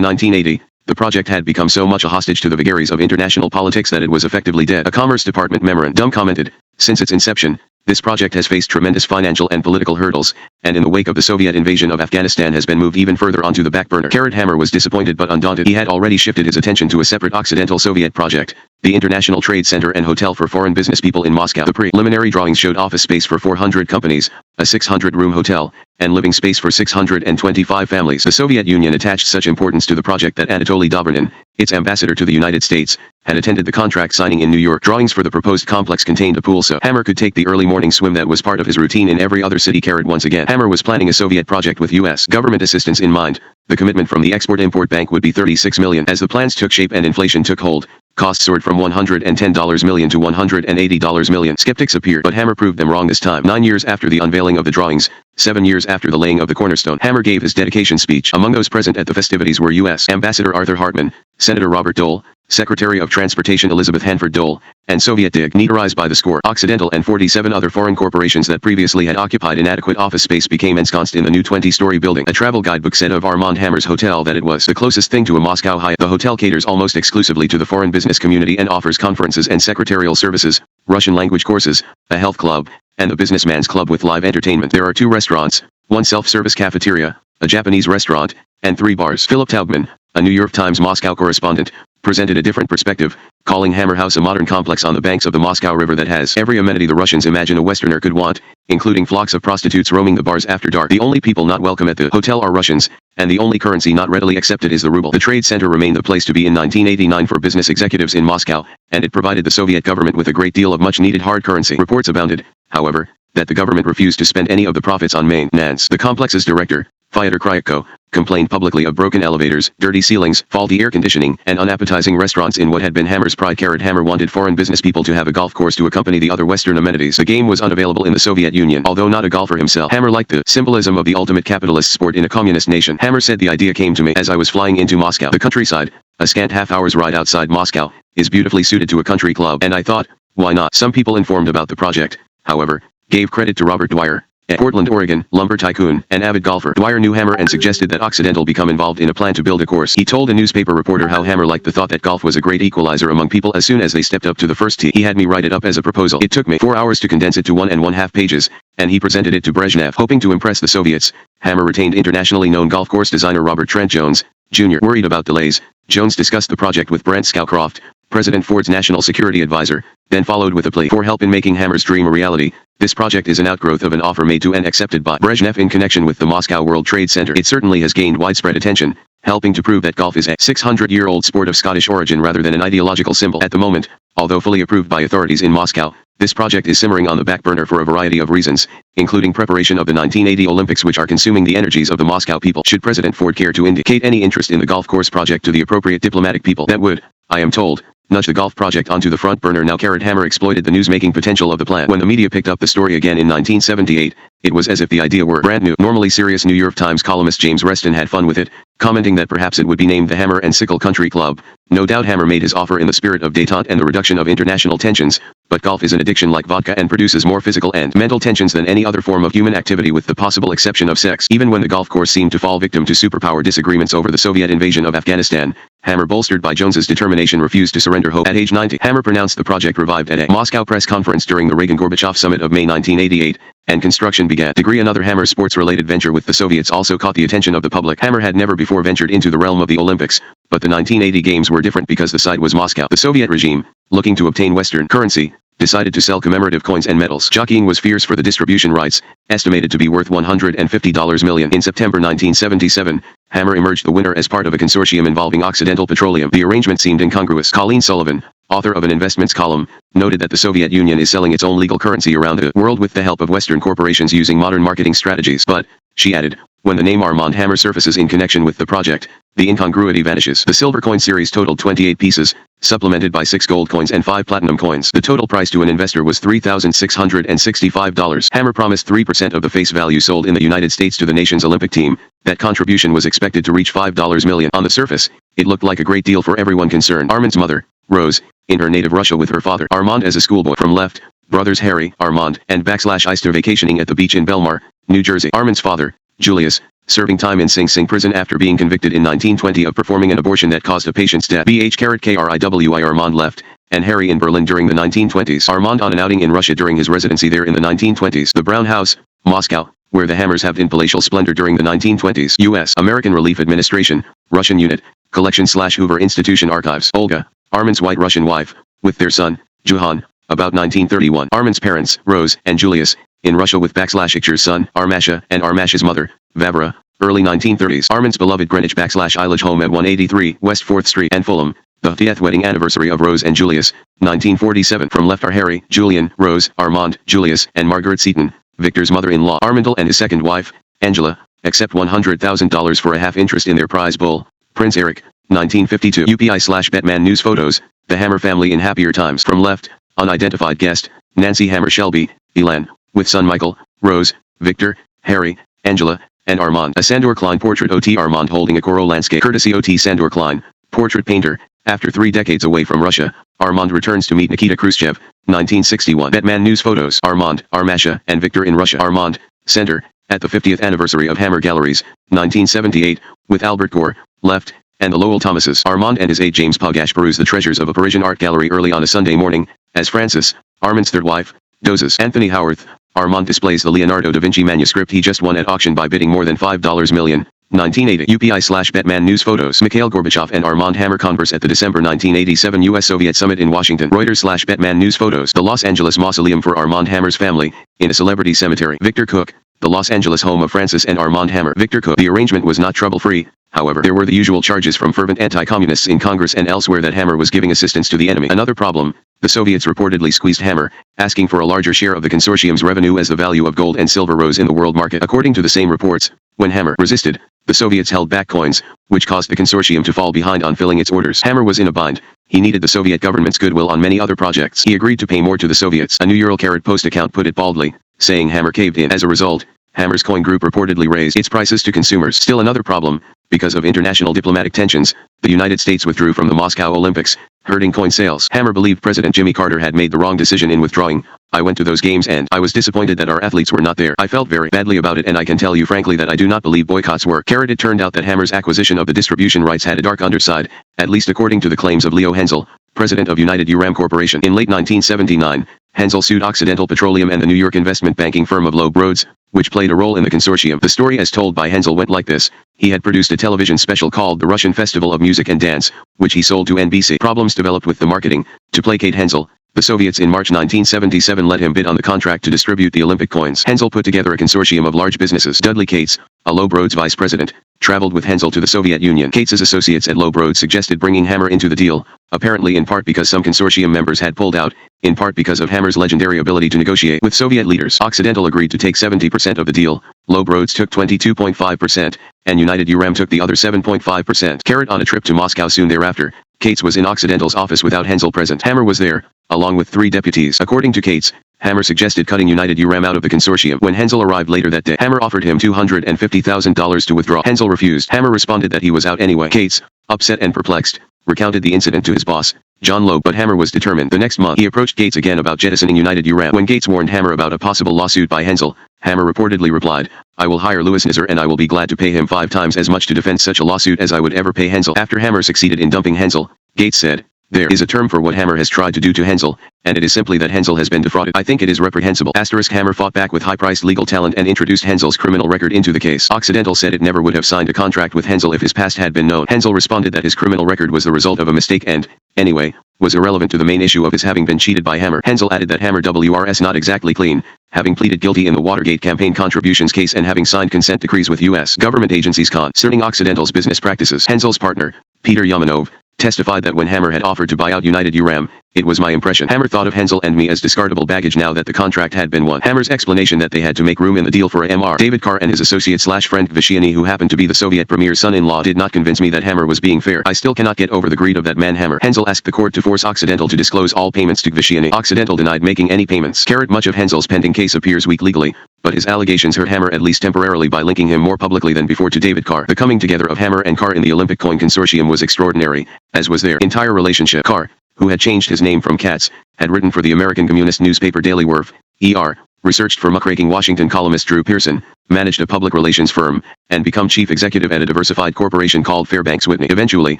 Speaker 1: 1980, the project had become so much a hostage to the vagaries of international politics that it was effectively dead. A Commerce Department memorandum commented, since its inception, this project has faced tremendous financial and political hurdles, and in the wake of the Soviet invasion of Afghanistan has been moved even further onto the back burner. Hammer was disappointed but undaunted. He had already shifted his attention to a separate Occidental-Soviet project, the International Trade Center and Hotel for Foreign Business People in Moscow. The preliminary drawings showed office space for 400 companies, a 600-room hotel, and living space for 625 families. The Soviet Union attached such importance to the project that Anatoly Dobrinin, its ambassador to the United States, had attended the contract signing in New York. Drawings for the proposed complex contained a pool so Hammer could take the early morning swim that was part of his routine in every other city. Once again, Hammer was planning a Soviet project with U.S. government assistance in mind. The commitment from the Export-Import Bank would be $36 million. As the plans took shape and inflation took hold, costs soared from $110 million to $180 million. Skeptics appeared, but Hammer proved them wrong this time. 9 years after the unveiling of the drawings, 7 years after the laying of the cornerstone, Hammer gave his dedication speech. Among those present at the festivities were U.S. Ambassador Arthur Hartman, Senator Robert Dole, Secretary of Transportation Elizabeth Hanford Dole, and Soviet dignitaries by the score. Occidental and 47 other foreign corporations that previously had occupied inadequate office space became ensconced in the new 20-story building. A travel guidebook said of Armand Hammer's hotel that it was the closest thing to a Moscow Hyatt. The hotel caters almost exclusively to the foreign business community and offers conferences and secretarial services, Russian language courses, a health club, and the businessman's club with live entertainment. There are 2 restaurants, 1 self-service cafeteria, a Japanese restaurant, and 3 bars. Philip Taubman, a New York Times Moscow correspondent, presented a different perspective, calling Hammer House a modern complex on the banks of the Moscow River that has every amenity the Russians imagine a Westerner could want, including flocks of prostitutes roaming the bars after dark. The only people not welcome at the hotel are Russians, and the only currency not readily accepted is the ruble. The trade center remained the place to be in 1989 for business executives in Moscow, and it provided the Soviet government with a great deal of much-needed hard currency. Reports abounded, however, that the government refused to spend any of the profits on maintenance. The complex's director, Fyodor Kryakko, complained publicly of broken elevators, dirty ceilings, faulty air conditioning, and unappetizing restaurants in what had been Hammer's pride. Hammer wanted foreign business people to have a golf course to accompany the other Western amenities. The game was unavailable in the Soviet Union. Although not a golfer himself, Hammer liked the symbolism of the ultimate capitalist sport in a communist nation. Hammer said, "The idea came to me as I was flying into Moscow. The countryside, a scant half-hour's ride outside Moscow, is beautifully suited to a country club, and I thought, why not?" Some people informed about the project, however, gave credit to Robert Dwyer, a Portland, Oregon, lumber tycoon, and avid golfer. Dwyer knew Hammer and suggested that Occidental become involved in a plan to build a course. He told a newspaper reporter how Hammer liked the thought that golf was a great equalizer among people as soon as they stepped up to the first tee. "He had me write it up as a proposal. It took me 4 hours to condense it to 1.5 pages, and he presented it to Brezhnev, hoping to impress the Soviets." Hammer retained internationally known golf course designer Robert Trent Jones, Jr. Worried about delays, Jones discussed the project with Brent Scowcroft, President Ford's national security advisor, then followed with a plea for help in making Hammer's dream a reality. "This project is an outgrowth of an offer made to and accepted by Brezhnev in connection with the Moscow World Trade Center. It certainly has gained widespread attention, helping to prove that golf is a 600-year-old sport of Scottish origin rather than an ideological symbol. At the moment, although fully approved by authorities in Moscow, this project is simmering on the back burner for a variety of reasons, including preparation of the 1980 Olympics, which are consuming the energies of the Moscow people. Should President Ford care to indicate any interest in the golf course project to the appropriate diplomatic people, that would, I am told, nudge the golf project onto the front burner now." Hammer exploited the news-making potential of the plan. When the media picked up the story again in 1978, it was as if the idea were brand new. Normally serious New York Times columnist James Reston had fun with it, commenting that perhaps it would be named the Hammer and Sickle Country Club. No doubt Hammer made his offer in the spirit of détente and the reduction of international tensions, but golf is an addiction like vodka and produces more physical and mental tensions than any other form of human activity, with the possible exception of sex. Even when the golf course seemed to fall victim to superpower disagreements over the Soviet invasion of Afghanistan, Hammer, bolstered by Jones's determination, refused to surrender hope. At age 90, Hammer pronounced the project revived at a Moscow press conference during the Reagan-Gorbachev summit of May 1988, and construction began. Another Hammer sports-related venture with the Soviets also caught the attention of the public. Hammer had never before ventured into the realm of the Olympics, but the 1980 games were different because the site was Moscow. The Soviet regime, looking to obtain Western currency, decided to sell commemorative coins and medals. Jockeying was fierce for the distribution rights, estimated to be worth $150 million. In September 1977, Hammer emerged the winner as part of a consortium involving Occidental Petroleum. The arrangement seemed incongruous. Colleen Sullivan, author of an investments column, noted that the Soviet Union is selling its own legal currency around the world with the help of Western corporations using modern marketing strategies. But, she added, when the name Armand Hammer surfaces in connection with the project, the incongruity vanishes. The silver coin series totaled 28 pieces, supplemented by 6 gold coins and 5 platinum coins. The total price to an investor was $3,665. Hammer promised 3% of the face value sold in the United States to the nation's Olympic team. That contribution was expected to reach $5 million. On the surface, it looked like a great deal for everyone concerned. Armand's mother, Rose, in her native Russia with her father, Armand, as a schoolboy. From left, brothers Harry, Armand, and Ister vacationing at the beach in Belmar, New Jersey. Armand's father, Julius, serving time in Sing Sing prison after being convicted in 1920 of performing an abortion that caused a patient's death. Kriwi Armand left, and Harry in Berlin during the 1920s. Armand on an outing in Russia during his residency there in the 1920s. The Brown House, Moscow, where the Hammers lived in palatial splendor during the 1920s. U.S. American Relief Administration, Russian Unit, Collection/Hoover Institution Archives. Olga, Armand's white Russian wife, with their son, Juhan, about 1931. Armand's parents, Rose and Julius, in Russia with /Ikcher's son, Armasha, and Armasha's mother, Vavra, early 1930s. Armand's beloved Greenwich /Isledge home at 183 West 4th Street and Fulham, the 50th wedding anniversary of Rose and Julius, 1947. From left are Harry, Julian, Rose, Armand, Julius, and Margaret Seaton, Victor's mother-in-law. Armandel and his second wife, Angela, accept $100,000 for a half interest in their prize bull, Prince Eric, 1952. UPI/Batman News photos, the Hammer family in happier times. From left, unidentified guest, Nancy Hammer Shelby, Elan, with son Michael, Rose, Victor, Harry, Angela, and Armand. A Sandor Klein portrait. O.T. Armand holding a coral landscape. Courtesy O.T. Sandor Klein, portrait painter. After 3 decades away from Russia, Armand returns to meet Nikita Khrushchev, 1961. Batman News photos. Armand, Armasha, and Victor in Russia. Armand, center, at the 50th anniversary of Hammer Galleries, 1978, with Albert Gore, left, and the Lowell Thomases. Armand and his aide James Pogash peruse the treasures of a Parisian art gallery early on a Sunday morning, as Frances, Armand's third wife, dozes. Anthony Howarth, Armand displays the Leonardo da Vinci manuscript he just won at auction by bidding more than $5 million, 1980 UPI/Batman News photos. Mikhail Gorbachev and Armand Hammer converse at the December 1987 U.S.-Soviet summit in Washington. Reuters/Batman News photos. The Los Angeles mausoleum for Armand Hammer's family, in a celebrity cemetery. Victor Cook, the Los Angeles home of Francis and Armand Hammer. Victor Cook. The arrangement was not trouble-free. However, there were the usual charges from fervent anti-communists in Congress and elsewhere that Hammer was giving assistance to the enemy. Another problem, the Soviets reportedly squeezed Hammer, asking for a larger share of the consortium's revenue as the value of gold and silver rose in the world market. According to the same reports, when Hammer resisted, the Soviets held back coins, which caused the consortium to fall behind on filling its orders. Hammer was in a bind. He needed the Soviet government's goodwill on many other projects. He agreed to pay more to the Soviets. A New Ural Post account put it baldly, saying Hammer caved in. As a result, Hammer's coin group reportedly raised its prices to consumers. Still another problem, because of international diplomatic tensions, the United States withdrew from the Moscow Olympics, hurting coin sales. Hammer believed President Jimmy Carter had made the wrong decision in withdrawing. I went to those games and I was disappointed that our athletes were not there. I felt very badly about it, and I can tell you frankly that I do not believe boycotts work. It turned out that Hammer's acquisition of the distribution rights had a dark underside, at least according to the claims of Leo Hensel, president of United Uram Corporation. In late 1979, Hensel sued Occidental Petroleum and the New York investment banking firm of Loeb Rhodes, which played a role in the consortium. The story as told by Hensel went like this. He had produced a television special called The Russian Festival of Music and Dance, which he sold to NBC. Problems developed with the marketing. To placate Hensel, the Soviets in March 1977 let him bid on the contract to distribute the Olympic coins. Hensel put together a consortium of large businesses. Dudley Cates, a Loeb Rhodes vice president, traveled with Hensel to the Soviet Union. Cates's associates at Loeb Rhodes suggested bringing Hammer into the deal, apparently in part because some consortium members had pulled out, in part because of Hammer's legendary ability to negotiate with Soviet leaders. Occidental agreed to take 70% of the deal, Loeb Rhodes took 22.5%, and United Uram took the other 7.5%. On a trip to Moscow soon thereafter, Cates was in Occidental's office without Hensel present. Hammer was there, along with 3 deputies. According to Cates, Hammer suggested cutting United Uram out of the consortium. When Hensel arrived later that day, Hammer offered him $250,000 to withdraw. Hensel refused. Hammer responded that he was out anyway. Cates, upset and perplexed, recounted the incident to his boss, John Loeb, but Hammer was determined. The next month, he approached Cates again about jettisoning United Uram. When Cates warned Hammer about a possible lawsuit by Hensel, Hammer reportedly replied, "I will hire Louis Nizar and I will be glad to pay him 5 times as much to defend such a lawsuit as I would ever pay Hensel." After Hammer succeeded in dumping Hensel, Cates said, "There is a term for what Hammer has tried to do to Hensel, and it is simply that Hensel has been defrauded. I think it is reprehensible." Hammer fought back with high-priced legal talent and introduced Hensel's criminal record into the case. Occidental said it never would have signed a contract with Hensel if his past had been known. Hensel responded that his criminal record was the result of a mistake and, anyway, was irrelevant to the main issue of his having been cheated by Hammer. Hensel added that Hammer was not exactly clean, having pleaded guilty in the Watergate campaign contributions case and having signed consent decrees with U.S. government agencies concerning Occidental's business practices. Hensel's partner, Peter Yamanov, testified that when Hammer had offered to buy out United Uram, "It was my impression. Hammer thought of Hensel and me as discardable baggage now that the contract had been won." Hammer's explanation that they had to make room in the deal for a Mr. David Carr and his associate/friend Gvishiani, who happened to be the Soviet premier's son-in-law, did not convince me that Hammer was being fair. "I still cannot get over the greed of that man Hammer." Hensel asked the court to force Occidental to disclose all payments to Gvishiani. Occidental denied making any payments. Much of Hensel's pending case appears weak legally, but his allegations hurt Hammer at least temporarily by linking him more publicly than before to David Carr. The coming together of Hammer and Carr in the Olympic coin consortium was extraordinary, as was their entire relationship. Carr, who had changed his name from Katz, had written for the American communist newspaper Daily Werf, ER, researched for muckraking Washington columnist Drew Pearson, managed a public relations firm, and become chief executive at a diversified corporation called Fairbanks Whitney. Eventually,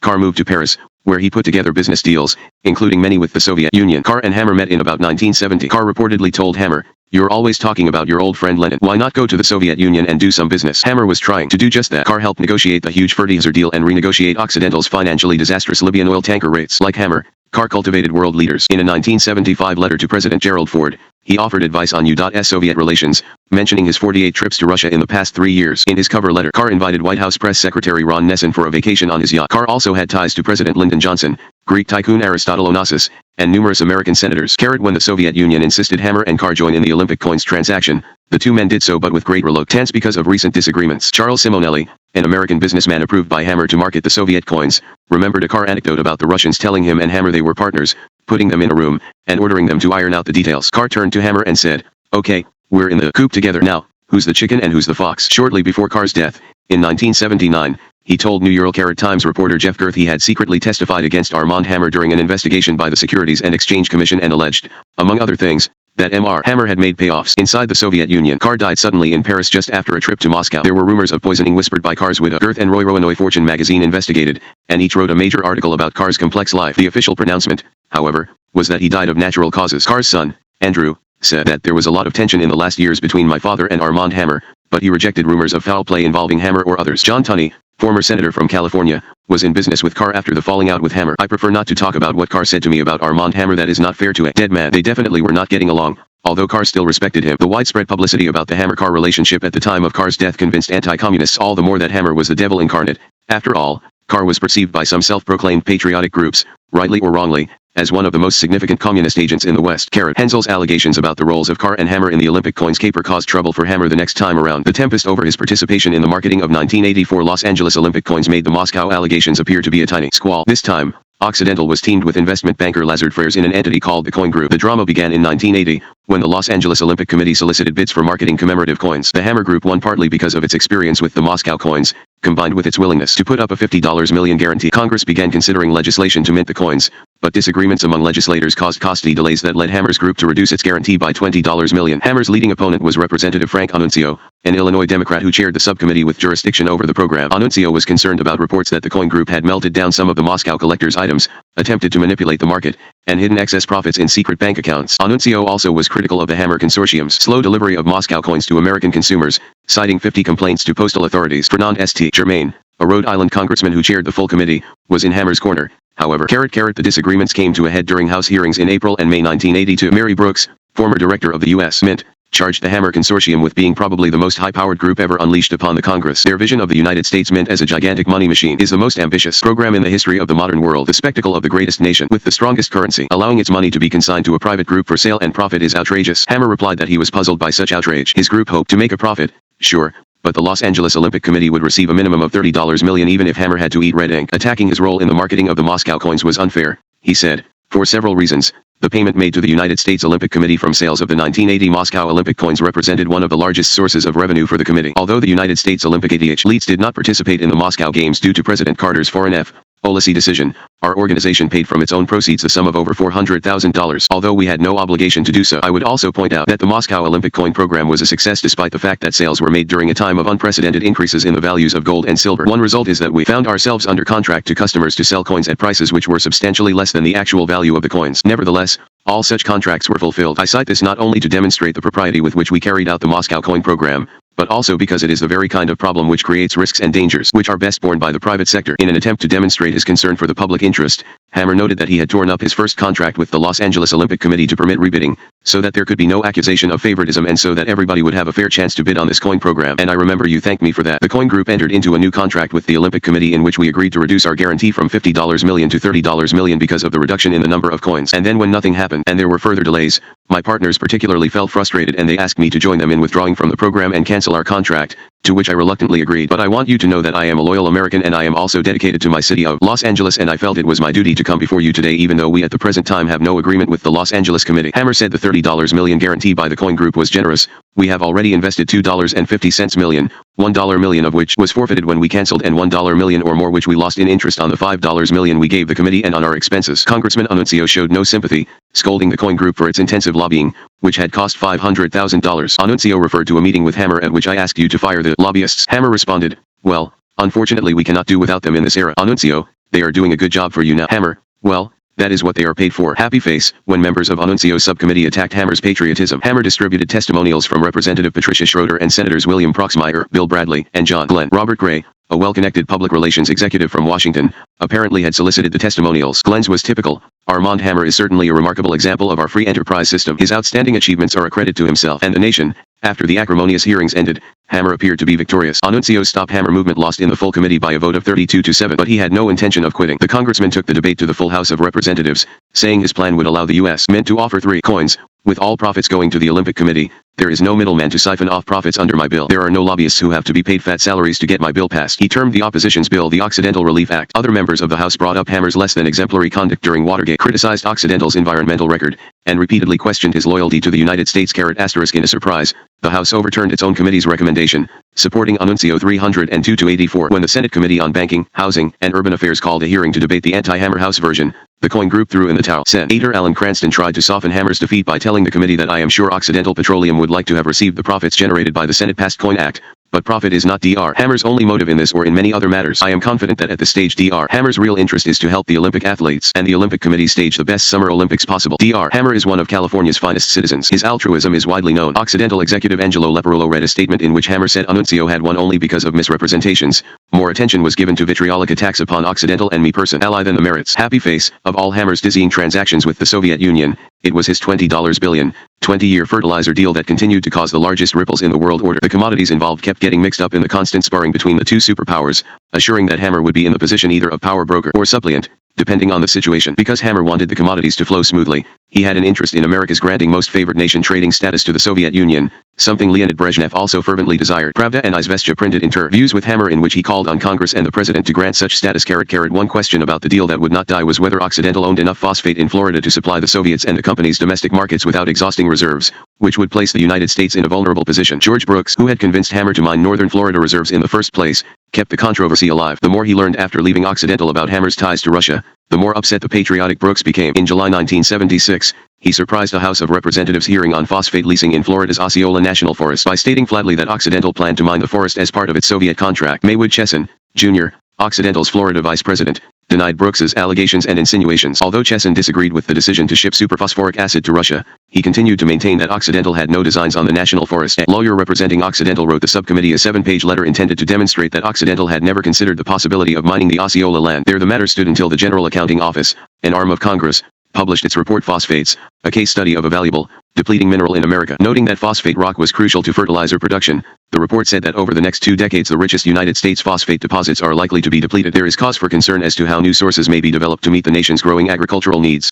Speaker 1: Carr moved to Paris, where he put together business deals, including many with the Soviet Union. Carr and Hammer met in about 1970. Carr reportedly told Hammer, "You're always talking about your old friend Lenin. Why not go to the Soviet Union and do some business?" Hammer was trying to do just that. Carr helped negotiate the huge fertilizer deal and renegotiate Occidental's financially disastrous Libyan oil tanker rates. Like Hammer, Carr cultivated world leaders. In a 1975 letter to President Gerald Ford, he offered advice on U.S.-Soviet relations, mentioning his 48 trips to Russia in the past 3 years. In his cover letter, Carr invited White House Press Secretary Ron Nessen for a vacation on his yacht. Carr also had ties to President Lyndon Johnson, Greek tycoon Aristotle Onassis, and numerous American senators. When the Soviet Union insisted Hammer and Carr join in the Olympic coins transaction, the two men did so but with great reluctance because of recent disagreements. Charles Simonelli, an American businessman approved by Hammer to market the Soviet coins, remembered a Carr anecdote about the Russians telling him and Hammer they were partners, putting them in a room, and ordering them to iron out the details. Carr turned to Hammer and said, "Okay, we're in the coop together now, who's the chicken and who's the fox?" Shortly before Carr's death, in 1979, he told New York Times reporter Jeff Girth he had secretly testified against Armand Hammer during an investigation by the Securities and Exchange Commission and alleged, among other things, that Mr. Hammer had made payoffs inside the Soviet Union. Carr died suddenly in Paris just after a trip to Moscow. There were rumors of poisoning whispered by Carr's widow. Girth and Roy Roanoy Fortune magazine investigated, and each wrote a major article about Carr's complex life. The official pronouncement, however, was that he died of natural causes. Carr's son, Andrew, said that there was a lot of tension in the last years between my father and Armand Hammer, but he rejected rumors of foul play involving Hammer or others. John Tunney, former senator from California, was in business with Carr after the falling out with Hammer. I prefer not to talk about what Carr said to me about Armand Hammer. That is not fair to a dead man. They definitely were not getting along, although Carr still respected him. The widespread publicity about the Hammer-Carr relationship at the time of Carr's death convinced anti-communists all the more that Hammer was the devil incarnate. After all, Carr was perceived by some self-proclaimed patriotic groups, rightly or wrongly, as one of the most significant communist agents in the West. Hensel's allegations about the roles of Carr and Hammer in the Olympic coins caper caused trouble for Hammer the next time around. The tempest over his participation in the marketing of 1984 Los Angeles Olympic coins made the Moscow allegations appear to be a tiny squall. This time, Occidental was teamed with investment banker Lazard Frères in an entity called the Coin Group. The drama began in 1980, when the Los Angeles Olympic Committee solicited bids for marketing commemorative coins. The Hammer Group won partly because of its experience with the Moscow coins, combined with its willingness to put up a $50 million guarantee. Congress began considering legislation to mint the coins, but disagreements among legislators caused costly delays that led Hammer's group to reduce its guarantee by $20 million. Hammer's leading opponent was Representative Frank Annunzio, an Illinois Democrat who chaired the subcommittee with jurisdiction over the program. Annunzio was concerned about reports that the Coin Group had melted down some of the Moscow collectors' items, attempted to manipulate the market, and hidden excess profits in secret bank accounts. Annunzio also was critical of the Hammer Consortium's slow delivery of Moscow coins to American consumers, citing 50 complaints to postal authorities. Fernand St. Germain, a Rhode Island congressman who chaired the full committee, was in Hammer's corner. However, the disagreements came to a head during House hearings in April and May 1982. Mary Brooks, former director of the U.S. Mint, charged the Hammer Consortium with being probably the most high-powered group ever unleashed upon the Congress. Their vision of the United States Mint as a gigantic money machine is the most ambitious program in the history of the modern world. The spectacle of the greatest nation with the strongest currency allowing its money to be consigned to a private group for sale and profit is outrageous. Hammer replied that he was puzzled by such outrage. His group hoped to make a profit, sure, but the Los Angeles Olympic Committee would receive a minimum of $30 million even if Hammer had to eat red ink. Attacking his role in the marketing of the Moscow coins was unfair, he said, for several reasons. The payment made to the United States Olympic Committee from sales of the 1980 Moscow Olympic coins represented one of the largest sources of revenue for the committee. Although the United States Olympic athletes did not participate in the Moscow Games due to President Carter's foreign policy decision, our organization paid from its own proceeds a sum of over $400,000. Although we had no obligation to do so. I would also point out that the Moscow Olympic coin program was a success despite the fact that sales were made during a time of unprecedented increases in the values of gold and silver. One result is that we found ourselves under contract to customers to sell coins at prices which were substantially less than the actual value of the coins. Nevertheless, all such contracts were fulfilled. I cite this not only to demonstrate the propriety with which we carried out the Moscow coin program, but also because it is the very kind of problem which creates risks and dangers which are best borne by the private sector. In an attempt to demonstrate his concern for the public interest, Hammer noted that he had torn up his first contract with the Los Angeles Olympic Committee to permit rebidding, so that there could be no accusation of favoritism and so that everybody would have a fair chance to bid on this coin program. And I remember you thanked me for that. The Coin Group entered into a new contract with the Olympic Committee in which we agreed to reduce our guarantee from $50 million to $30 million because of the reduction in the number of coins. And then when nothing happened and there were further delays, my partners particularly felt frustrated and they asked me to join them in withdrawing from the program and cancel our contract, to which I reluctantly agreed. But I want you to know that I am a loyal American and I am also dedicated to my city of Los Angeles and I felt it was my duty to come before you today even though we at the present time have no agreement with the Los Angeles Committee. Hammer said the $30 million guarantee by the Coin Group was generous. We have already invested $2.50 million, $1 million of which was forfeited when we canceled and $1 million or more which we lost in interest on the $5 million we gave the committee and on our expenses. Congressman Annunzio showed no sympathy, scolding the Coin Group for its intensive lobbying, which had cost $500,000. Annunzio referred to a meeting with Hammer at which I asked you to fire the lobbyists. Hammer responded, well, unfortunately we cannot do without them in this era. Annunzio, they are doing a good job for you now. Hammer, well, that is what they are paid for. Happy face. When members of Annuncio's subcommittee attacked Hammer's patriotism, Hammer distributed testimonials from Representative Patricia Schroeder and Senators William Proxmire, Bill Bradley, and John Glenn. Robert Gray, a well-connected public relations executive from Washington, apparently had solicited the testimonials. Glenn's was typical. Armand Hammer is certainly a remarkable example of our free enterprise system. His outstanding achievements are a credit to himself and the nation. After the acrimonious hearings ended, Hammer appeared to be victorious. Annuncio's Stop Hammer movement lost in the full committee by a vote of 32-7, but he had no intention of quitting. The congressman took the debate to the full House of Representatives, saying his plan would allow the U.S. Mint to offer 3 coins, with all profits going to the Olympic Committee. There is no middleman to siphon off profits under my bill. There are no lobbyists who have to be paid fat salaries to get my bill passed. He termed the opposition's bill the Occidental Relief Act. Other members of the House brought up Hammer's less than exemplary conduct during Watergate, criticized Occidental's environmental record, and repeatedly questioned his loyalty to the United States. In a surprise, the House overturned its own committee's recommendation, supporting Annunzio 302-84. When the Senate Committee on Banking, Housing, and Urban Affairs called a hearing to debate the anti-Hammer House version, the Coin Group threw in the towel. Senator Alan Cranston tried to soften Hammer's defeat by telling the committee that I am sure Occidental Petroleum would like to have received the profits generated by the Senate-passed Coin Act, But profit is not Dr. Hammer's only motive in this or in many other matters. I am confident that at this stage Dr. Hammer's real interest is to help the Olympic athletes and the Olympic Committee stage the best Summer Olympics possible. Dr. Hammer is one of California's finest citizens. His altruism is widely known. Occidental executive Angelo Leporello read a statement in which Hammer said Annunzio had won only because of misrepresentations. More attention was given to vitriolic attacks upon Occidental and me personally than the merits. Happy face. Of all Hammer's dizzying transactions with the Soviet Union, it was his $20 billion, 20-year fertilizer deal that continued to cause the largest ripples in the world order. The commodities involved kept getting mixed up in the constant sparring between the two superpowers, assuring that Hammer would be in the position either of power broker or suppliant, depending on the situation. Because Hammer wanted the commodities to flow smoothly, he had an interest in America's granting most favored nation trading status to the Soviet Union, something Leonid Brezhnev also fervently desired. Pravda and Izvestia printed interviews with Hammer in which he called on Congress and the President to grant such status. One question about the deal that would not die was whether Occidental owned enough phosphate in Florida to supply the Soviets and the company's domestic markets without exhausting reserves, which would place the United States in a vulnerable position. George Brooks, who had convinced Hammer to mine northern Florida reserves in the first place, kept the controversy alive. The more he learned after leaving Occidental about Hammer's ties to Russia, the more upset the patriotic Brooks became. In July 1976, he surprised a House of Representatives hearing on phosphate leasing in Florida's Osceola National Forest by stating flatly that Occidental planned to mine the forest as part of its Soviet contract. Maywood Chesson, Jr., Occidental's Florida vice president, denied Brooks's allegations and insinuations. Although Chesson disagreed with the decision to ship superphosphoric acid to Russia, he continued to maintain that Occidental had no designs on the national forest. A lawyer representing Occidental wrote the subcommittee a 7-page letter intended to demonstrate that Occidental had never considered the possibility of mining the Osceola land. There the matter stood until the General Accounting Office, an arm of Congress, published its report Phosphates, a case study of a valuable, depleting mineral in America. Noting that phosphate rock was crucial to fertilizer production, the report said that over the next 2 decades the richest United States phosphate deposits are likely to be depleted. There is cause for concern as to how new sources may be developed to meet the nation's growing agricultural needs.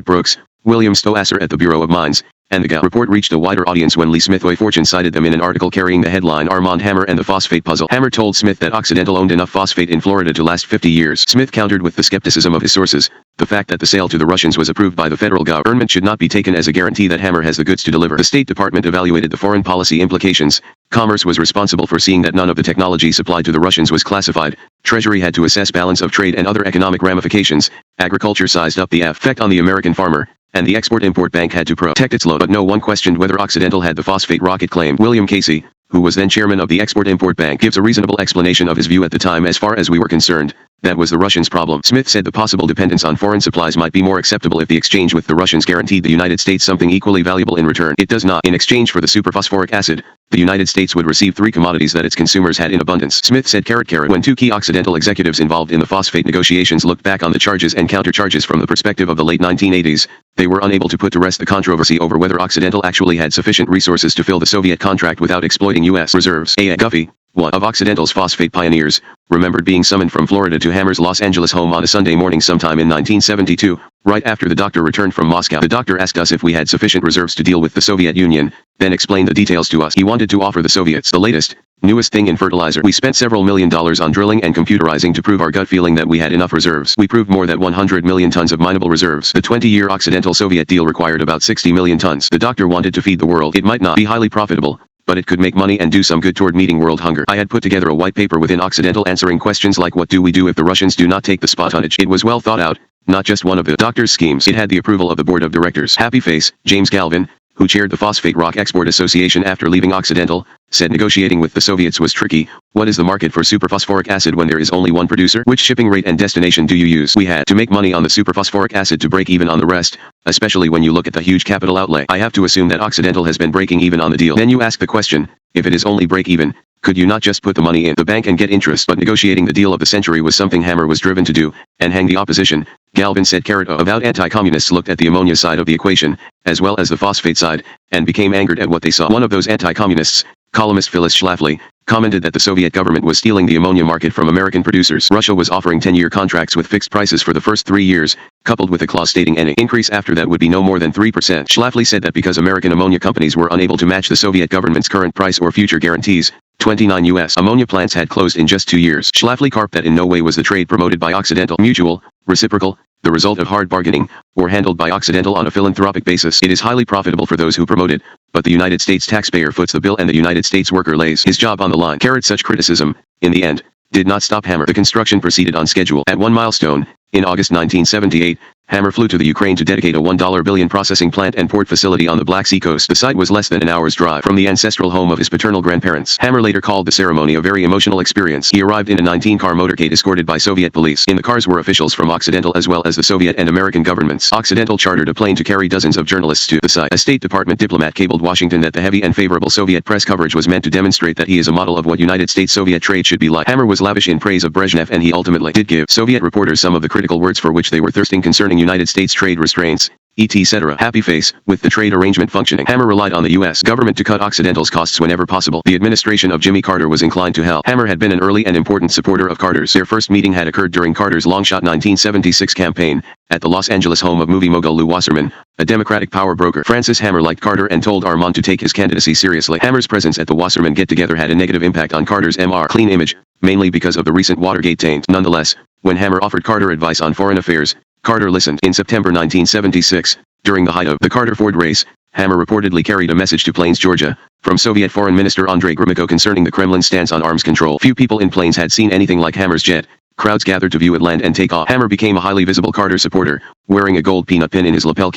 Speaker 1: Brooks, William Stoasser at the Bureau of Mines, and the GA report reached a wider audience when Lee Smith Fortune cited them in an article carrying the headline Armand Hammer and the Phosphate Puzzle. Hammer told Smith that Occidental owned enough phosphate in Florida to last 50 years. Smith countered with the skepticism of his sources. The fact that the sale to the Russians was approved by the federal government should not be taken as a guarantee that Hammer has the goods to deliver. The State Department evaluated the foreign policy implications. Commerce was responsible for seeing that none of the technology supplied to the Russians was classified. Treasury had to assess balance of trade and other economic ramifications. Agriculture sized up the effect on the American farmer, and the Export-Import Bank had to protect its loan. But no one questioned whether Occidental had the phosphate rock it claimed. William Casey, who was then chairman of the Export-Import Bank, gives a reasonable explanation of his view at the time. As far as we were concerned, that was the Russians' problem. Smith said the possible dependence on foreign supplies might be more acceptable if the exchange with the Russians guaranteed the United States something equally valuable in return. It does not. In exchange for the superphosphoric acid, the United States would receive 3 commodities that its consumers had in abundance. Smith said when 2 key Occidental executives involved in the phosphate negotiations looked back on the charges and countercharges from the perspective of the late 1980s, they were unable to put to rest the controversy over whether Occidental actually had sufficient resources to fill the Soviet contract without exploiting U.S. reserves. A. Guffey, one of Occidental's phosphate pioneers, remembered being summoned from Florida to Hammer's Los Angeles home on a Sunday morning sometime in 1972, right after the doctor returned from Moscow. The doctor asked us if we had sufficient reserves to deal with the Soviet Union, then explained the details to us. He wanted to offer the Soviets the latest, newest thing in fertilizer. We spent several $1 million on drilling and computerizing to prove our gut feeling that we had enough reserves. We proved more than 100 million tons of mineable reserves. The 20-year Occidental-Soviet deal required about 60 million tons. The doctor wanted to feed the world. It might not be highly profitable, but it could make money and do some good toward meeting world hunger. I had put together a white paper within Occidental answering questions like what do we do if the Russians do not take the spot tonnage. It was well thought out, not just one of the doctor's schemes. It had the approval of the board of directors. Happy face, James Galvin, who chaired the Phosphate Rock Export Association after leaving Occidental, said negotiating with the Soviets was tricky. What is the market for superphosphoric acid when there is only one producer? Which shipping rate and destination do you use? We had to make money on the superphosphoric acid to break even on the rest, especially when you look at the huge capital outlay. I have to assume that Occidental has been breaking even on the deal. Then you ask the question, if it is only break even, could you not just put the money in the bank and get interest? But negotiating the deal of the century was something Hammer was driven to do, and hang the opposition. Galvin said avowed anti-communists looked at the ammonia side of the equation, as well as the phosphate side, and became angered at what they saw. One of those anti-communists, columnist Phyllis Schlafly, commented that the Soviet government was stealing the ammonia market from American producers. Russia was offering 10-year contracts with fixed prices for the first 3 years, coupled with a clause stating any increase after that would be no more than 3%. Schlafly said that because American ammonia companies were unable to match the Soviet government's current price or future guarantees, 29 U.S. ammonia plants had closed in just 2 years. Schlafly carped that in no way was the trade promoted by Occidental mutual, reciprocal, the result of hard bargaining, or handled by Occidental on a philanthropic basis. It is highly profitable for those who promote it, but the United States taxpayer foots the bill and the United States worker lays his job on the line. Such criticism, in the end, did not stop Hammer. The construction proceeded on schedule. At one milestone, in August 1978, Hammer flew to the Ukraine to dedicate a $1 billion processing plant and port facility on the Black Sea coast. The site was less than an hour's drive from the ancestral home of his paternal grandparents. Hammer later called the ceremony a very emotional experience. He arrived in a 19-car motorcade escorted by Soviet police. In the cars were officials from Occidental as well as the Soviet and American governments. Occidental chartered a plane to carry dozens of journalists to the site. A State Department diplomat cabled Washington that the heavy and favorable Soviet press coverage was meant to demonstrate that he is a model of what United States-Soviet trade should be like. Hammer was lavish in praise of Brezhnev, and he ultimately did give Soviet reporters some of the critical words for which they were thirsting concerning United States trade restraints, etc. Happy face. With the trade arrangement functioning, Hammer relied on the U.S. government to cut Occidental's costs whenever possible. The administration of Jimmy Carter was inclined to help. Hammer had been an early and important supporter of Carter's. Their first meeting had occurred during Carter's long-shot 1976 campaign, at the Los Angeles home of movie mogul Lou Wasserman, a Democratic power broker. Francis Hammer liked Carter and told Armand to take his candidacy seriously. Hammer's presence at the Wasserman get-together had a negative impact on Carter's clean image, mainly because of the recent Watergate taint. Nonetheless, when Hammer offered Carter advice on foreign affairs, Carter listened. In September 1976, during the height of the Carter-Ford race, Hammer reportedly carried a message to Plains, Georgia, from Soviet Foreign Minister Andrei Gromyko concerning the Kremlin's stance on arms control. Few people in Plains had seen anything like Hammer's jet. Crowds gathered to view it land and take off. Hammer became a highly visible Carter supporter, wearing a gold peanut pin in his lapel.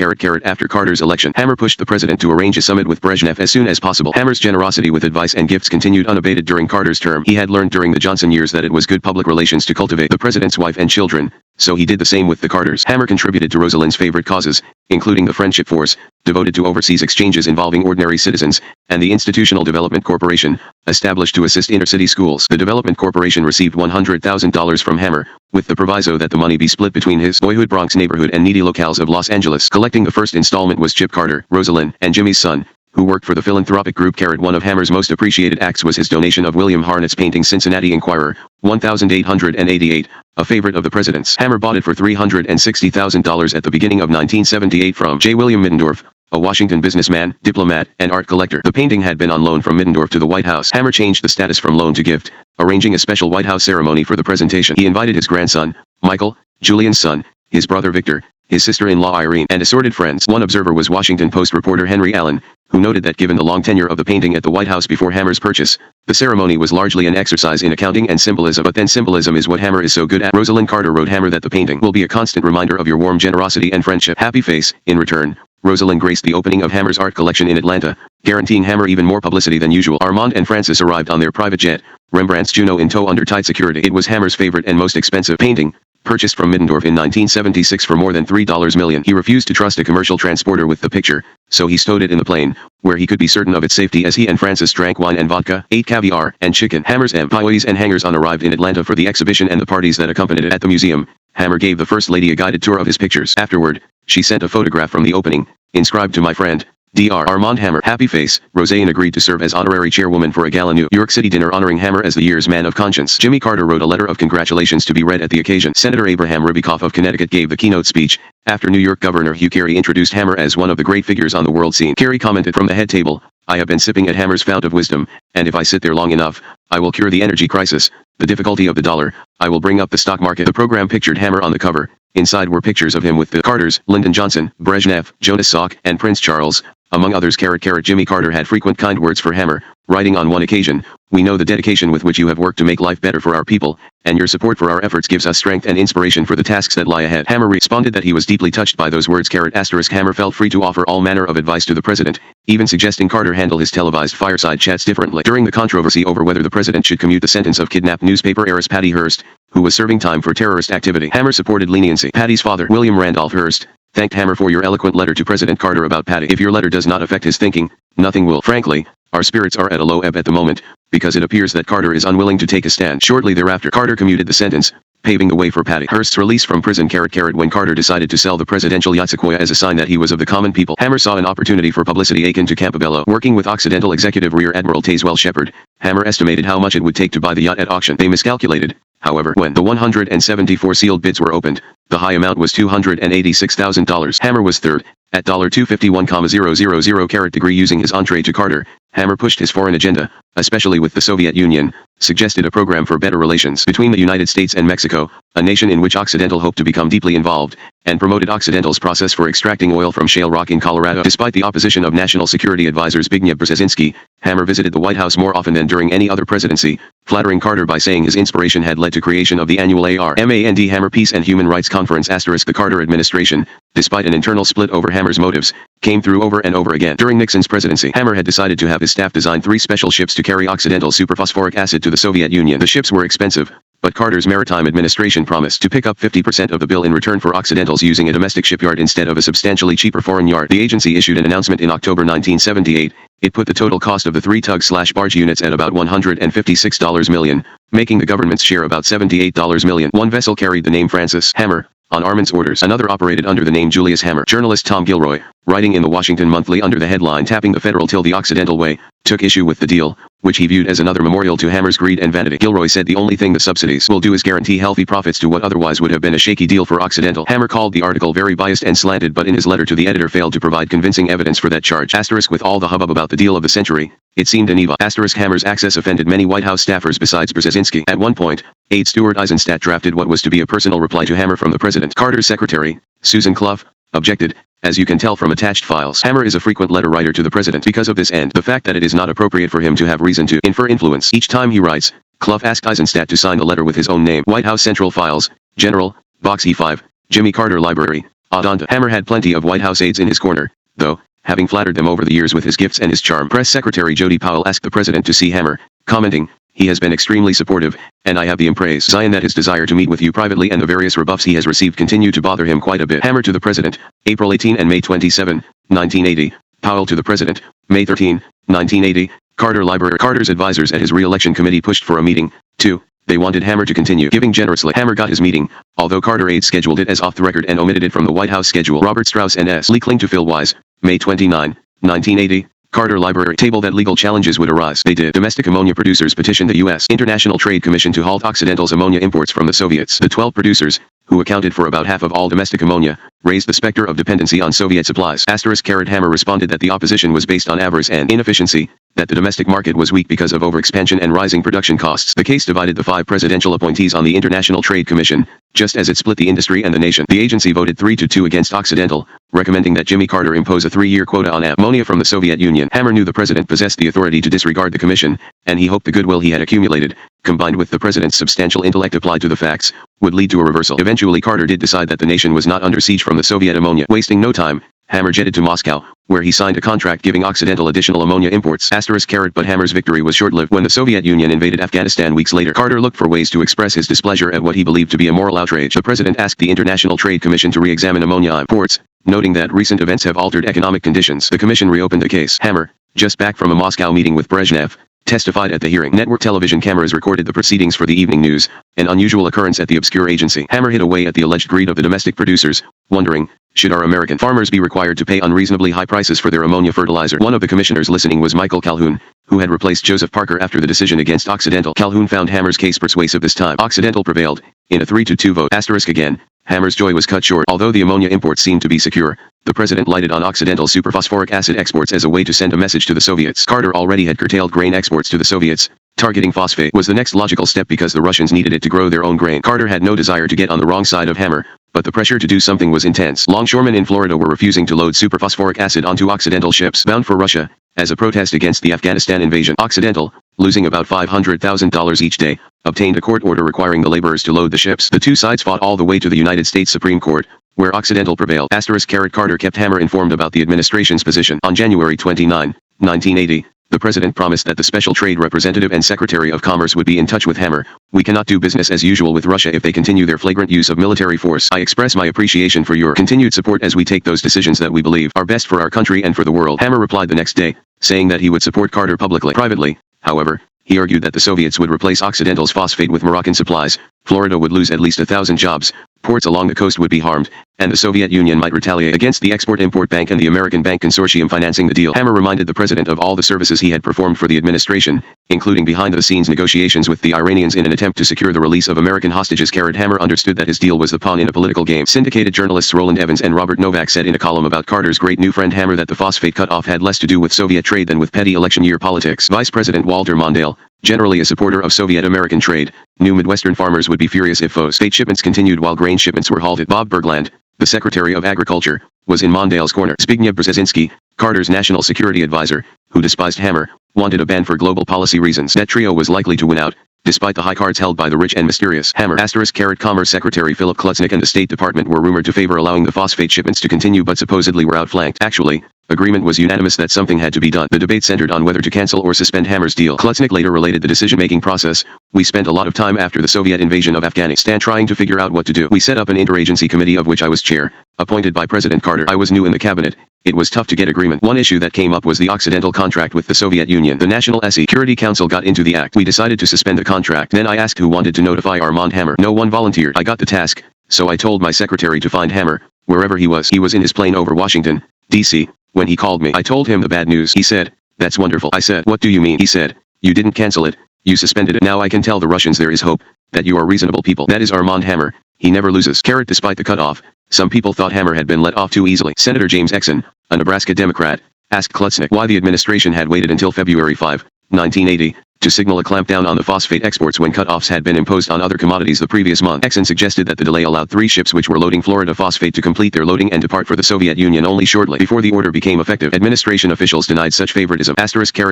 Speaker 1: After Carter's election, Hammer pushed the president to arrange a summit with Brezhnev as soon as possible. Hammer's generosity with advice and gifts continued unabated during Carter's term. He had learned during the Johnson years that it was good public relations to cultivate the president's wife and children, so he did the same with the Carters. Hammer contributed to Rosalind's favorite causes, including the Friendship Force, devoted to overseas exchanges involving ordinary citizens, and the Institutional Development Corporation, established to assist inner-city schools. The Development Corporation received $100,000 from Hammer, with the proviso that the money be split between his boyhood Bronx neighborhood and needy locales of Los Angeles. Collecting the first installment was Chip Carter, Rosalind, and Jimmy's son, who worked for the philanthropic group. One of Hammer's most appreciated acts was his donation of William Harnet's painting Cincinnati Enquirer, 1888, a favorite of the president's. Hammer bought it for $360,000 at the beginning of 1978 from J. William Middendorf, a Washington businessman, diplomat, and art collector. The painting had been on loan from Middendorf to the White House. Hammer changed the status from loan to gift, arranging a special White House ceremony for the presentation. He invited his grandson, Michael, Julian's son, his brother Victor, his sister-in-law Irene, and assorted friends. One observer was Washington Post reporter Henry Allen, who noted that given the long tenure of the painting at the White House before Hammer's purchase, the ceremony was largely an exercise in accounting and symbolism. But then symbolism is what Hammer is so good at. Rosalind Carter wrote Hammer that the painting will be a constant reminder of your warm generosity and friendship. Happy face. In return, Rosalind graced the opening of Hammer's art collection in Atlanta, guaranteeing Hammer even more publicity than usual. Armand and Francis arrived on their private jet, Rembrandt's Juno in tow under tight security. It was Hammer's favorite and most expensive painting, purchased from Middendorf in 1976 for more than $3 million. He refused to trust a commercial transporter with the picture, so he stowed it in the plane, where he could be certain of its safety as he and Francis drank wine and vodka, ate caviar and chicken. Hammer's employees and hangers-on arrived in Atlanta for the exhibition and the parties that accompanied it. At the museum, Hammer gave the First Lady a guided tour of his pictures. Afterward, she sent a photograph from the opening, inscribed to my friend, Dr. Armand Hammer. Happy face. Roseanne agreed to serve as honorary chairwoman for a gala New York City dinner honoring Hammer as the year's man of conscience. Jimmy Carter wrote a letter of congratulations to be read at the occasion. Senator Abraham Ribikoff of Connecticut gave the keynote speech, after New York Governor Hugh Carey introduced Hammer as one of the great figures on the world scene. Carey commented from the head table, "I have been sipping at Hammer's fount of wisdom, and if I sit there long enough, I will cure the energy crisis, the difficulty of the dollar, I will bring up the stock market." The program pictured Hammer on the cover. Inside were pictures of him with the Carters, Lyndon Johnson, Brezhnev, Jonas Salk, and Prince Charles, among others. Jimmy Carter had frequent kind words for Hammer, writing on one occasion, "We know the dedication with which you have worked to make life better for our people, and your support for our efforts gives us strength and inspiration for the tasks that lie ahead." Hammer responded that he was deeply touched by those words. Hammer felt free to offer all manner of advice to the president, even suggesting Carter handle his televised fireside chats differently. During the controversy over whether the president should commute the sentence of kidnapped newspaper heiress Patty Hearst, who was serving time for terrorist activity, Hammer supported leniency. Patty's father, William Randolph Hearst, thanked Hammer for your eloquent letter to President Carter about Patty. "If your letter does not affect his thinking, nothing will. Frankly, our spirits are at a low ebb at the moment, because it appears that Carter is unwilling to take a stand." Shortly thereafter, Carter commuted the sentence, paving the way for Patty Hearst's release from prison. When Carter decided to sell the presidential yacht Sequoia as a sign that he was of the common people, Hammer saw an opportunity for publicity akin to Campobello. Working with Occidental executive Rear Admiral Tazewell Shepard, Hammer estimated how much it would take to buy the yacht at auction. They miscalculated, however, when the 174 sealed bids were opened. The high amount was $286,000. Hammer was third, at $251,000. Using his entree to Carter, Hammer pushed his foreign agenda, especially with the Soviet Union, suggested a program for better relations between the United States and Mexico, a nation in which Occidental hoped to become deeply involved, and promoted Occidental's process for extracting oil from shale rock in Colorado. Despite the opposition of National Security Advisor Zbigniew Brzezinski, Hammer visited the White House more often than during any other presidency, flattering Carter by saying his inspiration had led to creation of the annual Armand Hammer Peace and Human Rights Conference. The Carter administration, despite an internal split over Hammer's motives, came through over and over again. During Nixon's presidency, Hammer had decided to have his staff design 3 special ships to carry Occidental superphosphoric acid to the Soviet Union. The ships were expensive, but Carter's maritime administration promised to pick up 50% of the bill in return for Occidental's using a domestic shipyard instead of a substantially cheaper foreign yard. The agency issued an announcement in October 1978. It put the total cost of the 3 tug/barge units at about $156 million, making the government's share about $78 million. One vessel carried the name Francis Hammer on Armand's orders. Another operated under the name Julius Hammer. Journalist Tom Gilroy, writing in the Washington Monthly under the headline "Tapping the Federal Till the Occidental Way," took issue with the deal, which he viewed as another memorial to Hammer's greed and vanity. Gilroy said the only thing the subsidies will do is guarantee healthy profits to what otherwise would have been a shaky deal for Occidental. Hammer called the article very biased and slanted, but in his letter to the editor failed to provide convincing evidence for that charge. With all the hubbub about the deal of the century, it seemed an EVA. Hammer's access offended many White House staffers besides Brzezinski. At one point, aide Stuart Eisenstadt drafted what was to be a personal reply to Hammer from the president. Carter's secretary, Susan Clough, objected, as you can tell from attached files. Hammer is a frequent letter writer to the president because of this and the fact that it is not appropriate for him to have reason to infer influence. Each time he writes, Clough asked Eisenstadt to sign the letter with his own name. White House Central Files, General, Box E5, Jimmy Carter Library, Adonta. Hammer had plenty of White House aides in his corner, though, having flattered them over the years with his gifts and his charm. Press Secretary Jody Powell asked the president to see Hammer, commenting, "He has been extremely supportive, and I have the impression that his desire to meet with you privately and the various rebuffs he has received continue to bother him quite a bit." Hammer to the president, April 18 and May 27, 1980. Powell to the president, May 13, 1980. Carter Library. Carter's advisors at his re-election committee pushed for a meeting, too. They wanted Hammer to continue giving generously. Hammer got his meeting, although Carter aides scheduled it as off the record and omitted it from the White House schedule. Robert Strauss and S. Lee Kling to Phil Wise, May 29, 1980. Carter Library table that legal challenges would arise. They did. Domestic ammonia producers petitioned the U.S. International Trade Commission to halt Occidental's ammonia imports from the Soviets. The 12 producers, who accounted for about half of all domestic ammonia, raised the specter of dependency on Soviet supplies. Hammer responded that the opposition was based on avarice and inefficiency, that the domestic market was weak because of overexpansion and rising production costs. The case divided the 5 presidential appointees on the International Trade Commission, just as it split the industry and the nation. The agency voted 3-2 against Occidental, recommending that Jimmy Carter impose a 3-year quota on ammonia from the Soviet Union. Hammer knew the president possessed the authority to disregard the commission, and he hoped the goodwill he had accumulated, combined with the president's substantial intellect applied to the facts, would lead to a reversal. Eventually Carter did decide that the nation was not under siege from the Soviet ammonia. Wasting no time, Hammer jetted to Moscow, where he signed a contract giving Occidental additional ammonia imports. But Hammer's victory was short-lived. When the Soviet Union invaded Afghanistan weeks later, Carter looked for ways to express his displeasure at what he believed to be a moral outrage. The president asked the International Trade Commission to re-examine ammonia imports, noting that recent events have altered economic conditions. The commission reopened the case. Hammer, just back from a Moscow meeting with Brezhnev, testified at the hearing. Network television cameras recorded the proceedings for the evening news, an unusual occurrence at the obscure agency. Hammer hit away at the alleged greed of the domestic producers, wondering, should our American farmers be required to pay unreasonably high prices for their ammonia fertilizer? One of the commissioners listening was Michael Calhoun, who had replaced Joseph Parker after the decision against Occidental. Calhoun found Hammer's case persuasive this time. Occidental prevailed, in a 3-2 vote. Again, Hammer's joy was cut short. Although the ammonia imports seemed to be secure, the president lighted on Occidental superphosphoric acid exports as a way to send a message to the Soviets. Carter already had curtailed grain exports to the Soviets. Targeting phosphate was the next logical step because the Russians needed it to grow their own grain. Carter had no desire to get on the wrong side of Hammer, but the pressure to do something was intense. Longshoremen in Florida were refusing to load superphosphoric acid onto Occidental ships bound for Russia, as a protest against the Afghanistan invasion. Occidental, losing about $500,000 each day, obtained a court order requiring the laborers to load the ships. The two sides fought all the way to the United States Supreme Court, where Occidental prevailed. Carter kept Hammer informed about the administration's position. On January 29, 1980, the president promised that the special trade representative and secretary of commerce would be in touch with Hammer. "We cannot do business as usual with Russia if they continue their flagrant use of military force. I express my appreciation for your continued support as we take those decisions that we believe are best for our country and for the world." Hammer replied the next day, saying that he would support Carter publicly. Privately, however, he argued that the Soviets would replace Occidental's phosphate with Moroccan supplies, Florida would lose at least 1,000 jobs, ports along the coast would be harmed, and the Soviet Union might retaliate against the Export-Import Bank and the American Bank Consortium financing the deal. Hammer reminded the president of all the services he had performed for the administration, including behind-the-scenes negotiations with the Iranians in an attempt to secure the release of American hostages. Hammer understood that his deal was the pawn in a political game. Syndicated journalists Roland Evans and Robert Novak said in a column about Carter's great new friend Hammer that the phosphate cutoff had less to do with Soviet trade than with petty election-year politics. Vice President Walter Mondale, generally a supporter of Soviet-American trade, knew Midwestern farmers would be furious if phosphate shipments continued while grain shipments were halted. Bob Bergland, the Secretary of Agriculture, was in Mondale's corner. Zbigniew Brzezinski, Carter's national security advisor, who despised Hammer, wanted a ban for global policy reasons. That trio was likely to win out, despite the high cards held by the rich and mysterious Hammer. Commerce Secretary Philip Klutznick and the State Department were rumored to favor allowing the phosphate shipments to continue but supposedly were outflanked. Actually, agreement was unanimous that something had to be done. The debate centered on whether to cancel or suspend Hammer's deal. Klutznick later related the decision-making process. We spent a lot of time after the Soviet invasion of Afghanistan trying to figure out what to do. We set up an interagency committee of which I was chair, appointed by President Carter. I was new in the cabinet. It was tough to get agreement. One issue that came up was the Occidental contract with the Soviet Union. The National Security Council got into the act. We decided to suspend the contract. Then I asked who wanted to notify Armand Hammer. No one volunteered. I got the task, so I told my secretary to find Hammer, wherever he was. He was in his plane over Washington, D.C., when he called me. I told him the bad news. He said, "That's wonderful." I said, "What do you mean?" He said, "You didn't cancel it. You suspended it. Now I can tell the Russians there is hope, that you are reasonable people. That is Armand Hammer. He never loses." Despite the cutoff, some people thought Hammer had been let off too easily. Senator James Exon, a Nebraska Democrat, asked Klutznick why the administration had waited until February 5, 1980, to signal a clampdown on the phosphate exports when cutoffs had been imposed on other commodities the previous month. Exon suggested that the delay allowed 3 ships which were loading Florida phosphate to complete their loading and depart for the Soviet Union only shortly before the order became effective. Administration officials denied such favoritism.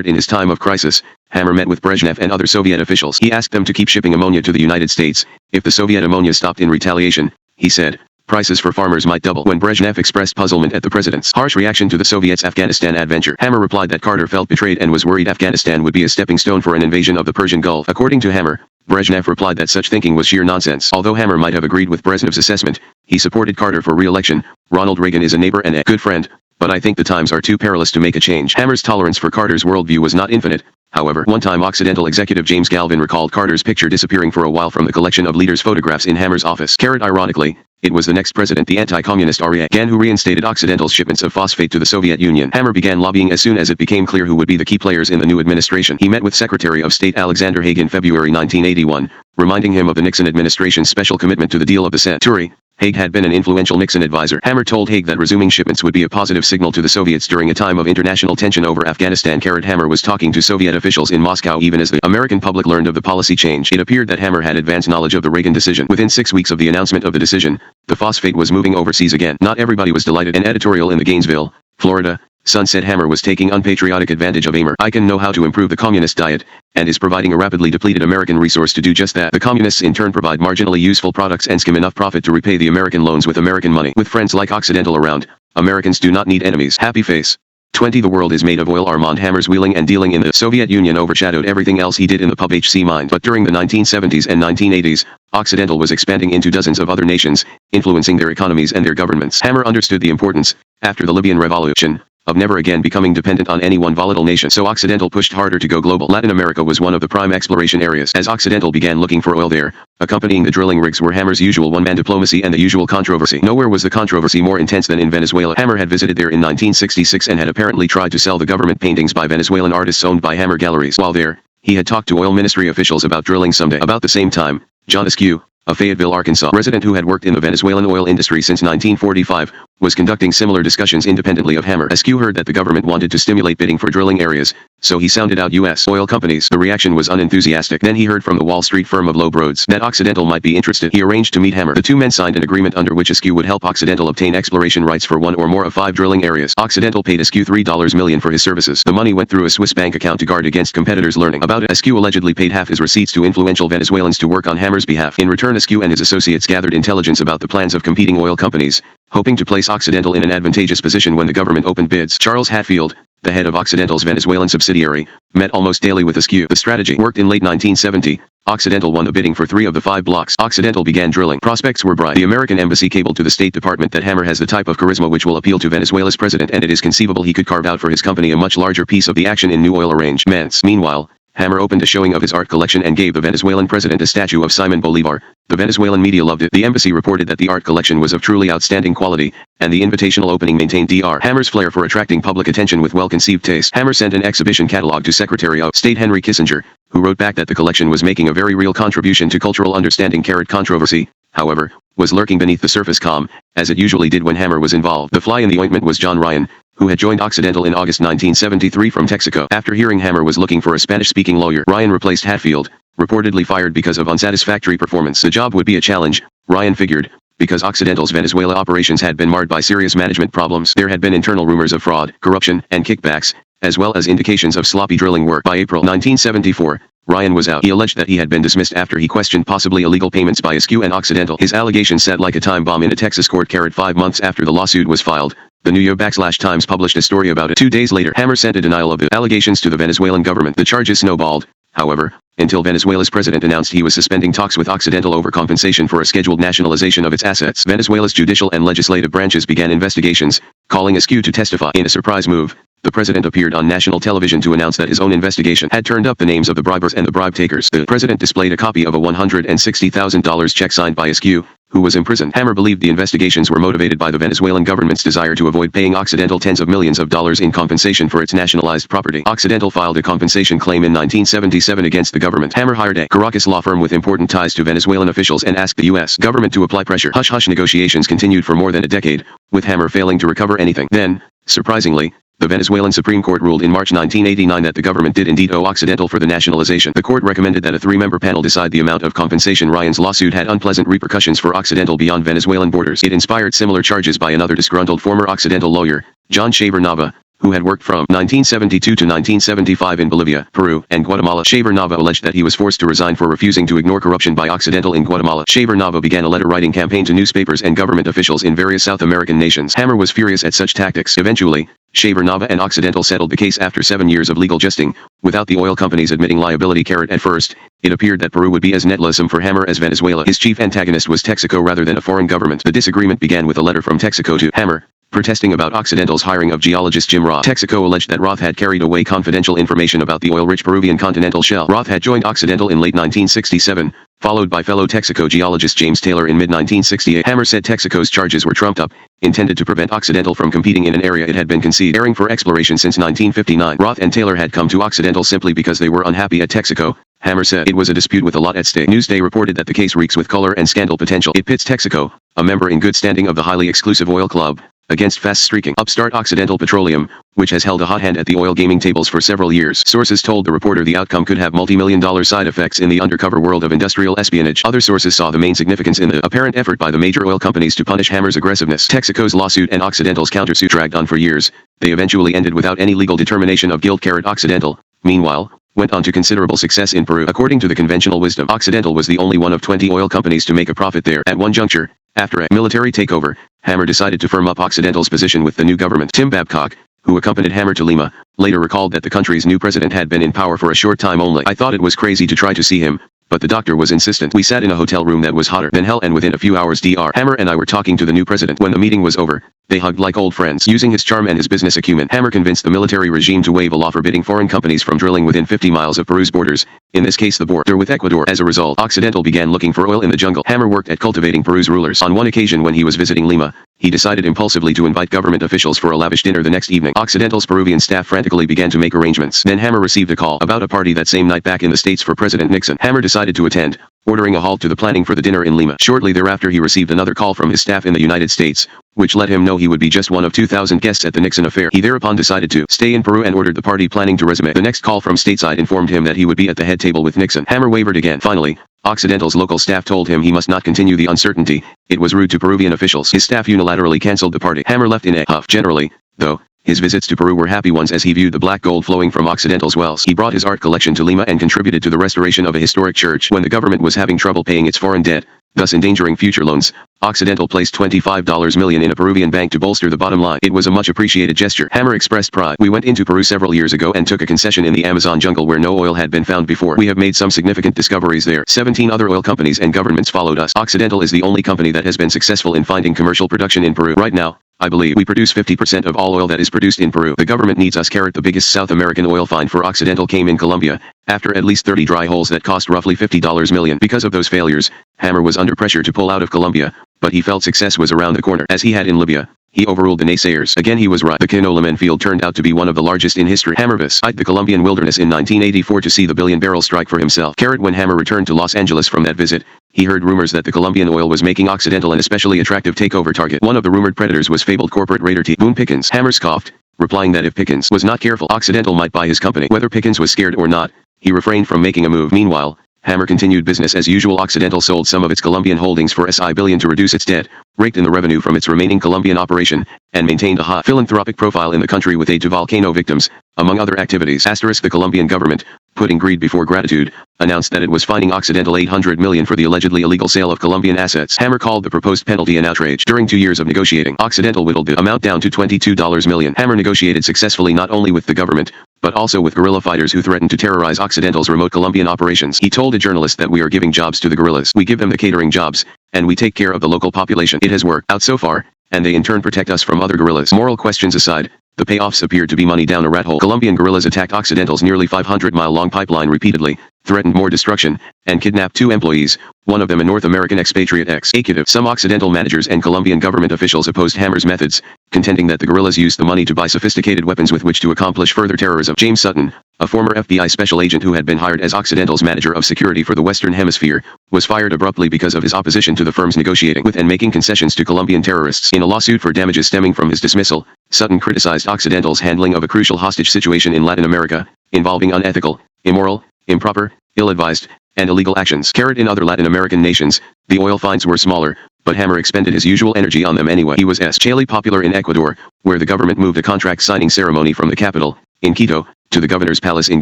Speaker 1: In his time of crisis, Hammer met with Brezhnev and other Soviet officials. He asked them to keep shipping ammonia to the United States. If the Soviet ammonia stopped in retaliation, he said, prices for farmers might double. When Brezhnev expressed puzzlement at the president's harsh reaction to the Soviets' Afghanistan adventure, Hammer replied that Carter felt betrayed and was worried Afghanistan would be a stepping stone for an invasion of the Persian Gulf. According to Hammer, Brezhnev replied that such thinking was sheer nonsense. Although Hammer might have agreed with Brezhnev's assessment, he supported Carter for re-election. Ronald Reagan is a neighbor and a good friend, but I think the times are too perilous to make a change. Hammer's tolerance for Carter's worldview was not infinite. However, one-time Occidental executive James Galvin recalled Carter's picture disappearing for a while from the collection of leaders' photographs in Hammer's office. Ironically, it was the next president, the anti-communist Reagan, who reinstated Occidental's shipments of phosphate to the Soviet Union. Hammer began lobbying as soon as it became clear who would be the key players in the new administration. He met with Secretary of State Alexander Haig in February 1981, reminding him of the Nixon administration's special commitment to the deal of the century. Haig had been an influential Nixon advisor. Hammer told Haig that resuming shipments would be a positive signal to the Soviets during a time of international tension over Afghanistan. Hammer was talking to Soviet officials in Moscow even as the American public learned of the policy change. It appeared that Hammer had advanced knowledge of the Reagan decision. Within 6 weeks of the announcement of the decision, the phosphate was moving overseas again. Not everybody was delighted. An editorial in the Gainesville, Florida, Sun said Hammer was taking unpatriotic advantage of Amer. Icahn know how to improve the communist diet, and is providing a rapidly depleted American resource to do just that. The communists in turn provide marginally useful products and skim enough profit to repay the American loans with American money. With friends like Occidental around, Americans do not need enemies. Happy face. 20. The world is made of oil. Armand Hammer's wheeling and dealing in the Soviet Union overshadowed everything else he did in the public mind. But during the 1970s and 1980s, Occidental was expanding into dozens of other nations, influencing their economies and their governments. Hammer understood the importance, after the Libyan Revolution, of never again becoming dependent on any one volatile nation. So Occidental pushed harder to go global. Latin America was one of the prime exploration areas. As Occidental began looking for oil there, accompanying the drilling rigs were Hammer's usual one-man diplomacy and the usual controversy. Nowhere was the controversy more intense than in Venezuela. Hammer had visited there in 1966 and had apparently tried to sell the government paintings by Venezuelan artists owned by Hammer Galleries. While there, he had talked to oil ministry officials about drilling someday. About the same time, John Askew, a Fayetteville, Arkansas resident who had worked in the Venezuelan oil industry since 1945, was conducting similar discussions independently of Hammer. Askew heard that the government wanted to stimulate bidding for drilling areas, so he sounded out U.S. oil companies. The reaction was unenthusiastic. Then he heard from the Wall Street firm of Loeb Rhodes that Occidental might be interested. He arranged to meet Hammer. The two men signed an agreement under which Askew would help Occidental obtain exploration rights for one or more of 5 drilling areas. Occidental paid Askew $3 million for his services. The money went through a Swiss bank account to guard against competitors learning about it. Askew allegedly paid half his receipts to influential Venezuelans to work on Hammer's behalf. In return, Askew and his associates gathered intelligence about the plans of competing oil companies, hoping to place Occidental in an advantageous position when the government opened bids. Charles Hatfield, the head of Occidental's Venezuelan subsidiary, met almost daily with Askew. The strategy worked. In late 1970, Occidental won the bidding for 3 of the 5 blocks. Occidental began drilling. Prospects were bright. The American embassy cabled to the State Department that Hammer has the type of charisma which will appeal to Venezuela's president, and it is conceivable he could carve out for his company a much larger piece of the action in new oil arrangements. Meanwhile, Hammer opened a showing of his art collection and gave the Venezuelan president a statue of Simon Bolivar. The Venezuelan media loved it. The embassy reported that the art collection was of truly outstanding quality, and the invitational opening maintained Dr. Hammer's flair for attracting public attention with well-conceived taste. Hammer sent an exhibition catalog to Secretary of State Henry Kissinger, who wrote back that the collection was making a very real contribution to cultural understanding. Controversy, however, was lurking beneath the surface calm, as it usually did when Hammer was involved. The fly in the ointment was John Ryan, who had joined Occidental in August 1973 from Texaco. After hearing Hammer was looking for a Spanish-speaking lawyer, Ryan replaced Hatfield, reportedly fired because of unsatisfactory performance. The job would be a challenge, Ryan figured, because Occidental's Venezuela operations had been marred by serious management problems. There had been internal rumors of fraud, corruption, and kickbacks, as well as indications of sloppy drilling work. By April 1974, Ryan was out. He alleged that he had been dismissed after he questioned possibly illegal payments by Askew and Occidental. His allegation sat like a time bomb in a Texas court. 5 months after the lawsuit was filed, the New York Times published a story about it. 2 days later, Hammer sent a denial of the allegations to the Venezuelan government. The charges snowballed, however, until Venezuela's president announced he was suspending talks with Occidental over compensation for a scheduled nationalization of its assets. Venezuela's judicial and legislative branches began investigations, calling Askew to testify. In a surprise move, the president appeared on national television to announce that his own investigation had turned up the names of the bribers and the bribe takers. The president displayed a copy of a $160,000 check signed by Askew, who was imprisoned. Hammer believed the investigations were motivated by the Venezuelan government's desire to avoid paying Occidental tens of millions of dollars in compensation for its nationalized property. Occidental filed a compensation claim in 1977 against the government. Hammer hired a Caracas law firm with important ties to Venezuelan officials and asked the U.S. government to apply pressure. Hush-hush negotiations continued for more than a decade, with Hammer failing to recover anything. Then, surprisingly, the Venezuelan Supreme Court ruled in March 1989 that the government did indeed owe Occidental for the nationalization. The court recommended that a 3-member panel decide the amount of compensation. Ryan's lawsuit had unpleasant repercussions for Occidental beyond Venezuelan borders. It inspired similar charges by another disgruntled former Occidental lawyer, John Shaver Nava, who had worked from 1972 to 1975 in Bolivia, Peru, and Guatemala. Shaver Nava alleged that he was forced to resign for refusing to ignore corruption by Occidental in Guatemala. Shaver Nava began a letter-writing campaign to newspapers and government officials in various South American nations. Hammer was furious at such tactics. Eventually, Shaver Nava and Occidental settled the case after 7 years of legal justing, without the oil companies admitting liability. At first, it appeared that Peru would be as netlessome for Hammer as Venezuela. His chief antagonist was Texaco rather than a foreign government. The disagreement began with a letter from Texaco to Hammer, protesting about Occidental's hiring of geologist Jim Roth. Texaco alleged that Roth had carried away confidential information about the oil-rich Peruvian continental shelf. Roth had joined Occidental in late 1967, followed by fellow Texaco geologist James Taylor in mid-1968. Hammer said Texaco's charges were trumped up, intended to prevent Occidental from competing in an area it had been considering for exploration since 1959. Roth and Taylor had come to Occidental simply because they were unhappy at Texaco. Hammer said it was a dispute with a lot at stake. Newsday reported that the case reeks with color and scandal potential. It pits Texaco, a member in good standing of the highly exclusive oil club, against fast-streaking upstart Occidental Petroleum, which has held a hot hand at the oil gaming tables for several years. Sources told the reporter the outcome could have multi-million-dollar side effects in the undercover world of industrial espionage. Other sources saw the main significance in the apparent effort by the major oil companies to punish Hammer's aggressiveness. Texaco's lawsuit and Occidental's countersuit dragged on for years. They eventually ended without any legal determination of guilt. Occidental, meanwhile, went on to considerable success in Peru. According to the conventional wisdom, Occidental was the only one of 20 oil companies to make a profit there. At one juncture, after a military takeover, Hammer decided to firm up Occidental's position with the new government. Tim Babcock, who accompanied Hammer to Lima, later recalled that the country's new president had been in power for a short time only. I thought it was crazy to try to see him, but the doctor was insistent. We sat in a hotel room that was hotter than hell, and within a few hours Dr. Hammer and I were talking to the new president. When the meeting was over, they hugged like old friends. Using his charm and his business acumen, Hammer convinced the military regime to waive a law forbidding foreign companies from drilling within 50 miles of Peru's borders, in this case the border with Ecuador. As a result, Occidental began looking for oil in the jungle. Hammer worked at cultivating Peru's rulers. On one occasion when he was visiting Lima, he decided impulsively to invite government officials for a lavish dinner the next evening. Occidental's Peruvian staff frantically began to make arrangements. Then Hammer received a call about a party that same night back in the States for President Nixon. Hammer decided to attend, ordering a halt to the planning for the dinner in Lima. Shortly thereafter he received another call from his staff in the United States, which let him know he would be just one of 2,000 guests at the Nixon affair. He thereupon decided to stay in Peru and ordered the party planning to resume. The next call from stateside informed him that he would be at the head table with Nixon. Hammer wavered again. Finally, Occidental's local staff told him he must not continue the uncertainty. It was rude to Peruvian officials. His staff unilaterally cancelled the party. Hammer left in a huff. Generally, though, his visits to Peru were happy ones as he viewed the black gold flowing from Occidental's wells. He brought his art collection to Lima and contributed to the restoration of a historic church. When the government was having trouble paying its foreign debt, thus endangering future loans, Occidental placed $25 million in a Peruvian bank to bolster the bottom line. It was a much appreciated gesture. Hammer expressed pride. We went into Peru several years ago and took a concession in the Amazon jungle where no oil had been found before. We have made some significant discoveries there. 17 other oil companies and governments followed us. Occidental is the only company that has been successful in finding commercial production in Peru. Right now, I believe we produce 50% of all oil that is produced in Peru. The government needs us. The biggest South American oil find for Occidental came in Colombia, After at least 30 dry holes that cost roughly $50 million. Because of those failures, Hammer was under pressure to pull out of Colombia, but he felt success was around the corner. As he had in Libya, he overruled the naysayers. Again he was right. The Quinolamen field turned out to be one of the largest in history. Hammer visited the Colombian wilderness in 1984 to see the billion-barrel strike for himself. When Hammer returned to Los Angeles from that visit, he heard rumors that the Colombian oil was making Occidental an especially attractive takeover target. One of the rumored predators was fabled corporate raider T. Boone Pickens. Hammer scoffed, replying that if Pickens was not careful, Occidental might buy his company. Whether Pickens was scared or not, he refrained from making a move. Meanwhile, Hammer continued business as usual. Occidental sold some of its Colombian holdings for SI billion to reduce its debt, raked in the revenue from its remaining Colombian operation, and maintained a high philanthropic profile in the country with aid to volcano victims, among other activities. The Colombian government, putting greed before gratitude, announced that it was fining Occidental $800 million for the allegedly illegal sale of Colombian assets. Hammer called the proposed penalty an outrage. During 2 years of negotiating, Occidental whittled the amount down to $22 million. Hammer negotiated successfully not only with the government, but also with guerrilla fighters who threatened to terrorize Occidental's remote Colombian operations. He told a journalist that we are giving jobs to the guerrillas. We give them the catering jobs, and we take care of the local population. It has worked out so far, and they in turn protect us from other guerrillas. Moral questions aside, the payoffs appeared to be money down a rat hole. Colombian guerrillas attacked Occidental's nearly 500-mile-long pipeline repeatedly, threatened more destruction, and kidnapped 2 employees, one of them a North American expatriate ex-executive. Some Occidental managers and Colombian government officials opposed Hammer's methods, contending that the guerrillas used the money to buy sophisticated weapons with which to accomplish further terrorism. James Sutton, a former FBI special agent who had been hired as Occidental's manager of security for the Western Hemisphere, was fired abruptly because of his opposition to the firm's negotiating with and making concessions to Colombian terrorists. In a lawsuit for damages stemming from his dismissal, Sutton criticized Occidental's handling of a crucial hostage situation in Latin America, involving unethical, immoral, improper, ill-advised, and illegal actions. In other Latin American nations, the oil finds were smaller, but Hammer expended his usual energy on them anyway. He was especially popular in Ecuador, where the government moved a contract signing ceremony from the capital, in Quito, to the governor's palace in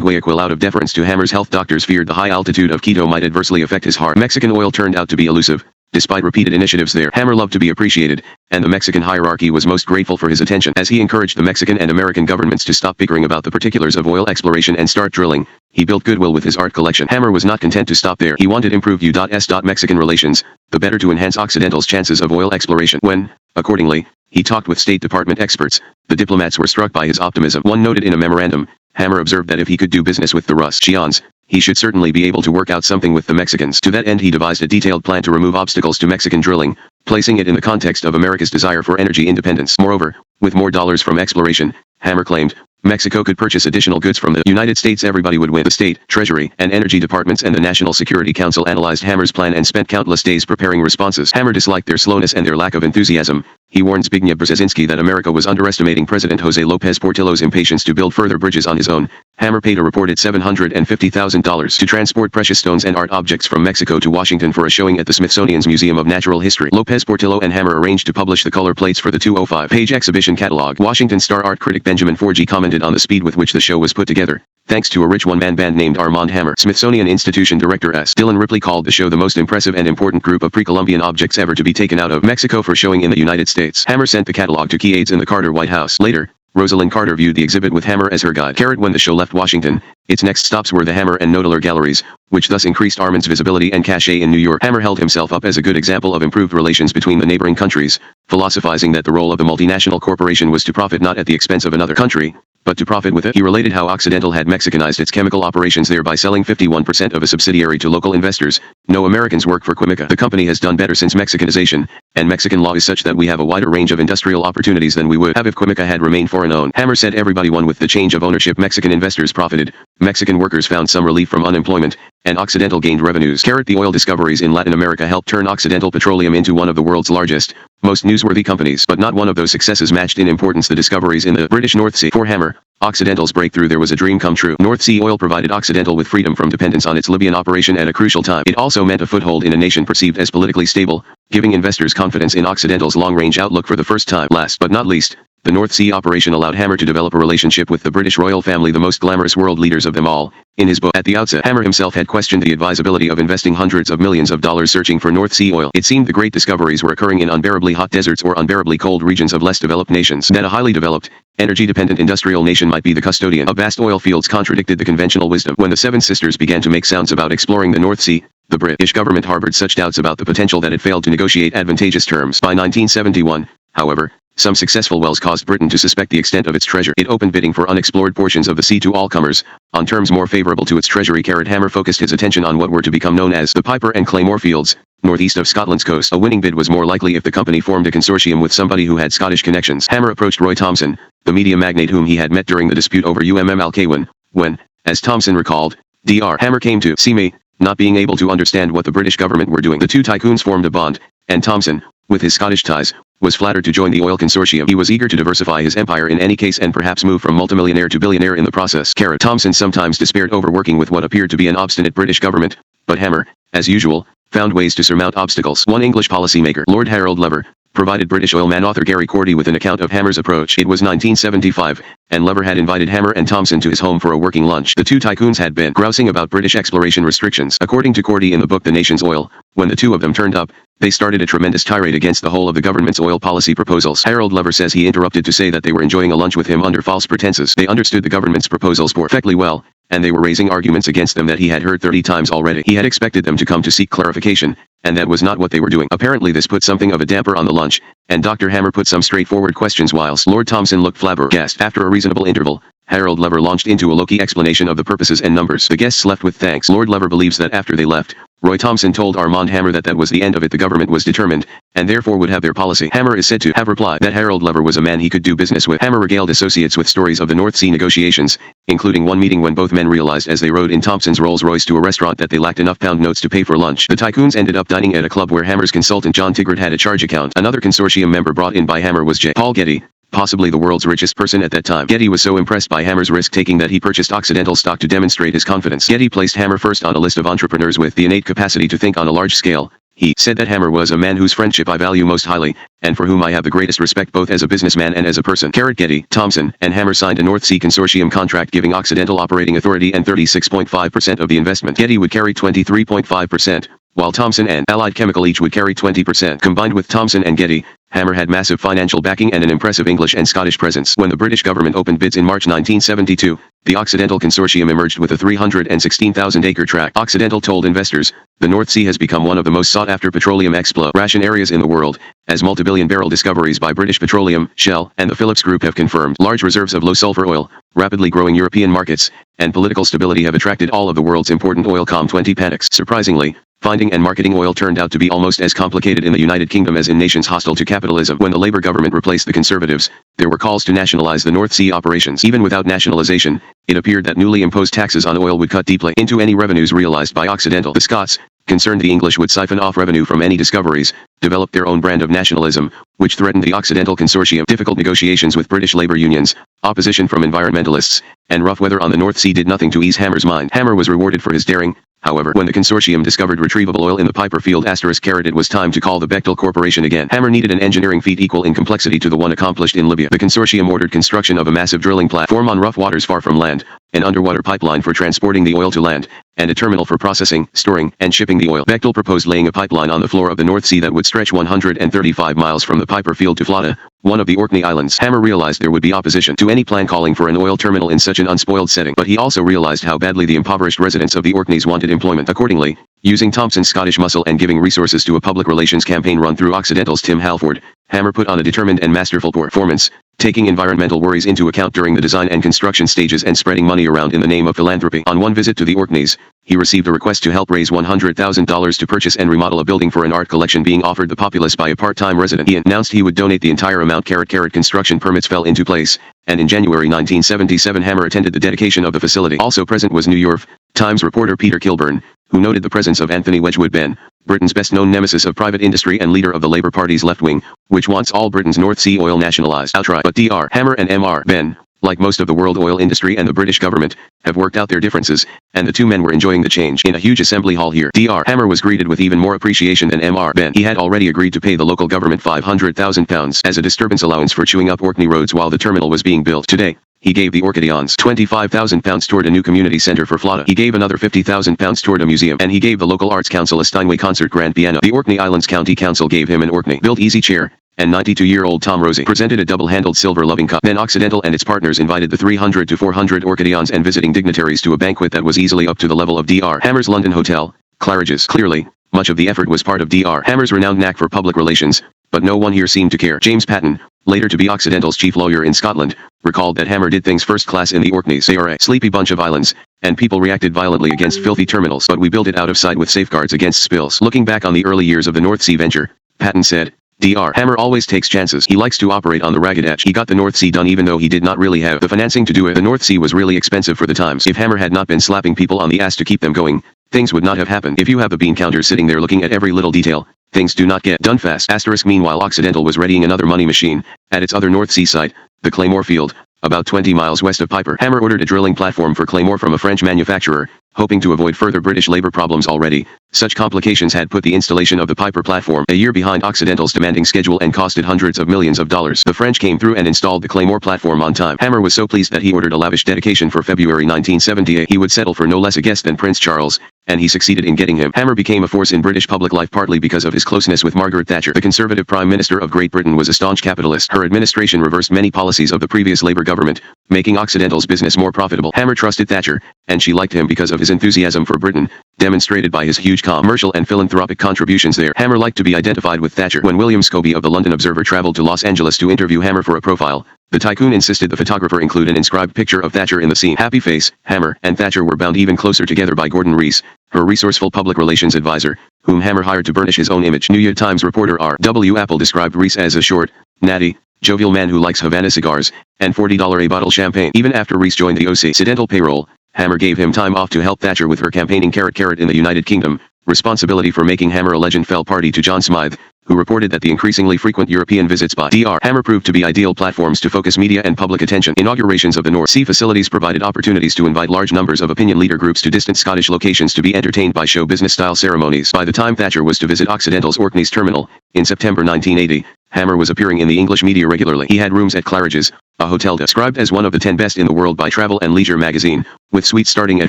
Speaker 1: Guayaquil out of deference to Hammer's health. Doctors feared the high altitude of Quito might adversely affect his heart. Mexican oil turned out to be elusive, despite repeated initiatives there. Hammer loved to be appreciated, and the Mexican hierarchy was most grateful for his attention. As he encouraged the Mexican and American governments to stop bickering about the particulars of oil exploration and start drilling, he built goodwill with his art collection. Hammer was not content to stop there. He wanted improved U.S.-Mexican relations, the better to enhance Occidental's chances of oil exploration. When, accordingly, he talked with State Department experts, the diplomats were struck by his optimism. One noted in a memorandum, Hammer observed that if he could do business with the Russians, he should certainly be able to work out something with the Mexicans. To that end he devised a detailed plan to remove obstacles to Mexican drilling, placing it in the context of America's desire for energy independence. Moreover, with more dollars from exploration, Hammer claimed, Mexico could purchase additional goods from the United States. Everybody would win. The State, Treasury, and Energy Departments and the National Security Council analyzed Hammer's plan and spent countless days preparing responses. Hammer disliked their slowness and their lack of enthusiasm. He warned Zbigniew Brzezinski that America was underestimating President José López Portillo's impatience to build further bridges on his own. Hammer paid a reported $750,000 to transport precious stones and art objects from Mexico to Washington for a showing at the Smithsonian's Museum of Natural History. López Portillo and Hammer arranged to publish the color plates for the 205-page exhibition catalog. Washington Star art critic Benjamin Forgey commented on the speed with which the show was put together, thanks to a rich one-man band named Armand Hammer. Smithsonian Institution Director S. Dillon Ripley called the show the most impressive and important group of pre-Columbian objects ever to be taken out of Mexico for showing in the United States. Hammer sent the catalog to key aides in the Carter White House. Later, Rosalind Carter viewed the exhibit with Hammer as her guide. When the show left Washington, its next stops were the Hammer and Nodeler galleries, which thus increased Armand's visibility and cachet in New York. Hammer held himself up as a good example of improved relations between the neighboring countries, philosophizing that the role of the multinational corporation was to profit not at the expense of another country, but to profit with it. He related how Occidental had Mexicanized its chemical operations there by selling 51% of a subsidiary to local investors. No Americans work for Quimica. The company has done better since Mexicanization, and Mexican law is such that we have a wider range of industrial opportunities than we would have if Quimica had remained foreign-owned. Hammer said everybody won with the change of ownership. Mexican investors profited, Mexican workers found some relief from unemployment, and Occidental gained revenues. The oil discoveries in Latin America helped turn Occidental Petroleum into one of the world's largest, most newsworthy companies, but not one of those successes matched in importance the discoveries in the British North Sea. For Hammer, Occidental's breakthrough there was a dream come true. North Sea oil provided Occidental with freedom from dependence on its Libyan operation at a crucial time. It also meant a foothold in a nation perceived as politically stable, giving investors confidence in Occidental's long-range outlook for the first time. Last but not least, the North Sea operation allowed Hammer to develop a relationship with the British royal family, the most glamorous world leaders of them all. In his book, At the Outset, Hammer himself had questioned the advisability of investing hundreds of millions of dollars searching for North Sea oil. It seemed the great discoveries were occurring in unbearably hot deserts or unbearably cold regions of less developed nations. That a highly developed, energy-dependent industrial nation might be the custodian of vast oil fields contradicted the conventional wisdom. When the Seven Sisters began to make sounds about exploring the North Sea, the British government harbored such doubts about the potential that it failed to negotiate advantageous terms. By 1971, however, Some successful wells caused Britain to suspect the extent of its treasure. It opened bidding for unexplored portions of the sea to all comers, on terms more favorable to its treasury. Hammer focused his attention on what were to become known as the Piper and Claymore Fields, northeast of Scotland's coast. A winning bid was more likely if the company formed a consortium with somebody who had Scottish connections. Hammer approached Roy Thomson, the media magnate whom he had met during the dispute over Alcuin, when, as Thomson recalled, Dr. Hammer came to see me, not being able to understand what the British government were doing. The two tycoons formed a bond, and Thomson, with his Scottish ties, was flattered to join the oil consortium. He was eager to diversify his empire in any case and perhaps move from multimillionaire to billionaire in the process. Thomson sometimes despaired over working with what appeared to be an obstinate British government, but Hammer, as usual, found ways to surmount obstacles. One English policymaker, Lord Harold Lever, provided British oil man author Gary Cordy with an account of Hammer's approach. It was 1975, and Lever had invited Hammer and Thomson to his home for a working lunch. The two tycoons had been grousing about British exploration restrictions. According to Cordy in the book The Nation's Oil, when the two of them turned up, they started a tremendous tirade against the whole of the government's oil policy proposals. Harold Lever says he interrupted to say that they were enjoying a lunch with him under false pretenses. They understood the government's proposals perfectly well, and they were raising arguments against them that he had heard 30 times already. He had expected them to come to seek clarification, and that was not what they were doing. Apparently this put something of a damper on the lunch, and Dr. Hammer put some straightforward questions whilst Lord Thomson looked flabbergasted. After a reasonable interval, Harold Lever launched into a low-key explanation of the purposes and numbers. The guests left with thanks. Lord Lever believes that after they left, Roy Thomson told Armand Hammer that was the end of it. The government was determined, and therefore would have their policy. Hammer is said to have replied that Harold Lever was a man he could do business with. Hammer regaled associates with stories of the North Sea negotiations, including one meeting when both men realized as they rode in Thompson's Rolls-Royce to a restaurant that they lacked enough pound notes to pay for lunch. The tycoons ended up dining at a club where Hammer's consultant John Tigert had a charge account. Another consortium member brought in by Hammer was J. Paul Getty, possibly the world's richest person at that time. Getty was so impressed by Hammer's risk-taking that he purchased Occidental stock to demonstrate his confidence. Getty placed Hammer first on a list of entrepreneurs with the innate capacity to think on a large scale. He said that Hammer was a man whose friendship I value most highly, and for whom I have the greatest respect both as a businessman and as a person. Getty, Thomson, and Hammer signed a North Sea Consortium contract giving Occidental operating authority and 36.5% of the investment. Getty would carry 23.5%. While Thomson and Allied Chemical each would carry 20%. Combined with Thomson and Getty, Hammer had massive financial backing and an impressive English and Scottish presence. When the British government opened bids in March 1972, the Occidental Consortium emerged with a 316,000-acre tract. Occidental told investors, the North Sea has become one of the most sought-after petroleum exploration areas in the world, as multi-billion-barrel discoveries by British Petroleum, Shell, and the Phillips Group have confirmed. Large reserves of low-sulfur oil, rapidly growing European markets, and political stability have attracted all of the world's important oil COM20 panics. Surprisingly, finding and marketing oil turned out to be almost as complicated in the United Kingdom as in nations hostile to capitalism. When the Labour government replaced the Conservatives, there were calls to nationalize the North Sea operations. Even without nationalization, it appeared that newly imposed taxes on oil would cut deeply into any revenues realized by Occidental. The Scots, concerned the English would siphon off revenue from any discoveries, developed their own brand of nationalism, which threatened the Occidental Consortium. Difficult negotiations with British labour unions, opposition from environmentalists, and rough weather on the North Sea did nothing to ease Hammer's mind. Hammer was rewarded for his daring. However, when the consortium discovered retrievable oil in the Piper field it was time to call the Bechtel Corporation again. Hammer needed an engineering feat equal in complexity to the one accomplished in Libya. The consortium ordered construction of a massive drilling platform on rough waters far from land, an underwater pipeline for transporting the oil to land, and a terminal for processing, storing, and shipping the oil. Bechtel proposed laying a pipeline on the floor of the North Sea that would stretch 135 miles from the Piper field to Flata, one of the Orkney Islands. Hammer realized there would be opposition to any plan calling for an oil terminal in such an unspoiled setting, but he also realized how badly the impoverished residents of the Orkneys wanted employment. Accordingly, using Thomson's Scottish muscle and giving resources to a public relations campaign run through Occidental's Tim Halford, Hammer put on a determined and masterful performance, taking environmental worries into account during the design and construction stages and spreading money around in the name of philanthropy. On one visit to the Orkneys, he received a request to help raise $100,000 to purchase and remodel a building for an art collection being offered the populace by a part-time resident. He announced he would donate the entire amount. Construction permits fell into place, and in January 1977 Hammer attended the dedication of the facility. Also present was New York Times reporter Peter Kilburn, who noted the presence of Anthony Wedgwood Benn, Britain's best-known nemesis of private industry and leader of the Labour Party's left wing, which wants all Britain's North Sea oil nationalised outright. But Dr. Hammer and Mr. Benn, like most of the world oil industry and the British government, have worked out their differences, and the two men were enjoying the change. In a huge assembly hall here, Dr. Hammer was greeted with even more appreciation than Mr. Benn. He had already agreed to pay the local government £500,000 as a disturbance allowance for chewing up Orkney roads while the terminal was being built. Today, he gave the Orchidians £25,000 toward a new community centre for Flata. He gave another £50,000 toward a museum, and he gave the local arts council a Steinway concert grand piano. The Orkney Islands County Council gave him an Orkney-built easy chair, and 92-year-old Tom Rosie presented a double-handled silver loving cup. Then Occidental and its partners invited the 300 to 400 Orchidians and visiting dignitaries to a banquet that was easily up to the level of Dr. Hammer's London Hotel, Claridge's. Clearly, much of the effort was part of Dr. Hammer's renowned knack for public relations, but no one here seemed to care. James Patton, later to be Occidental's chief lawyer in Scotland, recalled that Hammer did things first class in the Orkneys. They are a sleepy bunch of islands, and people reacted violently against filthy terminals, but we built it out of sight with safeguards against spills. Looking back on the early years of the North Sea venture, Patton said, Dr. Hammer always takes chances. He likes to operate on the ragged edge. He got the North Sea done even though he did not really have the financing to do it. The North Sea was really expensive for the times. If Hammer had not been slapping people on the ass to keep them going, things would not have happened. If you have a bean counter sitting there looking at every little detail, things do not get done fast. Meanwhile, Occidental was readying another money machine at its other North Sea site, the Claymore field, about 20 miles west of Piper. Hammer ordered a drilling platform for Claymore from a French manufacturer, hoping to avoid further British labor problems already. Such complications had put the installation of the Piper platform a year behind Occidental's demanding schedule and costed hundreds of millions of dollars. The French came through and installed the Claymore platform on time. Hammer was so pleased that he ordered a lavish dedication for February 1978. He would settle for no less a guest than Prince Charles, and he succeeded in getting him. Hammer became a force in British public life partly because of his closeness with Margaret Thatcher. The Conservative Prime Minister of Great Britain was a staunch capitalist. Her administration reversed many policies of the previous Labour government, making Occidental's business more profitable. Hammer trusted Thatcher, and she liked him because of his enthusiasm for Britain, demonstrated by his huge commercial and philanthropic contributions there. Hammer liked to be identified with Thatcher. When William Scobie of the London Observer traveled to Los Angeles to interview Hammer for a profile, the tycoon insisted the photographer include an inscribed picture of Thatcher in the scene. Happy face, Hammer, and Thatcher were bound even closer together by Gordon Rees, her resourceful public relations advisor, whom Hammer hired to burnish his own image. New York Times reporter R.W. Apple described Rees as a short, natty, jovial man who likes Havana cigars, and $40 a bottle champagne. Even after Rees joined the Occidental payroll, Hammer gave him time off to help Thatcher with her campaigning carrot in the United Kingdom. Responsibility for making Hammer a legend fell partly to John Smythe, who reported that the increasingly frequent European visits by Dr. Hammer proved to be ideal platforms to focus media and public attention. Inaugurations of the North Sea facilities provided opportunities to invite large numbers of opinion leader groups to distant Scottish locations to be entertained by show business-style ceremonies. By the time Thatcher was to visit Occidental's Orkneys terminal, in September 1980, Hammer was appearing in the English media regularly. He had rooms at Claridge's, a hotel described as one of the 10 best in the world by Travel and Leisure magazine, with suites starting at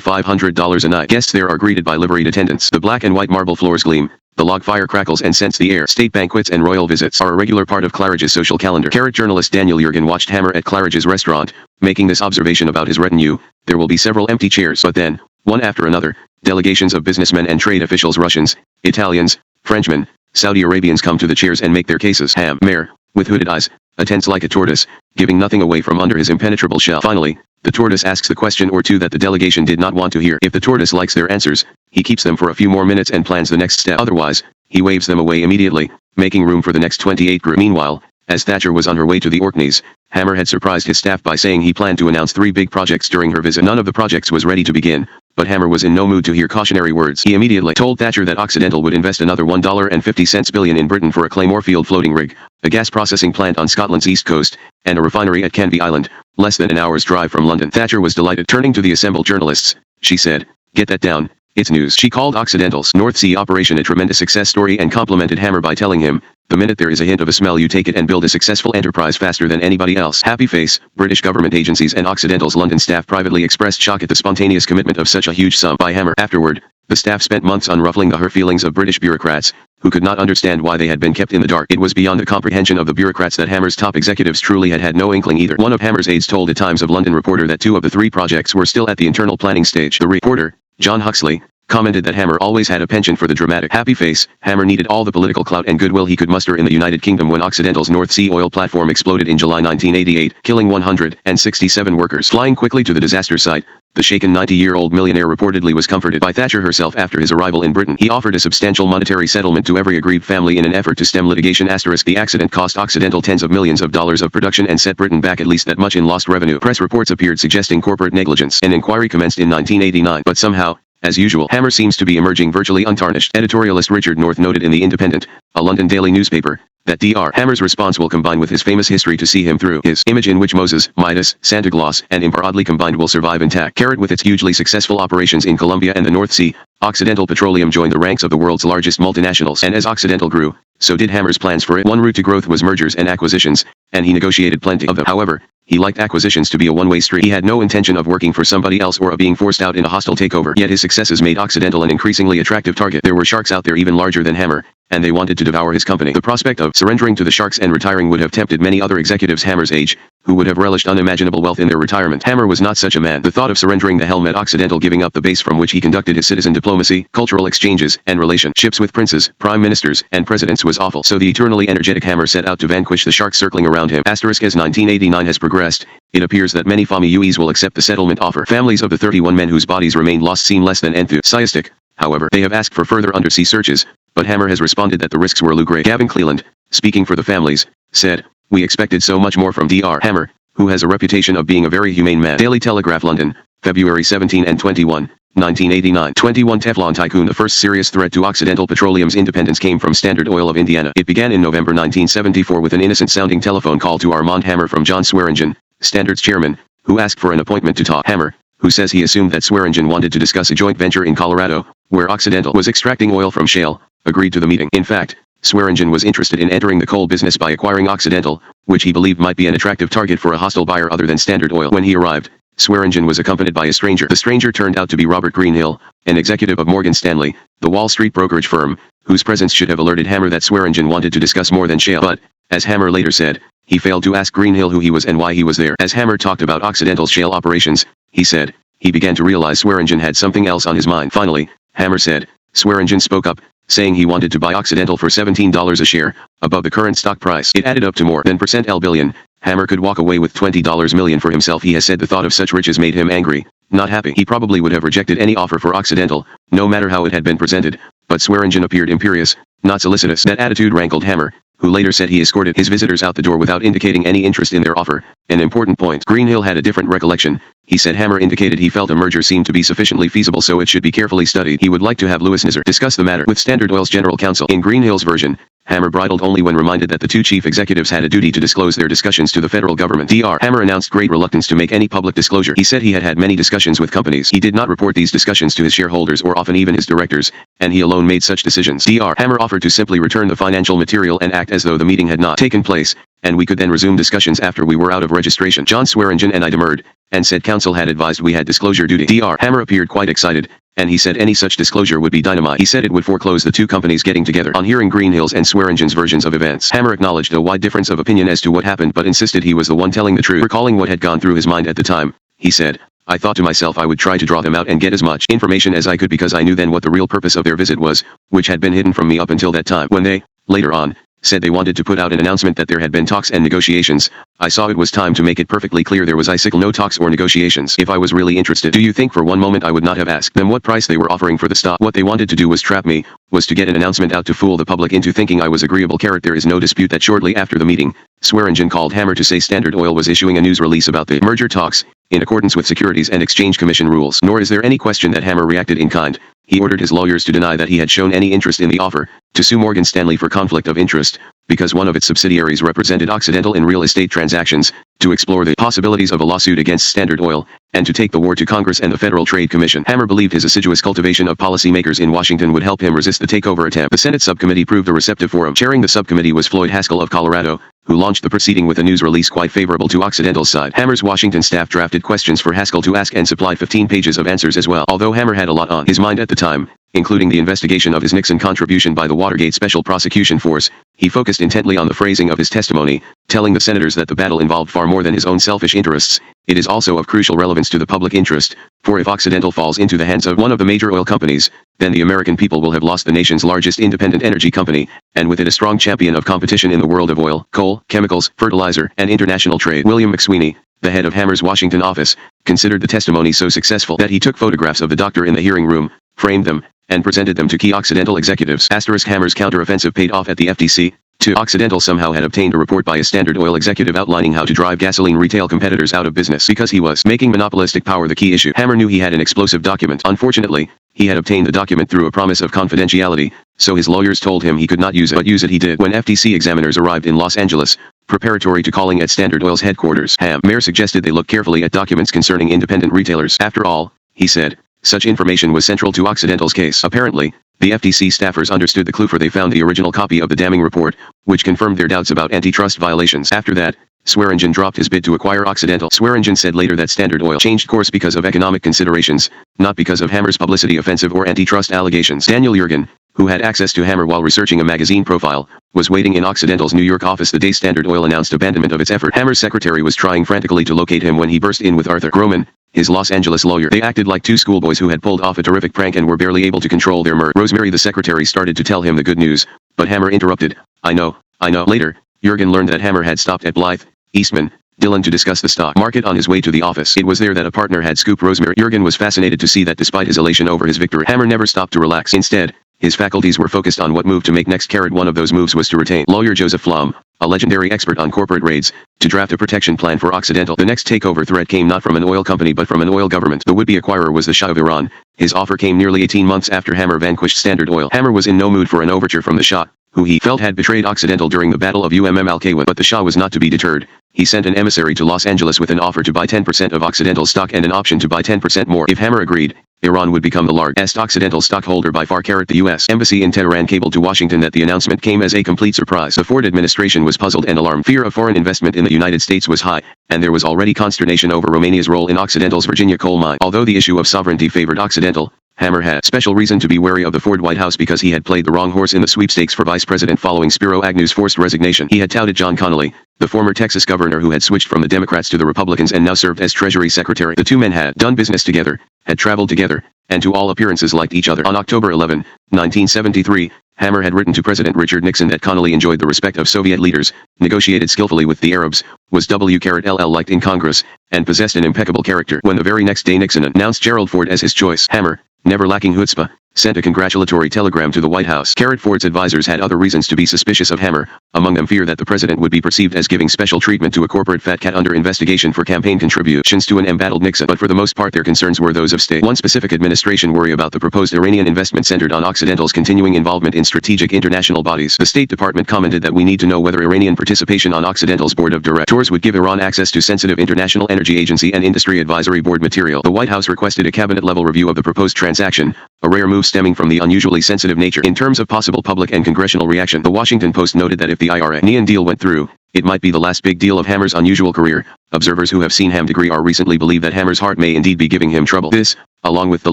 Speaker 1: $500 a night. Guests there are greeted by liveried attendants. The black and white marble floors gleam, the log fire crackles and scents the air. State banquets and royal visits are a regular part of Claridge's social calendar. Carrot journalist Daniel Jurgen watched Hammer at Claridge's restaurant, making this observation about his retinue: there will be several empty chairs, but then, one after another, delegations of businessmen and trade officials, Russians, Italians, Frenchmen, Saudi Arabians come to the chairs and make their cases. Hammer, with hooded eyes, attends like a tortoise, giving nothing away from under his impenetrable shell. Finally, the tortoise asks the question or two that the delegation did not want to hear. If the tortoise likes their answers, he keeps them for a few more minutes and plans the next step. Otherwise, he waves them away immediately, making room for the next 28 group. Meanwhile, as Thatcher was on her way to the Orkneys, Hammer had surprised his staff by saying he planned to announce 3 big projects during her visit. None of the projects was ready to begin, but Hammer was in no mood to hear cautionary words. He immediately told Thatcher that Occidental would invest another $1.50 billion in Britain for a Claymore field floating rig, a gas processing plant on Scotland's east coast, and a refinery at Canvey Island, less than an hour's drive from London. Thatcher was delighted. Turning to the assembled journalists, she said, "Get that down. It's news." She called Occidental's North Sea operation a tremendous success story and complimented Hammer by telling him, "The minute there is a hint of a smell, you take it and build a successful enterprise faster than anybody else." Happy face, British government agencies and Occidental's London staff privately expressed shock at the spontaneous commitment of such a huge sum by Hammer. Afterward, the staff spent months unruffling the hurt feelings of British bureaucrats, who could not understand why they had been kept in the dark. It was beyond the comprehension of the bureaucrats that Hammer's top executives truly had no inkling either. One of Hammer's aides told a Times of London reporter that 2 of the 3 projects were still at the internal planning stage. The reporter, John Huxley, commented that Hammer always had a penchant for the dramatic. Happy face, Hammer needed all the political clout and goodwill he could muster in the United Kingdom when Occidental's North Sea oil platform exploded in July 1988, killing 167 workers. Flying quickly to the disaster site, the shaken 90-year-old millionaire reportedly was comforted by Thatcher herself after his arrival in Britain. He offered a substantial monetary settlement to every aggrieved family in an effort to stem litigation. The accident cost Occidental tens of millions of dollars of production and set Britain back at least that much in lost revenue. Press reports appeared suggesting corporate negligence. An inquiry commenced in 1989, but somehow, as usual, Hammer seems to be emerging virtually untarnished. Editorialist Richard North noted in The Independent, a London daily newspaper, that Dr. Hammer's response will combine with his famous history to see him through. His image in which Moses, Midas, Santa Claus, and Imp are oddly combined will survive intact. Carrot with its hugely successful operations in Colombia and the North Sea, Occidental Petroleum joined the ranks of the world's largest multinationals. And as Occidental grew, so did Hammer's plans for it. One route to growth was mergers and acquisitions, and he negotiated plenty of them. However, he liked acquisitions to be a one-way street. He had no intention of working for somebody else or of being forced out in a hostile takeover. Yet his successes made Occidental an increasingly attractive target. There were sharks out there even larger than Hammer, and they wanted to devour his company. The prospect of surrendering to the sharks and retiring would have tempted many other executives Hammer's age, who would have relished unimaginable wealth in their retirement. Hammer was not such a man. The thought of surrendering the helm at Occidental, giving up the base from which he conducted his citizen diplomacy, cultural exchanges, and relationships with princes, prime ministers, and presidents was awful. So the eternally energetic Hammer set out to vanquish the sharks circling around him. As 1989 has progressed, it appears that many FAMUs will accept the settlement offer. Families of the 31 men whose bodies remain lost seem less than enthusiastic. However, they have asked for further undersea searches, but Hammer has responded that the risks were lucrative. Gavin Cleland, speaking for the families, said, "We expected so much more from Dr. Hammer, who has a reputation of being a very humane man." Daily Telegraph London, February 17 and 21, 1989. 21 Teflon tycoon. The first serious threat to Occidental Petroleum's independence came from Standard Oil of Indiana. It began in November 1974 with an innocent-sounding telephone call to Armand Hammer from John Swearingen, Standard's chairman, who asked for an appointment to talk. Hammer, who says he assumed that Swearingen wanted to discuss a joint venture in Colorado, where Occidental was extracting oil from shale, agreed to the meeting. In fact, Swearingen was interested in entering the coal business by acquiring Occidental, which he believed might be an attractive target for a hostile buyer other than Standard Oil. When he arrived, Swearingen was accompanied by a stranger. The stranger turned out to be Robert Greenhill, an executive of Morgan Stanley, the Wall Street brokerage firm, whose presence should have alerted Hammer that Swearingen wanted to discuss more than shale. But, as Hammer later said, he failed to ask Greenhill who he was and why he was there. As Hammer talked about Occidental's shale operations, he said, he began to realize Swearingen had something else on his mind. Finally, Hammer said, Swearingen spoke up, saying he wanted to buy Occidental for $17 a share, above the current stock price. It added up to more than % billion. Hammer could walk away with $20 million for himself. He has said the thought of such riches made him angry, not happy. He probably would have rejected any offer for Occidental, no matter how it had been presented, but Swearingen appeared imperious, not solicitous. That attitude rankled Hammer, who later said he escorted his visitors out the door without indicating any interest in their offer. An important point. Greenhill had a different recollection. He said Hammer indicated he felt a merger seemed to be sufficiently feasible, so it should be carefully studied. He would like to have Louis Nizar discuss the matter with Standard Oil's general counsel. In Greenhill's version, Hammer bridled only when reminded that the two chief executives had a duty to disclose their discussions to the federal government. Dr. Hammer announced great reluctance to make any public disclosure. He said he had had many discussions with companies. He did not report these discussions to his shareholders or often even his directors, and he alone made such decisions. Dr. Hammer offered to simply return the financial material and act as though the meeting had not taken place, and we could then resume discussions after we were out of registration. John Swearingen and I demurred, and said counsel had advised we had disclosure duty. Dr. Hammer appeared quite excited, and he said any such disclosure would be dynamite. He said it would foreclose the two companies getting together. On hearing Greenhill's and Swearingen's versions of events, Hammer acknowledged a wide difference of opinion as to what happened but insisted he was the one telling the truth. Recalling what had gone through his mind at the time, he said, I thought to myself I would try to draw them out and get as much information as I could because I knew then what the real purpose of their visit was, which had been hidden from me up until that time. When they, later on, said they wanted to put out an announcement that there had been talks and negotiations, I saw it was time to make it perfectly clear there was no talks or negotiations. If I was really interested, do you think for one moment I would not have asked them what price they were offering for the stock? What they wanted to do was trap me, was to get an announcement out to fool the public into thinking I was agreeable. There is no dispute that shortly after the meeting, Swearingen called Hammer to say Standard Oil was issuing a news release about the merger talks, in accordance with Securities and Exchange Commission rules. Nor is there any question that Hammer reacted in kind. He ordered his lawyers to deny that he had shown any interest in the offer, to sue Morgan Stanley for conflict of interest, because one of its subsidiaries represented Occidental in real estate transactions, to explore the possibilities of a lawsuit against Standard Oil, and to take the war to Congress and the Federal Trade Commission. Hammer believed his assiduous cultivation of policymakers in Washington would help him resist the takeover attempt. The Senate subcommittee proved a receptive forum. Chairing the subcommittee was Floyd Haskell of Colorado, who launched the proceeding with a news release quite favorable to Occidental's side. Hammer's Washington staff drafted questions for Haskell to ask and supplied 15 pages of answers as well. Although Hammer had a lot on his mind at the time, including the investigation of his Nixon contribution by the Watergate Special Prosecution Force, he focused intently on the phrasing of his testimony, telling the senators that the battle involved far more than his own selfish interests. It is also of crucial relevance to the public interest, for if Occidental falls into the hands of one of the major oil companies, then the American people will have lost the nation's largest independent energy company, and with it a strong champion of competition in the world of oil, coal, chemicals, fertilizer, and international trade. William McSweeney, the head of Hammer's Washington office, considered the testimony so successful that he took photographs of the doctor in the hearing room, framed them, and presented them to key Occidental executives. Hammer's counteroffensive paid off at the FTC. 2. Occidental somehow had obtained a report by a Standard Oil executive outlining how to drive gasoline retail competitors out of business because he was making monopolistic power the key issue. Hammer knew he had an explosive document. Unfortunately, he had obtained the document through a promise of confidentiality, so his lawyers told him he could not use it, but use it he did. When FTC examiners arrived in Los Angeles, preparatory to calling at Standard Oil's headquarters, Hammer suggested they look carefully at documents concerning independent retailers. After all, he said, such information was central to Occidental's case. Apparently, the FTC staffers understood the clue, for they found the original copy of the damning report, which confirmed their doubts about antitrust violations. After that, Swearingen dropped his bid to acquire Occidental. Swearingen said later that Standard Oil changed course because of economic considerations, not because of Hammer's publicity offensive or antitrust allegations. Daniel Yergin, who had access to Hammer while researching a magazine profile, was waiting in Occidental's New York office the day Standard Oil announced abandonment of its effort. Hammer's secretary was trying frantically to locate him when he burst in with Arthur Groman, his Los Angeles lawyer. They acted like two schoolboys who had pulled off a terrific prank and were barely able to control their mirth. Rosemary, the secretary, started to tell him the good news, but Hammer interrupted. I know. Later, Jurgen learned that Hammer had stopped at Blythe, Eastman, Dillon to discuss the stock market on his way to the office. It was there that a partner had scooped Rosemary. Jurgen was fascinated to see that despite his elation over his victory, Hammer never stopped to relax. Instead, his faculties were focused on what move to make next. One of those moves was to retain lawyer Joseph Flom, a legendary expert on corporate raids, to draft a protection plan for Occidental. The next takeover threat came not from an oil company but from an oil government. The would-be acquirer was the Shah of Iran. His offer came nearly 18 months after Hammer vanquished Standard Oil. Hammer was in no mood for an overture from the Shah, who he felt had betrayed Occidental during the Battle of Al-Qawa. But the Shah was not to be deterred. He sent an emissary to Los Angeles with an offer to buy 10% of Occidental stock and an option to buy 10% more. If Hammer agreed, Iran would become the largest Occidental stockholder by far. The U.S. Embassy in Tehran cabled to Washington that the announcement came as a complete surprise. The Ford administration was puzzled and alarmed. Fear of foreign investment in the United States was high, and there was already consternation over Romania's role in Occidental's Virginia coal mine. Although the issue of sovereignty favored Occidental, Hammer had special reason to be wary of the Ford White House because he had played the wrong horse in the sweepstakes for vice president following Spiro Agnew's forced resignation. He had touted John Connally, the former Texas governor who had switched from the Democrats to the Republicans and now served as Treasury Secretary. The two men had done business together, had traveled together, and to all appearances liked each other. On October 11, 1973, Hammer had written to President Richard Nixon that Connally enjoyed the respect of Soviet leaders, negotiated skillfully with the Arabs, was WLL liked in Congress, and possessed an impeccable character. When the very next day Nixon announced Gerald Ford as his choice, Hammer, never lacking chutzpah, sent a congratulatory telegram to the White House. Ford's advisors had other reasons to be suspicious of Hammer, among them fear that the president would be perceived as giving special treatment to a corporate fat cat under investigation for campaign contributions to an embattled Nixon. But for the most part their concerns were those of state. One specific administration worry about the proposed Iranian investment centered on Occidental's continuing involvement in strategic international bodies. The State Department commented that we need to know whether Iranian participation on Occidental's board of directors would give Iran access to sensitive International Energy Agency and Industry Advisory Board material. The White House requested a cabinet-level review of the proposed transaction, a rare move stemming from the unusually sensitive nature. In terms of possible public and congressional reaction, the Washington Post noted that if the Iranian deal went through, it might be the last big deal of Hammer's unusual career. Observers who have seen Ham degree or recently believe that Hammer's heart may indeed be giving him trouble. This, along with the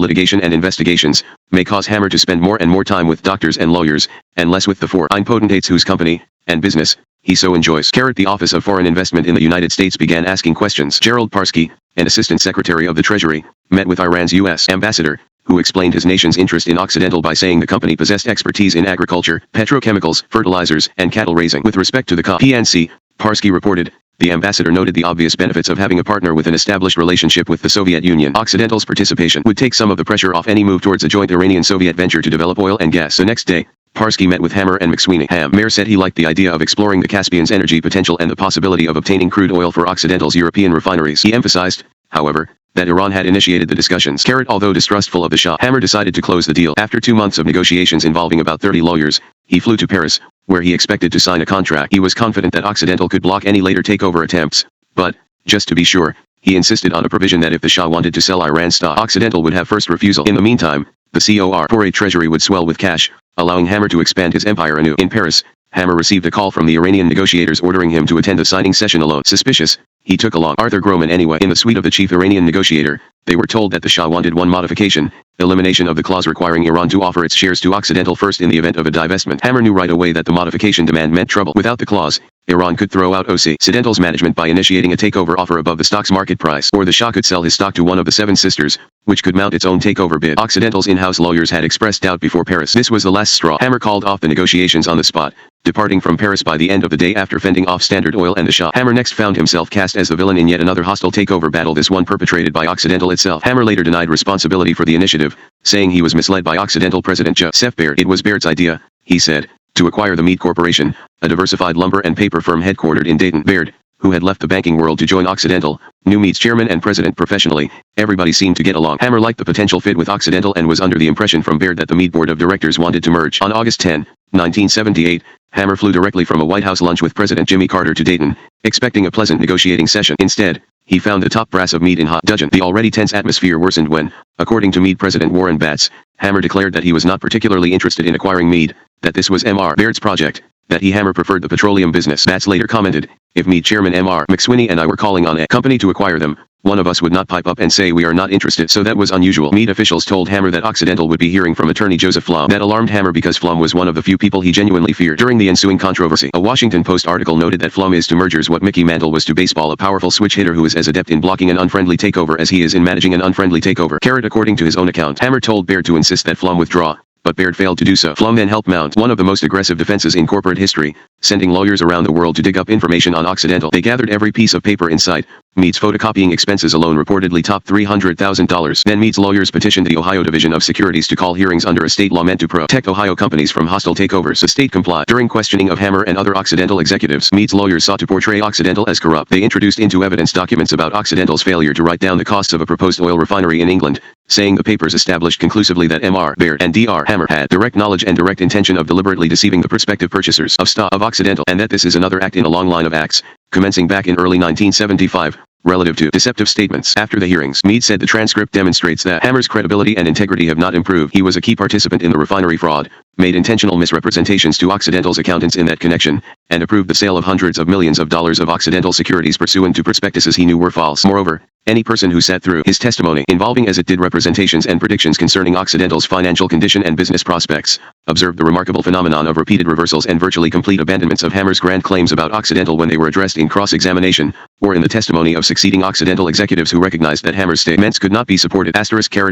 Speaker 1: litigation and investigations, may cause Hammer to spend more and more time with doctors and lawyers, and less with the foreign potentates whose company and business he so enjoys. The Office of Foreign Investment in the United States began asking questions. Gerald Parsky, an assistant secretary of the Treasury, met with Iran's U.S. ambassador, who explained his nation's interest in Occidental by saying the company possessed expertise in agriculture, petrochemicals, fertilizers, and cattle raising. With respect to the PNC, Parsky reported, the ambassador noted the obvious benefits of having a partner with an established relationship with the Soviet Union. Occidental's participation would take some of the pressure off any move towards a joint Iranian-Soviet venture to develop oil and gas. The next day, Parsky met with Hammer and McSweeney. Hammer said he liked the idea of exploring the Caspian's energy potential and the possibility of obtaining crude oil for Occidental's European refineries. He emphasized, however, that Iran had initiated the discussions. Although distrustful of the Shah, Hammer decided to close the deal. After 2 months of negotiations involving about 30 lawyers, he flew to Paris, where he expected to sign a contract. He was confident that Occidental could block any later takeover attempts, but, just to be sure, he insisted on a provision that if the Shah wanted to sell Iran stock, Occidental would have first refusal. In the meantime, the corporate treasury would swell with cash, allowing Hammer to expand his empire anew. In Paris, Hammer received a call from the Iranian negotiators ordering him to attend a signing session alone. Suspicious, he took along Arthur Groman anyway. In the suite of the chief Iranian negotiator, they were told that the Shah wanted one modification, elimination of the clause requiring Iran to offer its shares to Occidental first in the event of a divestment. Hammer knew right away that the modification demand meant trouble. Without the clause, Iran could throw out Occidental's management by initiating a takeover offer above the stock's market price, or the Shah could sell his stock to one of the Seven Sisters, which could mount its own takeover bid. Occidental's in-house lawyers had expressed doubt before Paris. This was the last straw. Hammer called off the negotiations on the spot, departing from Paris by the end of the day after fending off Standard Oil and the Shah. Hammer next found himself cast as the villain in yet another hostile takeover battle, this one perpetrated by Occidental itself. Hammer later denied responsibility for the initiative, saying he was misled by Occidental President Joseph Baird. It was Baird's idea, he said, to acquire the Mead Corporation, a diversified lumber and paper firm headquartered in Dayton. Baird, who had left the banking world to join Occidental, knew Mead's chairman and president professionally. Everybody seemed to get along. Hammer liked the potential fit with Occidental and was under the impression from Baird that the Mead board of directors wanted to merge. On August 10, 1978, Hammer flew directly from a White House lunch with President Jimmy Carter to Dayton, expecting a pleasant negotiating session. Instead, he found the top brass of Mead in hot dudgeon. The already tense atmosphere worsened when, according to Mead President Warren Batts, Hammer declared that he was not particularly interested in acquiring Mead, that this was M.R. Baird's project, that he Hammer preferred the petroleum business. Batts later commented, if Mead chairman M.R. McSweeney and I were calling on a company to acquire them, One of us would not pipe up and say we are not interested, so that was unusual. Meade officials told Hammer that Occidental would be hearing from attorney Joseph Flum. That alarmed Hammer because Flum was one of the few people he genuinely feared. During the ensuing controversy, a Washington Post article noted that Flum is to mergers what Mickey Mantle was to baseball, a powerful switch hitter who is as adept in blocking an unfriendly takeover as he is in managing an unfriendly takeover. According to his own account, Hammer told Baird to insist that Flum withdraw, but Baird failed to do so. Flum then helped mount one of the most aggressive defenses in corporate history, sending lawyers around the world to dig up information on Occidental. They gathered every piece of paper in sight. Meade's photocopying expenses alone reportedly topped $300,000. Then Meade's lawyers petitioned the Ohio Division of Securities to call hearings under a state law meant to protect Ohio companies from hostile takeovers. The state complied. During questioning of Hammer and other Occidental executives, Meade's lawyers sought to portray Occidental as corrupt. They introduced into evidence documents about Occidental's failure to write down the costs of a proposed oil refinery in England, saying the papers established conclusively that M.R. Baird and D.R. Hammer had direct knowledge and direct intention of deliberately deceiving the prospective purchasers of stock of Occidental, and that this is another act in a long line of acts, commencing back in early 1975. Relative to deceptive statements. After the hearings, Meade said the transcript demonstrates that Hammer's credibility and integrity have not improved. He was a key participant in the refinery fraud, made intentional misrepresentations to Occidental's accountants in that connection, and approved the sale of hundreds of millions of dollars of Occidental securities pursuant to prospectuses he knew were false. Moreover, any person who sat through his testimony, involving as it did representations and predictions concerning Occidental's financial condition and business prospects, observed the remarkable phenomenon of repeated reversals and virtually complete abandonments of Hammer's grand claims about Occidental when they were addressed in cross-examination, or in the testimony of succeeding Occidental executives who recognized that Hammer's statements could not be supported.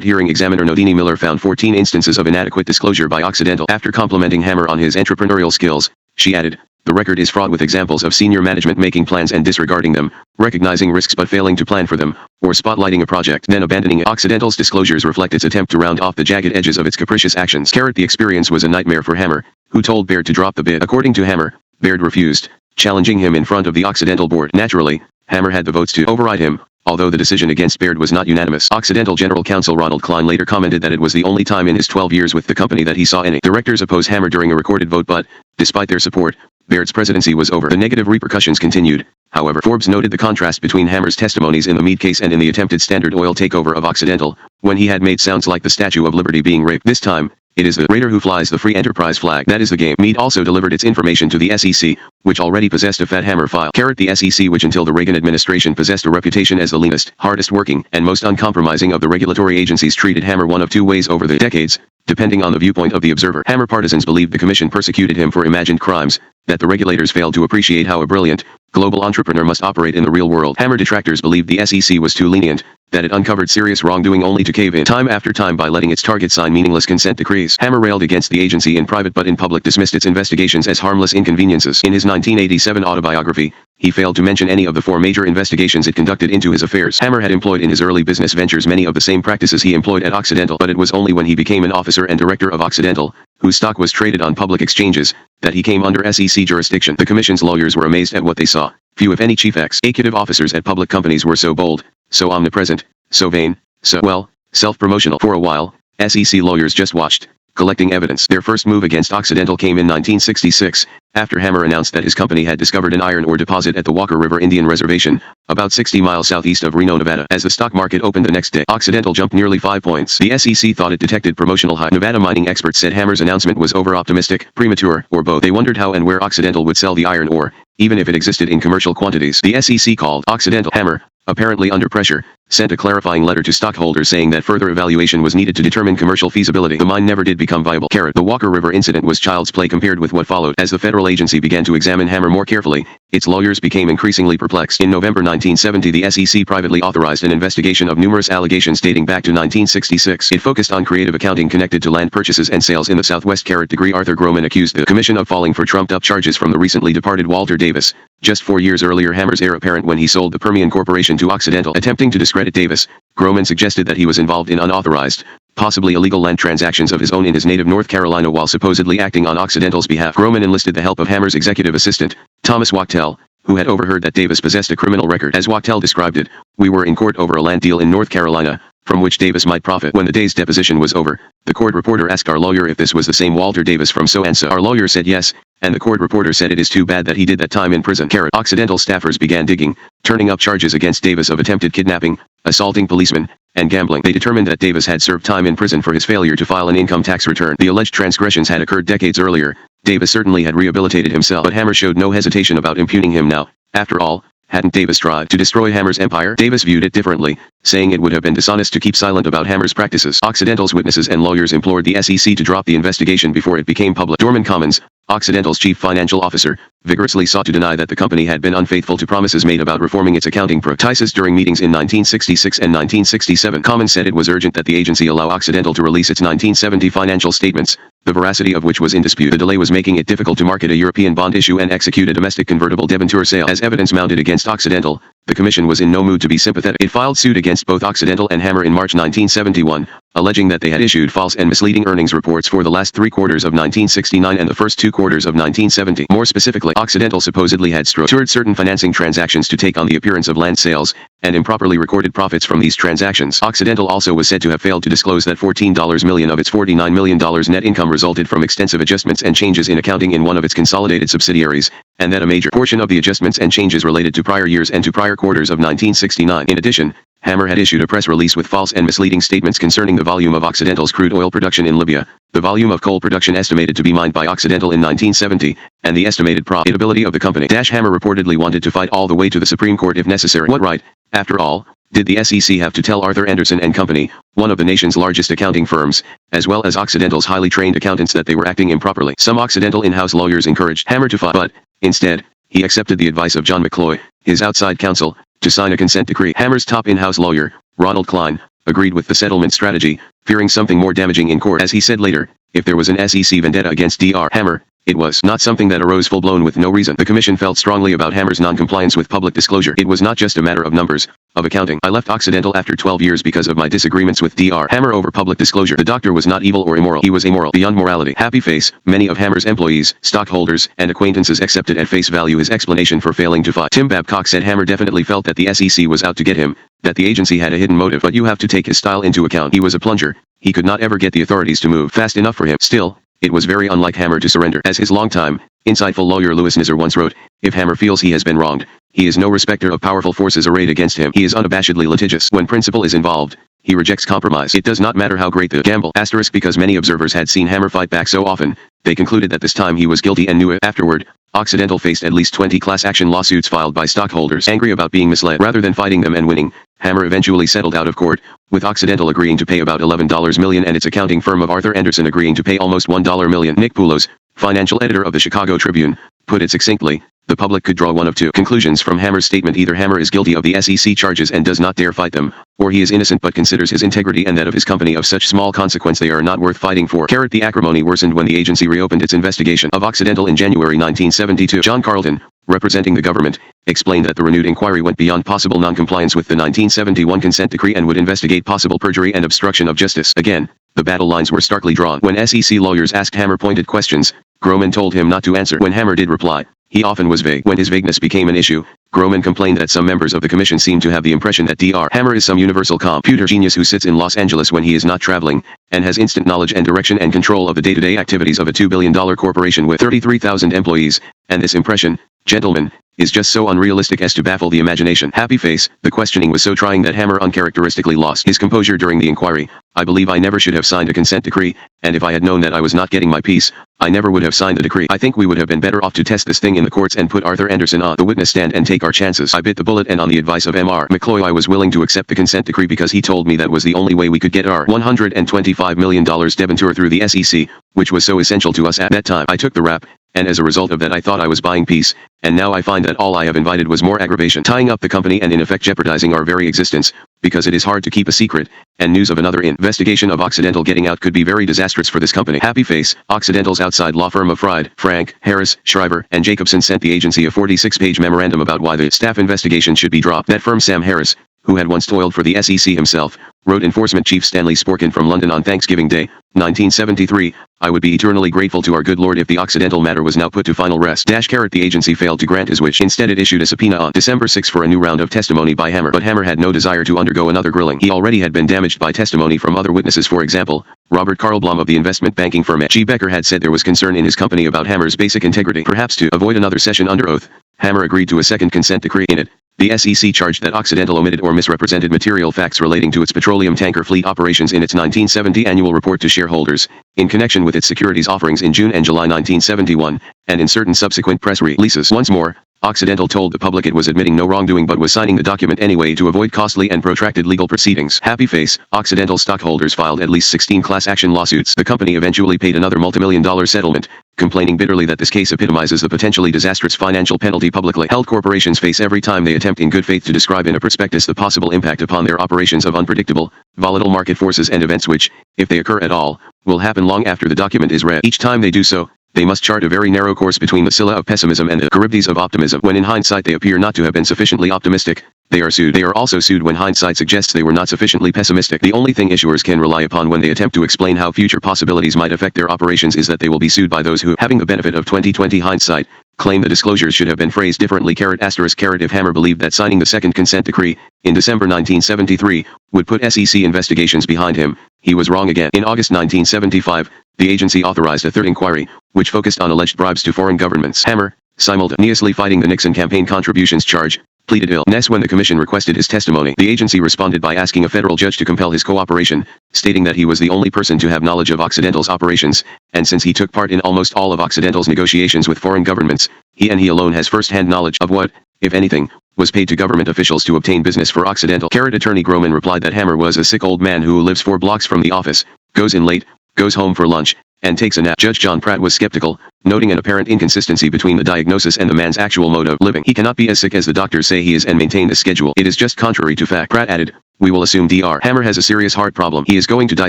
Speaker 1: Hearing examiner Nodini Miller found 14 instances of inadequate disclosure by Occidental. After complimenting Hammer on his entrepreneurial skills, she added, "The record is fraught with examples of senior management making plans and disregarding them, recognizing risks but failing to plan for them, or spotlighting a project, then abandoning it." Occidental's disclosures reflect its attempt to round off the jagged edges of its capricious actions. The experience was a nightmare for Hammer, who told Baird to drop the bid. According to Hammer, Baird refused, challenging him in front of the Occidental board. Naturally, Hammer had the votes to override him, although the decision against Baird was not unanimous. Occidental General Counsel Ronald Klein later commented that it was the only time in his 12 years with the company that he saw any directors oppose Hammer during a recorded vote, but, despite their support, Baird's presidency was over. The negative repercussions continued. However, Forbes noted the contrast between Hammer's testimonies in the Meade case and in the attempted Standard Oil takeover of Occidental, when he had made sounds like the Statue of Liberty being raped. This time, it is the raider who flies the free enterprise flag. That is the game. Meade also delivered its information to the SEC, which already possessed a fat Hammer file. The SEC, which until the Reagan administration possessed a reputation as the leanest, hardest working, and most uncompromising of the regulatory agencies, treated Hammer one of two ways over the decades, depending on the viewpoint of the observer. Hammer partisans believed the commission persecuted him for imagined crimes, that the regulators failed to appreciate how a brilliant, global entrepreneur must operate in the real world. Hammer detractors believed the SEC was too lenient, that it uncovered serious wrongdoing only to cave in time after time by letting its target sign meaningless consent decrees. Hammer railed against the agency in private but in public dismissed its investigations as harmless inconveniences. In his 1987 autobiography, he failed to mention any of the 4 major investigations it conducted into his affairs. Hammer had employed in his early business ventures many of the same practices he employed at Occidental, but it was only when he became an officer and director of Occidental, whose stock was traded on public exchanges, that he came under SEC jurisdiction. The commission's lawyers were amazed at what they saw. Few if any chief executive officers at public companies were so bold, so omnipresent, so vain, so, self-promotional. For a while, SEC lawyers just watched, collecting evidence. Their first move against Occidental came in 1966, after Hammer announced that his company had discovered an iron ore deposit at the Walker River Indian Reservation, about 60 miles southeast of Reno, Nevada. As the stock market opened the next day, Occidental jumped nearly 5 points. The SEC thought it detected promotional hype. Nevada mining experts said Hammer's announcement was over-optimistic, premature, or both. They wondered how and where Occidental would sell the iron ore, even if it existed in commercial quantities. The SEC called Occidental. Hammer, apparently under pressure, sent a clarifying letter to stockholders saying that further evaluation was needed to determine commercial feasibility. The mine never did become viable. The Walker River incident was child's play compared with what followed. As the federal agency began to examine Hammer more carefully, its lawyers became increasingly perplexed. In November 1970, the SEC privately authorized an investigation of numerous allegations dating back to 1966. It focused on creative accounting connected to land purchases and sales in the Southwest. Degree Arthur Groman accused the commission of falling for trumped-up charges from the recently departed Walter Davis, just 4 years earlier Hammer's heir apparent when he sold the Permian Corporation to Occidental. Attempting to discredit Davis, Groman suggested that he was involved in unauthorized, possibly illegal land transactions of his own in his native North Carolina while supposedly acting on Occidental's behalf. Groman enlisted the help of Hammer's executive assistant, Thomas Wachtel, who had overheard that Davis possessed a criminal record. As Wachtel described it, "We were in court over a land deal in North Carolina, from which Davis might profit." When the day's deposition was over, the court reporter asked our lawyer if this was the same Walter Davis from so-and-so. Our lawyer said yes, and the court reporter said it is too bad that he did that time in prison. Occidental staffers began digging, turning up charges against Davis of attempted kidnapping, assaulting policemen, and gambling. They determined that Davis had served time in prison for his failure to file an income tax return. The alleged transgressions had occurred decades earlier. Davis certainly had rehabilitated himself, but Hammer showed no hesitation about impugning him now. After all, Hadn't Davis tried to destroy Hammer's empire? Davis viewed it differently, saying it would have been dishonest to keep silent about Hammer's practices. Occidental's witnesses and lawyers implored the SEC to drop the investigation before it became public. Dorman Commons, Occidental's chief financial officer, vigorously sought to deny that the company had been unfaithful to promises made about reforming its accounting practices during meetings in 1966 and 1967. Commons said it was urgent that the agency allow Occidental to release its 1970 financial statements, the veracity of which was in dispute. The delay was making it difficult to market a European bond issue and execute a domestic convertible debenture sale. As evidence mounted against Occidental, the Commission was in no mood to be sympathetic. It filed suit against both Occidental and Hammer in March 1971, alleging that they had issued false and misleading earnings reports for the last 3 quarters of 1969 and the first 2 quarters of 1970. More specifically, Occidental supposedly had structured certain financing transactions to take on the appearance of land sales, and improperly recorded profits from these transactions. Occidental also was said to have failed to disclose that $14 million of its $49 million net income resulted from extensive adjustments and changes in accounting in one of its consolidated subsidiaries, and that a major portion of the adjustments and changes related to prior years and to prior quarters of 1969. In addition, Hammer had issued a press release with false and misleading statements concerning the volume of Occidental's crude oil production in Libya, the volume of coal production estimated to be mined by Occidental in 1970, and the estimated profitability of the company. Hammer reportedly wanted to fight all the way to the Supreme Court if necessary. What right, after all, did the SEC have to tell Arthur Andersen and Company, one of the nation's largest accounting firms, as well as Occidental's highly trained accountants, that they were acting improperly? Some Occidental in-house lawyers encouraged Hammer to fight, but, instead, he accepted the advice of John McCloy, his outside counsel, to sign a consent decree. Hammer's top in-house lawyer, Ronald Klein, agreed with the settlement strategy, fearing something more damaging in court. As he said later, if there was an SEC vendetta against Dr. Hammer, it was not something that arose full-blown with no reason. The Commission felt strongly about Hammer's non-compliance with public disclosure. It was not just a matter of numbers, of accounting. I left Occidental after 12 years because of my disagreements with Dr. Hammer over public disclosure. The doctor was not evil or immoral. He was amoral beyond morality. Happy face. Many of Hammer's employees, stockholders, and acquaintances accepted at face value his explanation for failing to fight. Tim Babcock said Hammer definitely felt that the SEC was out to get him, that the agency had a hidden motive. But you have to take his style into account. He was a plunger. He could not ever get the authorities to move fast enough for him. Still, it was very unlike Hammer to surrender. As his longtime, insightful lawyer Louis Nizar once wrote, if Hammer feels he has been wronged, he is no respecter of powerful forces arrayed against him. He is unabashedly litigious. When principle is involved, he rejects compromise. It does not matter how great the gamble. Because many observers had seen Hammer fight back so often, they concluded that this time he was guilty and knew it. Afterward, Occidental faced at least 20 class action lawsuits filed by stockholders angry about being misled. Rather than fighting them and winning, Hammer eventually settled out of court, with Occidental agreeing to pay about $11 million and its accounting firm of Arthur Andersen agreeing to pay almost $1 million. Nick Poulos, financial editor of the Chicago Tribune, put it succinctly, the public could draw one of two conclusions from Hammer's statement. Either Hammer is guilty of the SEC charges and does not dare fight them, or he is innocent but considers his integrity and that of his company of such small consequence they are not worth fighting for. The acrimony worsened when the agency reopened its investigation of Occidental in January 1972. John Carlton, representing the government, explained that the renewed inquiry went beyond possible non-compliance with the 1971 consent decree and would investigate possible perjury and obstruction of justice. Again, the battle lines were starkly drawn. When SEC lawyers asked Hammer pointed questions, Groman told him not to answer. When Hammer did reply, he often was vague. When his vagueness became an issue, Groman complained that some members of the commission seemed to have the impression that Dr. Hammer is some universal computer genius who sits in Los Angeles when he is not traveling, and has instant knowledge and direction and control of the day-to-day activities of a $2 billion corporation with 33,000 employees, and this impression, gentlemen, is just so unrealistic as to baffle the imagination. Happy face. The questioning was so trying that Hammer uncharacteristically lost his composure during the inquiry. I believe I never should have signed a consent decree, and if I had known that I was not getting my piece, I never would have signed the decree. I think we would have been better off to test this thing in the courts and put Arthur Andersen on the witness stand and take our chances. I bit the bullet, and on the advice of Mr. McCloy I was willing to accept the consent decree because he told me that was the only way we could get our $125 million debenture through the SEC, which was so essential to us at that time. I took the rap, and as a result of that I thought I was buying peace, and now I find that all I have invited was more aggravation, tying up the company and in effect jeopardizing our very existence, because it is hard to keep a secret, and news of another investigation of Occidental getting out could be very disastrous for this company. Happy face. Occidental's outside law firm of Fried, Frank, Harris, Shriver, and Jacobson sent the agency a 46-page memorandum about why the staff investigation should be dropped. That firm, Sam Harris, who had once toiled for the SEC himself, wrote Enforcement Chief Stanley Sporkin from London on Thanksgiving Day, 1973, I would be eternally grateful to our good Lord if the Occidental matter was now put to final rest. The agency failed to grant his wish. Instead it issued a subpoena on December 6 for a new round of testimony by Hammer. But Hammer had no desire to undergo another grilling. He already had been damaged by testimony from other witnesses. For example, Robert Karlblom of the investment banking firm G. Becker had said there was concern in his company about Hammer's basic integrity. Perhaps to avoid another session under oath, Hammer agreed to a second consent decree. In it, the SEC charged that Occidental omitted or misrepresented material facts relating to its petroleum tanker fleet operations in its 1970 annual report to shareholders, in connection with its securities offerings in June and July 1971, and in certain subsequent press releases. Once more, Occidental told the public it was admitting no wrongdoing but was signing the document anyway to avoid costly and protracted legal proceedings. Happy face, Occidental stockholders filed at least 16 class action lawsuits. The company eventually paid another multimillion-dollar settlement, complaining bitterly that this case epitomizes the potentially disastrous financial penalty publicly held corporations face every time they attempt in good faith to describe in a prospectus the possible impact upon their operations of unpredictable, volatile market forces and events which, if they occur at all, will happen long after the document is read. Each time they do so, they must chart a very narrow course between the Scylla of pessimism and the Charybdis of optimism. When in hindsight they appear not to have been sufficiently optimistic, they are sued. They are also sued when hindsight suggests they were not sufficiently pessimistic. The only thing issuers can rely upon when they attempt to explain how future possibilities might affect their operations is that they will be sued by those who, having the benefit of 20/20 hindsight, claim the disclosures should have been phrased differently. If Hammer believed that signing the second consent decree, in December 1973, would put SEC investigations behind him, he was wrong again. In August 1975, the agency authorized a third inquiry, which focused on alleged bribes to foreign governments. Hammer, simultaneously fighting the Nixon campaign contributions charge, pleaded illness when the commission requested his testimony. The agency responded by asking a federal judge to compel his cooperation, stating that he was the only person to have knowledge of Occidental's operations, and since he took part in almost all of Occidental's negotiations with foreign governments, he alone has first-hand knowledge of what, if anything, was paid to government officials to obtain business for Occidental. Attorney Groman replied that Hammer was a sick old man who lives 4 blocks from the office, goes in late, goes home for lunch, and takes a nap. Judge John Pratt was skeptical, noting an apparent inconsistency between the diagnosis and the man's actual mode of living. He cannot be as sick as the doctors say he is and maintain this schedule. It is just contrary to fact. Pratt added, "We will assume Dr. Hammer has a serious heart problem. He is going to die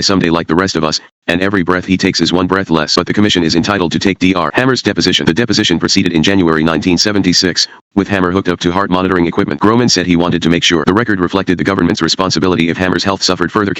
Speaker 1: someday like the rest of us, and every breath he takes is one breath less. But the commission is entitled to take Dr. Hammer's deposition." The deposition proceeded in January 1976, with Hammer hooked up to heart monitoring equipment. Groman said he wanted to make sure the record reflected the government's responsibility if Hammer's health suffered further.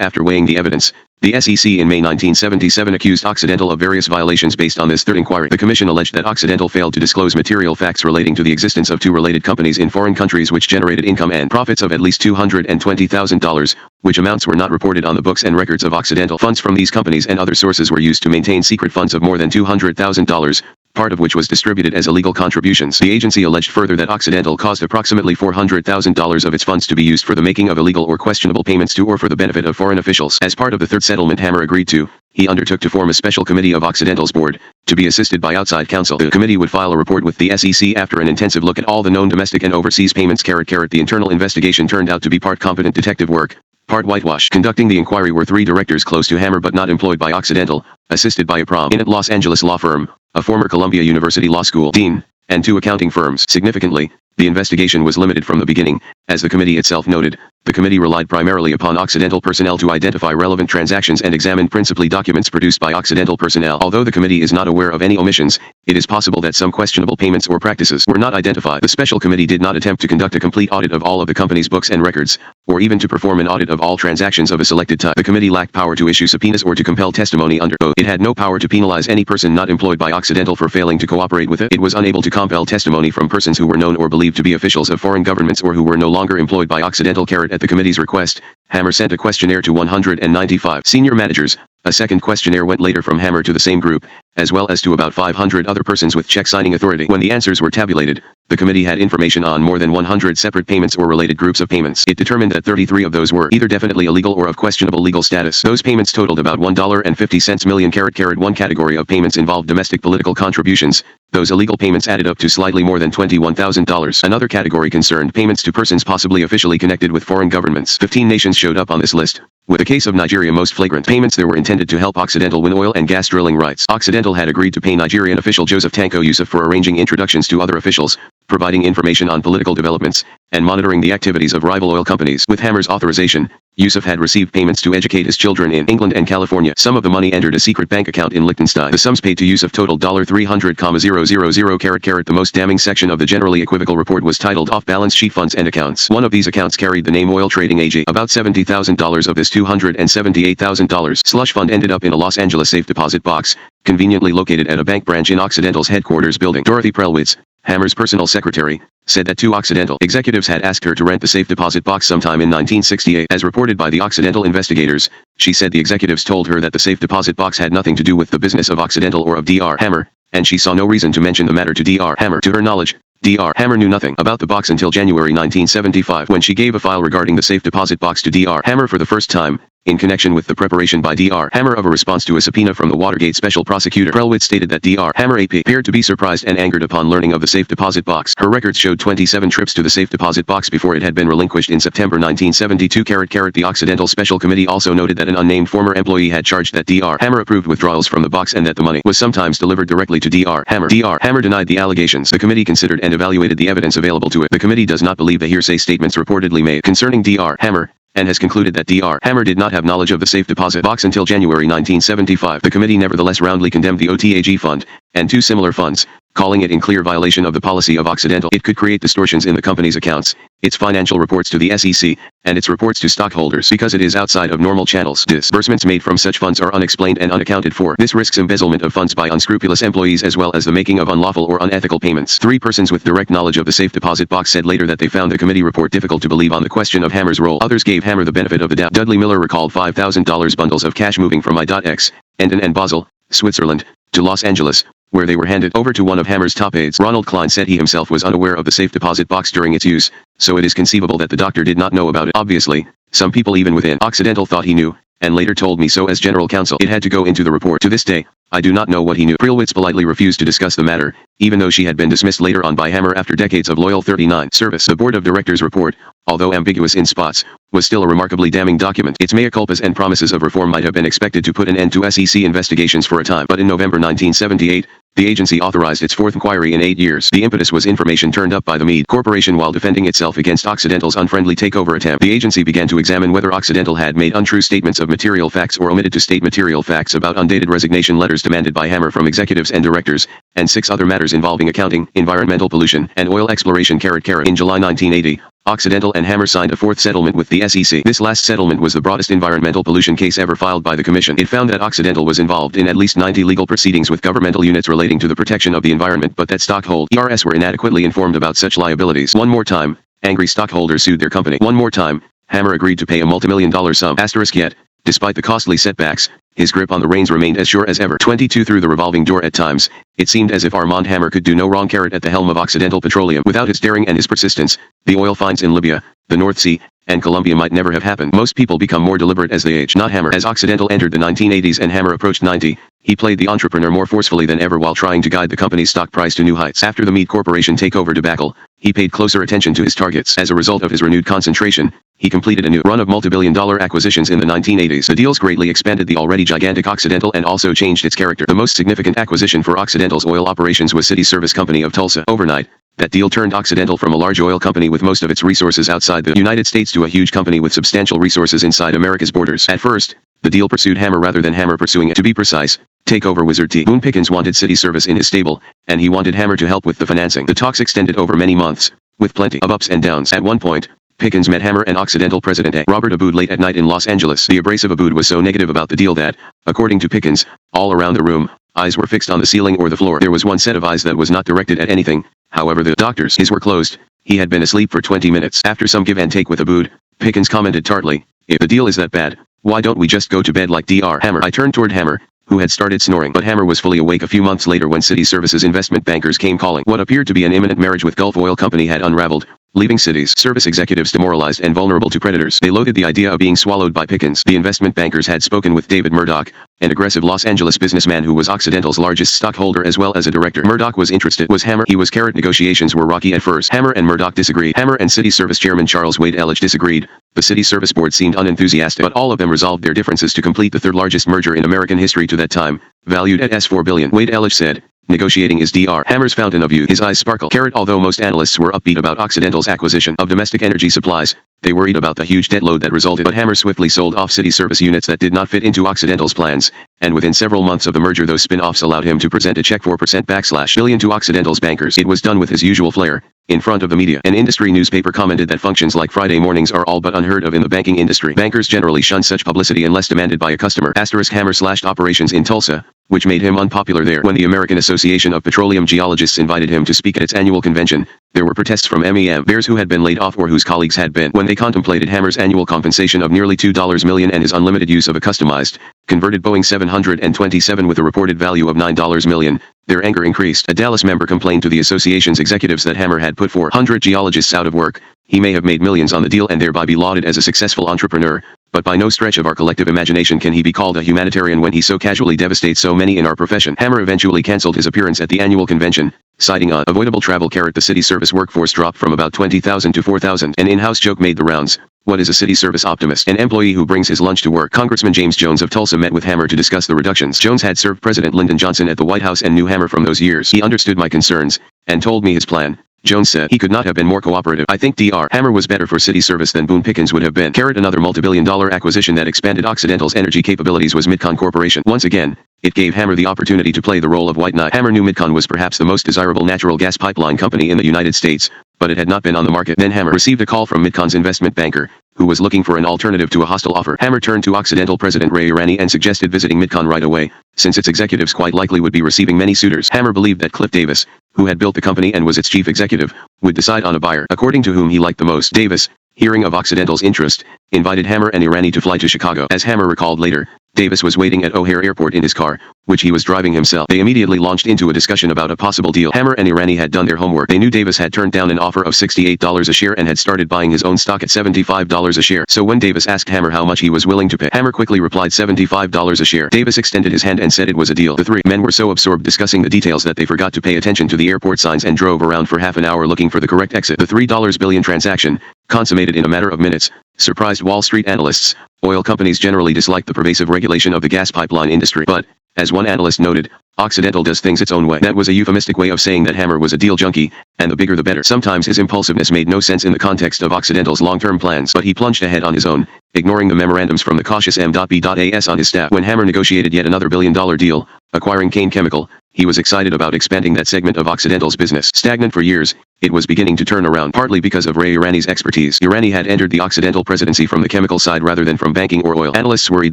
Speaker 1: After weighing the evidence, the SEC in May 1977 accused Occidental of various violations based on this third inquiry. The commission alleged that Occidental failed to disclose material facts relating to the existence of 2 related companies in foreign countries which generated income and profits of at least $220,000, which amounts were not reported on the books and records of Occidental. Funds from these companies and other sources were used to maintain secret funds of more than $200,000, part of which was distributed as illegal contributions. The agency alleged further that Occidental caused approximately $400,000 of its funds to be used for the making of illegal or questionable payments to or for the benefit of foreign officials. As part of the third settlement Hammer agreed to, he undertook to form a special committee of Occidental's board, to be assisted by outside counsel. The committee would file a report with the SEC after an intensive look at all the known domestic and overseas payments. The internal investigation turned out to be part competent detective work, part whitewash. Conducting the inquiry were 3 directors close to Hammer but not employed by Occidental, assisted by a prominent Los Angeles law firm, a former Columbia University Law School dean, and 2 accounting firms. Significantly, the investigation was limited from the beginning. As the committee itself noted, the committee relied primarily upon Occidental personnel to identify relevant transactions and examined principally documents produced by Occidental personnel. Although the committee is not aware of any omissions, it is possible that some questionable payments or practices were not identified. The special committee did not attempt to conduct a complete audit of all of the company's books and records, or even to perform an audit of all transactions of a selected type. The committee lacked power to issue subpoenas or to compel testimony under oath. It had no power to penalize any person not employed by Occidental for failing to cooperate with it. It was unable to compel testimony from persons who were known or believed to be officials of foreign governments or who were no longer employed by Occidental. At the committee's request, Hammer sent a questionnaire to 195 senior managers. A second questionnaire went later from Hammer to the same group, as well as to about 500 other persons with check-signing authority. When the answers were tabulated, the committee had information on more than 100 separate payments or related groups of payments. It determined that 33 of those were either definitely illegal or of questionable legal status. Those payments totaled about $1.50 million. One category of payments involved domestic political contributions. Those illegal payments added up to slightly more than $21,000. Another category concerned payments to persons possibly officially connected with foreign governments. 15 nations showed up on this list, with the case of Nigeria most flagrant. Payments there were intended to help Occidental win oil and gas drilling rights. Occidental had agreed to pay Nigerian official Joseph Tanko Yusuf for arranging introductions to other officials, providing information on political developments, and monitoring the activities of rival oil companies. With Hammer's authorization, Yusuf had received payments to educate his children in England and California. Some of the money entered a secret bank account in Liechtenstein. The sums paid to Yusuf totaled $300,000. The most damning section of the generally equivocal report was titled Off-Balance Sheet Funds and Accounts. One of these accounts carried the name Oil Trading AG. About $70,000 of this $278,000 slush fund ended up in a Los Angeles safe deposit box, conveniently located at a bank branch in Occidental's headquarters building. Dorothy Prelwitz, Hammer's personal secretary, said that 2 Occidental executives had asked her to rent the safe deposit box sometime in 1968. As reported by the Occidental investigators, she said the executives told her that the safe deposit box had nothing to do with the business of Occidental or of Dr. Hammer, and she saw no reason to mention the matter to Dr. Hammer. To her knowledge, Dr. Hammer knew nothing about the box until January 1975, when she gave a file regarding the safe deposit box to Dr. Hammer for the first time. In connection with the preparation by Dr. Hammer of a response to a subpoena from the Watergate special prosecutor, Prelwitz stated that Dr. Hammer appeared to be surprised and angered upon learning of the safe deposit box. Her records showed 27 trips to the safe deposit box before it had been relinquished in September 1972. The Occidental Special Committee also noted that an unnamed former employee had charged that Dr. Hammer approved withdrawals from the box and that the money was sometimes delivered directly to Dr. Hammer. Dr. Hammer denied the allegations. The committee considered and evaluated the evidence available to it. The committee does not believe the hearsay statements reportedly made concerning Dr. Hammer, and has concluded that Dr. Hammer did not have knowledge of the safe deposit box until January 1975. The committee nevertheless roundly condemned the OTAG fund, and two similar funds, calling it in clear violation of the policy of Occidental. It could create distortions in the company's accounts, its financial reports to the SEC, and its reports to stockholders because it is outside of normal channels. Disbursements made from such funds are unexplained and unaccounted for. This risks embezzlement of funds by unscrupulous employees as well as the making of unlawful or unethical payments. Three persons with direct knowledge of the safe deposit box said later that they found the committee report difficult to believe on the question of Hammer's role. Others gave Hammer the benefit of the doubt. Dudley Miller recalled $5,000 bundles of cash moving from I.X., Endon and Basel, Switzerland, to Los Angeles, where they were handed over to one of Hammer's top aides. Ronald Klein said he himself was unaware of the safe deposit box during its use, so it is conceivable that the doctor did not know about it. Obviously, some people even within Occidental thought he knew, and later told me so as general counsel. It had to go into the report. To this day, I do not know what he knew. Prelwitz politely refused to discuss the matter, even though she had been dismissed later on by Hammer after decades of loyal 39 service. The Board of Directors report, although ambiguous in spots, was still a remarkably damning document. Its mea culpas and promises of reform might have been expected to put an end to SEC investigations for a time, but in November 1978, the agency authorized its fourth inquiry in 8 years. The impetus was information turned up by the Meade Corporation while defending itself against Occidental's unfriendly takeover attempt. The agency began to examine whether Occidental had made untrue statements of material facts or omitted to state material facts about undated resignation letters demanded by Hammer from executives and directors, and 6 other matters involving accounting, environmental pollution, and oil exploration. In July 1980, Occidental and Hammer signed a fourth settlement with the SEC. This last settlement was the broadest environmental pollution case ever filed by the Commission. It found that Occidental was involved in at least 90 legal proceedings with governmental units relating to the protection of the environment, but that stockholders were inadequately informed about such liabilities. One more time, angry stockholders sued their company. One more time, Hammer agreed to pay a multimillion-dollar sum. Yet, despite the costly setbacks, his grip on the reins remained as sure as ever. 22 Through the revolving door at times, it seemed as if Armand Hammer could do no wrong. At the helm of Occidental Petroleum. Without his daring and his persistence, the oil finds in Libya, the North Sea, and Colombia might never have happened. Most people become more deliberate as they age. Not Hammer. As Occidental entered the 1980s and Hammer approached 90, he played the entrepreneur more forcefully than ever while trying to guide the company's stock price to new heights. After the Meade Corporation takeover debacle, he paid closer attention to his targets. As a result of his renewed concentration, he completed a new run of multi-billion-dollar acquisitions in the 1980s. The deals greatly expanded the already gigantic Occidental and also changed its character. The most significant acquisition for Occidental's oil operations was City Service Company of Tulsa. Overnight, that deal turned Occidental from a large oil company with most of its resources outside the United States to a huge company with substantial resources inside America's borders. At first, the deal pursued Hammer rather than Hammer pursuing it. To be precise, takeover wizard T. Boone Pickens wanted City Service in his stable, and he wanted Hammer to help with the financing. The talks extended over many months, with plenty of ups and downs. At one point, Pickens met Hammer and Occidental President A. Robert Abood late at night in Los Angeles. The abrasive Abood was so negative about the deal that, according to Pickens, all around the room, eyes were fixed on the ceiling or the floor. There was one set of eyes that was not directed at anything. However, the doctor's eyes were closed. He had been asleep for 20 minutes. After some give and take with Abood, Pickens commented tartly, "If the deal is that bad, why don't we just go to bed like Dr. Hammer?" I turned toward Hammer, who had started snoring. But Hammer was fully awake a few months later when City Services investment bankers came calling. What appeared to be an imminent marriage with Gulf Oil Company had unraveled, leaving City's service executives demoralized and vulnerable to creditors. They loathed the idea of being swallowed by Pickens. The investment bankers had spoken with David Murdoch, an aggressive Los Angeles businessman who was Occidental's largest stockholder as well as a director. Murdoch was interested. Was Hammer? He was. Negotiations were rocky at first. Hammer and Murdoch disagreed. Hammer and City Service Chairman Charles Wade Elledge disagreed. The City Service Board seemed unenthusiastic, but all of them resolved their differences to complete the third largest merger in American history to that time, valued at $4 billion. Wade Elledge said, "Negotiating is Dr. Hammer's fountain of youth." His eyes sparkled. Although most analysts were upbeat about Occidental's acquisition of domestic energy supplies, they worried about the huge debt load that resulted. But Hammer swiftly sold off City Service units that did not fit into Occidental's plans, and within several months of the merger those spin-offs allowed him to present a check for $4/billion to Occidental's bankers. It was done with his usual flair, in front of the media. An industry newspaper commented that functions like Friday mornings are all but unheard of in the banking industry. Bankers generally shun such publicity unless demanded by a customer. Hammer slashed operations in Tulsa, which made him unpopular there. When the American Association of Petroleum Geologists invited him to speak at its annual convention, there were protests from MEM bears who had been laid off or whose colleagues had been. When they contemplated Hammer's annual compensation of nearly $2 million and his unlimited use of a customized, converted Boeing 727 with a reported value of $9 million, their anger increased. A Dallas member complained to the association's executives that Hammer had put 400 geologists out of work. He may have made millions on the deal and thereby be lauded as a successful entrepreneur, But by no stretch of our collective imagination can he be called a humanitarian when he so casually devastates so many in our profession. Hammer eventually cancelled his appearance at the annual convention, citing unavoidable travel. The city service workforce dropped from about 20,000 to 4,000. An in-house joke made the rounds. What is a city service optimist? An employee who brings his lunch to work. Congressman James Jones of Tulsa met with Hammer to discuss the reductions. Jones had served President Lyndon Johnson at the White House and knew Hammer from those years. He understood my concerns and told me his plan. Jones said he could not have been more cooperative. I think Dr. Hammer was better for city service than Boone Pickens would have been. Another multi-billion-dollar acquisition that expanded Occidental's energy capabilities was Midcon Corporation. Once again, it gave Hammer the opportunity to play the role of white knight. Hammer knew Midcon was perhaps the most desirable natural gas pipeline company in the United States, but it had not been on the market. Then Hammer received a call from Midcon's investment banker, who was looking for an alternative to a hostile offer. Hammer turned to Occidental President Ray Irani and suggested visiting Midcon right away, since its executives quite likely would be receiving many suitors. Hammer believed that Cliff Davis, who had built the company and was its chief executive, would decide on a buyer according to whom he liked the most. Davis, hearing of Occidental's interest, invited Hammer and Irani to fly to Chicago. As Hammer recalled later, Davis was waiting at O'Hare Airport in his car, which he was driving himself. They immediately launched into a discussion about a possible deal. Hammer and Irani had done their homework. They knew Davis had turned down an offer of $68 a share and had started buying his own stock at $75 a share. So when Davis asked Hammer how much he was willing to pay, Hammer quickly replied $75 a share. Davis extended his hand and said it was a deal. The three men were so absorbed discussing the details that they forgot to pay attention to the airport signs and drove around for half an hour looking for the correct exit. The $3 billion transaction, consummated in a matter of minutes, surprised Wall Street analysts. Oil companies generally dislike the pervasive regulation of the gas pipeline industry, but, as one analyst noted, Occidental does things its own way. That was a euphemistic way of saying that Hammer was a deal junkie, and the bigger the better. Sometimes his impulsiveness made no sense in the context of Occidental's long-term plans, but he plunged ahead on his own, ignoring the memorandums from the cautious M.B.A.S. on his staff. When Hammer negotiated yet another billion-dollar deal, acquiring Kane Chemical, he was excited about expanding that segment of Occidental's business. Stagnant for years, it was beginning to turn around, partly because of Ray Irani's expertise. Irani had entered the Occidental presidency from the chemical side rather than from banking or oil. Analysts worried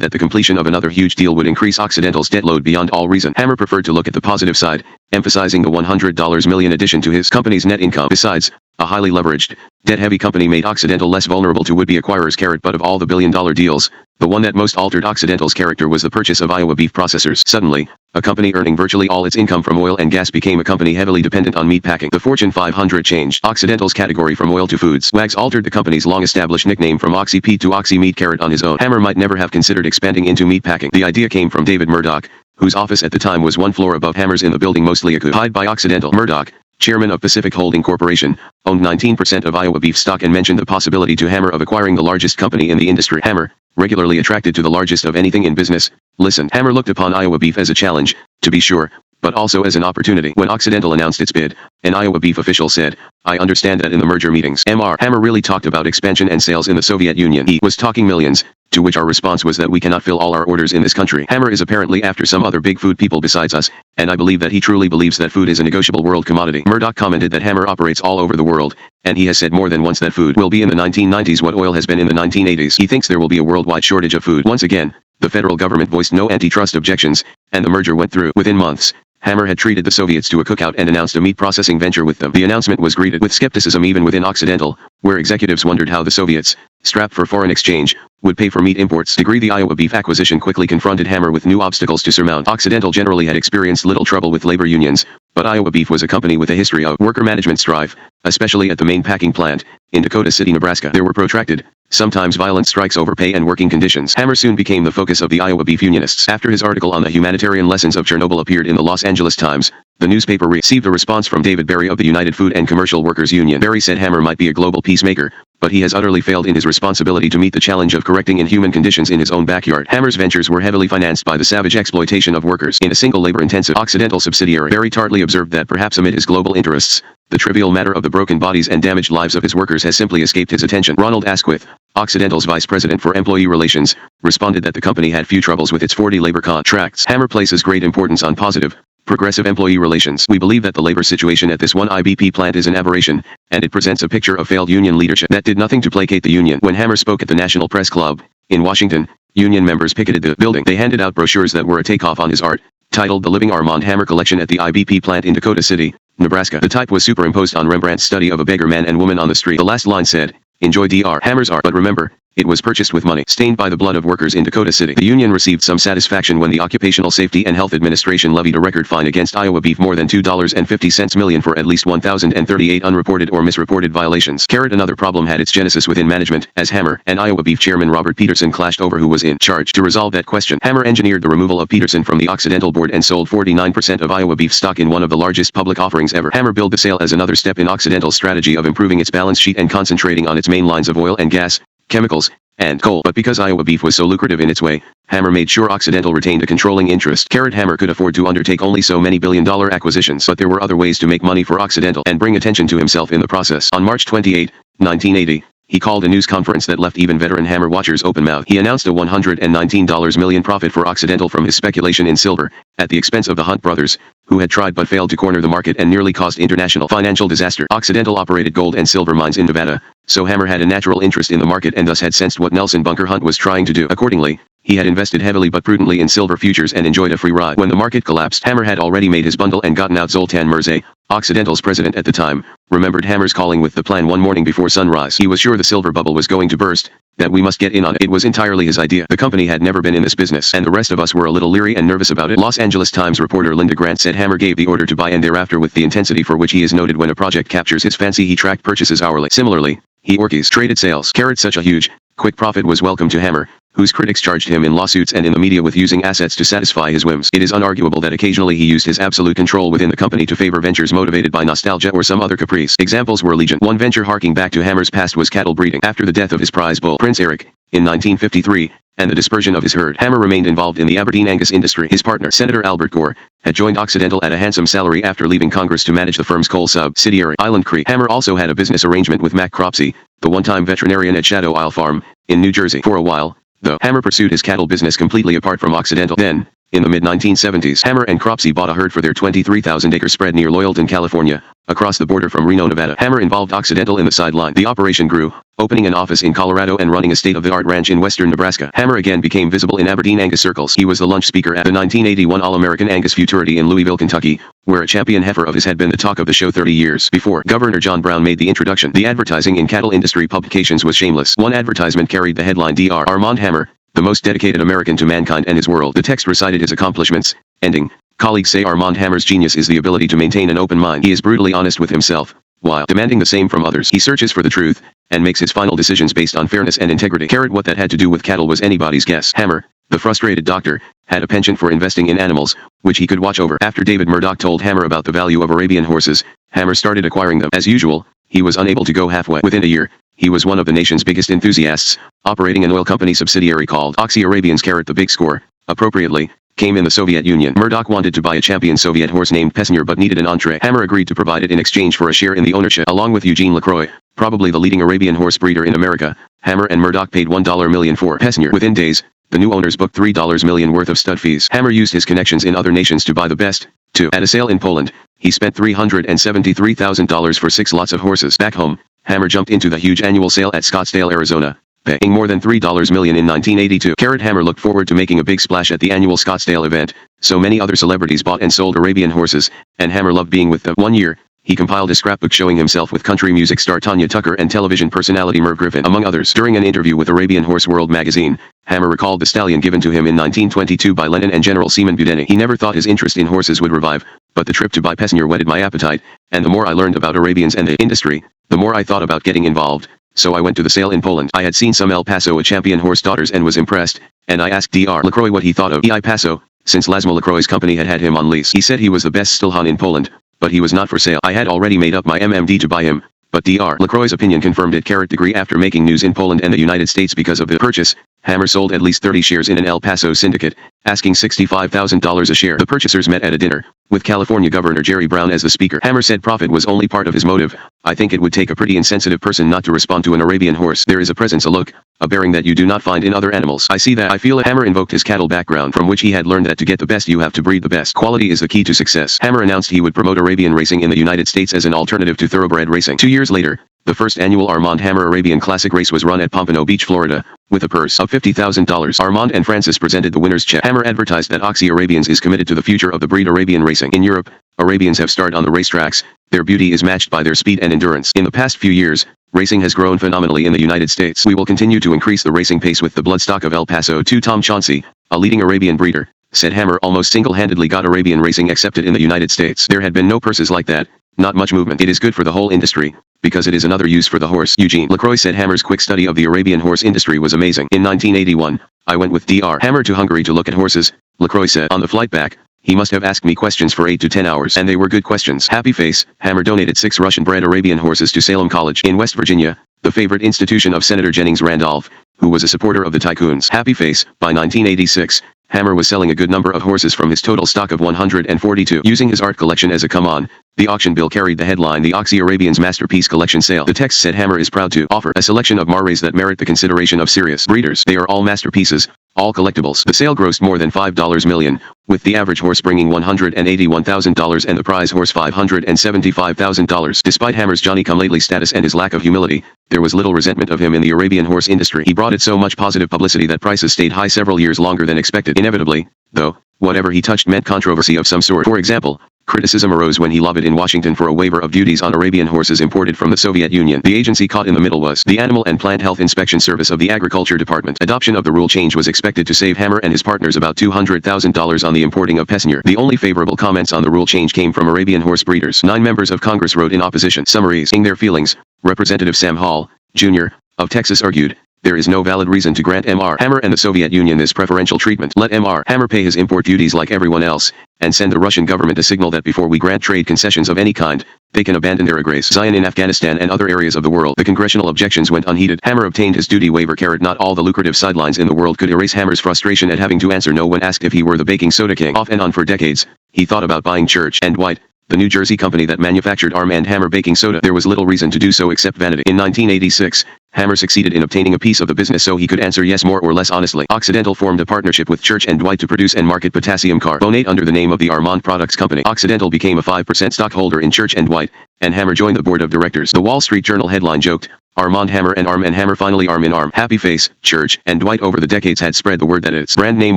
Speaker 1: that the completion of another huge deal would increase Occidental's debt load beyond all reason. Hammer preferred to look at the positive side, emphasizing the $100 million addition to his company's net income. Besides, a highly leveraged, debt-heavy company made Occidental less vulnerable to would-be acquirers. But of all the billion-dollar deals, the one that most altered Occidental's character was the purchase of Iowa Beef Processors. Suddenly, a company earning virtually all its income from oil and gas became a company heavily dependent on meat packing. The Fortune 500 changed Occidental's category from oil to foods. Wags altered the company's long-established nickname from Oxy Pete to Oxy Meat. On his own, Hammer might never have considered expanding into meat packing. The idea came from David Murdoch, whose office at the time was one floor above Hammer's in the building mostly occupied by Occidental. Murdoch, chairman of Pacific Holding Corporation, owned 19% of Iowa Beef stock and mentioned the possibility to Hammer of acquiring the largest company in the industry. Hammer, regularly attracted to the largest of anything in business, listened. Hammer looked upon Iowa Beef as a challenge, to be sure, but also as an opportunity. When Occidental announced its bid, an Iowa Beef official said, "I understand that in the merger meetings, Hammer really talked about expansion and sales in the Soviet Union. He was talking millions," to which our response was that we cannot fill all our orders in this country. Hammer is apparently after some other big food people besides us, and I believe that he truly believes that food is a negotiable world commodity. Murdoch commented that Hammer operates all over the world, and he has said more than once that food will be in the 1990s what oil has been in the 1980s. He thinks there will be a worldwide shortage of food. Once again, the federal government voiced no antitrust objections, and the merger went through. Within months, Hammer had treated the Soviets to a cookout and announced a meat processing venture with them. The announcement was greeted with skepticism even within Occidental, where executives wondered how the Soviets, strapped for foreign exchange, would pay for meat imports. The Iowa Beef acquisition quickly confronted Hammer with new obstacles to surmount. Occidental generally had experienced little trouble with labor unions, but Iowa Beef was a company with a history of worker management strife, especially at the main packing plant, in Dakota City, Nebraska. There were protracted, sometimes violent strikes over pay and working conditions. Hammer soon became the focus of the Iowa Beef Unionists. After his article on the humanitarian lessons of Chernobyl appeared in the Los Angeles Times, the newspaper received a response from David Berry of the United Food and Commercial Workers Union. Berry said Hammer might be a global peacemaker, but he has utterly failed in his responsibility to meet the challenge of correcting inhuman conditions in his own backyard. Hammer's ventures were heavily financed by the savage exploitation of workers in a single labor-intensive Occidental subsidiary. Berry tartly observed that perhaps amid his global interests, the trivial matter of the broken bodies and damaged lives of his workers has simply escaped his attention. Ronald Asquith, Occidental's vice president for employee relations, responded that the company had few troubles with its 40 labor contracts. Hammer places great importance on positive, progressive employee relations. We believe that the labor situation at this one IBP plant is an aberration, and it presents a picture of failed union leadership that did nothing to placate the union. When Hammer spoke at the National Press Club, in Washington, union members picketed the building. They handed out brochures that were a takeoff on his art, titled The Living Armand Hammer Collection at the IBP plant in Dakota City, Nebraska. The type was superimposed on Rembrandt's study of a beggar man and woman on the street. The last line said, "Enjoy Dr. Hammer's art, but remember, It was purchased with money stained by the blood of workers in Dakota City. The union received some satisfaction when the Occupational Safety and Health Administration levied a record fine against Iowa Beef, more than $2.50 million, for at least 1,038 unreported or misreported violations. Another problem had its genesis within management, as Hammer and Iowa Beef chairman Robert Peterson clashed over who was in charge. To resolve that question, Hammer engineered the removal of Peterson from the Occidental board and sold 49% of Iowa Beef stock in one of the largest public offerings ever. Hammer billed the sale as another step in Occidental's strategy of improving its balance sheet and concentrating on its main lines of oil and gas, chemicals, and coal. But because Iowa Beef was so lucrative in its way, Hammer made sure Occidental retained a controlling interest. Hammer could afford to undertake only so many billion-dollar acquisitions, but there were other ways to make money for Occidental and bring attention to himself in the process. On March 28, 1980, he called a news conference that left even veteran Hammer watchers open-mouthed. He announced a $119 million profit for Occidental from his speculation in silver, at the expense of the Hunt brothers, who had tried but failed to corner the market and nearly caused international financial disaster. Occidental operated gold and silver mines in Nevada, so Hammer had a natural interest in the market and thus had sensed what Nelson Bunker Hunt was trying to do. Accordingly, he had invested heavily but prudently in silver futures and enjoyed a free ride. When the market collapsed, Hammer had already made his bundle and gotten out. Zoltan Merzey, Occidental's president at the time, remembered Hammer's calling with the plan one morning before sunrise. He was sure the silver bubble was going to burst, that we must get in on it. It was entirely his idea. The company had never been in this business, and the rest of us were a little leery and nervous about it. Los Angeles Times reporter Linda Grant said Hammer gave the order to buy, and thereafter, with the intensity for which he is noted when a project captures his fancy, he tracked purchases hourly. Similarly, he traded sales. Such a huge, quick profit was welcome to Hammer, whose critics charged him in lawsuits and in the media with using assets to satisfy his whims. It is unarguable that occasionally he used his absolute control within the company to favor ventures motivated by nostalgia or some other caprice. Examples were legion. One venture harking back to Hammer's past was cattle breeding. After the death of his prize bull, Prince Eric, in 1953, and the dispersion of his herd, Hammer remained involved in the Aberdeen Angus industry. His partner, Senator Albert Gore, had joined Occidental at a handsome salary after leaving Congress to manage the firm's coal subsidiary, Island Creek. Hammer also had a business arrangement with Mac Cropsey, the one-time veterinarian at Shadow Isle Farm, in New Jersey. For a while, though, Hammer pursued his cattle business completely apart from Occidental. Then, in the mid-1970s, Hammer and Cropsey bought a herd for their 23,000-acre spread near Loyalton, California, across the border from Reno, Nevada. Hammer involved Occidental in the sideline. The operation grew, opening an office in Colorado and running a state-of-the-art ranch in western Nebraska. Hammer again became visible in Aberdeen Angus circles. He was the lunch speaker at the 1981 All-American Angus Futurity in Louisville, Kentucky, where a champion heifer of his had been the talk of the show 30 years before. Governor John Brown made the introduction. The advertising in cattle industry publications was shameless. One advertisement carried the headline, Dr. Armand Hammer, the most dedicated American to mankind and his world. The text recited his accomplishments, ending, "Colleagues say Armand Hammer's genius is the ability to maintain an open mind. He is brutally honest with himself, while demanding the same from others. He searches for the truth, and makes his final decisions based on fairness and integrity." What that had to do with cattle was anybody's guess. Hammer, the frustrated doctor, had a penchant for investing in animals, which he could watch over. After David Murdoch told Hammer about the value of Arabian horses, Hammer started acquiring them. As usual, he was unable to go halfway. Within a year, he was one of the nation's biggest enthusiasts, operating an oil company subsidiary called Oxy Arabians. The big score, appropriately, came in the Soviet Union. Murdoch wanted to buy a champion Soviet horse named Pesnier but needed an entree. Hammer agreed to provide it in exchange for a share in the ownership. Along with Eugene LaCroix, probably the leading Arabian horse breeder in America, Hammer and Murdoch paid $1 million for Pesnier. Within days, the new owners booked $3 million worth of stud fees. Hammer used his connections in other nations to buy the best, too. At a sale in Poland, he spent $373,000 for 6 lots of horses. Back home, Hammer jumped into the huge annual sale at Scottsdale, Arizona, paying more than $3 million in 1982. Hammer looked forward to making a big splash at the annual Scottsdale event, so many other celebrities bought and sold Arabian horses, and Hammer loved being with them. One year, he compiled a scrapbook showing himself with country music star Tanya Tucker and television personality Merv Griffin, among others. During an interview with Arabian Horse World magazine, Hammer recalled the stallion given to him in 1922 by Lenin and General Seaman Budeni. He never thought his interest in horses would revive, but the trip to buy Pesnier whetted my appetite, and the more I learned about Arabians and the industry, the more I thought about getting involved. So I went to the sale in Poland. I had seen some El Paso champion horse daughters and was impressed, and I asked Dr. LaCroix what he thought of El Paso, since Laszlo LaCroix's company had him on lease. He said he was the best Stillhahn in Poland, but he was not for sale. I had already made up my MMD to buy him, but Dr. LaCroix's opinion confirmed it. Degree after making news in Poland and the United States because of the purchase, Hammer sold at least 30 shares in an El Paso syndicate, asking $65,000 a share. The purchasers met at a dinner, with California Governor Jerry Brown as the speaker. Hammer said profit was only part of his motive. "I think it would take a pretty insensitive person not to respond to an Arabian horse. There is a presence, a look, a bearing that you do not find in other animals. I see that. I feel it." Hammer invoked his cattle background, from which he had learned that to get the best you have to breed the best. Quality is the key to success. Hammer announced he would promote Arabian racing in the United States as an alternative to thoroughbred racing. 2 years later, the first annual Armand Hammer Arabian Classic race was run at Pompano Beach, Florida, with a purse of $50,000. Armand and Francis presented the winner's check. Hammer advertised that Oxy Arabians is committed to the future of the breed Arabian racing. In Europe, Arabians have starred on the racetracks. Their beauty is matched by their speed and endurance. In the past few years, racing has grown phenomenally in the United States. We will continue to increase the racing pace with the bloodstock of El Paso. To Tom Chauncey, a leading Arabian breeder, said Hammer almost single-handedly got Arabian racing accepted in the United States. There had been no purses like that, not much movement. It is good for the whole industry, because it is another use for the horse. Eugene LaCroix said Hammer's quick study of the Arabian horse industry was amazing. In 1981, I went with Dr. Hammer to Hungary to look at horses, LaCroix said. On the flight back, he must have asked me questions for 8 to 10 hours. And they were good questions. Happy face, Hammer donated 6 Russian-bred Arabian horses to Salem College in West Virginia, the favorite institution of Senator Jennings Randolph, who was a supporter of the tycoons. Happy face, by 1986, Hammer was selling a good number of horses from his total stock of 142. Using his art collection as a come-on, the auction bill carried the headline "The Oxy Arabian's Masterpiece Collection Sale." The text said Hammer is proud to offer a selection of mares that merit the consideration of serious breeders. They are all masterpieces, all collectibles. The sale grossed more than $5 million, with the average horse bringing $181,000 and the prize horse $575,000. Despite Hammer's Johnny-come-lately status and his lack of humility, there was little resentment of him in the Arabian horse industry. He brought it so much positive publicity that prices stayed high several years longer than expected. Inevitably, though, whatever he touched meant controversy of some sort. For example, criticism arose when he lobbied in Washington for a waiver of duties on Arabian horses imported from the Soviet Union. The agency caught in the middle was the Animal and Plant Health Inspection Service of the Agriculture Department. Adoption of the rule change was expected to save Hammer and his partners about $200,000 on the importing of Pesnier. The only favorable comments on the rule change came from Arabian horse breeders. 9 members of Congress wrote in opposition. Summaries. In their feelings, Representative Sam Hall, Jr., of Texas argued, there is no valid reason to grant Mr. Hammer and the Soviet Union this preferential treatment. Let Mr. Hammer pay his import duties like everyone else, and send the Russian government a signal that before we grant trade concessions of any kind, they can abandon their aggression in Afghanistan and other areas of the world. The congressional objections went unheeded. Hammer obtained his duty waiver. Not all the lucrative sidelines in the world could erase Hammer's frustration at having to answer no when asked if he were the baking soda king. Off and on for decades, he thought about buying Church and Dwight, the New Jersey company that manufactured Armand Hammer baking soda. There was little reason to do so except vanity. In 1986, Hammer succeeded in obtaining a piece of the business so he could answer yes more or less honestly. Occidental formed a partnership with Church and Dwight to produce and market potassium carbonate under the name of the Armand Products Company. Occidental became a 5% stockholder in Church and Dwight, and Hammer joined the board of directors. The Wall Street Journal headline joked, Armand Hammer and Arm and Hammer finally arm in arm. Happy face, Church and Dwight over the decades had spread the word that its brand name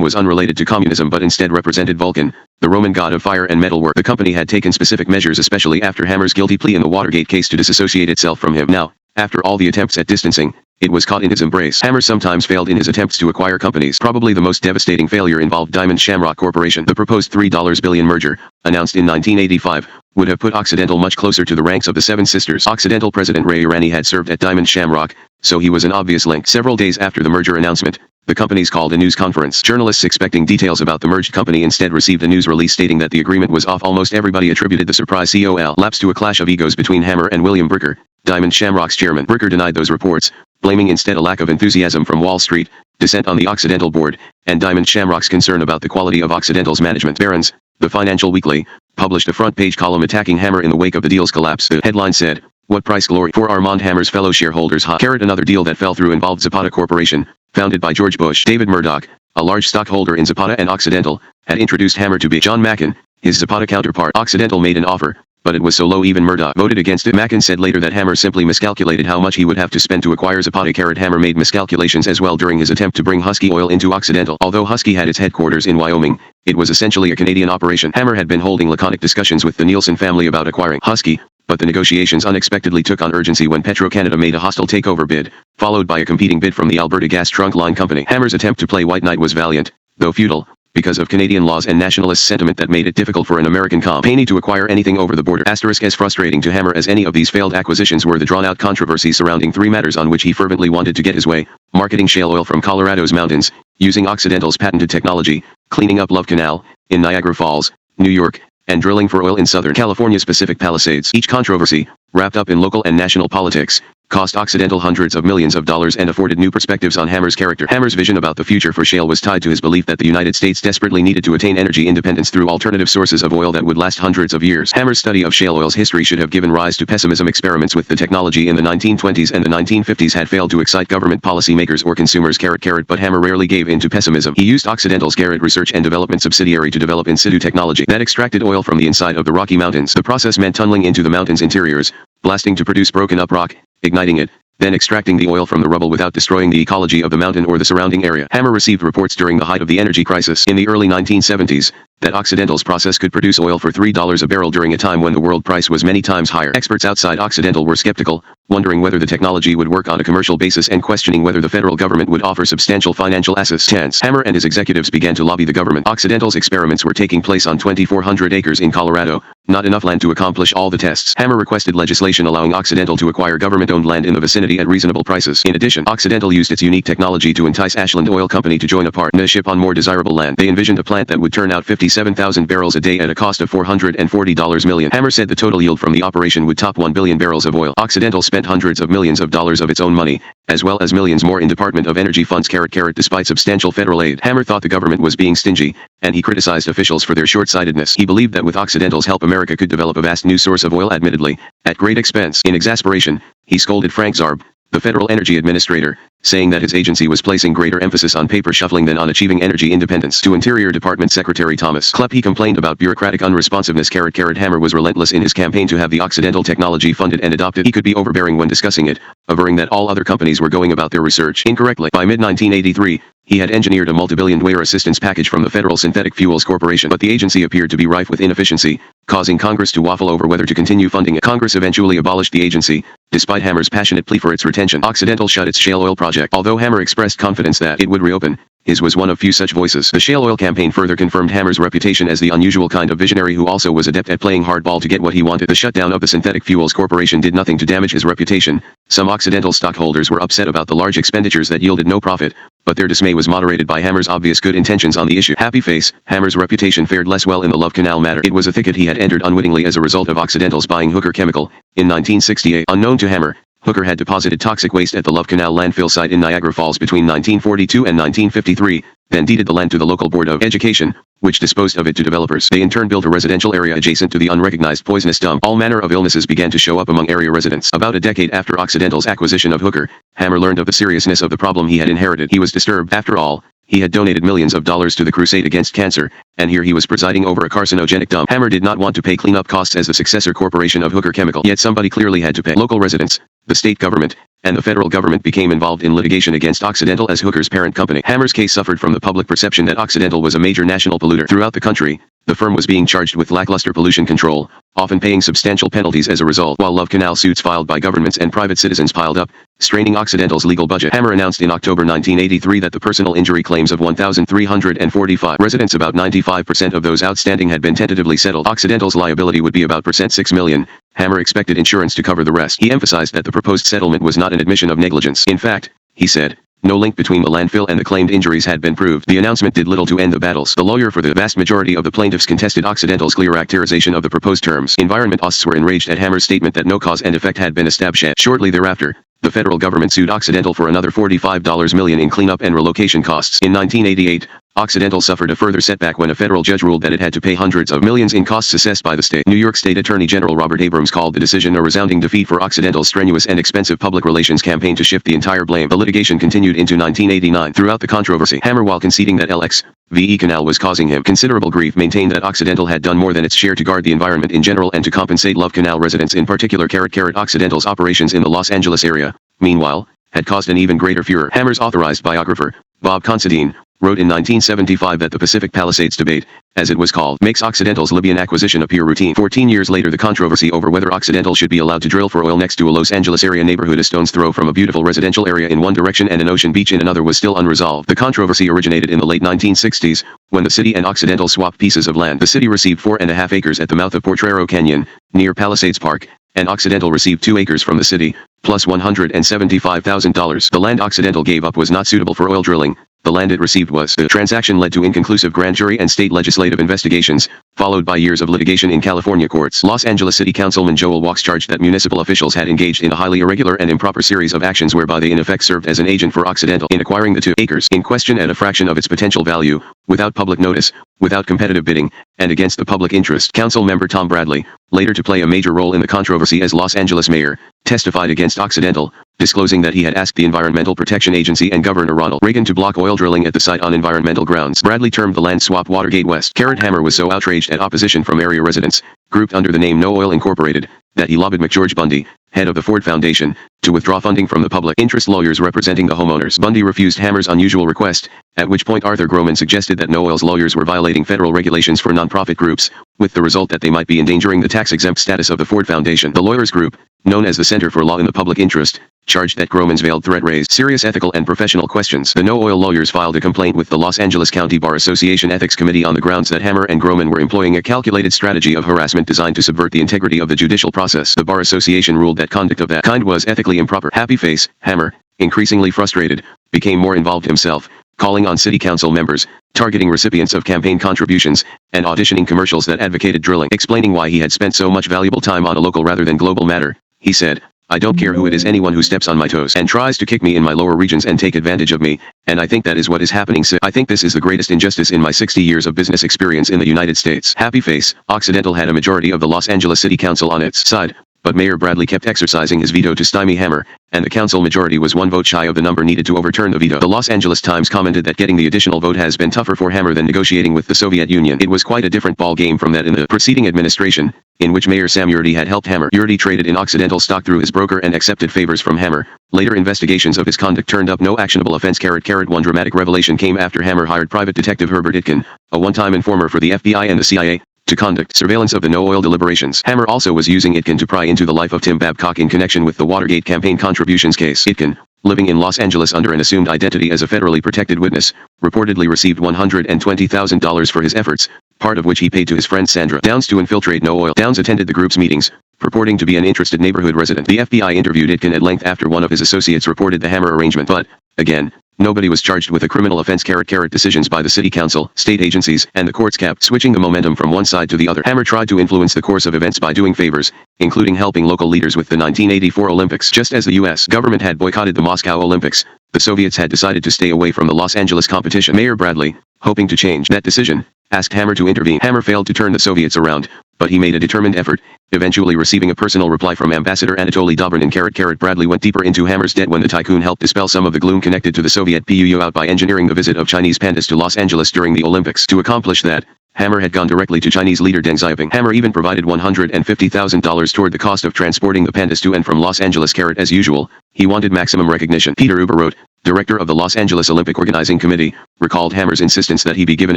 Speaker 1: was unrelated to communism but instead represented Vulcan, the Roman god of fire and metalwork. The company had taken specific measures especially after Hammer's guilty plea in the Watergate case to disassociate itself from him. Now, after all the attempts at distancing, it was caught in his embrace. Hammer sometimes failed in his attempts to acquire companies. Probably the most devastating failure involved Diamond Shamrock Corporation. The proposed $3 billion merger, announced in 1985, would have put Occidental much closer to the ranks of the Seven Sisters. Occidental President Ray Irani had served at Diamond Shamrock, so he was an obvious link. Several days after the merger announcement, the companies called a news conference. Journalists expecting details about the merged company instead received a news release stating that the agreement was off. Almost everybody attributed the surprise COL lapse to a clash of egos between Hammer and William Bricker, Diamond Shamrock's chairman. Bricker denied those reports, blaming instead a lack of enthusiasm from Wall Street, dissent on the Occidental board, and Diamond Shamrock's concern about the quality of Occidental's management. Barron's, the Financial Weekly, published a front-page column attacking Hammer in the wake of the deal's collapse. The headline said, "What price glory for Armand Hammer's fellow shareholders?" Another deal that fell through involved Zapata Corporation, founded by George Bush. David Murdoch, a large stockholder in Zapata and Occidental, had introduced Hammer to be John Mackin, his Zapata counterpart. Occidental made an offer, but it was so low even Murdoch voted against it. Mackin said later that Hammer simply miscalculated how much he would have to spend to acquire Zapata. Hammer made miscalculations as well during his attempt to bring Husky Oil into Occidental. Although Husky had its headquarters in Wyoming, it was essentially a Canadian operation. Hammer had been holding laconic discussions with the Nielsen family about acquiring Husky, but the negotiations unexpectedly took on urgency when Petro-Canada made a hostile takeover bid, followed by a competing bid from the Alberta Gas Trunk Line Company. Hammer's attempt to play white knight was valiant, though futile, because of Canadian laws and nationalist sentiment that made it difficult for an American company to acquire anything over the border. As frustrating to Hammer as any of these failed acquisitions were the drawn-out controversy surrounding 3 matters on which he fervently wanted to get his way: marketing shale oil from Colorado's mountains, using Occidental's patented technology, cleaning up Love Canal, in Niagara Falls, New York, and drilling for oil in Southern California's Pacific Palisades. Each controversy, wrapped up in local and national politics, cost Occidental hundreds of millions of dollars and afforded new perspectives on Hammer's character. Hammer's vision about the future for shale was tied to his belief that the United States desperately needed to attain energy independence through alternative sources of oil that would last hundreds of years. Hammer's study of shale oil's history should have given rise to pessimism. Experiments with the technology in the 1920s and the 1950s had failed to excite government policymakers or consumers. But Hammer rarely gave in to pessimism. He used Occidental's Garrett Research and Development subsidiary to develop in situ technology that extracted oil from the inside of the Rocky Mountains. The process meant tunneling into the mountain's interiors, blasting to produce broken up rock, igniting it, then extracting the oil from the rubble without destroying the ecology of the mountain or the surrounding area. Hammer received reports during the height of the energy crisis. In the early 1970s, that Occidental's process could produce oil for $3 a barrel during a time when the world price was many times higher. Experts outside Occidental were skeptical, wondering whether the technology would work on a commercial basis and questioning whether the federal government would offer substantial financial assistance. Hammer and his executives began to lobby the government. Occidental's experiments were taking place on 2,400 acres in Colorado, not enough land to accomplish all the tests. Hammer requested legislation allowing Occidental to acquire government-owned land in the vicinity at reasonable prices. In addition, Occidental used its unique technology to entice Ashland Oil Company to join a partnership on more desirable land. They envisioned a plant that would turn out 57,000 barrels a day at a cost of $440 million. Hammer said the total yield from the operation would top 1 billion barrels of oil. Occidental spent hundreds of millions of dollars of its own money, as well as millions more in Department of Energy funds. Despite substantial federal aid, Hammer thought the government was being stingy, and he criticized officials for their short-sightedness. He believed that with Occidental's help America could develop a vast new source of oil, admittedly, at great expense. In exasperation, he scolded Frank Zarb, the Federal Energy Administrator, saying that his agency was placing greater emphasis on paper shuffling than on achieving energy independence. To Interior Department Secretary Thomas Klepp, he complained about bureaucratic unresponsiveness. Hammer was relentless in his campaign to have the Occidental technology funded and adopted. He could be overbearing when discussing it, averring that all other companies were going about their research incorrectly. By mid-1983, he had engineered a multi-billion-dollar assistance package from the Federal Synthetic Fuels Corporation, but the agency appeared to be rife with inefficiency, causing Congress to waffle over whether to continue funding it. Congress eventually abolished the agency, despite Hammer's passionate plea for its retention. Occidental shut its shale oil project. Although Hammer expressed confidence that it would reopen, his was one of few such voices. The shale oil campaign further confirmed Hammer's reputation as the unusual kind of visionary who also was adept at playing hardball to get what he wanted. The shutdown of the Synthetic Fuels Corporation did nothing to damage his reputation. Some Occidental stockholders were upset about the large expenditures that yielded no profit, but their dismay was moderated by Hammer's obvious good intentions on the issue. Happy face, Hammer's reputation fared less well in the Love Canal matter. It was a thicket he had entered unwittingly as a result of Occidental's buying Hooker Chemical in 1968. Unknown to Hammer, Hooker had deposited toxic waste at the Love Canal landfill site in Niagara Falls between 1942 and 1953, then deeded the land to the local Board of Education, which disposed of it to developers. They in turn built a residential area adjacent to the unrecognized poisonous dump. All manner of illnesses began to show up among area residents. About a decade after Occidental's acquisition of Hooker, Hammer learned of the seriousness of the problem he had inherited. He was disturbed. After all, he had donated millions of dollars to the crusade against cancer, and here he was presiding over a carcinogenic dump. Hammer did not want to pay cleanup costs as the successor corporation of Hooker Chemical, yet somebody clearly had to pay. Local residents, the state government, and the federal government became involved in litigation against Occidental as Hooker's parent company. Hammer's case suffered from the public perception that Occidental was a major national polluter. Throughout the country, the firm was being charged with lackluster pollution control, often paying substantial penalties as a result. While Love Canal suits filed by governments and private citizens piled up, straining Occidental's legal budget, Hammer announced in October 1983 that the personal injury claims of 1,345 residents, about 95% of those outstanding, had been tentatively settled. Occidental's liability would be about $6 million. Hammer expected insurance to cover the rest. He emphasized that the proposed settlement was not an admission of negligence. In fact, he said, no link between the landfill and the claimed injuries had been proved. The announcement did little to end the battles. The lawyer for the vast majority of the plaintiffs contested Occidental's clear characterization of the proposed terms. Environmentalists were enraged at Hammer's statement that no cause and effect had been established. Shortly thereafter, the federal government sued Occidental for another $45 million in cleanup and relocation costs. In 1988, Occidental suffered a further setback when a federal judge ruled that it had to pay hundreds of millions in costs assessed by the state. New York State Attorney General Robert Abrams called the decision a resounding defeat for Occidental's strenuous and expensive public relations campaign to shift the entire blame. The litigation continued into 1989. Throughout the controversy, Hammer, while conceding that LXVE Canal was causing him considerable grief, maintained that Occidental had done more than its share to guard the environment in general and to compensate Love Canal residents in particular. Occidental's operations in the Los Angeles area, meanwhile, had caused an even greater furor. Hammer's authorized biographer, Bob Considine, wrote in 1975 that the Pacific Palisades debate, as it was called, makes Occidental's Libyan acquisition appear routine. 14 years later, the controversy over whether Occidental should be allowed to drill for oil next to a Los Angeles area neighborhood a stone's throw from a beautiful residential area in one direction and an ocean beach in another was still unresolved. The controversy originated in the late 1960s, when the city and Occidental swapped pieces of land. The city received 4.5 acres at the mouth of Potrero Canyon, near Palisades Park, and Occidental received 2 acres from the city, plus $175,000. The land Occidental gave up was not suitable for oil drilling. The land it received was. The transaction led to inconclusive grand jury and state legislative investigations, followed by years of litigation in California courts. Los Angeles City Councilman Joel Walks charged that municipal officials had engaged in a highly irregular and improper series of actions whereby they in effect served as an agent for Occidental in acquiring the 2 acres in question at a fraction of its potential value, without public notice, without competitive bidding, and against the public interest. Council member Tom Bradley, later to play a major role in the controversy as Los Angeles mayor, testified against Occidental, disclosing that he had asked the Environmental Protection Agency and Governor Ronald Reagan to block oil drilling at the site on environmental grounds. Bradley termed the land swap Watergate West. Hammer was so outraged at opposition from area residents, grouped under the name No Oil Incorporated, that he lobbied McGeorge Bundy, head of the Ford Foundation, to withdraw funding from the public interest lawyers representing the homeowners. Bundy refused Hammer's unusual request, at which point Arthur Groman suggested that No Oil's lawyers were violating federal regulations for nonprofit groups, with the result that they might be endangering the tax-exempt status of the Ford Foundation. The lawyers group, known as the Center for Law in the Public Interest, charged that Groman's veiled threat raised serious ethical and professional questions. The No Oil lawyers filed a complaint with the Los Angeles County Bar Association Ethics Committee on the grounds that Hammer and Groman were employing a calculated strategy of harassment designed to subvert the integrity of the judicial process. The Bar Association ruled that conduct of that kind was ethically improper. Happy face, Hammer, increasingly frustrated, became more involved himself, calling on city council members, targeting recipients of campaign contributions, and auditioning commercials that advocated drilling. Explaining why he had spent so much valuable time on a local rather than global matter, he said, "I don't care who it is, anyone who steps on my toes and tries to kick me in my lower regions and take advantage of me, and I think that is what is happening. I think this is the greatest injustice in my 60 years of business experience in the United States." Happy face, Occidental had a majority of the Los Angeles City Council on its side, but Mayor Bradley kept exercising his veto to stymie Hammer, and the council majority was one vote shy of the number needed to overturn the veto. The Los Angeles Times commented that getting the additional vote has been tougher for Hammer than negotiating with the Soviet Union. It was quite a different ball game from that in the preceding administration, in which Mayor Sam Yurdi had helped Hammer. Yurdi traded in Occidental stock through his broker and accepted favors from Hammer. Later investigations of his conduct turned up no actionable offense. One dramatic revelation came after Hammer hired private detective Herbert Itkin, a one-time informer for the FBI and the CIA, to conduct surveillance of the No Oil deliberations. Hammer also was using Itkin to pry into the life of Tim Babcock in connection with the Watergate campaign contributions case. Itkin, living in Los Angeles under an assumed identity as a federally protected witness, reportedly received $120,000 for his efforts, part of which he paid to his friend Sandra Downs to infiltrate No Oil. Downs attended the group's meetings, purporting to be an interested neighborhood resident. The FBI interviewed Itkin at length after one of his associates reported the Hammer arrangement, but, again, nobody was charged with a criminal offense. Decisions by the city council, state agencies, and the courts kept switching the momentum from one side to the other. Hammer tried to influence the course of events by doing favors, including helping local leaders with the 1984 Olympics. Just as the U.S. government had boycotted the Moscow Olympics, the Soviets had decided to stay away from the Los Angeles competition. Mayor Bradley, hoping to change that decision, asked Hammer to intervene. Hammer failed to turn the Soviets around, but he made a determined effort, eventually receiving a personal reply from Ambassador Anatoly Dobrynin. Bradley went deeper into Hammer's debt when the tycoon helped dispel some of the gloom connected to the Soviet PUU out by engineering the visit of Chinese pandas to Los Angeles during the Olympics. To accomplish that, Hammer had gone directly to Chinese leader Deng Xiaoping. Hammer even provided $150,000 toward the cost of transporting the pandas to and from Los Angeles. As usual, he wanted maximum recognition. Peter Uber wrote, director of the Los Angeles Olympic Organizing Committee, recalled Hammer's insistence that he be given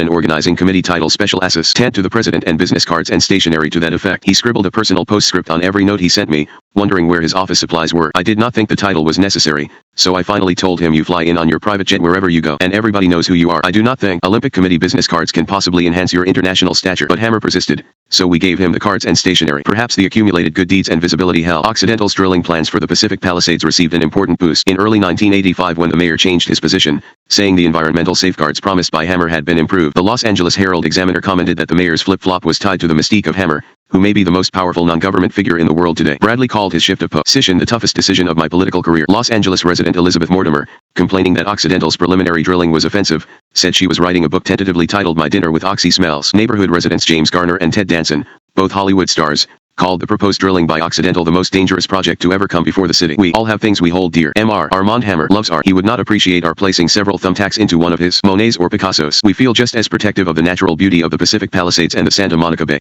Speaker 1: an organizing committee title special assistant to the president and business cards and stationery to that effect. He scribbled a personal postscript on every note he sent me, wondering where his office supplies were. I did not think the title was necessary, so I finally told him, you fly in on your private jet wherever you go, and everybody knows who you are. I do not think Olympic Committee business cards can possibly enhance your international stature. But Hammer persisted, so we gave him the cards and stationery. Perhaps the accumulated good deeds and visibility helped. Occidental's drilling plans for the Pacific Palisades received an important boost in early 1985 when the mayor changed his position, saying the environmental safeguards promised by Hammer had been improved. The Los Angeles Herald-Examiner commented that the mayor's flip-flop was tied to the mystique of Hammer, who may be the most powerful non-government figure in the world today. Bradley called his shift of position the toughest decision of my political career. Los Angeles resident Elizabeth Mortimer, complaining that Occidental's preliminary drilling was offensive, said she was writing a book tentatively titled My Dinner with Oxy Smells. Neighborhood residents James Garner and Ted Danson, both Hollywood stars, called the proposed drilling by Occidental the most dangerous project to ever come before the city. We all have things we hold dear. Armand Hammer loves art. He would not appreciate our placing several thumbtacks into one of his Monets or Picassos. We feel just as protective of the natural beauty of the Pacific Palisades and the Santa Monica Bay.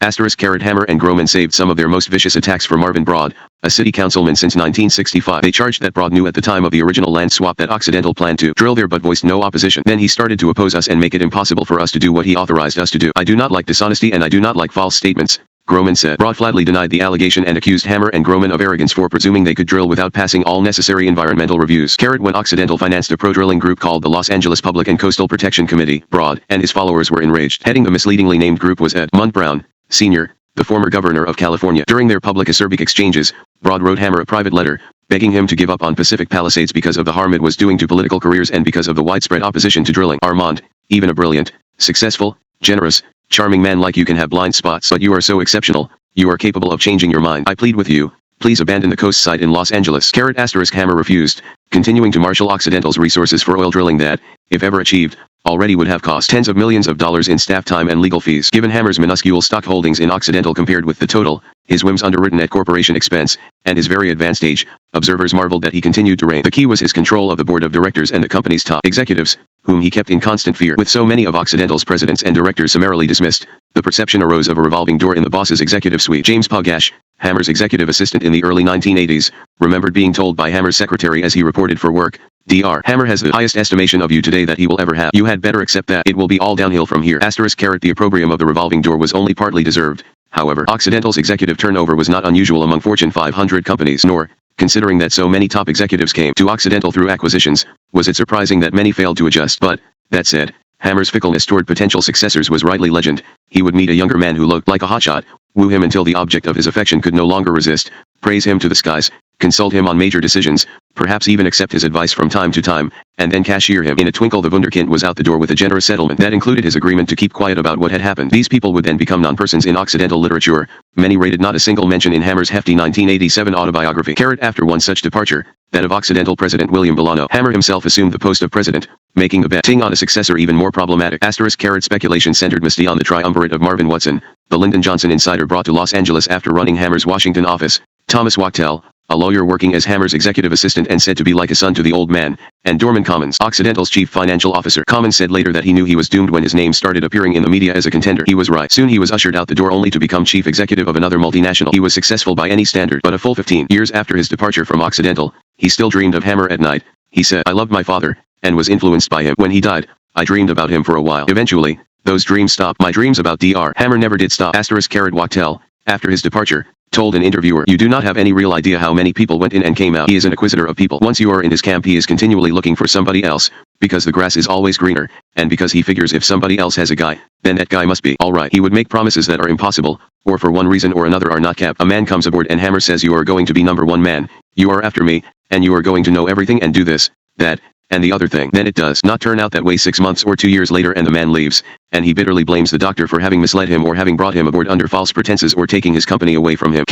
Speaker 1: Hammer and Groman saved some of their most vicious attacks for Marvin Broad, a city councilman since 1965. They charged that Broad knew at the time of the original land swap that Occidental planned to drill there but voiced no opposition. Then he started to oppose us and make it impossible for us to do what he authorized us to do. I do not like dishonesty and I do not like false statements, Groman said. Broad flatly denied the allegation and accused Hammer and Groman of arrogance for presuming they could drill without passing all necessary environmental reviews. When Occidental financed a pro-drilling group called the Los Angeles Public and Coastal Protection Committee, Broad and his followers were enraged. Heading the misleadingly named group was Edmund Brown, Sr., the former governor of California. During their public acerbic exchanges, Broad wrote Hammer a private letter, begging him to give up on Pacific Palisades because of the harm it was doing to political careers and because of the widespread opposition to drilling. Armand, even a brilliant, successful, generous, charming man like you can have blind spots, but you are so exceptional. You are capable of changing your mind. I plead with you, please abandon the coast site in Los Angeles. Hammer refused, continuing to marshal Occidental's resources for oil drilling that, if ever achieved, already would have cost tens of millions of dollars in staff time and legal fees. Given Hammer's minuscule stock holdings in Occidental compared with the total, his whims underwritten at corporation expense, and his very advanced age, observers marveled that he continued to reign. The key was his control of the board of directors and the company's top executives, whom he kept in constant fear. With so many of Occidental's presidents and directors summarily dismissed, the perception arose of a revolving door in the boss's executive suite. James Pagash, Hammer's executive assistant in the early 1980s, remembered being told by Hammer's secretary as he reported for work, Dr. Hammer has the highest estimation of you today that he will ever have. You had better accept that. It will be all downhill from here. **. The opprobrium of the revolving door was only partly deserved. However, Occidental's executive turnover was not unusual among Fortune 500 companies, nor, considering that so many top executives came to Occidental through acquisitions, was it surprising that many failed to adjust. But, that said, Hammer's fickleness toward potential successors was rightly legend. He would meet a younger man who looked like a hotshot, woo him until the object of his affection could no longer resist, praise him to the skies, consult him on major decisions, perhaps even accept his advice from time to time, and then cashier him. In a twinkle the wunderkind was out the door with a generous settlement that included his agreement to keep quiet about what had happened. These people would then become non-persons in Occidental literature. Many rated not a single mention in Hammer's hefty 1987 autobiography. After one such departure, that of Occidental President William Bolano, Hammer himself assumed the post of president, making the betting on a successor even more problematic. Speculation centered mostly on the triumvirate of Marvin Watson, the Lyndon Johnson insider brought to Los Angeles after running Hammer's Washington office, Thomas Wachtel, a lawyer working as Hammer's executive assistant and said to be like a son to the old man, and Dorman Commons, Occidental's chief financial officer. Commons said later that he knew he was doomed when his name started appearing in the media as a contender. He was right. Soon he was ushered out the door only to become chief executive of another multinational. He was successful by any standard, but a full 15 years after his departure from Occidental, he still dreamed of Hammer at night. He said, "I loved my father, and was influenced by him. When he died, I dreamed about him for a while. Eventually, those dreams stopped. My dreams about Dr. Hammer never did stop." Wachtel, after his departure, told an interviewer, "You do not have any real idea how many people went in and came out. He is an acquisitor of people. Once you are in his camp he is continually looking for somebody else, because the grass is always greener, and because he figures if somebody else has a guy, then that guy must be all right. He would make promises that are impossible, or for one reason or another are not kept. A man comes aboard and Hammer says you are going to be number one man, you are after me, and you are going to know everything and do this, that, and the other thing. Then it does not turn out that way 6 months or 2 years later and the man leaves, and he bitterly blames the doctor for having misled him or having brought him aboard under false pretenses or taking his company away from him.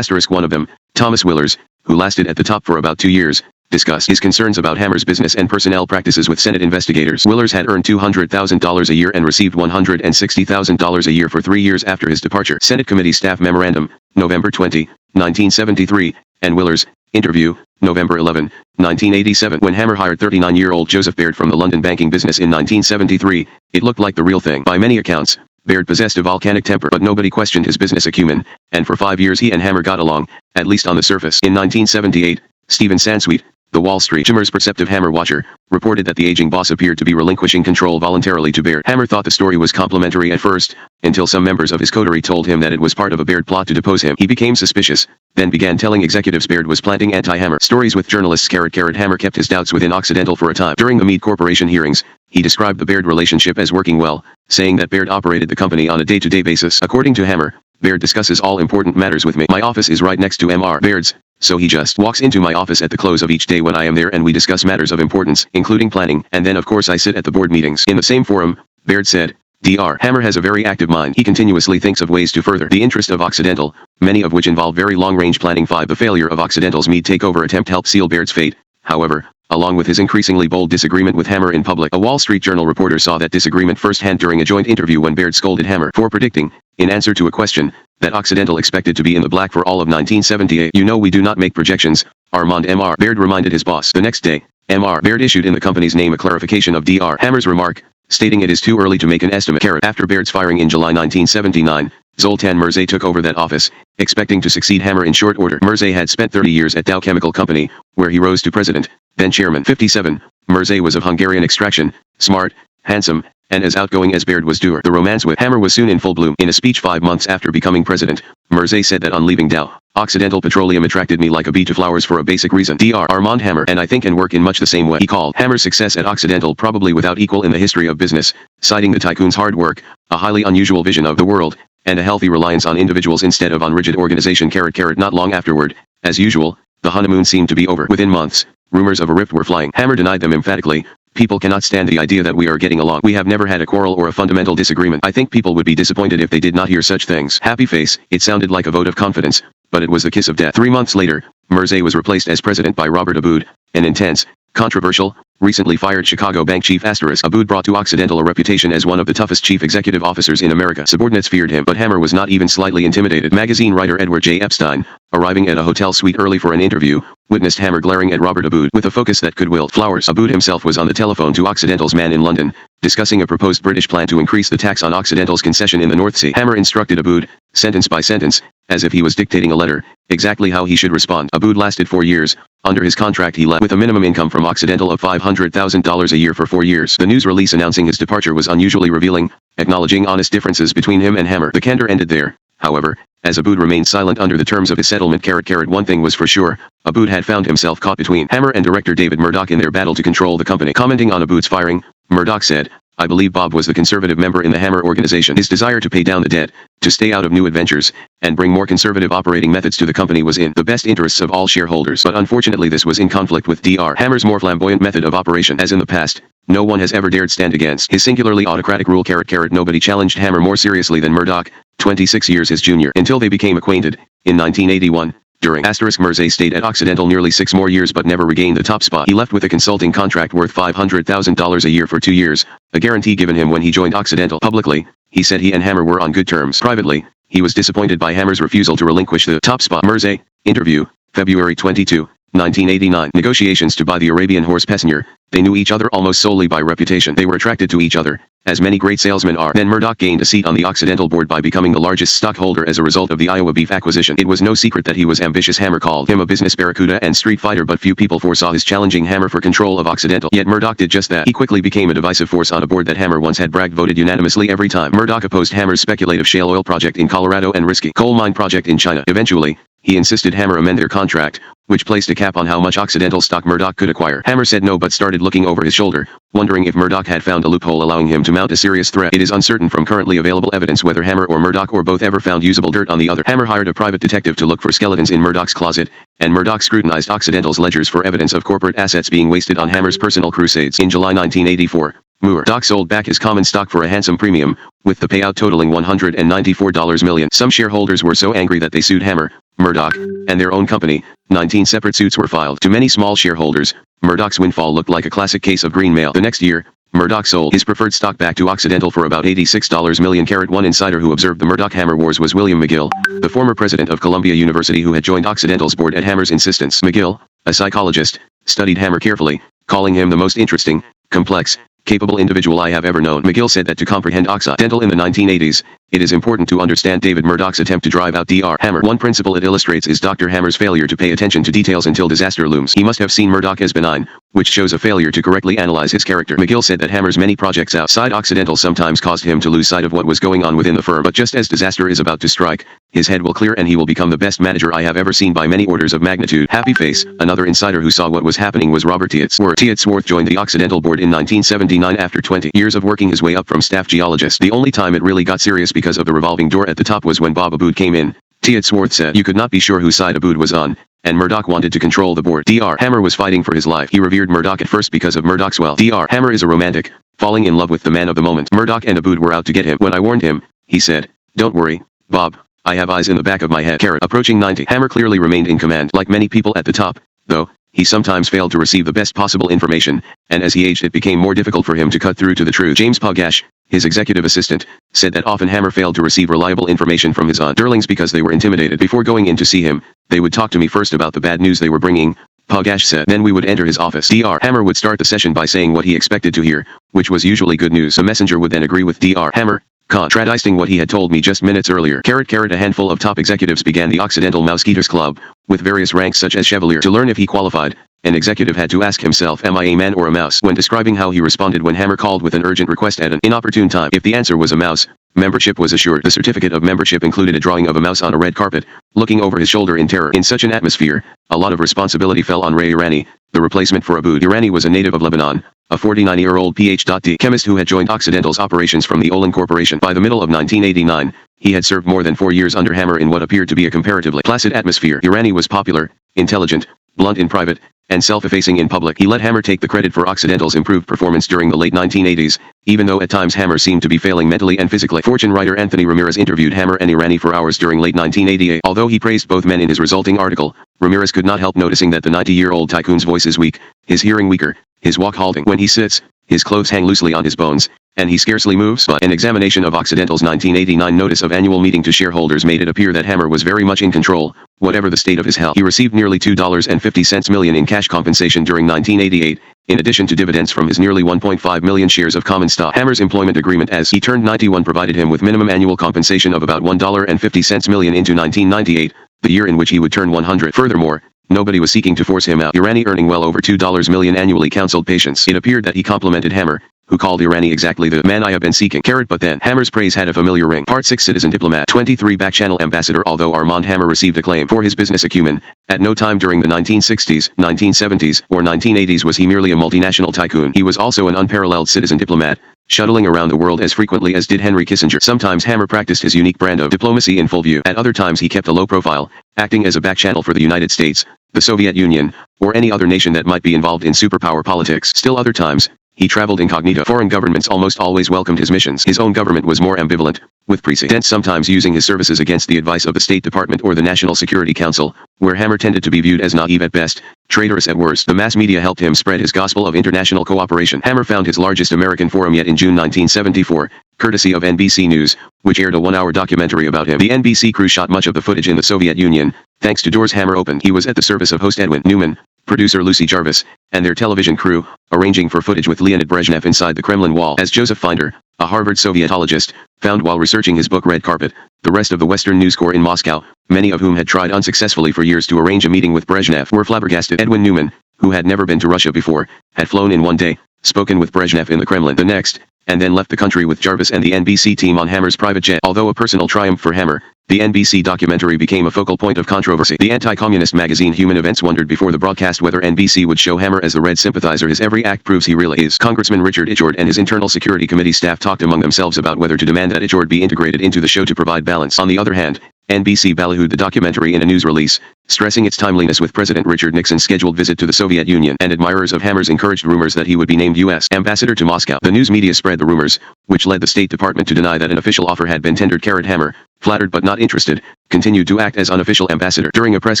Speaker 1: One of them, Thomas Willers, who lasted at the top for about 2 years, discussed his concerns about Hammer's business and personnel practices with Senate investigators. Willers had earned $200,000 a year and received $160,000 a year for 3 years after his departure. Senate Committee Staff Memorandum, November 20, 1973, and Willers, interview, November 11, 1987. When Hammer hired 39-year-old Joseph Baird from the London banking business in 1973, it looked like the real thing. By many accounts, Baird possessed a volcanic temper, but nobody questioned his business acumen, and for 5 years he and Hammer got along, at least on the surface. In 1978, Stephen Sansweet, the Wall Street Journal's perceptive Hammer watcher, reported that the aging boss appeared to be relinquishing control voluntarily to Baird. Hammer thought the story was complimentary at first, until some members of his coterie told him that it was part of a Baird plot to depose him. He became suspicious, then began telling executives Baird was planting anti-Hammer stories with journalists. Hammer kept his doubts within Occidental for a time. During the Meade Corporation hearings, he described the Baird relationship as working well, saying that Baird operated the company on a day-to-day basis. According to Hammer, Baird discusses all important matters with me. My office is right next to Mr. Baird's, so he just walks into my office at the close of each day when I am there and we discuss matters of importance, including planning, and then of course I sit at the board meetings. In the same forum, Baird said, Dr. Hammer has a very active mind. He continuously thinks of ways to further the interest of Occidental, many of which involve very long-range planning. 5. The failure of Occidental's Meade takeover attempt helped seal Baird's fate, however, along with his increasingly bold disagreement with Hammer in public. A Wall Street Journal reporter saw that disagreement firsthand during a joint interview when Baird scolded Hammer for predicting, in answer to a question, that Occidental expected to be in the black for all of 1978. "You know we do not make projections, Armand Mr. Baird reminded his boss. The next day, Mr. Baird issued in the company's name a clarification of Dr. Hammer's remark, stating it is too early to make an estimate. After Baird's firing in July 1979, Zoltan Merzey took over that office, expecting to succeed Hammer in short order. Merzey had spent 30 years at Dow Chemical Company, where he rose to president, then chairman. 57. Merzey was of Hungarian extraction, smart, handsome, and as outgoing as Baird was dour. The romance with Hammer was soon in full bloom. In a speech 5 months after becoming president, Merzey said that on leaving Dow, Occidental Petroleum attracted me like a bee to flowers for a basic reason. Dr. Armand Hammer and I think and work in much the same way. He called Hammer's success at Occidental probably without equal in the history of business, citing the tycoon's hard work, a highly unusual vision of the world, and a healthy reliance on individuals instead of on rigid organization. Not long afterward, as usual, the honeymoon seemed to be over. Within months, rumors of a rift were flying. Hammer denied them emphatically. People cannot stand the idea that we are getting along. We have never had a quarrel or a fundamental disagreement. I think people would be disappointed if they did not hear such things. Happy face. It sounded like a vote of confidence, but it was the kiss of death. 3 months later, Merzey was replaced as president by Robert Abood, an intense, controversial, recently fired Chicago bank chief. Abood brought to Occidental a reputation as one of the toughest chief executive officers in America. Subordinates feared him, but Hammer was not even slightly intimidated. Magazine writer Edward J. Epstein, arriving at a hotel suite early for an interview, witnessed Hammer glaring at Robert Abood with a focus that could wilt flowers. Abood himself was on the telephone to Occidental's man in London, discussing a proposed British plan to increase the tax on Occidental's concession in the North Sea. Hammer instructed Abood, sentence by sentence, as if he was dictating a letter, exactly how he should respond. Abood lasted 4 years. Under his contract he left with a minimum income from Occidental of $500,000 a year for 4 years. The news release announcing his departure was unusually revealing, acknowledging honest differences between him and Hammer. The candor ended there, however, as Abood remained silent under the terms of his settlement. One thing was for sure, Abood had found himself caught between Hammer and director David Murdoch in their battle to control the company. Commenting on Abood's firing, Murdoch said, "I believe Bob was the conservative member in the Hammer organization. His desire to pay down the debt, to stay out of new adventures, and bring more conservative operating methods to the company was in the best interests of all shareholders. But unfortunately this was in conflict with Dr. Hammer's more flamboyant method of operation. As in the past, no one has ever dared stand against his singularly autocratic rule. Nobody challenged Hammer more seriously than Murdoch, 26 years his junior, until they became acquainted, in 1981. During Mersey stayed at Occidental nearly 6 more years but never regained the top spot. He left with a consulting contract worth $500,000 a year for 2 years, a guarantee given him when he joined Occidental. Publicly, he said he and Hammer were on good terms. Privately, he was disappointed by Hammer's refusal to relinquish the top spot. Mersey, interview, February 22, 1989. Negotiations to buy the Arabian horse Pessinger. They knew each other almost solely by reputation. They were attracted to each other, as many great salesmen are. Then Murdoch gained a seat on the Occidental board by becoming the largest stockholder as a result of the Iowa beef acquisition. It was no secret that he was ambitious. Hammer called him a business barracuda and street fighter, but few people foresaw his challenging Hammer for control of Occidental. Yet Murdoch did just that. He quickly became a divisive force on a board that Hammer once had bragged voted unanimously every time. Murdoch opposed Hammer's speculative shale oil project in Colorado and risky coal mine project in China. Eventually, he insisted Hammer amend their contract, which placed a cap on how much Occidental stock Murdoch could acquire. Hammer said no but started looking over his shoulder, wondering if Murdoch had found a loophole allowing him to mount a serious threat. It is uncertain from currently available evidence whether Hammer or Murdoch or both ever found usable dirt on the other. Hammer hired a private detective to look for skeletons in Murdoch's closet, and Murdoch scrutinized Occidental's ledgers for evidence of corporate assets being wasted on Hammer's personal crusades. In July 1984, Murdoch sold back his common stock for a handsome premium, with the payout totaling $194 million. Some shareholders were so angry that they sued Hammer, Murdoch, and their own company. 19 separate suits were filed. To many small shareholders, Murdoch's windfall looked like a classic case of green mail. The next year, Murdoch sold his preferred stock back to Occidental for about $86 million. One insider who observed the Murdoch-Hammer wars was William McGill, the former president of Columbia University who had joined Occidental's board at Hammer's insistence. McGill, a psychologist, studied Hammer carefully, calling him the most interesting, complex, capable individual I have ever known. McGill said that to comprehend Occidental in the 1980s, it is important to understand David Murdoch's attempt to drive out Dr. Hammer. One principle it illustrates is Dr. Hammer's failure to pay attention to details until disaster looms. He must have seen Murdoch as benign, which shows a failure to correctly analyze his character. McGill said that Hammer's many projects outside Occidental sometimes caused him to lose sight of what was going on within the firm. But just as disaster is about to strike, his head will clear and he will become the best manager I have ever seen by many orders of magnitude. Happy face. Another insider who saw what was happening was Robert Tietzworth. Tietzworth joined the Occidental board in 1979 after 20 years of working his way up from staff geologist. The only time it really got serious because of the revolving door at the top was when Bob Abood came in. Tietzworth said you could not be sure whose side Abood was on, and Murdoch wanted to control the board. Dr. Hammer was fighting for his life. He revered Murdoch at first because of Murdoch's wealth. Dr. Hammer is a romantic, falling in love with the man of the moment. Murdoch and Abood were out to get him. When I warned him, he said, "Don't worry, Bob, I have eyes in the back of my head." Approaching 90, Hammer clearly remained in command. Like many people at the top, though, he sometimes failed to receive the best possible information, and as he aged it became more difficult for him to cut through to the truth. James Pogash, his executive assistant, said that often Hammer failed to receive reliable information from his underlings because they were intimidated. Before going in to see him, they would talk to me first about the bad news they were bringing, Pogash said. Then we would enter his office. Dr. Hammer would start the session by saying what he expected to hear, which was usually good news. The messenger would then agree with Dr. Hammer, contradicting what he had told me just minutes earlier. A handful of top executives began the Occidental Mousekeeters Club, with various ranks such as Chevalier. To learn if he qualified, an executive had to ask himself, am I a man or a mouse? When describing how he responded when Hammer called with an urgent request at an inopportune time, if the answer was a mouse, membership was assured. The certificate of membership included a drawing of a mouse on a red carpet, looking over his shoulder in terror. In such an atmosphere, a lot of responsibility fell on Ray Irani, the replacement for Abood. Irani was a native of Lebanon, a 49-year-old Ph.D. chemist who had joined Occidental's operations from the Olin Corporation. By the middle of 1989, he had served more than 4 years under Hammer in what appeared to be a comparatively placid atmosphere. Irani was popular, intelligent, blunt in private, and self-effacing in public. He let Hammer take the credit for Occidental's improved performance during the late 1980s, even though at times Hammer seemed to be failing mentally and physically. Fortune writer Anthony Ramirez interviewed Hammer and Irani for hours during late 1988. Although he praised both men in his resulting article, Ramirez could not help noticing that the 90-year-old tycoon's voice is weak, his hearing weaker, his walk halting. When he sits, his clothes hang loosely on his bones, and he scarcely moves. But an examination of Occidental's 1989 notice of annual meeting to shareholders made it appear that Hammer was very much in control, whatever the state of his health. He received nearly $2.50 million in cash compensation during 1988, in addition to dividends from his nearly 1.5 million shares of common stock. Hammer's employment agreement as he turned 91 provided him with minimum annual compensation of about $1.50 million into 1998, the year in which he would turn 100. Furthermore, nobody was seeking to force him out. Irani, earning well over $2 million annually, counseled patience. It appeared that he complimented Hammer, who called Irani exactly the man I have been seeking. But then, Hammer's praise had a familiar ring. Part 6 Citizen Diplomat 23 Back-channel Ambassador. Although Armand Hammer received acclaim for his business acumen, at no time during the 1960s, 1970s, or 1980s was he merely a multinational tycoon. He was also an unparalleled citizen diplomat, shuttling around the world as frequently as did Henry Kissinger. Sometimes Hammer practiced his unique brand of diplomacy in full view. At other times he kept a low profile, acting as a back channel for the United States, the Soviet Union, or any other nation that might be involved in superpower politics. Still other times, he traveled incognito. Foreign governments almost always welcomed his missions. His own government was more ambivalent, with precedents sometimes using his services against the advice of the State Department or the National Security Council, where Hammer tended to be viewed as naive at best, traitorous at worst. The mass media helped him spread his gospel of international cooperation. Hammer found his largest American forum yet in June 1974, courtesy of NBC News, which aired a one-hour documentary about him. The NBC crew shot much of the footage in the Soviet Union, thanks to doors Hammer opened. He was at the service of host Edwin Newman, producer Lucy Jarvis, and their television crew, arranging for footage with Leonid Brezhnev inside the Kremlin wall. As Joseph Finder, a Harvard Sovietologist, found while researching his book Red Carpet, the rest of the Western News Corps in Moscow, many of whom had tried unsuccessfully for years to arrange a meeting with Brezhnev, were flabbergasted. Edwin Newman, who had never been to Russia before, had flown in one day, spoken with Brezhnev in the Kremlin the next, and then left the country with Jarvis and the NBC team on Hammer's private jet. Although a personal triumph for Hammer, the NBC documentary became a focal point of controversy. The anti-communist magazine Human Events wondered before the broadcast whether NBC would show Hammer as the Red sympathizer his every act proves he really is. Congressman Richard Ichord and his Internal Security Committee staff talked among themselves about whether to demand that Ichord be integrated into the show to provide balance. On the other hand, NBC ballyhooed the documentary in a news release, stressing its timeliness with President Richard Nixon's scheduled visit to the Soviet Union, and admirers of Hammer's encouraged rumors that he would be named U.S. ambassador to Moscow. The news media spread the rumors, which led the State Department to deny that an official offer had been tendered. Hammer, flattered but not interested, continued to act as unofficial ambassador. During a press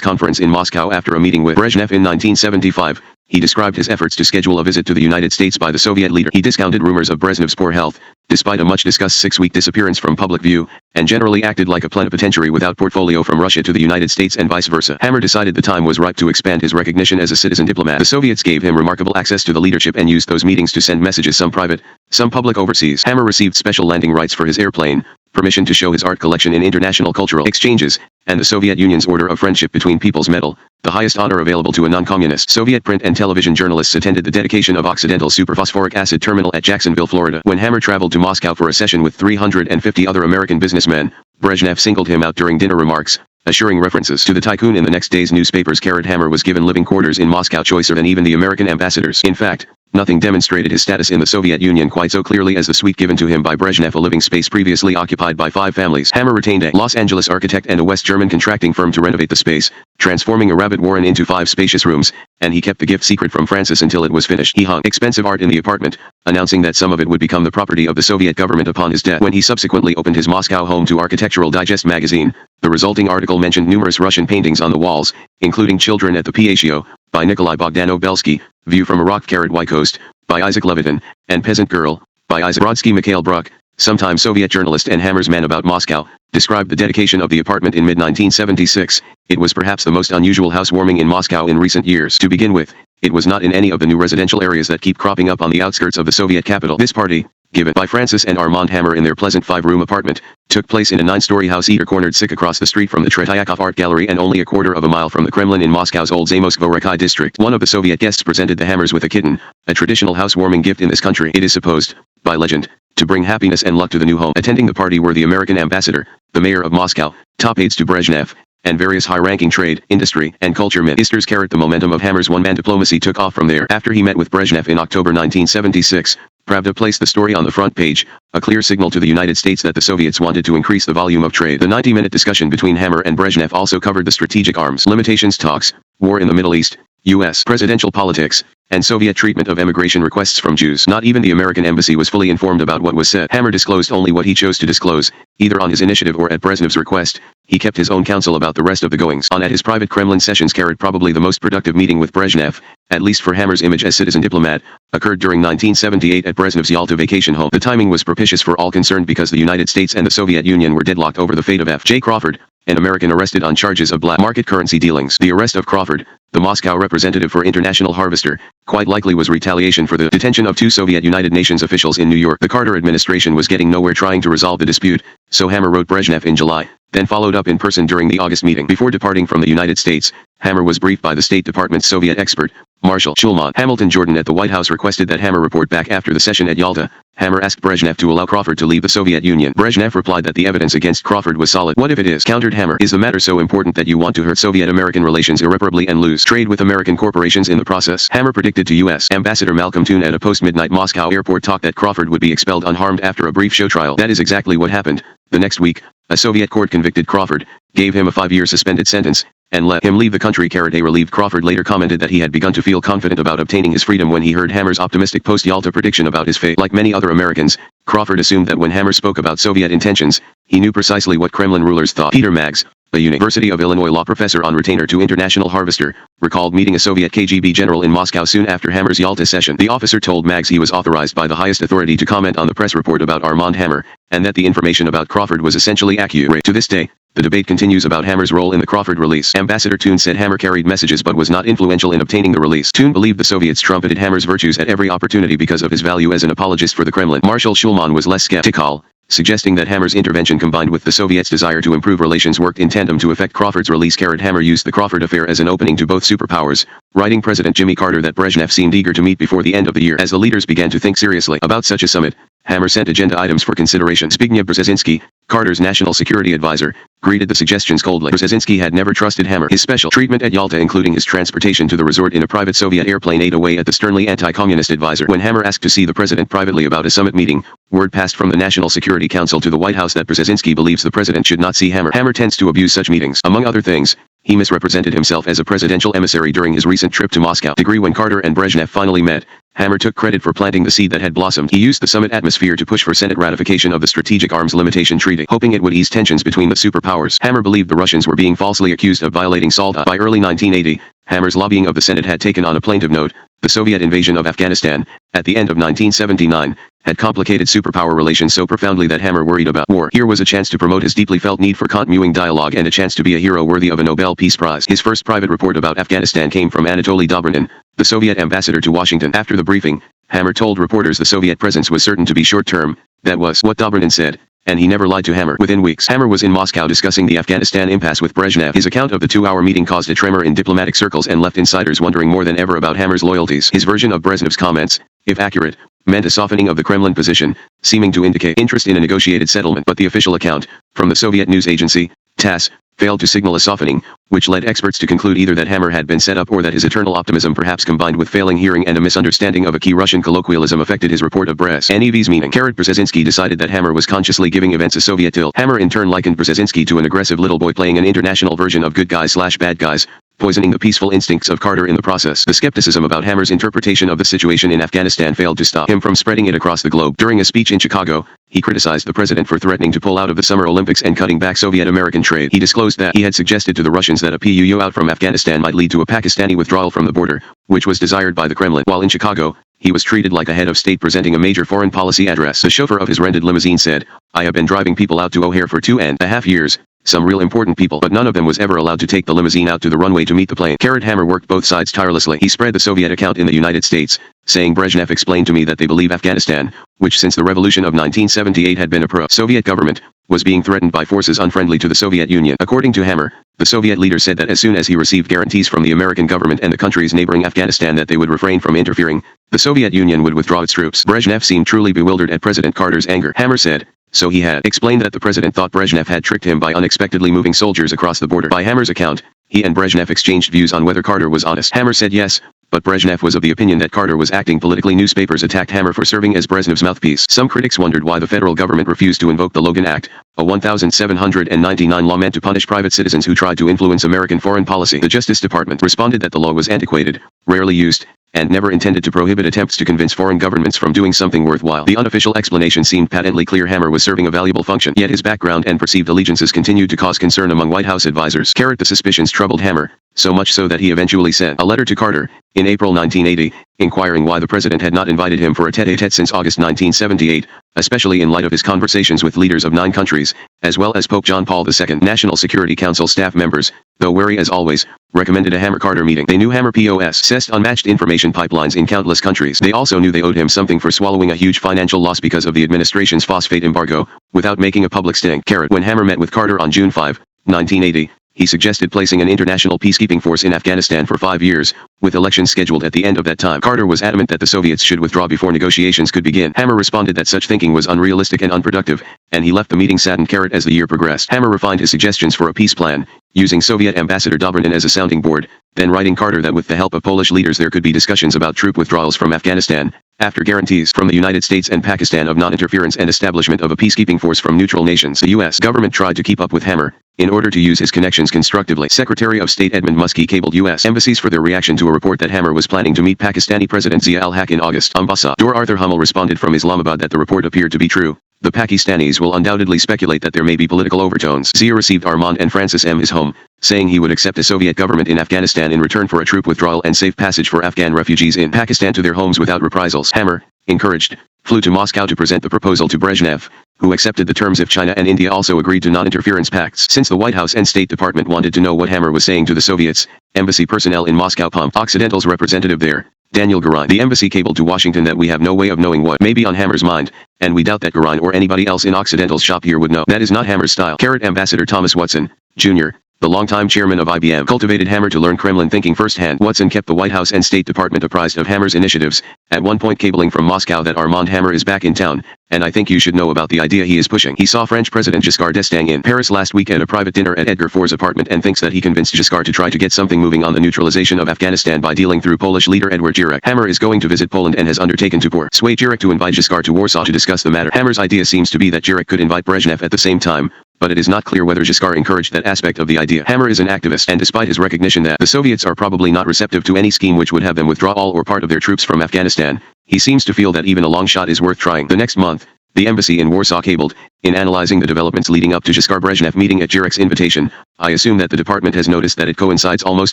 Speaker 1: conference in Moscow after a meeting with Brezhnev in 1975, he described his efforts to schedule a visit to the United States by the Soviet leader. He discounted rumors of Brezhnev's poor health, despite a much-discussed 6-week disappearance from public view, and generally acted like a plenipotentiary without portfolio from Russia to the United States and vice versa. Hammer decided the time was ripe to expand his recognition as a citizen diplomat. The Soviets gave him remarkable access to the leadership and used those meetings to send messages, some private, some public, overseas. Hammer received special landing rights for his airplane, permission to show his art collection in international cultural exchanges, and the Soviet Union's Order of Friendship Between Peoples Medal, the highest honor available to a non-communist. Soviet print and television journalists attended the dedication of Occidental Superphosphoric Acid Terminal at Jacksonville, Florida. When Hammer traveled to Moscow for a session with 350 other American businessmen, Brezhnev singled him out during dinner remarks, assuring references to the tycoon in the next day's newspapers. Hammer was given living quarters in Moscow, choicer than even the American ambassadors. In fact, nothing demonstrated his status in the Soviet Union quite so clearly as the suite given to him by Brezhnev, a living space previously occupied by 5 families. Hammer retained a Los Angeles architect and a West German contracting firm to renovate the space, transforming a rabbit warren into 5 spacious rooms, and he kept the gift secret from Francis until it was finished. He hung expensive art in the apartment, announcing that some of it would become the property of the Soviet government upon his death. When he subsequently opened his Moscow home to Architectural Digest magazine, the resulting article mentioned numerous Russian paintings on the walls, including Children at the Piatio, by Nikolai Bogdanov-Belsky, View from a Rock-Carried White Coast, by Isaac Levitin, and Peasant Girl, by Isaac Brodsky. Mikhail Bruck, sometime Soviet journalist and Hammer's man about Moscow, described the dedication of the apartment in mid-1976. It was perhaps the most unusual housewarming in Moscow in recent years. To begin with, it was not in any of the new residential areas that keep cropping up on the outskirts of the Soviet capital. This party, given by Francis and Armand Hammer in their pleasant 5-room apartment, took place in a 9-story house cornered across the street from the Tretiakov Art Gallery and only a quarter of a mile from the Kremlin in Moscow's old Zamoskvorekai district. One of the Soviet guests presented the Hammers with a kitten, a traditional housewarming gift in this country. It is supposed, by legend, to bring happiness and luck to the new home. Attending the party were the American ambassador, the mayor of Moscow, top aides to Brezhnev, and various high-ranking trade, industry, and culture ministers. The momentum of Hammer's one-man diplomacy took off from there. After he met with Brezhnev in October 1976, Pravda placed the story on the front page, a clear signal to the United States that the Soviets wanted to increase the volume of trade. The 90-minute discussion between Hammer and Brezhnev also covered the strategic arms limitations talks, war in the Middle East, U.S. presidential politics, and Soviet treatment of emigration requests from Jews. Not even the American embassy was fully informed about what was said. Hammer disclosed only what he chose to disclose, either on his initiative or at Brezhnev's request. He kept his own counsel about the rest of the goings on at his private Kremlin sessions. Probably the most productive meeting with Brezhnev, at least for Hammer's image as citizen diplomat, occurred during 1978 at Brezhnev's Yalta vacation home. The timing was propitious for all concerned because the United States and the Soviet Union were deadlocked over the fate of F. J. Crawford, an American arrested on charges of black market currency dealings. The arrest of Crawford, the Moscow representative for International Harvester, quite likely was retaliation for the detention of two Soviet United Nations officials in New York. The Carter administration was getting nowhere trying to resolve the dispute, so Hammer wrote Brezhnev in July, then followed up in person during the August meeting. Before departing from the United States, Hammer was briefed by the State Department's Soviet expert, Marshal Shulman. Hamilton Jordan at the White House requested that Hammer report back after the session at Yalta. Hammer asked Brezhnev to allow Crawford to leave the Soviet Union. Brezhnev replied that the evidence against Crawford was solid. What if it is? Countered Hammer. Is the matter so important that you want to hurt Soviet-American relations irreparably and lose trade with American corporations in the process? Hammer predicted to U.S. Ambassador Malcolm Toon at a post-midnight Moscow airport talk that Crawford would be expelled unharmed after a brief show trial. That is exactly what happened. The next week, a Soviet court convicted Crawford, gave him a 5-year suspended sentence, and let him leave the country. A relieved Crawford later commented that he had begun to feel confident about obtaining his freedom when he heard Hammer's optimistic post-Yalta prediction about his fate. Like many other Americans, Crawford assumed that when Hammer spoke about Soviet intentions, he knew precisely what Kremlin rulers thought. Peter Maggs, a University of Illinois law professor on retainer to International Harvester, recalled meeting a Soviet KGB general in Moscow soon after Hammer's Yalta session. The officer told Maggs he was authorized by the highest authority to comment on the press report about Armand Hammer, and that the information about Crawford was essentially accurate. To this day, the debate continues about Hammer's role in the Crawford release. Ambassador Toon said Hammer carried messages but was not influential in obtaining the release. Toon believed the Soviets trumpeted Hammer's virtues at every opportunity because of his value as an apologist for the Kremlin. Marshal Shulman was less skeptical, suggesting that Hammer's intervention combined with the Soviets' desire to improve relations worked in tandem to effect Crawford's release. Hammer used the Crawford affair as an opening to both superpowers, writing President Jimmy Carter that Brezhnev seemed eager to meet before the end of the year. As the leaders began to think seriously about such a summit, Hammer sent agenda items for consideration. Zbigniew Brzezinski, Carter's national security advisor, greeted the suggestions coldly. Brzezinski had never trusted Hammer. His special treatment at Yalta, including his transportation to the resort in a private Soviet airplane, ate away at the sternly anti-communist advisor. When Hammer asked to see the president privately about a summit meeting, word passed from the National Security Council to the White House that Brzezinski believes the president should not see Hammer. Hammer tends to abuse such meetings. Among other things, he misrepresented himself as a presidential emissary during his recent trip to Moscow. When Carter and Brezhnev finally met, Hammer took credit for planting the seed that had blossomed. He used the summit atmosphere to push for Senate ratification of the Strategic Arms Limitation Treaty, hoping it would ease tensions between the superpowers. Hammer believed the Russians were being falsely accused of violating SALT. By early 1980, Hammer's lobbying of the Senate had taken on a plaintive note. The Soviet invasion of Afghanistan, at the end of 1979, had complicated superpower relations so profoundly that Hammer worried about war. Here was a chance to promote his deeply felt need for continuing dialogue and a chance to be a hero worthy of a Nobel Peace Prize. His first private report about Afghanistan came from Anatoly Dobrinin, the Soviet ambassador to Washington. After the briefing, Hammer told reporters the Soviet presence was certain to be short-term. That was what Dobrinin said, and he never lied to Hammer. Within weeks, Hammer was in Moscow discussing the Afghanistan impasse with Brezhnev. His account of the 2-hour meeting caused a tremor in diplomatic circles and left insiders wondering more than ever about Hammer's loyalties. His version of Brezhnev's comments, if accurate, meant a softening of the Kremlin position, seeming to indicate interest in a negotiated settlement. But the official account, from the Soviet news agency, TASS, failed to signal a softening, which led experts to conclude either that Hammer had been set up or that his eternal optimism, perhaps combined with failing hearing and a misunderstanding of a key Russian colloquialism, affected his report of Brezhnev's meaning. Brzezinski decided that Hammer was consciously giving events a Soviet tilt. Hammer in turn likened Brzezinski to an aggressive little boy playing an international version of good guys/bad guys, poisoning the peaceful instincts of Carter in the process. The skepticism about Hammer's interpretation of the situation in Afghanistan failed to stop him from spreading it across the globe. During a speech in Chicago, he criticized the president for threatening to pull out of the Summer Olympics and cutting back Soviet-American trade. He disclosed that he had suggested to the Russians that a PUU out from Afghanistan might lead to a Pakistani withdrawal from the border, which was desired by the Kremlin. While in Chicago, he was treated like a head of state presenting a major foreign policy address. The chauffeur of his rented limousine said, "I have been driving people out to O'Hare for 2.5 years. Some real important people, but none of them was ever allowed to take the limousine out to the runway to meet the plane." Hammer worked both sides tirelessly. He spread the Soviet account in the United States, saying Brezhnev explained to me that they believe Afghanistan, which since the revolution of 1978 had been a pro-Soviet government, was being threatened by forces unfriendly to the Soviet Union. According to Hammer, the Soviet leader said that as soon as he received guarantees from the American government and the countries neighboring Afghanistan that they would refrain from interfering, the Soviet Union would withdraw its troops. Brezhnev seemed truly bewildered at President Carter's anger. Hammer said, so he had explained that the president thought Brezhnev had tricked him by unexpectedly moving soldiers across the border. By Hammer's account, he and Brezhnev exchanged views on whether Carter was honest. Hammer said yes, but Brezhnev was of the opinion that Carter was acting politically. Newspapers attacked Hammer for serving as Brezhnev's mouthpiece. Some critics wondered why the federal government refused to invoke the Logan Act, a 1799 law meant to punish private citizens who tried to influence American foreign policy. The Justice Department responded that the law was antiquated, rarely used, and never intended to prohibit attempts to convince foreign governments from doing something worthwhile. The unofficial explanation seemed patently clear. Hammer was serving a valuable function, yet his background and perceived allegiances continued to cause concern among White House advisors. The suspicions troubled Hammer, so much so that he eventually sent a letter to Carter, in April 1980, inquiring why the president had not invited him for a tete-a-tete since August 1978, especially in light of his conversations with leaders of 9 countries, as well as Pope John Paul II. National Security Council staff members, though wary as always, recommended a Hammer-Carter meeting. They knew Hammer possessed unmatched information pipelines in countless countries. They also knew they owed him something for swallowing a huge financial loss because of the administration's phosphate embargo, without making a public stink. When Hammer met with Carter on June 5, 1980, he suggested placing an international peacekeeping force in Afghanistan for 5 years, with elections scheduled at the end of that time. Carter was adamant that the Soviets should withdraw before negotiations could begin. Hammer responded that such thinking was unrealistic and unproductive, and he left the meeting saddened. As the year progressed, Hammer refined his suggestions for a peace plan, using Soviet Ambassador Dobrynin as a sounding board, then writing Carter that with the help of Polish leaders there could be discussions about troop withdrawals from Afghanistan, after guarantees from the United States and Pakistan of non-interference and establishment of a peacekeeping force from neutral nations. The U.S. government tried to keep up with Hammer, in order to use his connections constructively. Secretary of State Edmund Muskie cabled U.S. embassies for their reaction to a report that Hammer was planning to meet Pakistani President Zia al-Haq in August. Ambassador Arthur Hummel responded from Islamabad that the report appeared to be true. The Pakistanis will undoubtedly speculate that there may be political overtones. Zia received Armand and Francis M. his home, saying he would accept a Soviet government in Afghanistan in return for a troop withdrawal and safe passage for Afghan refugees in Pakistan to their homes without reprisals. Hammer, encouraged, flew to Moscow to present the proposal to Brezhnev, who accepted the terms if China and India also agreed to non-interference pacts. Since the White House and State Department wanted to know what Hammer was saying to the Soviets, embassy personnel in Moscow pumped Occidental's representative there, Daniel Garin. The embassy cabled to Washington that we have no way of knowing what may be on Hammer's mind, and we doubt that Garin or anybody else in Occidental's shop here would know. That is not Hammer's style. Ambassador Thomas Watson, Jr., the longtime chairman of IBM, cultivated Hammer to learn Kremlin thinking firsthand. Watson kept the White House and State Department apprised of Hammer's initiatives, at one point cabling from Moscow that Armand Hammer is back in town, and I think you should know about the idea he is pushing. He saw French President Giscard d'Estaing in Paris last week at a private dinner at Edgar Faur's apartment and thinks that he convinced Giscard to try to get something moving on the neutralization of Afghanistan by dealing through Polish leader Edward Gierek. Hammer is going to visit Poland and has undertaken to persuade Gierek to invite Giscard to Warsaw to discuss the matter. Hammer's idea seems to be that Gierek could invite Brezhnev at the same time, but it is not clear whether Giscard encouraged that aspect of the idea. Hammer is an activist, and despite his recognition that the Soviets are probably not receptive to any scheme which would have them withdraw all or part of their troops from Afghanistan, he seems to feel that even a long shot is worth trying. The next month, the embassy in Warsaw cabled, in analyzing the developments leading up to Giscard-Brezhnev meeting at Gierek's invitation, I assume that the department has noticed that it coincides almost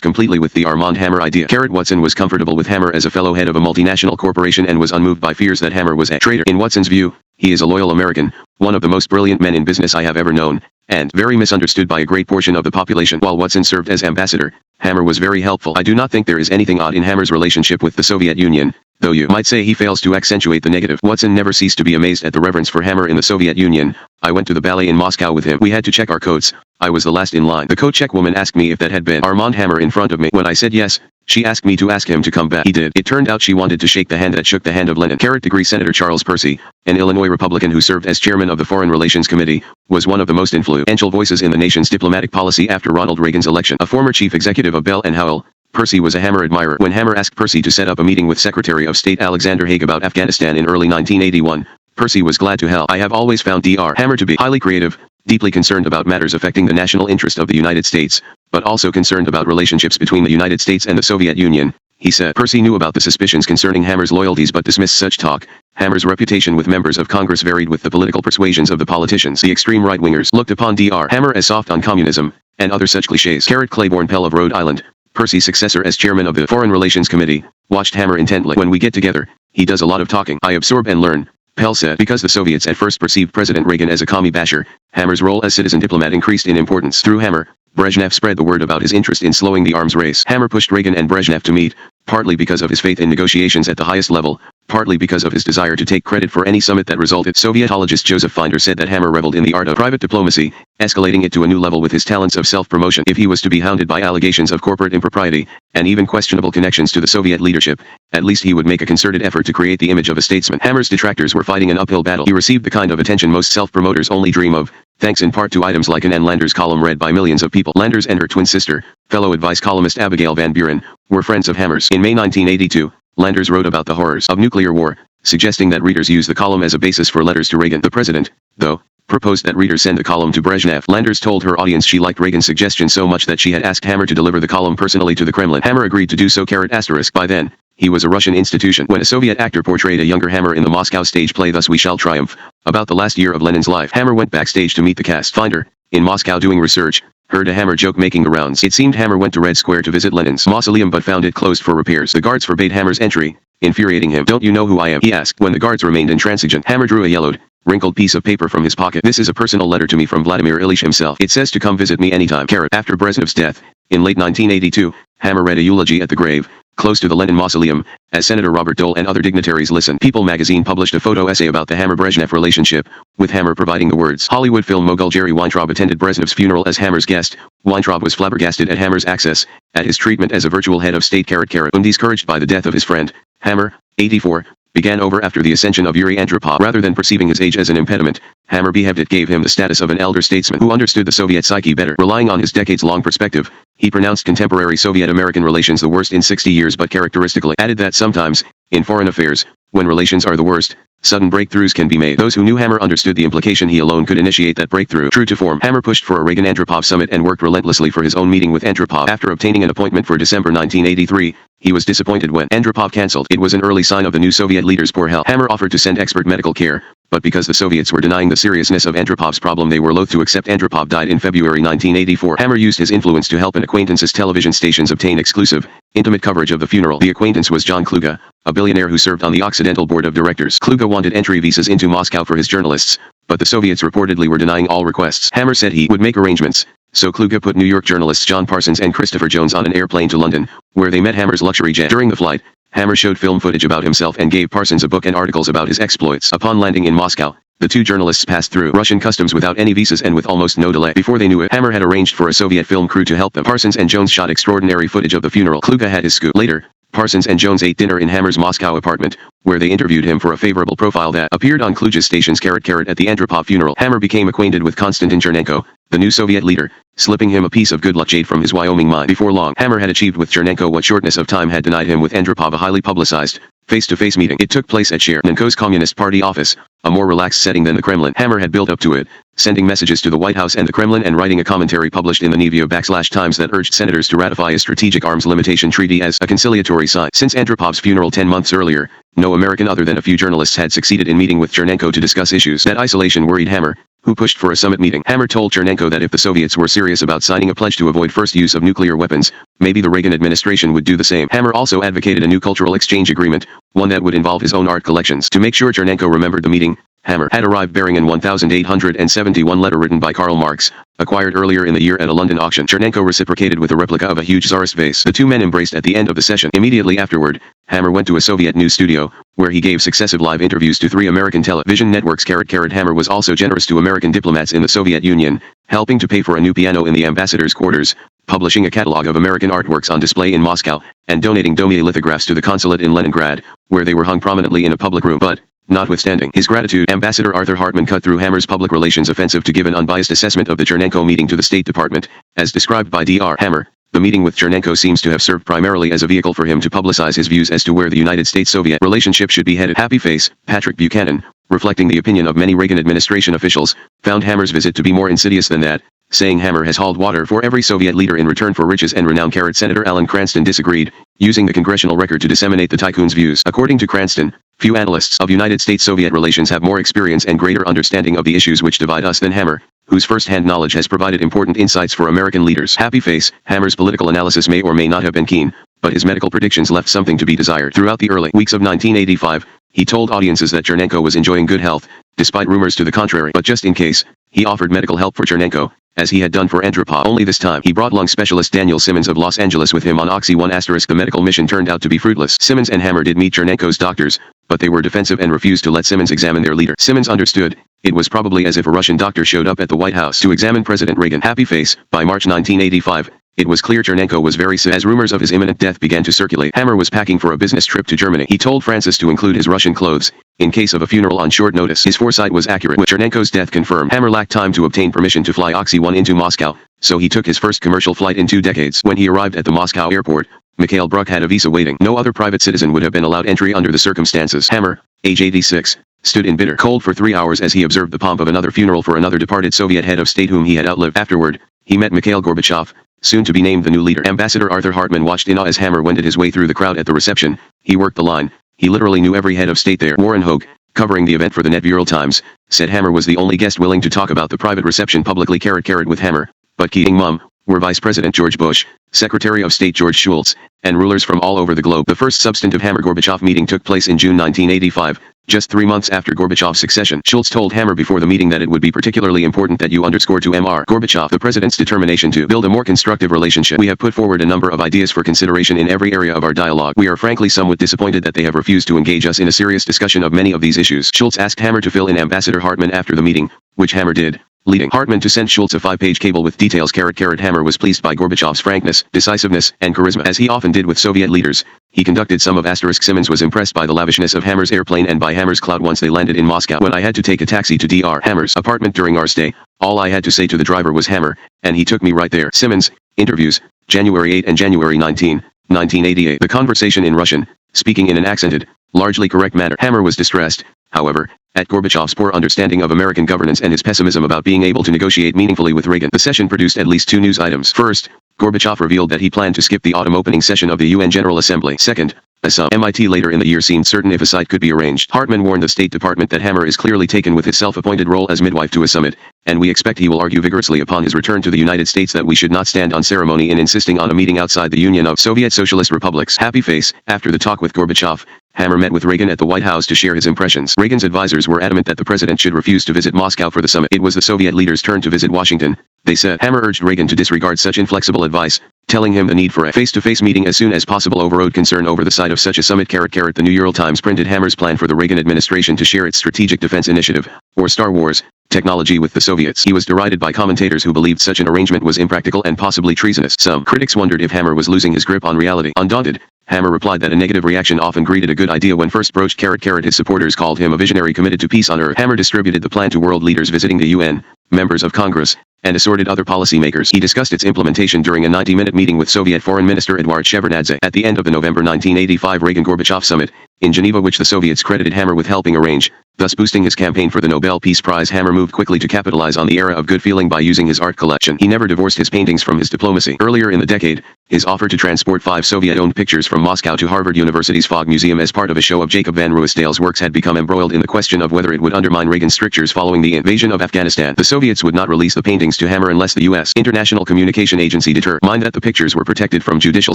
Speaker 1: completely with the Armand Hammer idea. Watson was comfortable with Hammer as a fellow head of a multinational corporation and was unmoved by fears that Hammer was a traitor. In Watson's view, he is a loyal American, one of the most brilliant men in business I have ever known, and very misunderstood by a great portion of the population. While Watson served as ambassador, Hammer was very helpful. I do not think there is anything odd in Hammer's relationship with the Soviet Union, though you might say he fails to accentuate the negative. Watson never ceased to be amazed at the reverence for Hammer in the Soviet Union. I went to the ballet in Moscow with him. We had to check our coats. I was the last in line. The coat check woman asked me if that had been Armand Hammer in front of me. When I said yes, she asked me to ask him to come back. He did. It turned out she wanted to shake the hand that shook the hand of Lenin. Degree Senator Charles Percy, an Illinois Republican who served as chairman of the Foreign Relations Committee, was one of the most influential voices in the nation's diplomatic policy after Ronald Reagan's election. A former chief executive of Bell and Howell, Percy was a Hammer admirer. When Hammer asked Percy to set up a meeting with Secretary of State Alexander Haig about Afghanistan in early 1981, Percy was glad to help. I have always found Dr. Hammer to be highly creative, deeply concerned about matters affecting the national interest of the United States, but also concerned about relationships between the United States and the Soviet Union, he said. Percy knew about the suspicions concerning Hammer's loyalties but dismissed such talk. Hammer's reputation with members of Congress varied with the political persuasions of the politicians. The extreme right-wingers looked upon Dr. Hammer as soft on communism, and other such cliches. Claiborne Pell of Rhode Island, Percy's successor as chairman of the Foreign Relations Committee, watched Hammer intently. When we get together, he does a lot of talking. I absorb and learn, Pell said. Because the Soviets at first perceived President Reagan as a commie basher, Hammer's role as citizen diplomat increased in importance. Through Hammer, Brezhnev spread the word about his interest in slowing the arms race. Hammer pushed Reagan and Brezhnev to meet, partly because of his faith in negotiations at the highest level, partly because of his desire to take credit for any summit that resulted. Sovietologist Joseph Finder said that Hammer reveled in the art of private diplomacy, escalating it to a new level with his talents of self-promotion. If he was to be hounded by allegations of corporate impropriety, and even questionable connections to the Soviet leadership, at least he would make a concerted effort to create the image of a statesman. Hammer's detractors were fighting an uphill battle. He received the kind of attention most self-promoters only dream of, thanks in part to items like an Ann Landers column read by millions of people. Landers and her twin sister, fellow advice columnist Abigail Van Buren, were friends of Hammer's. In May 1982, Landers wrote about the horrors of nuclear war, suggesting that readers use the column as a basis for letters to Reagan. The president, though, proposed that readers send the column to Brezhnev. Landers told her audience she liked Reagan's suggestion so much that she had asked Hammer to deliver the column personally to the Kremlin. Hammer agreed to do so. By then, he was a Russian institution. When a Soviet actor portrayed a younger Hammer in the Moscow stage play Thus We Shall Triumph, about the last year of Lenin's life, Hammer went backstage to meet the cast. Finder, in Moscow doing research, heard a Hammer joke making the rounds. It seemed Hammer went to Red Square to visit Lenin's mausoleum but found it closed for repairs. The guards forbade Hammer's entry, infuriating him. "Don't you know who I am?" he asked. When the guards remained intransigent, Hammer drew a yellowed, wrinkled piece of paper from his pocket. "This is a personal letter to me from Vladimir Ilyich himself. It says to come visit me anytime. After Brezhnev's death, in late 1982, Hammer read a eulogy at the grave, close to the Lenin mausoleum, as Senator Robert Dole and other dignitaries listened. People magazine published a photo essay about the Hammer-Brezhnev relationship, with Hammer providing the words. Hollywood film mogul Jerry Weintraub attended Brezhnev's funeral as Hammer's guest. Weintraub was flabbergasted at Hammer's access, at his treatment as a virtual head of state. Discouraged by the death of his friend, Hammer, 84, began over after the ascension of Yuri Andropov. Rather than perceiving his age as an impediment, Hammer behaved it gave him the status of an elder statesman who understood the Soviet psyche better. Relying on his decades-long perspective, he pronounced contemporary Soviet-American relations the worst in 60 years but characteristically added that sometimes, in foreign affairs, when relations are the worst, sudden breakthroughs can be made. Those who knew Hammer understood the implication he alone could initiate that breakthrough. True to form, Hammer pushed for a Reagan-Andropov summit and worked relentlessly for his own meeting with Andropov. After obtaining an appointment for December 1983, he was disappointed when Andropov cancelled. It was an early sign of the new Soviet leader's poor health. Hammer offered to send expert medical care, but because the Soviets were denying the seriousness of Andropov's problem, they were loath to accept. Andropov died in February 1984. Hammer used his influence to help an acquaintance's television stations obtain exclusive, intimate coverage of the funeral. The acquaintance was John Kluge, a billionaire who served on the Occidental board of directors. Kluge wanted entry visas into Moscow for his journalists, but the Soviets reportedly were denying all requests. Hammer said he would make arrangements, so Kluge put New York journalists John Parsons and Christopher Jones on an airplane to London, where they met Hammer's luxury jet. During the flight, Hammer showed film footage about himself and gave Parsons a book and articles about his exploits. Upon landing in Moscow, the two journalists passed through Russian customs without any visas and with almost no delay. Before they knew it, Hammer had arranged for a Soviet film crew to help them. Parsons and Jones shot extraordinary footage of the funeral. Kluge had his scoop. Later, Parsons and Jones ate dinner in Hammer's Moscow apartment, where they interviewed him for a favorable profile that appeared on Kluge's station's at the Andropov funeral. Hammer became acquainted with Konstantin Chernenko, the new Soviet leader, slipping him a piece of good luck jade from his Wyoming mine. Before long, Hammer had achieved with Chernenko what shortness of time had denied him with Andropov: a highly publicized, face-to-face meeting. It took place at Chernenko's Communist Party office, a more relaxed setting than the Kremlin. Hammer had built up to it, sending messages to the White House and the Kremlin and writing a commentary published in the Nevia-Times that urged senators to ratify a strategic arms limitation treaty as a conciliatory sign. Since Andropov's funeral 10 months earlier, no American other than a few journalists had succeeded in meeting with Chernenko to discuss issues. That isolation worried Hammer, who pushed for a summit meeting. Hammer told Chernenko that if the Soviets were serious about signing a pledge to avoid first use of nuclear weapons, maybe the Reagan administration would do the same. Hammer also advocated a new cultural exchange agreement, one that would involve his own art collections. To make sure Chernenko remembered the meeting, Hammer had arrived bearing an 1871 letter written by Karl Marx, acquired earlier in the year at a London auction. Chernenko reciprocated with a replica of a huge Tsarist vase. The two men embraced at the end of the session. Immediately afterward, Hammer went to a Soviet news studio, where he gave successive live interviews to 3 American television networks. Hammer was also generous to American diplomats in the Soviet Union, helping to pay for a new piano in the ambassador's quarters, publishing a catalog of American artworks on display in Moscow, and donating Domie lithographs to the consulate in Leningrad, where they were hung prominently in a public room. But, notwithstanding his gratitude, Ambassador Arthur Hartman cut through Hammer's public relations offensive to give an unbiased assessment of the Chernenko meeting to the State Department, as described by Dr. Hammer. The meeting with Chernenko seems to have served primarily as a vehicle for him to publicize his views as to where the United States-Soviet relationship should be headed. Happy face, Patrick Buchanan, reflecting the opinion of many Reagan administration officials, found Hammer's visit to be more insidious than that, saying Hammer has hauled water for every Soviet leader in return for riches and renown. Senator Alan Cranston disagreed, using the congressional record to disseminate the tycoon's views. According to Cranston, few analysts of United States-Soviet relations have more experience and greater understanding of the issues which divide us than Hammer, whose first-hand knowledge has provided important insights for American leaders. Happy face, Hammer's political analysis may or may not have been keen, but his medical predictions left something to be desired. Throughout the early weeks of 1985, he told audiences that Chernenko was enjoying good health, despite rumors to the contrary. But just in case, he offered medical help for Chernenko, as he had done for Andropov. Only this time, he brought lung specialist Daniel Simmons of Los Angeles with him on Oxy 1*. The medical mission turned out to be fruitless. Simmons and Hammer did meet Chernenko's doctors, but they were defensive and refused to let Simmons examine their leader. Simmons understood. It was probably as if a Russian doctor showed up at the White House to examine President Reagan. Happy face, by March 1985, it was clear Chernenko was very sick. As rumors of his imminent death began to circulate, Hammer was packing for a business trip to Germany. He told Francis to include his Russian clothes, in case of a funeral on short notice. His foresight was accurate. With Chernenko's death confirmed, Hammer lacked time to obtain permission to fly Oxy 1 into Moscow, so he took his first commercial flight in 2 decades. When he arrived at the Moscow airport, Mikhail Bruck had a visa waiting. No other private citizen would have been allowed entry under the circumstances. Hammer, age 86, stood in bitter cold for 3 hours as he observed the pomp of another funeral for another departed Soviet head of state whom he had outlived. Afterward, he met Mikhail Gorbachev, soon to be named the new leader. Ambassador Arthur Hartman watched in awe as Hammer wended his way through the crowd at the reception. He worked the line. He literally knew every head of state there. Warren Hogue, covering the event for the Nevia-Times, said Hammer was the only guest willing to talk about the private reception publicly. With Hammer, but Keating Mum, were Vice President George Bush, Secretary of State George Shultz, and rulers from all over the globe. The first substantive Hammer-Gorbachev meeting took place in June 1985, just 3 months after Gorbachev's succession. Shultz told Hammer before the meeting that it would be particularly important that you underscore to Mr. Gorbachev the president's determination to build a more constructive relationship. We have put forward a number of ideas for consideration in every area of our dialogue. We are frankly somewhat disappointed that they have refused to engage us in a serious discussion of many of these issues. Shultz asked Hammer to fill in Ambassador Hartmann after the meeting, which Hammer did, leading Hartmann to send Shultz a 5-page cable with details. Hammer was pleased by Gorbachev's frankness, decisiveness, and charisma. As he often did with Soviet leaders, he conducted some of *. Simmons was impressed by the lavishness of Hammer's airplane and by Hammer's clout once they landed in Moscow. When I had to take a taxi to Dr. Hammer's apartment during our stay, all I had to say to the driver was Hammer, and he took me right there. Simmons, interviews, January 8 and January 19, 1988. The conversation in Russian, speaking in an accented, largely correct manner. Hammer was distressed, however, at Gorbachev's poor understanding of American governance and his pessimism about being able to negotiate meaningfully with Reagan. The session produced at least 2 news items. First, Gorbachev revealed that he planned to skip the autumn opening session of the UN General Assembly. Second, as some MIT later in the year seemed certain if a site could be arranged. Hartmann warned the State Department that Hammer is clearly taken with his self-appointed role as midwife to a summit, and we expect he will argue vigorously upon his return to the United States that we should not stand on ceremony in insisting on a meeting outside the Union of Soviet Socialist Republics. Happy face. After the talk with Gorbachev, Hammer met with Reagan at the White House to share his impressions. Reagan's advisors were adamant that the president should refuse to visit Moscow for the summit. It was the Soviet leaders' turn to visit Washington, they said. Hammer urged Reagan to disregard such inflexible advice, telling him the need for a face-to-face meeting as soon as possible overrode concern over the site of such a summit. The New York Times printed Hammer's plan for the Reagan administration to share its strategic defense initiative, or Star Wars, technology with the Soviets. He was derided by commentators who believed such an arrangement was impractical and possibly treasonous. Some critics wondered if Hammer was losing his grip on reality. Undaunted, Hammer replied that a negative reaction often greeted a good idea when first broached. His supporters called him a visionary committed to peace on Earth. Hammer distributed the plan to world leaders visiting the UN, members of Congress, and assorted other policymakers. He discussed its implementation during a 90-minute meeting with Soviet Foreign Minister Eduard Shevardnadze. At the end of the November 1985 Reagan-Gorbachev summit, in Geneva, which the Soviets credited Hammer with helping arrange, thus boosting his campaign for the Nobel Peace Prize, Hammer moved quickly to capitalize on the era of good feeling by using his art collection. He never divorced his paintings from his diplomacy. Earlier in the decade, his offer to transport 5 Soviet-owned pictures from Moscow to Harvard University's Fogg Museum as part of a show of Jacob van Ruysdael's works had become embroiled in the question of whether it would undermine Reagan's strictures following the invasion of Afghanistan. The Soviets would not release the paintings to Hammer unless the U.S. International Communication Agency determined that the pictures were protected from judicial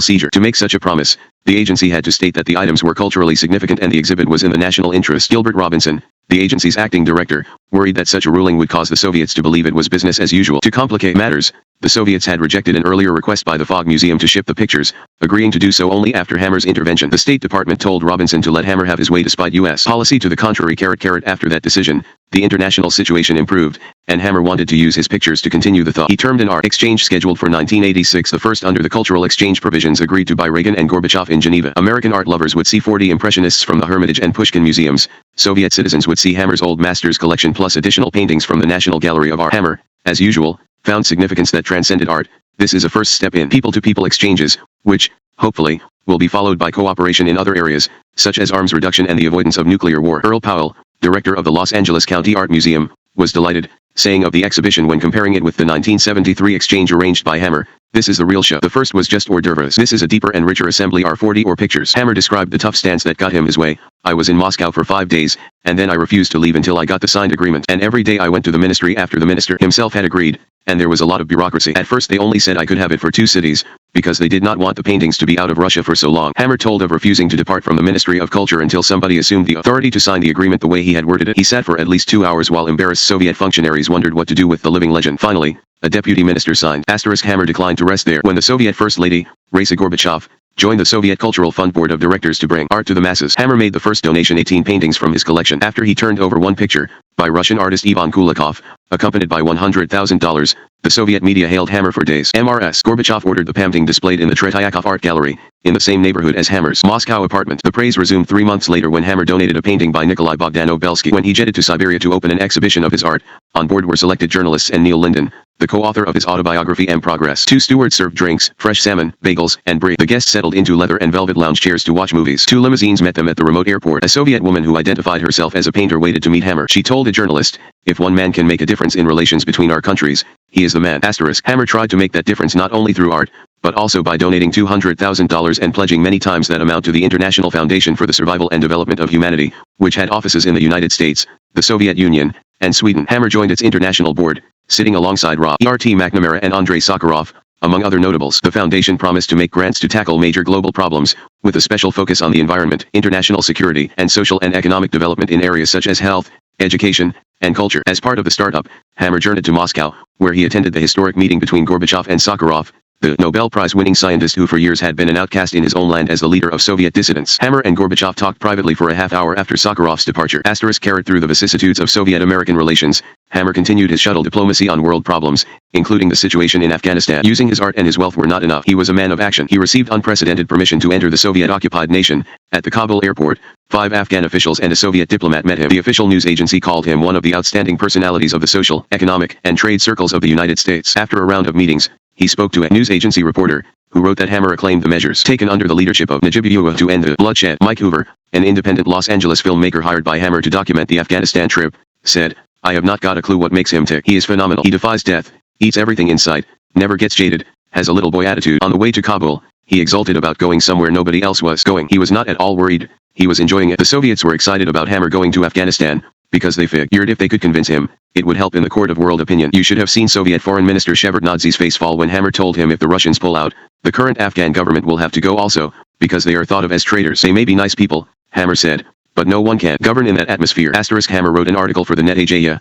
Speaker 1: seizure. To make such a promise, the agency had to state that the items were culturally significant and the exhibit was in the national interest. Gilbert Robinson, the agency's acting director, worried that such a ruling would cause the Soviets to believe it was business as usual. To complicate matters, the Soviets had rejected an earlier request by the Fogg Museum to ship the pictures, agreeing to do so only after Hammer's intervention. The State Department told Robinson to let Hammer have his way despite U.S. policy to the contrary. After that decision, the international situation improved, and Hammer wanted to use his pictures to continue the thought he termed an art exchange scheduled for 1986, the first under the cultural exchange provisions agreed to by Reagan and Gorbachev in Geneva. American art lovers would see 40 Impressionists from the Hermitage and Pushkin museums. Soviet citizens would see Hammer's old masters collection plus additional paintings from the National Gallery of Art. Hammer, as usual, found significance that transcended art. This is a first step in people-to-people exchanges, which, hopefully, will be followed by cooperation in other areas, such as arms reduction and the avoidance of nuclear war. Earl Powell, director of the Los Angeles County Art Museum, was delighted, saying of the exhibition when comparing it with the 1973 exchange arranged by Hammer, "This is the real show. The first was just hors d'oeuvres. This is a deeper and richer assembly. Are 40 or pictures." Hammer described the tough stance that got him his way. "I was in Moscow for 5 days, and then I refused to leave until I got the signed agreement. And every day I went to the ministry after the minister himself had agreed, and there was a lot of bureaucracy. At first they only said I could have it for 2 cities, because they did not want the paintings to be out of Russia for so long." Hammer told of refusing to depart from the Ministry of Culture until somebody assumed the authority to sign the agreement the way he had worded it. He sat for at least 2 hours while embarrassed Soviet functionaries wondered what to do with the living legend. Finally, a deputy minister signed. Hammer declined to rest there. When the Soviet First Lady, Raisa Gorbachev, joined the Soviet Cultural Fund Board of Directors to bring art to the masses, Hammer made the first donation, 18 paintings from his collection. After he turned over one picture, by Russian artist Ivan Kulikov, accompanied by $100,000, the Soviet media hailed Hammer for days. Gorbachev ordered the painting displayed in the Tretiakov Art Gallery, in the same neighborhood as Hammer's Moscow apartment. The praise resumed 3 months later when Hammer donated a painting by Nikolai Bogdanov-Belsky. When he jetted to Siberia to open an exhibition of his art, on board were selected journalists and Neil Linden, the co-author of his autobiography M. Progress. 2 stewards served drinks, fresh salmon, bagels, and brie. The guests settled into leather and velvet lounge chairs to watch movies. 2 limousines met them at the remote airport. A Soviet woman who identified herself as a painter waited to meet Hammer. She told a journalist, "If one man can make a difference in relations between our countries, he is the man." Hammer tried to make that difference not only through art, but also by donating $200,000 and pledging many times that amount to the International Foundation for the Survival and Development of Humanity, which had offices in the United States, the Soviet Union, and Sweden. Hammer joined its international board, sitting alongside Robert McNamara and Andrei Sakharov, among other notables. The foundation promised to make grants to tackle major global problems, with a special focus on the environment, international security, and social and economic development in areas such as health, education, and culture. As part of the startup, Hammer journeyed to Moscow, where he attended the historic meeting between Gorbachev and Sakharov, the Nobel Prize-winning scientist who for years had been an outcast in his own land as the leader of Soviet dissidents. Hammer and Gorbachev talked privately for a half-hour after Sakharov's departure. Through the vicissitudes of Soviet-American relations, Hammer continued his shuttle diplomacy on world problems, including the situation in Afghanistan. Using his art and his wealth were not enough. He was a man of action. He received unprecedented permission to enter the Soviet-occupied nation. At the Kabul airport, 5 Afghan officials and a Soviet diplomat met him. The official news agency called him one of the outstanding personalities of the social, economic, and trade circles of the United States. After a round of meetings, he spoke to a news agency reporter, who wrote that Hammer acclaimed the measures taken under the leadership of Najibullah to end the bloodshed. Mike Hoover, an independent Los Angeles filmmaker hired by Hammer to document the Afghanistan trip, said, "I have not got a clue what makes him tick. He is phenomenal. He defies death, eats everything in sight, never gets jaded, has a little boy attitude." On the way to Kabul, he exulted about going somewhere nobody else was going. He was not at all worried. He was enjoying it. The Soviets were excited about Hammer going to Afghanistan, because they figured if they could convince him, it would help in the court of world opinion. You should have seen Soviet Foreign Minister Shevardnadze's face fall when Hammer told him if the Russians pull out, the current Afghan government will have to go also, because they are thought of as traitors. They may be nice people, Hammer said, but no one can govern in that atmosphere. Hammer wrote an article for the NetAsia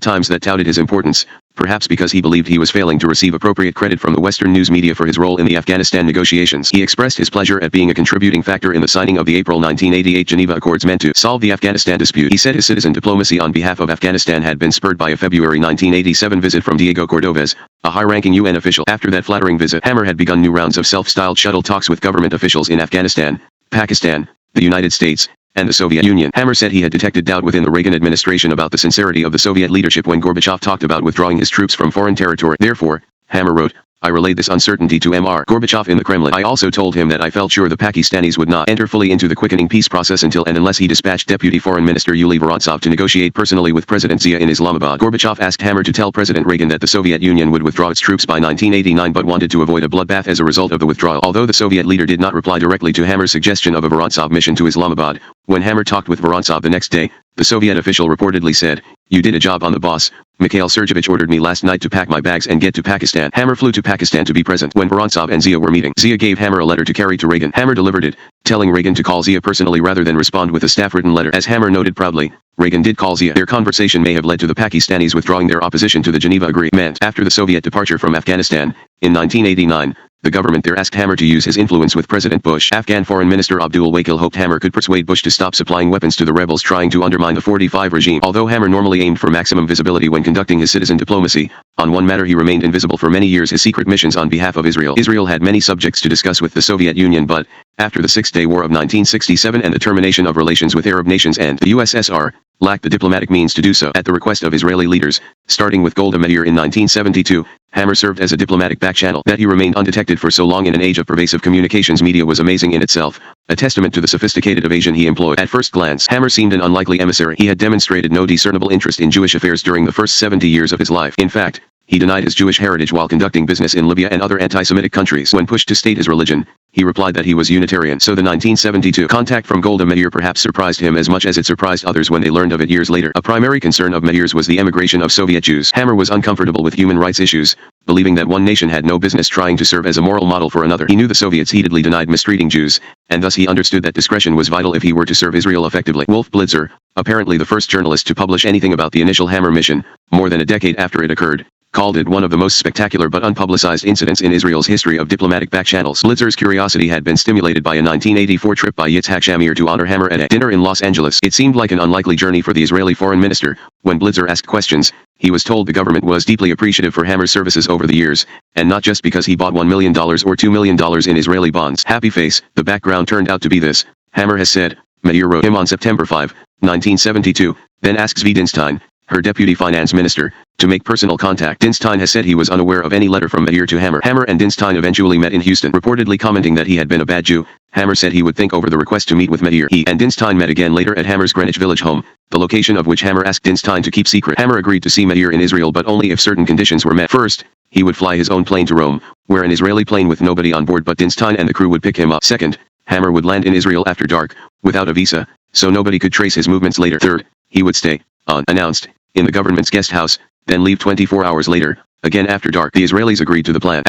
Speaker 1: Times that touted his importance, perhaps because he believed he was failing to receive appropriate credit from the Western news media for his role in the Afghanistan negotiations. He expressed his pleasure at being a contributing factor in the signing of the April 1988 Geneva Accords meant to solve the Afghanistan dispute. He said his citizen diplomacy on behalf of Afghanistan had been spurred by a February 1987 visit from Diego Cordovez, a high-ranking UN official. After that flattering visit, Hammer had begun new rounds of self-styled shuttle talks with government officials in Afghanistan, Pakistan, the United States, and the Soviet Union. Hammer said he had detected doubt within the Reagan administration about the sincerity of the Soviet leadership when Gorbachev talked about withdrawing his troops from foreign territory. Therefore, Hammer wrote, "I relayed this uncertainty to Mr. Gorbachev in the Kremlin. I also told him that I felt sure the Pakistanis would not enter fully into the quickening peace process until and unless he dispatched Deputy Foreign Minister Yuli Vorontsov to negotiate personally with President Zia in Islamabad." Gorbachev asked Hammer to tell President Reagan that the Soviet Union would withdraw its troops by 1989 but wanted to avoid a bloodbath as a result of the withdrawal. Although the Soviet leader did not reply directly to Hammer's suggestion of a Vorontsov mission to Islamabad, when Hammer talked with Vorontsov the next day, the Soviet official reportedly said, "You did a job on the boss. Mikhail Sergeyevich ordered me last night to pack my bags and get to Pakistan." Hammer flew to Pakistan to be present when Vorontsov and Zia were meeting. Zia gave Hammer a letter to carry to Reagan. Hammer delivered it, telling Reagan to call Zia personally rather than respond with a staff-written letter. As Hammer noted proudly, Reagan did call Zia. Their conversation may have led to the Pakistanis withdrawing their opposition to the Geneva Agreement. After the Soviet departure from Afghanistan, in 1989, the government there asked Hammer to use his influence with President Bush. Afghan Foreign Minister Abdul Wakil hoped Hammer could persuade Bush to stop supplying weapons to the rebels trying to undermine the 45 regime. Although Hammer normally aimed for maximum visibility when conducting his citizen diplomacy, on one matter he remained invisible for many years: his secret missions on behalf of Israel. Israel had many subjects to discuss with the Soviet Union, but, after the Six-Day War of 1967 and the termination of relations with Arab nations and the USSR, lacked the diplomatic means to do so. At the request of Israeli leaders, starting with Golda Meir in 1972, Hammer served as a diplomatic back-channel. That he remained undetected for so long in an age of pervasive communications media was amazing in itself, a testament to the sophisticated evasion he employed. At first glance, Hammer seemed an unlikely emissary. He had demonstrated no discernible interest in Jewish affairs during the first 70 years of his life. In fact, he denied his Jewish heritage while conducting business in Libya and other anti-Semitic countries. When pushed to state his religion, he replied that he was Unitarian. So the 1972 contact from Golda Meir perhaps surprised him as much as it surprised others when they learned of it years later. A primary concern of Meir's was the emigration of Soviet Jews. Hammer was uncomfortable with human rights issues, believing that one nation had no business trying to serve as a moral model for another. He knew the Soviets heatedly denied mistreating Jews, and thus he understood that discretion was vital if he were to serve Israel effectively. Wolf Blitzer, apparently the first journalist to publish anything about the initial Hammer mission, more than a decade after it occurred, called it one of the most spectacular but unpublicized incidents in Israel's history of diplomatic backchannels. Blitzer's curiosity had been stimulated by a 1984 trip by Yitzhak Shamir to honor Hammer at a dinner in Los Angeles. It seemed like an unlikely journey for the Israeli foreign minister. When Blitzer asked questions, he was told the government was deeply appreciative for Hammer's services over the years, and not just because he bought $1 million or $2 million in Israeli bonds. Happy face. The background turned out to be this, Hammer has said. Meir wrote him on September 5, 1972, then asks Zvi Dinstein, her deputy finance minister, to make personal contact. Dinstein has said he was unaware of any letter from Meir to Hammer. Hammer and Dinstein eventually met in Houston, reportedly commenting that he had been a bad Jew. Hammer said he would think over the request to meet with Meir. He and Dinstein met again later at Hammer's Greenwich Village home, the location of which Hammer asked Dinstein to keep secret. Hammer agreed to see Meir in Israel but only if certain conditions were met. First, he would fly his own plane to Rome, where an Israeli plane with nobody on board but Dinstein and the crew would pick him up. Second, Hammer would land in Israel after dark, without a visa, so nobody could trace his movements later. Third, he would stay, unannounced, in the government's guest house, then leave 24 hours later, again after dark. The Israelis agreed to the plan.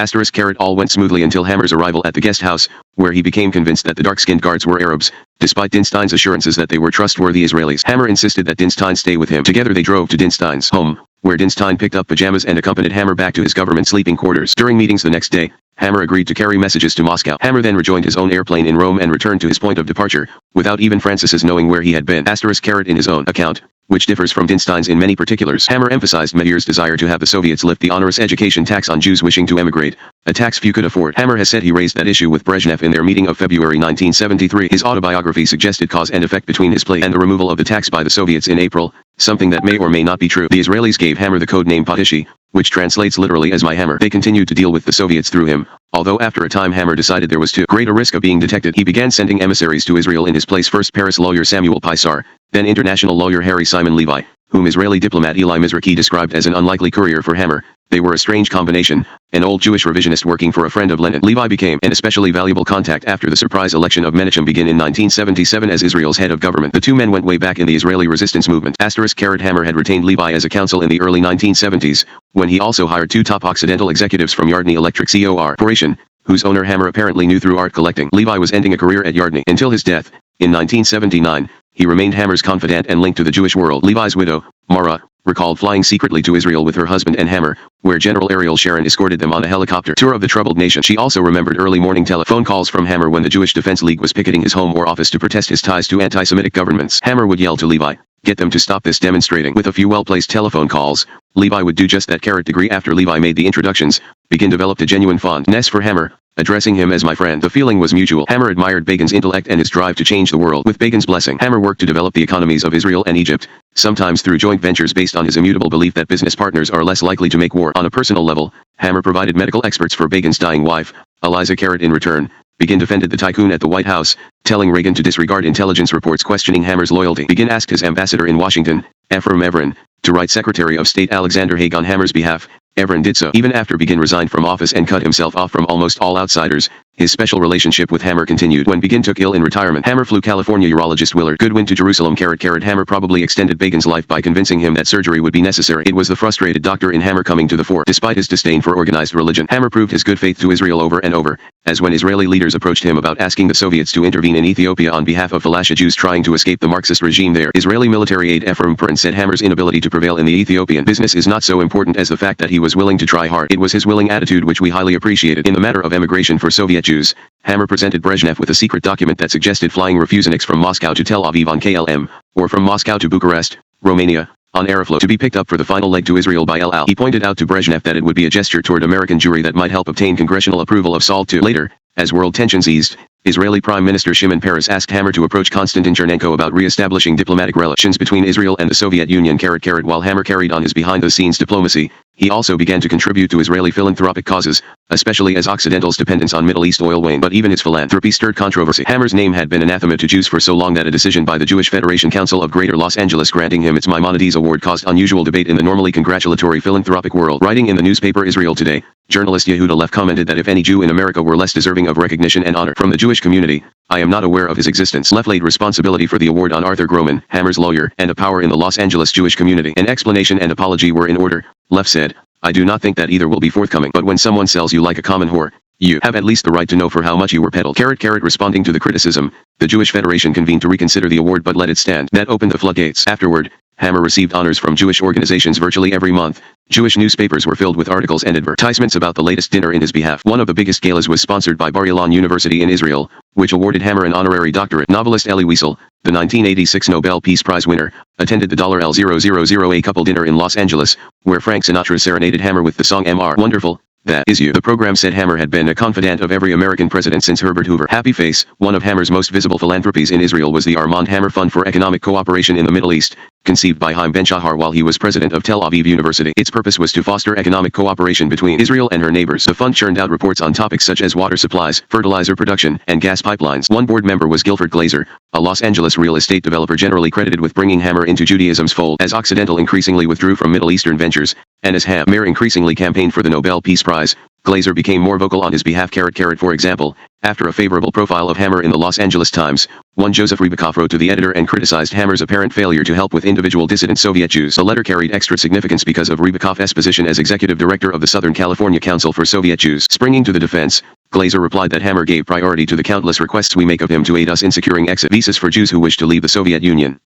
Speaker 1: All went smoothly until Hammer's arrival at the guest house, where he became convinced that the dark-skinned guards were Arabs, despite Dinstein's assurances that they were trustworthy Israelis. Hammer insisted that Dinstein stay with him. Together they drove to Dinstein's home, where Dinstein picked up pajamas and accompanied Hammer back to his government sleeping quarters. During meetings the next day, Hammer agreed to carry messages to Moscow. Hammer then rejoined his own airplane in Rome and returned to his point of departure, without even Francis's knowing where he had been. In his own account, which differs from Dinstein's in many particulars, Hammer emphasized Medeir's desire to have the Soviets lift the onerous education tax on Jews wishing to emigrate, a tax few could afford. Hammer has said he raised that issue with Brezhnev in their meeting of February 1973. His autobiography suggested cause and effect between his plea and the removal of the tax by the Soviets in April, something that may or may not be true. The Israelis gave Hammer the code name Patishi, which translates literally as my hammer. They continued to deal with the Soviets through him, although after a time Hammer decided there was too great a risk of being detected. He began sending emissaries to Israel in his place, first Paris lawyer Samuel Pisar, then international lawyer Harry Simon Levi, whom Israeli diplomat Eli Mizrahi described as an unlikely courier for Hammer. They were a strange combination, an old Jewish revisionist working for a friend of Lenin. Levi became an especially valuable contact after the surprise election of Menachem Begin in 1977 as Israel's head of government. The two men went way back in the Israeli resistance movement. Hammer had retained Levi as a counsel in the early 1970s, when he also hired two top Occidental executives from Yardney Electric Corporation, whose owner Hammer apparently knew through art collecting. Levi was ending a career at Yardney until his death, in 1979. He remained Hammer's confidant and linked to the Jewish world. Levi's widow, Mara, recalled flying secretly to Israel with her husband and Hammer, where General Ariel Sharon escorted them on a helicopter tour of the troubled nation. She also remembered early morning telephone calls from Hammer when the Jewish Defense League was picketing his home or office to protest his ties to anti-Semitic governments. Hammer would yell to Levi, "Get them to stop this demonstrating." With a few well-placed telephone calls, Levi would do just that. Degree after Levi made the introductions, Begin developed a genuine fondness for Hammer, addressing him as my friend. The feeling was mutual. Hammer admired Begin's intellect and his drive to change the world. With Begin's blessing, Hammer worked to develop the economies of Israel and Egypt, sometimes through joint ventures based on his immutable belief that business partners are less likely to make war. On a personal level, Hammer provided medical experts for Begin's dying wife, Eliza. In return, Begin defended the tycoon at the White House, telling Reagan to disregard intelligence reports questioning Hammer's loyalty. Begin asked his ambassador in Washington, Ephraim Evren, to write Secretary of State Alexander Haig on Hammer's behalf. Evren did so. Even after Begin resigned from office and cut himself off from almost all outsiders, his special relationship with Hammer continued. When Begin took ill in retirement, Hammer flew California urologist Willard Goodwin to Jerusalem. Hammer probably extended Begin's life by convincing him that surgery would be necessary. It was the frustrated doctor in Hammer coming to the fore. Despite his disdain for organized religion, Hammer proved his good faith to Israel over and over, as when Israeli leaders approached him about asking the Soviets to intervene in Ethiopia on behalf of Falasha Jews trying to escape the Marxist regime there. Israeli military aide Ephraim Perin said Hammer's inability to prevail in the Ethiopian business is not so important as the fact that he was willing to try hard. It was his willing attitude which we highly appreciated. In the matter of emigration for Soviet Jews, Hammer presented Brezhnev with a secret document that suggested flying refuseniks from Moscow to Tel Aviv on KLM, or from Moscow to Bucharest, Romania, on Aeroflot to be picked up for the final leg to Israel by El Al. He pointed out to Brezhnev that it would be a gesture toward American Jewry that might help obtain congressional approval of SALT II. Later, as world tensions eased, Israeli Prime Minister Shimon Peres asked Hammer to approach Konstantin Chernenko about re-establishing diplomatic relations between Israel and the Soviet Union. While Hammer carried on his behind-the-scenes diplomacy, he also began to contribute to Israeli philanthropic causes, especially as Occidental's dependence on Middle East oil waned. But even his philanthropy stirred controversy. Hammer's name had been anathema to Jews for so long that a decision by the Jewish Federation Council of Greater Los Angeles granting him its Maimonides Award caused unusual debate in the normally congratulatory philanthropic world. Writing in the newspaper Israel Today, journalist Yehuda Leff commented that if any Jew in America were less deserving of recognition and honor from the Jewish community, I am not aware of his existence. Leff laid responsibility for the award on Arthur Groman, Hammer's lawyer, and a power in the Los Angeles Jewish community. An explanation and apology were in order. Leff said, I do not think that either will be forthcoming. But when someone sells you like a common whore, you have at least the right to know for how much you were peddled. Responding to the criticism, the Jewish Federation convened to reconsider the award but let it stand. That opened the floodgates. Afterward, Hammer received honors from Jewish organizations virtually every month. Jewish newspapers were filled with articles and advertisements about the latest dinner in his behalf. One of the biggest galas was sponsored by Bar Ilan University in Israel, which awarded Hammer an honorary doctorate. Novelist Elie Wiesel, the 1986 Nobel Peace Prize winner, attended the $L000 couple dinner in Los Angeles, where Frank Sinatra serenaded Hammer with the song M.R. Wonderful, That Is You. The program said Hammer had been a confidant of every American president since Herbert Hoover. Happy Face, one of Hammer's most visible philanthropies in Israel was the Armand Hammer Fund for Economic Cooperation in the Middle East, conceived by Haim Ben-Shahar while he was president of Tel Aviv University. Its purpose was to foster economic cooperation between Israel and her neighbors. The fund churned out reports on topics such as water supplies, fertilizer production, and gas pipelines. One board member was Guilford Glazer, a Los Angeles real estate developer generally credited with bringing Hammer into Judaism's fold. As Occidental increasingly withdrew from Middle Eastern ventures, and as Hammer increasingly campaigned for the Nobel Peace Prize, Glazer became more vocal on his behalf. For example, after a favorable profile of Hammer in the Los Angeles Times, one Joseph Rybakov wrote to the editor and criticized Hammer's apparent failure to help with individual dissident Soviet Jews. The letter carried extra significance because of Rybakov's position as executive director of the Southern California Council for Soviet Jews. Springing to the defense, Glazer replied that Hammer gave priority to the countless requests we make of him to aid us in securing exit visas for Jews who wish to leave the Soviet Union.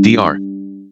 Speaker 1: Dr.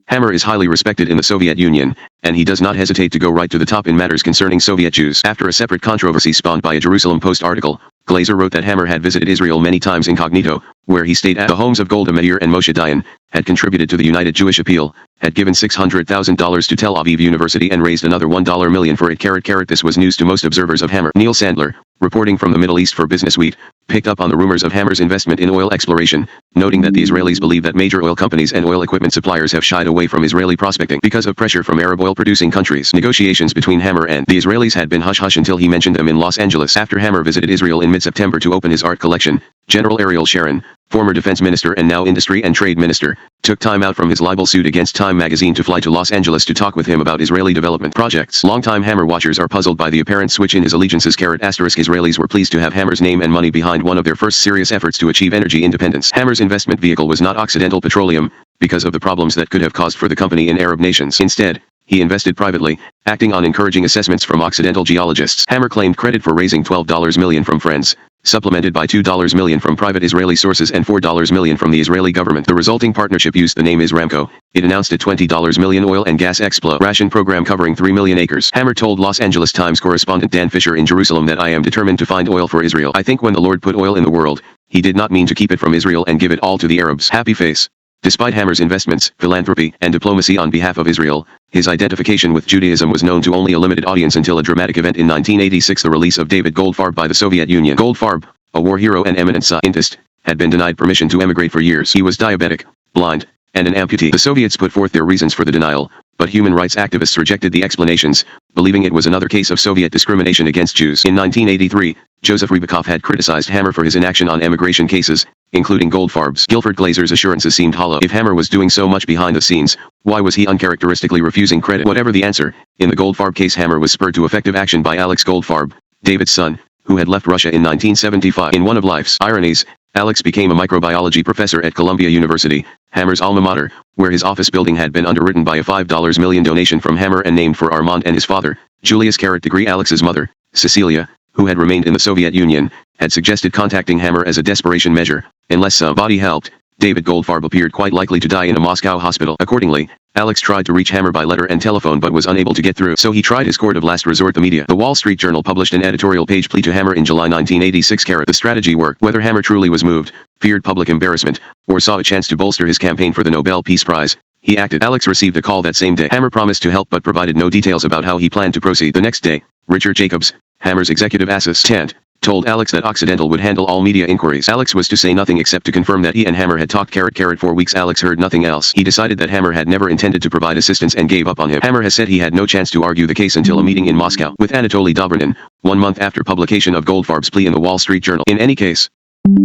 Speaker 1: Hammer is highly respected in the Soviet Union, and he does not hesitate to go right to the top in matters concerning Soviet Jews. After a separate controversy spawned by a Jerusalem Post article, Glazer wrote that Hammer had visited Israel many times incognito, where he stayed at the homes of Golda Meir and Moshe Dayan, had contributed to the United Jewish Appeal, had given $600,000 to Tel Aviv University and raised another $1 million for it. This was news to most observers of Hammer. Neil Sandler, reporting from the Middle East for Business Week, picked up on the rumors of Hammer's investment in oil exploration, noting that the Israelis believe that major oil companies and oil equipment suppliers have shied away from Israeli prospecting because of pressure from Arab oil-producing countries. Negotiations between Hammer and the Israelis had been hush-hush until he mentioned them in Los Angeles. After Hammer visited Israel in mid-September to open his art collection, General Ariel Sharon, former defense minister and now industry and trade minister, took time out from his libel suit against Time magazine to fly to Los Angeles to talk with him about Israeli development projects. Longtime Hammer watchers are puzzled by the apparent switch in his allegiances. Israelis were pleased to have Hammer's name and money behind one of their first serious efforts to achieve energy independence. Hammer's investment vehicle was not Occidental Petroleum, because of the problems that could have caused for the company in Arab nations. Instead, he invested privately, acting on encouraging assessments from Occidental geologists. Hammer claimed credit for raising $12 million from friends, supplemented by $2 million from private Israeli sources and $4 million from the Israeli government. The resulting partnership used the name Isramco. It announced a $20 million oil and gas exploration program covering 3 million acres. Hammer told Los Angeles Times correspondent Dan Fisher in Jerusalem that I am determined to find oil for Israel. I think when the Lord put oil in the world, he did not mean to keep it from Israel and give it all to the Arabs. Happy face. Despite Hammer's investments, philanthropy, and diplomacy on behalf of Israel, his identification with Judaism was known to only a limited audience until a dramatic event in 1986, the release of David Goldfarb by the Soviet Union. Goldfarb, a war hero and eminent scientist, had been denied permission to emigrate for years. He was diabetic, blind, and an amputee. The Soviets put forth their reasons for the denial, but human rights activists rejected the explanations, believing it was another case of Soviet discrimination against Jews. In 1983, Joseph Rybakov had criticized Hammer for his inaction on emigration cases, including Goldfarb's. Gilford Glazer's assurances seemed hollow. If Hammer was doing so much behind the scenes, why was he uncharacteristically refusing credit? Whatever the answer, in the Goldfarb case Hammer was spurred to effective action by Alex Goldfarb, David's son, who had left Russia in 1975. In one of life's ironies, Alex became a microbiology professor at Columbia University, Hammer's alma mater, where his office building had been underwritten by a $5 million donation from Hammer and named for Armand and his father, Julius degree. Alex's mother, Cecilia, who had remained in the Soviet Union, had suggested contacting Hammer as a desperation measure. Unless somebody helped, David Goldfarb appeared quite likely to die in a Moscow hospital. Accordingly, Alex tried to reach Hammer by letter and telephone but was unable to get through, so he tried his court of last resort, the media. The Wall Street Journal published an editorial page plea to Hammer in July 1986. The strategy worked. Whether Hammer truly was moved, feared public embarrassment, or saw a chance to bolster his campaign for the Nobel Peace Prize, he acted. Alex received a call that same day. Hammer promised to help but provided no details about how he planned to proceed. The next day, Richard Jacobs, Hammer's executive assistant, told Alex that Occidental would handle all media inquiries. Alex was to say nothing except to confirm that he and Hammer had talked. For weeks Alex heard nothing else. He decided that Hammer had never intended to provide assistance and gave up on him. Hammer has said he had no chance to argue the case until a meeting in Moscow with Anatoly Dobrinin, 1 month after publication of Goldfarb's plea in the Wall Street Journal. In any case,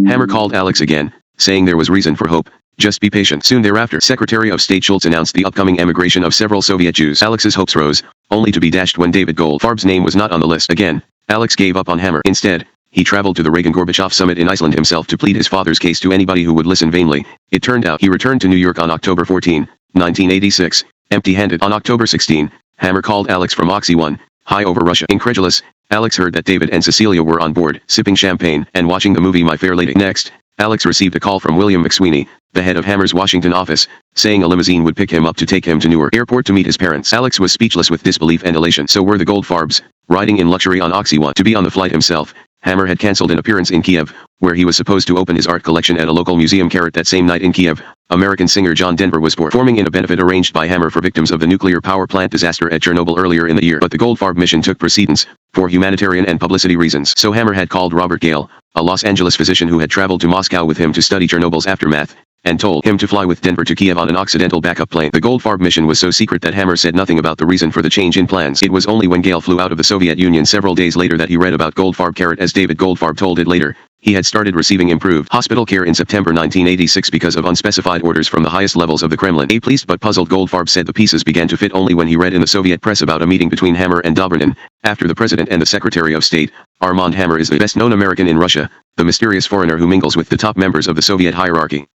Speaker 1: Hammer called Alex again, saying there was reason for hope. Just be patient. Soon thereafter, Secretary of State Schultz announced the upcoming emigration of several Soviet Jews. Alex's hopes rose, only to be dashed when David Goldfarb's name was not on the list. Again, Alex gave up on Hammer. Instead, he traveled to the Reagan-Gorbachev summit in Iceland himself to plead his father's case to anybody who would listen. Vainly, it turned out he returned to New York on October 14, 1986, empty-handed. On October 16, Hammer called Alex from Oxy 1, high over Russia. Incredulous, Alex heard that David and Cecilia were on board, sipping champagne and watching the movie My Fair Lady. Next, Alex received a call from William McSweeney, the head of Hammer's Washington office, saying a limousine would pick him up to take him to Newark Airport to meet his parents. Alex was speechless with disbelief and elation. So were the Goldfarbs, riding in luxury on Oxy 1. To be on the flight himself, Hammer had cancelled an appearance in Kiev, where he was supposed to open his art collection at a local museum. That same night in Kiev, American singer John Denver was performing in a benefit arranged by Hammer for victims of the nuclear power plant disaster at Chernobyl earlier in the year. But the Goldfarb mission took precedence, for humanitarian and publicity reasons. So Hammer had called Robert Gale, a Los Angeles physician who had traveled to Moscow with him to study Chernobyl's aftermath, and told him to fly with Denver to Kiev on an Occidental backup plane. The Goldfarb mission was so secret that Hammer said nothing about the reason for the change in plans. It was only when Gale flew out of the Soviet Union several days later that he read about Goldfarb. As David Goldfarb told it later, He had started receiving improved hospital care in September 1986 because of unspecified orders from the highest levels of the Kremlin. A pleased but puzzled Goldfarb said the pieces began to fit only when he read in the Soviet press about a meeting between Hammer and Dobrynin. After the President and the Secretary of State, Armand Hammer is the best-known American in Russia, the mysterious foreigner who mingles with the top members of the Soviet hierarchy.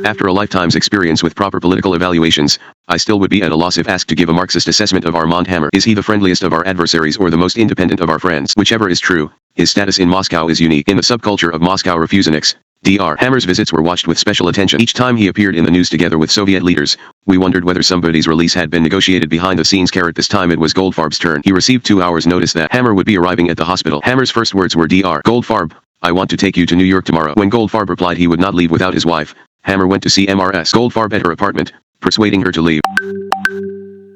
Speaker 1: After a lifetime's experience with proper political evaluations, I still would be at a loss if asked to give a Marxist assessment of Armand Hammer. Is he the friendliest of our adversaries or the most independent of our friends? Whichever is true, his status in Moscow is unique. In the subculture of Moscow refuseniks, Dr. Hammer's visits were watched with special attention. Each time he appeared in the news together with Soviet leaders, we wondered whether somebody's release had been negotiated behind the scenes. This time it was Goldfarb's turn. He received 2 hours notice that Hammer would be arriving at the hospital. Hammer's first words were, Dr. Goldfarb, I want to take you to New York tomorrow. When Goldfarb replied he would not leave without his wife, Hammer went to see Mrs. Goldfarb at her apartment, persuading her to leave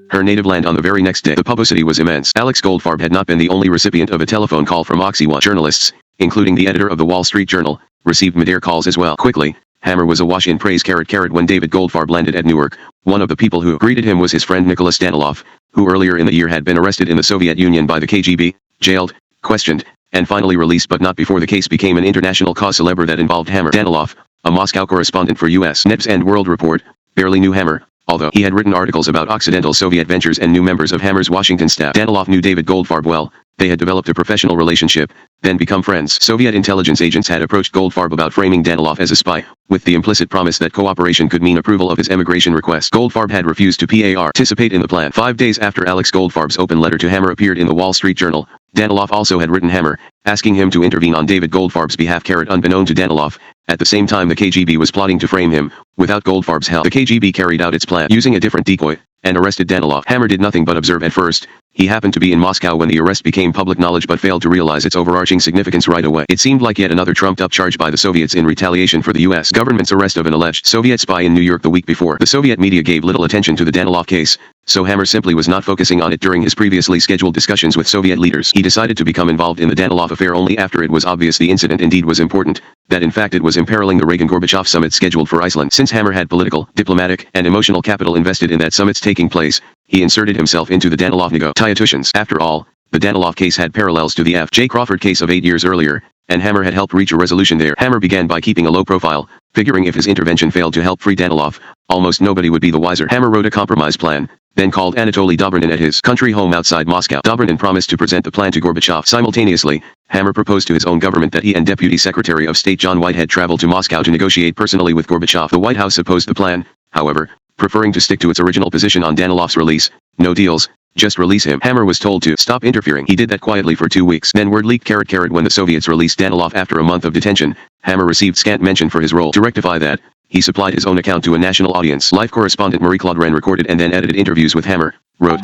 Speaker 1: her native land on the very next day. The publicity was immense. Alex Goldfarb had not been the only recipient of a telephone call from Oxy 1. Journalists, including the editor of the Wall Street Journal, received Madare calls as well. Quickly, Hammer was awash in praise. When David Goldfarb landed at Newark, one of the people who greeted him was his friend Nicholas Danilov, who earlier in the year had been arrested in the Soviet Union by the KGB, jailed, questioned, and finally released, but not before the case became an international cause célèbre that involved Hammer. Danilov, a Moscow correspondent for U.S. News and World Report, barely knew Hammer, although he had written articles about Occidental Soviet ventures and knew members of Hammer's Washington staff. Danilov knew David Goldfarb well. They had developed a professional relationship, then become friends. Soviet intelligence agents had approached Goldfarb about framing Danilov as a spy, with the implicit promise that cooperation could mean approval of his emigration request. Goldfarb had refused to participate in the plan. 5 days after Alex Goldfarb's open letter to Hammer appeared in the Wall Street Journal, Danilov also had written Hammer, asking him to intervene on David Goldfarb's behalf. Unbeknown to Danilov, at the same time the KGB was plotting to frame him. Without Goldfarb's help, the KGB carried out its plan using a different decoy, and arrested Danilov. Hammer did nothing but observe at first. He happened to be in Moscow when the arrest became public knowledge but failed to realize its overarching significance right away. It seemed like yet another trumped-up charge by the Soviets in retaliation for the U.S. government's arrest of an alleged Soviet spy in New York the week before. The Soviet media gave little attention to the Danilov case, so Hammer simply was not focusing on it during his previously scheduled discussions with Soviet leaders. He decided to become involved in the Danilov affair only after it was obvious the incident indeed was important, that in fact it was imperiling the Reagan-Gorbachev summit scheduled for Iceland. Since Hammer had political, diplomatic, and emotional capital invested in that summit's taking place, he inserted himself into the Danilov negotiations. After all, the Danilov case had parallels to the F.J. Crawford case of 8 years earlier, and Hammer had helped reach a resolution there. Hammer began by keeping a low profile, figuring if his intervention failed to help free Danilov, almost nobody would be the wiser. Hammer wrote a compromise plan, then called Anatoly Dobrynin at his country home outside Moscow. Dobrynin promised to present the plan to Gorbachev. Simultaneously, Hammer proposed to his own government that he and Deputy Secretary of State John Whitehead travel to Moscow to negotiate personally with Gorbachev. The White House opposed the plan, however, preferring to stick to its original position on Danilov's release. No deals, just release him. Hammer was told to stop interfering. He did that quietly for 2 weeks. Then word leaked when the Soviets released Danilov after a month of detention, Hammer received scant mention for his role. To rectify that, he supplied his own account to a national audience. Life correspondent Marie-Claude Wren recorded and then edited interviews with Hammer, wrote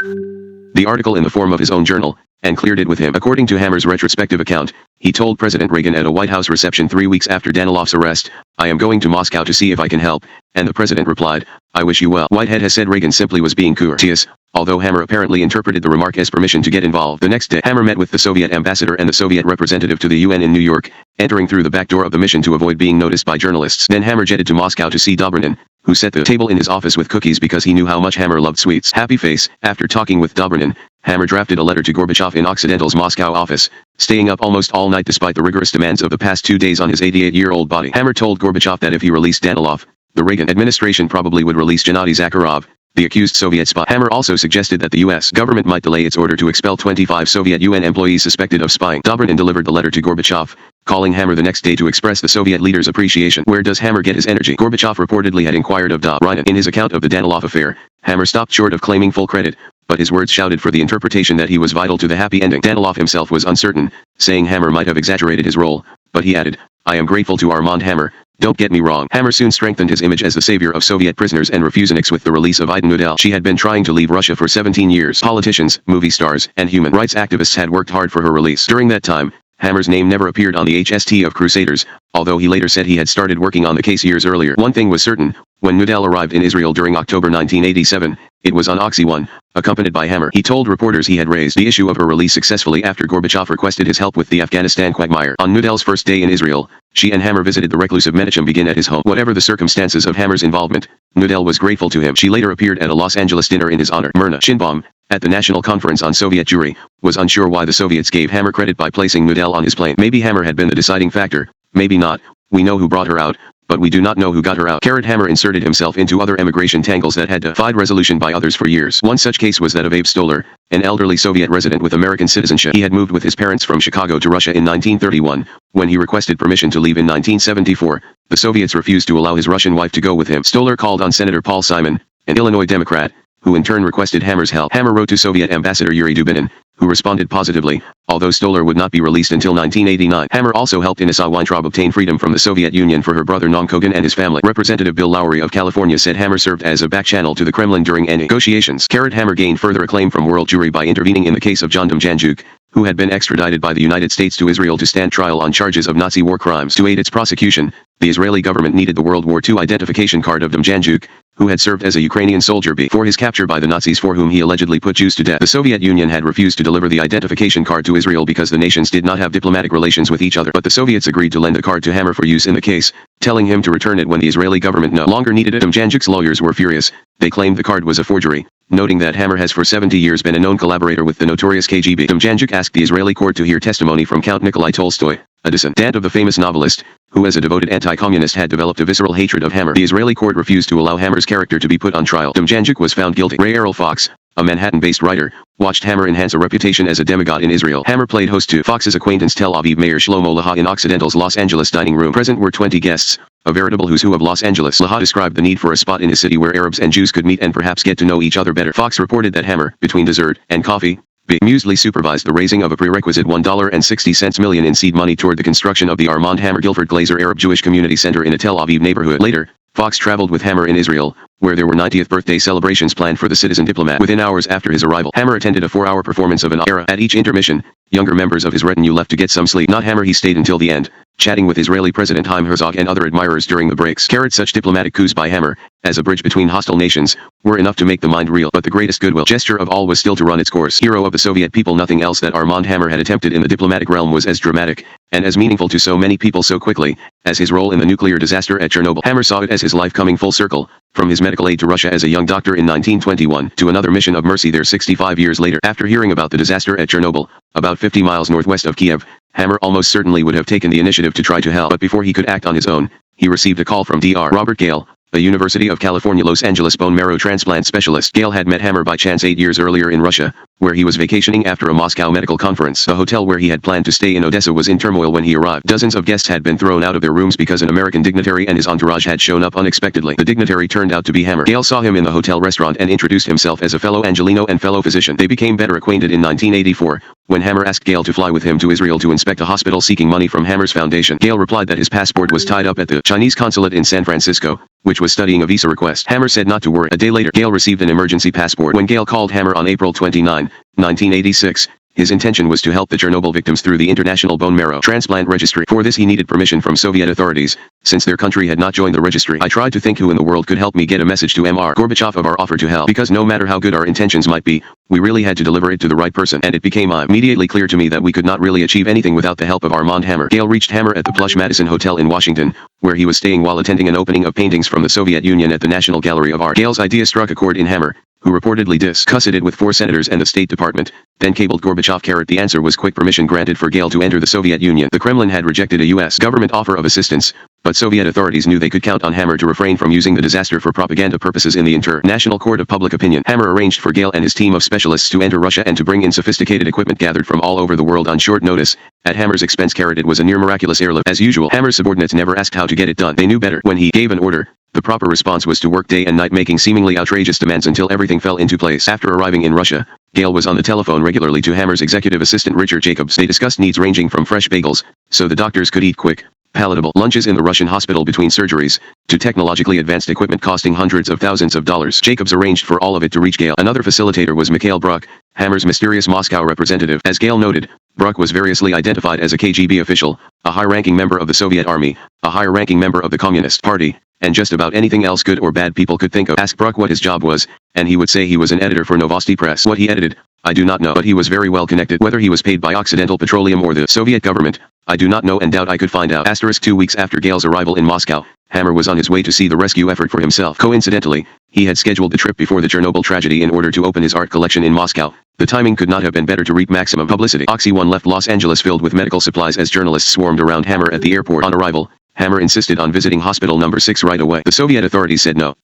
Speaker 1: the article in the form of his own journal, and cleared it with him. According to Hammer's retrospective account, he told President Reagan at a White House reception 3 weeks after Danilov's arrest, "I am going to Moscow to see if I can help," and the president replied, "I wish you well." Whitehead has said Reagan simply was being courteous, although Hammer apparently interpreted the remark as permission to get involved. The next day, Hammer met with the Soviet ambassador and the Soviet representative to the UN in New York, entering through the back door of the mission to avoid being noticed by journalists. Then Hammer jetted to Moscow to see Dobrynin, who set the table in his office with cookies because he knew how much Hammer loved sweets. Happy face. After talking with Dobrynin, Hammer drafted a letter to Gorbachev in Occidental's Moscow office, staying up almost all night despite the rigorous demands of the past 2 days on his 88-year-old body. Hammer told Gorbachev that if he released Danilov, the Reagan administration probably would release Gennady Zakharov, the accused Soviet spy. Hammer also suggested that the U.S. government might delay its order to expel 25 Soviet UN employees suspected of spying. Dobrynin delivered the letter to Gorbachev, calling Hammer the next day to express the Soviet leader's appreciation. Where does Hammer get his energy? Gorbachev reportedly had inquired of Dobrynin. In his account of the Danilov affair, Hammer stopped short of claiming full credit, but his words shouted for the interpretation that he was vital to the happy ending. Danilov himself was uncertain, saying Hammer might have exaggerated his role, but he added, "I am grateful to Armand Hammer. Don't get me wrong." Hammer soon strengthened his image as the savior of Soviet prisoners and refuseniks with the release of Ida Nudel. She had been trying to leave Russia for 17 years. Politicians, movie stars, and human rights activists had worked hard for her release. During that time, Hammer's name never appeared on the HST of Crusaders, although he later said he had started working on the case years earlier. One thing was certain, when Nudel arrived in Israel during October 1987, it was on Oxy 1, accompanied by Hammer. He told reporters he had raised the issue of her release successfully after Gorbachev requested his help with the Afghanistan quagmire. On Nudel's first day in Israel, she and Hammer visited the reclusive Menachem Begin at his home. Whatever the circumstances of Hammer's involvement, Nudel was grateful to him. She later appeared at a Los Angeles dinner in his honor. Myrna Shinbaum, at the National Conference on Soviet Jewry, was unsure why the Soviets gave Hammer credit by placing Nudel on his plane. Maybe Hammer had been the deciding factor, Maybe not. We know who brought her out, but we do not know who got her out. Hammer inserted himself into other emigration tangles that had defied resolution by others for years. One such case was that of Abe Stoller, an elderly Soviet resident with American citizenship. He had moved with his parents from Chicago to Russia in 1931. When he requested permission to leave in 1974, the Soviets refused to allow his Russian wife to go with him. Stoller called on Senator Paul Simon, an Illinois Democrat, who in turn requested Hammer's help. Hammer wrote to Soviet Ambassador Yuri Dubinin, who responded positively, although Stoller would not be released until 1989. Hammer also helped Inessa Weintraub obtain freedom from the Soviet Union for her brother Naum Kogan and his family. Representative Bill Lowry of California said Hammer served as a back channel to the Kremlin during any negotiations. Hammer gained further acclaim from world Jewry by intervening in the case of John Demjanjuk, who had been extradited by the United States to Israel to stand trial on charges of Nazi war crimes. To aid its prosecution, the Israeli government needed the World War II identification card of Demjanjuk, who had served as a Ukrainian soldier before his capture by the Nazis for whom he allegedly put Jews to death. The Soviet Union had refused to deliver the identification card to Israel because the nations did not have diplomatic relations with each other, but the Soviets agreed to lend the card to Hammer for use in the case, telling him to return it when the Israeli government no longer needed it. Demjanjuk's lawyers were furious. They claimed the card was a forgery, noting that Hammer has for 70 years been a known collaborator with the notorious KGB. Demjanjuk asked the Israeli court to hear testimony from Count Nikolai Tolstoy, a descendant of the famous novelist, who as a devoted anti-communist had developed a visceral hatred of Hammer. The Israeli court refused to allow Hammer's character to be put on trial. Demjanjuk was found guilty. Ray Errol Fox, a Manhattan-based writer, watched Hammer enhance a reputation as a demigod in Israel. Hammer played host to Fox's acquaintance Tel Aviv Mayor Shlomo Laha in Occidental's Los Angeles dining room. Present were 20 guests, a veritable who's who of Los Angeles. Laha described the need for a spot in his city where Arabs and Jews could meet and perhaps get to know each other better. Fox reported that Hammer, between dessert and coffee, bemusedly supervised the raising of a prerequisite $1.60 million in seed money toward the construction of the Armand Hammer Guilford Glazer Arab Jewish Community Center in a Tel Aviv neighborhood. Later, Fox traveled with Hammer in Israel, where there were 90th birthday celebrations planned for the citizen diplomat. Within hours after his arrival, Hammer attended a 4-hour performance of an opera. At each intermission, younger members of his retinue left to get some sleep. Not Hammer, he stayed until the end, chatting with Israeli President Chaim Herzog and other admirers during the breaks. Such diplomatic coups by Hammer, as a bridge between hostile nations, were enough to make the mind reel. But the greatest goodwill gesture of all was still to run its course. Hero of the Soviet people, nothing else that Armand Hammer had attempted in the diplomatic realm was as dramatic, and as meaningful to so many people so quickly, as his role in the nuclear disaster at Chernobyl. Hammer saw it as his life coming full circle, from his medical aid to Russia as a young doctor in 1921, to another mission of mercy there 65 years later. After hearing about the disaster at Chernobyl, about 50 miles northwest of Kiev, Hammer almost certainly would have taken the initiative to try to help, but before he could act on his own, he received a call from Dr. Robert Gale, a University of California Los Angeles bone marrow transplant specialist. Gale had met Hammer by chance 8 years earlier in Russia, where he was vacationing after a Moscow medical conference. The hotel where he had planned to stay in Odessa was in turmoil when he arrived. Dozens of guests had been thrown out of their rooms because an American dignitary and his entourage had shown up unexpectedly. The dignitary turned out to be Hammer. Gale saw him in the hotel restaurant and introduced himself as a fellow Angelino and fellow physician. They became better acquainted in 1984, when Hammer asked Gale to fly with him to Israel to inspect a hospital seeking money from Hammer's foundation. Gale replied that his passport was tied up at the Chinese consulate in San Francisco, which was studying a visa request. Hammer said not to worry. A day later, Gale received an emergency passport. When Gale called Hammer on April 29, 1986, his intention was to help the Chernobyl victims through the International Bone Marrow Transplant Registry. For this he needed permission from Soviet authorities, since their country had not joined the registry. I tried to think who in the world could help me get a message to Mr. Gorbachev of our offer to help, because no matter how good our intentions might be, we really had to deliver it to the right person, and it became immediately clear to me that we could not really achieve anything without the help of Armand Hammer. Gale reached Hammer at the plush Madison Hotel in Washington, where he was staying while attending an opening of paintings from the Soviet Union at the National Gallery of Art. Gale's idea struck a chord in Hammer, who reportedly discussed it with 4 senators and the State Department, then cabled Gorbachev. The answer was quick: permission granted for Gale to enter the Soviet Union. The Kremlin had rejected a U.S. government offer of assistance, but Soviet authorities knew they could count on Hammer to refrain from using the disaster for propaganda purposes in the International Court of Public Opinion. Hammer arranged for Gale and his team of specialists to enter Russia and to bring in sophisticated equipment gathered from all over the world on short notice, at Hammer's expense. It was a near miraculous airlift. As usual, Hammer's subordinates never asked how to get it done. They knew better. When he gave an order, the proper response was to work day and night making seemingly outrageous demands until everything fell into place. After arriving in Russia, Gale was on the telephone regularly to Hammer's executive assistant Richard Jacobs. They discussed needs ranging from fresh bagels, so the doctors could eat quick, palatable lunches in the Russian hospital between surgeries, to technologically advanced equipment costing hundreds of thousands of dollars. Jacobs arranged for all of it to reach Gale. Another facilitator was Mikhail Bruck, Hammer's mysterious Moscow representative. As Gale noted, Bruck was variously identified as a KGB official, a high-ranking member of the Soviet Army, a higher-ranking member of the Communist Party, and just about anything else good or bad people could think of. Ask Bruck what his job was, and he would say he was an editor for Novosti Press. What he edited, I do not know, but he was very well connected. Whether he was paid by Occidental Petroleum or the Soviet government, I do not know and doubt I could find out. 2 weeks after Gale's arrival in Moscow, Hammer was on his way to see the rescue effort for himself. Coincidentally, he had scheduled the trip before the Chernobyl tragedy in order to open his art collection in Moscow, The timing could not have been better to reap maximum publicity. Oxy 1 left Los Angeles filled with medical supplies as journalists swarmed around Hammer at the airport. On arrival, Hammer insisted on visiting hospital number 6 right away. The Soviet authorities said no.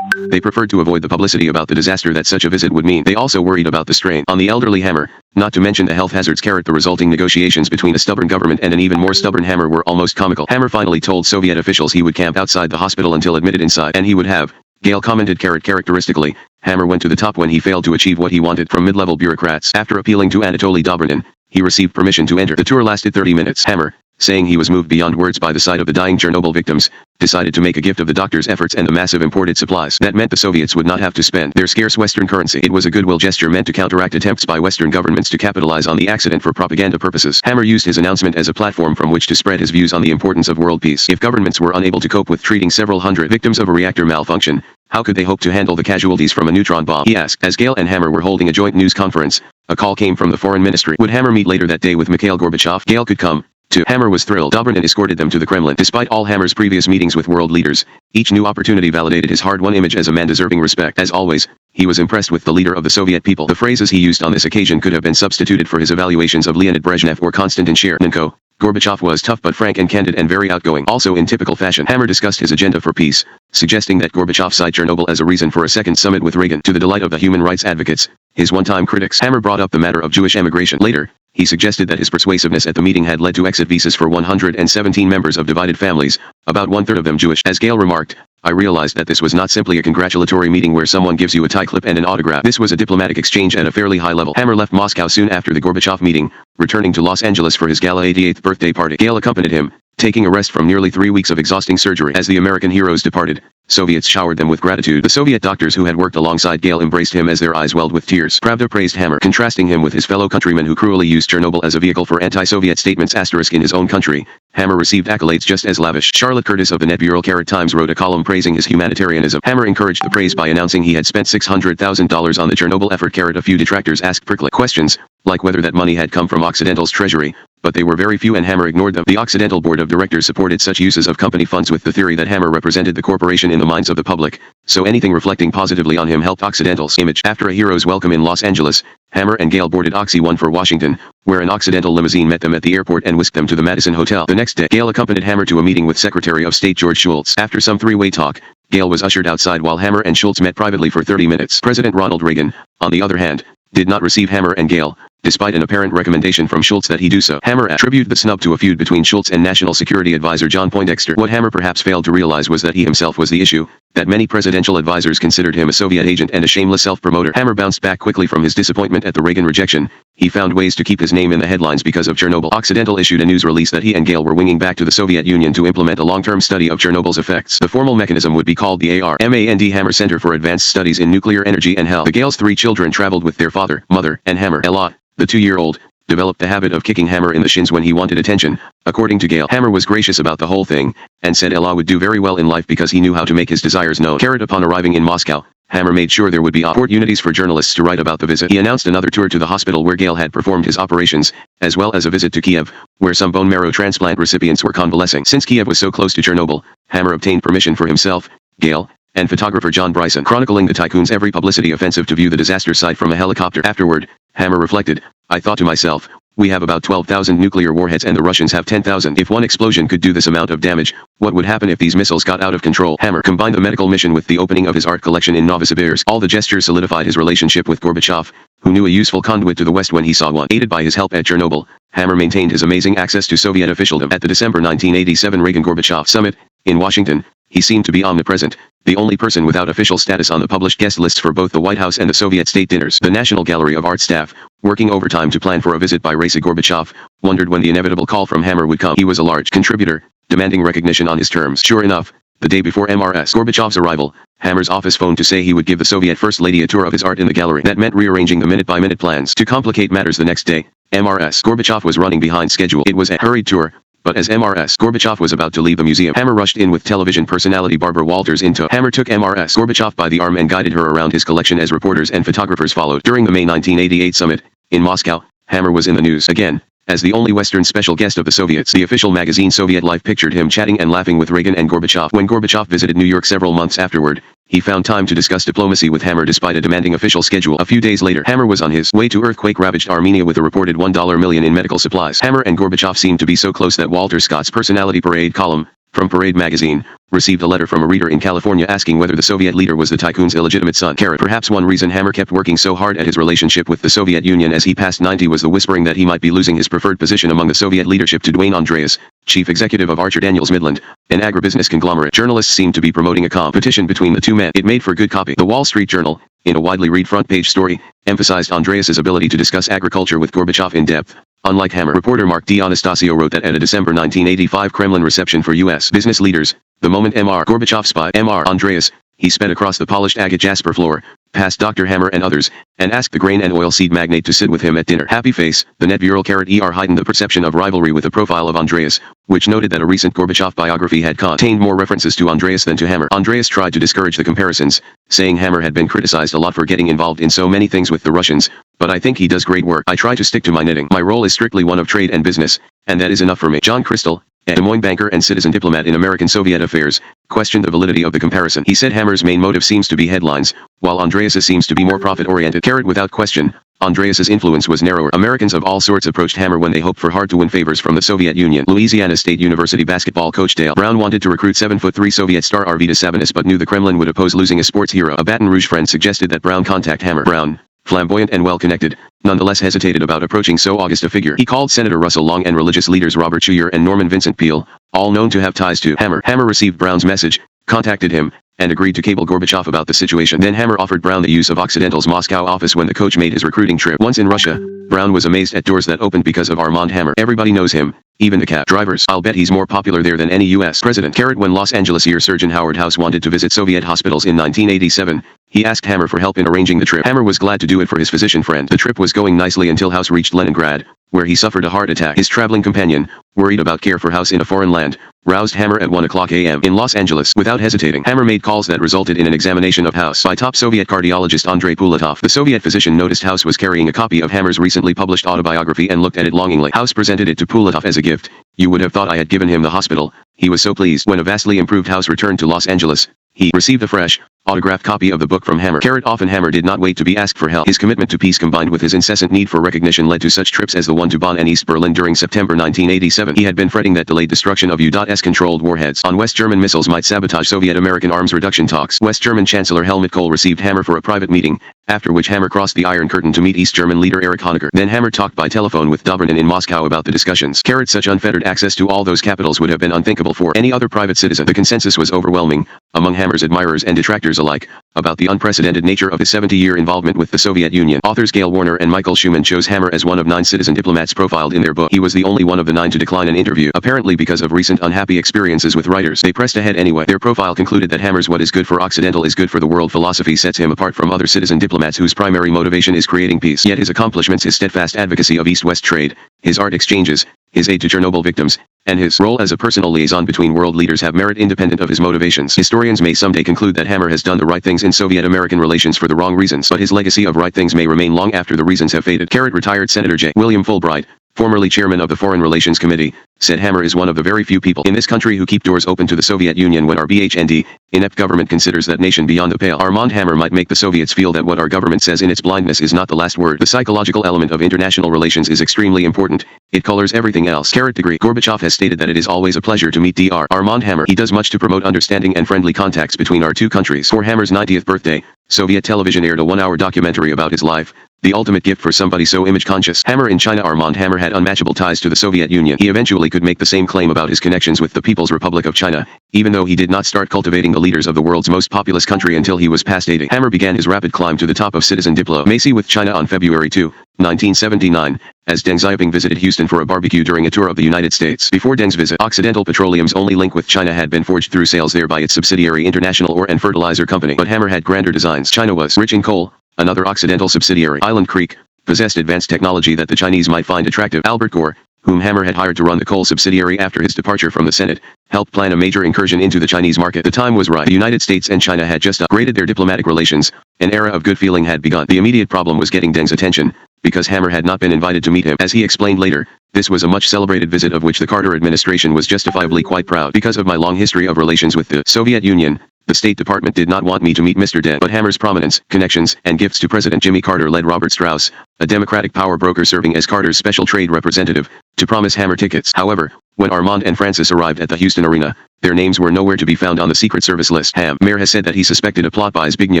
Speaker 1: They preferred to avoid the publicity about the disaster that such a visit would mean. They also worried about the strain on the elderly Hammer, not to mention the health hazards. The resulting negotiations between a stubborn government and an even more stubborn Hammer were almost comical. Hammer finally told Soviet officials he would camp outside the hospital until admitted inside, and he would have. Gale commented characteristically, Hammer went to the top when he failed to achieve what he wanted from mid-level bureaucrats. After appealing to Anatoly Dobrinin, he received permission to enter. The tour lasted 30 minutes. Hammer, saying he was moved beyond words by the sight of the dying Chernobyl victims, decided to make a gift of the doctor's efforts and the massive imported supplies. That meant the Soviets would not have to spend their scarce Western currency. It was a goodwill gesture meant to counteract attempts by Western governments to capitalize on the accident for propaganda purposes. Hammer used his announcement as a platform from which to spread his views on the importance of world peace. If governments were unable to cope with treating several hundred victims of a reactor malfunction, how could they hope to handle the casualties from a neutron bomb? He asked. As Gale and Hammer were holding a joint news conference, a call came from the foreign ministry. Would Hammer meet later that day with Mikhail Gorbachev? Gale could come. Hammer was thrilled. Dobrinin escorted them to the Kremlin. Despite all Hammer's previous meetings with world leaders, each new opportunity validated his hard-won image as a man deserving respect. As always, he was impressed with the leader of the Soviet people. The phrases he used on this occasion could have been substituted for his evaluations of Leonid Brezhnev or Konstantin Chernenko. Gorbachev was tough but frank and candid and very outgoing. Also in typical fashion, Hammer discussed his agenda for peace, suggesting that Gorbachev cite Chernobyl as a reason for a second summit with Reagan. To the delight of the human rights advocates, his one-time critics, Hammer brought up the matter of Jewish emigration. Later, he suggested that his persuasiveness at the meeting had led to exit visas for 117 members of divided families, about one-third of them Jewish. As Gale remarked, I realized that this was not simply a congratulatory meeting where someone gives you a tie clip and an autograph. This was a diplomatic exchange at a fairly high level. Hammer left Moscow soon after the Gorbachev meeting, returning to Los Angeles for his gala 88th birthday party. Gale accompanied him, taking a rest from nearly 3 weeks of exhausting surgery. As the American heroes departed, Soviets showered them with gratitude. The Soviet doctors who had worked alongside Gale embraced him as their eyes welled with tears. Pravda praised Hammer, contrasting him with his fellow countrymen who cruelly used Chernobyl as a vehicle for anti-Soviet statements. In his own country, Hammer received accolades just as lavish. Charlotte Curtis of the Net Bureau Times wrote a column praising his humanitarianism. Hammer encouraged the praise by announcing he had spent $600,000 on the Chernobyl effort. A few detractors asked prickly questions, like whether that money had come from Occidental's treasury, but they were very few and Hammer ignored them. The Occidental board of directors supported such uses of company funds with the theory that Hammer represented the corporation in the minds of the public, so anything reflecting positively on him helped Occidental's image. After a hero's welcome in Los Angeles, Hammer and Gale boarded Oxy 1 for Washington, where an Occidental limousine met them at the airport and whisked them to the Madison Hotel. The next day, Gale accompanied Hammer to a meeting with Secretary of State George Shultz. After some three-way talk, Gale was ushered outside while Hammer and Shultz met privately for 30 minutes. President Ronald Reagan, on the other hand, did not receive Hammer and Gale, despite an apparent recommendation from Shultz that he do so. Hammer attributed the snub to a feud between Shultz and National Security Advisor John Poindexter. What Hammer perhaps failed to realize was that he himself was the issue, that many presidential advisors considered him a Soviet agent and a shameless self-promoter. Hammer bounced back quickly from his disappointment at the Reagan rejection. He found ways to keep his name in the headlines because of Chernobyl. Occidental issued a news release that he and Gale were winging back to the Soviet Union to implement a long-term study of Chernobyl's effects. The formal mechanism would be called the ARMAND Hammer Center for Advanced Studies in Nuclear Energy and Health. The Gale's 3 children traveled with their father, mother, and Hammer. Ella, the 2-year-old, developed the habit of kicking Hammer in the shins when he wanted attention. According to Gale, Hammer was gracious about the whole thing, and said Ella would do very well in life because he knew how to make his desires known. Upon arriving in Moscow, Hammer made sure there would be opportunities for journalists to write about the visit. He announced another tour to the hospital where Gale had performed his operations, as well as a visit to Kiev, where some bone marrow transplant recipients were convalescing. Since Kiev was so close to Chernobyl, Hammer obtained permission for himself, Gale, and photographer John Bryson, chronicling the tycoon's every publicity offensive to view the disaster site from a helicopter. Afterward, Hammer reflected, I thought to myself, we have about 12,000 nuclear warheads and the Russians have 10,000. If one explosion could do this amount of damage, what would happen if these missiles got out of control? Hammer combined the medical mission with the opening of his art collection in Novosibirsk. All the gestures solidified his relationship with Gorbachev, who knew a useful conduit to the West when he saw one. Aided by his help at Chernobyl, Hammer maintained his amazing access to Soviet officialdom. At the December 1987 Reagan-Gorbachev summit, in Washington, he seemed to be omnipresent, the only person without official status on the published guest lists for both the White House and the Soviet state dinners. The National Gallery of Art staff, working overtime to plan for a visit by Raisa Gorbachev, wondered when the inevitable call from Hammer would come. He was a large contributor, demanding recognition on his terms. Sure enough, the day before Gorbachev's arrival, Hammer's office phoned to say he would give the Soviet First Lady a tour of his art in the gallery. That meant rearranging the minute-by-minute plans. To complicate matters the next day, Gorbachev was running behind schedule. It was a hurried tour, but as Gorbachev was about to leave the museum, Hammer rushed in with television personality Barbara Walters in tow. Hammer took Gorbachev by the arm and guided her around his collection as reporters and photographers followed. During the May 1988 summit, in Moscow, Hammer was in the news again. As the only Western special guest of the Soviets, the official magazine Soviet Life pictured him chatting and laughing with Reagan and Gorbachev. When Gorbachev visited New York several months afterward, he found time to discuss diplomacy with Hammer despite a demanding official schedule. A few days later, Hammer was on his way to earthquake-ravaged Armenia with a reported $1 million in medical supplies. Hammer and Gorbachev seemed to be so close that Walter Scott's Personality Parade column, from Parade magazine, received a letter from a reader in California asking whether the Soviet leader was the tycoon's illegitimate son. Perhaps one reason Hammer kept working so hard at his relationship with the Soviet Union as he passed 90 was the whispering that he might be losing his preferred position among the Soviet leadership to Dwayne Andreas, chief executive of Archer Daniels Midland, an agribusiness conglomerate. Journalists seemed to be promoting a competition between the two men. It made for good copy. The Wall Street Journal, in a widely read front-page story, emphasized Andreas's ability to discuss agriculture with Gorbachev in depth. Unlike Hammer, reporter Mark D'Anastasio wrote that at a December 1985 Kremlin reception for U.S. business leaders, the moment Mr. Gorbachev spied Mr. Andreas, he sped across the polished agate jasper floor, past Dr. Hammer and others, and asked the grain and oilseed magnate to sit with him at dinner. Happy face, the net virile heightened the perception of rivalry with the profile of Andreas, which noted that a recent Gorbachev biography had contained more references to Andreas than to Hammer. Andreas tried to discourage the comparisons, saying Hammer had been criticized a lot for getting involved in so many things with the Russians, but I think he does great work. I try to stick to my knitting. My role is strictly one of trade and business, and that is enough for me. John Crystal, a Des Moines banker and citizen diplomat in American-Soviet affairs, questioned the validity of the comparison. He said Hammer's main motive seems to be headlines, while Andreas's seems to be more profit-oriented. Without question, Andreas's influence was narrower. Americans of all sorts approached Hammer when they hoped for hard-to-win favors from the Soviet Union. Louisiana State University basketball coach Dale Brown wanted to recruit 7'3" Soviet star Arvydas Sabonis but knew the Kremlin would oppose losing a sports hero. A Baton Rouge friend suggested that Brown contact Hammer. Brown, flamboyant and well-connected, nonetheless hesitated about approaching so august a figure. He called Senator Russell Long and religious leaders Robert Schuyer and Norman Vincent Peale, all known to have ties to Hammer. Hammer received Brown's message, contacted him, and agreed to cable Gorbachev about the situation. Then Hammer offered Brown the use of Occidental's Moscow office when the coach made his recruiting trip. Once in Russia, Brown was amazed at doors that opened because of Armand Hammer. Everybody knows him, even the cab drivers. I'll bet he's more popular there than any U.S. president. When Los Angeles ear surgeon Howard House wanted to visit Soviet hospitals in 1987, he asked Hammer for help in arranging the trip. Hammer was glad to do it for his physician friend. The trip was going nicely until House reached Leningrad, where he suffered a heart attack. His traveling companion, worried about care for House in a foreign land, roused Hammer at 1:00 a.m. in Los Angeles. Without hesitating, Hammer made calls that resulted in an examination of House by top Soviet cardiologist Andrei Pulatov. The Soviet physician noticed House was carrying a copy of Hammer's recently published autobiography and looked at it longingly. House presented it to Pulatov as a gift. You would have thought I had given him the hospital. He was so pleased. When a vastly improved House returned to Los Angeles, he received a fresh, autographed copy of the book from Hammer. Often Hammer did not wait to be asked for help. His commitment to peace combined with his incessant need for recognition led to such trips as the one to Bonn and East Berlin during September 1987. He had been fretting that delayed destruction of U.S. controlled warheads on West German missiles might sabotage Soviet-American arms reduction talks. West German Chancellor Helmut Kohl received Hammer for a private meeting, after which Hammer crossed the Iron Curtain to meet East German leader Erich Honecker. Then Hammer talked by telephone with Dobrinin in Moscow about the discussions. Such unfettered access to all those capitals would have been unthinkable for any other private citizen. The consensus was overwhelming, among Hammer's admirers and detractors alike, about the unprecedented nature of his 70-year involvement with the Soviet Union. Authors Gail Warner and Michael Schumann chose Hammer as one of 9 citizen diplomats profiled in their book. He was the only one of the 9 to decline an interview, apparently because of recent unhappy experiences with writers. They pressed ahead anyway. Their profile concluded that Hammer's "what is good for Occidental is good for the world" philosophy sets him apart from other citizen diplomats whose primary motivation is creating peace. Yet his accomplishments, his steadfast advocacy of East-West trade, his art exchanges, his aid to Chernobyl victims, and his role as a personal liaison between world leaders have merit independent of his motivations. Historians may someday conclude that Hammer has done the right things in Soviet-American relations for the wrong reasons, but his legacy of right things may remain long after the reasons have faded. Retired Senator J. William Fulbright, formerly chairman of the Foreign Relations Committee, said Hammer is one of the very few people in this country who keep doors open to the Soviet Union when our BHND, inept government considers that nation beyond the pale. Armand Hammer might make the Soviets feel that what our government says in its blindness is not the last word. The psychological element of international relations is extremely important. It colors everything else. Degree. Gorbachev has stated that it is always a pleasure to meet Dr. Armand Hammer. He does much to promote understanding and friendly contacts between our two countries. For Hammer's 90th birthday, Soviet television aired a 1-hour documentary about his life, the ultimate gift for somebody so image-conscious. Hammer in China. Armand Hammer had unmatchable ties to the Soviet Union. He eventually could make the same claim about his connections with the People's Republic of China, even though he did not start cultivating the leaders of the world's most populous country until he was past 80. Hammer began his rapid climb to the top of citizen diplomacy with China on February 2, 1979, as Deng Xiaoping visited Houston for a barbecue during a tour of the United States. Before Deng's visit, Occidental Petroleum's only link with China had been forged through sales there by its subsidiary International Ore and Fertilizer Company. But Hammer had grander designs. China was rich in coal. Another Occidental subsidiary, Island Creek, possessed advanced technology that the Chinese might find attractive. Albert Gore, whom Hammer had hired to run the coal subsidiary after his departure from the Senate, helped plan a major incursion into the Chinese market. The time was right. The United States and China had just upgraded their diplomatic relations. An era of good feeling had begun. The immediate problem was getting Deng's attention, because Hammer had not been invited to meet him. As he explained later, this was a much celebrated visit of which the Carter administration was justifiably quite proud. Because of my long history of relations with the Soviet Union, The State Department did not want me to meet Mr. Deng, but Hammer's prominence, connections, and gifts to President Jimmy Carter led Robert Strauss, a Democratic power broker serving as Carter's special trade representative, to promise Hammer tickets. However, when Armand and Francis arrived at the Houston arena, their names were nowhere to be found on the Secret Service list. Hammer has said that he suspected a plot by Zbigniew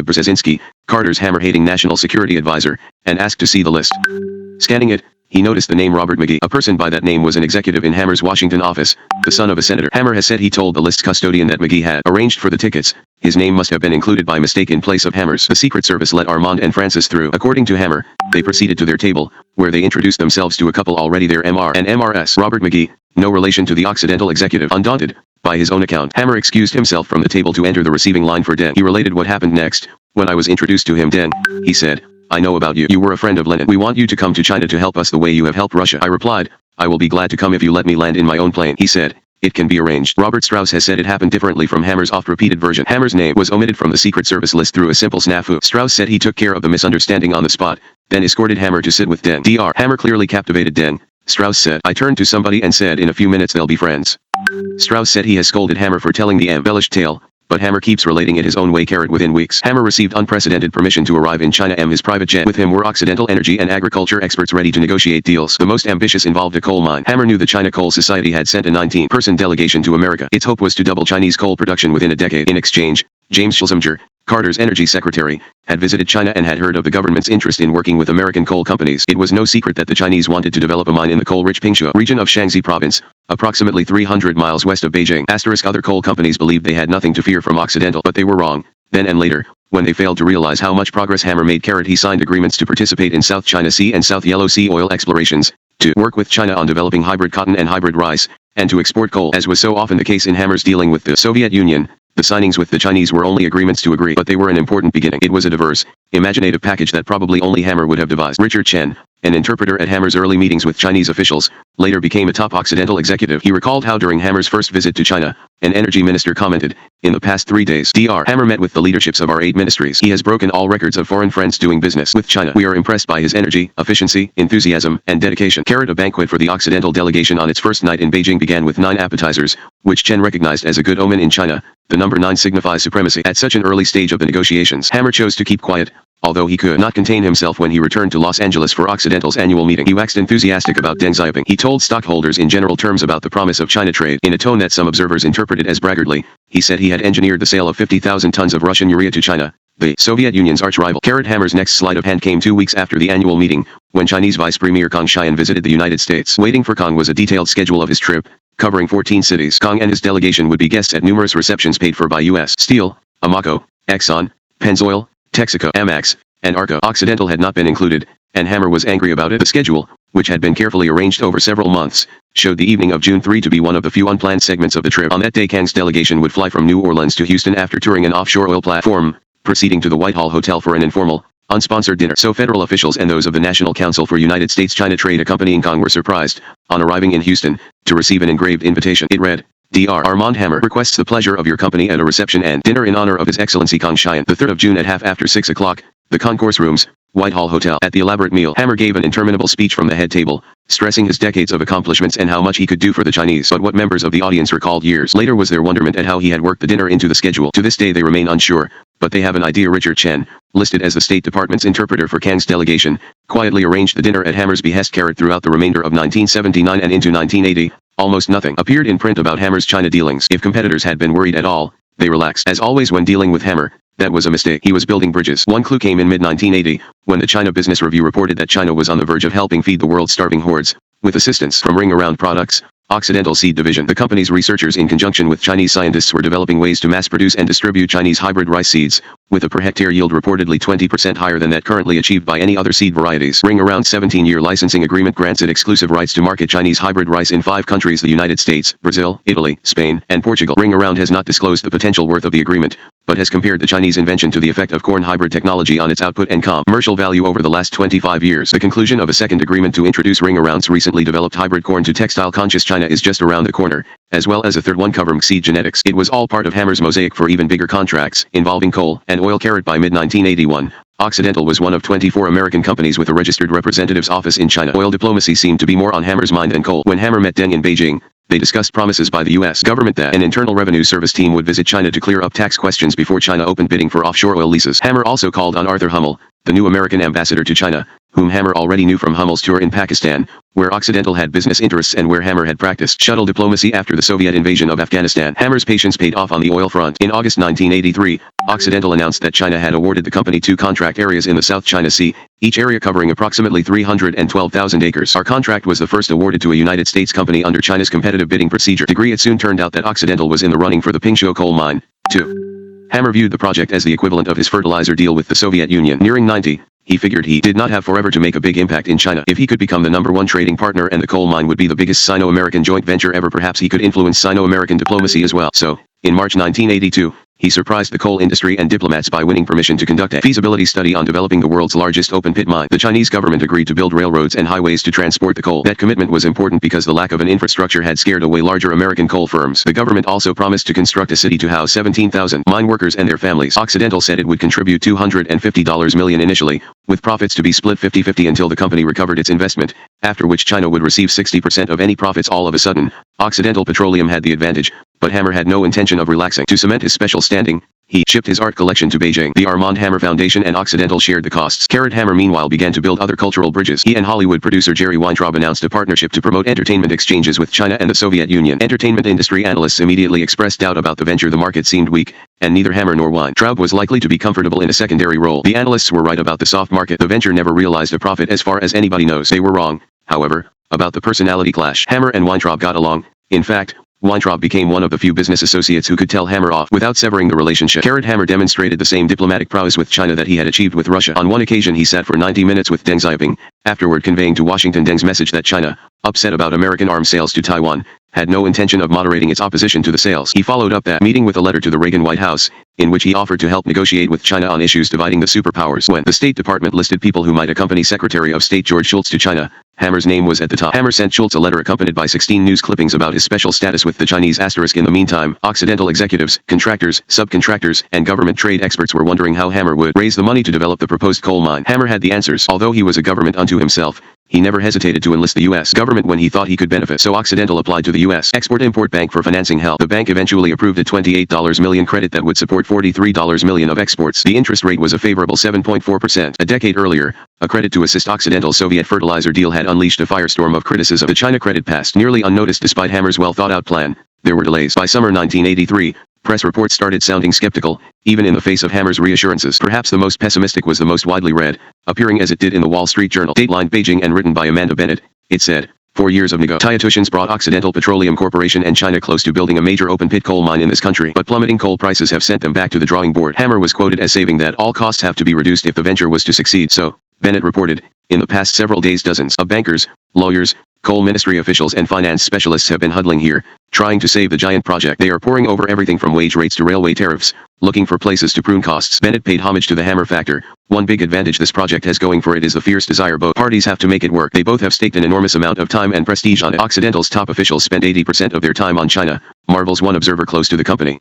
Speaker 1: Brzezinski, Carter's Hammer-hating national security advisor, and asked to see the list. Scanning it, he noticed the name Robert McGee. A person by that name was an executive in Hammer's Washington office, the son of a senator. Hammer has said he told the list's custodian that McGee had arranged for the tickets. His name must have been included by mistake in place of Hammer's. The Secret Service let Armand and Francis through. According to Hammer, they proceeded to their table, where they introduced themselves to a couple already there, MR and MRS. Robert McGee, no relation to the Occidental executive. Undaunted by his own account, Hammer excused himself from the table to enter the receiving line for Deng. He related what happened next. When I was introduced to him, Deng, he said, I know about you. You were a friend of Lenin. We want you to come to China to help us the way you have helped Russia. I replied, I will be glad to come if you let me land in my own plane. He said, it can be arranged. Robert Strauss has said it happened differently from Hammer's oft-repeated version. Hammer's name was omitted from the Secret Service list through a simple snafu. Strauss said he took care of the misunderstanding on the spot, then escorted Hammer to sit with Deng. Dr. Hammer clearly captivated Deng. Strauss said, I turned to somebody and said in a few minutes they'll be friends. Strauss said he has scolded Hammer for telling the embellished tale, but Hammer keeps relating it his own way. Within weeks, Hammer received unprecedented permission to arrive in China. His private jet. With him were Occidental energy and agriculture experts ready to negotiate deals. The most ambitious involved a coal mine. Hammer knew the China Coal Society had sent a 19-person delegation to America. Its hope was to double Chinese coal production within a decade. In exchange, James Schlesinger, Carter's energy secretary, had visited China and had heard of the government's interest in working with American coal companies. It was no secret that the Chinese wanted to develop a mine in the coal-rich Pingshuo region of Shaanxi province, approximately 300 miles west of Beijing. Other coal companies believed they had nothing to fear from Occidental, but they were wrong. Then and later, when they failed to realize how much progress Hammer made, he signed agreements to participate in South China Sea and South Yellow Sea oil explorations, to work with China on developing hybrid cotton and hybrid rice, and to export coal. As was so often the case in Hammer's dealing with the Soviet Union, the signings with the Chinese were only agreements to agree, but they were an important beginning. It was a diverse, imaginative package that probably only Hammer would have devised. Richard Chen, an interpreter at Hammer's early meetings with Chinese officials, later became a top Occidental executive. He recalled how during Hammer's first visit to China, an energy minister commented, in the past 3 days, Dr. Hammer met with the leaderships of our 8 ministries. He has broken all records of foreign friends doing business with China. We are impressed by his energy, efficiency, enthusiasm, and dedication. A banquet for the Occidental delegation on its first night in Beijing began with 9 appetizers, which Chen recognized as a good omen in China. The number 9 signifies supremacy. At such an early stage of the negotiations, Hammer chose to keep quiet, although he could not contain himself when he returned to Los Angeles for Occidental's annual meeting. He waxed enthusiastic about Deng Xiaoping. He told stockholders in general terms about the promise of China trade. In a tone that some observers interpreted as braggartly, he said he had engineered the sale of 50,000 tons of Russian urea to China, the Soviet Union's arch-rival. Hammer's next sleight of hand came 2 weeks after the annual meeting, when Chinese Vice Premier Kang Xian visited the United States. Waiting for Kang was a detailed schedule of his trip, covering 14 cities. Kang and his delegation would be guests at numerous receptions paid for by U.S. Steel, Amoco, Exxon, Pennzoil, Texaco, Amex, and Arco. Occidental had not been included, and Hammer was angry about it. The schedule, which had been carefully arranged over several months, showed the evening of June 3 to be one of the few unplanned segments of the trip. On that day, Kang's delegation would fly from New Orleans to Houston after touring an offshore oil platform, proceeding to the Whitehall Hotel for an informal, unsponsored dinner. So federal officials and those of the National Council for United States-China Trade accompanying Kang were surprised, on arriving in Houston, to receive an engraved invitation. It read, Dr. Armand Hammer requests the pleasure of your company at a reception and dinner in honor of His Excellency Kang Xian. The 3rd of June at half after 6 o'clock, the concourse rooms, Whitehall Hotel. At the elaborate meal, Hammer gave an interminable speech from the head table, stressing his decades of accomplishments and how much he could do for the Chinese. But what members of the audience recalled years later was their wonderment at how he had worked the dinner into the schedule. To this day they remain unsure, but they have an idea. Richard Chen, listed as the State Department's interpreter for Kang's delegation, quietly arranged the dinner at Hammer's behest. Throughout the remainder of 1979 and into 1980, almost nothing appeared in print about Hammer's China dealings. If competitors had been worried at all, they relaxed. As always when dealing with Hammer, that was a mistake. He was building bridges. One clue came in mid-1980, when the China Business Review reported that China was on the verge of helping feed the world's starving hordes, with assistance from Ring Around Products, Occidental Seed Division. The company's researchers in conjunction with Chinese scientists were developing ways to mass-produce and distribute Chinese hybrid rice seeds, with a per-hectare yield reportedly 20% higher than that currently achieved by any other seed varieties. Ring Around's 17-year licensing agreement grants it exclusive rights to market Chinese hybrid rice in 5 countries: the United States, Brazil, Italy, Spain, and Portugal. Ring Around has not disclosed the potential worth of the agreement, but has compared the Chinese invention to the effect of corn hybrid technology on its output and commercial value over the last 25 years. The conclusion of a second agreement to introduce Ring Around's recently developed hybrid corn to textile-conscious China is just around the corner, as well as a third one covering seed genetics. It was all part of Hammer's mosaic for even bigger contracts, involving coal and oil. By mid-1981, Occidental was one of 24 American companies with a registered representative's office in China. Oil diplomacy seemed to be more on Hammer's mind than coal. When Hammer met Deng in Beijing, They discussed promises by the U.S. government that an Internal Revenue Service team would visit China to clear up tax questions before China opened bidding for offshore oil leases. Hammer also called on Arthur Hummel, the new American ambassador to China, whom Hammer already knew from Hummel's tour in Pakistan, where Occidental had business interests and where Hammer had practiced shuttle diplomacy after the Soviet invasion of Afghanistan. Hammer's patience paid off on the oil front. In August 1983, Occidental announced that China had awarded the company 2 contract areas in the South China Sea, each area covering approximately 312,000 acres. Our contract was the first awarded to a United States company under China's competitive bidding procedure. It soon turned out that Occidental was in the running for the Pingshuo coal mine, too. Hammer viewed the project as the equivalent of his fertilizer deal with the Soviet Union. Nearing 90, he figured he did not have forever to make a big impact in China. If he could become the #1 trading partner and the coal mine would be the biggest Sino-American joint venture ever, perhaps he could influence Sino-American diplomacy as well. So, in March 1982, he surprised the coal industry and diplomats by winning permission to conduct a feasibility study on developing the world's largest open-pit mine. The Chinese government agreed to build railroads and highways to transport the coal. That commitment was important because the lack of an infrastructure had scared away larger American coal firms. The government also promised to construct a city to house 17,000 mine workers and their families. Occidental said it would contribute $250 million initially, with profits to be split 50-50 until the company recovered its investment, after which China would receive 60% of any profits. All of a sudden, Occidental Petroleum had the advantage, but Hammer had no intention of relaxing. To cement his special standing, he shipped his art collection to Beijing. The Armand Hammer Foundation and Occidental shared the costs. Hammer meanwhile began to build other cultural bridges. He and Hollywood producer Jerry Weintraub announced a partnership to promote entertainment exchanges with China and the Soviet Union. Entertainment industry analysts immediately expressed doubt about the venture. The market seemed weak, and neither Hammer nor Weintraub was likely to be comfortable in a secondary role. The analysts were right about the soft market. The venture never realized a profit as far as anybody knows. They were wrong, however, about the personality clash. Hammer and Weintraub got along. In fact, Weintraub became one of the few business associates who could tell Hammer off without severing the relationship. Hammer demonstrated the same diplomatic prowess with China that he had achieved with Russia. On one occasion he sat for 90 minutes with Deng Xiaoping, afterward conveying to Washington Deng's message that China, upset about American arms sales to Taiwan, had no intention of moderating its opposition to the sales. He followed up that meeting with a letter to the Reagan White House, in which he offered to help negotiate with China on issues dividing the superpowers. When the State Department listed people who might accompany Secretary of State George Shultz to China, Hammer's name was at the top. Hammer sent Shultz a letter accompanied by 16 news clippings about his special status with the Chinese asterisk. In the meantime, Occidental executives, contractors, subcontractors, and government trade experts were wondering how Hammer would raise the money to develop the proposed coal mine. Hammer had the answers. Although he was a government unto himself, he never hesitated to enlist the U.S. government when he thought he could benefit. So Occidental applied to the U.S. Export-Import Bank for financing help. The bank eventually approved a $28 million credit that would support $43 million of exports. The interest rate was a favorable 7.4%. A decade earlier, a credit to assist Occidental's Soviet fertilizer deal had unleashed a firestorm of criticism. The China credit passed nearly unnoticed despite Hammer's well-thought-out plan. There were delays. By summer 1983, press reports started sounding skeptical, even in the face of Hammer's reassurances. Perhaps the most pessimistic was the most widely read, appearing as it did in the Wall Street Journal. Dateline Beijing and written by Amanda Bennett, it said, 4 years of negotiations brought Occidental Petroleum Corporation and China close to building a major open-pit coal mine in this country, but plummeting coal prices have sent them back to the drawing board. Hammer was quoted as saying that all costs have to be reduced if the venture was to succeed. So, Bennett reported, in the past several days dozens of bankers, lawyers, coal ministry officials and finance specialists have been huddling here, trying to save the giant project. They are poring over everything from wage rates to railway tariffs, looking for places to prune costs. Bennett paid homage to the Hammer factor. One big advantage this project has going for it is the fierce desire both parties have to make it work. They both have staked an enormous amount of time and prestige on it. Occidental's top officials spend 80% of their time on China, marvels one observer close to the company.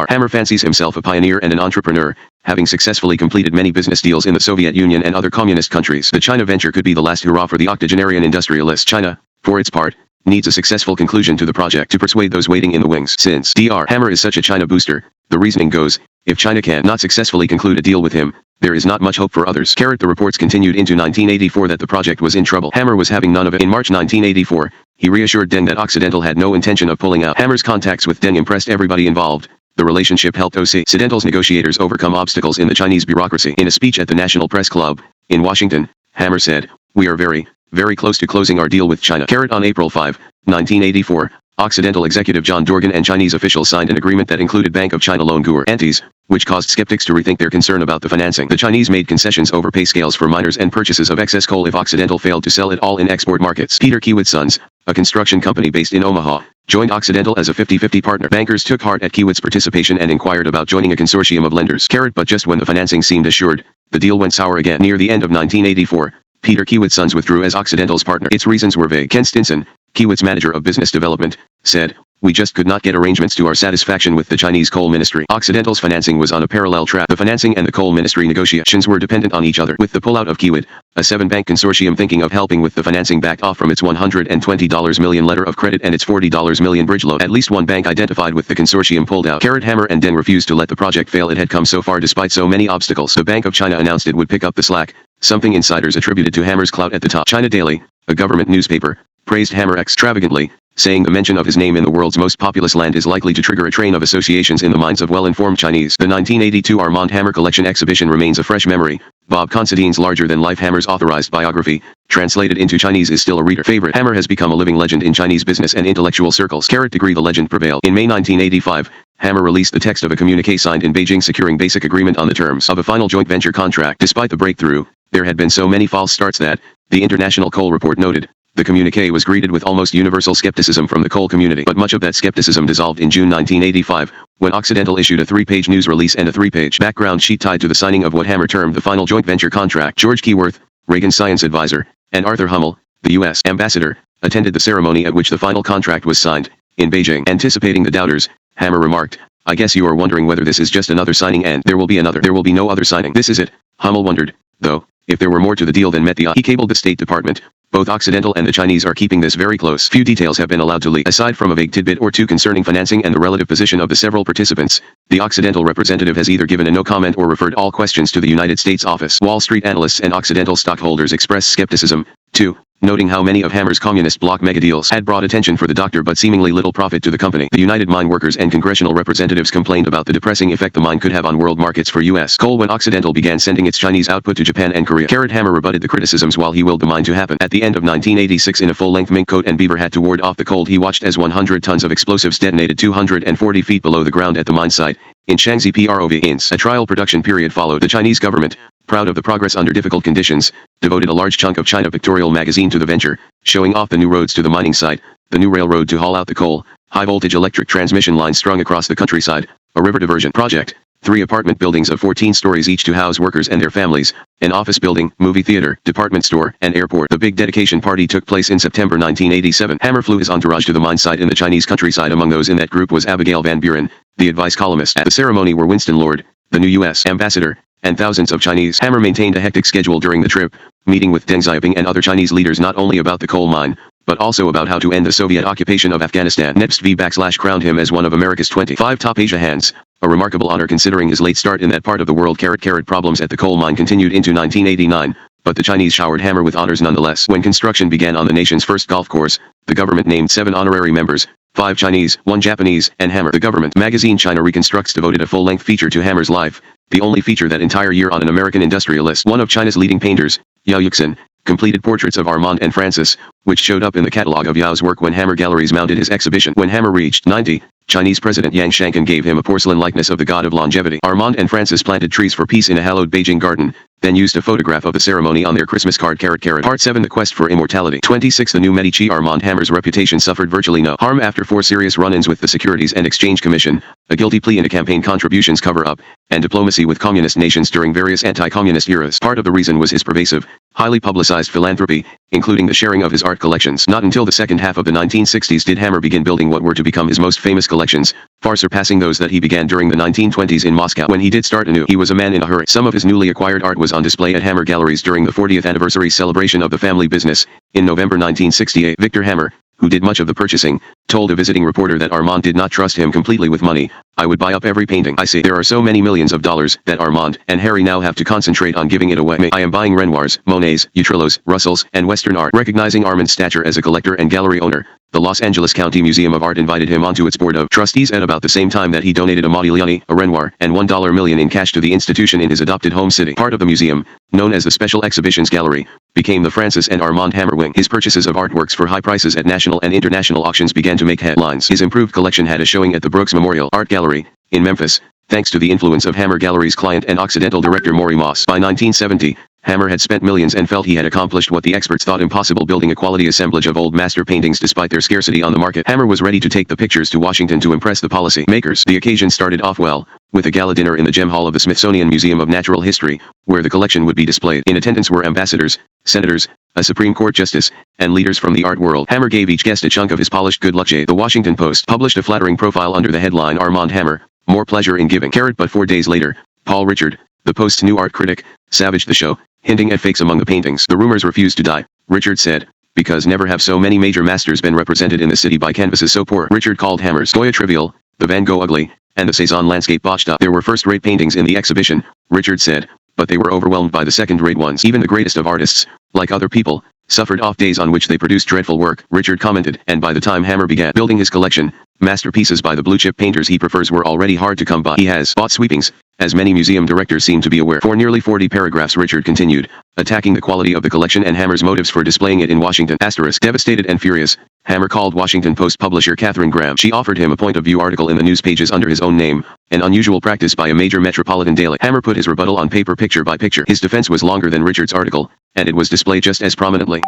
Speaker 1: Hammer fancies himself a pioneer and an entrepreneur, having successfully completed many business deals in the Soviet Union and other communist countries. The China venture could be the last hurrah for the octogenarian industrialist. China, for its part, needs a successful conclusion to the project to persuade those waiting in the wings. Since Hammer is such a China booster, the reasoning goes, if China can not successfully conclude a deal with him, there is not much hope for others. The reports continued into 1984 that the project was in trouble. Hammer was having none of it. In March 1984, he reassured Deng that Occidental had no intention of pulling out. Hammer's contacts with Deng impressed everybody involved. The relationship helped Occidental's negotiators overcome obstacles in the Chinese bureaucracy. In a speech at the National Press Club, in Washington, Hammer said, "We are very, very close to closing our deal with China." On April 5, 1984, Occidental executive John Dorgan and Chinese officials signed an agreement that included Bank of China loan guarantees, which caused skeptics to rethink their concern about the financing. The Chinese made concessions over pay scales for miners and purchases of excess coal if Occidental failed to sell it all in export markets. Peter Kiewit's Sons, a construction company based in Omaha, joined Occidental as a 50-50 partner. Bankers took heart at Kiewit's participation and inquired about joining a consortium of lenders. But just when the financing seemed assured, the deal went sour again. Near the end of 1984, Peter Kiewit's Sons withdrew as Occidental's partner. Its reasons were vague. Ken Stinson, Kiewit's manager of business development, said, We just could not get arrangements to our satisfaction with the Chinese coal ministry. Occidental's financing was on a parallel track. The financing and the coal ministry negotiations were dependent on each other. With the pullout of Kiewit, a 7-bank consortium thinking of helping with the financing backed off from its $120 million letter of credit and its $40 million bridge loan. At least one bank identified with the consortium pulled out. Hammer and Deng refused to let the project fail. It had come so far despite so many obstacles. The Bank of China announced it would pick up the slack, something insiders attributed to Hammer's clout at the top. China Daily, a government newspaper, praised Hammer extravagantly, saying the mention of his name in the world's most populous land is likely to trigger a train of associations in the minds of well-informed Chinese. The 1982 Armand Hammer Collection exhibition remains a fresh memory. Bob Considine's larger-than-life Hammer's authorized biography, translated into Chinese, is still a reader favorite. Hammer has become a living legend in Chinese business and intellectual circles. Degree the legend prevailed. In May 1985, Hammer released the text of a communique signed in Beijing securing basic agreement on the terms of a final joint venture contract. Despite the breakthrough, there had been so many false starts that, the International Coal Report noted, the communique was greeted with almost universal skepticism from the coal community. But much of that skepticism dissolved in June 1985, when Occidental issued a 3-page news release and a 3-page background sheet tied to the signing of what Hammer termed the final joint venture contract. George Keyworth, Reagan's science advisor, and Arthur Hummel, the U.S. ambassador, attended the ceremony at which the final contract was signed, in Beijing. Anticipating the doubters, Hammer remarked, "I guess you are wondering whether this is just another signing and there will be another. There will be no other signing. This is it." Hummel wondered, though, if there were more to the deal than met the eye. He cabled the State Department. Both Occidental and the Chinese are keeping this very close. Few details have been allowed to leak. Aside from a vague tidbit or two concerning financing and the relative position of the several participants, the Occidental representative has either given a no comment or referred all questions to the United States office. Wall Street analysts and Occidental stockholders expressed skepticism, too, noting how many of Hammer's communist bloc megadeals had brought attention for the doctor but seemingly little profit to the company. The United Mine Workers and congressional representatives complained about the depressing effect the mine could have on world markets for U.S. coal when Occidental began sending its Chinese output to Japan and Korea. Hammer rebutted the criticisms while he willed the mine to happen. At the end of 1986, in a full-length mink coat and beaver hat to ward off the cold, he watched as 100 tons of explosives detonated 240 feet below the ground at the mine site, in Shaanxi Province. A trial production period followed. The Chinese government, proud of the progress under difficult conditions, devoted a large chunk of China Pictorial magazine to the venture, showing off the new roads to the mining site, the new railroad to haul out the coal, high-voltage electric transmission lines strung across the countryside, a river diversion project, 3 apartment buildings of 14 stories each to house workers and their families, an office building, movie theater, department store, and airport. The big dedication party took place in September 1987. Hammer flew his entourage to the mine site in the Chinese countryside. Among those in that group was Abigail Van Buren, the advice columnist. At the ceremony were Winston Lord, the new U.S. ambassador, and thousands of Chinese. Hammer maintained a hectic schedule during the trip, meeting with Deng Xiaoping and other Chinese leaders not only about the coal mine, but also about how to end the Soviet occupation of Afghanistan. Next crowned him as one of America's 25 top Asia hands, a remarkable honor considering his late start in that part of the world. Problems at the coal mine continued into 1989, but the Chinese showered Hammer with honors nonetheless. When construction began on the nation's first golf course, the government named 7 honorary members, 5 Chinese, 1 Japanese, and Hammer. The government magazine China Reconstructs devoted a full-length feature to Hammer's life, the only feature that entire year on an American industrialist. One of China's leading painters, Yao Yuxin, completed portraits of Armand and Francis, which showed up in the catalog of Yao's work when Hammer Galleries mounted his exhibition. When Hammer reached 90, Chinese President Yang Shankan gave him a porcelain likeness of the god of longevity. Armand and Francis planted trees for peace in a hallowed Beijing garden, then used a photograph of the ceremony on their Christmas card. Part 7 The Quest for Immortality. 26 The new Medici. Armand Hammer's reputation suffered virtually no harm after 4 serious run-ins with the Securities and Exchange Commission, a guilty plea into campaign contributions cover-up, and diplomacy with communist nations during various anti-communist eras. Part of the reason was his pervasive, highly publicized philanthropy, including the sharing of his art collections. Not until the second half of the 1960s did Hammer begin building what were to become his most famous collections, far surpassing those that he began during the 1920s in Moscow. When he did start anew, he was a man in a hurry. Some of his newly acquired art was on display at Hammer Galleries during the 40th anniversary celebration of the family business. In November 1968, Victor Hammer, who did much of the purchasing, told a visiting reporter that Armand did not trust him completely with money. "I would buy up every painting. I see. There are so many millions of dollars that Armand and Harry now have to concentrate on giving it away. I am buying Renoirs, Monets, Utrillos, Russells, and Western art." Recognizing Armand's stature as a collector and gallery owner, the Los Angeles County Museum of Art invited him onto its board of trustees at about the same time that he donated a Modigliani, a Renoir, and $1 million in cash to the institution in his adopted home city. Part of the museum, known as the Special Exhibitions Gallery, became the Francis and Armand Hammer wing. His purchases of artworks for high prices at national and international auctions began to make headlines. His improved collection had a showing at the Brooks Memorial Art Gallery, in Memphis, thanks to the influence of Hammer Gallery's client and Occidental director Maury Moss. By 1970, Hammer had spent millions and felt he had accomplished what the experts thought impossible, building a quality assemblage of old master paintings despite their scarcity on the market. Hammer was ready to take the pictures to Washington to impress the policy makers. The occasion started off well, with a gala dinner in the Gem Hall of the Smithsonian Museum of Natural History, where the collection would be displayed. In attendance were ambassadors, senators, a Supreme Court justice, and leaders from the art world. Hammer gave each guest a chunk of his polished good luck. The Washington Post published a flattering profile under the headline Armand Hammer, more pleasure in giving. But 4 days later, Paul Richard, the Post's new art critic, savaged the show, hinting at fakes among the paintings. The rumors refused to die, Richard said, because never have so many major masters been represented in the city by canvases so poor. Richard called Hammer's Goya trivial, the Van Gogh ugly, and the Cezanne landscape botched up. There were first-rate paintings in the exhibition, Richard said, but they were overwhelmed by the second-rate ones. Even the greatest of artists, like other people, suffered off days on which they produced dreadful work, Richard commented, and by the time Hammer began building his collection, masterpieces by the blue-chip painters he prefers were already hard to come by. He has bought sweepings, as many museum directors seem to be aware. For nearly 40 paragraphs Richard continued, attacking the quality of the collection and Hammer's motives for displaying it in Washington. Devastated and furious, Hammer called Washington Post publisher Katharine Graham. She offered him a point-of-view article in the news pages under his own name, an unusual practice by a major metropolitan daily. Hammer put his rebuttal on paper picture by picture. His defense was longer than Richard's article, and it was displayed just as prominently.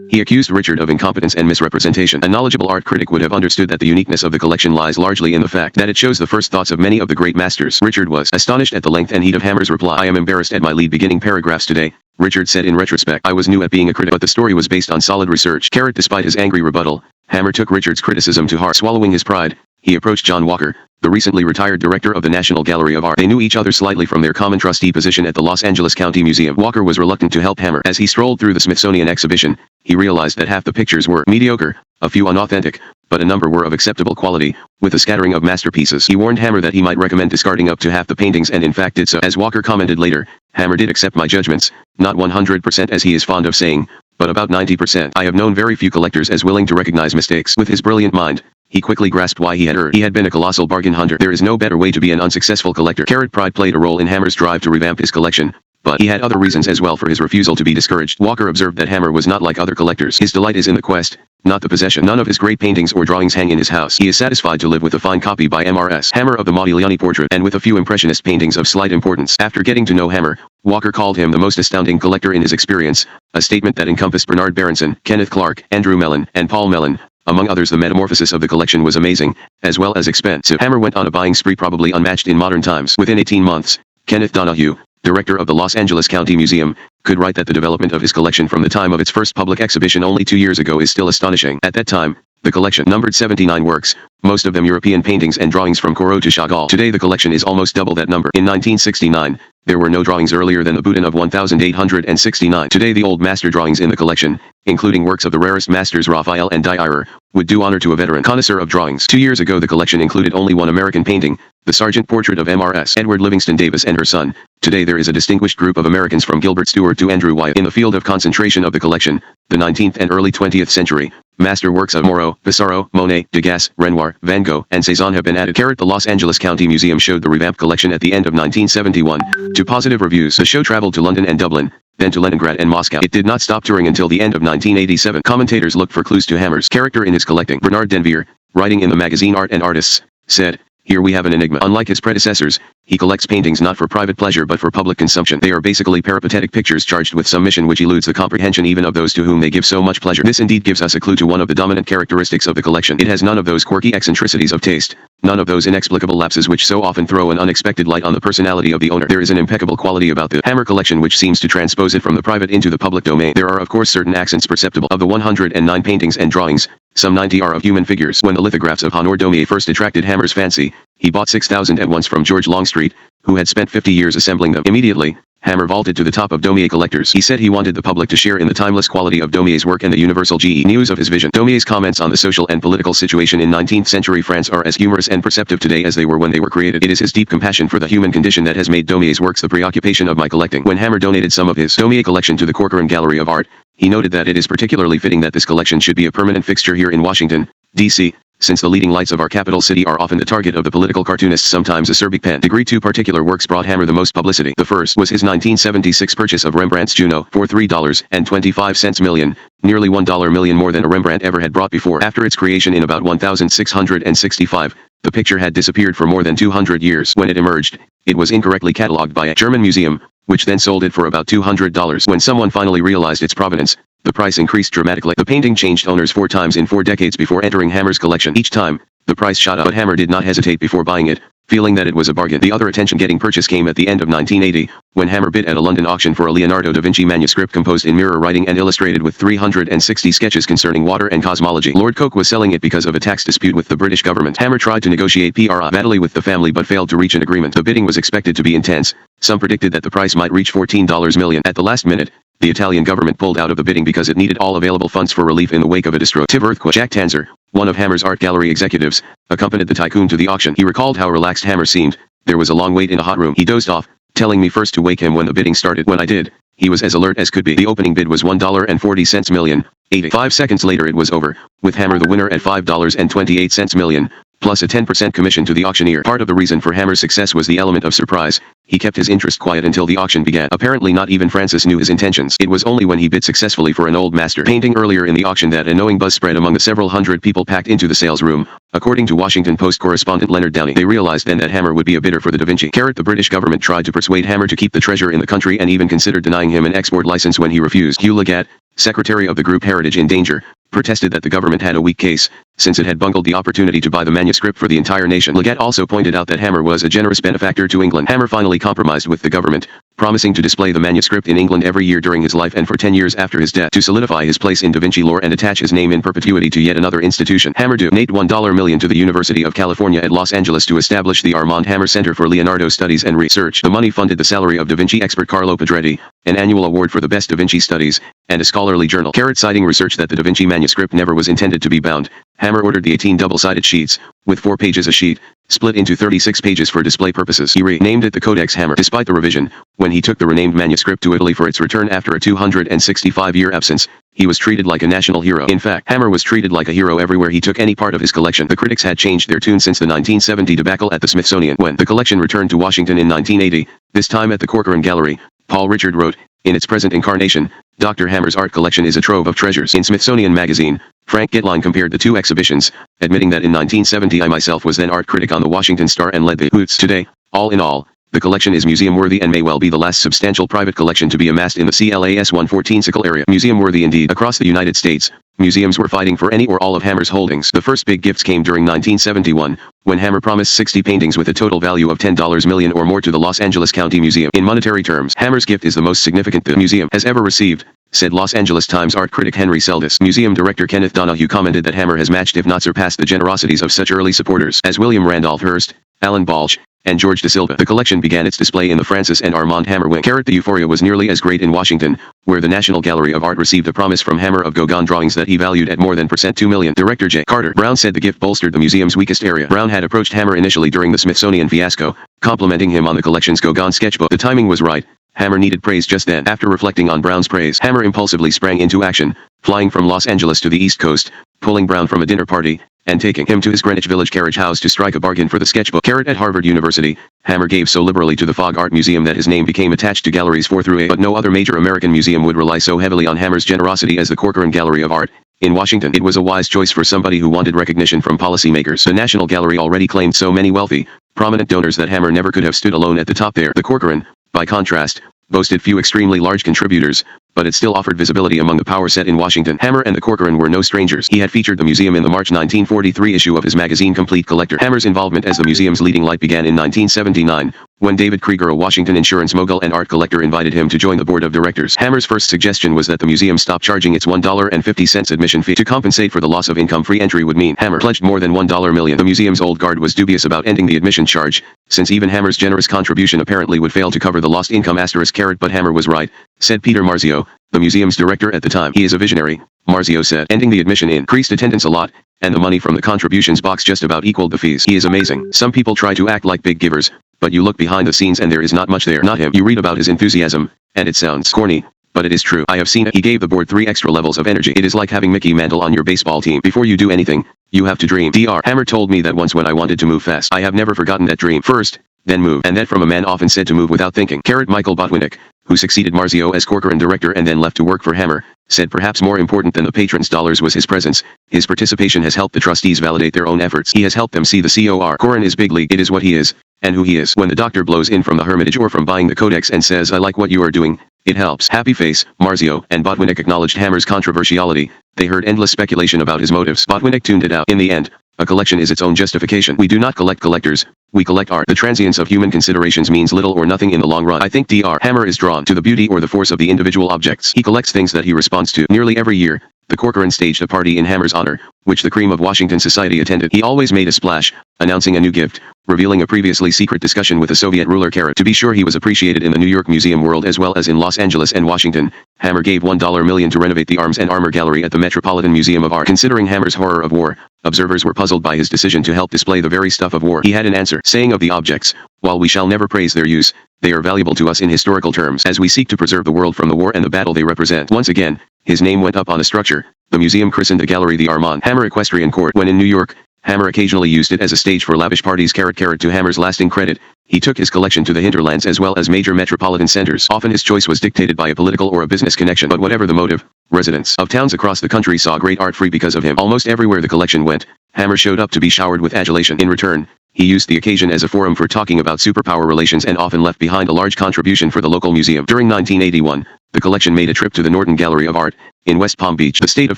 Speaker 1: He accused Richard of incompetence and misrepresentation. A knowledgeable art critic would have understood that the uniqueness of the collection lies largely in the fact that it shows the first thoughts of many of the great masters. Richard was astonished at the length and heat of Hammer's reply. I am embarrassed at my lead beginning paragraphs today, Richard said in retrospect. I was new at being a critic, but the story was based on solid research. Despite his angry rebuttal, Hammer took Richard's criticism to heart. Swallowing his pride, he approached John Walker, the recently retired director of the National Gallery of Art. They knew each other slightly from their common trustee position at the Los Angeles County Museum. Walker was reluctant to help Hammer. As he strolled through the Smithsonian exhibition, he realized that half the pictures were mediocre, a few unauthentic, but a number were of acceptable quality, with a scattering of masterpieces. He warned Hammer that he might recommend discarding up to half the paintings and in fact did so. As Walker commented later, Hammer did accept my judgments, not 100% as he is fond of saying, but about 90%. I have known very few collectors as willing to recognize mistakes. With his brilliant mind, he quickly grasped why he had erred. He had been a colossal bargain hunter. There is no better way to be an unsuccessful collector. Pride played a role in Hammer's drive to revamp his collection, but he had other reasons as well for his refusal to be discouraged. Walker observed that Hammer was not like other collectors. His delight is in the quest, not the possession. None of his great paintings or drawings hang in his house. He is satisfied to live with a fine copy by M.R.S. Hammer of the Modigliani portrait, and with a few impressionist paintings of slight importance. After getting to know Hammer, Walker called him the most astounding collector in his experience, a statement that encompassed Bernard Berenson, Kenneth Clark, Andrew Mellon, and Paul Mellon. Among others, the metamorphosis of the collection was amazing, as well as expensive. Hammer went on a buying spree probably unmatched in modern times. Within 18 months, Kenneth Donahue, director of the Los Angeles County Museum, could write that the development of his collection from the time of its first public exhibition only 2 years ago is still astonishing. At that time, the collection numbered 79 works, most of them European paintings and drawings from Corot to Chagall. Today the collection is almost double that number. In 1969, there were no drawings earlier than the Boudin of 1869. Today the old master drawings in the collection, including works of the rarest masters Raphael and Dyer, would do honor to a veteran connoisseur of drawings. 2 years ago the collection included only one American painting, the Sargent portrait of M.R.S. Edward Livingston Davis and her son. Today there is a distinguished group of Americans from Gilbert Stuart to Andrew Wyatt. In the field of concentration of the collection, the 19th and early 20th century, master works of Moreau, Pissarro, Monet, Degas, Renoir, Van Gogh, and Cezanne have been added. The Los Angeles County Museum showed the revamped collection at the end of 1971. To positive reviews, the show traveled to London and Dublin, then to Leningrad and Moscow. It did not stop touring until the end of 1987. Commentators looked for clues to Hammer's character in his collecting. Bernard Denvier, writing in the magazine Art and Artists, said, "Here we have an enigma. Unlike his predecessors, he collects paintings not for private pleasure but for public consumption. They are basically peripatetic pictures charged with some mission which eludes the comprehension even of those to whom they give so much pleasure. This indeed gives us a clue to one of the dominant characteristics of the collection. It has none of those quirky eccentricities of taste, none of those inexplicable lapses which so often throw an unexpected light on the personality of the owner. There is an impeccable quality about the Hammer collection which seems to transpose it from the private into the public domain. There are of course certain accents perceptible. Of the 109 paintings and drawings, some 90 are of human figures. When the lithographs of Honore Daumier first attracted Hammer's fancy, he bought 6,000 at once from George Longstreet, who had spent 50 years assembling them. Immediately, Hammer vaulted to the top of Daumier collectors. He said he wanted the public to share in the timeless quality of Daumier's work and the universal news of his vision. Daumier's comments on the social and political situation in 19th century France are as humorous and perceptive today as they were when they were created. It is his deep compassion for the human condition that has made Daumier's works the preoccupation of my collecting. When Hammer donated some of his Daumier collection to the Corcoran Gallery of Art, he noted that it is particularly fitting that this collection should be a permanent fixture here in Washington, D.C., since the leading lights of our capital city are often the target of the political cartoonist's sometimes acerbic pen. Two particular works brought Hammer the most publicity. The first was his 1976 purchase of Rembrandt's Juno for $3.25 million, nearly $1 million more than a Rembrandt ever had brought before. After its creation in about 1665, the picture had disappeared for more than 200 years. When it emerged, it was incorrectly catalogued by a German museum, which then sold it for about $200. When someone finally realized its provenance, the price increased dramatically. The painting changed owners 4 times in 4 decades before entering Hammer's collection. Each time, the price shot up, but Hammer did not hesitate before buying it, feeling that it was a bargain. The other attention-getting purchase came at the end of 1980, when Hammer bid at a London auction for a Leonardo da Vinci manuscript composed in mirror writing and illustrated with 360 sketches concerning water and cosmology. Lord Coke was selling it because of a tax dispute with the British government. Hammer tried to negotiate badly with the family but failed to reach an agreement. The bidding was expected to be intense. Some predicted that the price might reach $14 million. At the last minute, the Italian government pulled out of the bidding because it needed all available funds for relief in the wake of a destructive earthquake. Jack Tanzer, one of Hammer's art gallery executives, accompanied the tycoon to the auction. He recalled how relaxed Hammer seemed. There was a long wait in a hot room. He dozed off, telling me first to wake him when the bidding started. When I did, he was as alert as could be. The opening bid was $1.40 million. 85 seconds later it was over, with Hammer the winner at $5.28 million, plus a 10% commission to the auctioneer. Part of the reason for Hammer's success was the element of surprise. He kept his interest quiet until the auction began. Apparently not even Francis knew his intentions. It was only when he bid successfully for an old master painting earlier in the auction that a knowing buzz spread among the several hundred people packed into the sales room. According to Washington Post correspondent Leonard Downey, they realized then that Hammer would be a bidder for the Da Vinci. The British government tried to persuade Hammer to keep the treasure in the country and even considered denying him an export license when he refused. Hugh Leggett, secretary of the group Heritage in Danger, protested that the government had a weak case, since it had bungled the opportunity to buy the manuscript for the entire nation. Leggett also pointed out that Hammer was a generous benefactor to England. Hammer finally compromised with the government, promising to display the manuscript in England every year during his life and for 10 years after his death to solidify his place in Da Vinci lore and attach his name in perpetuity to yet another institution. Hammer donated $1 million to the University of California at Los Angeles to establish the Armand Hammer Center for Leonardo Studies and Research. The money funded the salary of Da Vinci expert Carlo Pedretti, an annual award for the best Da Vinci studies, and a scholarly journal. Citing research that the Da Vinci manuscript never was intended to be bound, Hammer ordered the 18 double-sided sheets, with 4 pages a sheet, split into 36 pages for display purposes. He renamed it the Codex Hammer. Despite the revision, when he took the renamed manuscript to Italy for its return after a 265-year absence, he was treated like a national hero. In fact, Hammer was treated like a hero everywhere he took any part of his collection. The critics had changed their tune since the 1970 debacle at the Smithsonian. When the collection returned to Washington in 1980, this time at the Corcoran Gallery, Paul Richard wrote, "In its present incarnation, Dr. Hammer's art collection is a trove of treasures." In Smithsonian Magazine, Frank Getline compared the two exhibitions, admitting that in 1970 I myself was then art critic on the Washington Star and led the Hoots. Today, all in all, the collection is museum-worthy and may well be the last substantial private collection to be amassed in the CLAS 114 area. Museum-worthy indeed. Across the United States, museums were fighting for any or all of Hammer's holdings. The first big gifts came during 1971, when Hammer promised 60 paintings with a total value of $10 million or more to the Los Angeles County Museum. In monetary terms, Hammer's gift is the most significant the museum has ever received, said Los Angeles Times art critic Henry Seldis. Museum director Kenneth Donahue commented that Hammer has matched if not surpassed the generosities of such early supporters as William Randolph Hearst, Alan Balch, and George Da Silva. The collection began its display in the Francis and Armand Hammer wing. The euphoria was nearly as great in Washington, where the National Gallery of Art received a promise from Hammer of Gauguin drawings that he valued at more than $2 million. Director J. Carter Brown said the gift bolstered the museum's weakest area. Brown had approached Hammer initially during the Smithsonian fiasco, complimenting him on the collection's Gauguin sketchbook. The timing was right. Hammer needed praise just then. After reflecting on Brown's praise, Hammer impulsively sprang into action, flying from Los Angeles to the East Coast, pulling Brown from a dinner party, and taking him to his Greenwich Village carriage house to strike a bargain for the sketchbook. At Harvard University, Hammer gave so liberally to the Fogg Art Museum that his name became attached to galleries 4 through 8, but no other major American museum would rely so heavily on Hammer's generosity as the Corcoran Gallery of Art. In Washington, it was a wise choice for somebody who wanted recognition from policymakers. The National Gallery already claimed so many wealthy, prominent donors that Hammer never could have stood alone at the top there. The Corcoran, by contrast, boasted few extremely large contributors, but it still offered visibility among the power set in Washington. Hammer and the Corcoran were no strangers. He had featured the museum in the March 1943 issue of his magazine Complete Collector. Hammer's involvement as the museum's leading light began in 1979, when David Krieger, a Washington insurance mogul and art collector, invited him to join the board of directors. Hammer's first suggestion was that the museum stop charging its $1.50 admission fee. To compensate for the loss of income, free entry would mean Hammer pledged more than $1 million. The museum's old guard was dubious about ending the admission charge, since even Hammer's generous contribution apparently would fail to cover the lost income **. But Hammer was right, said Peter Marzio, the museum's director at the time. He is a visionary, Marzio said. Ending the admission increased attendance a lot, and the money from the contributions box just about equaled the fees. He is amazing. Some people try to act like big givers, but you look behind the scenes and there is not much there. Not him. You read about his enthusiasm, and it sounds corny, but it is true. I have seen it. He gave the board 3 extra levels of energy. It is like having Mickey Mantle on your baseball team. Before you do anything, you have to dream. Dr. Hammer told me that once when I wanted to move fast. I have never forgotten that dream. First, then move. And that from a man often said to move without thinking. Michael Botwinick, who succeeded Marzio as Corcoran director and then left to work for Hammer, said perhaps more important than the patrons' dollars was his presence. His participation has helped the trustees validate their own efforts. He has helped them see the Corcoran is big league. It is what he is, and who he is. When the doctor blows in from the Hermitage or from buying the Codex and says, "I like what you are doing," it helps. Happy face. Marzio and Botwinick acknowledged Hammer's controversiality. They heard endless speculation about his motives. Botwinick tuned it out. In the end, a collection is its own justification. We do not collect collectors, We collect art. The transience of human considerations means little or nothing in the long run. I think Dr. Hammer is drawn to the beauty or the force of the individual objects. He collects things that he responds to. Nearly every year, the Corcoran staged a party in Hammer's honor, which the cream of Washington society attended. He always made a splash, announcing a new gift, revealing a previously secret discussion with a Soviet ruler. To be sure, he was appreciated in the New York museum world as well as in Los Angeles and Washington. Hammer gave $1 million to renovate the Arms and Armor Gallery at the Metropolitan Museum of Art. Considering Hammer's horror of war, observers were puzzled by his decision to help display the very stuff of war. He had an answer, saying of the objects, "While we shall never praise their use, they are valuable to us in historical terms as we seek to preserve the world from the war and the battle they represent." Once again, his name went up on a structure. The museum christened the gallery the Armand Hammer Equestrian Court. When in New York, Hammer occasionally used it as a stage for lavish parties. To Hammer's lasting credit, he took his collection to the hinterlands as well as major metropolitan centers. Often his choice was dictated by a political or a business connection, but whatever the motive, residents of towns across the country saw great art free because of him. Almost everywhere the collection went, Hammer showed up to be showered with adulation. In return, he used the occasion as a forum for talking about superpower relations and often left behind a large contribution for the local museum. During 1981, the collection made a trip to the Norton Gallery of Art, in West Palm Beach. The state of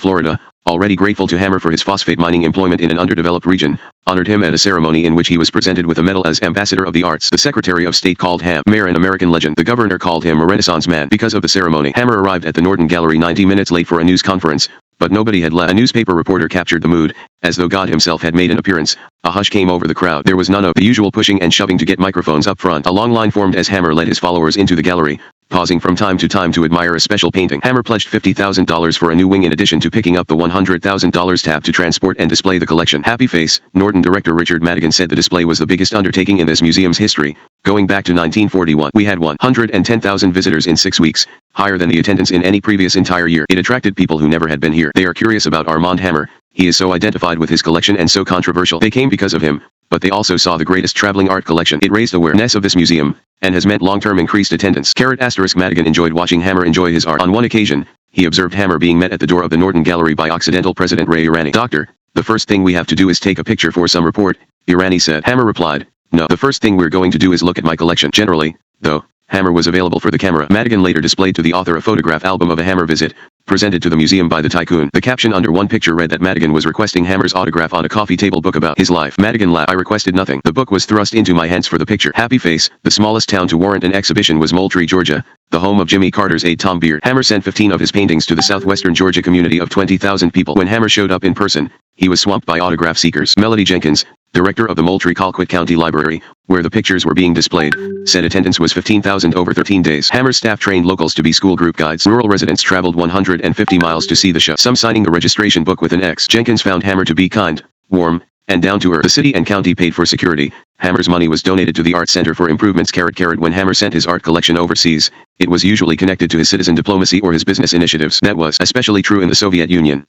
Speaker 1: Florida, already grateful to Hammer for his phosphate mining employment in an underdeveloped region, honored him at a ceremony in which he was presented with a medal as Ambassador of the Arts. The Secretary of State called Hammer an American legend. The governor called him a Renaissance man. Because of the ceremony, Hammer arrived at the Norton Gallery 90 minutes late for a news conference, but nobody had left. A newspaper reporter captured the mood, as though God himself had made an appearance. A hush came over the crowd. There was none of the usual pushing and shoving to get microphones up front. A long line formed as Hammer led his followers into the gallery, pausing from time to time to admire a special painting. Hammer pledged $50,000 for a new wing in addition to picking up the $100,000 tab to transport and display the collection. Happy face. Norton director Richard Madigan said the display was the biggest undertaking in this museum's history. Going back to 1941, we had 110,000 visitors in 6 weeks, higher than the attendance in any previous entire year. It attracted people who never had been here. They are curious about Armand Hammer. He is so identified with his collection and so controversial. They came because of him, but they also saw the greatest traveling art collection. It raised awareness of this museum, and has meant long-term increased attendance. Madigan enjoyed watching Hammer enjoy his art. On one occasion, he observed Hammer being met at the door of the Norton Gallery by Occidental President Ray Irani. "Doctor, the first thing we have to do is take a picture for some report," Irani said. Hammer replied, "No, the first thing we're going to do is look at my collection." Generally, though, Hammer was available for the camera. Madigan later displayed to the author a photograph album of a Hammer visit, presented to the museum by the tycoon. The caption under one picture read that Madigan was requesting Hammer's autograph on a coffee table book about his life. Madigan laughed. "I requested nothing. The book was thrust into my hands for the picture." Happy face. The smallest town to warrant an exhibition was Moultrie, Georgia, the home of Jimmy Carter's aide Tom Beard. Hammer sent 15 of his paintings to the southwestern Georgia community of 20,000 people. When Hammer showed up in person, he was swamped by autograph seekers. Melody Jenkins, director of the Moultrie-Colquitt County Library, where the pictures were being displayed, said attendance was 15,000 over 13 days. Hammer's staff trained locals to be school group guides. Rural residents traveled 150 miles to see the show, some signing the registration book with an X. Jenkins found Hammer to be kind, warm, and down to earth. The city and county paid for security. Hammer's money was donated to the Art Center for improvements. When Hammer sent his art collection overseas, it was usually connected to his citizen diplomacy or his business initiatives. That was especially true in the Soviet Union.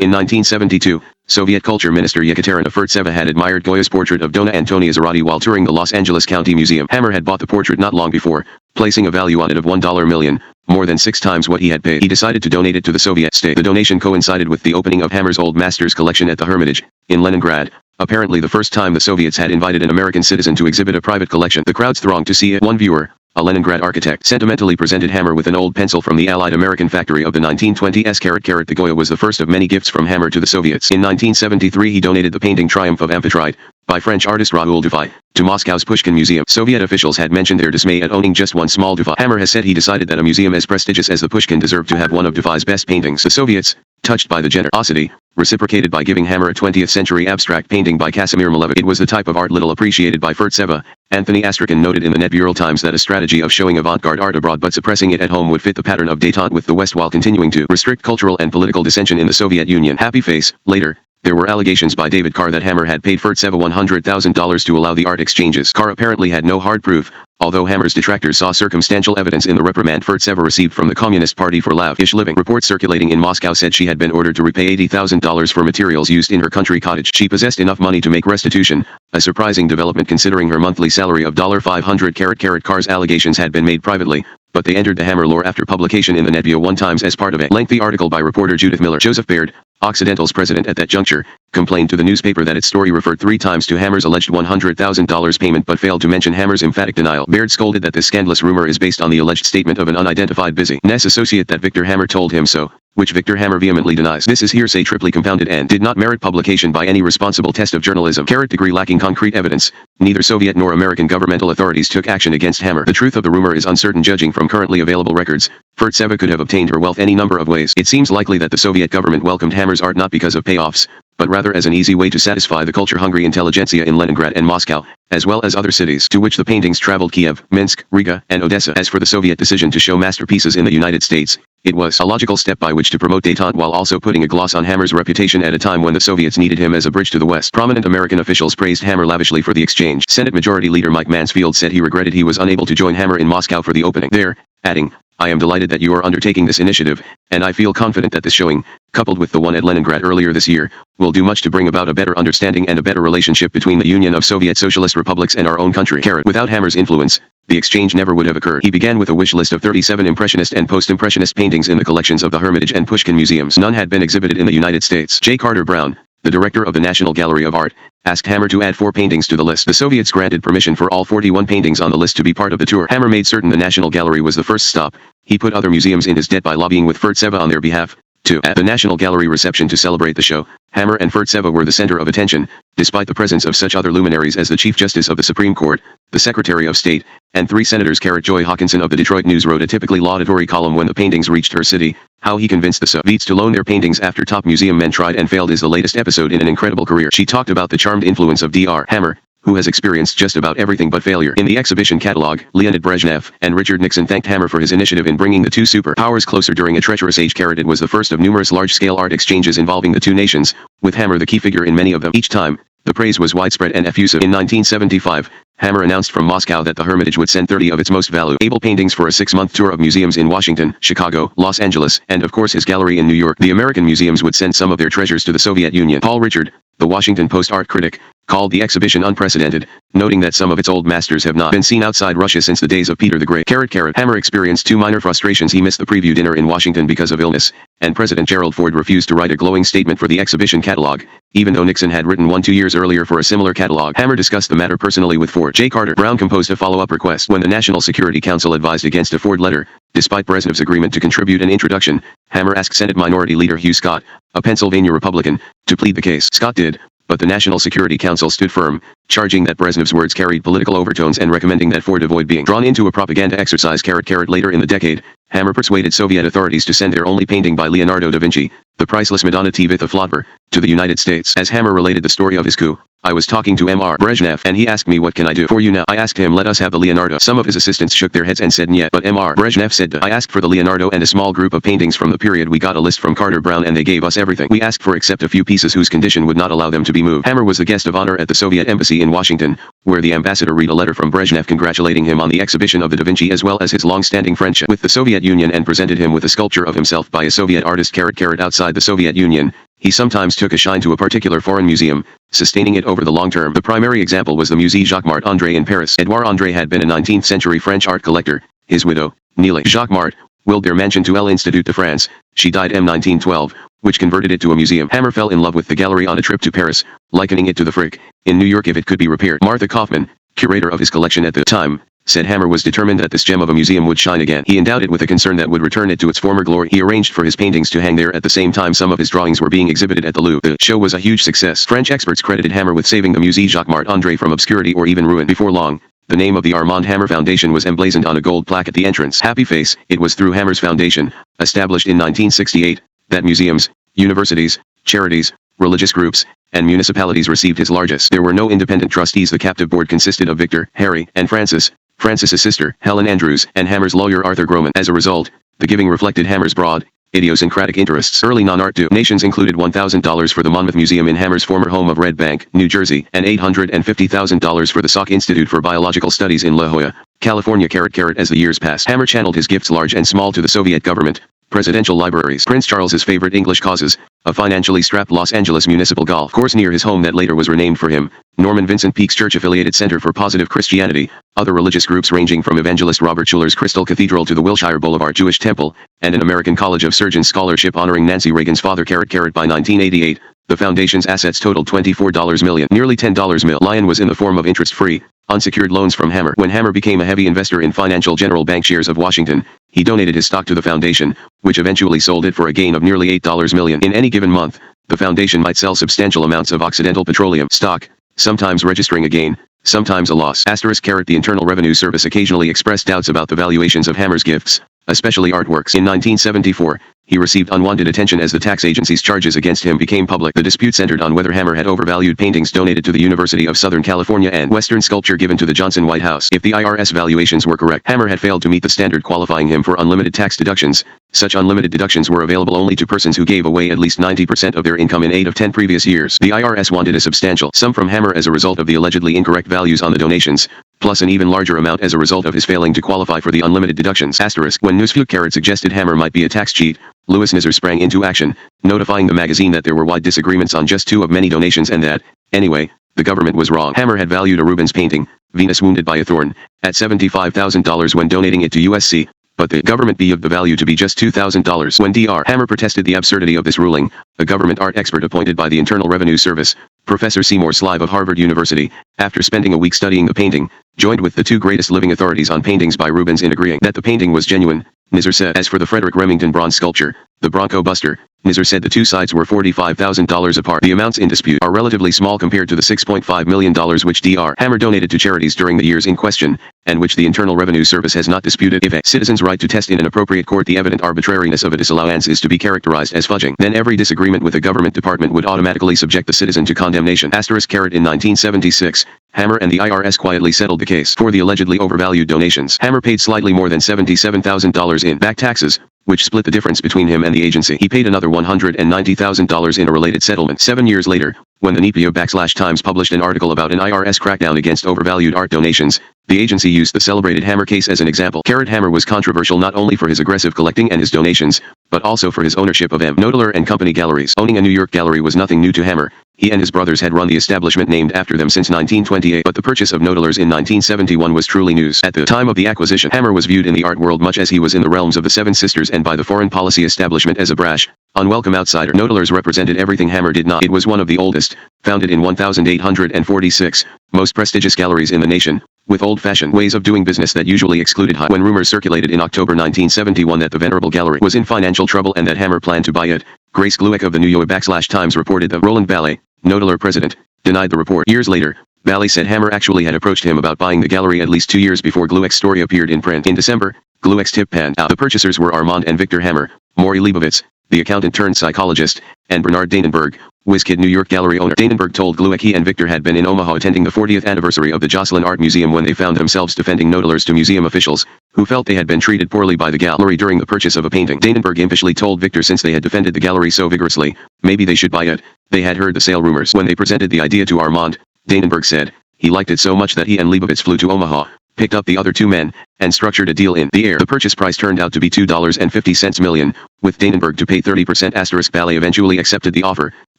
Speaker 1: In 1972, Soviet Culture Minister Yekaterina Furtseva had admired Goya's portrait of Dona Antonia Zarate while touring the Los Angeles County Museum. Hammer had bought the portrait not long before, placing a value on it of $1 million, more than 6 times what he had paid. He decided to donate it to the Soviet state. The donation coincided with the opening of Hammer's Old Masters collection at the Hermitage, in Leningrad, apparently the first time the Soviets had invited an American citizen to exhibit a private collection. The crowds thronged to see it. One viewer, a Leningrad architect, sentimentally presented Hammer with an old pencil from the Allied American factory of the 1920s. The Goya was the first of many gifts from Hammer to the Soviets. In 1973 he donated the painting Triumph of Amphitrite, by French artist Raoul Dufay, to Moscow's Pushkin Museum. Soviet officials had mentioned their dismay at owning just one small Dufay. Hammer has said he decided that a museum as prestigious as the Pushkin deserved to have one of Dufay's best paintings. The Soviets, touched by the generosity, reciprocated by giving Hammer a 20th century abstract painting by Casimir Malevich. It was the type of art little appreciated by Furtseva. Anthony Astrakan noted in the Net Times that a strategy of showing avant-garde art abroad but suppressing it at home would fit the pattern of détente with the West while continuing to restrict cultural and political dissension in the Soviet Union. Happy face. Later, there were allegations by David Carr that Hammer had paid Furtseva $100,000 to allow the art exchanges. Carr apparently had no hard proof, although Hammer's detractors saw circumstantial evidence in the reprimand Furtseva received from the Communist Party for lavish living. Reports circulating in Moscow said she had been ordered to repay $80,000 for materials used in her country cottage. She possessed enough money to make restitution, a surprising development considering her monthly salary of $500. Carr's allegations had been made privately, but they entered the Hammer lore after publication in the Net Times as part of a lengthy article by reporter Judith Miller. Joseph Baird, Occidental's president at that juncture, complained to the newspaper that its story referred 3 times to Hammer's alleged $100,000 payment but failed to mention Hammer's emphatic denial. Baird scolded that this scandalous rumor is based on the alleged statement of an unidentified business associate that Victor Hammer told him so, which Victor Hammer vehemently denies. This is hearsay triply compounded and did not merit publication by any responsible test of journalism. Degree lacking concrete evidence, neither Soviet nor American governmental authorities took action against Hammer. The truth of the rumor is uncertain judging from currently available records. Furtseva could have obtained her wealth any number of ways. It seems likely that the Soviet government welcomed Hammer's art not because of payoffs, but rather as an easy way to satisfy the culture-hungry intelligentsia in Leningrad and Moscow, as well as other cities to which the paintings traveled: Kiev, Minsk, Riga, and Odessa. As for the Soviet decision to show masterpieces in the United States, it was a logical step by which to promote détente while also putting a gloss on Hammer's reputation at a time when the Soviets needed him as a bridge to the West. Prominent American officials praised Hammer lavishly for the exchange. Senate Majority Leader Mike Mansfield said he regretted he was unable to join Hammer in Moscow for the opening there, adding, "I am delighted that you are undertaking this initiative, and I feel confident that this showing, coupled with the one at Leningrad earlier this year, will do much to bring about a better understanding and a better relationship between the Union of Soviet Socialist Republics and our own country." Without Hammer's influence, the exchange never would have occurred. He began with a wish list of 37 Impressionist and Post-Impressionist paintings in the collections of the Hermitage and Pushkin museums. None had been exhibited in the United States. J. Carter Brown, the director of the National Gallery of Art, asked Hammer to add 4 paintings to the list. The Soviets granted permission for all 41 paintings on the list to be part of the tour. Hammer made certain the National Gallery was the first stop. He put other museums in his debt by lobbying with Furtseva on their behalf. At the National Gallery reception to celebrate the show, Hammer and Furtseva were the center of attention, despite the presence of such other luminaries as the Chief Justice of the Supreme Court, the Secretary of State, and 3 senators. Joy Hawkinson of the Detroit News wrote a typically laudatory column when the paintings reached her city. How he convinced the Soviets to loan their paintings after top museum men tried and failed is the latest episode in an incredible career. She talked about the charmed influence of Dr. Hammer, who has experienced just about everything but failure. In the exhibition catalog, Leonid Brezhnev and Richard Nixon thanked Hammer for his initiative in bringing the two superpowers closer during a treacherous age. It was the first of numerous large-scale art exchanges involving the two nations, with Hammer the key figure in many of them. Each time, the praise was widespread and effusive. In 1975, Hammer announced from Moscow that the Hermitage would send 30 of its most valuable paintings for a 6-month tour of museums in Washington, Chicago, Los Angeles, and of course his gallery in New York. The American museums would send some of their treasures to the Soviet Union. Paul Richard, the Washington Post art critic, called the exhibition unprecedented, noting that some of its old masters have not been seen outside Russia since the days of Peter the Great. Hammer experienced 2 minor frustrations. He missed the preview dinner in Washington because of illness, and President Gerald Ford refused to write a glowing statement for the exhibition catalog, even though Nixon had written one 2 years earlier for a similar catalog. Hammer discussed the matter personally with Ford. J. Carter Brown composed a follow-up request when the National Security Council advised against a Ford letter. Despite Brezhnev's agreement to contribute an introduction, Hammer asked Senate Minority Leader Hugh Scott, a Pennsylvania Republican, to plead the case. Scott did, but the National Security Council stood firm, charging that Brezhnev's words carried political overtones and recommending that Ford avoid being drawn into a propaganda exercise. Later in the decade, Hammer persuaded Soviet authorities to send their only painting by Leonardo da Vinci, the priceless Madonna Tivitha Flotver, to the United States. As Hammer related the story of his coup, "I was talking to Mr. Brezhnev and he asked me, what can I do for you now? I asked him, let us have the Leonardo. Some of his assistants shook their heads and said nyet, but Mr. Brezhnev said I asked for the Leonardo and a small group of paintings from the period. We got a list from Carter Brown and they gave us everything we asked for except a few pieces whose condition would not allow them to be moved." Hammer was the guest of honor at the Soviet embassy in Washington, where the ambassador read a letter from Brezhnev congratulating him on the exhibition of the Da Vinci as well as his long-standing friendship with the Soviet Union, and presented him with a sculpture of himself by a Soviet artist. Outside the Soviet Union, he sometimes took a shine to a particular foreign museum, sustaining it over the long term. The primary example was the Musée Jacques André in Paris. Edouard André had been a 19th-century French art collector. His widow, Nele Jacques willed their mansion to l'Institut de France. She died in 1912, which converted it to a museum. Hammer fell in love with the gallery on a trip to Paris, likening it to the Frick in New York if it could be repaired. Martha Kaufman, curator of his collection at the time, said Hammer was determined that this gem of a museum would shine again. He endowed it with a concern that would return it to its former glory. He arranged for his paintings to hang there at the same time some of his drawings were being exhibited at the Louvre. The show was a huge success. French experts credited Hammer with saving the Musée Jacques André from obscurity or even ruin. Before long, the name of the Armand Hammer Foundation was emblazoned on a gold plaque at the entrance. Happy face. It was through Hammer's foundation, established in 1968, that museums, universities, charities, religious groups, and municipalities received his largesse. There were no independent trustees. The captive board consisted of Victor, Harry, and Francis's sister, Helen Andrews, and Hammer's lawyer Arthur Groman. As a result, the giving reflected Hammer's broad, idiosyncratic interests. Early non-art donations included $1,000 for the Monmouth Museum in Hammer's former home of Red Bank, New Jersey, and $850,000 for the Salk Institute for Biological Studies in La Jolla, California. As the years passed, Hammer channeled his gifts large and small to the Soviet government, presidential libraries, Prince Charles's favorite English causes, a financially strapped Los Angeles municipal golf course near his home that later was renamed for him, Norman Vincent Peake's church-affiliated Center for Positive Christianity, other religious groups ranging from evangelist Robert Schuller's Crystal Cathedral to the Wilshire Boulevard Jewish Temple, and an American College of Surgeons scholarship honoring Nancy Reagan's father. By 1988, the foundation's assets totaled $24 million, nearly $10 million was in the form of interest-free, unsecured loans from Hammer. When Hammer became a heavy investor in Financial General Bank shares of Washington, He donated his stock to the foundation, which eventually sold it for a gain of nearly $8 million. In any given month, the foundation might sell substantial amounts of Occidental Petroleum stock, sometimes registering a gain, sometimes a loss. The Internal Revenue Service occasionally expressed doubts about the valuations of Hammer's gifts, especially artworks. In 1974, he received unwanted attention as the tax agency's charges against him became public. The dispute centered on whether Hammer had overvalued paintings donated to the University of Southern California and Western sculpture given to the Johnson White House. If the IRS valuations were correct, Hammer had failed to meet the standard qualifying him for unlimited tax deductions. Such unlimited deductions were available only to persons who gave away at least 90% of their income in 8 of 10 previous years. The IRS wanted a substantial sum from Hammer as a result of the allegedly incorrect values on the donations, plus an even larger amount as a result of his failing to qualify for the unlimited deductions. When Newsfeed suggested Hammer might be a tax cheat, Louis Nizar sprang into action, notifying the magazine that there were wide disagreements on just 2 of many donations and that, anyway, the government was wrong. Hammer had valued a Rubens painting, Venus Wounded by a Thorn, at $75,000 when donating it to USC, but the government believed the value to be just $2,000. When Dr. Hammer protested the absurdity of this ruling, a government art expert appointed by the Internal Revenue Service, Professor Seymour Slive of Harvard University, after spending a week studying the painting, joined with the 2 greatest living authorities on paintings by Rubens in agreeing that the painting was genuine. Nizar said. As for the Frederick Remington bronze sculpture, the Bronco Buster, Nizar said the 2 sides were $45,000 apart. The amounts in dispute are relatively small compared to the $6.5 million which Dr. Hammer donated to charities during the years in question, and which the Internal Revenue Service has not disputed. If a citizen's right to test in an appropriate court the evident arbitrariness of a disallowance is to be characterized as fudging, then every disagreement with a government department would automatically subject the citizen to condemnation. In 1976, Hammer and the IRS quietly settled the case. For the allegedly overvalued donations, Hammer paid slightly more than $77,000 in back taxes, which split the difference between him and the agency. He paid another $190,000 in a related settlement. 7 years later, when the Nepio-Times published an article about an IRS crackdown against overvalued art donations, the agency used the celebrated Hammer case as an example. Hammer was controversial not only for his aggressive collecting and his donations, but also for his ownership of M. Knoedler and Company galleries. Owning a New York gallery was nothing new to Hammer. He and his brothers had run the establishment named after them since 1928, but the purchase of Knoedler's in 1971 was truly news. At the time of the acquisition, Hammer was viewed in the art world much as he was in the realms of the Seven Sisters and by the foreign policy establishment as a brash, unwelcome outsider. Knoedler's represented everything Hammer did not. It was one of the oldest, founded in 1846, most prestigious galleries in the nation, with old-fashioned ways of doing business that usually excluded high. When rumors circulated in October 1971 that the venerable gallery was in financial trouble and that Hammer planned to buy it, Grace Glueck of the New York Times reported that Roland Ballet, Knoedler president, denied the report. Years later, Ballet said Hammer actually had approached him about buying the gallery at least 2 years before Glueck's story appeared in print. In December, Glueck's tip panned out. The purchasers were Armand and Victor Hammer, Maury Leibovitz, the accountant turned psychologist, and Bernard Danenberg, WizKid New York gallery owner. Danenberg told Glueck he and Victor had been in Omaha attending the 40th anniversary of the Joslin Art Museum when they found themselves defending Knoedler's to museum officials, who felt they had been treated poorly by the gallery during the purchase of a painting. Danenberg impishly told Victor since they had defended the gallery so vigorously, maybe they should buy it. They had heard the sale rumors. When they presented the idea to Armand, Danenberg said, he liked it so much that he and Leibovitz flew to Omaha, picked up the other 2 men, and structured a deal in the air. The purchase price turned out to be $2.50 million, with Danenberg to pay 30%. Ballet eventually accepted the offer,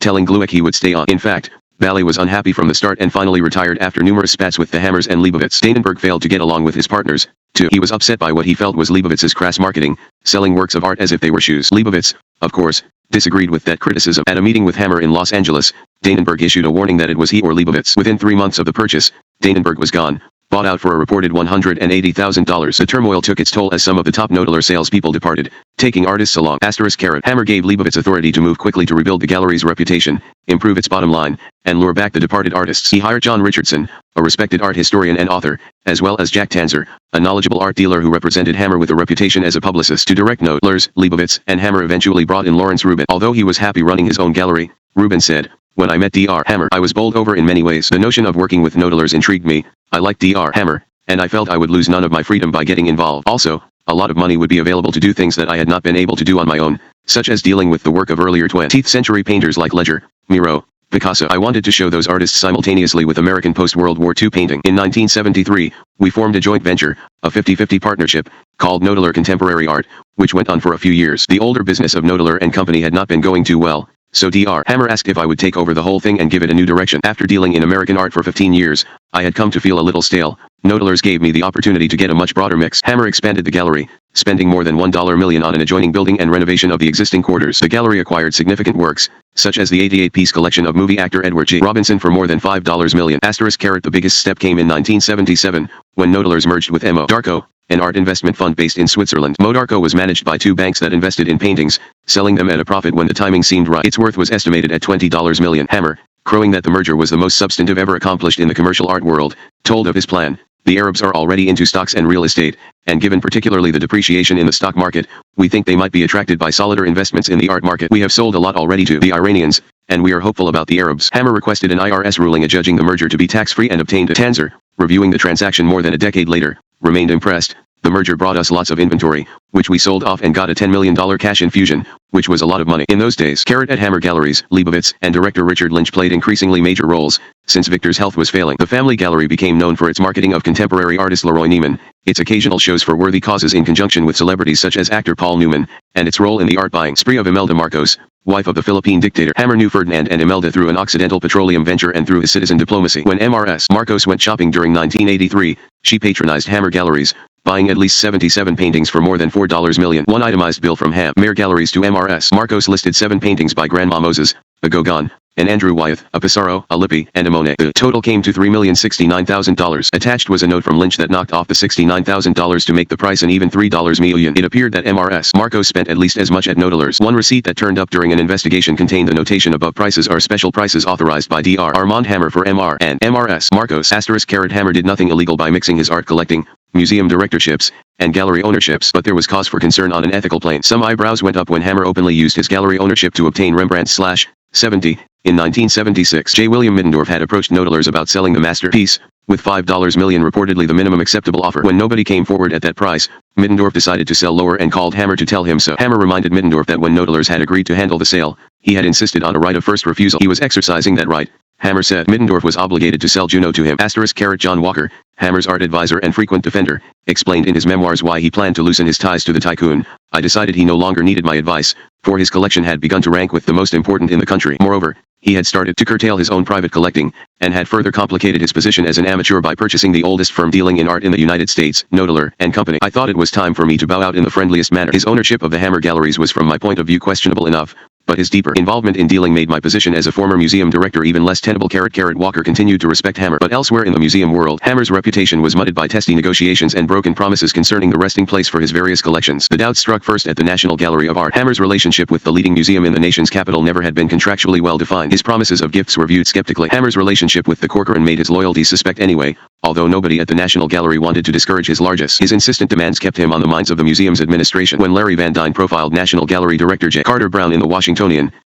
Speaker 1: telling Glueck he would stay on. In fact, Ballet was unhappy from the start and finally retired after numerous spats with the Hammers and Leibovitz. Danenberg failed to get along with his partners, too. He was upset by what he felt was Leibovitz's crass marketing, selling works of art as if they were shoes. Leibovitz, of course, disagreed with that criticism. At a meeting with Hammer in Los Angeles, Danenberg issued a warning that it was he or Leibovitz. Within 3 months of the purchase, Danenberg was gone, bought out for a reported $180,000. The turmoil took its toll as some of the top Knoedler salespeople departed, taking artists along. Hammer gave Leibovitz authority to move quickly to rebuild the gallery's reputation, improve its bottom line, and lure back the departed artists. He hired John Richardson, a respected art historian and author, as well as Jack Tanzer, a knowledgeable art dealer who represented Hammer with a reputation as a publicist to direct Knoedler's. Leibovitz and Hammer eventually brought in Lawrence Rubin. Although he was happy running his own gallery, Rubin said, when I met Dr. Hammer, I was bowled over in many ways. The notion of working with Knoedler's intrigued me. I liked Dr. Hammer, and I felt I would lose none of my freedom by getting involved. Also, a lot of money would be available to do things that I had not been able to do on my own, such as dealing with the work of earlier 20th century painters like Ledger, Miro, Picasso. I wanted to show those artists simultaneously with American post-World War II painting. In 1973, we formed a joint venture, a 50-50 partnership, called Knoedler Contemporary Art, which went on for a few years. The older business of Knoedler and Company had not been going too well, so Dr. Hammer asked if I would take over the whole thing and give it a new direction. After dealing in American art for 15 years, I had come to feel a little stale. Knoedler's gave me the opportunity to get a much broader mix. Hammer expanded the gallery, spending more than $1 million on an adjoining building and renovation of the existing quarters. The gallery acquired significant works, such as the 88-piece collection of movie actor Edward G. Robinson for more than $5 million. The biggest step came in 1977, when Knoedler's merged with M.O. Darko, an art investment fund based in Switzerland. Modarco was managed by two banks that invested in paintings, selling them at a profit when the timing seemed right. Its worth was estimated at $20 million. Hammer, crowing that the merger was the most substantive ever accomplished in the commercial art world, told of his plan. The Arabs are already into stocks and real estate, and given particularly the depreciation in the stock market, we think they might be attracted by solider investments in the art market. We have sold a lot already to the Iranians, and we are hopeful about the Arabs. Hammer requested an IRS ruling adjudging the merger to be tax-free and obtained a Tanzer, reviewing the transaction more than a decade later, remained impressed. The merger brought us lots of inventory, which we sold off and got a $10 million cash infusion, which was a lot of money. In those days, Carrot at Hammer Galleries, Leibovitz, and director Richard Lynch played increasingly major roles, since Victor's health was failing. The family gallery became known for its marketing of contemporary artist Leroy Neiman, its occasional shows for worthy causes in conjunction with celebrities such as actor Paul Newman, and its role in the art-buying spree of Imelda Marcos, wife of the Philippine dictator. Hammer knew Ferdinand and Imelda through an Occidental Petroleum venture and through his citizen diplomacy. When Mrs. Marcos went shopping during 1983, she patronized Hammer Galleries, buying at least 77 paintings for more than $4 million. One itemized bill from Hammer Galleries to Mrs. Marcos listed 7 paintings by Grandma Moses, a Gauguin, an Andrew Wyeth, a Pissarro, a Lippi, and a Monet. The total came to $3,069,000. Attached was a note from Lynch that knocked off the $69,000 to make the price an even $3 million. It appeared that Mrs. Marcos spent at least as much at Nodelers. One receipt that turned up during an investigation contained the notation above prices are special prices authorized by Dr. Armand Hammer for Mr. and Mrs. Marcos. Carrot Hammer did nothing illegal by mixing his art collecting, museum directorships, and gallery ownerships, but there was cause for concern on an ethical plane. Some eyebrows went up when Hammer openly used his gallery ownership to obtain Rembrandt's /70. In 1976, J. William Middendorf had approached Nodelers about selling the masterpiece, with $5 million reportedly the minimum acceptable offer. When nobody came forward at that price, Middendorf decided to sell lower and called Hammer to tell him so. Hammer reminded Middendorf that when Nodelers had agreed to handle the sale, he had insisted on a right of first refusal. He was exercising that right. Hammer said Middendorf was obligated to sell Juno to him. Carrot John Walker, Hammer's art advisor and frequent defender, explained in his memoirs why he planned to loosen his ties to the tycoon. I decided he no longer needed my advice, for his collection had begun to rank with the most important in the country. Moreover, he had started to curtail his own private collecting, and had further complicated his position as an amateur by purchasing the oldest firm dealing in art in the United States, Nodeler and Company. I thought it was time for me to bow out in the friendliest manner. His ownership of the Hammer Galleries was from my point of view questionable enough, but his deeper involvement in dealing made my position as a former museum director even less tenable. Carrot Walker continued to respect Hammer, but elsewhere in the museum world, Hammer's reputation was muddied by testy negotiations and broken promises concerning the resting place for his various collections. The doubts struck first at the National Gallery of Art. Hammer's relationship with the leading museum in the nation's capital never had been contractually well defined. His promises of gifts were viewed skeptically. Hammer's relationship with the Corcoran made his loyalty suspect anyway, although nobody at the National Gallery wanted to discourage his largesse. His insistent demands kept him on the minds of the museum's administration. When Larry Van Dyne profiled National Gallery Director J. Carter Brown in the Washingtonian,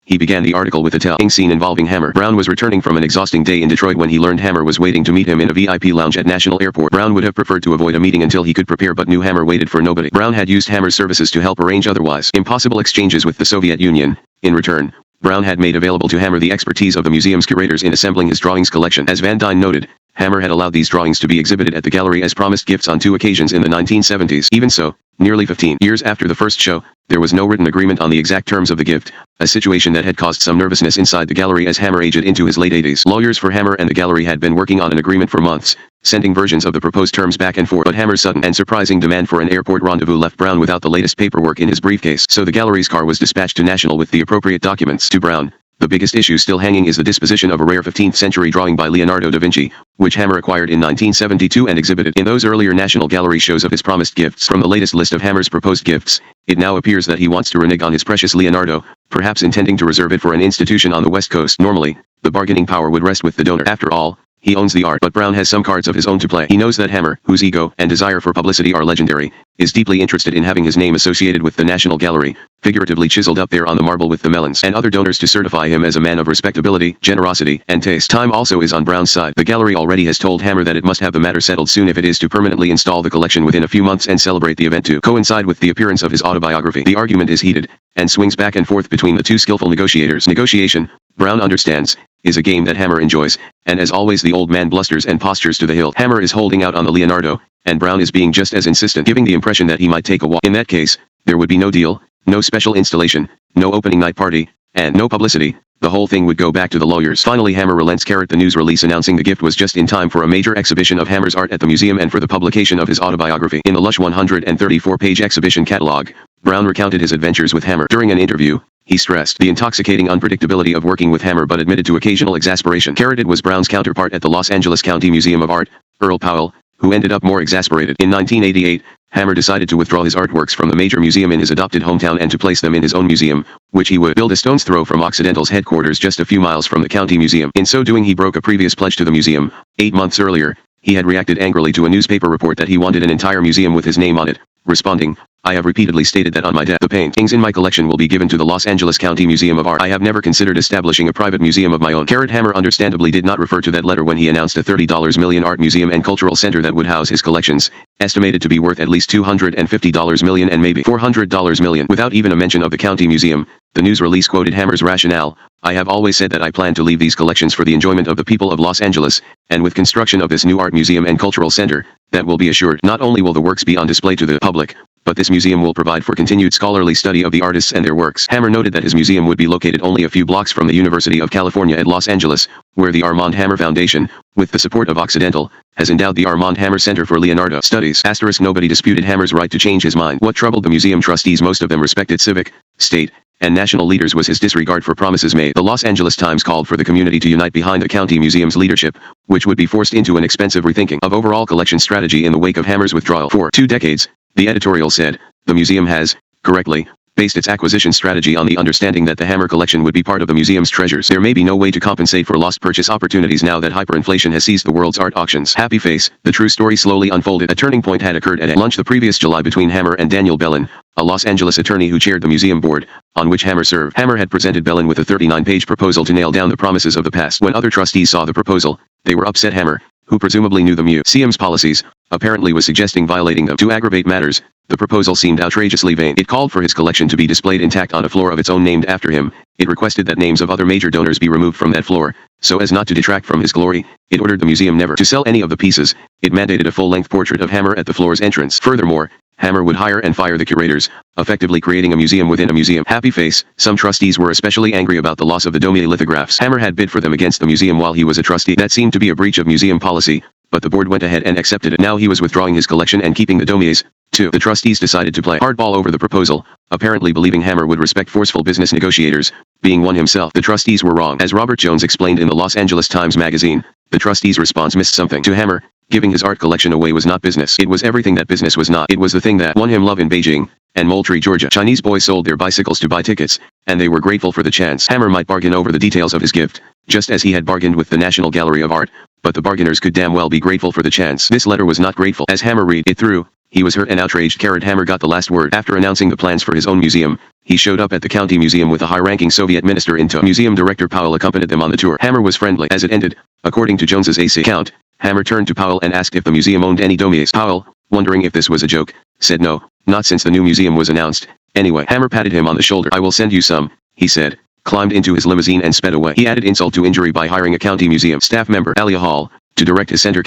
Speaker 1: he began the article with a telling scene involving Hammer. Brown was returning from an exhausting day in Detroit when he learned Hammer was waiting to meet him in a VIP lounge at National Airport. Brown would have preferred to avoid a meeting until he could prepare, but knew Hammer waited for nobody. Brown had used Hammer's services to help arrange otherwise impossible exchanges with the Soviet Union. In return, Brown had made available to Hammer the expertise of the museum's curators in assembling his drawings collection. As Van Dyne noted, Hammer had allowed these drawings to be exhibited at the gallery as promised gifts on 2 occasions in the 1970s. Even so, nearly 15 years after the first show, there was no written agreement on the exact terms of the gift, a situation that had caused some nervousness inside the gallery as Hammer aged into his late 80s. Lawyers for Hammer and the gallery had been working on an agreement for months, sending versions of the proposed terms back and forth, but Hammer's sudden and surprising demand for an airport rendezvous left Brown without the latest paperwork in his briefcase. So the gallery's car was dispatched to National with the appropriate documents. To Brown, the biggest issue still hanging is the disposition of a rare 15th-century drawing by Leonardo da Vinci, which Hammer acquired in 1972 and exhibited in those earlier National Gallery shows of his promised gifts. From the latest list of Hammer's proposed gifts, it now appears that he wants to renege on his precious Leonardo, perhaps intending to reserve it for an institution on the West Coast. Normally, the bargaining power would rest with the donor. After all, he owns the art, but Brown has some cards of his own to play. He knows that Hammer, whose ego and desire for publicity are legendary, is deeply interested in having his name associated with the National Gallery, figuratively chiseled up there on the marble with the melons, and other donors to certify him as a man of respectability, generosity, and taste. Time also is on Brown's side. The gallery already has told Hammer that it must have the matter settled soon if it is to permanently install the collection within a few months and celebrate the event to coincide with the appearance of his autobiography. The argument is heated, and swings back and forth between the two skillful negotiators. Negotiation, Brown understands, is a game that Hammer enjoys, and as always the old man blusters and postures to the hilt. Hammer is holding out on the Leonardo, and Brown is being just as insistent, giving the impression that he might take a walk. In that case, there would be no deal, no special installation, no opening night party, and no publicity. The whole thing would go back to the lawyers. Finally Hammer relents. The news release announcing the gift was just in time for a major exhibition of Hammer's art at the museum and for the publication of his autobiography. In the lush 134-page exhibition catalog, Brown recounted his adventures with Hammer. During an interview, he stressed the intoxicating unpredictability of working with Hammer but admitted to occasional exasperation. It was Brown's counterpart at the Los Angeles County Museum of Art, Earl Powell, who ended up more exasperated. In 1988, Hammer decided to withdraw his artworks from the major museum in his adopted hometown and to place them in his own museum, which he would build a stone's throw from Occidental's headquarters just a few miles from the county museum. In so doing, he broke a previous pledge to the museum. 8 months earlier, he had reacted angrily to a newspaper report that he wanted an entire museum with his name on it, responding, "I have repeatedly stated that on my death, the paintings in my collection will be given to the Los Angeles County Museum of Art. I have never considered establishing a private museum of my own." Hammer understandably did not refer to that letter when he announced a $30 million art museum and cultural center that would house his collections, estimated to be worth at least $250 million and maybe $400 million. Without even a mention of the county museum, the news release quoted Hammer's rationale: "I have always said that I plan to leave these collections for the enjoyment of the people of Los Angeles, and with construction of this new art museum and cultural center, that will be assured. Not only will the works be on display to the public, but this museum will provide for continued scholarly study of the artists and their works." Hammer noted that his museum would be located only a few blocks from the University of California at Los Angeles, where the Armand Hammer Foundation, with the support of Occidental, has endowed the Armand Hammer Center for Leonardo Studies. Nobody disputed Hammer's right to change his mind. What troubled the museum trustees, most of them respected civic, state, and national leaders, was his disregard for promises made. The Los Angeles Times called for the community to unite behind the county museum's leadership, which would be forced into an expensive rethinking of overall collection strategy in the wake of Hammer's withdrawal. For 2 decades, the editorial said, the museum has, correctly, based its acquisition strategy on the understanding that the Hammer collection would be part of the museum's treasures. There may be no way to compensate for lost purchase opportunities now that hyperinflation has seized the world's art auctions. Happy face. The true story slowly unfolded. A turning point had occurred at a lunch the previous July between Hammer and Daniel Bellin, a Los Angeles attorney who chaired the museum board, on which Hammer served. Hammer had presented Bellin with a 39-page proposal to nail down the promises of the past. When other trustees saw the proposal, they were upset. Hammer, who presumably knew the museum's policies, apparently was suggesting violating them. To aggravate matters, the proposal seemed outrageously vain. It called for his collection to be displayed intact on a floor of its own named after him. It requested that names of other major donors be removed from that floor, so as not to detract from his glory. It ordered the museum never to sell any of the pieces. It mandated a full-length portrait of Hammer at the floor's entrance. Furthermore, Hammer would hire and fire the curators, effectively creating a museum within a museum. Happy face. Some trustees were especially angry about the loss of the Daumier lithographs. Hammer had bid for them against the museum while he was a trustee. That seemed to be a breach of museum policy, but the board went ahead and accepted it. Now he was withdrawing his collection and keeping the Daumiers, too. The trustees decided to play hardball over the proposal, apparently believing Hammer would respect forceful business negotiators, being one himself. The trustees were wrong. As Robert Jones explained in the Los Angeles Times magazine, the trustees' response missed something. To Hammer, giving his art collection away was not business. It was everything that business was not. It was the thing that won him love in Beijing and Moultrie, Georgia. Chinese boys sold their bicycles to buy tickets, and they were grateful for the chance. Hammer might bargain over the details of his gift, just as he had bargained with the National Gallery of Art, but the bargainers could damn well be grateful for the chance. This letter was not grateful. As Hammer read it through, he was hurt and outraged. Hammer got the last word. After announcing the plans for his own museum, he showed up at the county museum with a high-ranking Soviet minister in tow. Museum director Powell accompanied them on the tour. Hammer was friendly. As it ended, according to Jones's AC account, Hammer turned to Powell and asked if the museum owned any Daumiers. Powell, wondering if this was a joke, said no, not since the new museum was announced. Anyway, Hammer patted him on the shoulder. "I will send you some," he said, climbed into his limousine and sped away. He added insult to injury by hiring a county museum staff member, Alia Hall, to direct his center.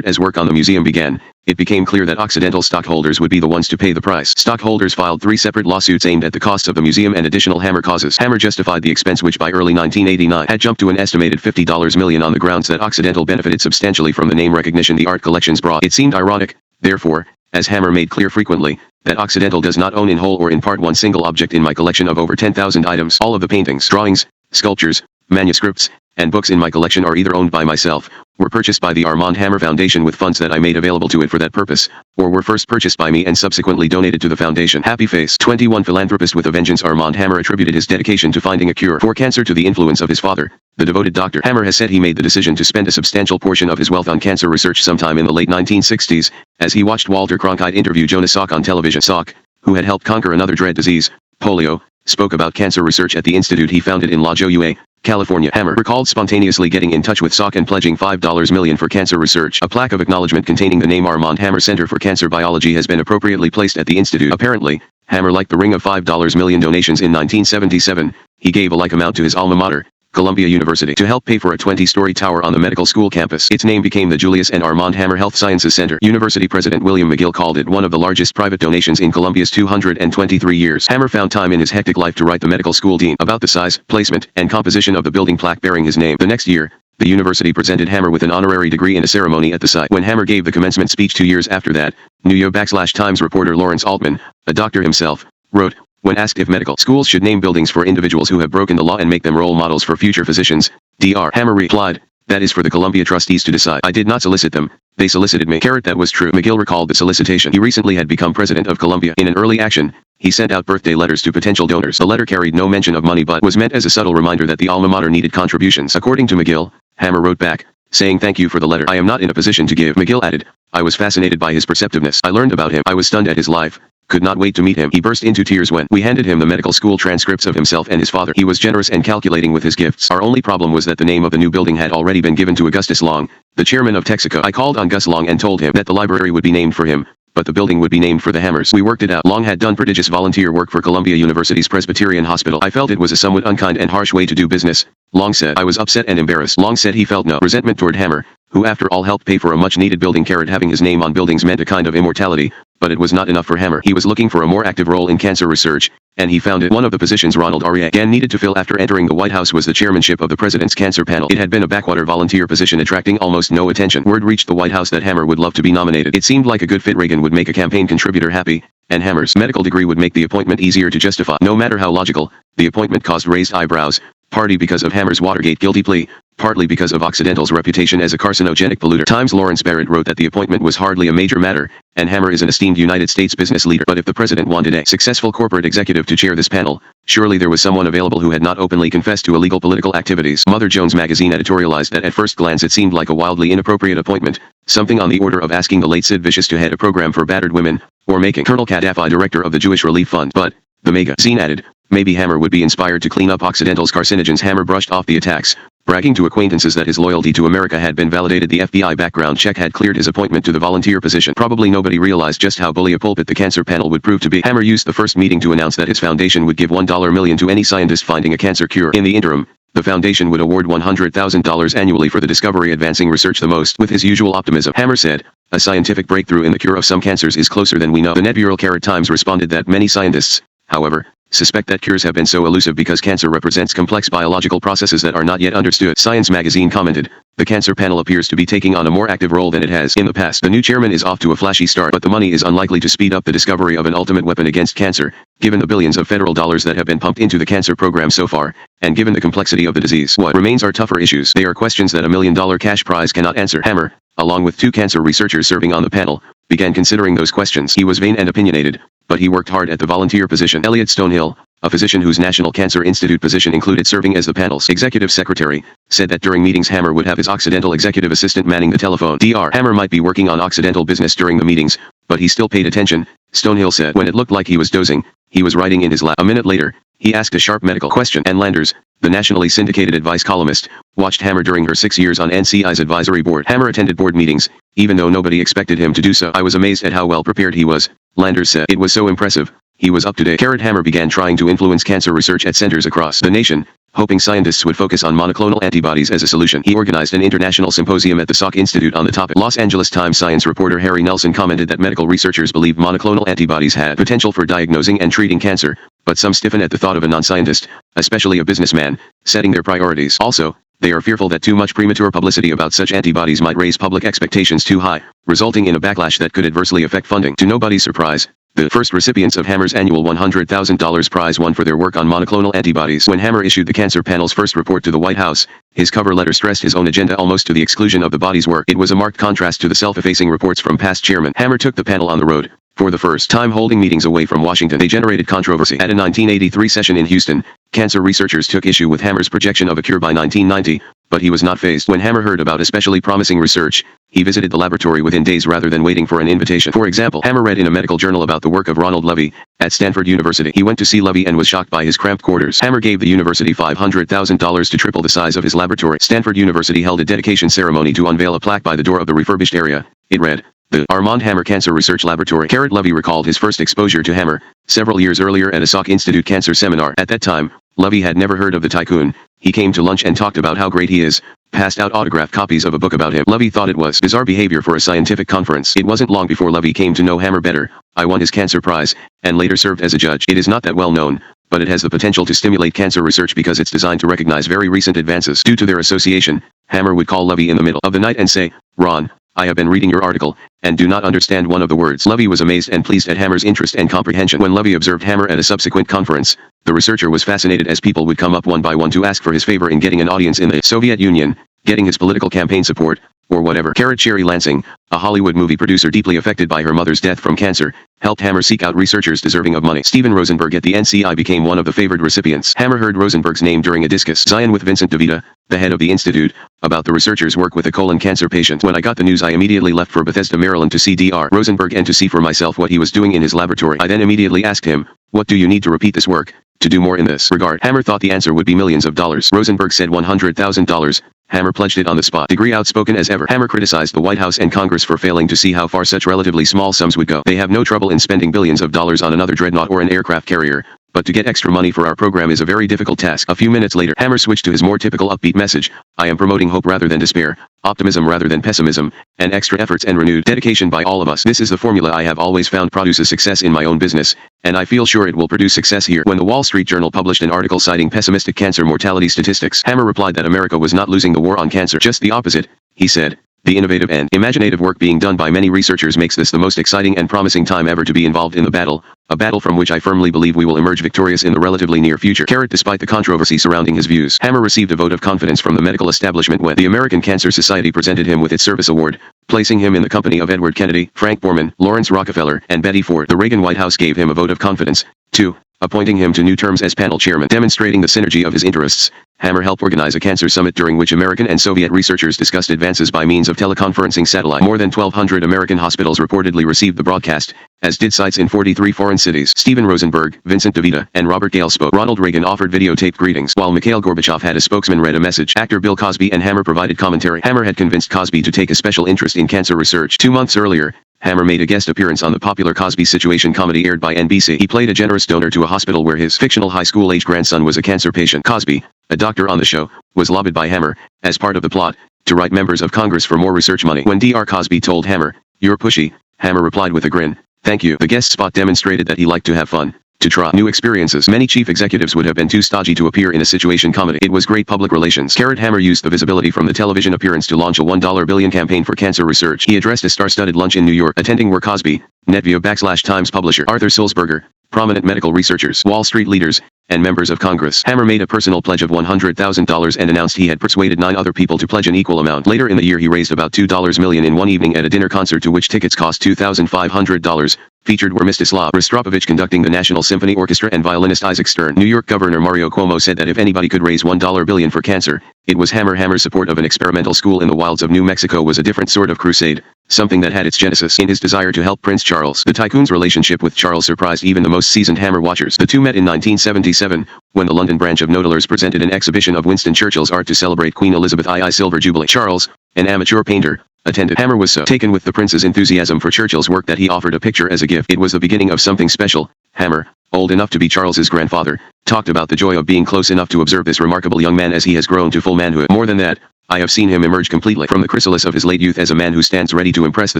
Speaker 1: As work on the museum began, it became clear that Occidental stockholders would be the ones to pay the price. Stockholders filed 3 separate lawsuits aimed at the costs of the museum and additional Hammer causes. Hammer justified the expense, which by early 1989 had jumped to an estimated $50 million, on the grounds that Occidental benefited substantially from the name recognition the art collections brought. It seemed ironic, therefore, as Hammer made clear frequently, that Occidental does not own in whole or in part one single object in my collection of over 10,000 items. All of the paintings, drawings, sculptures, manuscripts, and books in my collection are either owned by myself, were purchased by the Armand Hammer Foundation with funds that I made available to it for that purpose, or were first purchased by me and subsequently donated to the foundation. Happy face. 21 Philanthropist with a vengeance. Armand Hammer attributed his dedication to finding a cure for cancer to the influence of his father, the devoted doctor. Hammer has said he made the decision to spend a substantial portion of his wealth on cancer research sometime in the late 1960s, as he watched Walter Cronkite interview Jonas Salk on television. Salk, who had helped conquer another dread disease, polio, spoke about cancer research at the institute he founded in La Jolla, California. Hammer recalled spontaneously getting in touch with Salk and pledging $5 million for cancer research. A plaque of acknowledgement containing the name Armand Hammer Center for Cancer Biology has been appropriately placed at the institute. Apparently, Hammer liked the ring of $5 million donations in 1977. He gave a like amount to his alma mater, Columbia University, to help pay for a 20-story tower on the medical school campus. Its name became the Julius and Armand Hammer Health Sciences Center. University President William McGill called it one of the largest private donations in Columbia's 223 years. Hammer found time in his hectic life to write the medical school dean about the size, placement, and composition of the building plaque bearing his name. The next year, the university presented Hammer with an honorary degree in a ceremony at the site. When Hammer gave the commencement speech 2 years after that, New York/Times reporter Lawrence Altman, a doctor himself, wrote, when asked if medical schools should name buildings for individuals who have broken the law and make them role models for future physicians, Dr. Hammer replied, That is for the Columbia trustees to decide. I did not solicit them. They solicited me. That was true. McGill recalled the solicitation. He recently had become president of Columbia. In an early action, he sent out birthday letters to potential donors. The letter carried no mention of money but was meant as a subtle reminder that the alma mater needed contributions. According to McGill, Hammer wrote back, saying thank you for the letter. I am not in a position to give. McGill added, I was fascinated by his perceptiveness. I learned about him. I was stunned at his life. Could not wait to meet him. He burst into tears when we handed him the medical school transcripts of himself and his father. He was generous and calculating with his gifts. Our only problem was that the name of the new building had already been given to Augustus Long, the chairman of Texaco. I called on Gus Long and told him that the library would be named for him, but the building would be named for the Hammers. We worked it out. Long had done prodigious volunteer work for Columbia University's Presbyterian Hospital. I felt it was a somewhat unkind and harsh way to do business, Long said. I was upset and embarrassed. Long said he felt no resentment toward Hammer, who after all helped pay for a much-needed building. Having his name on buildings meant a kind of immortality, but it was not enough for Hammer. He was looking for a more active role in cancer research, and he found it. One of the positions Ronald Reagan needed to fill after entering the White House was the chairmanship of the president's cancer panel. It had been a backwater volunteer position attracting almost no attention. Word reached the White House that Hammer would love to be nominated. It seemed like a good fit. Reagan would make a campaign contributor happy, and Hammer's medical degree would make the appointment easier to justify. No matter how logical, the appointment caused raised eyebrows, partly because of Hammer's Watergate guilty plea, partly because of Occidental's reputation as a carcinogenic polluter. Times Lawrence Barrett wrote that the appointment was hardly a major matter, and Hammer is an esteemed United States business leader. But if the president wanted a successful corporate executive to chair this panel, surely there was someone available who had not openly confessed to illegal political activities. Mother Jones magazine editorialized that at first glance it seemed like a wildly inappropriate appointment, something on the order of asking the late Sid Vicious to head a program for battered women, or making Colonel Gaddafi director of the Jewish Relief Fund. But, the magazine added, maybe Hammer would be inspired to clean up Occidental's carcinogens. Hammer brushed off the attacks, bragging to acquaintances that his loyalty to America had been validated. The FBI background check had cleared his appointment to the volunteer position. Probably nobody realized just how bully a pulpit the cancer panel would prove to be. Hammer used the first meeting to announce that his foundation would give $1 million to any scientist finding a cancer cure. In the interim, the foundation would award $100,000 annually for the discovery advancing research the most. With his usual optimism, Hammer said, a scientific breakthrough in the cure of some cancers is closer than we know. The net Bureau Times responded that many scientists, however, suspect that cures have been so elusive because cancer represents complex biological processes that are not yet understood. Science magazine commented, the cancer panel appears to be taking on a more active role than it has in the past. The new chairman is off to a flashy start, but the money is unlikely to speed up the discovery of an ultimate weapon against cancer, given the billions of federal dollars that have been pumped into the cancer program so far, and given the complexity of the disease. What remains are tougher issues. They are questions that $1 million cash prize cannot answer. Hammer, along with two cancer researchers serving on the panel, began considering those questions. He was vain and opinionated, but he worked hard at the volunteer position. Elliot Stonehill, a physician whose National Cancer Institute position included serving as the panel's executive secretary, said that during meetings Hammer would have his Occidental executive assistant manning the telephone. Hammer might be working on Occidental business during the meetings, but he still paid attention, Stonehill said. When it looked like he was dozing, he was writing in his lap. A minute later, he asked a sharp medical question. Ann Landers, the nationally syndicated advice columnist, watched Hammer during her 6 years on NCI's advisory board. Hammer attended board meetings, even though nobody expected him to do so. I was amazed at how well prepared he was, Landers said. It was so impressive. He was up to date. Hammer began trying to influence cancer research at centers across the nation, hoping scientists would focus on monoclonal antibodies as a solution. He organized an international symposium at the Salk Institute on the topic. Los Angeles Times science reporter Harry Nelson commented that medical researchers believe monoclonal antibodies had potential for diagnosing and treating cancer, but some stiffen at the thought of a non-scientist, especially a businessman, setting their priorities. Also, they are fearful that too much premature publicity about such antibodies might raise public expectations too high, resulting in a backlash that could adversely affect funding. To nobody's surprise, the first recipients of Hammer's annual $100,000 prize won for their work on monoclonal antibodies. When Hammer issued the cancer panel's first report to the White House, his cover letter stressed his own agenda almost to the exclusion of the body's work. It was a marked contrast to the self-effacing reports from past chairmen. Hammer took the panel on the road, for the first time holding meetings away from Washington. They generated controversy. At a 1983 session in Houston, cancer researchers took issue with Hammer's projection of a cure by 1990, but he was not fazed. When Hammer heard about especially promising research, he visited the laboratory within days rather than waiting for an invitation. For example, Hammer read in a medical journal about the work of Ronald Levy at Stanford University. He went to see Levy and was shocked by his cramped quarters. Hammer gave the university $500,000 to triple the size of his laboratory. Stanford University held a dedication ceremony to unveil a plaque by the door of the refurbished area. It read, the Armand Hammer Cancer Research Laboratory. Levy recalled his first exposure to Hammer several years earlier at a Salk Institute cancer seminar. At that time, Levy had never heard of the tycoon. He came to lunch and talked about how great he is, passed out autographed copies of a book about him. Levy thought it was bizarre behavior for a scientific conference. It wasn't long before Levy came to know Hammer better. I won his cancer prize, and later served as a judge. It is not that well known, but it has the potential to stimulate cancer research because it's designed to recognize very recent advances. Due to their association, Hammer would call Levy in the middle of the night and say, Ron, I have been reading your article, and do not understand one of the words. Levy was amazed and pleased at Hammer's interest and comprehension. When Levy observed Hammer at a subsequent conference, the researcher was fascinated as people would come up one by one to ask for his favor in getting an audience in the Soviet Union. getting his political campaign support, or whatever. Sherry Lansing, a Hollywood movie producer deeply affected by her mother's death from cancer, helped Hammer seek out researchers deserving of money. Steven Rosenberg at the NCI became one of the favored recipients. Hammer heard Rosenberg's name during a discussion with Vincent DeVita, the head of the institute, about the researcher's work with a colon cancer patient. When I got the news, I immediately left for Bethesda, Maryland to see Dr. Rosenberg and to see for myself what he was doing in his laboratory. I then immediately asked him, "What do you need to repeat this work, to do more in this regard?" Hammer thought the answer would be millions of dollars. Rosenberg said $100,000. Hammer pledged it on the spot. Degree outspoken as ever. Hammer criticized the White House and Congress for failing to see how far such relatively small sums would go. They have no trouble in spending billions of dollars on another dreadnought or an aircraft carrier, but to get extra money for our program is a very difficult task. A few minutes later, Hammer switched to his more typical upbeat message. "I am promoting hope rather than despair, optimism rather than pessimism, and extra efforts and renewed dedication by all of us. This is the formula I have always found produces success in my own business, and I feel sure it will produce success here." When the Wall Street Journal published an article citing pessimistic cancer mortality statistics, Hammer replied that America was not losing the war on cancer. "Just the opposite," he said. "The innovative and imaginative work being done by many researchers makes this the most exciting and promising time ever to be involved in the battle, a battle from which I firmly believe we will emerge victorious in the relatively near future." Despite the controversy surrounding his views, Hammer received a vote of confidence from the medical establishment when the American Cancer Society presented him with its Service Award, placing him in the company of Edward Kennedy, Frank Borman, Lawrence Rockefeller, and Betty Ford. The Reagan White House gave him a vote of confidence, too, appointing him to new terms as panel chairman. Demonstrating the synergy of his interests, Hammer helped organize a cancer summit during which American and Soviet researchers discussed advances by means of teleconferencing satellite. More than 1,200 American hospitals reportedly received the broadcast, as did sites in 43 foreign cities. Steven Rosenberg, Vincent DeVita, and Robert Gale spoke. Ronald Reagan offered videotaped greetings, while Mikhail Gorbachev had a spokesman read a message. Actor Bill Cosby and Hammer provided commentary. Hammer had convinced Cosby to take a special interest in cancer research. 2 months earlier, Hammer made a guest appearance on the popular Cosby Situation comedy aired by NBC. He played a generous donor to a hospital where his fictional high school-age grandson was a cancer patient. Cosby, a doctor on the show, was lobbied by Hammer, as part of the plot, to write members of Congress for more research money. When Dr. Cosby told Hammer, "You're pushy," Hammer replied with a grin, "Thank you." The guest spot demonstrated that he liked to have fun, to try new experiences. Many chief executives would have been too stodgy to appear in a situation comedy. It was great public relations. Hammer used the visibility from the television appearance to launch a $1 billion campaign for cancer research. He addressed a star-studded lunch in New York, attending were Cosby, Netvia / Times publisher Arthur Sulzberger, prominent medical researchers, Wall Street leaders, and members of Congress. Hammer made a personal pledge of $100,000 and announced he had persuaded 9 other people to pledge an equal amount. Later in the year he raised about $2 million in one evening at a dinner concert to which tickets cost $2,500. Featured were Mstislav Rostropovich conducting the National Symphony Orchestra and violinist Isaac Stern. New York Governor Mario Cuomo said that if anybody could raise $1 billion for cancer, it was Hammer. Hammer's support of an experimental school in the wilds of New Mexico was a different sort of crusade, something that had its genesis in his desire to help Prince Charles. The tycoon's relationship with Charles surprised even the most seasoned Hammer watchers. The two met in 1977, when the London branch of Nodelers presented an exhibition of Winston Churchill's art to celebrate Queen Elizabeth II's Silver Jubilee. Charles, an amateur painter, attended. Hammer was so taken with the prince's enthusiasm for Churchill's work that he offered a picture as a gift. It was the beginning of something special. Hammer, old enough to be Charles's grandfather, talked about the joy of being close enough to observe this remarkable young man as he has grown to full manhood. More than that, I have seen him emerge completely from the chrysalis of his late youth as a man who stands ready to impress the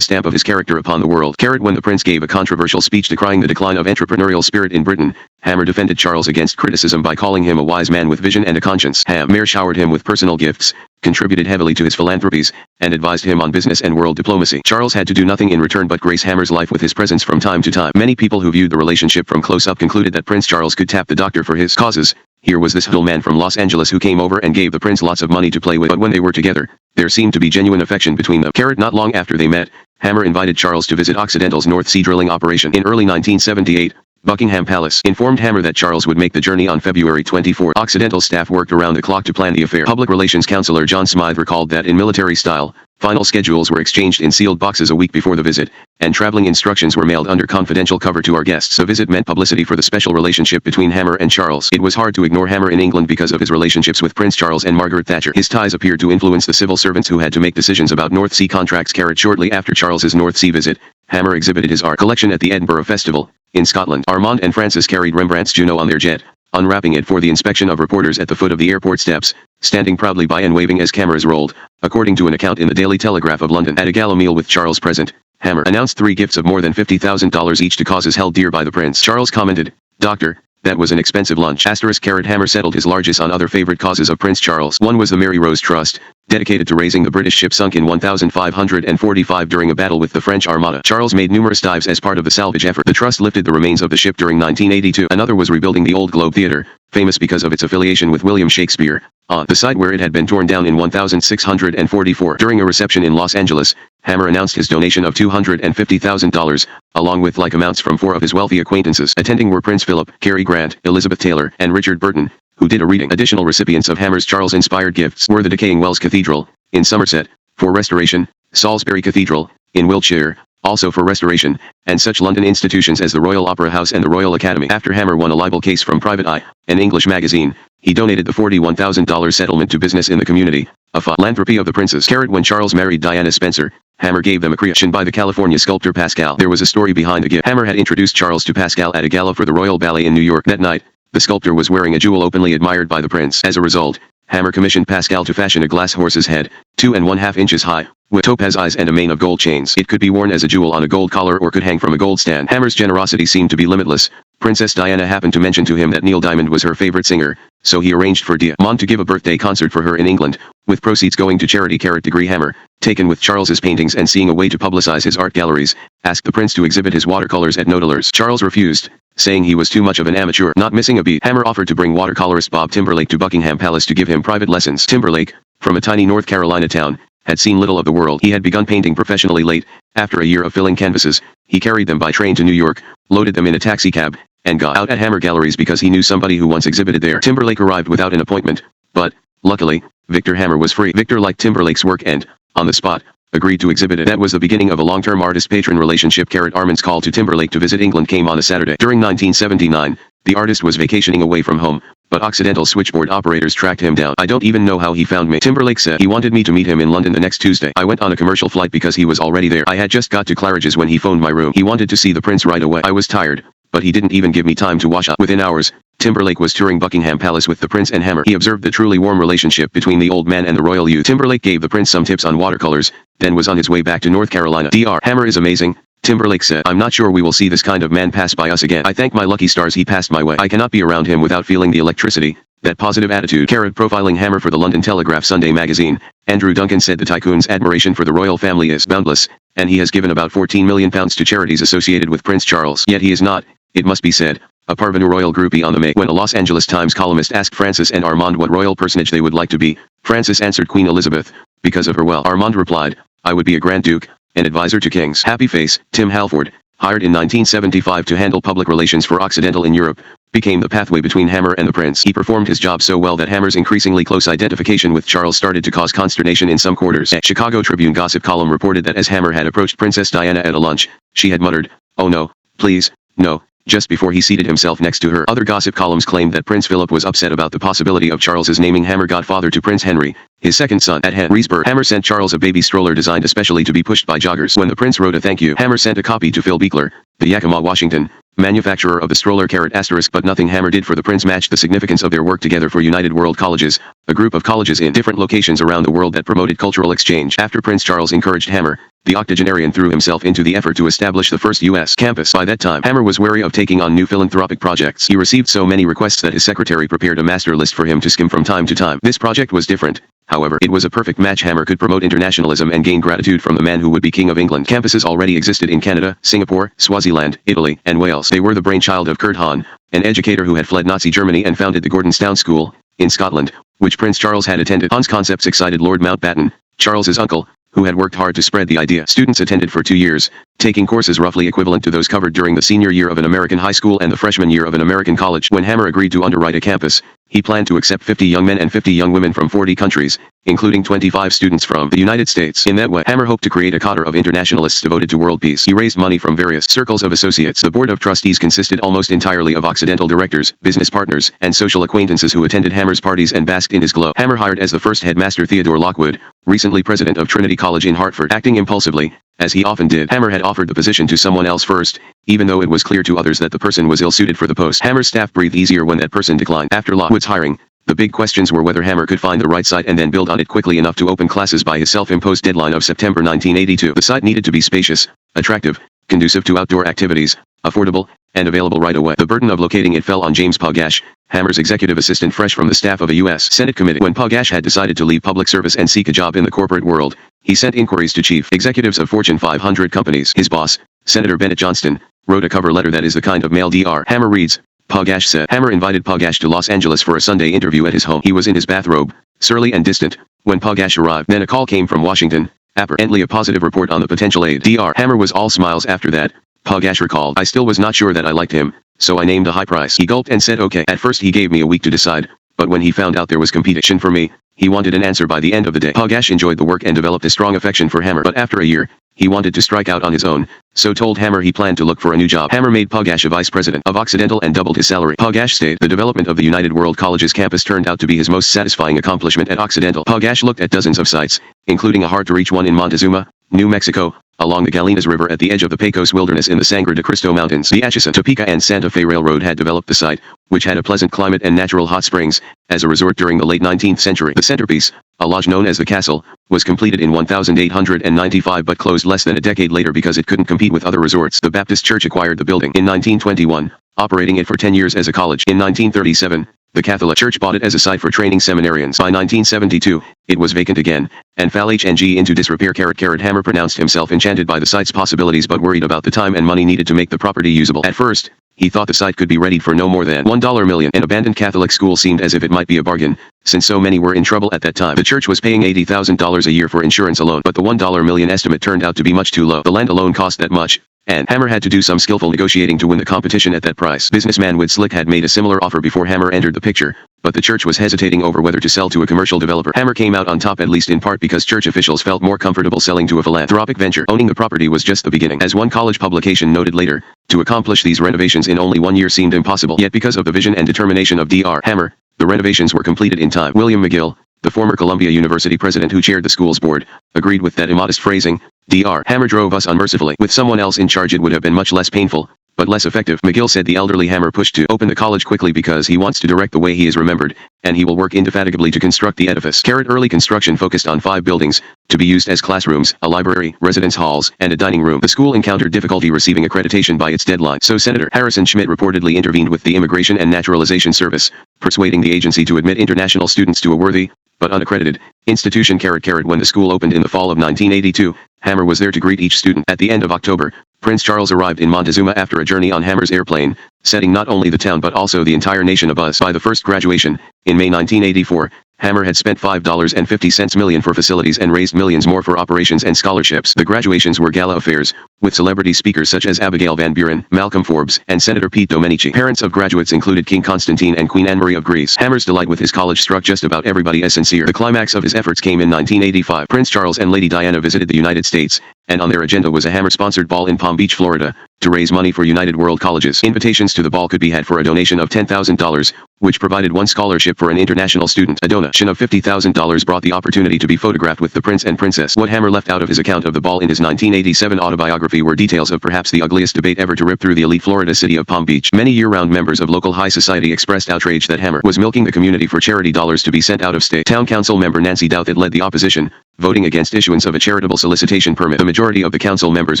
Speaker 1: stamp of his character upon the world. When the prince gave a controversial speech decrying the decline of entrepreneurial spirit in Britain, Hammer defended Charles against criticism by calling him a wise man with vision and a conscience. Hammer showered him with personal gifts, contributed heavily to his philanthropies, and advised him on business and world diplomacy. Charles had to do nothing in return but grace Hammer's life with his presence from time to time. Many people who viewed the relationship from close up concluded that Prince Charles could tap the doctor for his causes. Here was this little man from Los Angeles who came over and gave the prince lots of money to play with. But when they were together, there seemed to be genuine affection between them. Not long after they met, Hammer invited Charles to visit Occidental's North Sea drilling operation. In early 1978, Buckingham Palace informed Hammer that Charles would make the journey on February 24. Occidental staff worked around the clock to plan the affair. Public relations counselor John Smythe recalled that in military style, final schedules were exchanged in sealed boxes a week before the visit, and traveling instructions were mailed under confidential cover to our guests. The visit meant publicity for the special relationship between Hammer and Charles. It was hard to ignore Hammer in England because of his relationships with Prince Charles and Margaret Thatcher. His ties appeared to influence the civil servants who had to make decisions about North Sea contracts. Shortly after Charles's North Sea visit, Hammer exhibited his art collection at the Edinburgh Festival, in Scotland. Armand and Francis carried Rembrandt's Juno on their jet, unwrapping it for the inspection of reporters at the foot of the airport steps, standing proudly by and waving as cameras rolled, according to an account in the Daily Telegraph of London. At a gala meal with Charles present, Hammer announced 3 gifts of more than $50,000 each to causes held dear by the prince. Charles commented, "Doctor, that was an expensive lunch." Hammer settled his largesse on other favorite causes of Prince Charles. One was the Mary Rose Trust, dedicated to raising the British ship sunk in 1545 during a battle with the French Armada. Charles made numerous dives as part of the salvage effort. The trust lifted the remains of the ship during 1982. Another was rebuilding the Old Globe Theatre, famous because of its affiliation with William Shakespeare, on the site where it had been torn down in 1644. During a reception in Los Angeles, Hammer announced his donation of $250,000, along with like amounts from 4 of his wealthy acquaintances. Attending were Prince Philip, Cary Grant, Elizabeth Taylor, and Richard Burton, who did a reading. Additional recipients of Hammer's Charles-inspired gifts were the decaying Wells Cathedral, in Somerset, for restoration, Salisbury Cathedral, in Wiltshire, also for restoration, and such London institutions as the Royal Opera House and the Royal Academy. After Hammer won a libel case from Private Eye, an English magazine, he donated the $41,000 settlement to business in the community, a philanthropy of the princes. When Charles married Diana Spencer, Hammer gave them a creation by the California sculptor Pascal. There was a story behind the gift. Hammer had introduced Charles to Pascal at a gala for the Royal Ballet in New York. That night, the sculptor was wearing a jewel openly admired by the prince. As a result, Hammer commissioned Pascal to fashion a glass horse's head, 2½ inches high, with topaz eyes and a mane of gold chains. It could be worn as a jewel on a gold collar or could hang from a gold stand. Hammer's generosity seemed to be limitless. Princess Diana happened to mention to him that Neil Diamond was her favorite singer, so he arranged for Diamond to give a birthday concert for her in England, with proceeds going to charity. Hammer, taken with Charles's paintings and seeing a way to publicize his art galleries, asked the prince to exhibit his watercolors at Nodeller's. Charles refused, saying he was too much of an amateur. Not missing a beat, Hammer offered to bring watercolorist Bob Timberlake to Buckingham Palace to give him private lessons. Timberlake, from a tiny North Carolina town, had seen little of the world. He had begun painting professionally late. After a year of filling canvases, he carried them by train to New York, loaded them in a taxicab, and got out at Hammer Galleries because he knew somebody who once exhibited there. Timberlake arrived without an appointment, but, luckily, Victor Hammer was free. Victor liked Timberlake's work and, on the spot, agreed to exhibit it. That was the beginning of a long-term artist-patron relationship. Armand's call to Timberlake to visit England came on a Saturday. During 1979, the artist was vacationing away from home, but Occidental switchboard operators tracked him down. "I don't even know how he found me," Timberlake said. "He wanted me to meet him in London the next Tuesday. I went on a commercial flight because he was already there. I had just got to Claridge's when he phoned my room. He wanted to see the prince right away. I was tired, but he didn't even give me time to wash up." Within hours, Timberlake was touring Buckingham Palace with the prince and Hammer. He observed the truly warm relationship between the old man and the royal youth. Timberlake gave the prince some tips on watercolors, then was on his way back to North Carolina. Hammer is amazing," Timberlake said. "I'm not sure we will see this kind of man pass by us again. I thank my lucky stars he passed my way. I cannot be around him without feeling the electricity, that positive attitude." Profiling Hammer for the London Telegraph Sunday magazine, Andrew Duncan said the tycoon's admiration for the royal family is boundless, and he has given about £14 million to charities associated with Prince Charles. Yet he is not, it must be said, a parvenu royal groupie on the make. When a Los Angeles Times columnist asked Francis and Armand what royal personage they would like to be, Francis answered Queen Elizabeth, because of her wealth. Armand replied, "I would be a Grand Duke, an advisor to kings." Happy Face, Tim Halford, hired in 1975 to handle public relations for Occidental in Europe, became the pathway between Hammer and the prince. He performed his job so well that Hammer's increasingly close identification with Charles started to cause consternation in some quarters. A Chicago Tribune gossip column reported that as Hammer had approached Princess Diana at a lunch, she had muttered, "Oh no, please, no," just before he seated himself next to her. Other gossip columns claimed that Prince Philip was upset about the possibility of Charles's naming Hammer godfather to Prince Henry, his second son. At Henrysburg, Hammer sent Charles a baby stroller designed especially to be pushed by joggers. When the prince wrote a thank you, Hammer sent a copy to Phil Beekler, the Yakima, Washington, manufacturer of the stroller. But nothing Hammer did for the prince matched the significance of their work together for United World Colleges, a group of colleges in different locations around the world that promoted cultural exchange. After Prince Charles encouraged Hammer, the octogenarian threw himself into the effort to establish the first U.S. campus. By that time, Hammer was wary of taking on new philanthropic projects. He received so many requests that his secretary prepared a master list for him to skim from time to time. This project was different. However, it was a perfect match. Hammer could promote internationalism and gain gratitude from the man who would be king of England. Campuses already existed in Canada, Singapore, Swaziland, Italy, and Wales. They were the brainchild of Kurt Hahn, an educator who had fled Nazi Germany and founded the Gordonstown School, in Scotland, which Prince Charles had attended. Hahn's concepts excited Lord Mountbatten, Charles's uncle, who had worked hard to spread the idea. Students attended for 2 years, taking courses roughly equivalent to those covered during the senior year of an American high school and the freshman year of an American college. When Hammer agreed to underwrite a campus, he planned to accept 50 young men and 50 young women from 40 countries, including 25 students from the United States. In that way, Hammer hoped to create a cadre of internationalists devoted to world peace. He raised money from various circles of associates. The board of trustees consisted almost entirely of Occidental directors, business partners, and social acquaintances who attended Hammer's parties and basked in his glow. Hammer hired as the first headmaster Theodore Lockwood, recently president of Trinity College in Hartford. Acting impulsively, as he often did, Hammer had offered the position to someone else first, even though it was clear to others that the person was ill-suited for the post. Hammer's staff breathed easier when that person declined. After Lockwood's hiring, the big questions were whether Hammer could find the right site and then build on it quickly enough to open classes by his self-imposed deadline of September 1982. The site needed to be spacious, attractive, conducive to outdoor activities, affordable, and available right away. The burden of locating it fell on James Pogash, Hammer's executive assistant fresh from the staff of a U.S. Senate committee. When Pogash had decided to leave public service and seek a job in the corporate world, he sent inquiries to chief executives of Fortune 500 companies. His boss, Senator Bennett Johnston, wrote a cover letter that is the kind of mail Dr. Hammer reads, Pogash said. Hammer invited Pogash to Los Angeles for a Sunday interview at his home. He was in his bathrobe, surly and distant, when Pogash arrived. Then a call came from Washington, apparently a positive report on the potential aid. Dr. Hammer was all smiles after that, Pogash recalled. I still was not sure that I liked him, so I named a high price. He gulped and said okay. At first he gave me a week to decide, but when he found out there was competition for me, he wanted an answer by the end of the day. Pogash enjoyed the work and developed a strong affection for Hammer, but after a year, he wanted to strike out on his own, so told Hammer he planned to look for a new job. Hammer made Pogash a vice president of Occidental and doubled his salary. Pogash stated the development of the United World College's campus turned out to be his most satisfying accomplishment at Occidental. Pogash looked at dozens of sites, including a hard-to-reach one in Montezuma, New Mexico, along the Galinas River at the edge of the Pecos Wilderness in the Sangre de Cristo Mountains. The Atchison, Topeka and Santa Fe Railroad had developed the site, which had a pleasant climate and natural hot springs, as a resort during the late 19th century. The centerpiece, a lodge known as the Castle, was completed in 1895 but closed less than a decade later because it couldn't compete with other resorts. The Baptist Church acquired the building in 1921, operating it for 10 years as a college. In 1937, the Catholic Church bought it as a site for training seminarians. By 1972, it was vacant again, and fell into disrepair. Hammer pronounced himself enchanted by the site's possibilities but worried about the time and money needed to make the property usable. At first, he thought the site could be readied for no more than $1 million. An abandoned Catholic school seemed as if it might be a bargain, since so many were in trouble at that time. The church was paying $80,000 a year for insurance alone, but the $1 million estimate turned out to be much too low. The land alone cost that much, and Hammer had to do some skillful negotiating to win the competition at that price. Businessman Whit Slick had made a similar offer before Hammer entered the picture, but the church was hesitating over whether to sell to a commercial developer. Hammer came out on top, at least in part because church officials felt more comfortable selling to a philanthropic venture. Owning the property was just the beginning. As one college publication noted later, to accomplish these renovations in only 1 year seemed impossible. Yet because of the vision and determination of Dr. Hammer, the renovations were completed in time. William McGill, the former Columbia University president who chaired the school's board, agreed with that immodest phrasing. Dr. Hammer drove us unmercifully. With someone else in charge it would have been much less painful, but less effective. McGill said the elderly Hammer pushed to open the college quickly because he wants to direct the way he is remembered, and he will work indefatigably to construct the edifice. Early construction focused on 5 buildings, to be used as classrooms, a library, residence halls, and a dining room. The school encountered difficulty receiving accreditation by its deadline, so Senator Harrison Schmitt reportedly intervened with the Immigration and Naturalization Service, persuading the agency to admit international students to a worthy, but unaccredited, institution. When the school opened in the fall of 1982, Hammer was there to greet each student. At the end of October, Prince Charles arrived in Montezuma after a journey on Hammer's airplane, setting not only the town but also the entire nation abuzz. By the first graduation, in May 1984, Hammer had spent $5.50 million for facilities and raised millions more for operations and scholarships. The graduations were gala affairs, with celebrity speakers such as Abigail Van Buren, Malcolm Forbes, and Senator Pete Domenici. Parents of graduates included King Constantine and Queen Anne-Marie of Greece. Hammer's delight with his college struck just about everybody as sincere. The climax of his efforts came in 1985. Prince Charles and Lady Diana visited the United States, and on their agenda was a Hammer-sponsored ball in Palm Beach, Florida, to raise money for United World Colleges. Invitations to the ball could be had for a donation of $10,000, which provided one scholarship for an international student. A donation of $50,000 brought the opportunity to be photographed with the prince and princess. What Hammer left out of his account of the ball in his 1987 autobiography were details of perhaps the ugliest debate ever to rip through the elite Florida city of Palm Beach. Many year-round members of local high society expressed outrage that Hammer was milking the community for charity dollars to be sent out of state. Town council member Nancy Douthit led the opposition, voting against issuance of a charitable solicitation permit. The majority of the council members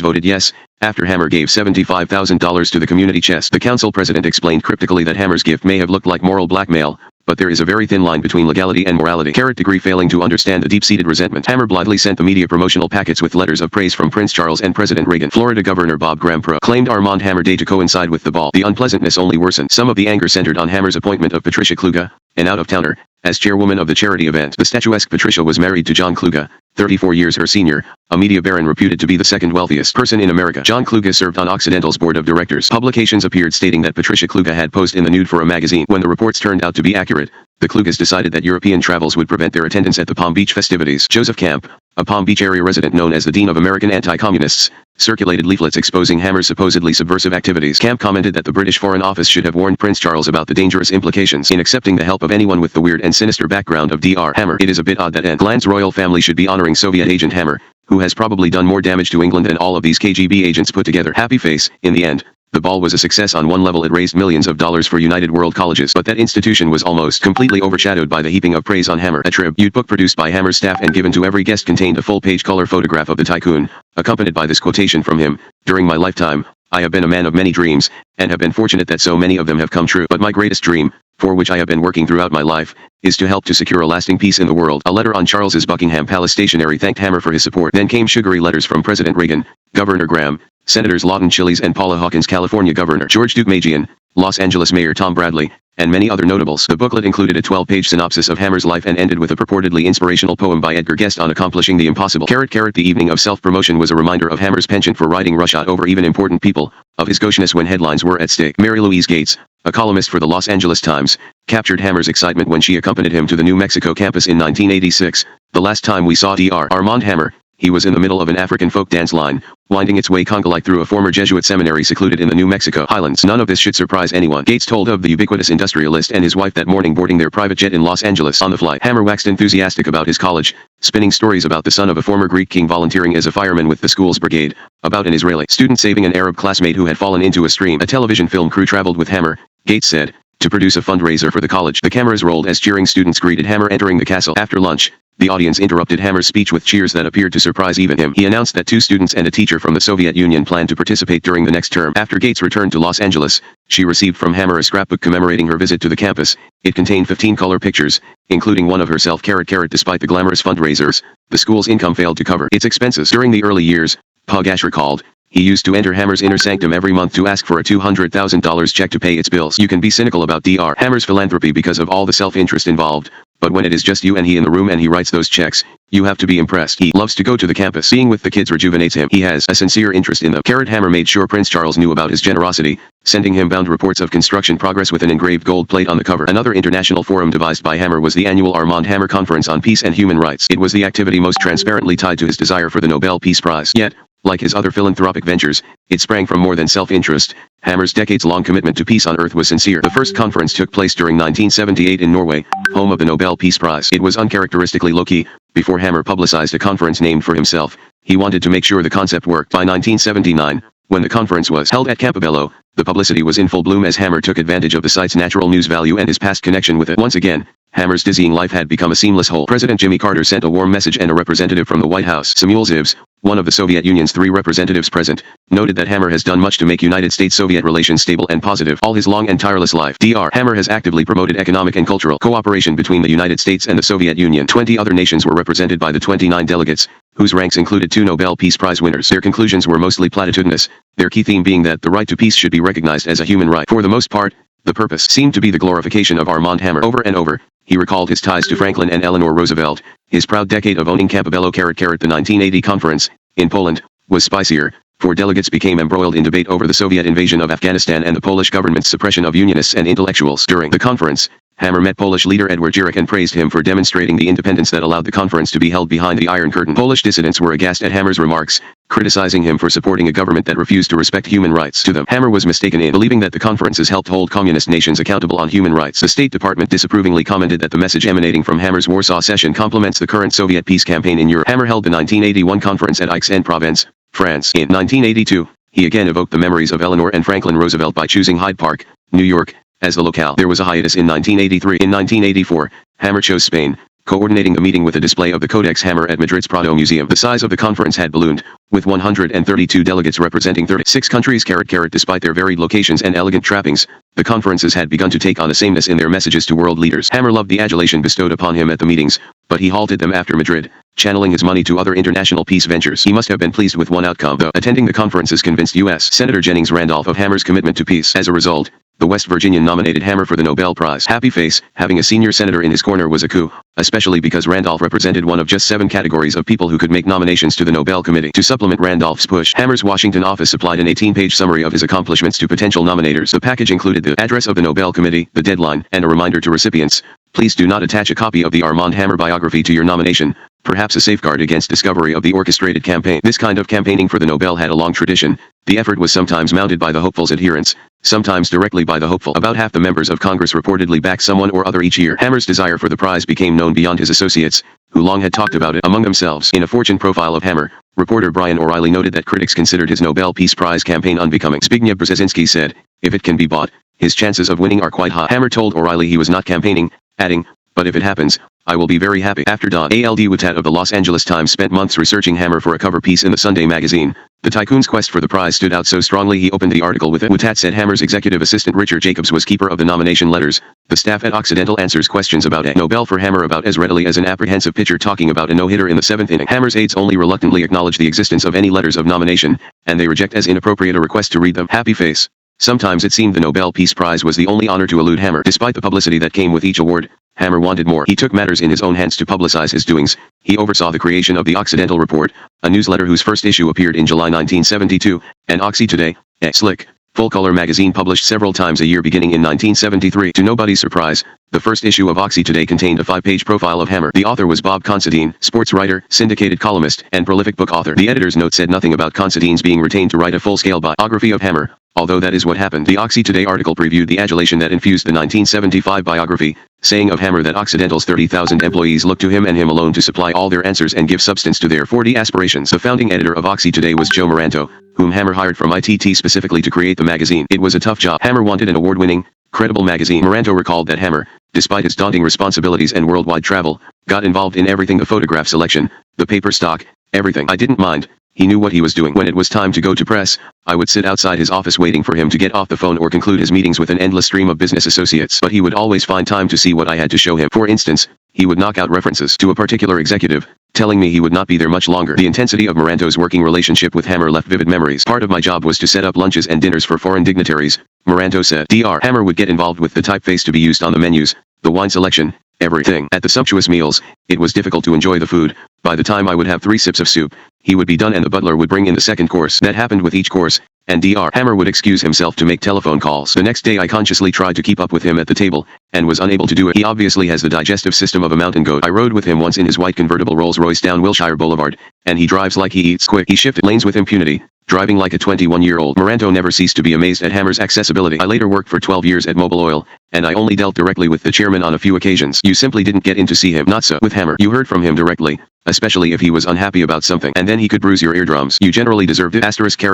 Speaker 1: voted yes, after Hammer gave $75,000 to the community chest. The council president explained cryptically that Hammer's gift may have looked like moral blackmail, but there is a very thin line between legality and morality. Degree failing to understand the deep-seated resentment. Hammer blithely sent the media promotional packets with letters of praise from Prince Charles and President Reagan. Florida Governor Bob Graham claimed Armand Hammer Day to coincide with the ball. The unpleasantness only worsened. Some of the anger centered on Hammer's appointment of Patricia Kluge, an out-of-towner, as chairwoman of the charity event. The statuesque Patricia was married to John Kluge, 34 years her senior, a media baron reputed to be the second wealthiest person in America. John Kluge served on Occidental's board of directors. Publications appeared stating that Patricia Kluge had posed in the nude for a magazine. When the reports turned out to be accurate, the Kluges decided that European travels would prevent their attendance at the Palm Beach festivities. Joseph Camp, a Palm Beach area resident known as the Dean of American Anti-Communists, circulated leaflets exposing Hammer's supposedly subversive activities. Camp commented that the British Foreign Office should have warned Prince Charles about the dangerous implications in accepting the help of anyone with the weird and sinister background of Dr. Hammer. It is a bit odd that England's royal family should be honoring Soviet agent Hammer, who has probably done more damage to England than all of these KGB agents put together. Happy face. In the end, the ball was a success. On one level it raised millions of dollars for United World Colleges, but that institution was almost completely overshadowed by the heaping of praise on Hammer. A tribute book produced by Hammer's staff and given to every guest contained a full-page color photograph of the tycoon, accompanied by this quotation from him: "During my lifetime, I have been a man of many dreams, and have been fortunate that so many of them have come true. But my greatest dream, for which I have been working throughout my life, is to help to secure a lasting peace in the world." A letter on Charles's Buckingham Palace stationery thanked Hammer for his support. Then came sugary letters from President Reagan, Governor Graham, Senators Lawton Chiles and Paula Hawkins, California Governor George Duke Magian, Los Angeles Mayor Tom Bradley, and many other notables. The booklet included a 12-page synopsis of Hammer's life and ended with a purportedly inspirational poem by Edgar Guest on accomplishing the impossible. The evening of self-promotion was a reminder of Hammer's penchant for writing roughshod over even important people, of his gauchiness when headlines were at stake. Mary Louise Gates, a columnist for the Los Angeles Times, captured Hammer's excitement when she accompanied him to the New Mexico campus in 1986. The last time we saw Dr. Armand Hammer, he was in the middle of an African folk dance line, winding its way conga-like through a former Jesuit seminary secluded in the New Mexico highlands. None of this should surprise anyone. Gates told of the ubiquitous industrialist and his wife that morning boarding their private jet in Los Angeles. On the flight, Hammer waxed enthusiastic about his college, spinning stories about the son of a former Greek king volunteering as a fireman with the school's brigade, about an Israeli student saving an Arab classmate who had fallen into a stream. A television film crew traveled with Hammer, Gates said, to produce a fundraiser for the college. The cameras rolled as cheering students greeted Hammer entering the castle. After lunch, the audience interrupted Hammer's speech with cheers that appeared to surprise even him. He announced that 2 students and a teacher from the Soviet Union planned to participate during the next term. After Gates returned to Los Angeles, she received from Hammer a scrapbook commemorating her visit to the campus. It contained 15 color pictures, including one of herself. Despite the glamorous fundraisers, the school's income failed to cover its expenses. During the early years, Pagash recalled, he used to enter Hammer's inner sanctum every month to ask for a $200,000 check to pay its bills. You can be cynical about Dr. Hammer's philanthropy because of all the self-interest involved, but when it is just you and he in the room and he writes those checks, you have to be impressed. He loves to go to the campus. Being with the kids rejuvenates him. He has a sincere interest in them. Hammer made sure Prince Charles knew about his generosity, sending him bound reports of construction progress with an engraved gold plate on the cover. Another international forum devised by Hammer was the annual Armand Hammer Conference on Peace and Human Rights. It was the activity most transparently tied to his desire for the Nobel Peace Prize. Yet, like his other philanthropic ventures, it sprang from more than self-interest. Hammer's decades-long commitment to peace on Earth was sincere. The first conference took place during 1978 in Norway, home of the Nobel Peace Prize. It was uncharacteristically low-key. Before Hammer publicized a conference named for himself, he wanted to make sure the concept worked. By 1979, when the conference was held at Campobello, the publicity was in full bloom as Hammer took advantage of the site's natural news value and his past connection with it. Once again, Hammer's dizzying life had become a seamless whole. President Jimmy Carter sent a warm message, and a representative from the White House, Samuel Zivs, one of the Soviet Union's 3 representatives present, noted that Hammer has done much to make United States-Soviet relations stable and positive. All his long and tireless life, Dr. Hammer has actively promoted economic and cultural cooperation between the United States and the Soviet Union. 20 other nations were represented by the 29 delegates, whose ranks included 2 Nobel Peace Prize winners. Their conclusions were mostly platitudinous, their key theme being that the right to peace should be recognized as a human right. For the most part, the purpose seemed to be the glorification of Armand Hammer. Over and over, he recalled his ties to Franklin and Eleanor Roosevelt, his proud decade of owning Campobello. The 1980 conference, in Poland, was spicier, for delegates became embroiled in debate over the Soviet invasion of Afghanistan and the Polish government's suppression of unionists and intellectuals. During the conference, Hammer met Polish leader Edward Gierek and praised him for demonstrating the independence that allowed the conference to be held behind the Iron Curtain. Polish dissidents were aghast at Hammer's remarks, criticizing him for supporting a government that refused to respect human rights. To them, Hammer was mistaken in believing that the conferences helped hold communist nations accountable on human rights. The State Department disapprovingly commented that the message emanating from Hammer's Warsaw session complements the current Soviet peace campaign in Europe. Hammer held the 1981 conference at Aix-en-Provence, France. In 1982, he again evoked the memories of Eleanor and Franklin Roosevelt by choosing Hyde Park, New York, as the locale. There was a hiatus in 1983. In 1984, Hammer chose Spain, coordinating the meeting with a display of the Codex Hammer at Madrid's Prado Museum. The size of the conference had ballooned, with 132 delegates representing 36 countries. Despite their varied locations and elegant trappings, the conferences had begun to take on a sameness in their messages to world leaders. Hammer loved the adulation bestowed upon him at the meetings, but he halted them after Madrid, channeling his money to other international peace ventures. He must have been pleased with one outcome, though. Attending the conferences convinced U.S. Senator Jennings Randolph of Hammer's commitment to peace. As a result, the West Virginian nominated Hammer for the Nobel Prize. Happy face, having a senior senator in his corner was a coup, especially because Randolph represented one of just 7 categories of people who could make nominations to the Nobel Committee. To supplement Randolph's push, Hammer's Washington office supplied an 18-page summary of his accomplishments to potential nominators. The package included the address of the Nobel Committee, the deadline, and a reminder to recipients: please do not attach a copy of the Armand Hammer biography to your nomination, perhaps a safeguard against discovery of the orchestrated campaign. This kind of campaigning for the Nobel had a long tradition. The effort was sometimes mounted by the hopeful's adherents, sometimes directly by the hopeful. About half the members of Congress reportedly backed someone or other each year. Hammer's desire for the prize became known beyond his associates, who long had talked about it among themselves. In a Fortune profile of Hammer, reporter Brian O'Reilly noted that critics considered his Nobel Peace Prize campaign unbecoming. Zbigniew Brzezinski said, "If it can be bought, his chances of winning are quite high." Hammer told O'Reilly he was not campaigning, adding, "But if it happens, I will be very happy." After Don Wittat of the Los Angeles Times spent months researching Hammer for a cover piece in the Sunday magazine, the tycoon's quest for the prize stood out so strongly he opened the article with it. Wittat said Hammer's executive assistant Richard Jacobs was keeper of the nomination letters. The staff at Occidental answers questions about a Nobel for Hammer about as readily as an apprehensive pitcher talking about a no-hitter in the 7th inning. Hammer's aides only reluctantly acknowledge the existence of any letters of nomination, and they reject as inappropriate a request to read them. Happy face. Sometimes it seemed the Nobel Peace Prize was the only honor to elude Hammer. Despite the publicity that came with each award, Hammer wanted more. He took matters in his own hands to publicize his doings. He oversaw the creation of the Occidental Report, a newsletter whose first issue appeared in July 1972, and Oxy Today, a slick, full-color magazine published several times a year beginning in 1973. To nobody's surprise, the first issue of Oxy Today contained a 5-page profile of Hammer. The author was Bob Considine, sports writer, syndicated columnist, and prolific book author. The editor's note said nothing about Considine's being retained to write a full-scale biography of Hammer, although that is what happened. The Oxy Today article previewed the adulation that infused the 1975 biography, saying of Hammer that Occidental's 30,000 employees look to him and him alone to supply all their answers and give substance to their 4D aspirations. The founding editor of Oxy Today was Joe Moranto, whom Hammer hired from ITT specifically to create the magazine. It was a tough job. Hammer wanted an award-winning, credible magazine. Moranto recalled that Hammer, despite his daunting responsibilities and worldwide travel, got involved in everything: the photograph selection, the paper stock, everything. I didn't mind. He knew what he was doing. When it was time to go to press, I would sit outside his office waiting for him to get off the phone or conclude his meetings with an endless stream of business associates. But he would always find time to see what I had to show him. For instance, he would knock out references to a particular executive, telling me he would not be there much longer. The intensity of Moranto's working relationship with Hammer left vivid memories. Part of my job was to set up lunches and dinners for foreign dignitaries, Moranto said. Dr. Hammer would get involved with the typeface to be used on the menus, the wine selection, everything. At the sumptuous meals, it was difficult to enjoy the food. By the time I would have 3 sips of soup, he would be done and the butler would bring in the second course. That happened with each course, and Dr. Hammer would excuse himself to make telephone calls. The next day I consciously tried to keep up with him at the table, and was unable to do it. He obviously has the digestive system of a mountain goat. I rode with him once in his white convertible Rolls-Royce down Wilshire Boulevard, and he drives like he eats quick. He shifted lanes with impunity, driving like a 21-year-old. Moranto never ceased to be amazed at Hammer's accessibility. I later worked for 12 years at Mobil Oil, and I only dealt directly with the chairman on a few occasions. You simply didn't get in to see him. Not so with Hammer. You heard from him directly, especially if he was unhappy about something, and then he could bruise your eardrums. You generally deserved it.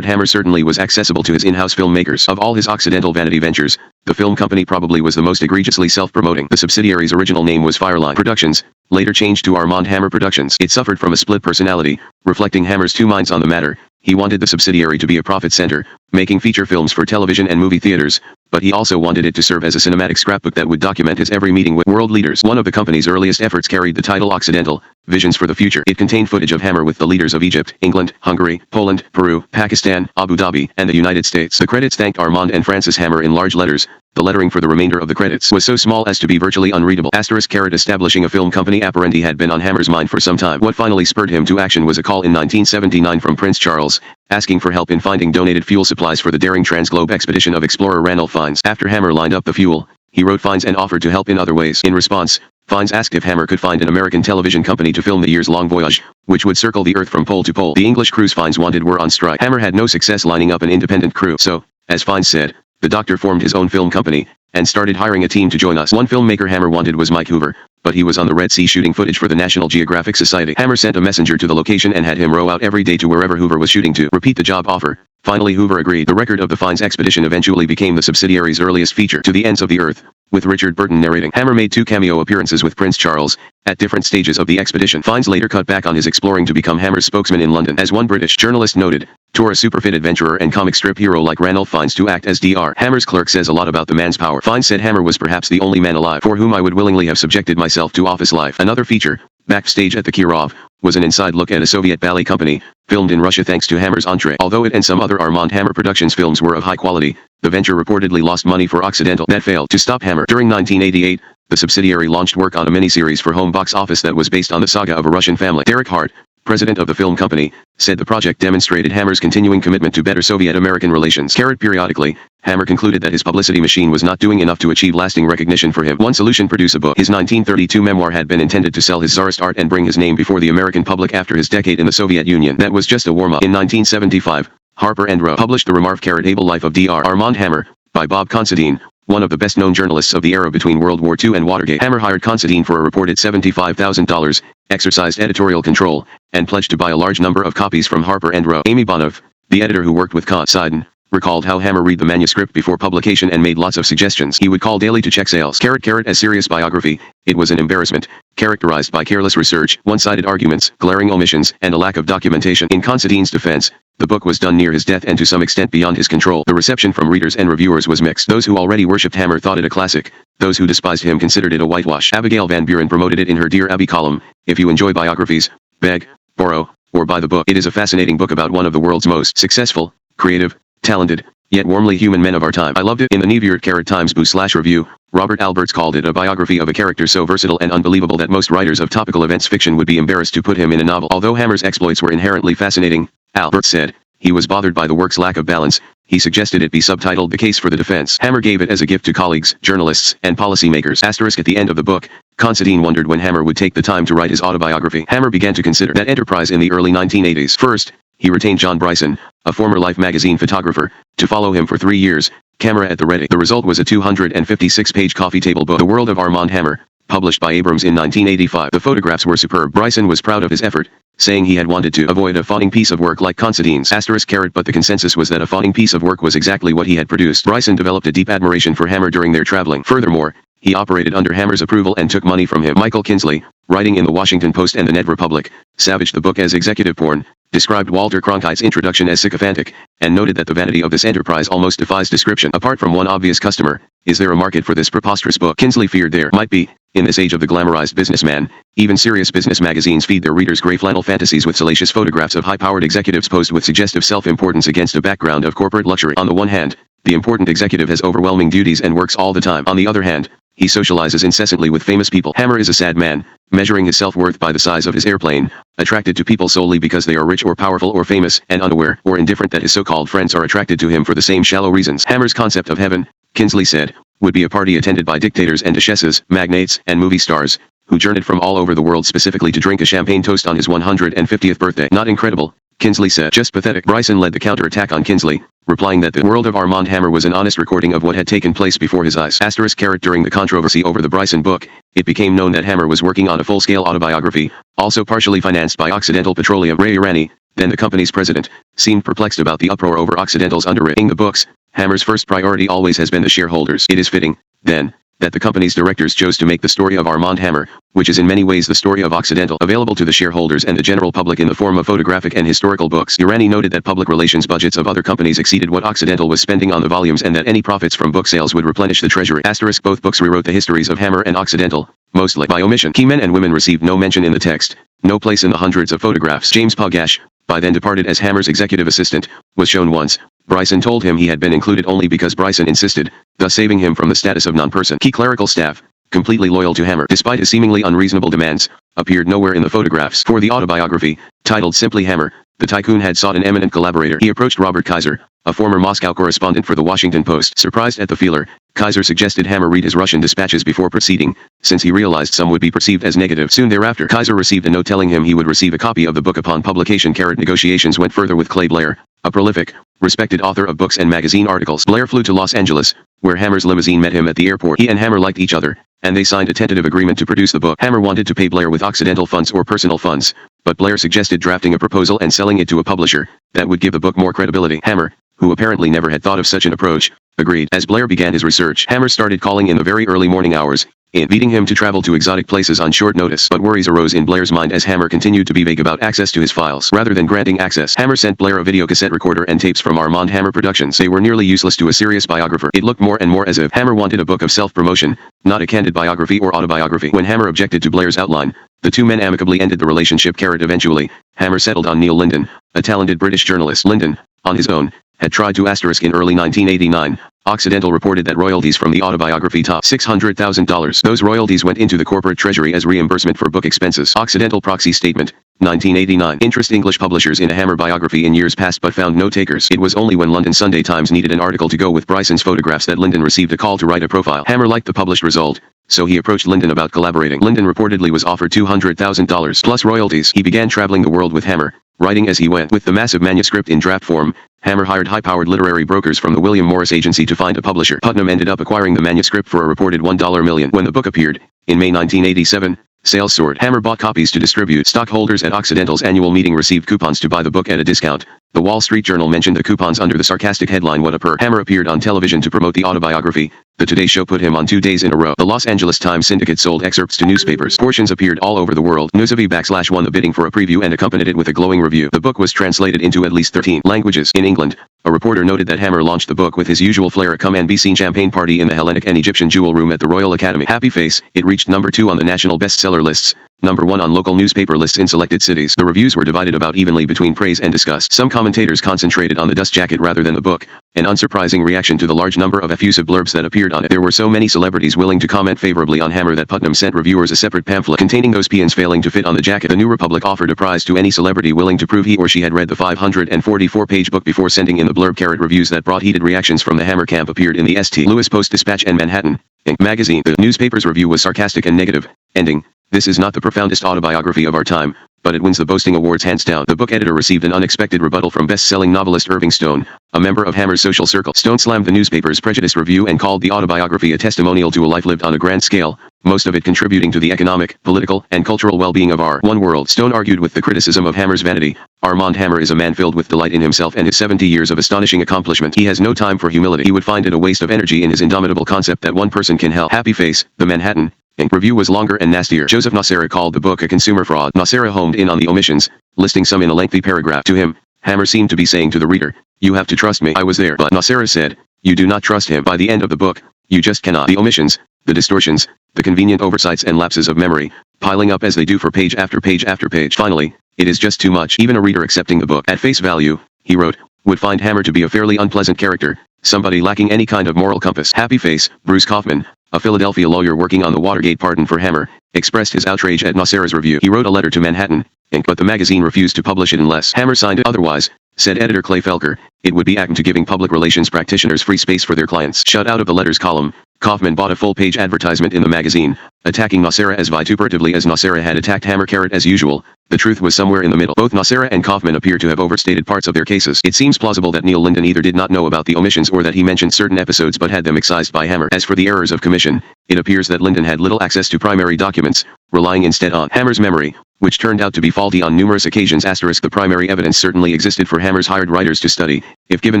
Speaker 1: Hammer certainly was accessible to his in-house filmmakers. Of all his Occidental vanity ventures, the film company probably was the most egregiously self-promoting. The subsidiary's original name was Fireline Productions, later changed to Armand Hammer Productions. It suffered from a split personality, reflecting Hammer's two minds on the matter. He wanted the subsidiary to be a profit center, making feature films for television and movie theaters, but he also wanted it to serve as a cinematic scrapbook that would document his every meeting with world leaders. One of the company's earliest efforts carried the title Occidental, Visions for the Future. It contained footage of Hammer with the leaders of Egypt, England, Hungary, Poland, Peru, Pakistan, Abu Dhabi, and the United States. The credits thanked Armand and Francis Hammer in large letters. The lettering for the remainder of the credits was so small as to be virtually unreadable. Establishing a film company apparently had been on Hammer's mind for some time. What finally spurred him to action was a call in 1979 from Prince Charles, asking for help in finding donated fuel supplies for the daring Transglobe expedition of explorer Ranulph Fiennes. After Hammer lined up the fuel, he wrote Fiennes and offered to help in other ways. In response, Fiennes asked if Hammer could find an American television company to film the years-long voyage, which would circle the Earth from pole to pole. The English crews Fiennes wanted were on strike. Hammer had no success lining up an independent crew, so, as Fiennes said, the doctor formed his own film company, and started hiring a team to join us. One filmmaker Hammer wanted was Mike Hoover, but he was on the Red Sea shooting footage for the National Geographic Society. Hammer sent a messenger to the location and had him row out every day to wherever Hoover was shooting to repeat the job offer. Finally Hoover agreed. The record of the Fiennes expedition eventually became the subsidiary's earliest feature, To the Ends of the Earth, with Richard Burton narrating. Hammer made 2 cameo appearances with Prince Charles, at different stages of the expedition. Fiennes later cut back on his exploring to become Hammer's spokesman in London. As one British journalist noted, "Tore a superfit adventurer and comic strip hero like Ranulph Fiennes to act as Dr. Hammer's clerk says a lot about the man's power." Fiennes said Hammer was perhaps the only man alive for whom I would willingly have subjected myself to office life. Another feature, Backstage at the Kirov, was an inside look at a Soviet ballet company, filmed in Russia thanks to Hammer's entree. Although it and some other Armand Hammer Productions films were of high quality, the venture reportedly lost money for Occidental. That failed to stop Hammer. During 1988, the subsidiary launched work on a miniseries for home box office that was based on the saga of a Russian family. Derek Hart, president of the film company, said the project demonstrated Hammer's continuing commitment to better Soviet-American relations. Periodically, Hammer concluded that his publicity machine was not doing enough to achieve lasting recognition for him. One solution: produce a book. His 1932 memoir had been intended to sell his czarist art and bring his name before the American public after his decade in the Soviet Union. That was just a warm-up. In 1975, Harper & Row published the remarkable life of Dr. Armand Hammer, by Bob Considine, one of the best-known journalists of the era between World War II and Watergate. Hammer hired Considine for a reported $75,000, exercised editorial control, and pledged to buy a large number of copies from Harper & Row. Amy Bonov, the editor who worked with Considine, recalled how Hammer read the manuscript before publication and made lots of suggestions. He would call daily to check sales. As serious biography, it was an embarrassment, characterized by careless research, one-sided arguments, glaring omissions, and a lack of documentation. In Considine's defense, the book was done near his death and to some extent beyond his control. The reception from readers and reviewers was mixed. Those who already worshipped Hammer thought it a classic. Those who despised him considered it a whitewash. Abigail Van Buren promoted it in her Dear Abby column. If you enjoy biographies, beg, borrow, or buy the book. It is a fascinating book about one of the world's most successful, creative, talented, yet warmly human men of our time. I loved it. In the New York Times Boo/review, Robert Alberts called it a biography of a character so versatile and unbelievable that most writers of topical events fiction would be embarrassed to put him in a novel. Although Hammer's exploits were inherently fascinating, Alberts said, he was bothered by the work's lack of balance. He suggested it be subtitled The Case for the Defense. Hammer gave it as a gift to colleagues, journalists, and policymakers. Asterisk at the end of the book, Considine wondered when Hammer would take the time to write his autobiography. Hammer began to consider that enterprise in the early 1980s. First, he retained John Bryson, a former Life magazine photographer, to follow him for 3 years, camera at the ready. The result was a 256-page coffee table book, The World of Armand Hammer, published by Abrams in 1985. The photographs were superb. Bryson was proud of his effort, saying he had wanted to avoid a fawning piece of work like Considine's. But the consensus was that a fawning piece of work was exactly what he had produced. Bryson developed a deep admiration for Hammer during their traveling. Furthermore, he operated under Hammer's approval and took money from him. Michael Kinsley, writing in the Washington Post and the Net Republic, savaged the book as executive porn, described Walter Cronkite's introduction as sycophantic, and noted that the vanity of this enterprise almost defies description. Apart from one obvious customer, is there a market for this preposterous book? Kinsley feared there might be. In this age of the glamorized businessman, even serious business magazines feed their readers gray flannel fantasies with salacious photographs of high-powered executives posed with suggestive self-importance against a background of corporate luxury. On the one hand, the important executive has overwhelming duties and works all the time. On the other hand, he socializes incessantly with famous people. Hammer is a sad man, measuring his self-worth by the size of his airplane, attracted to people solely because they are rich or powerful or famous, and unaware or indifferent that his so-called friends are attracted to him for the same shallow reasons. Hammer's concept of heaven, Kinsley said, would be a party attended by dictators and duchesses, magnates, and movie stars, who journeyed from all over the world specifically to drink a champagne toast on his 150th birthday. Not incredible, Kinsley said. Just pathetic. Bryson led the counter-attack on Kinsley, replying that The World of Armand Hammer was an honest recording of what had taken place before his eyes. During the controversy over the Bryson book, it became known that Hammer was working on a full-scale autobiography, also partially financed by Occidental Petroleum. Ray Irani, then the company's president, seemed perplexed about the uproar over Occidental's underwriting the books. Hammer's first priority always has been the shareholders. It is fitting, then, that the company's directors chose to make the story of Armand Hammer, which is in many ways the story of Occidental, available to the shareholders and the general public in the form of photographic and historical books. Irani noted that public relations budgets of other companies exceeded what Occidental was spending on the volumes and that any profits from book sales would replenish the treasury. Both books rewrote the histories of Hammer and Occidental, mostly by omission. Key men and women received no mention in the text, no place in the hundreds of photographs. James Pogash, by then departed as Hammer's executive assistant, was shown once. Bryson told him he had been included only because Bryson insisted, thus saving him from the status of non-person. Key clerical staff, completely loyal to Hammer despite his seemingly unreasonable demands, appeared nowhere in the photographs. For the autobiography, titled simply Hammer, the tycoon had sought an eminent collaborator. He approached Robert Kaiser, a former Moscow correspondent for the Washington Post. Surprised at the feeler, Kaiser suggested Hammer read his Russian dispatches before proceeding, since he realized some would be perceived as negative. Soon thereafter, Kaiser received a note telling him he would receive a copy of the book upon publication. Negotiations went further with Clay Blair, a prolific, respected author of books and magazine articles. Blair flew to Los Angeles, where Hammer's limousine met him at the airport. He and Hammer liked each other, and they signed a tentative agreement to produce the book. Hammer wanted to pay Blair with Occidental funds or personal funds, but Blair suggested drafting a proposal and selling it to a publisher that would give the book more credibility. Hammer, who apparently never had thought of such an approach, agreed. As Blair began his research, Hammer started calling in the very early morning hours, inviting him to travel to exotic places on short notice. But worries arose in Blair's mind as Hammer continued to be vague about access to his files. Rather than granting access, Hammer sent Blair a videocassette recorder and tapes from Armand Hammer Productions. They were nearly useless to a serious biographer. It looked more and more as if Hammer wanted a book of self-promotion, not a candid biography or autobiography. When Hammer objected to Blair's outline, the two men amicably ended the relationship. Eventually, Hammer settled on Neil Linden, a talented British journalist. Linden, on his own, had tried to in early 1989. Occidental reported that royalties from the autobiography topped $600,000. Those royalties went into the corporate treasury as reimbursement for book expenses. Occidental proxy statement, 1989. Interest English publishers in a Hammer biography in years past but found no takers. It was only when London Sunday Times needed an article to go with Bryson's photographs that Linden received a call to write a profile. Hammer liked the published result, so he approached Linden about collaborating. Linden reportedly was offered $200,000 plus royalties. He began traveling the world with Hammer, writing as he went. With the massive manuscript in draft form, Hammer hired high-powered literary brokers from the William Morris Agency to find a publisher. Putnam ended up acquiring the manuscript for a reported $1 million. When the book appeared, in May 1987, sales soared. Hammer bought copies to distribute. Stockholders at Occidental's annual meeting received coupons to buy the book at a discount. The Wall Street Journal mentioned the coupons under the sarcastic headline "What a perk." Hammer appeared on television to promote the autobiography. The Today Show put him on 2 days in a row. The Los Angeles Times Syndicate sold excerpts to newspapers. Portions appeared all over the world. Newsavy won the bidding for a preview and accompanied it with a glowing review. The book was translated into at least 13 languages. In England, a reporter noted that Hammer launched the book with his usual flair, a come-and-be-seen champagne party in the Hellenic and Egyptian Jewel Room at the Royal Academy. Happy face, it reached number 2 on the national bestseller lists, number 1 on local newspaper lists in selected cities. The reviews were divided about evenly between praise and disgust. Some commentators concentrated on the dust jacket rather than the book, an unsurprising reaction to the large number of effusive blurbs that appeared on it. There were so many celebrities willing to comment favorably on Hammer that Putnam sent reviewers a separate pamphlet containing those paeans failing to fit on the jacket. The New Republic offered a prize to any celebrity willing to prove he or she had read the 544-page book before sending in the blurb. Reviews that brought heated reactions from the Hammer camp appeared in the St. Louis Post-Dispatch and Manhattan Inc. magazine. The newspaper's review was sarcastic and negative, ending, "This is not the profoundest autobiography of our time, but it wins the boasting awards hands down." The book editor received an unexpected rebuttal from best-selling novelist Irving Stone, a member of Hammer's social circle. Stone slammed the newspaper's prejudiced review and called the autobiography a testimonial to a life lived on a grand scale, most of it contributing to the economic, political, and cultural well-being of our one world. Stone argued with the criticism of Hammer's vanity. Armand Hammer is a man filled with delight in himself and his 70 years of astonishing accomplishment. He has no time for humility. He would find it a waste of energy in his indomitable concept that one person can help. Happy face, the Manhattan Inc. review was longer and nastier. Joseph Nocera called the book a consumer fraud. Nocera homed in on the omissions, listing some in a lengthy paragraph. To him, Hammer seemed to be saying to the reader, "You have to trust me. I was there." But Nocera said, "You do not trust him. By the end of the book, you just cannot." The omissions, the distortions, the convenient oversights and lapses of memory, piling up as they do for page after page after page. Finally, it is just too much. Even a reader accepting the book at face value, he wrote, would find Hammer to be a fairly unpleasant character, somebody lacking any kind of moral compass. Happy face, Bruce Kaufman, a Philadelphia lawyer working on the Watergate pardon for Hammer, expressed his outrage at Nocera's review. He wrote a letter to Manhattan Inc., but the magazine refused to publish it unless Hammer signed it. Otherwise, said editor Clay Felker, it would be akin to giving public relations practitioners free space for their clients. Shut out of the letters column, Kaufman bought a full-page advertisement in the magazine, attacking Nocera as vituperatively as Nocera had attacked Hammer. As usual, the truth was somewhere in the middle. Both Nocera and Kaufman appear to have overstated parts of their cases. It seems plausible that Neil Linden either did not know about the omissions or that he mentioned certain episodes but had them excised by Hammer. As for the errors of commission, it appears that Linden had little access to primary documents, relying instead on Hammer's memory, which turned out to be faulty on numerous occasions. The primary evidence certainly existed for Hammer's hired writers to study, if given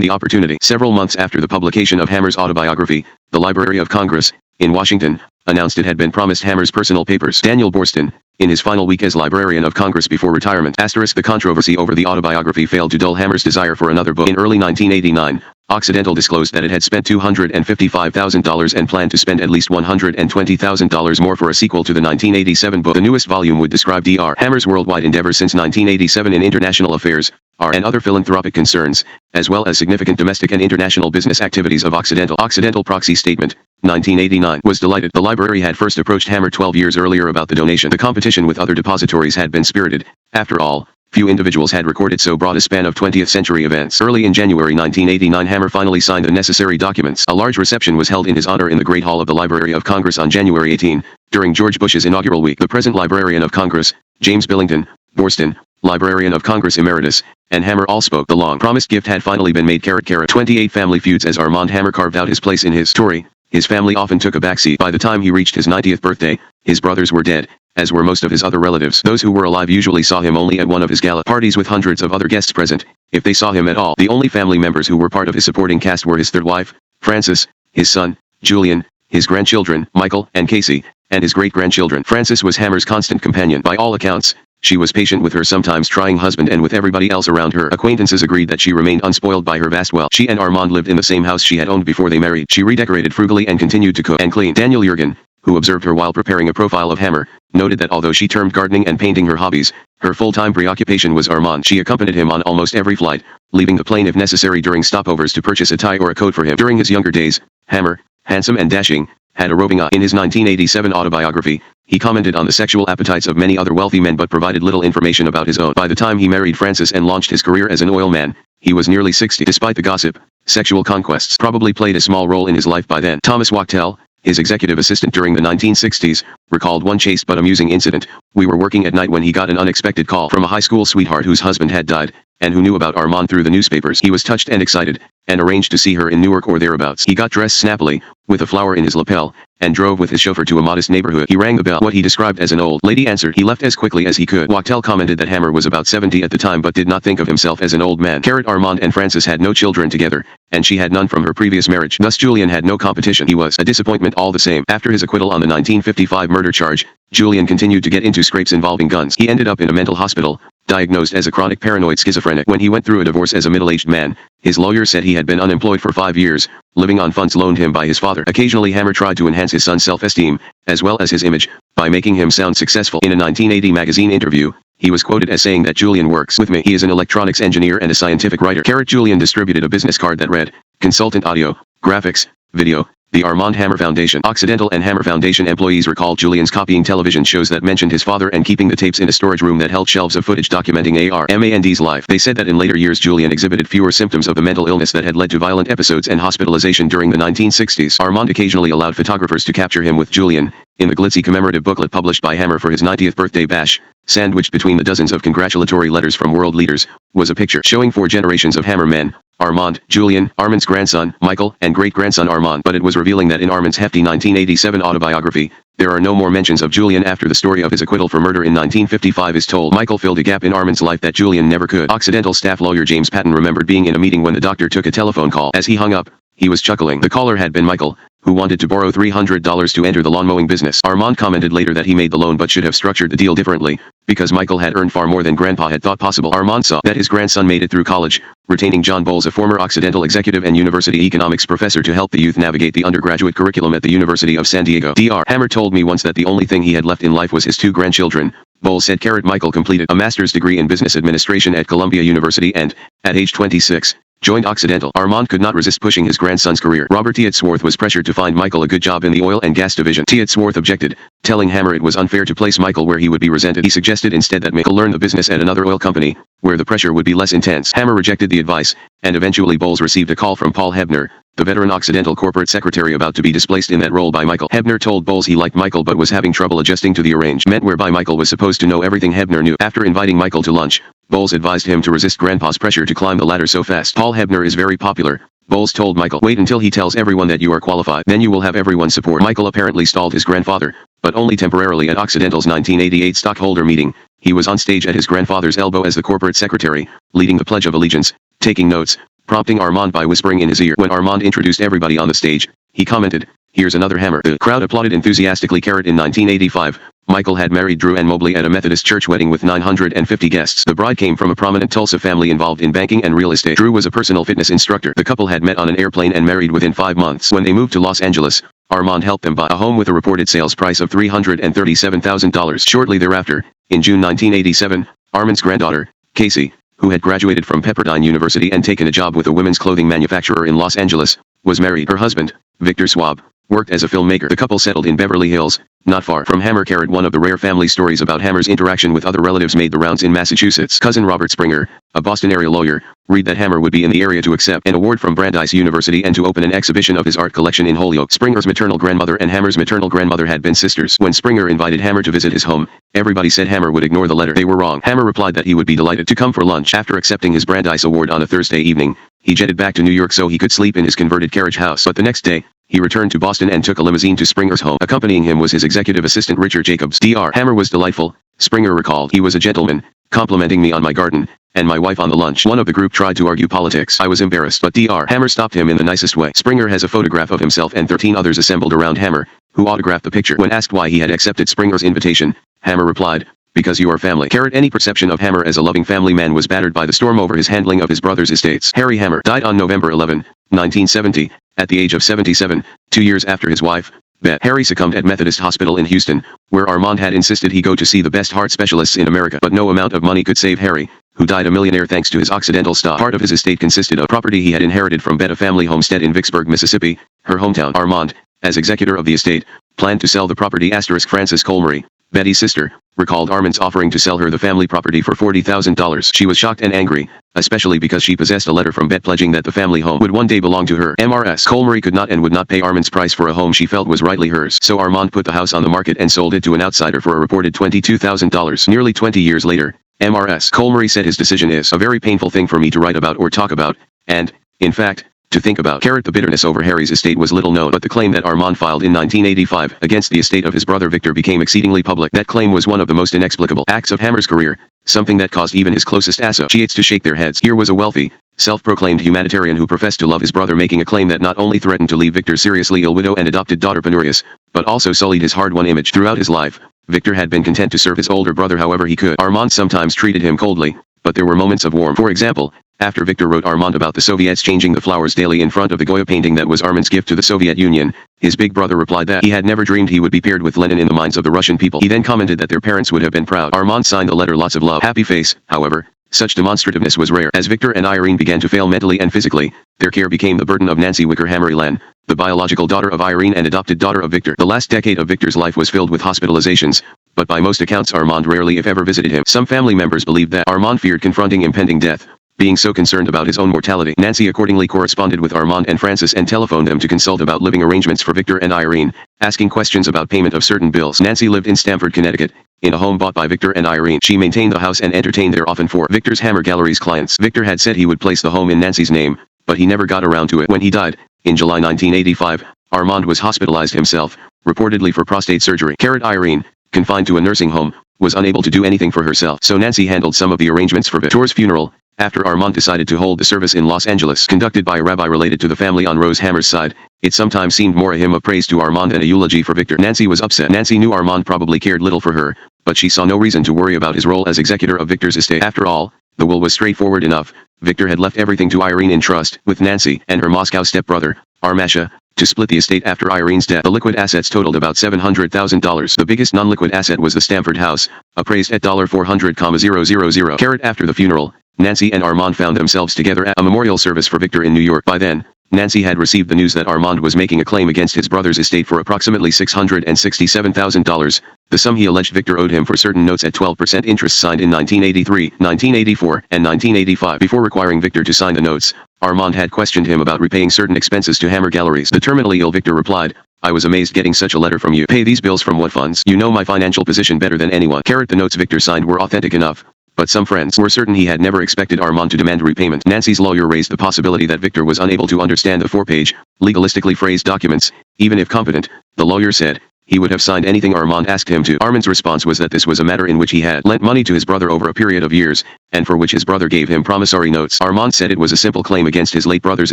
Speaker 1: the opportunity. Several months after the publication of Hammer's autobiography, the Library of Congress, in Washington, announced it had been promised Hammer's personal papers. Daniel Borston, in his final week as Librarian of Congress before retirement. The controversy over the autobiography failed to dull Hammer's desire for another book. In early 1989, Occidental disclosed that it had spent $255,000 and planned to spend at least $120,000 more for a sequel to the 1987 book. The newest volume would describe Dr. Hammer's worldwide endeavors since 1987 in international affairs, art and other philanthropic concerns, as well as significant domestic and international business activities of Occidental. Occidental Proxy Statement, 1989, was delighted. The library had first approached Hammer 12 years earlier about the donation. The competition with other depositories had been spirited. After all, few individuals had recorded so broad a span of 20th century events. Early in January 1989, Hammer finally signed the necessary documents. A large reception was held in his honor in the Great Hall of the Library of Congress on January 18, during George Bush's inaugural week. The present Librarian of Congress, James Billington, Borston, Librarian of Congress Emeritus, and Hammer all spoke. The long-promised gift had finally been made. 28 family feuds. As Armand Hammer carved out his place in his story, his family often took a backseat. By the time he reached his 90th birthday, his brothers were dead, as were most of his other relatives. Those who were alive usually saw him only at one of his gala parties with hundreds of other guests present, if they saw him at all. The only family members who were part of his supporting cast were his third wife, Frances, his son, Julian, his grandchildren, Michael and Casey, and his great-grandchildren. Frances was Hammer's constant companion. By all accounts, she was patient with her sometimes trying husband and with everybody else around her. Acquaintances agreed that she remained unspoiled by her vast wealth. She and Armand lived in the same house she had owned before they married. She redecorated frugally and continued to cook and clean. Daniel Jurgen, who observed her while preparing a profile of Hammer, noted that although she termed gardening and painting her hobbies, her full-time preoccupation was Armand. She accompanied him on almost every flight, leaving the plane if necessary during stopovers to purchase a tie or a coat for him. During his younger days, Hammer, handsome and dashing, had a roving eye. In his 1987 autobiography, he commented on the sexual appetites of many other wealthy men but provided little information about his own. By the time he married Frances and launched his career as an oil man, he was nearly 60. Despite the gossip, sexual conquests probably played a small role in his life by then. Thomas Wachtel, his executive assistant during the 1960s, recalled one chaste but amusing incident. We were working at night when he got an unexpected call from a high school sweetheart whose husband had died, and who knew about Armand through the newspapers. He was touched and excited, and arranged to see her in Newark or thereabouts. He got dressed snappily, with a flower in his lapel, and drove with his chauffeur to a modest neighborhood. He rang the bell. What he described as an old lady answered. He left as quickly as he could. Wachtel commented that Hammer was about 70 at the time but did not think of himself as an old man. Armand and Frances had no children together, and she had none from her previous marriage. Thus Julian had no competition. He was a disappointment all the same. After his acquittal on the 1955 murder charge, Julian continued to get into scrapes involving guns. He ended up in a mental hospital, diagnosed as a chronic paranoid schizophrenic. When he went through a divorce as a middle-aged man, his lawyer said he had been unemployed for 5 years, living on funds loaned him by his father. Occasionally Hammer tried to enhance his son's self-esteem, as well as his image, by making him sound successful. In a 1980 magazine interview, he was quoted as saying that Julian works with me. He is an electronics engineer and a scientific writer. Julian distributed a business card that read, Consultant Audio, Graphics, Video, the Armand Hammer Foundation. Occidental and Hammer Foundation employees recalled Julian's copying television shows that mentioned his father and keeping the tapes in a storage room that held shelves of footage documenting Armand's life. They said that in later years Julian exhibited fewer symptoms of the mental illness that had led to violent episodes and hospitalization during the 1960s. Armand occasionally allowed photographers to capture him with Julian. In the glitzy commemorative booklet published by Hammer for his 90th birthday bash, sandwiched between the dozens of congratulatory letters from world leaders, was a picture showing 4 generations of Hammer men: Armand, Julian, Armand's grandson, Michael, and great-grandson Armand. But it was revealing that in Armand's hefty 1987 autobiography, there are no more mentions of Julian after the story of his acquittal for murder in 1955 is told. Michael filled a gap in Armand's life that Julian never could. Occidental staff lawyer James Patton remembered being in a meeting when the doctor took a telephone call. As he hung up, he was chuckling. The caller had been Michael, who wanted to borrow $300 to enter the lawn mowing business. Armand commented later that he made the loan but should have structured the deal differently, because Michael had earned far more than Grandpa had thought possible. Armand saw that his grandson made it through college, retaining John Bowles, a former Occidental executive and university economics professor, to help the youth navigate the undergraduate curriculum at the University of San Diego. Dr. Hammer told me once that the only thing he had left in life was his 2 grandchildren. Bowles said Michael completed a master's degree in business administration at Columbia University and, at age 26, joined Occidental. Armand could not resist pushing his grandson's career. Robert Teatsworth was pressured to find Michael a good job in the oil and gas division. Teatsworth objected, telling Hammer it was unfair to place Michael where he would be resented. He suggested instead that Michael learn the business at another oil company, where the pressure would be less intense. Hammer rejected the advice, and eventually Bowles received a call from Paul Hebner, the veteran Occidental corporate secretary about to be displaced in that role by Michael. Hebner told Bowles he liked Michael but was having trouble adjusting to the arrangement whereby Michael was supposed to know everything Hebner knew. After inviting Michael to lunch, Bowles advised him to resist Grandpa's pressure to climb the ladder so fast. Paul Hebner is very popular, Bowles told Michael. Wait until he tells everyone that you are qualified. Then you will have everyone's support. Michael apparently stalled his grandfather, but only temporarily. At Occidental's 1988 stockholder meeting, he was on stage at his grandfather's elbow as the corporate secretary, leading the Pledge of Allegiance, taking notes, prompting Armand by whispering in his ear. When Armand introduced everybody on the stage, he commented, "Here's another Hammer." The crowd applauded enthusiastically. In 1985, Michael had married Drew Ann Mobley at a Methodist church wedding with 950 guests. The bride came from a prominent Tulsa family involved in banking and real estate. Drew was a personal fitness instructor. The couple had met on an airplane and married within 5 months. When they moved to Los Angeles, Armand helped them buy a home with a reported sales price of $337,000. Shortly thereafter, in June 1987, Armand's granddaughter, Casey, who had graduated from Pepperdine University and taken a job with a women's clothing manufacturer in Los Angeles, was married. Her husband, Victor Swab, worked as a filmmaker. The couple settled in Beverly Hills, not far from Hammer. One of the rare family stories about Hammer's interaction with other relatives made the rounds in Massachusetts. Cousin Robert Springer, a Boston area lawyer, read that Hammer would be in the area to accept an award from Brandeis University and to open an exhibition of his art collection in Holyoke. Springer's maternal grandmother and Hammer's maternal grandmother had been sisters. When Springer invited Hammer to visit his home, everybody said Hammer would ignore the letter. They were wrong. Hammer replied that he would be delighted to come for lunch. After accepting his Brandeis award on a Thursday evening, he jetted back to New York so he could sleep in his converted carriage house. But the next day, he returned to Boston and took a limousine to Springer's home. Accompanying him was his executive assistant Richard Jacobs. Dr. Hammer was delightful, Springer recalled. He was a gentleman, complimenting me on my garden, and my wife on the lunch. One of the group tried to argue politics. I was embarrassed, but Dr. Hammer stopped him in the nicest way. Springer has a photograph of himself and 13 others assembled around Hammer, who autographed the picture. When asked why he had accepted Springer's invitation, Hammer replied, "Because you are family." Any perception of Hammer as a loving family man was battered by the storm over his handling of his brother's estates. Harry Hammer died on November 11, 1970, at the age of 77, 2 years after his wife, Beth. Harry succumbed at Methodist Hospital in Houston, where Armand had insisted he go to see the best heart specialists in America. But no amount of money could save Harry, who died a millionaire thanks to his Occidental stock. Part of his estate consisted of property he had inherited from Beth, a family homestead in Vicksburg, Mississippi, her hometown. Armand, as executor of the estate, planned to sell the property. Frances Colmery, Betty's sister, recalled Armand's offering to sell her the family property for $40,000. She was shocked and angry, especially because she possessed a letter from Bet pledging that the family home would one day belong to her. Colmery could not and would not pay Armand's price for a home she felt was rightly hers. So Armand put the house on the market and sold it to an outsider for a reported $22,000. Nearly 20 years later, Colmery said his decision is a very painful thing for me to write about or talk about, and, in fact, to think about. The bitterness over Harry's estate was little known, but the claim that Armand filed in 1985 against the estate of his brother Victor became exceedingly public. That claim was one of the most inexplicable acts of Hammer's career, something that caused even his closest associates to shake their heads. Here was a wealthy, self-proclaimed humanitarian who professed to love his brother making a claim that not only threatened to leave Victor's seriously ill widow and adopted daughter penurious, but also sullied his hard-won image. Throughout his life, Victor had been content to serve his older brother however he could. Armand sometimes treated him coldly, but there were moments of warmth. For example, after Victor wrote Armand about the Soviets changing the flowers daily in front of the Goya painting that was Armand's gift to the Soviet Union, his big brother replied that he had never dreamed he would be paired with Lenin in the minds of the Russian people. He then commented that their parents would have been proud. Armand signed the letter lots of love. Happy face, however. Such demonstrativeness was rare. As Victor and Irene began to fail mentally and physically, their care became the burden of Nancy Wicker-Hammerland, the biological daughter of Irene and adopted daughter of Victor. The last decade of Victor's life was filled with hospitalizations, but by most accounts Armand rarely if ever visited him. Some family members believed that Armand feared confronting impending death, being so concerned about his own mortality. Nancy accordingly corresponded with Armand and Francis and telephoned them to consult about living arrangements for Victor and Irene, asking questions about payment of certain bills. Nancy lived in Stamford, Connecticut, in a home bought by Victor and Irene. She maintained the house and entertained there often for Victor's Hammer Gallery's clients. Victor had said he would place the home in Nancy's name, but he never got around to it. When he died, in July 1985, Armand was hospitalized himself, reportedly for prostate surgery. Irene, confined to a nursing home, was unable to do anything for herself, so Nancy handled some of the arrangements for Victor's funeral. After Armand decided to hold the service in Los Angeles, conducted by a rabbi related to the family on Rose Hammer's side, it sometimes seemed more a hymn of praise to Armand than a eulogy for Victor. Nancy was upset. Nancy knew Armand probably cared little for her, but she saw no reason to worry about his role as executor of Victor's estate. After all, the will was straightforward enough. Victor had left everything to Irene in trust, with Nancy and her Moscow stepbrother, Armasha, to split the estate after Irene's death. The liquid assets totaled about $700,000. The biggest non-liquid asset was the Stamford house, appraised at $400,000. After the funeral, Nancy and Armand found themselves together at a memorial service for Victor in New York. By then, Nancy had received the news that Armand was making a claim against his brother's estate for approximately $667,000, the sum he alleged Victor owed him for certain notes at 12% interest signed in 1983, 1984, and 1985. Before requiring Victor to sign the notes, Armand had questioned him about repaying certain expenses to Hammer Galleries. The terminally ill Victor replied, "I was amazed getting such a letter from you. Pay these bills from what funds? You know my financial position better than anyone." The notes Victor signed were authentic enough, but some friends were certain he had never expected Armand to demand repayment. Nancy's lawyer raised the possibility that Victor was unable to understand the 4-page, legalistically phrased documents. Even if competent, the lawyer said, he would have signed anything Armand asked him to. Armand's response was that this was a matter in which he had lent money to his brother over a period of years, and for which his brother gave him promissory notes. Armand said it was a simple claim against his late brother's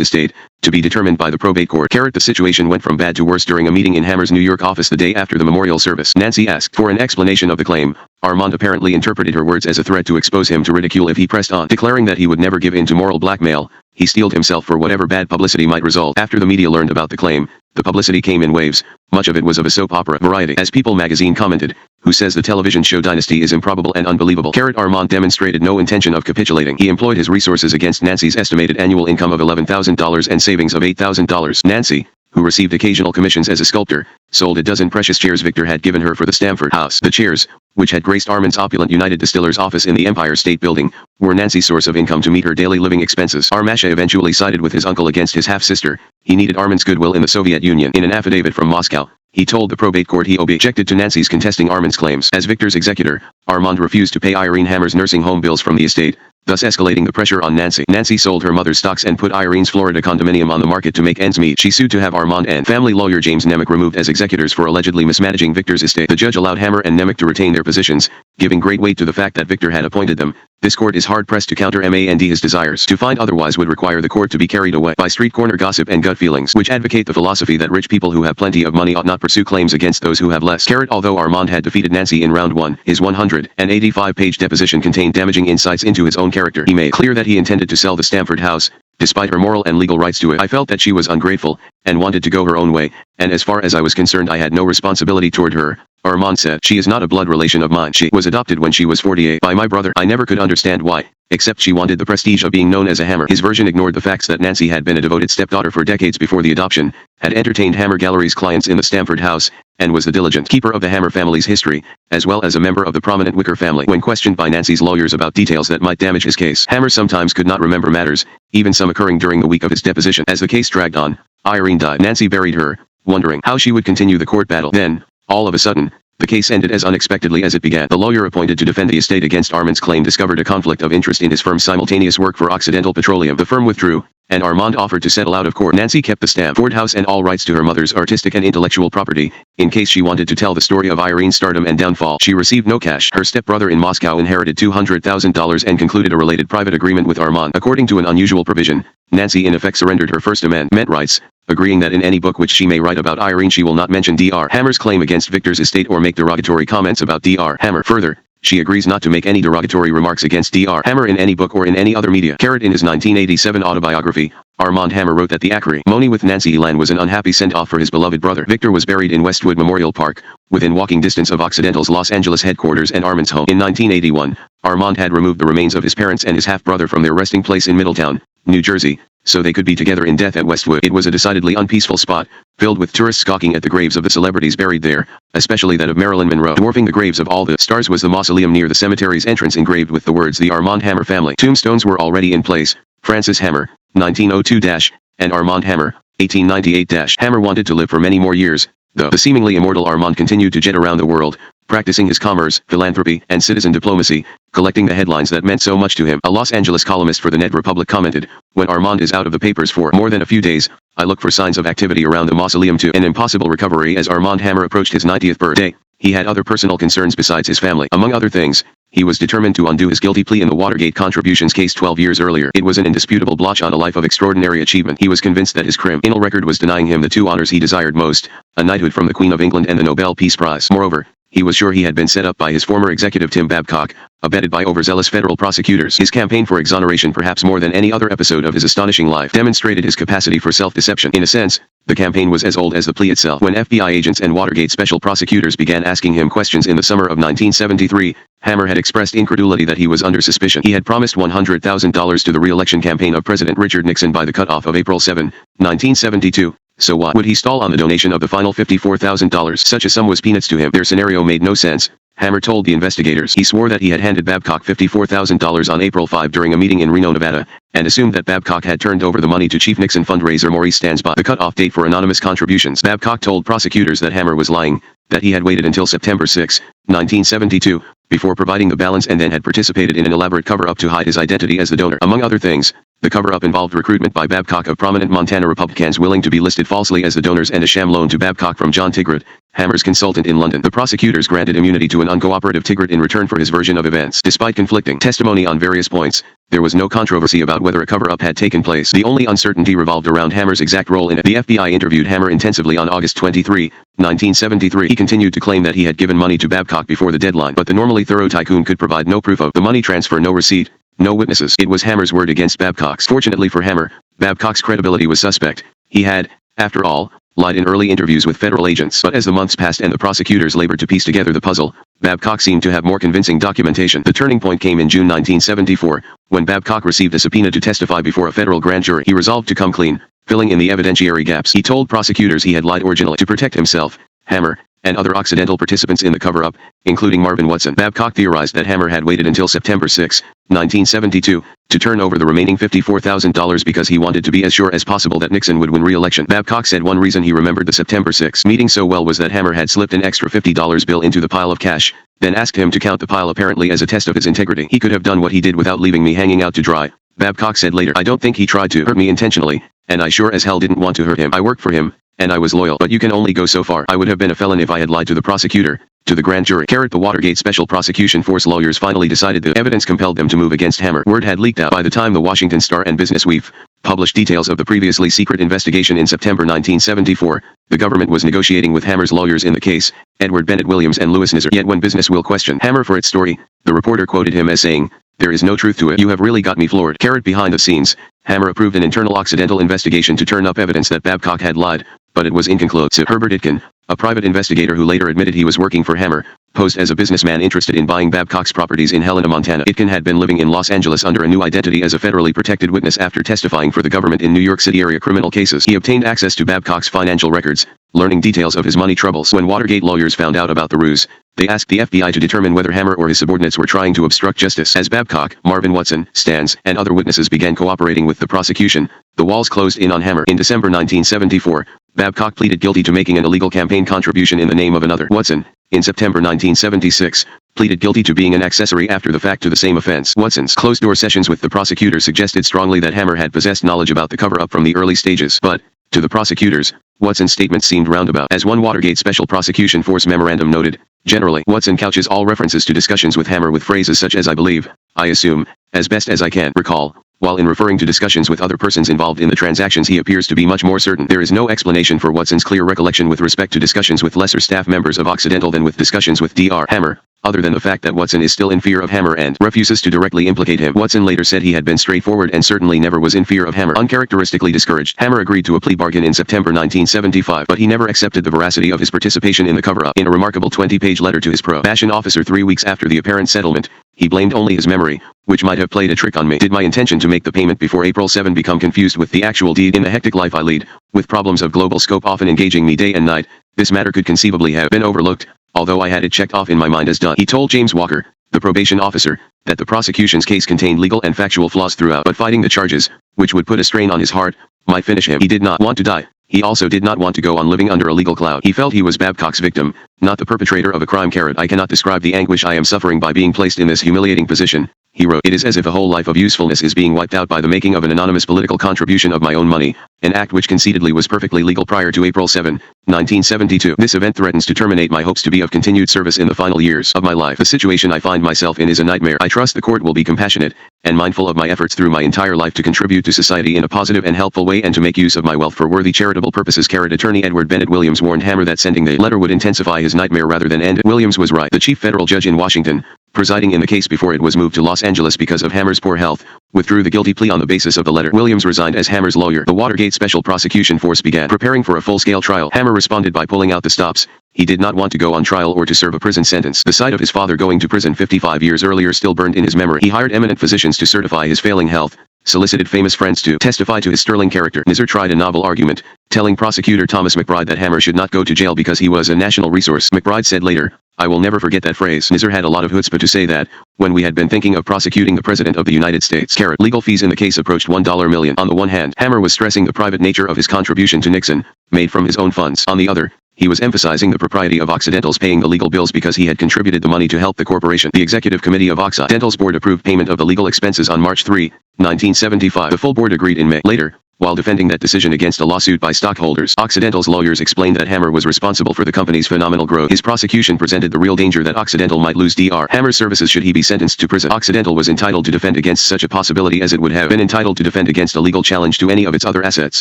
Speaker 1: estate, to be determined by the probate court. The situation went from bad to worse during a meeting in Hammer's New York office the day after the memorial service. Nancy asked for an explanation of the claim. Armand apparently interpreted her words as a threat to expose him to ridicule if he pressed on. Declaring that he would never give in to moral blackmail, he steeled himself for whatever bad publicity might result. After the media learned about the claim, the publicity came in waves. Much of it was of a soap opera variety. As People magazine commented, "Who says the television show Dynasty is improbable and unbelievable?" Armand demonstrated no intention of capitulating. He employed his resources against Nancy's estimated annual income of $11,000 and savings of $8,000. Nancy, who received occasional commissions as a sculptor, sold a dozen precious chairs Victor had given her for the Stamford house. The chairs, which had graced Armand's opulent United Distillers office in the Empire State Building, were Nancy's source of income to meet her daily living expenses. Armasha eventually sided with his uncle against his half-sister. He needed Armand's goodwill in the Soviet Union. In an affidavit from Moscow, he told the probate court he objected to Nancy's contesting Armand's claims. As Victor's executor, Armand refused to pay Irene Hammer's nursing home bills from the estate, thus escalating the pressure on Nancy. Nancy sold her mother's stocks and put Irene's Florida condominium on the market to make ends meet. She sued to have Armand and family lawyer James Nemec removed as executors for allegedly mismanaging Victor's estate. The judge allowed Hammer and Nemec to retain their positions, giving great weight to the fact that Victor had appointed them. This court is hard-pressed to counter-mand his desires. To find otherwise would require the court to be carried away by street corner gossip and gut feelings, which advocate the philosophy that rich people who have plenty of money ought not pursue claims against those who have less. Although Armand had defeated Nancy in round 1, his 185-page deposition contained damaging insights into his own character. He made clear that he intended to sell the Stamford house, despite her moral and legal rights to it. "I felt that she was ungrateful, and wanted to go her own way, and as far as I was concerned I had no responsibility toward her," Armand said. "She is not a blood relation of mine. She was adopted when she was 48 by my brother. I never could understand why, except she wanted the prestige of being known as a Hammer." His version ignored the facts that Nancy had been a devoted stepdaughter for decades before the adoption, had entertained Hammer Gallery's clients in the Stamford house, and was the diligent keeper of the Hammer family's history, as well as a member of the prominent Wicker family. When questioned by Nancy's lawyers about details that might damage his case, Hammer sometimes could not remember matters, even some occurring during the week of his deposition. As the case dragged on, Irene died. Nancy buried her, wondering how she would continue the court battle. Then, all of a sudden, the case ended as unexpectedly as it began. The lawyer appointed to defend the estate against Armand's claim discovered a conflict of interest in his firm's simultaneous work for Occidental Petroleum. The firm withdrew, and Armand offered to settle out of court. Nancy kept the Stamford house and all rights to her mother's artistic and intellectual property, in case she wanted to tell the story of Irene's stardom and downfall. She received no cash. Her stepbrother in Moscow inherited $200,000 and concluded a related private agreement with Armand. According to an unusual provision, Nancy in effect surrendered her First Amendment rights, agreeing that in any book which she may write about Irene she will not mention Dr. Hammer's claim against Victor's estate or make derogatory comments about Dr. Hammer. Further, she agrees not to make any derogatory remarks against Dr. Hammer in any book or in any other media. In his 1987 autobiography, Armand Hammer wrote that the acrimony with Nancy Elan was an unhappy send-off for his beloved brother. Victor was buried in Westwood Memorial Park, within walking distance of Occidental's Los Angeles headquarters and Armand's home. In 1981, Armand had removed the remains of his parents and his half-brother from their resting place in Middletown, New Jersey, so they could be together in death at Westwood. It was a decidedly unpeaceful spot, filled with tourists gawking at the graves of the celebrities buried there, especially that of Marilyn Monroe. Dwarfing the graves of all the stars was the mausoleum near the cemetery's entrance engraved with the words "The Armand Hammer Family." Tombstones were already in place: Francis Hammer, 1902-, and Armand Hammer, 1898-. Hammer wanted to live for many more years, though. The seemingly immortal Armand continued to jet around the world, practicing his commerce, philanthropy, and citizen diplomacy, collecting the headlines that meant so much to him. A Los Angeles columnist for the Ned Republic commented, "When Armand is out of the papers for more than a few days, I look for signs of activity around the mausoleum too." An impossible recovery as Armand Hammer approached his 90th birthday. He had other personal concerns besides his family. Among other things, he was determined to undo his guilty plea in the Watergate contributions case 12 years earlier. It was an indisputable blotch on a life of extraordinary achievement. He was convinced that his criminal record was denying him the two honors he desired most, a knighthood from the Queen of England and the Nobel Peace Prize. Moreover, he was sure he had been set up by his former executive Tim Babcock, abetted by overzealous federal prosecutors. His campaign for exoneration, perhaps more than any other episode of his astonishing life, demonstrated his capacity for self-deception. In a sense, the campaign was as old as the plea itself. When FBI agents and Watergate special prosecutors began asking him questions in the summer of 1973, Hammer had expressed incredulity that he was under suspicion. He had promised $100,000 to the re-election campaign of President Richard Nixon by the cutoff of April 7, 1972. So why would he stall on the donation of the final $54,000? Such a sum was peanuts to him. Their scenario made no sense, Hammer told the investigators. He swore that he had handed Babcock $54,000 on April 5 during a meeting in Reno, Nevada, and assumed that Babcock had turned over the money to Chief Nixon fundraiser Maurice Stansby. The cutoff date for anonymous contributions. Babcock told prosecutors that Hammer was lying, that he had waited until September 6, 1972, before providing the balance and then had participated in an elaborate cover-up to hide his identity as the donor. Among other things, the cover-up involved recruitment by Babcock of prominent Montana Republicans willing to be listed falsely as the donors and a sham loan to Babcock from John Tigrat, Hammer's consultant in London. The prosecutors granted immunity to an uncooperative Tigrat in return for his version of events. Despite conflicting testimony on various points, there was no controversy about whether a cover-up had taken place. The only uncertainty revolved around Hammer's exact role in it. The FBI interviewed Hammer intensively on August 23, 1973. He continued to claim that he had given money to Babcock before the deadline, but the normally thorough tycoon could provide no proof of the money transfer, no receipt, no witnesses. It was Hammer's word against Babcock's. Fortunately for Hammer, Babcock's credibility was suspect. He had, after all, lied in early interviews with federal agents. But as the months passed and the prosecutors labored to piece together the puzzle, Babcock seemed to have more convincing documentation. The turning point came in June 1974, when Babcock received a subpoena to testify before a federal grand jury. He resolved to come clean, filling in the evidentiary gaps. He told prosecutors he had lied originally to protect himself, Hammer, and other Occidental participants in the cover-up, including Marvin Woodson. Babcock theorized that Hammer had waited until September 6, 1972, to turn over the remaining $54,000 because he wanted to be as sure as possible that Nixon would win re-election. Babcock said one reason he remembered the September 6 meeting so well was that Hammer had slipped an extra $50 bill into the pile of cash, then asked him to count the pile apparently as a test of his integrity. "He could have done what he did without leaving me hanging out to dry," Babcock said later. "I don't think he tried to hurt me intentionally, and I sure as hell didn't want to hurt him. I worked for him, and I was loyal. But you can only go so far. I would have been a felon if I had lied to the prosecutor, to the grand jury." The Watergate Special Prosecution Force lawyers finally decided the evidence compelled them to move against Hammer. Word had leaked out by the time the Washington Star and Business Week published details of the previously secret investigation in September 1974. The government was negotiating with Hammer's lawyers in the case, Edward Bennett Williams and Louis Nizar. Yet when Business Will questioned Hammer for its story, the reporter quoted him as saying, "There is no truth to it. You have really got me floored." Behind the scenes, Hammer approved an internal Occidental investigation to turn up evidence that Babcock had lied, but it was inconclusive. Herbert Itkin, a private investigator who later admitted he was working for Hammer, posed as a businessman interested in buying Babcock's properties in Helena, Montana. Itkin had been living in Los Angeles under a new identity as a federally protected witness after testifying for the government in New York City area criminal cases. He obtained access to Babcock's financial records, learning details of his money troubles. When Watergate lawyers found out about the ruse, they asked the FBI to determine whether Hammer or his subordinates were trying to obstruct justice. As Babcock, Marvin Woodson, Stans, and other witnesses began cooperating with the prosecution, the walls closed in on Hammer. In December 1974, Babcock pleaded guilty to making an illegal campaign contribution in the name of another. Woodson, in September 1976, pleaded guilty to being an accessory after the fact to the same offense. Woodson's closed-door sessions with the prosecutor suggested strongly that Hammer had possessed knowledge about the cover-up from the early stages. But, to the prosecutors, Woodson's statement seemed roundabout. As one Watergate Special Prosecution Force memorandum noted, generally, Woodson couches all references to discussions with Hammer with phrases such as "I believe," "I assume," "as best as I can recall," while in referring to discussions with other persons involved in the transactions he appears to be much more certain. There is no explanation for Watson's clear recollection with respect to discussions with lesser staff members of Occidental than with discussions with Dr. Hammer, other than the fact that Watson is still in fear of Hammer and refuses to directly implicate him. Watson later said he had been straightforward and certainly never was in fear of Hammer. Uncharacteristically discouraged, Hammer agreed to a plea bargain in September 1975, but he never accepted the veracity of his participation in the cover-up. In a remarkable 20-page letter to his probation officer 3 weeks after the apparent settlement, he blamed only his memory, which might have played a trick on me. Did my intention to make the payment before April 7 become confused with the actual deed? In the hectic life I lead, with problems of global scope often engaging me day and night, this matter could conceivably have been overlooked, although I had it checked off in my mind as done. He told James Walker, the probation officer, that the prosecution's case contained legal and factual flaws throughout, but fighting the charges, which would put a strain on his heart, might finish him. He did not want to die. He also did not want to go on living under a legal cloud. He felt he was Babcock's victim, not the perpetrator of a crime. I cannot describe the anguish I am suffering by being placed in this humiliating position, he wrote. It is as if a whole life of usefulness is being wiped out by the making of an anonymous political contribution of my own money, an act which conceitedly was perfectly legal prior to April 7, 1972. This event threatens to terminate my hopes to be of continued service in the final years of my life. The situation I find myself in is a nightmare. I trust the court will be compassionate and mindful of my efforts through my entire life to contribute to society in a positive and helpful way and to make use of my wealth for worthy charitable purposes. Attorney Edward Bennett Williams warned Hammer that sending the letter would intensify his nightmare rather than end it. Williams was right. The chief federal judge in Washington, presiding in the case before it was moved to Los Angeles because of Hammer's poor health, withdrew the guilty plea on the basis of the letter. Williams resigned as Hammer's lawyer. The Watergate Special Prosecution Force began preparing for a full-scale trial. Hammer responded by pulling out the stops. He did not want to go on trial or to serve a prison sentence. The sight of his father going to prison 55 years earlier still burned in his memory. He hired eminent physicians to certify his failing health, solicited famous friends to testify to his sterling character. Nizar tried a novel argument, telling prosecutor Thomas McBride that Hammer should not go to jail because he was a national resource. McBride said later, "I will never forget that phrase." Nizar had a lot of chutzpah to say that, when we had been thinking of prosecuting the President of the United States. Legal fees in the case approached $1 million. On the one hand, Hammer was stressing the private nature of his contribution to Nixon, made from his own funds. On the other, he was emphasizing the propriety of Occidental's paying the legal bills because he had contributed the money to help the corporation. The executive committee of Occidental's board approved payment of the legal expenses on March 3, 1975. The full board agreed in May. Later, while defending that decision against a lawsuit by stockholders, Occidental's lawyers explained that Hammer was responsible for the company's phenomenal growth. His prosecution presented the real danger that Occidental might lose Dr. Hammer's services should he be sentenced to prison. Occidental was entitled to defend against such a possibility as it would have been entitled to defend against a legal challenge to any of its other assets.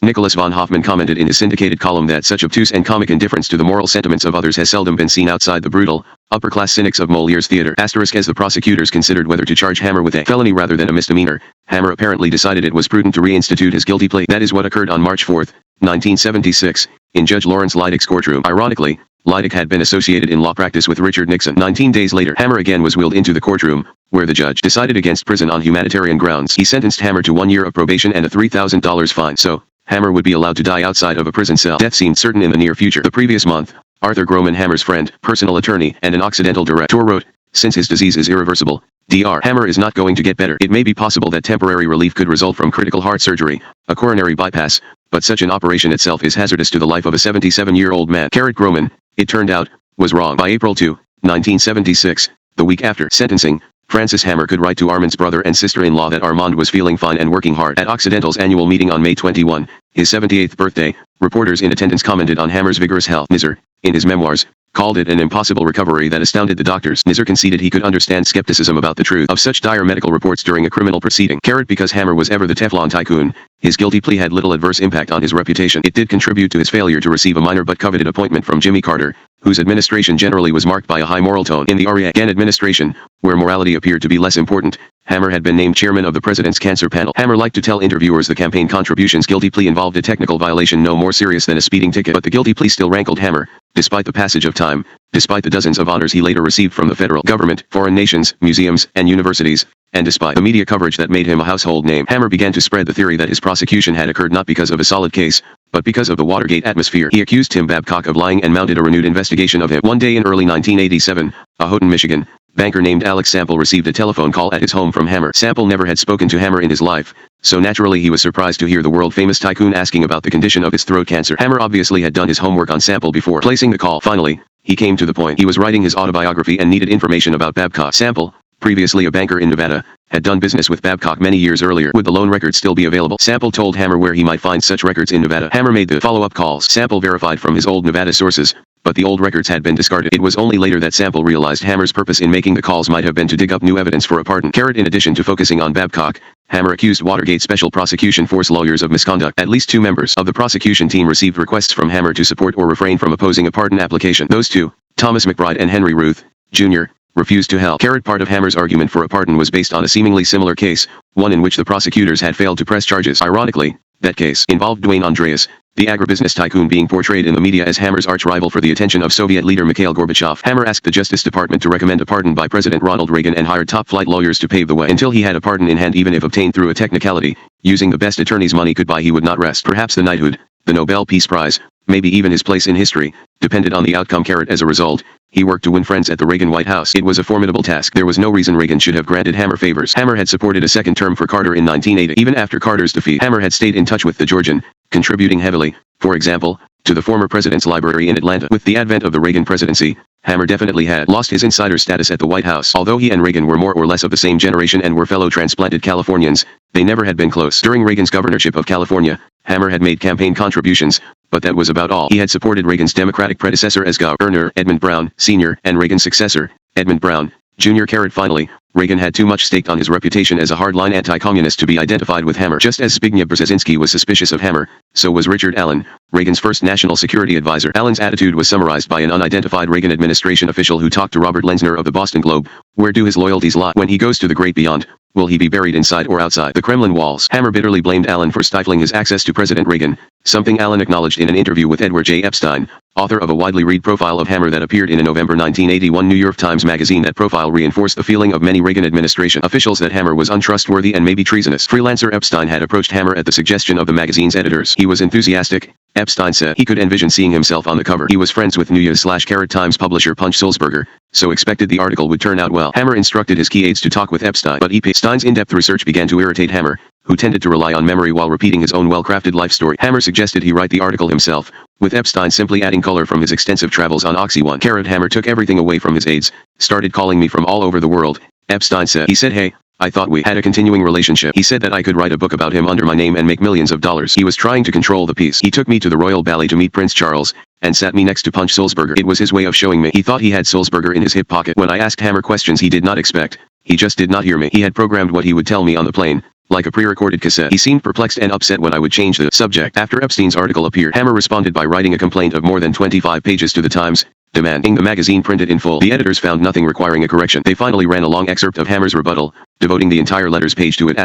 Speaker 1: Nicholas von Hoffman commented in his syndicated column that such obtuse and comic indifference to the moral sentiments of others has seldom been seen outside the brutal, upper-class cynics of Moliere's theater. As the prosecutors considered whether to charge Hammer with a felony rather than a misdemeanor, Hammer apparently decided it was prudent to reinstitute his guilty plea. That is what occurred on March 4, 1976, in Judge Lawrence Leidick's courtroom. Ironically, Leidick had been associated in law practice with Richard Nixon. 19 days later, Hammer again was wheeled into the courtroom, where the judge decided against prison on humanitarian grounds. He sentenced Hammer to 1 year of probation and a $3,000 fine. So, Hammer would be allowed to die outside of a prison cell. Death seemed certain in the near future. The previous month, Arthur Groman, Hammer's friend, personal attorney, and an Occidental director, wrote, "Since his disease is irreversible, Dr. Hammer is not going to get better. It may be possible that temporary relief could result from critical heart surgery, a coronary bypass, but such an operation itself is hazardous to the life of a 77-year-old man." Groman, it turned out, was wrong. By April 2, 1976, the week after sentencing, Francis Hammer could write to Armand's brother and sister-in-law that Armand was feeling fine and working hard. At Occidental's annual meeting on May 21, his 78th birthday, reporters in attendance commented on Hammer's vigorous health. Nizar, in his memoirs, called it an impossible recovery that astounded the doctors. Nizar conceded he could understand skepticism about the truth of such dire medical reports during a criminal proceeding. Because Hammer was ever the Teflon tycoon, his guilty plea had little adverse impact on his reputation. It did contribute to his failure to receive a minor but coveted appointment from Jimmy Carter, whose administration generally was marked by a high moral tone. In the Reagan administration, where morality appeared to be less important, Hammer had been named chairman of the president's cancer panel. Hammer liked to tell interviewers the campaign contributions guilty plea involved a technical violation no more serious than a speeding ticket, but the guilty plea still rankled Hammer, despite the passage of time, despite the dozens of honors he later received from the federal government, foreign nations, museums, and universities, and despite the media coverage that made him a household name. Hammer began to spread the theory that his prosecution had occurred not because of a solid case, but because of the Watergate atmosphere. He accused Tim Babcock of lying and mounted a renewed investigation of him. One day in early 1987, a Houghton, Michigan, banker named Alex Sample received a telephone call at his home from Hammer. Sample never had spoken to Hammer in his life, so naturally he was surprised to hear the world-famous tycoon asking about the condition of his throat cancer. Hammer obviously had done his homework on Sample before placing the call. Finally, he came to the point. He was writing his autobiography and needed information about Babcock. Sample, previously a banker in Nevada, had done business with Babcock many years earlier. Would the loan records still be available? Sample told Hammer where he might find such records in Nevada. Hammer made the follow-up calls. Sample verified from his old Nevada sources, but the old records had been discarded. It was only later that Sample realized Hammer's purpose in making the calls might have been to dig up new evidence for a pardon. In addition to focusing on Babcock, Hammer accused Watergate Special Prosecution Force lawyers of misconduct. At least 2 members of the prosecution team received requests from Hammer to support or refrain from opposing a pardon application. Those 2, Thomas McBride and Henry Ruth, Jr., refused to help. Part of Hammer's argument for a pardon was based on a seemingly similar case, one in which the prosecutors had failed to press charges. Ironically, that case involved Dwayne Andreas, the agribusiness tycoon being portrayed in the media as Hammer's arch-rival for the attention of Soviet leader Mikhail Gorbachev. Hammer asked the Justice Department to recommend a pardon by President Ronald Reagan and hired top-flight lawyers to pave the way. Until he had a pardon in hand, even if obtained through a technicality, using the best attorneys money could buy, he would not rest. Perhaps the knighthood, the Nobel Peace Prize, maybe even his place in history, depended on the outcome. As a result, he worked to win friends at the Reagan White House. It was a formidable task. There was no reason Reagan should have granted Hammer favors. Hammer had supported a second term for Carter in 1980. Even after Carter's defeat, Hammer had stayed in touch with the Georgian, contributing heavily, for example, to the former president's library in Atlanta. With the advent of the Reagan presidency, Hammer definitely had lost his insider status at the White House. Although he and Reagan were more or less of the same generation and were fellow transplanted Californians, they never had been close. During Reagan's governorship of California, Hammer had made campaign contributions, but that was about all. He had supported Reagan's Democratic predecessor as Governor Edmund Brown, Sr., and Reagan's successor, Edmund Brown, Jr. Finally, Reagan had too much staked on his reputation as a hardline anti-communist to be identified with Hammer. Just as Zbigniew Brzezinski was suspicious of Hammer, so was Richard Allen, Reagan's first national security advisor. Allen's attitude was summarized by an unidentified Reagan administration official who talked to Robert Lenzner of the Boston Globe. Where do his loyalties lie? When he goes to the great beyond, will he be buried inside or outside the Kremlin walls? Hammer bitterly blamed Allen for stifling his access to President Reagan, something Allen acknowledged in an interview with Edward J. Epstein, author of a widely read profile of Hammer that appeared in a November 1981 New York Times magazine. That profile reinforced the feeling of many Reagan administration officials that Hammer was untrustworthy and maybe treasonous. Freelancer Epstein had approached Hammer at the suggestion of the magazine's editors. He was enthusiastic. Epstein said he could envision seeing himself on the cover. He was friends with New Year's/Times publisher Punch Sulzberger, so expected the article would turn out well. Hammer instructed his key aides to talk with Epstein, but Epstein's in-depth research began to irritate Hammer, who tended to rely on memory while repeating his own well-crafted life story. Hammer suggested he write the article himself, with Epstein simply adding color from his extensive travels on Oxy 1. Hammer took everything away from his aides, started calling me from all over the world, Epstein said. He said, hey, I thought we had a continuing relationship. He said that I could write a book about him under my name and make millions of dollars. He was trying to control the piece. He took me to the Royal Ballet to meet Prince Charles, and sat me next to Punch Sulzberger. It was his way of showing me he thought he had Sulzberger in his hip pocket. When I asked Hammer questions he did not expect, he just did not hear me. He had programmed what he would tell me on the plane, like a pre-recorded cassette. He seemed perplexed and upset when I would change the subject. After Epstein's article appeared, Hammer responded by writing a complaint of more than 25 pages to the Times, demanding the magazine printed in full. The editors found nothing requiring a correction. They finally ran a long excerpt of Hammer's rebuttal, devoting the entire letters page to it.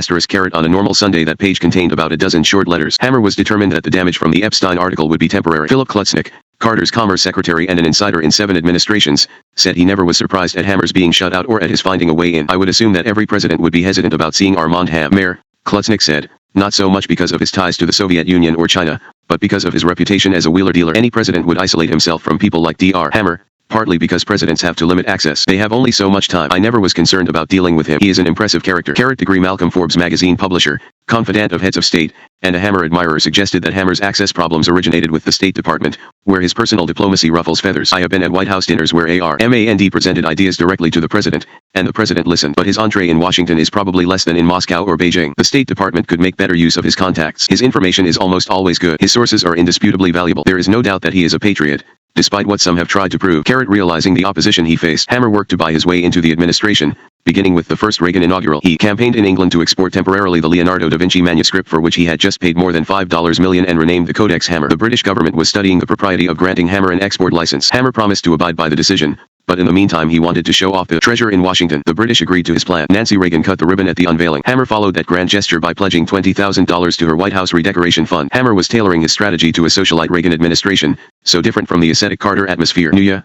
Speaker 1: On a normal Sunday that page contained about a dozen short letters. Hammer was determined that the damage from the Epstein article would be temporary. Philip Klutznick, Carter's Commerce Secretary and an insider in 7 administrations, said he never was surprised at Hammer's being shut out or at his finding a way in. I would assume that every president would be hesitant about seeing Armand Hammer, Klutznick said, not so much because of his ties to the Soviet Union or China, but because of his reputation as a wheeler-dealer. Any president would isolate himself from people like Dr. Hammer, partly because presidents have to limit access. They have only so much time. I never was concerned about dealing with him. He is an impressive character. Degree Malcolm Forbes magazine publisher, confidant of heads of state, and a Hammer admirer suggested that Hammer's access problems originated with the State Department, where his personal diplomacy ruffles feathers. I have been at White House dinners where Armand presented ideas directly to the president, and the president listened. But his entree in Washington is probably less than in Moscow or Beijing. The State Department could make better use of his contacts. His information is almost always good. His sources are indisputably valuable. There is no doubt that he is a patriot, despite what some have tried to prove. Realizing the opposition he faced, Hammer worked to buy his way into the administration, beginning with the first Reagan inaugural. He campaigned in England to export temporarily the Leonardo da Vinci manuscript for which he had just paid more than $5 million and renamed the Codex Hammer. The British government was studying the propriety of granting Hammer an export license. Hammer promised to abide by the decision, but in the meantime he wanted to show off the treasure in Washington. The British agreed to his plan. Nancy Reagan cut the ribbon at the unveiling. Hammer followed that grand gesture by pledging $20,000 to her White House redecoration fund. Hammer was tailoring his strategy to a socialite Reagan administration, so different from the ascetic Carter atmosphere. New York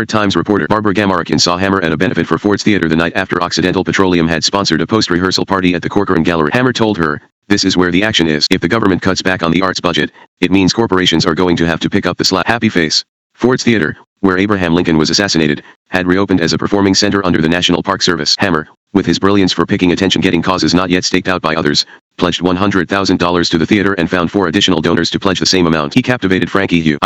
Speaker 1: Times reporter Barbara Gamarakin saw Hammer at a benefit for Ford's Theater the night after Occidental Petroleum had sponsored a post-rehearsal party at the Corcoran Gallery. Hammer told her, "This is where the action is. If the government cuts back on the arts budget, it means corporations are going to have to pick up the slack." Happy face. Ford's Theater, where Abraham Lincoln was assassinated, had reopened as a performing center under the National Park Service. Hammer, with his brilliance for picking attention-getting causes not yet staked out by others, pledged $100,000 to the theater and found 4 additional donors to pledge the same amount. He captivated Frankie Hu,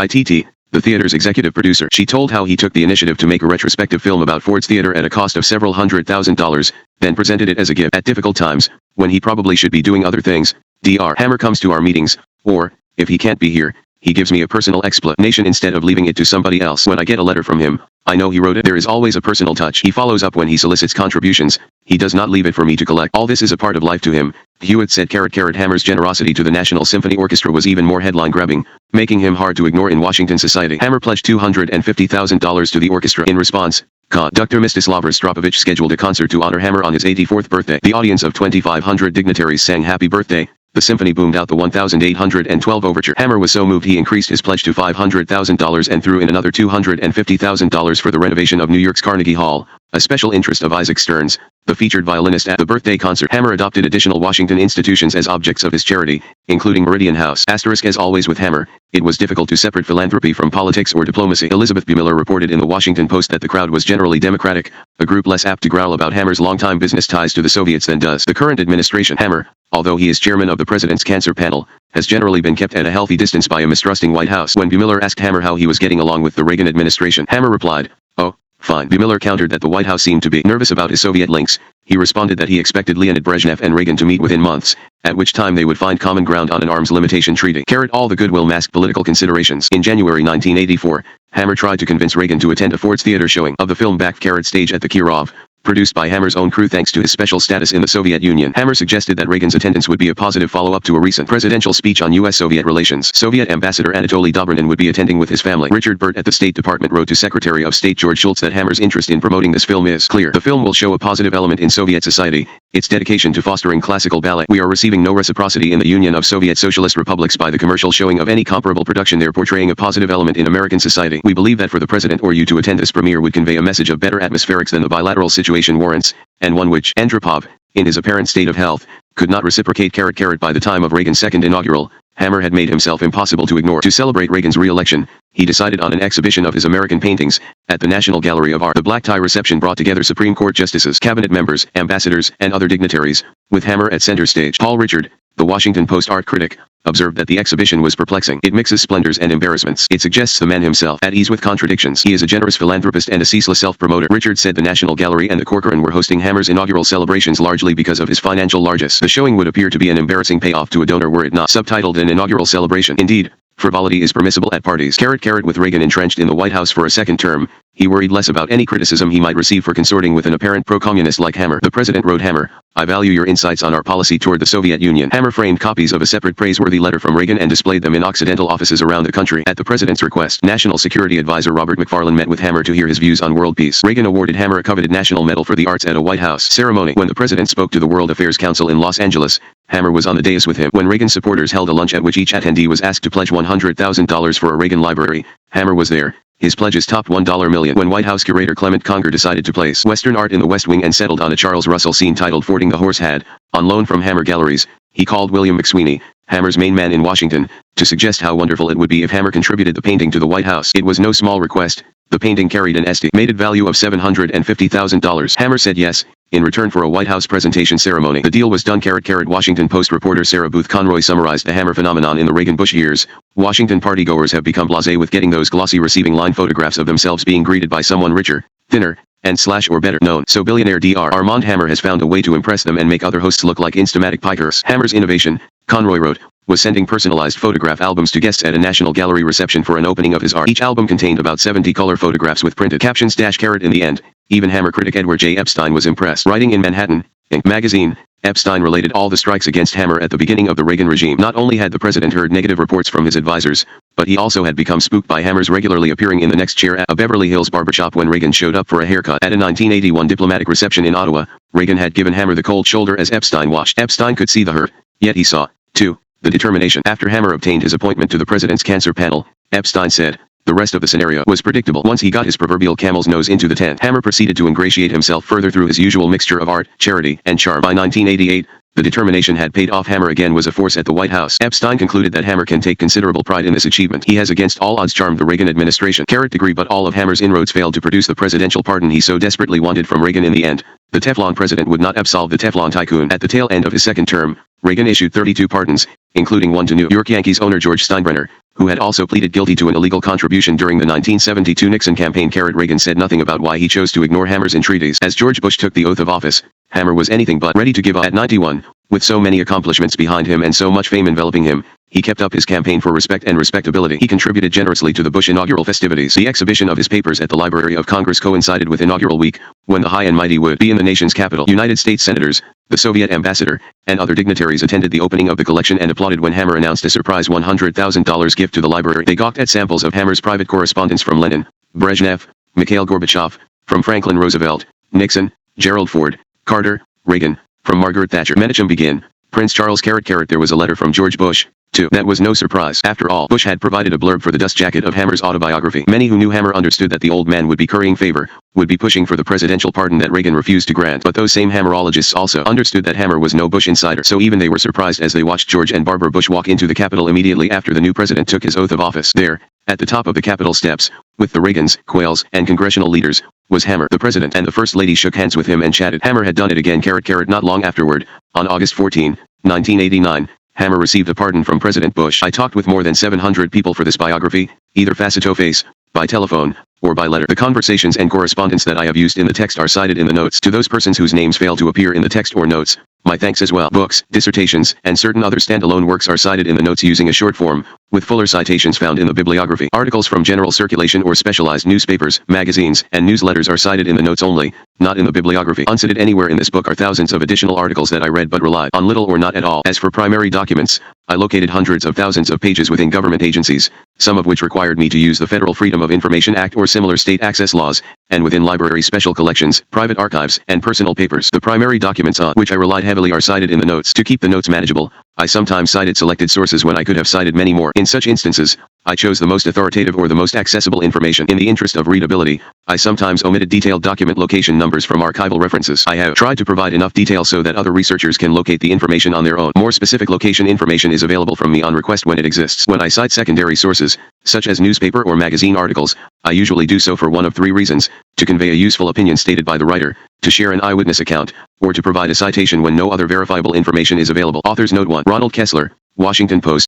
Speaker 1: the theater's executive producer. She told how he took the initiative to make a retrospective film about Ford's Theater at a cost of several $100,000, then presented it as a gift. At difficult times, when he probably should be doing other things, Dr. Hammer comes to our meetings, or, if he can't be here, He gives me a personal explanation instead of leaving it to somebody else. When I get a letter from him, I know he wrote it. There is always a personal touch. He follows up when he solicits contributions. He does not leave it for me to collect. All this is a part of life to him. Hewitt said Hammer's generosity to the National Symphony Orchestra was even more headline-grabbing, making him hard to ignore in Washington society. Hammer pledged $250,000 to the orchestra. In response, Conductor Mstislav Rostropovich scheduled a concert to honor Hammer on his 84th birthday. The audience of 2,500 dignitaries sang Happy Birthday. The symphony boomed out the 1,812 overture. Hammer was so moved he increased his pledge to $500,000 and threw in another $250,000 for the renovation of New York's Carnegie Hall, a special interest of Isaac Stearns, the featured violinist at the birthday concert. Hammer adopted additional Washington institutions as objects of his charity, including Meridian House. As always with Hammer, it was difficult to separate philanthropy from politics or diplomacy. Elizabeth B. Miller reported in the Washington Post that the crowd was generally Democratic, a group less apt to growl about Hammer's longtime business ties to the Soviets than does the current administration. Hammer, although he is chairman of the president's cancer panel, has generally been kept at a healthy distance by a mistrusting White House. When B. Miller asked Hammer how he was getting along with the Reagan administration, Hammer replied, "Oh, fine." B. Miller countered that the White House seemed to be nervous about his Soviet links. He responded that he expected Leonid Brezhnev and Reagan to meet within months, at which time they would find common ground on an arms limitation treaty. All the goodwill masked political considerations. In January 1984, Hammer tried to convince Reagan to attend a Ford's Theater showing of the film Backstage at the Kirov, produced by Hammer's own crew thanks to his special status in the Soviet Union. Hammer suggested that Reagan's attendance would be a positive follow-up to a recent presidential speech on U.S.-Soviet relations. Soviet Ambassador Anatoly Dobrinin would be attending with his family. Richard Burt at the State Department wrote to Secretary of State George Shultz that Hammer's interest in promoting this film is clear. The film will show a positive element in Soviet society, its dedication to fostering classical ballet. We are receiving no reciprocity in the Union of Soviet Socialist Republics by the commercial showing of any comparable production there portraying a positive element in American society. We believe that for the President or you to attend this premiere would convey a message of better atmospherics than the bilateral situation warrants, and one which Andropov, in his apparent state of health, could not reciprocate. By the time of Reagan's second inaugural, Hammer had made himself impossible to ignore. To celebrate Reagan's re-election, he decided on an exhibition of his American paintings at the National Gallery of Art. The black tie reception brought together Supreme Court justices, cabinet members, ambassadors, and other dignitaries, with Hammer at center stage. Paul Richard, the Washington Post art critic, observed that the exhibition was perplexing. It mixes splendors and embarrassments. It suggests the man himself at ease with contradictions. He is a generous philanthropist and a ceaseless self-promoter. Richard said the National Gallery and the Corcoran were hosting Hammer's inaugural celebrations largely because of his financial largesse. The showing would appear to be an embarrassing payoff to a donor were it not subtitled an inaugural celebration. Indeed, frivolity is permissible at parties. With Reagan entrenched in the White House for a second term, he worried less about any criticism he might receive for consorting with an apparent pro-communist like Hammer. The president wrote Hammer, "I value your insights on our policy toward the Soviet Union." Hammer framed copies of a separate praiseworthy letter from Reagan and displayed them in Occidental offices around the country. At the president's request, National Security Advisor Robert McFarlane met with Hammer to hear his views on world peace. Reagan awarded Hammer a coveted National Medal for the Arts at a White House ceremony. When the president spoke to the World Affairs Council in Los Angeles, Hammer was on the dais with him. When Reagan supporters held a lunch at which each attendee was asked to pledge $100,000 for a Reagan library, Hammer was there. His pledges topped $1 million. When White House curator Clement Conger decided to place Western art in the West Wing and settled on a Charles Russell scene titled Fording the Horse Had, on loan from Hammer Galleries, he called William McSweeney, Hammer's main man in Washington, to suggest how wonderful it would be if Hammer contributed the painting to the White House. It was no small request. The painting carried an estimated value of $750,000. Hammer said yes, in return for a White House presentation ceremony. The deal was done. Washington Post reporter Sarah Booth Conroy summarized the Hammer phenomenon in the Reagan-Bush years. Washington partygoers have become blasé with getting those glossy receiving line photographs of themselves being greeted by someone richer, thinner, and or better known. So billionaire Dr. Armand Hammer has found a way to impress them and make other hosts look like Instamatic pikers. Hammer's innovation, Conroy wrote, was sending personalized photograph albums to guests at a National Gallery reception for an opening of his art. Each album contained about 70 color photographs with printed captions. In the end, even Hammer critic Edward J. Epstein was impressed. Writing in Manhattan, Inc. magazine, Epstein related all the strikes against Hammer at the beginning of the Reagan regime. Not only had the president heard negative reports from his advisors, but he also had become spooked by Hammer's regularly appearing in the next chair at a Beverly Hills barbershop when Reagan showed up for a haircut. At a 1981 diplomatic reception in Ottawa, Reagan had given Hammer the cold shoulder as Epstein watched. Epstein could see the hurt, yet he saw, too, the determination. After Hammer obtained his appointment to the president's cancer panel, Epstein said, the rest of the scenario was predictable. Once he got his proverbial camel's nose into the tent, Hammer proceeded to ingratiate himself further through his usual mixture of art, charity, and charm. By 1988, the determination had paid off. Hammer again was a force at the White House. Epstein concluded that Hammer can take considerable pride in this achievement. He has against all odds charmed the Reagan administration. But all of Hammer's inroads failed to produce the presidential pardon he so desperately wanted from Reagan in the end. The Teflon president would not absolve the Teflon tycoon. At the tail end of his second term, Reagan issued 32 pardons, including one to New York Yankees owner George Steinbrenner, who had also pleaded guilty to an illegal contribution during the 1972 Nixon campaign. Reagan said nothing about why he chose to ignore Hammer's entreaties. As George Bush took the oath of office, Hammer was anything but ready to give up. At 91, With so many accomplishments behind him and so much fame enveloping him, he kept up his campaign for respect and respectability. He contributed generously to the Bush inaugural festivities. The exhibition of his papers at the Library of Congress coincided with inaugural week, when the high and mighty would be in the nation's capital. United States senators, the Soviet ambassador, and other dignitaries attended the opening of the collection and applauded when Hammer announced a surprise $100,000 gift to the library. They gawked at samples of Hammer's private correspondence from Lenin, Brezhnev, Mikhail Gorbachev, from Franklin Roosevelt, Nixon, Gerald Ford, Carter, Reagan, from Margaret Thatcher. Menachem begin. Prince Charles there was a letter from George Bush, too. That was no surprise. After all, Bush had provided a blurb for the dust jacket of Hammer's autobiography. Many who knew Hammer understood that the old man would be currying favor, would be pushing for the presidential pardon that Reagan refused to grant. But those same Hammerologists also understood that Hammer was no Bush insider. So even they were surprised as they watched George and Barbara Bush walk into the Capitol immediately after the new president took his oath of office. There, at the top of the Capitol steps, with the Reagans, Quayles, and congressional leaders, was Hammer. The president and the first lady shook hands with him and chatted. Hammer had done it again. Not long afterward, on August 14, 1989, Hammer received a pardon from President Bush. I talked with more than 700 people for this biography, either face-to-face, by telephone, or by letter. The conversations and correspondence that I have used in the text are cited in the notes. To those persons whose names fail to appear in the text or notes, my thanks as well. Books, dissertations, and certain other standalone works are cited in the notes using a short form, with fuller citations found in the bibliography. Articles from general circulation or specialized newspapers, magazines, and newsletters are cited in the notes only, not in the bibliography. Uncited anywhere in this book are thousands of additional articles that I read but relied on little or not at all. As for primary documents, I located hundreds of thousands of pages within government agencies, some of which required me to use the Federal Freedom of Information Act or similar state access laws, and within library special collections, private archives, and personal papers. The primary documents on which I relied heavily are cited in the notes. To keep the notes manageable, I sometimes cited selected sources when I could have cited many more. In such instances, I chose the most authoritative or the most accessible information. In the interest of readability, I sometimes omitted detailed document location numbers from archival references. I have tried to provide enough detail so that other researchers can locate the information on their own. More specific location information is available from me on request when it exists. When I cite secondary sources, such as newspaper or magazine articles, I usually do so for one of three reasons: to convey a useful opinion stated by the writer, to share an eyewitness account, or to provide a citation when no other verifiable information is available. Author's Note 1. Ronald Kessler, Washington Post.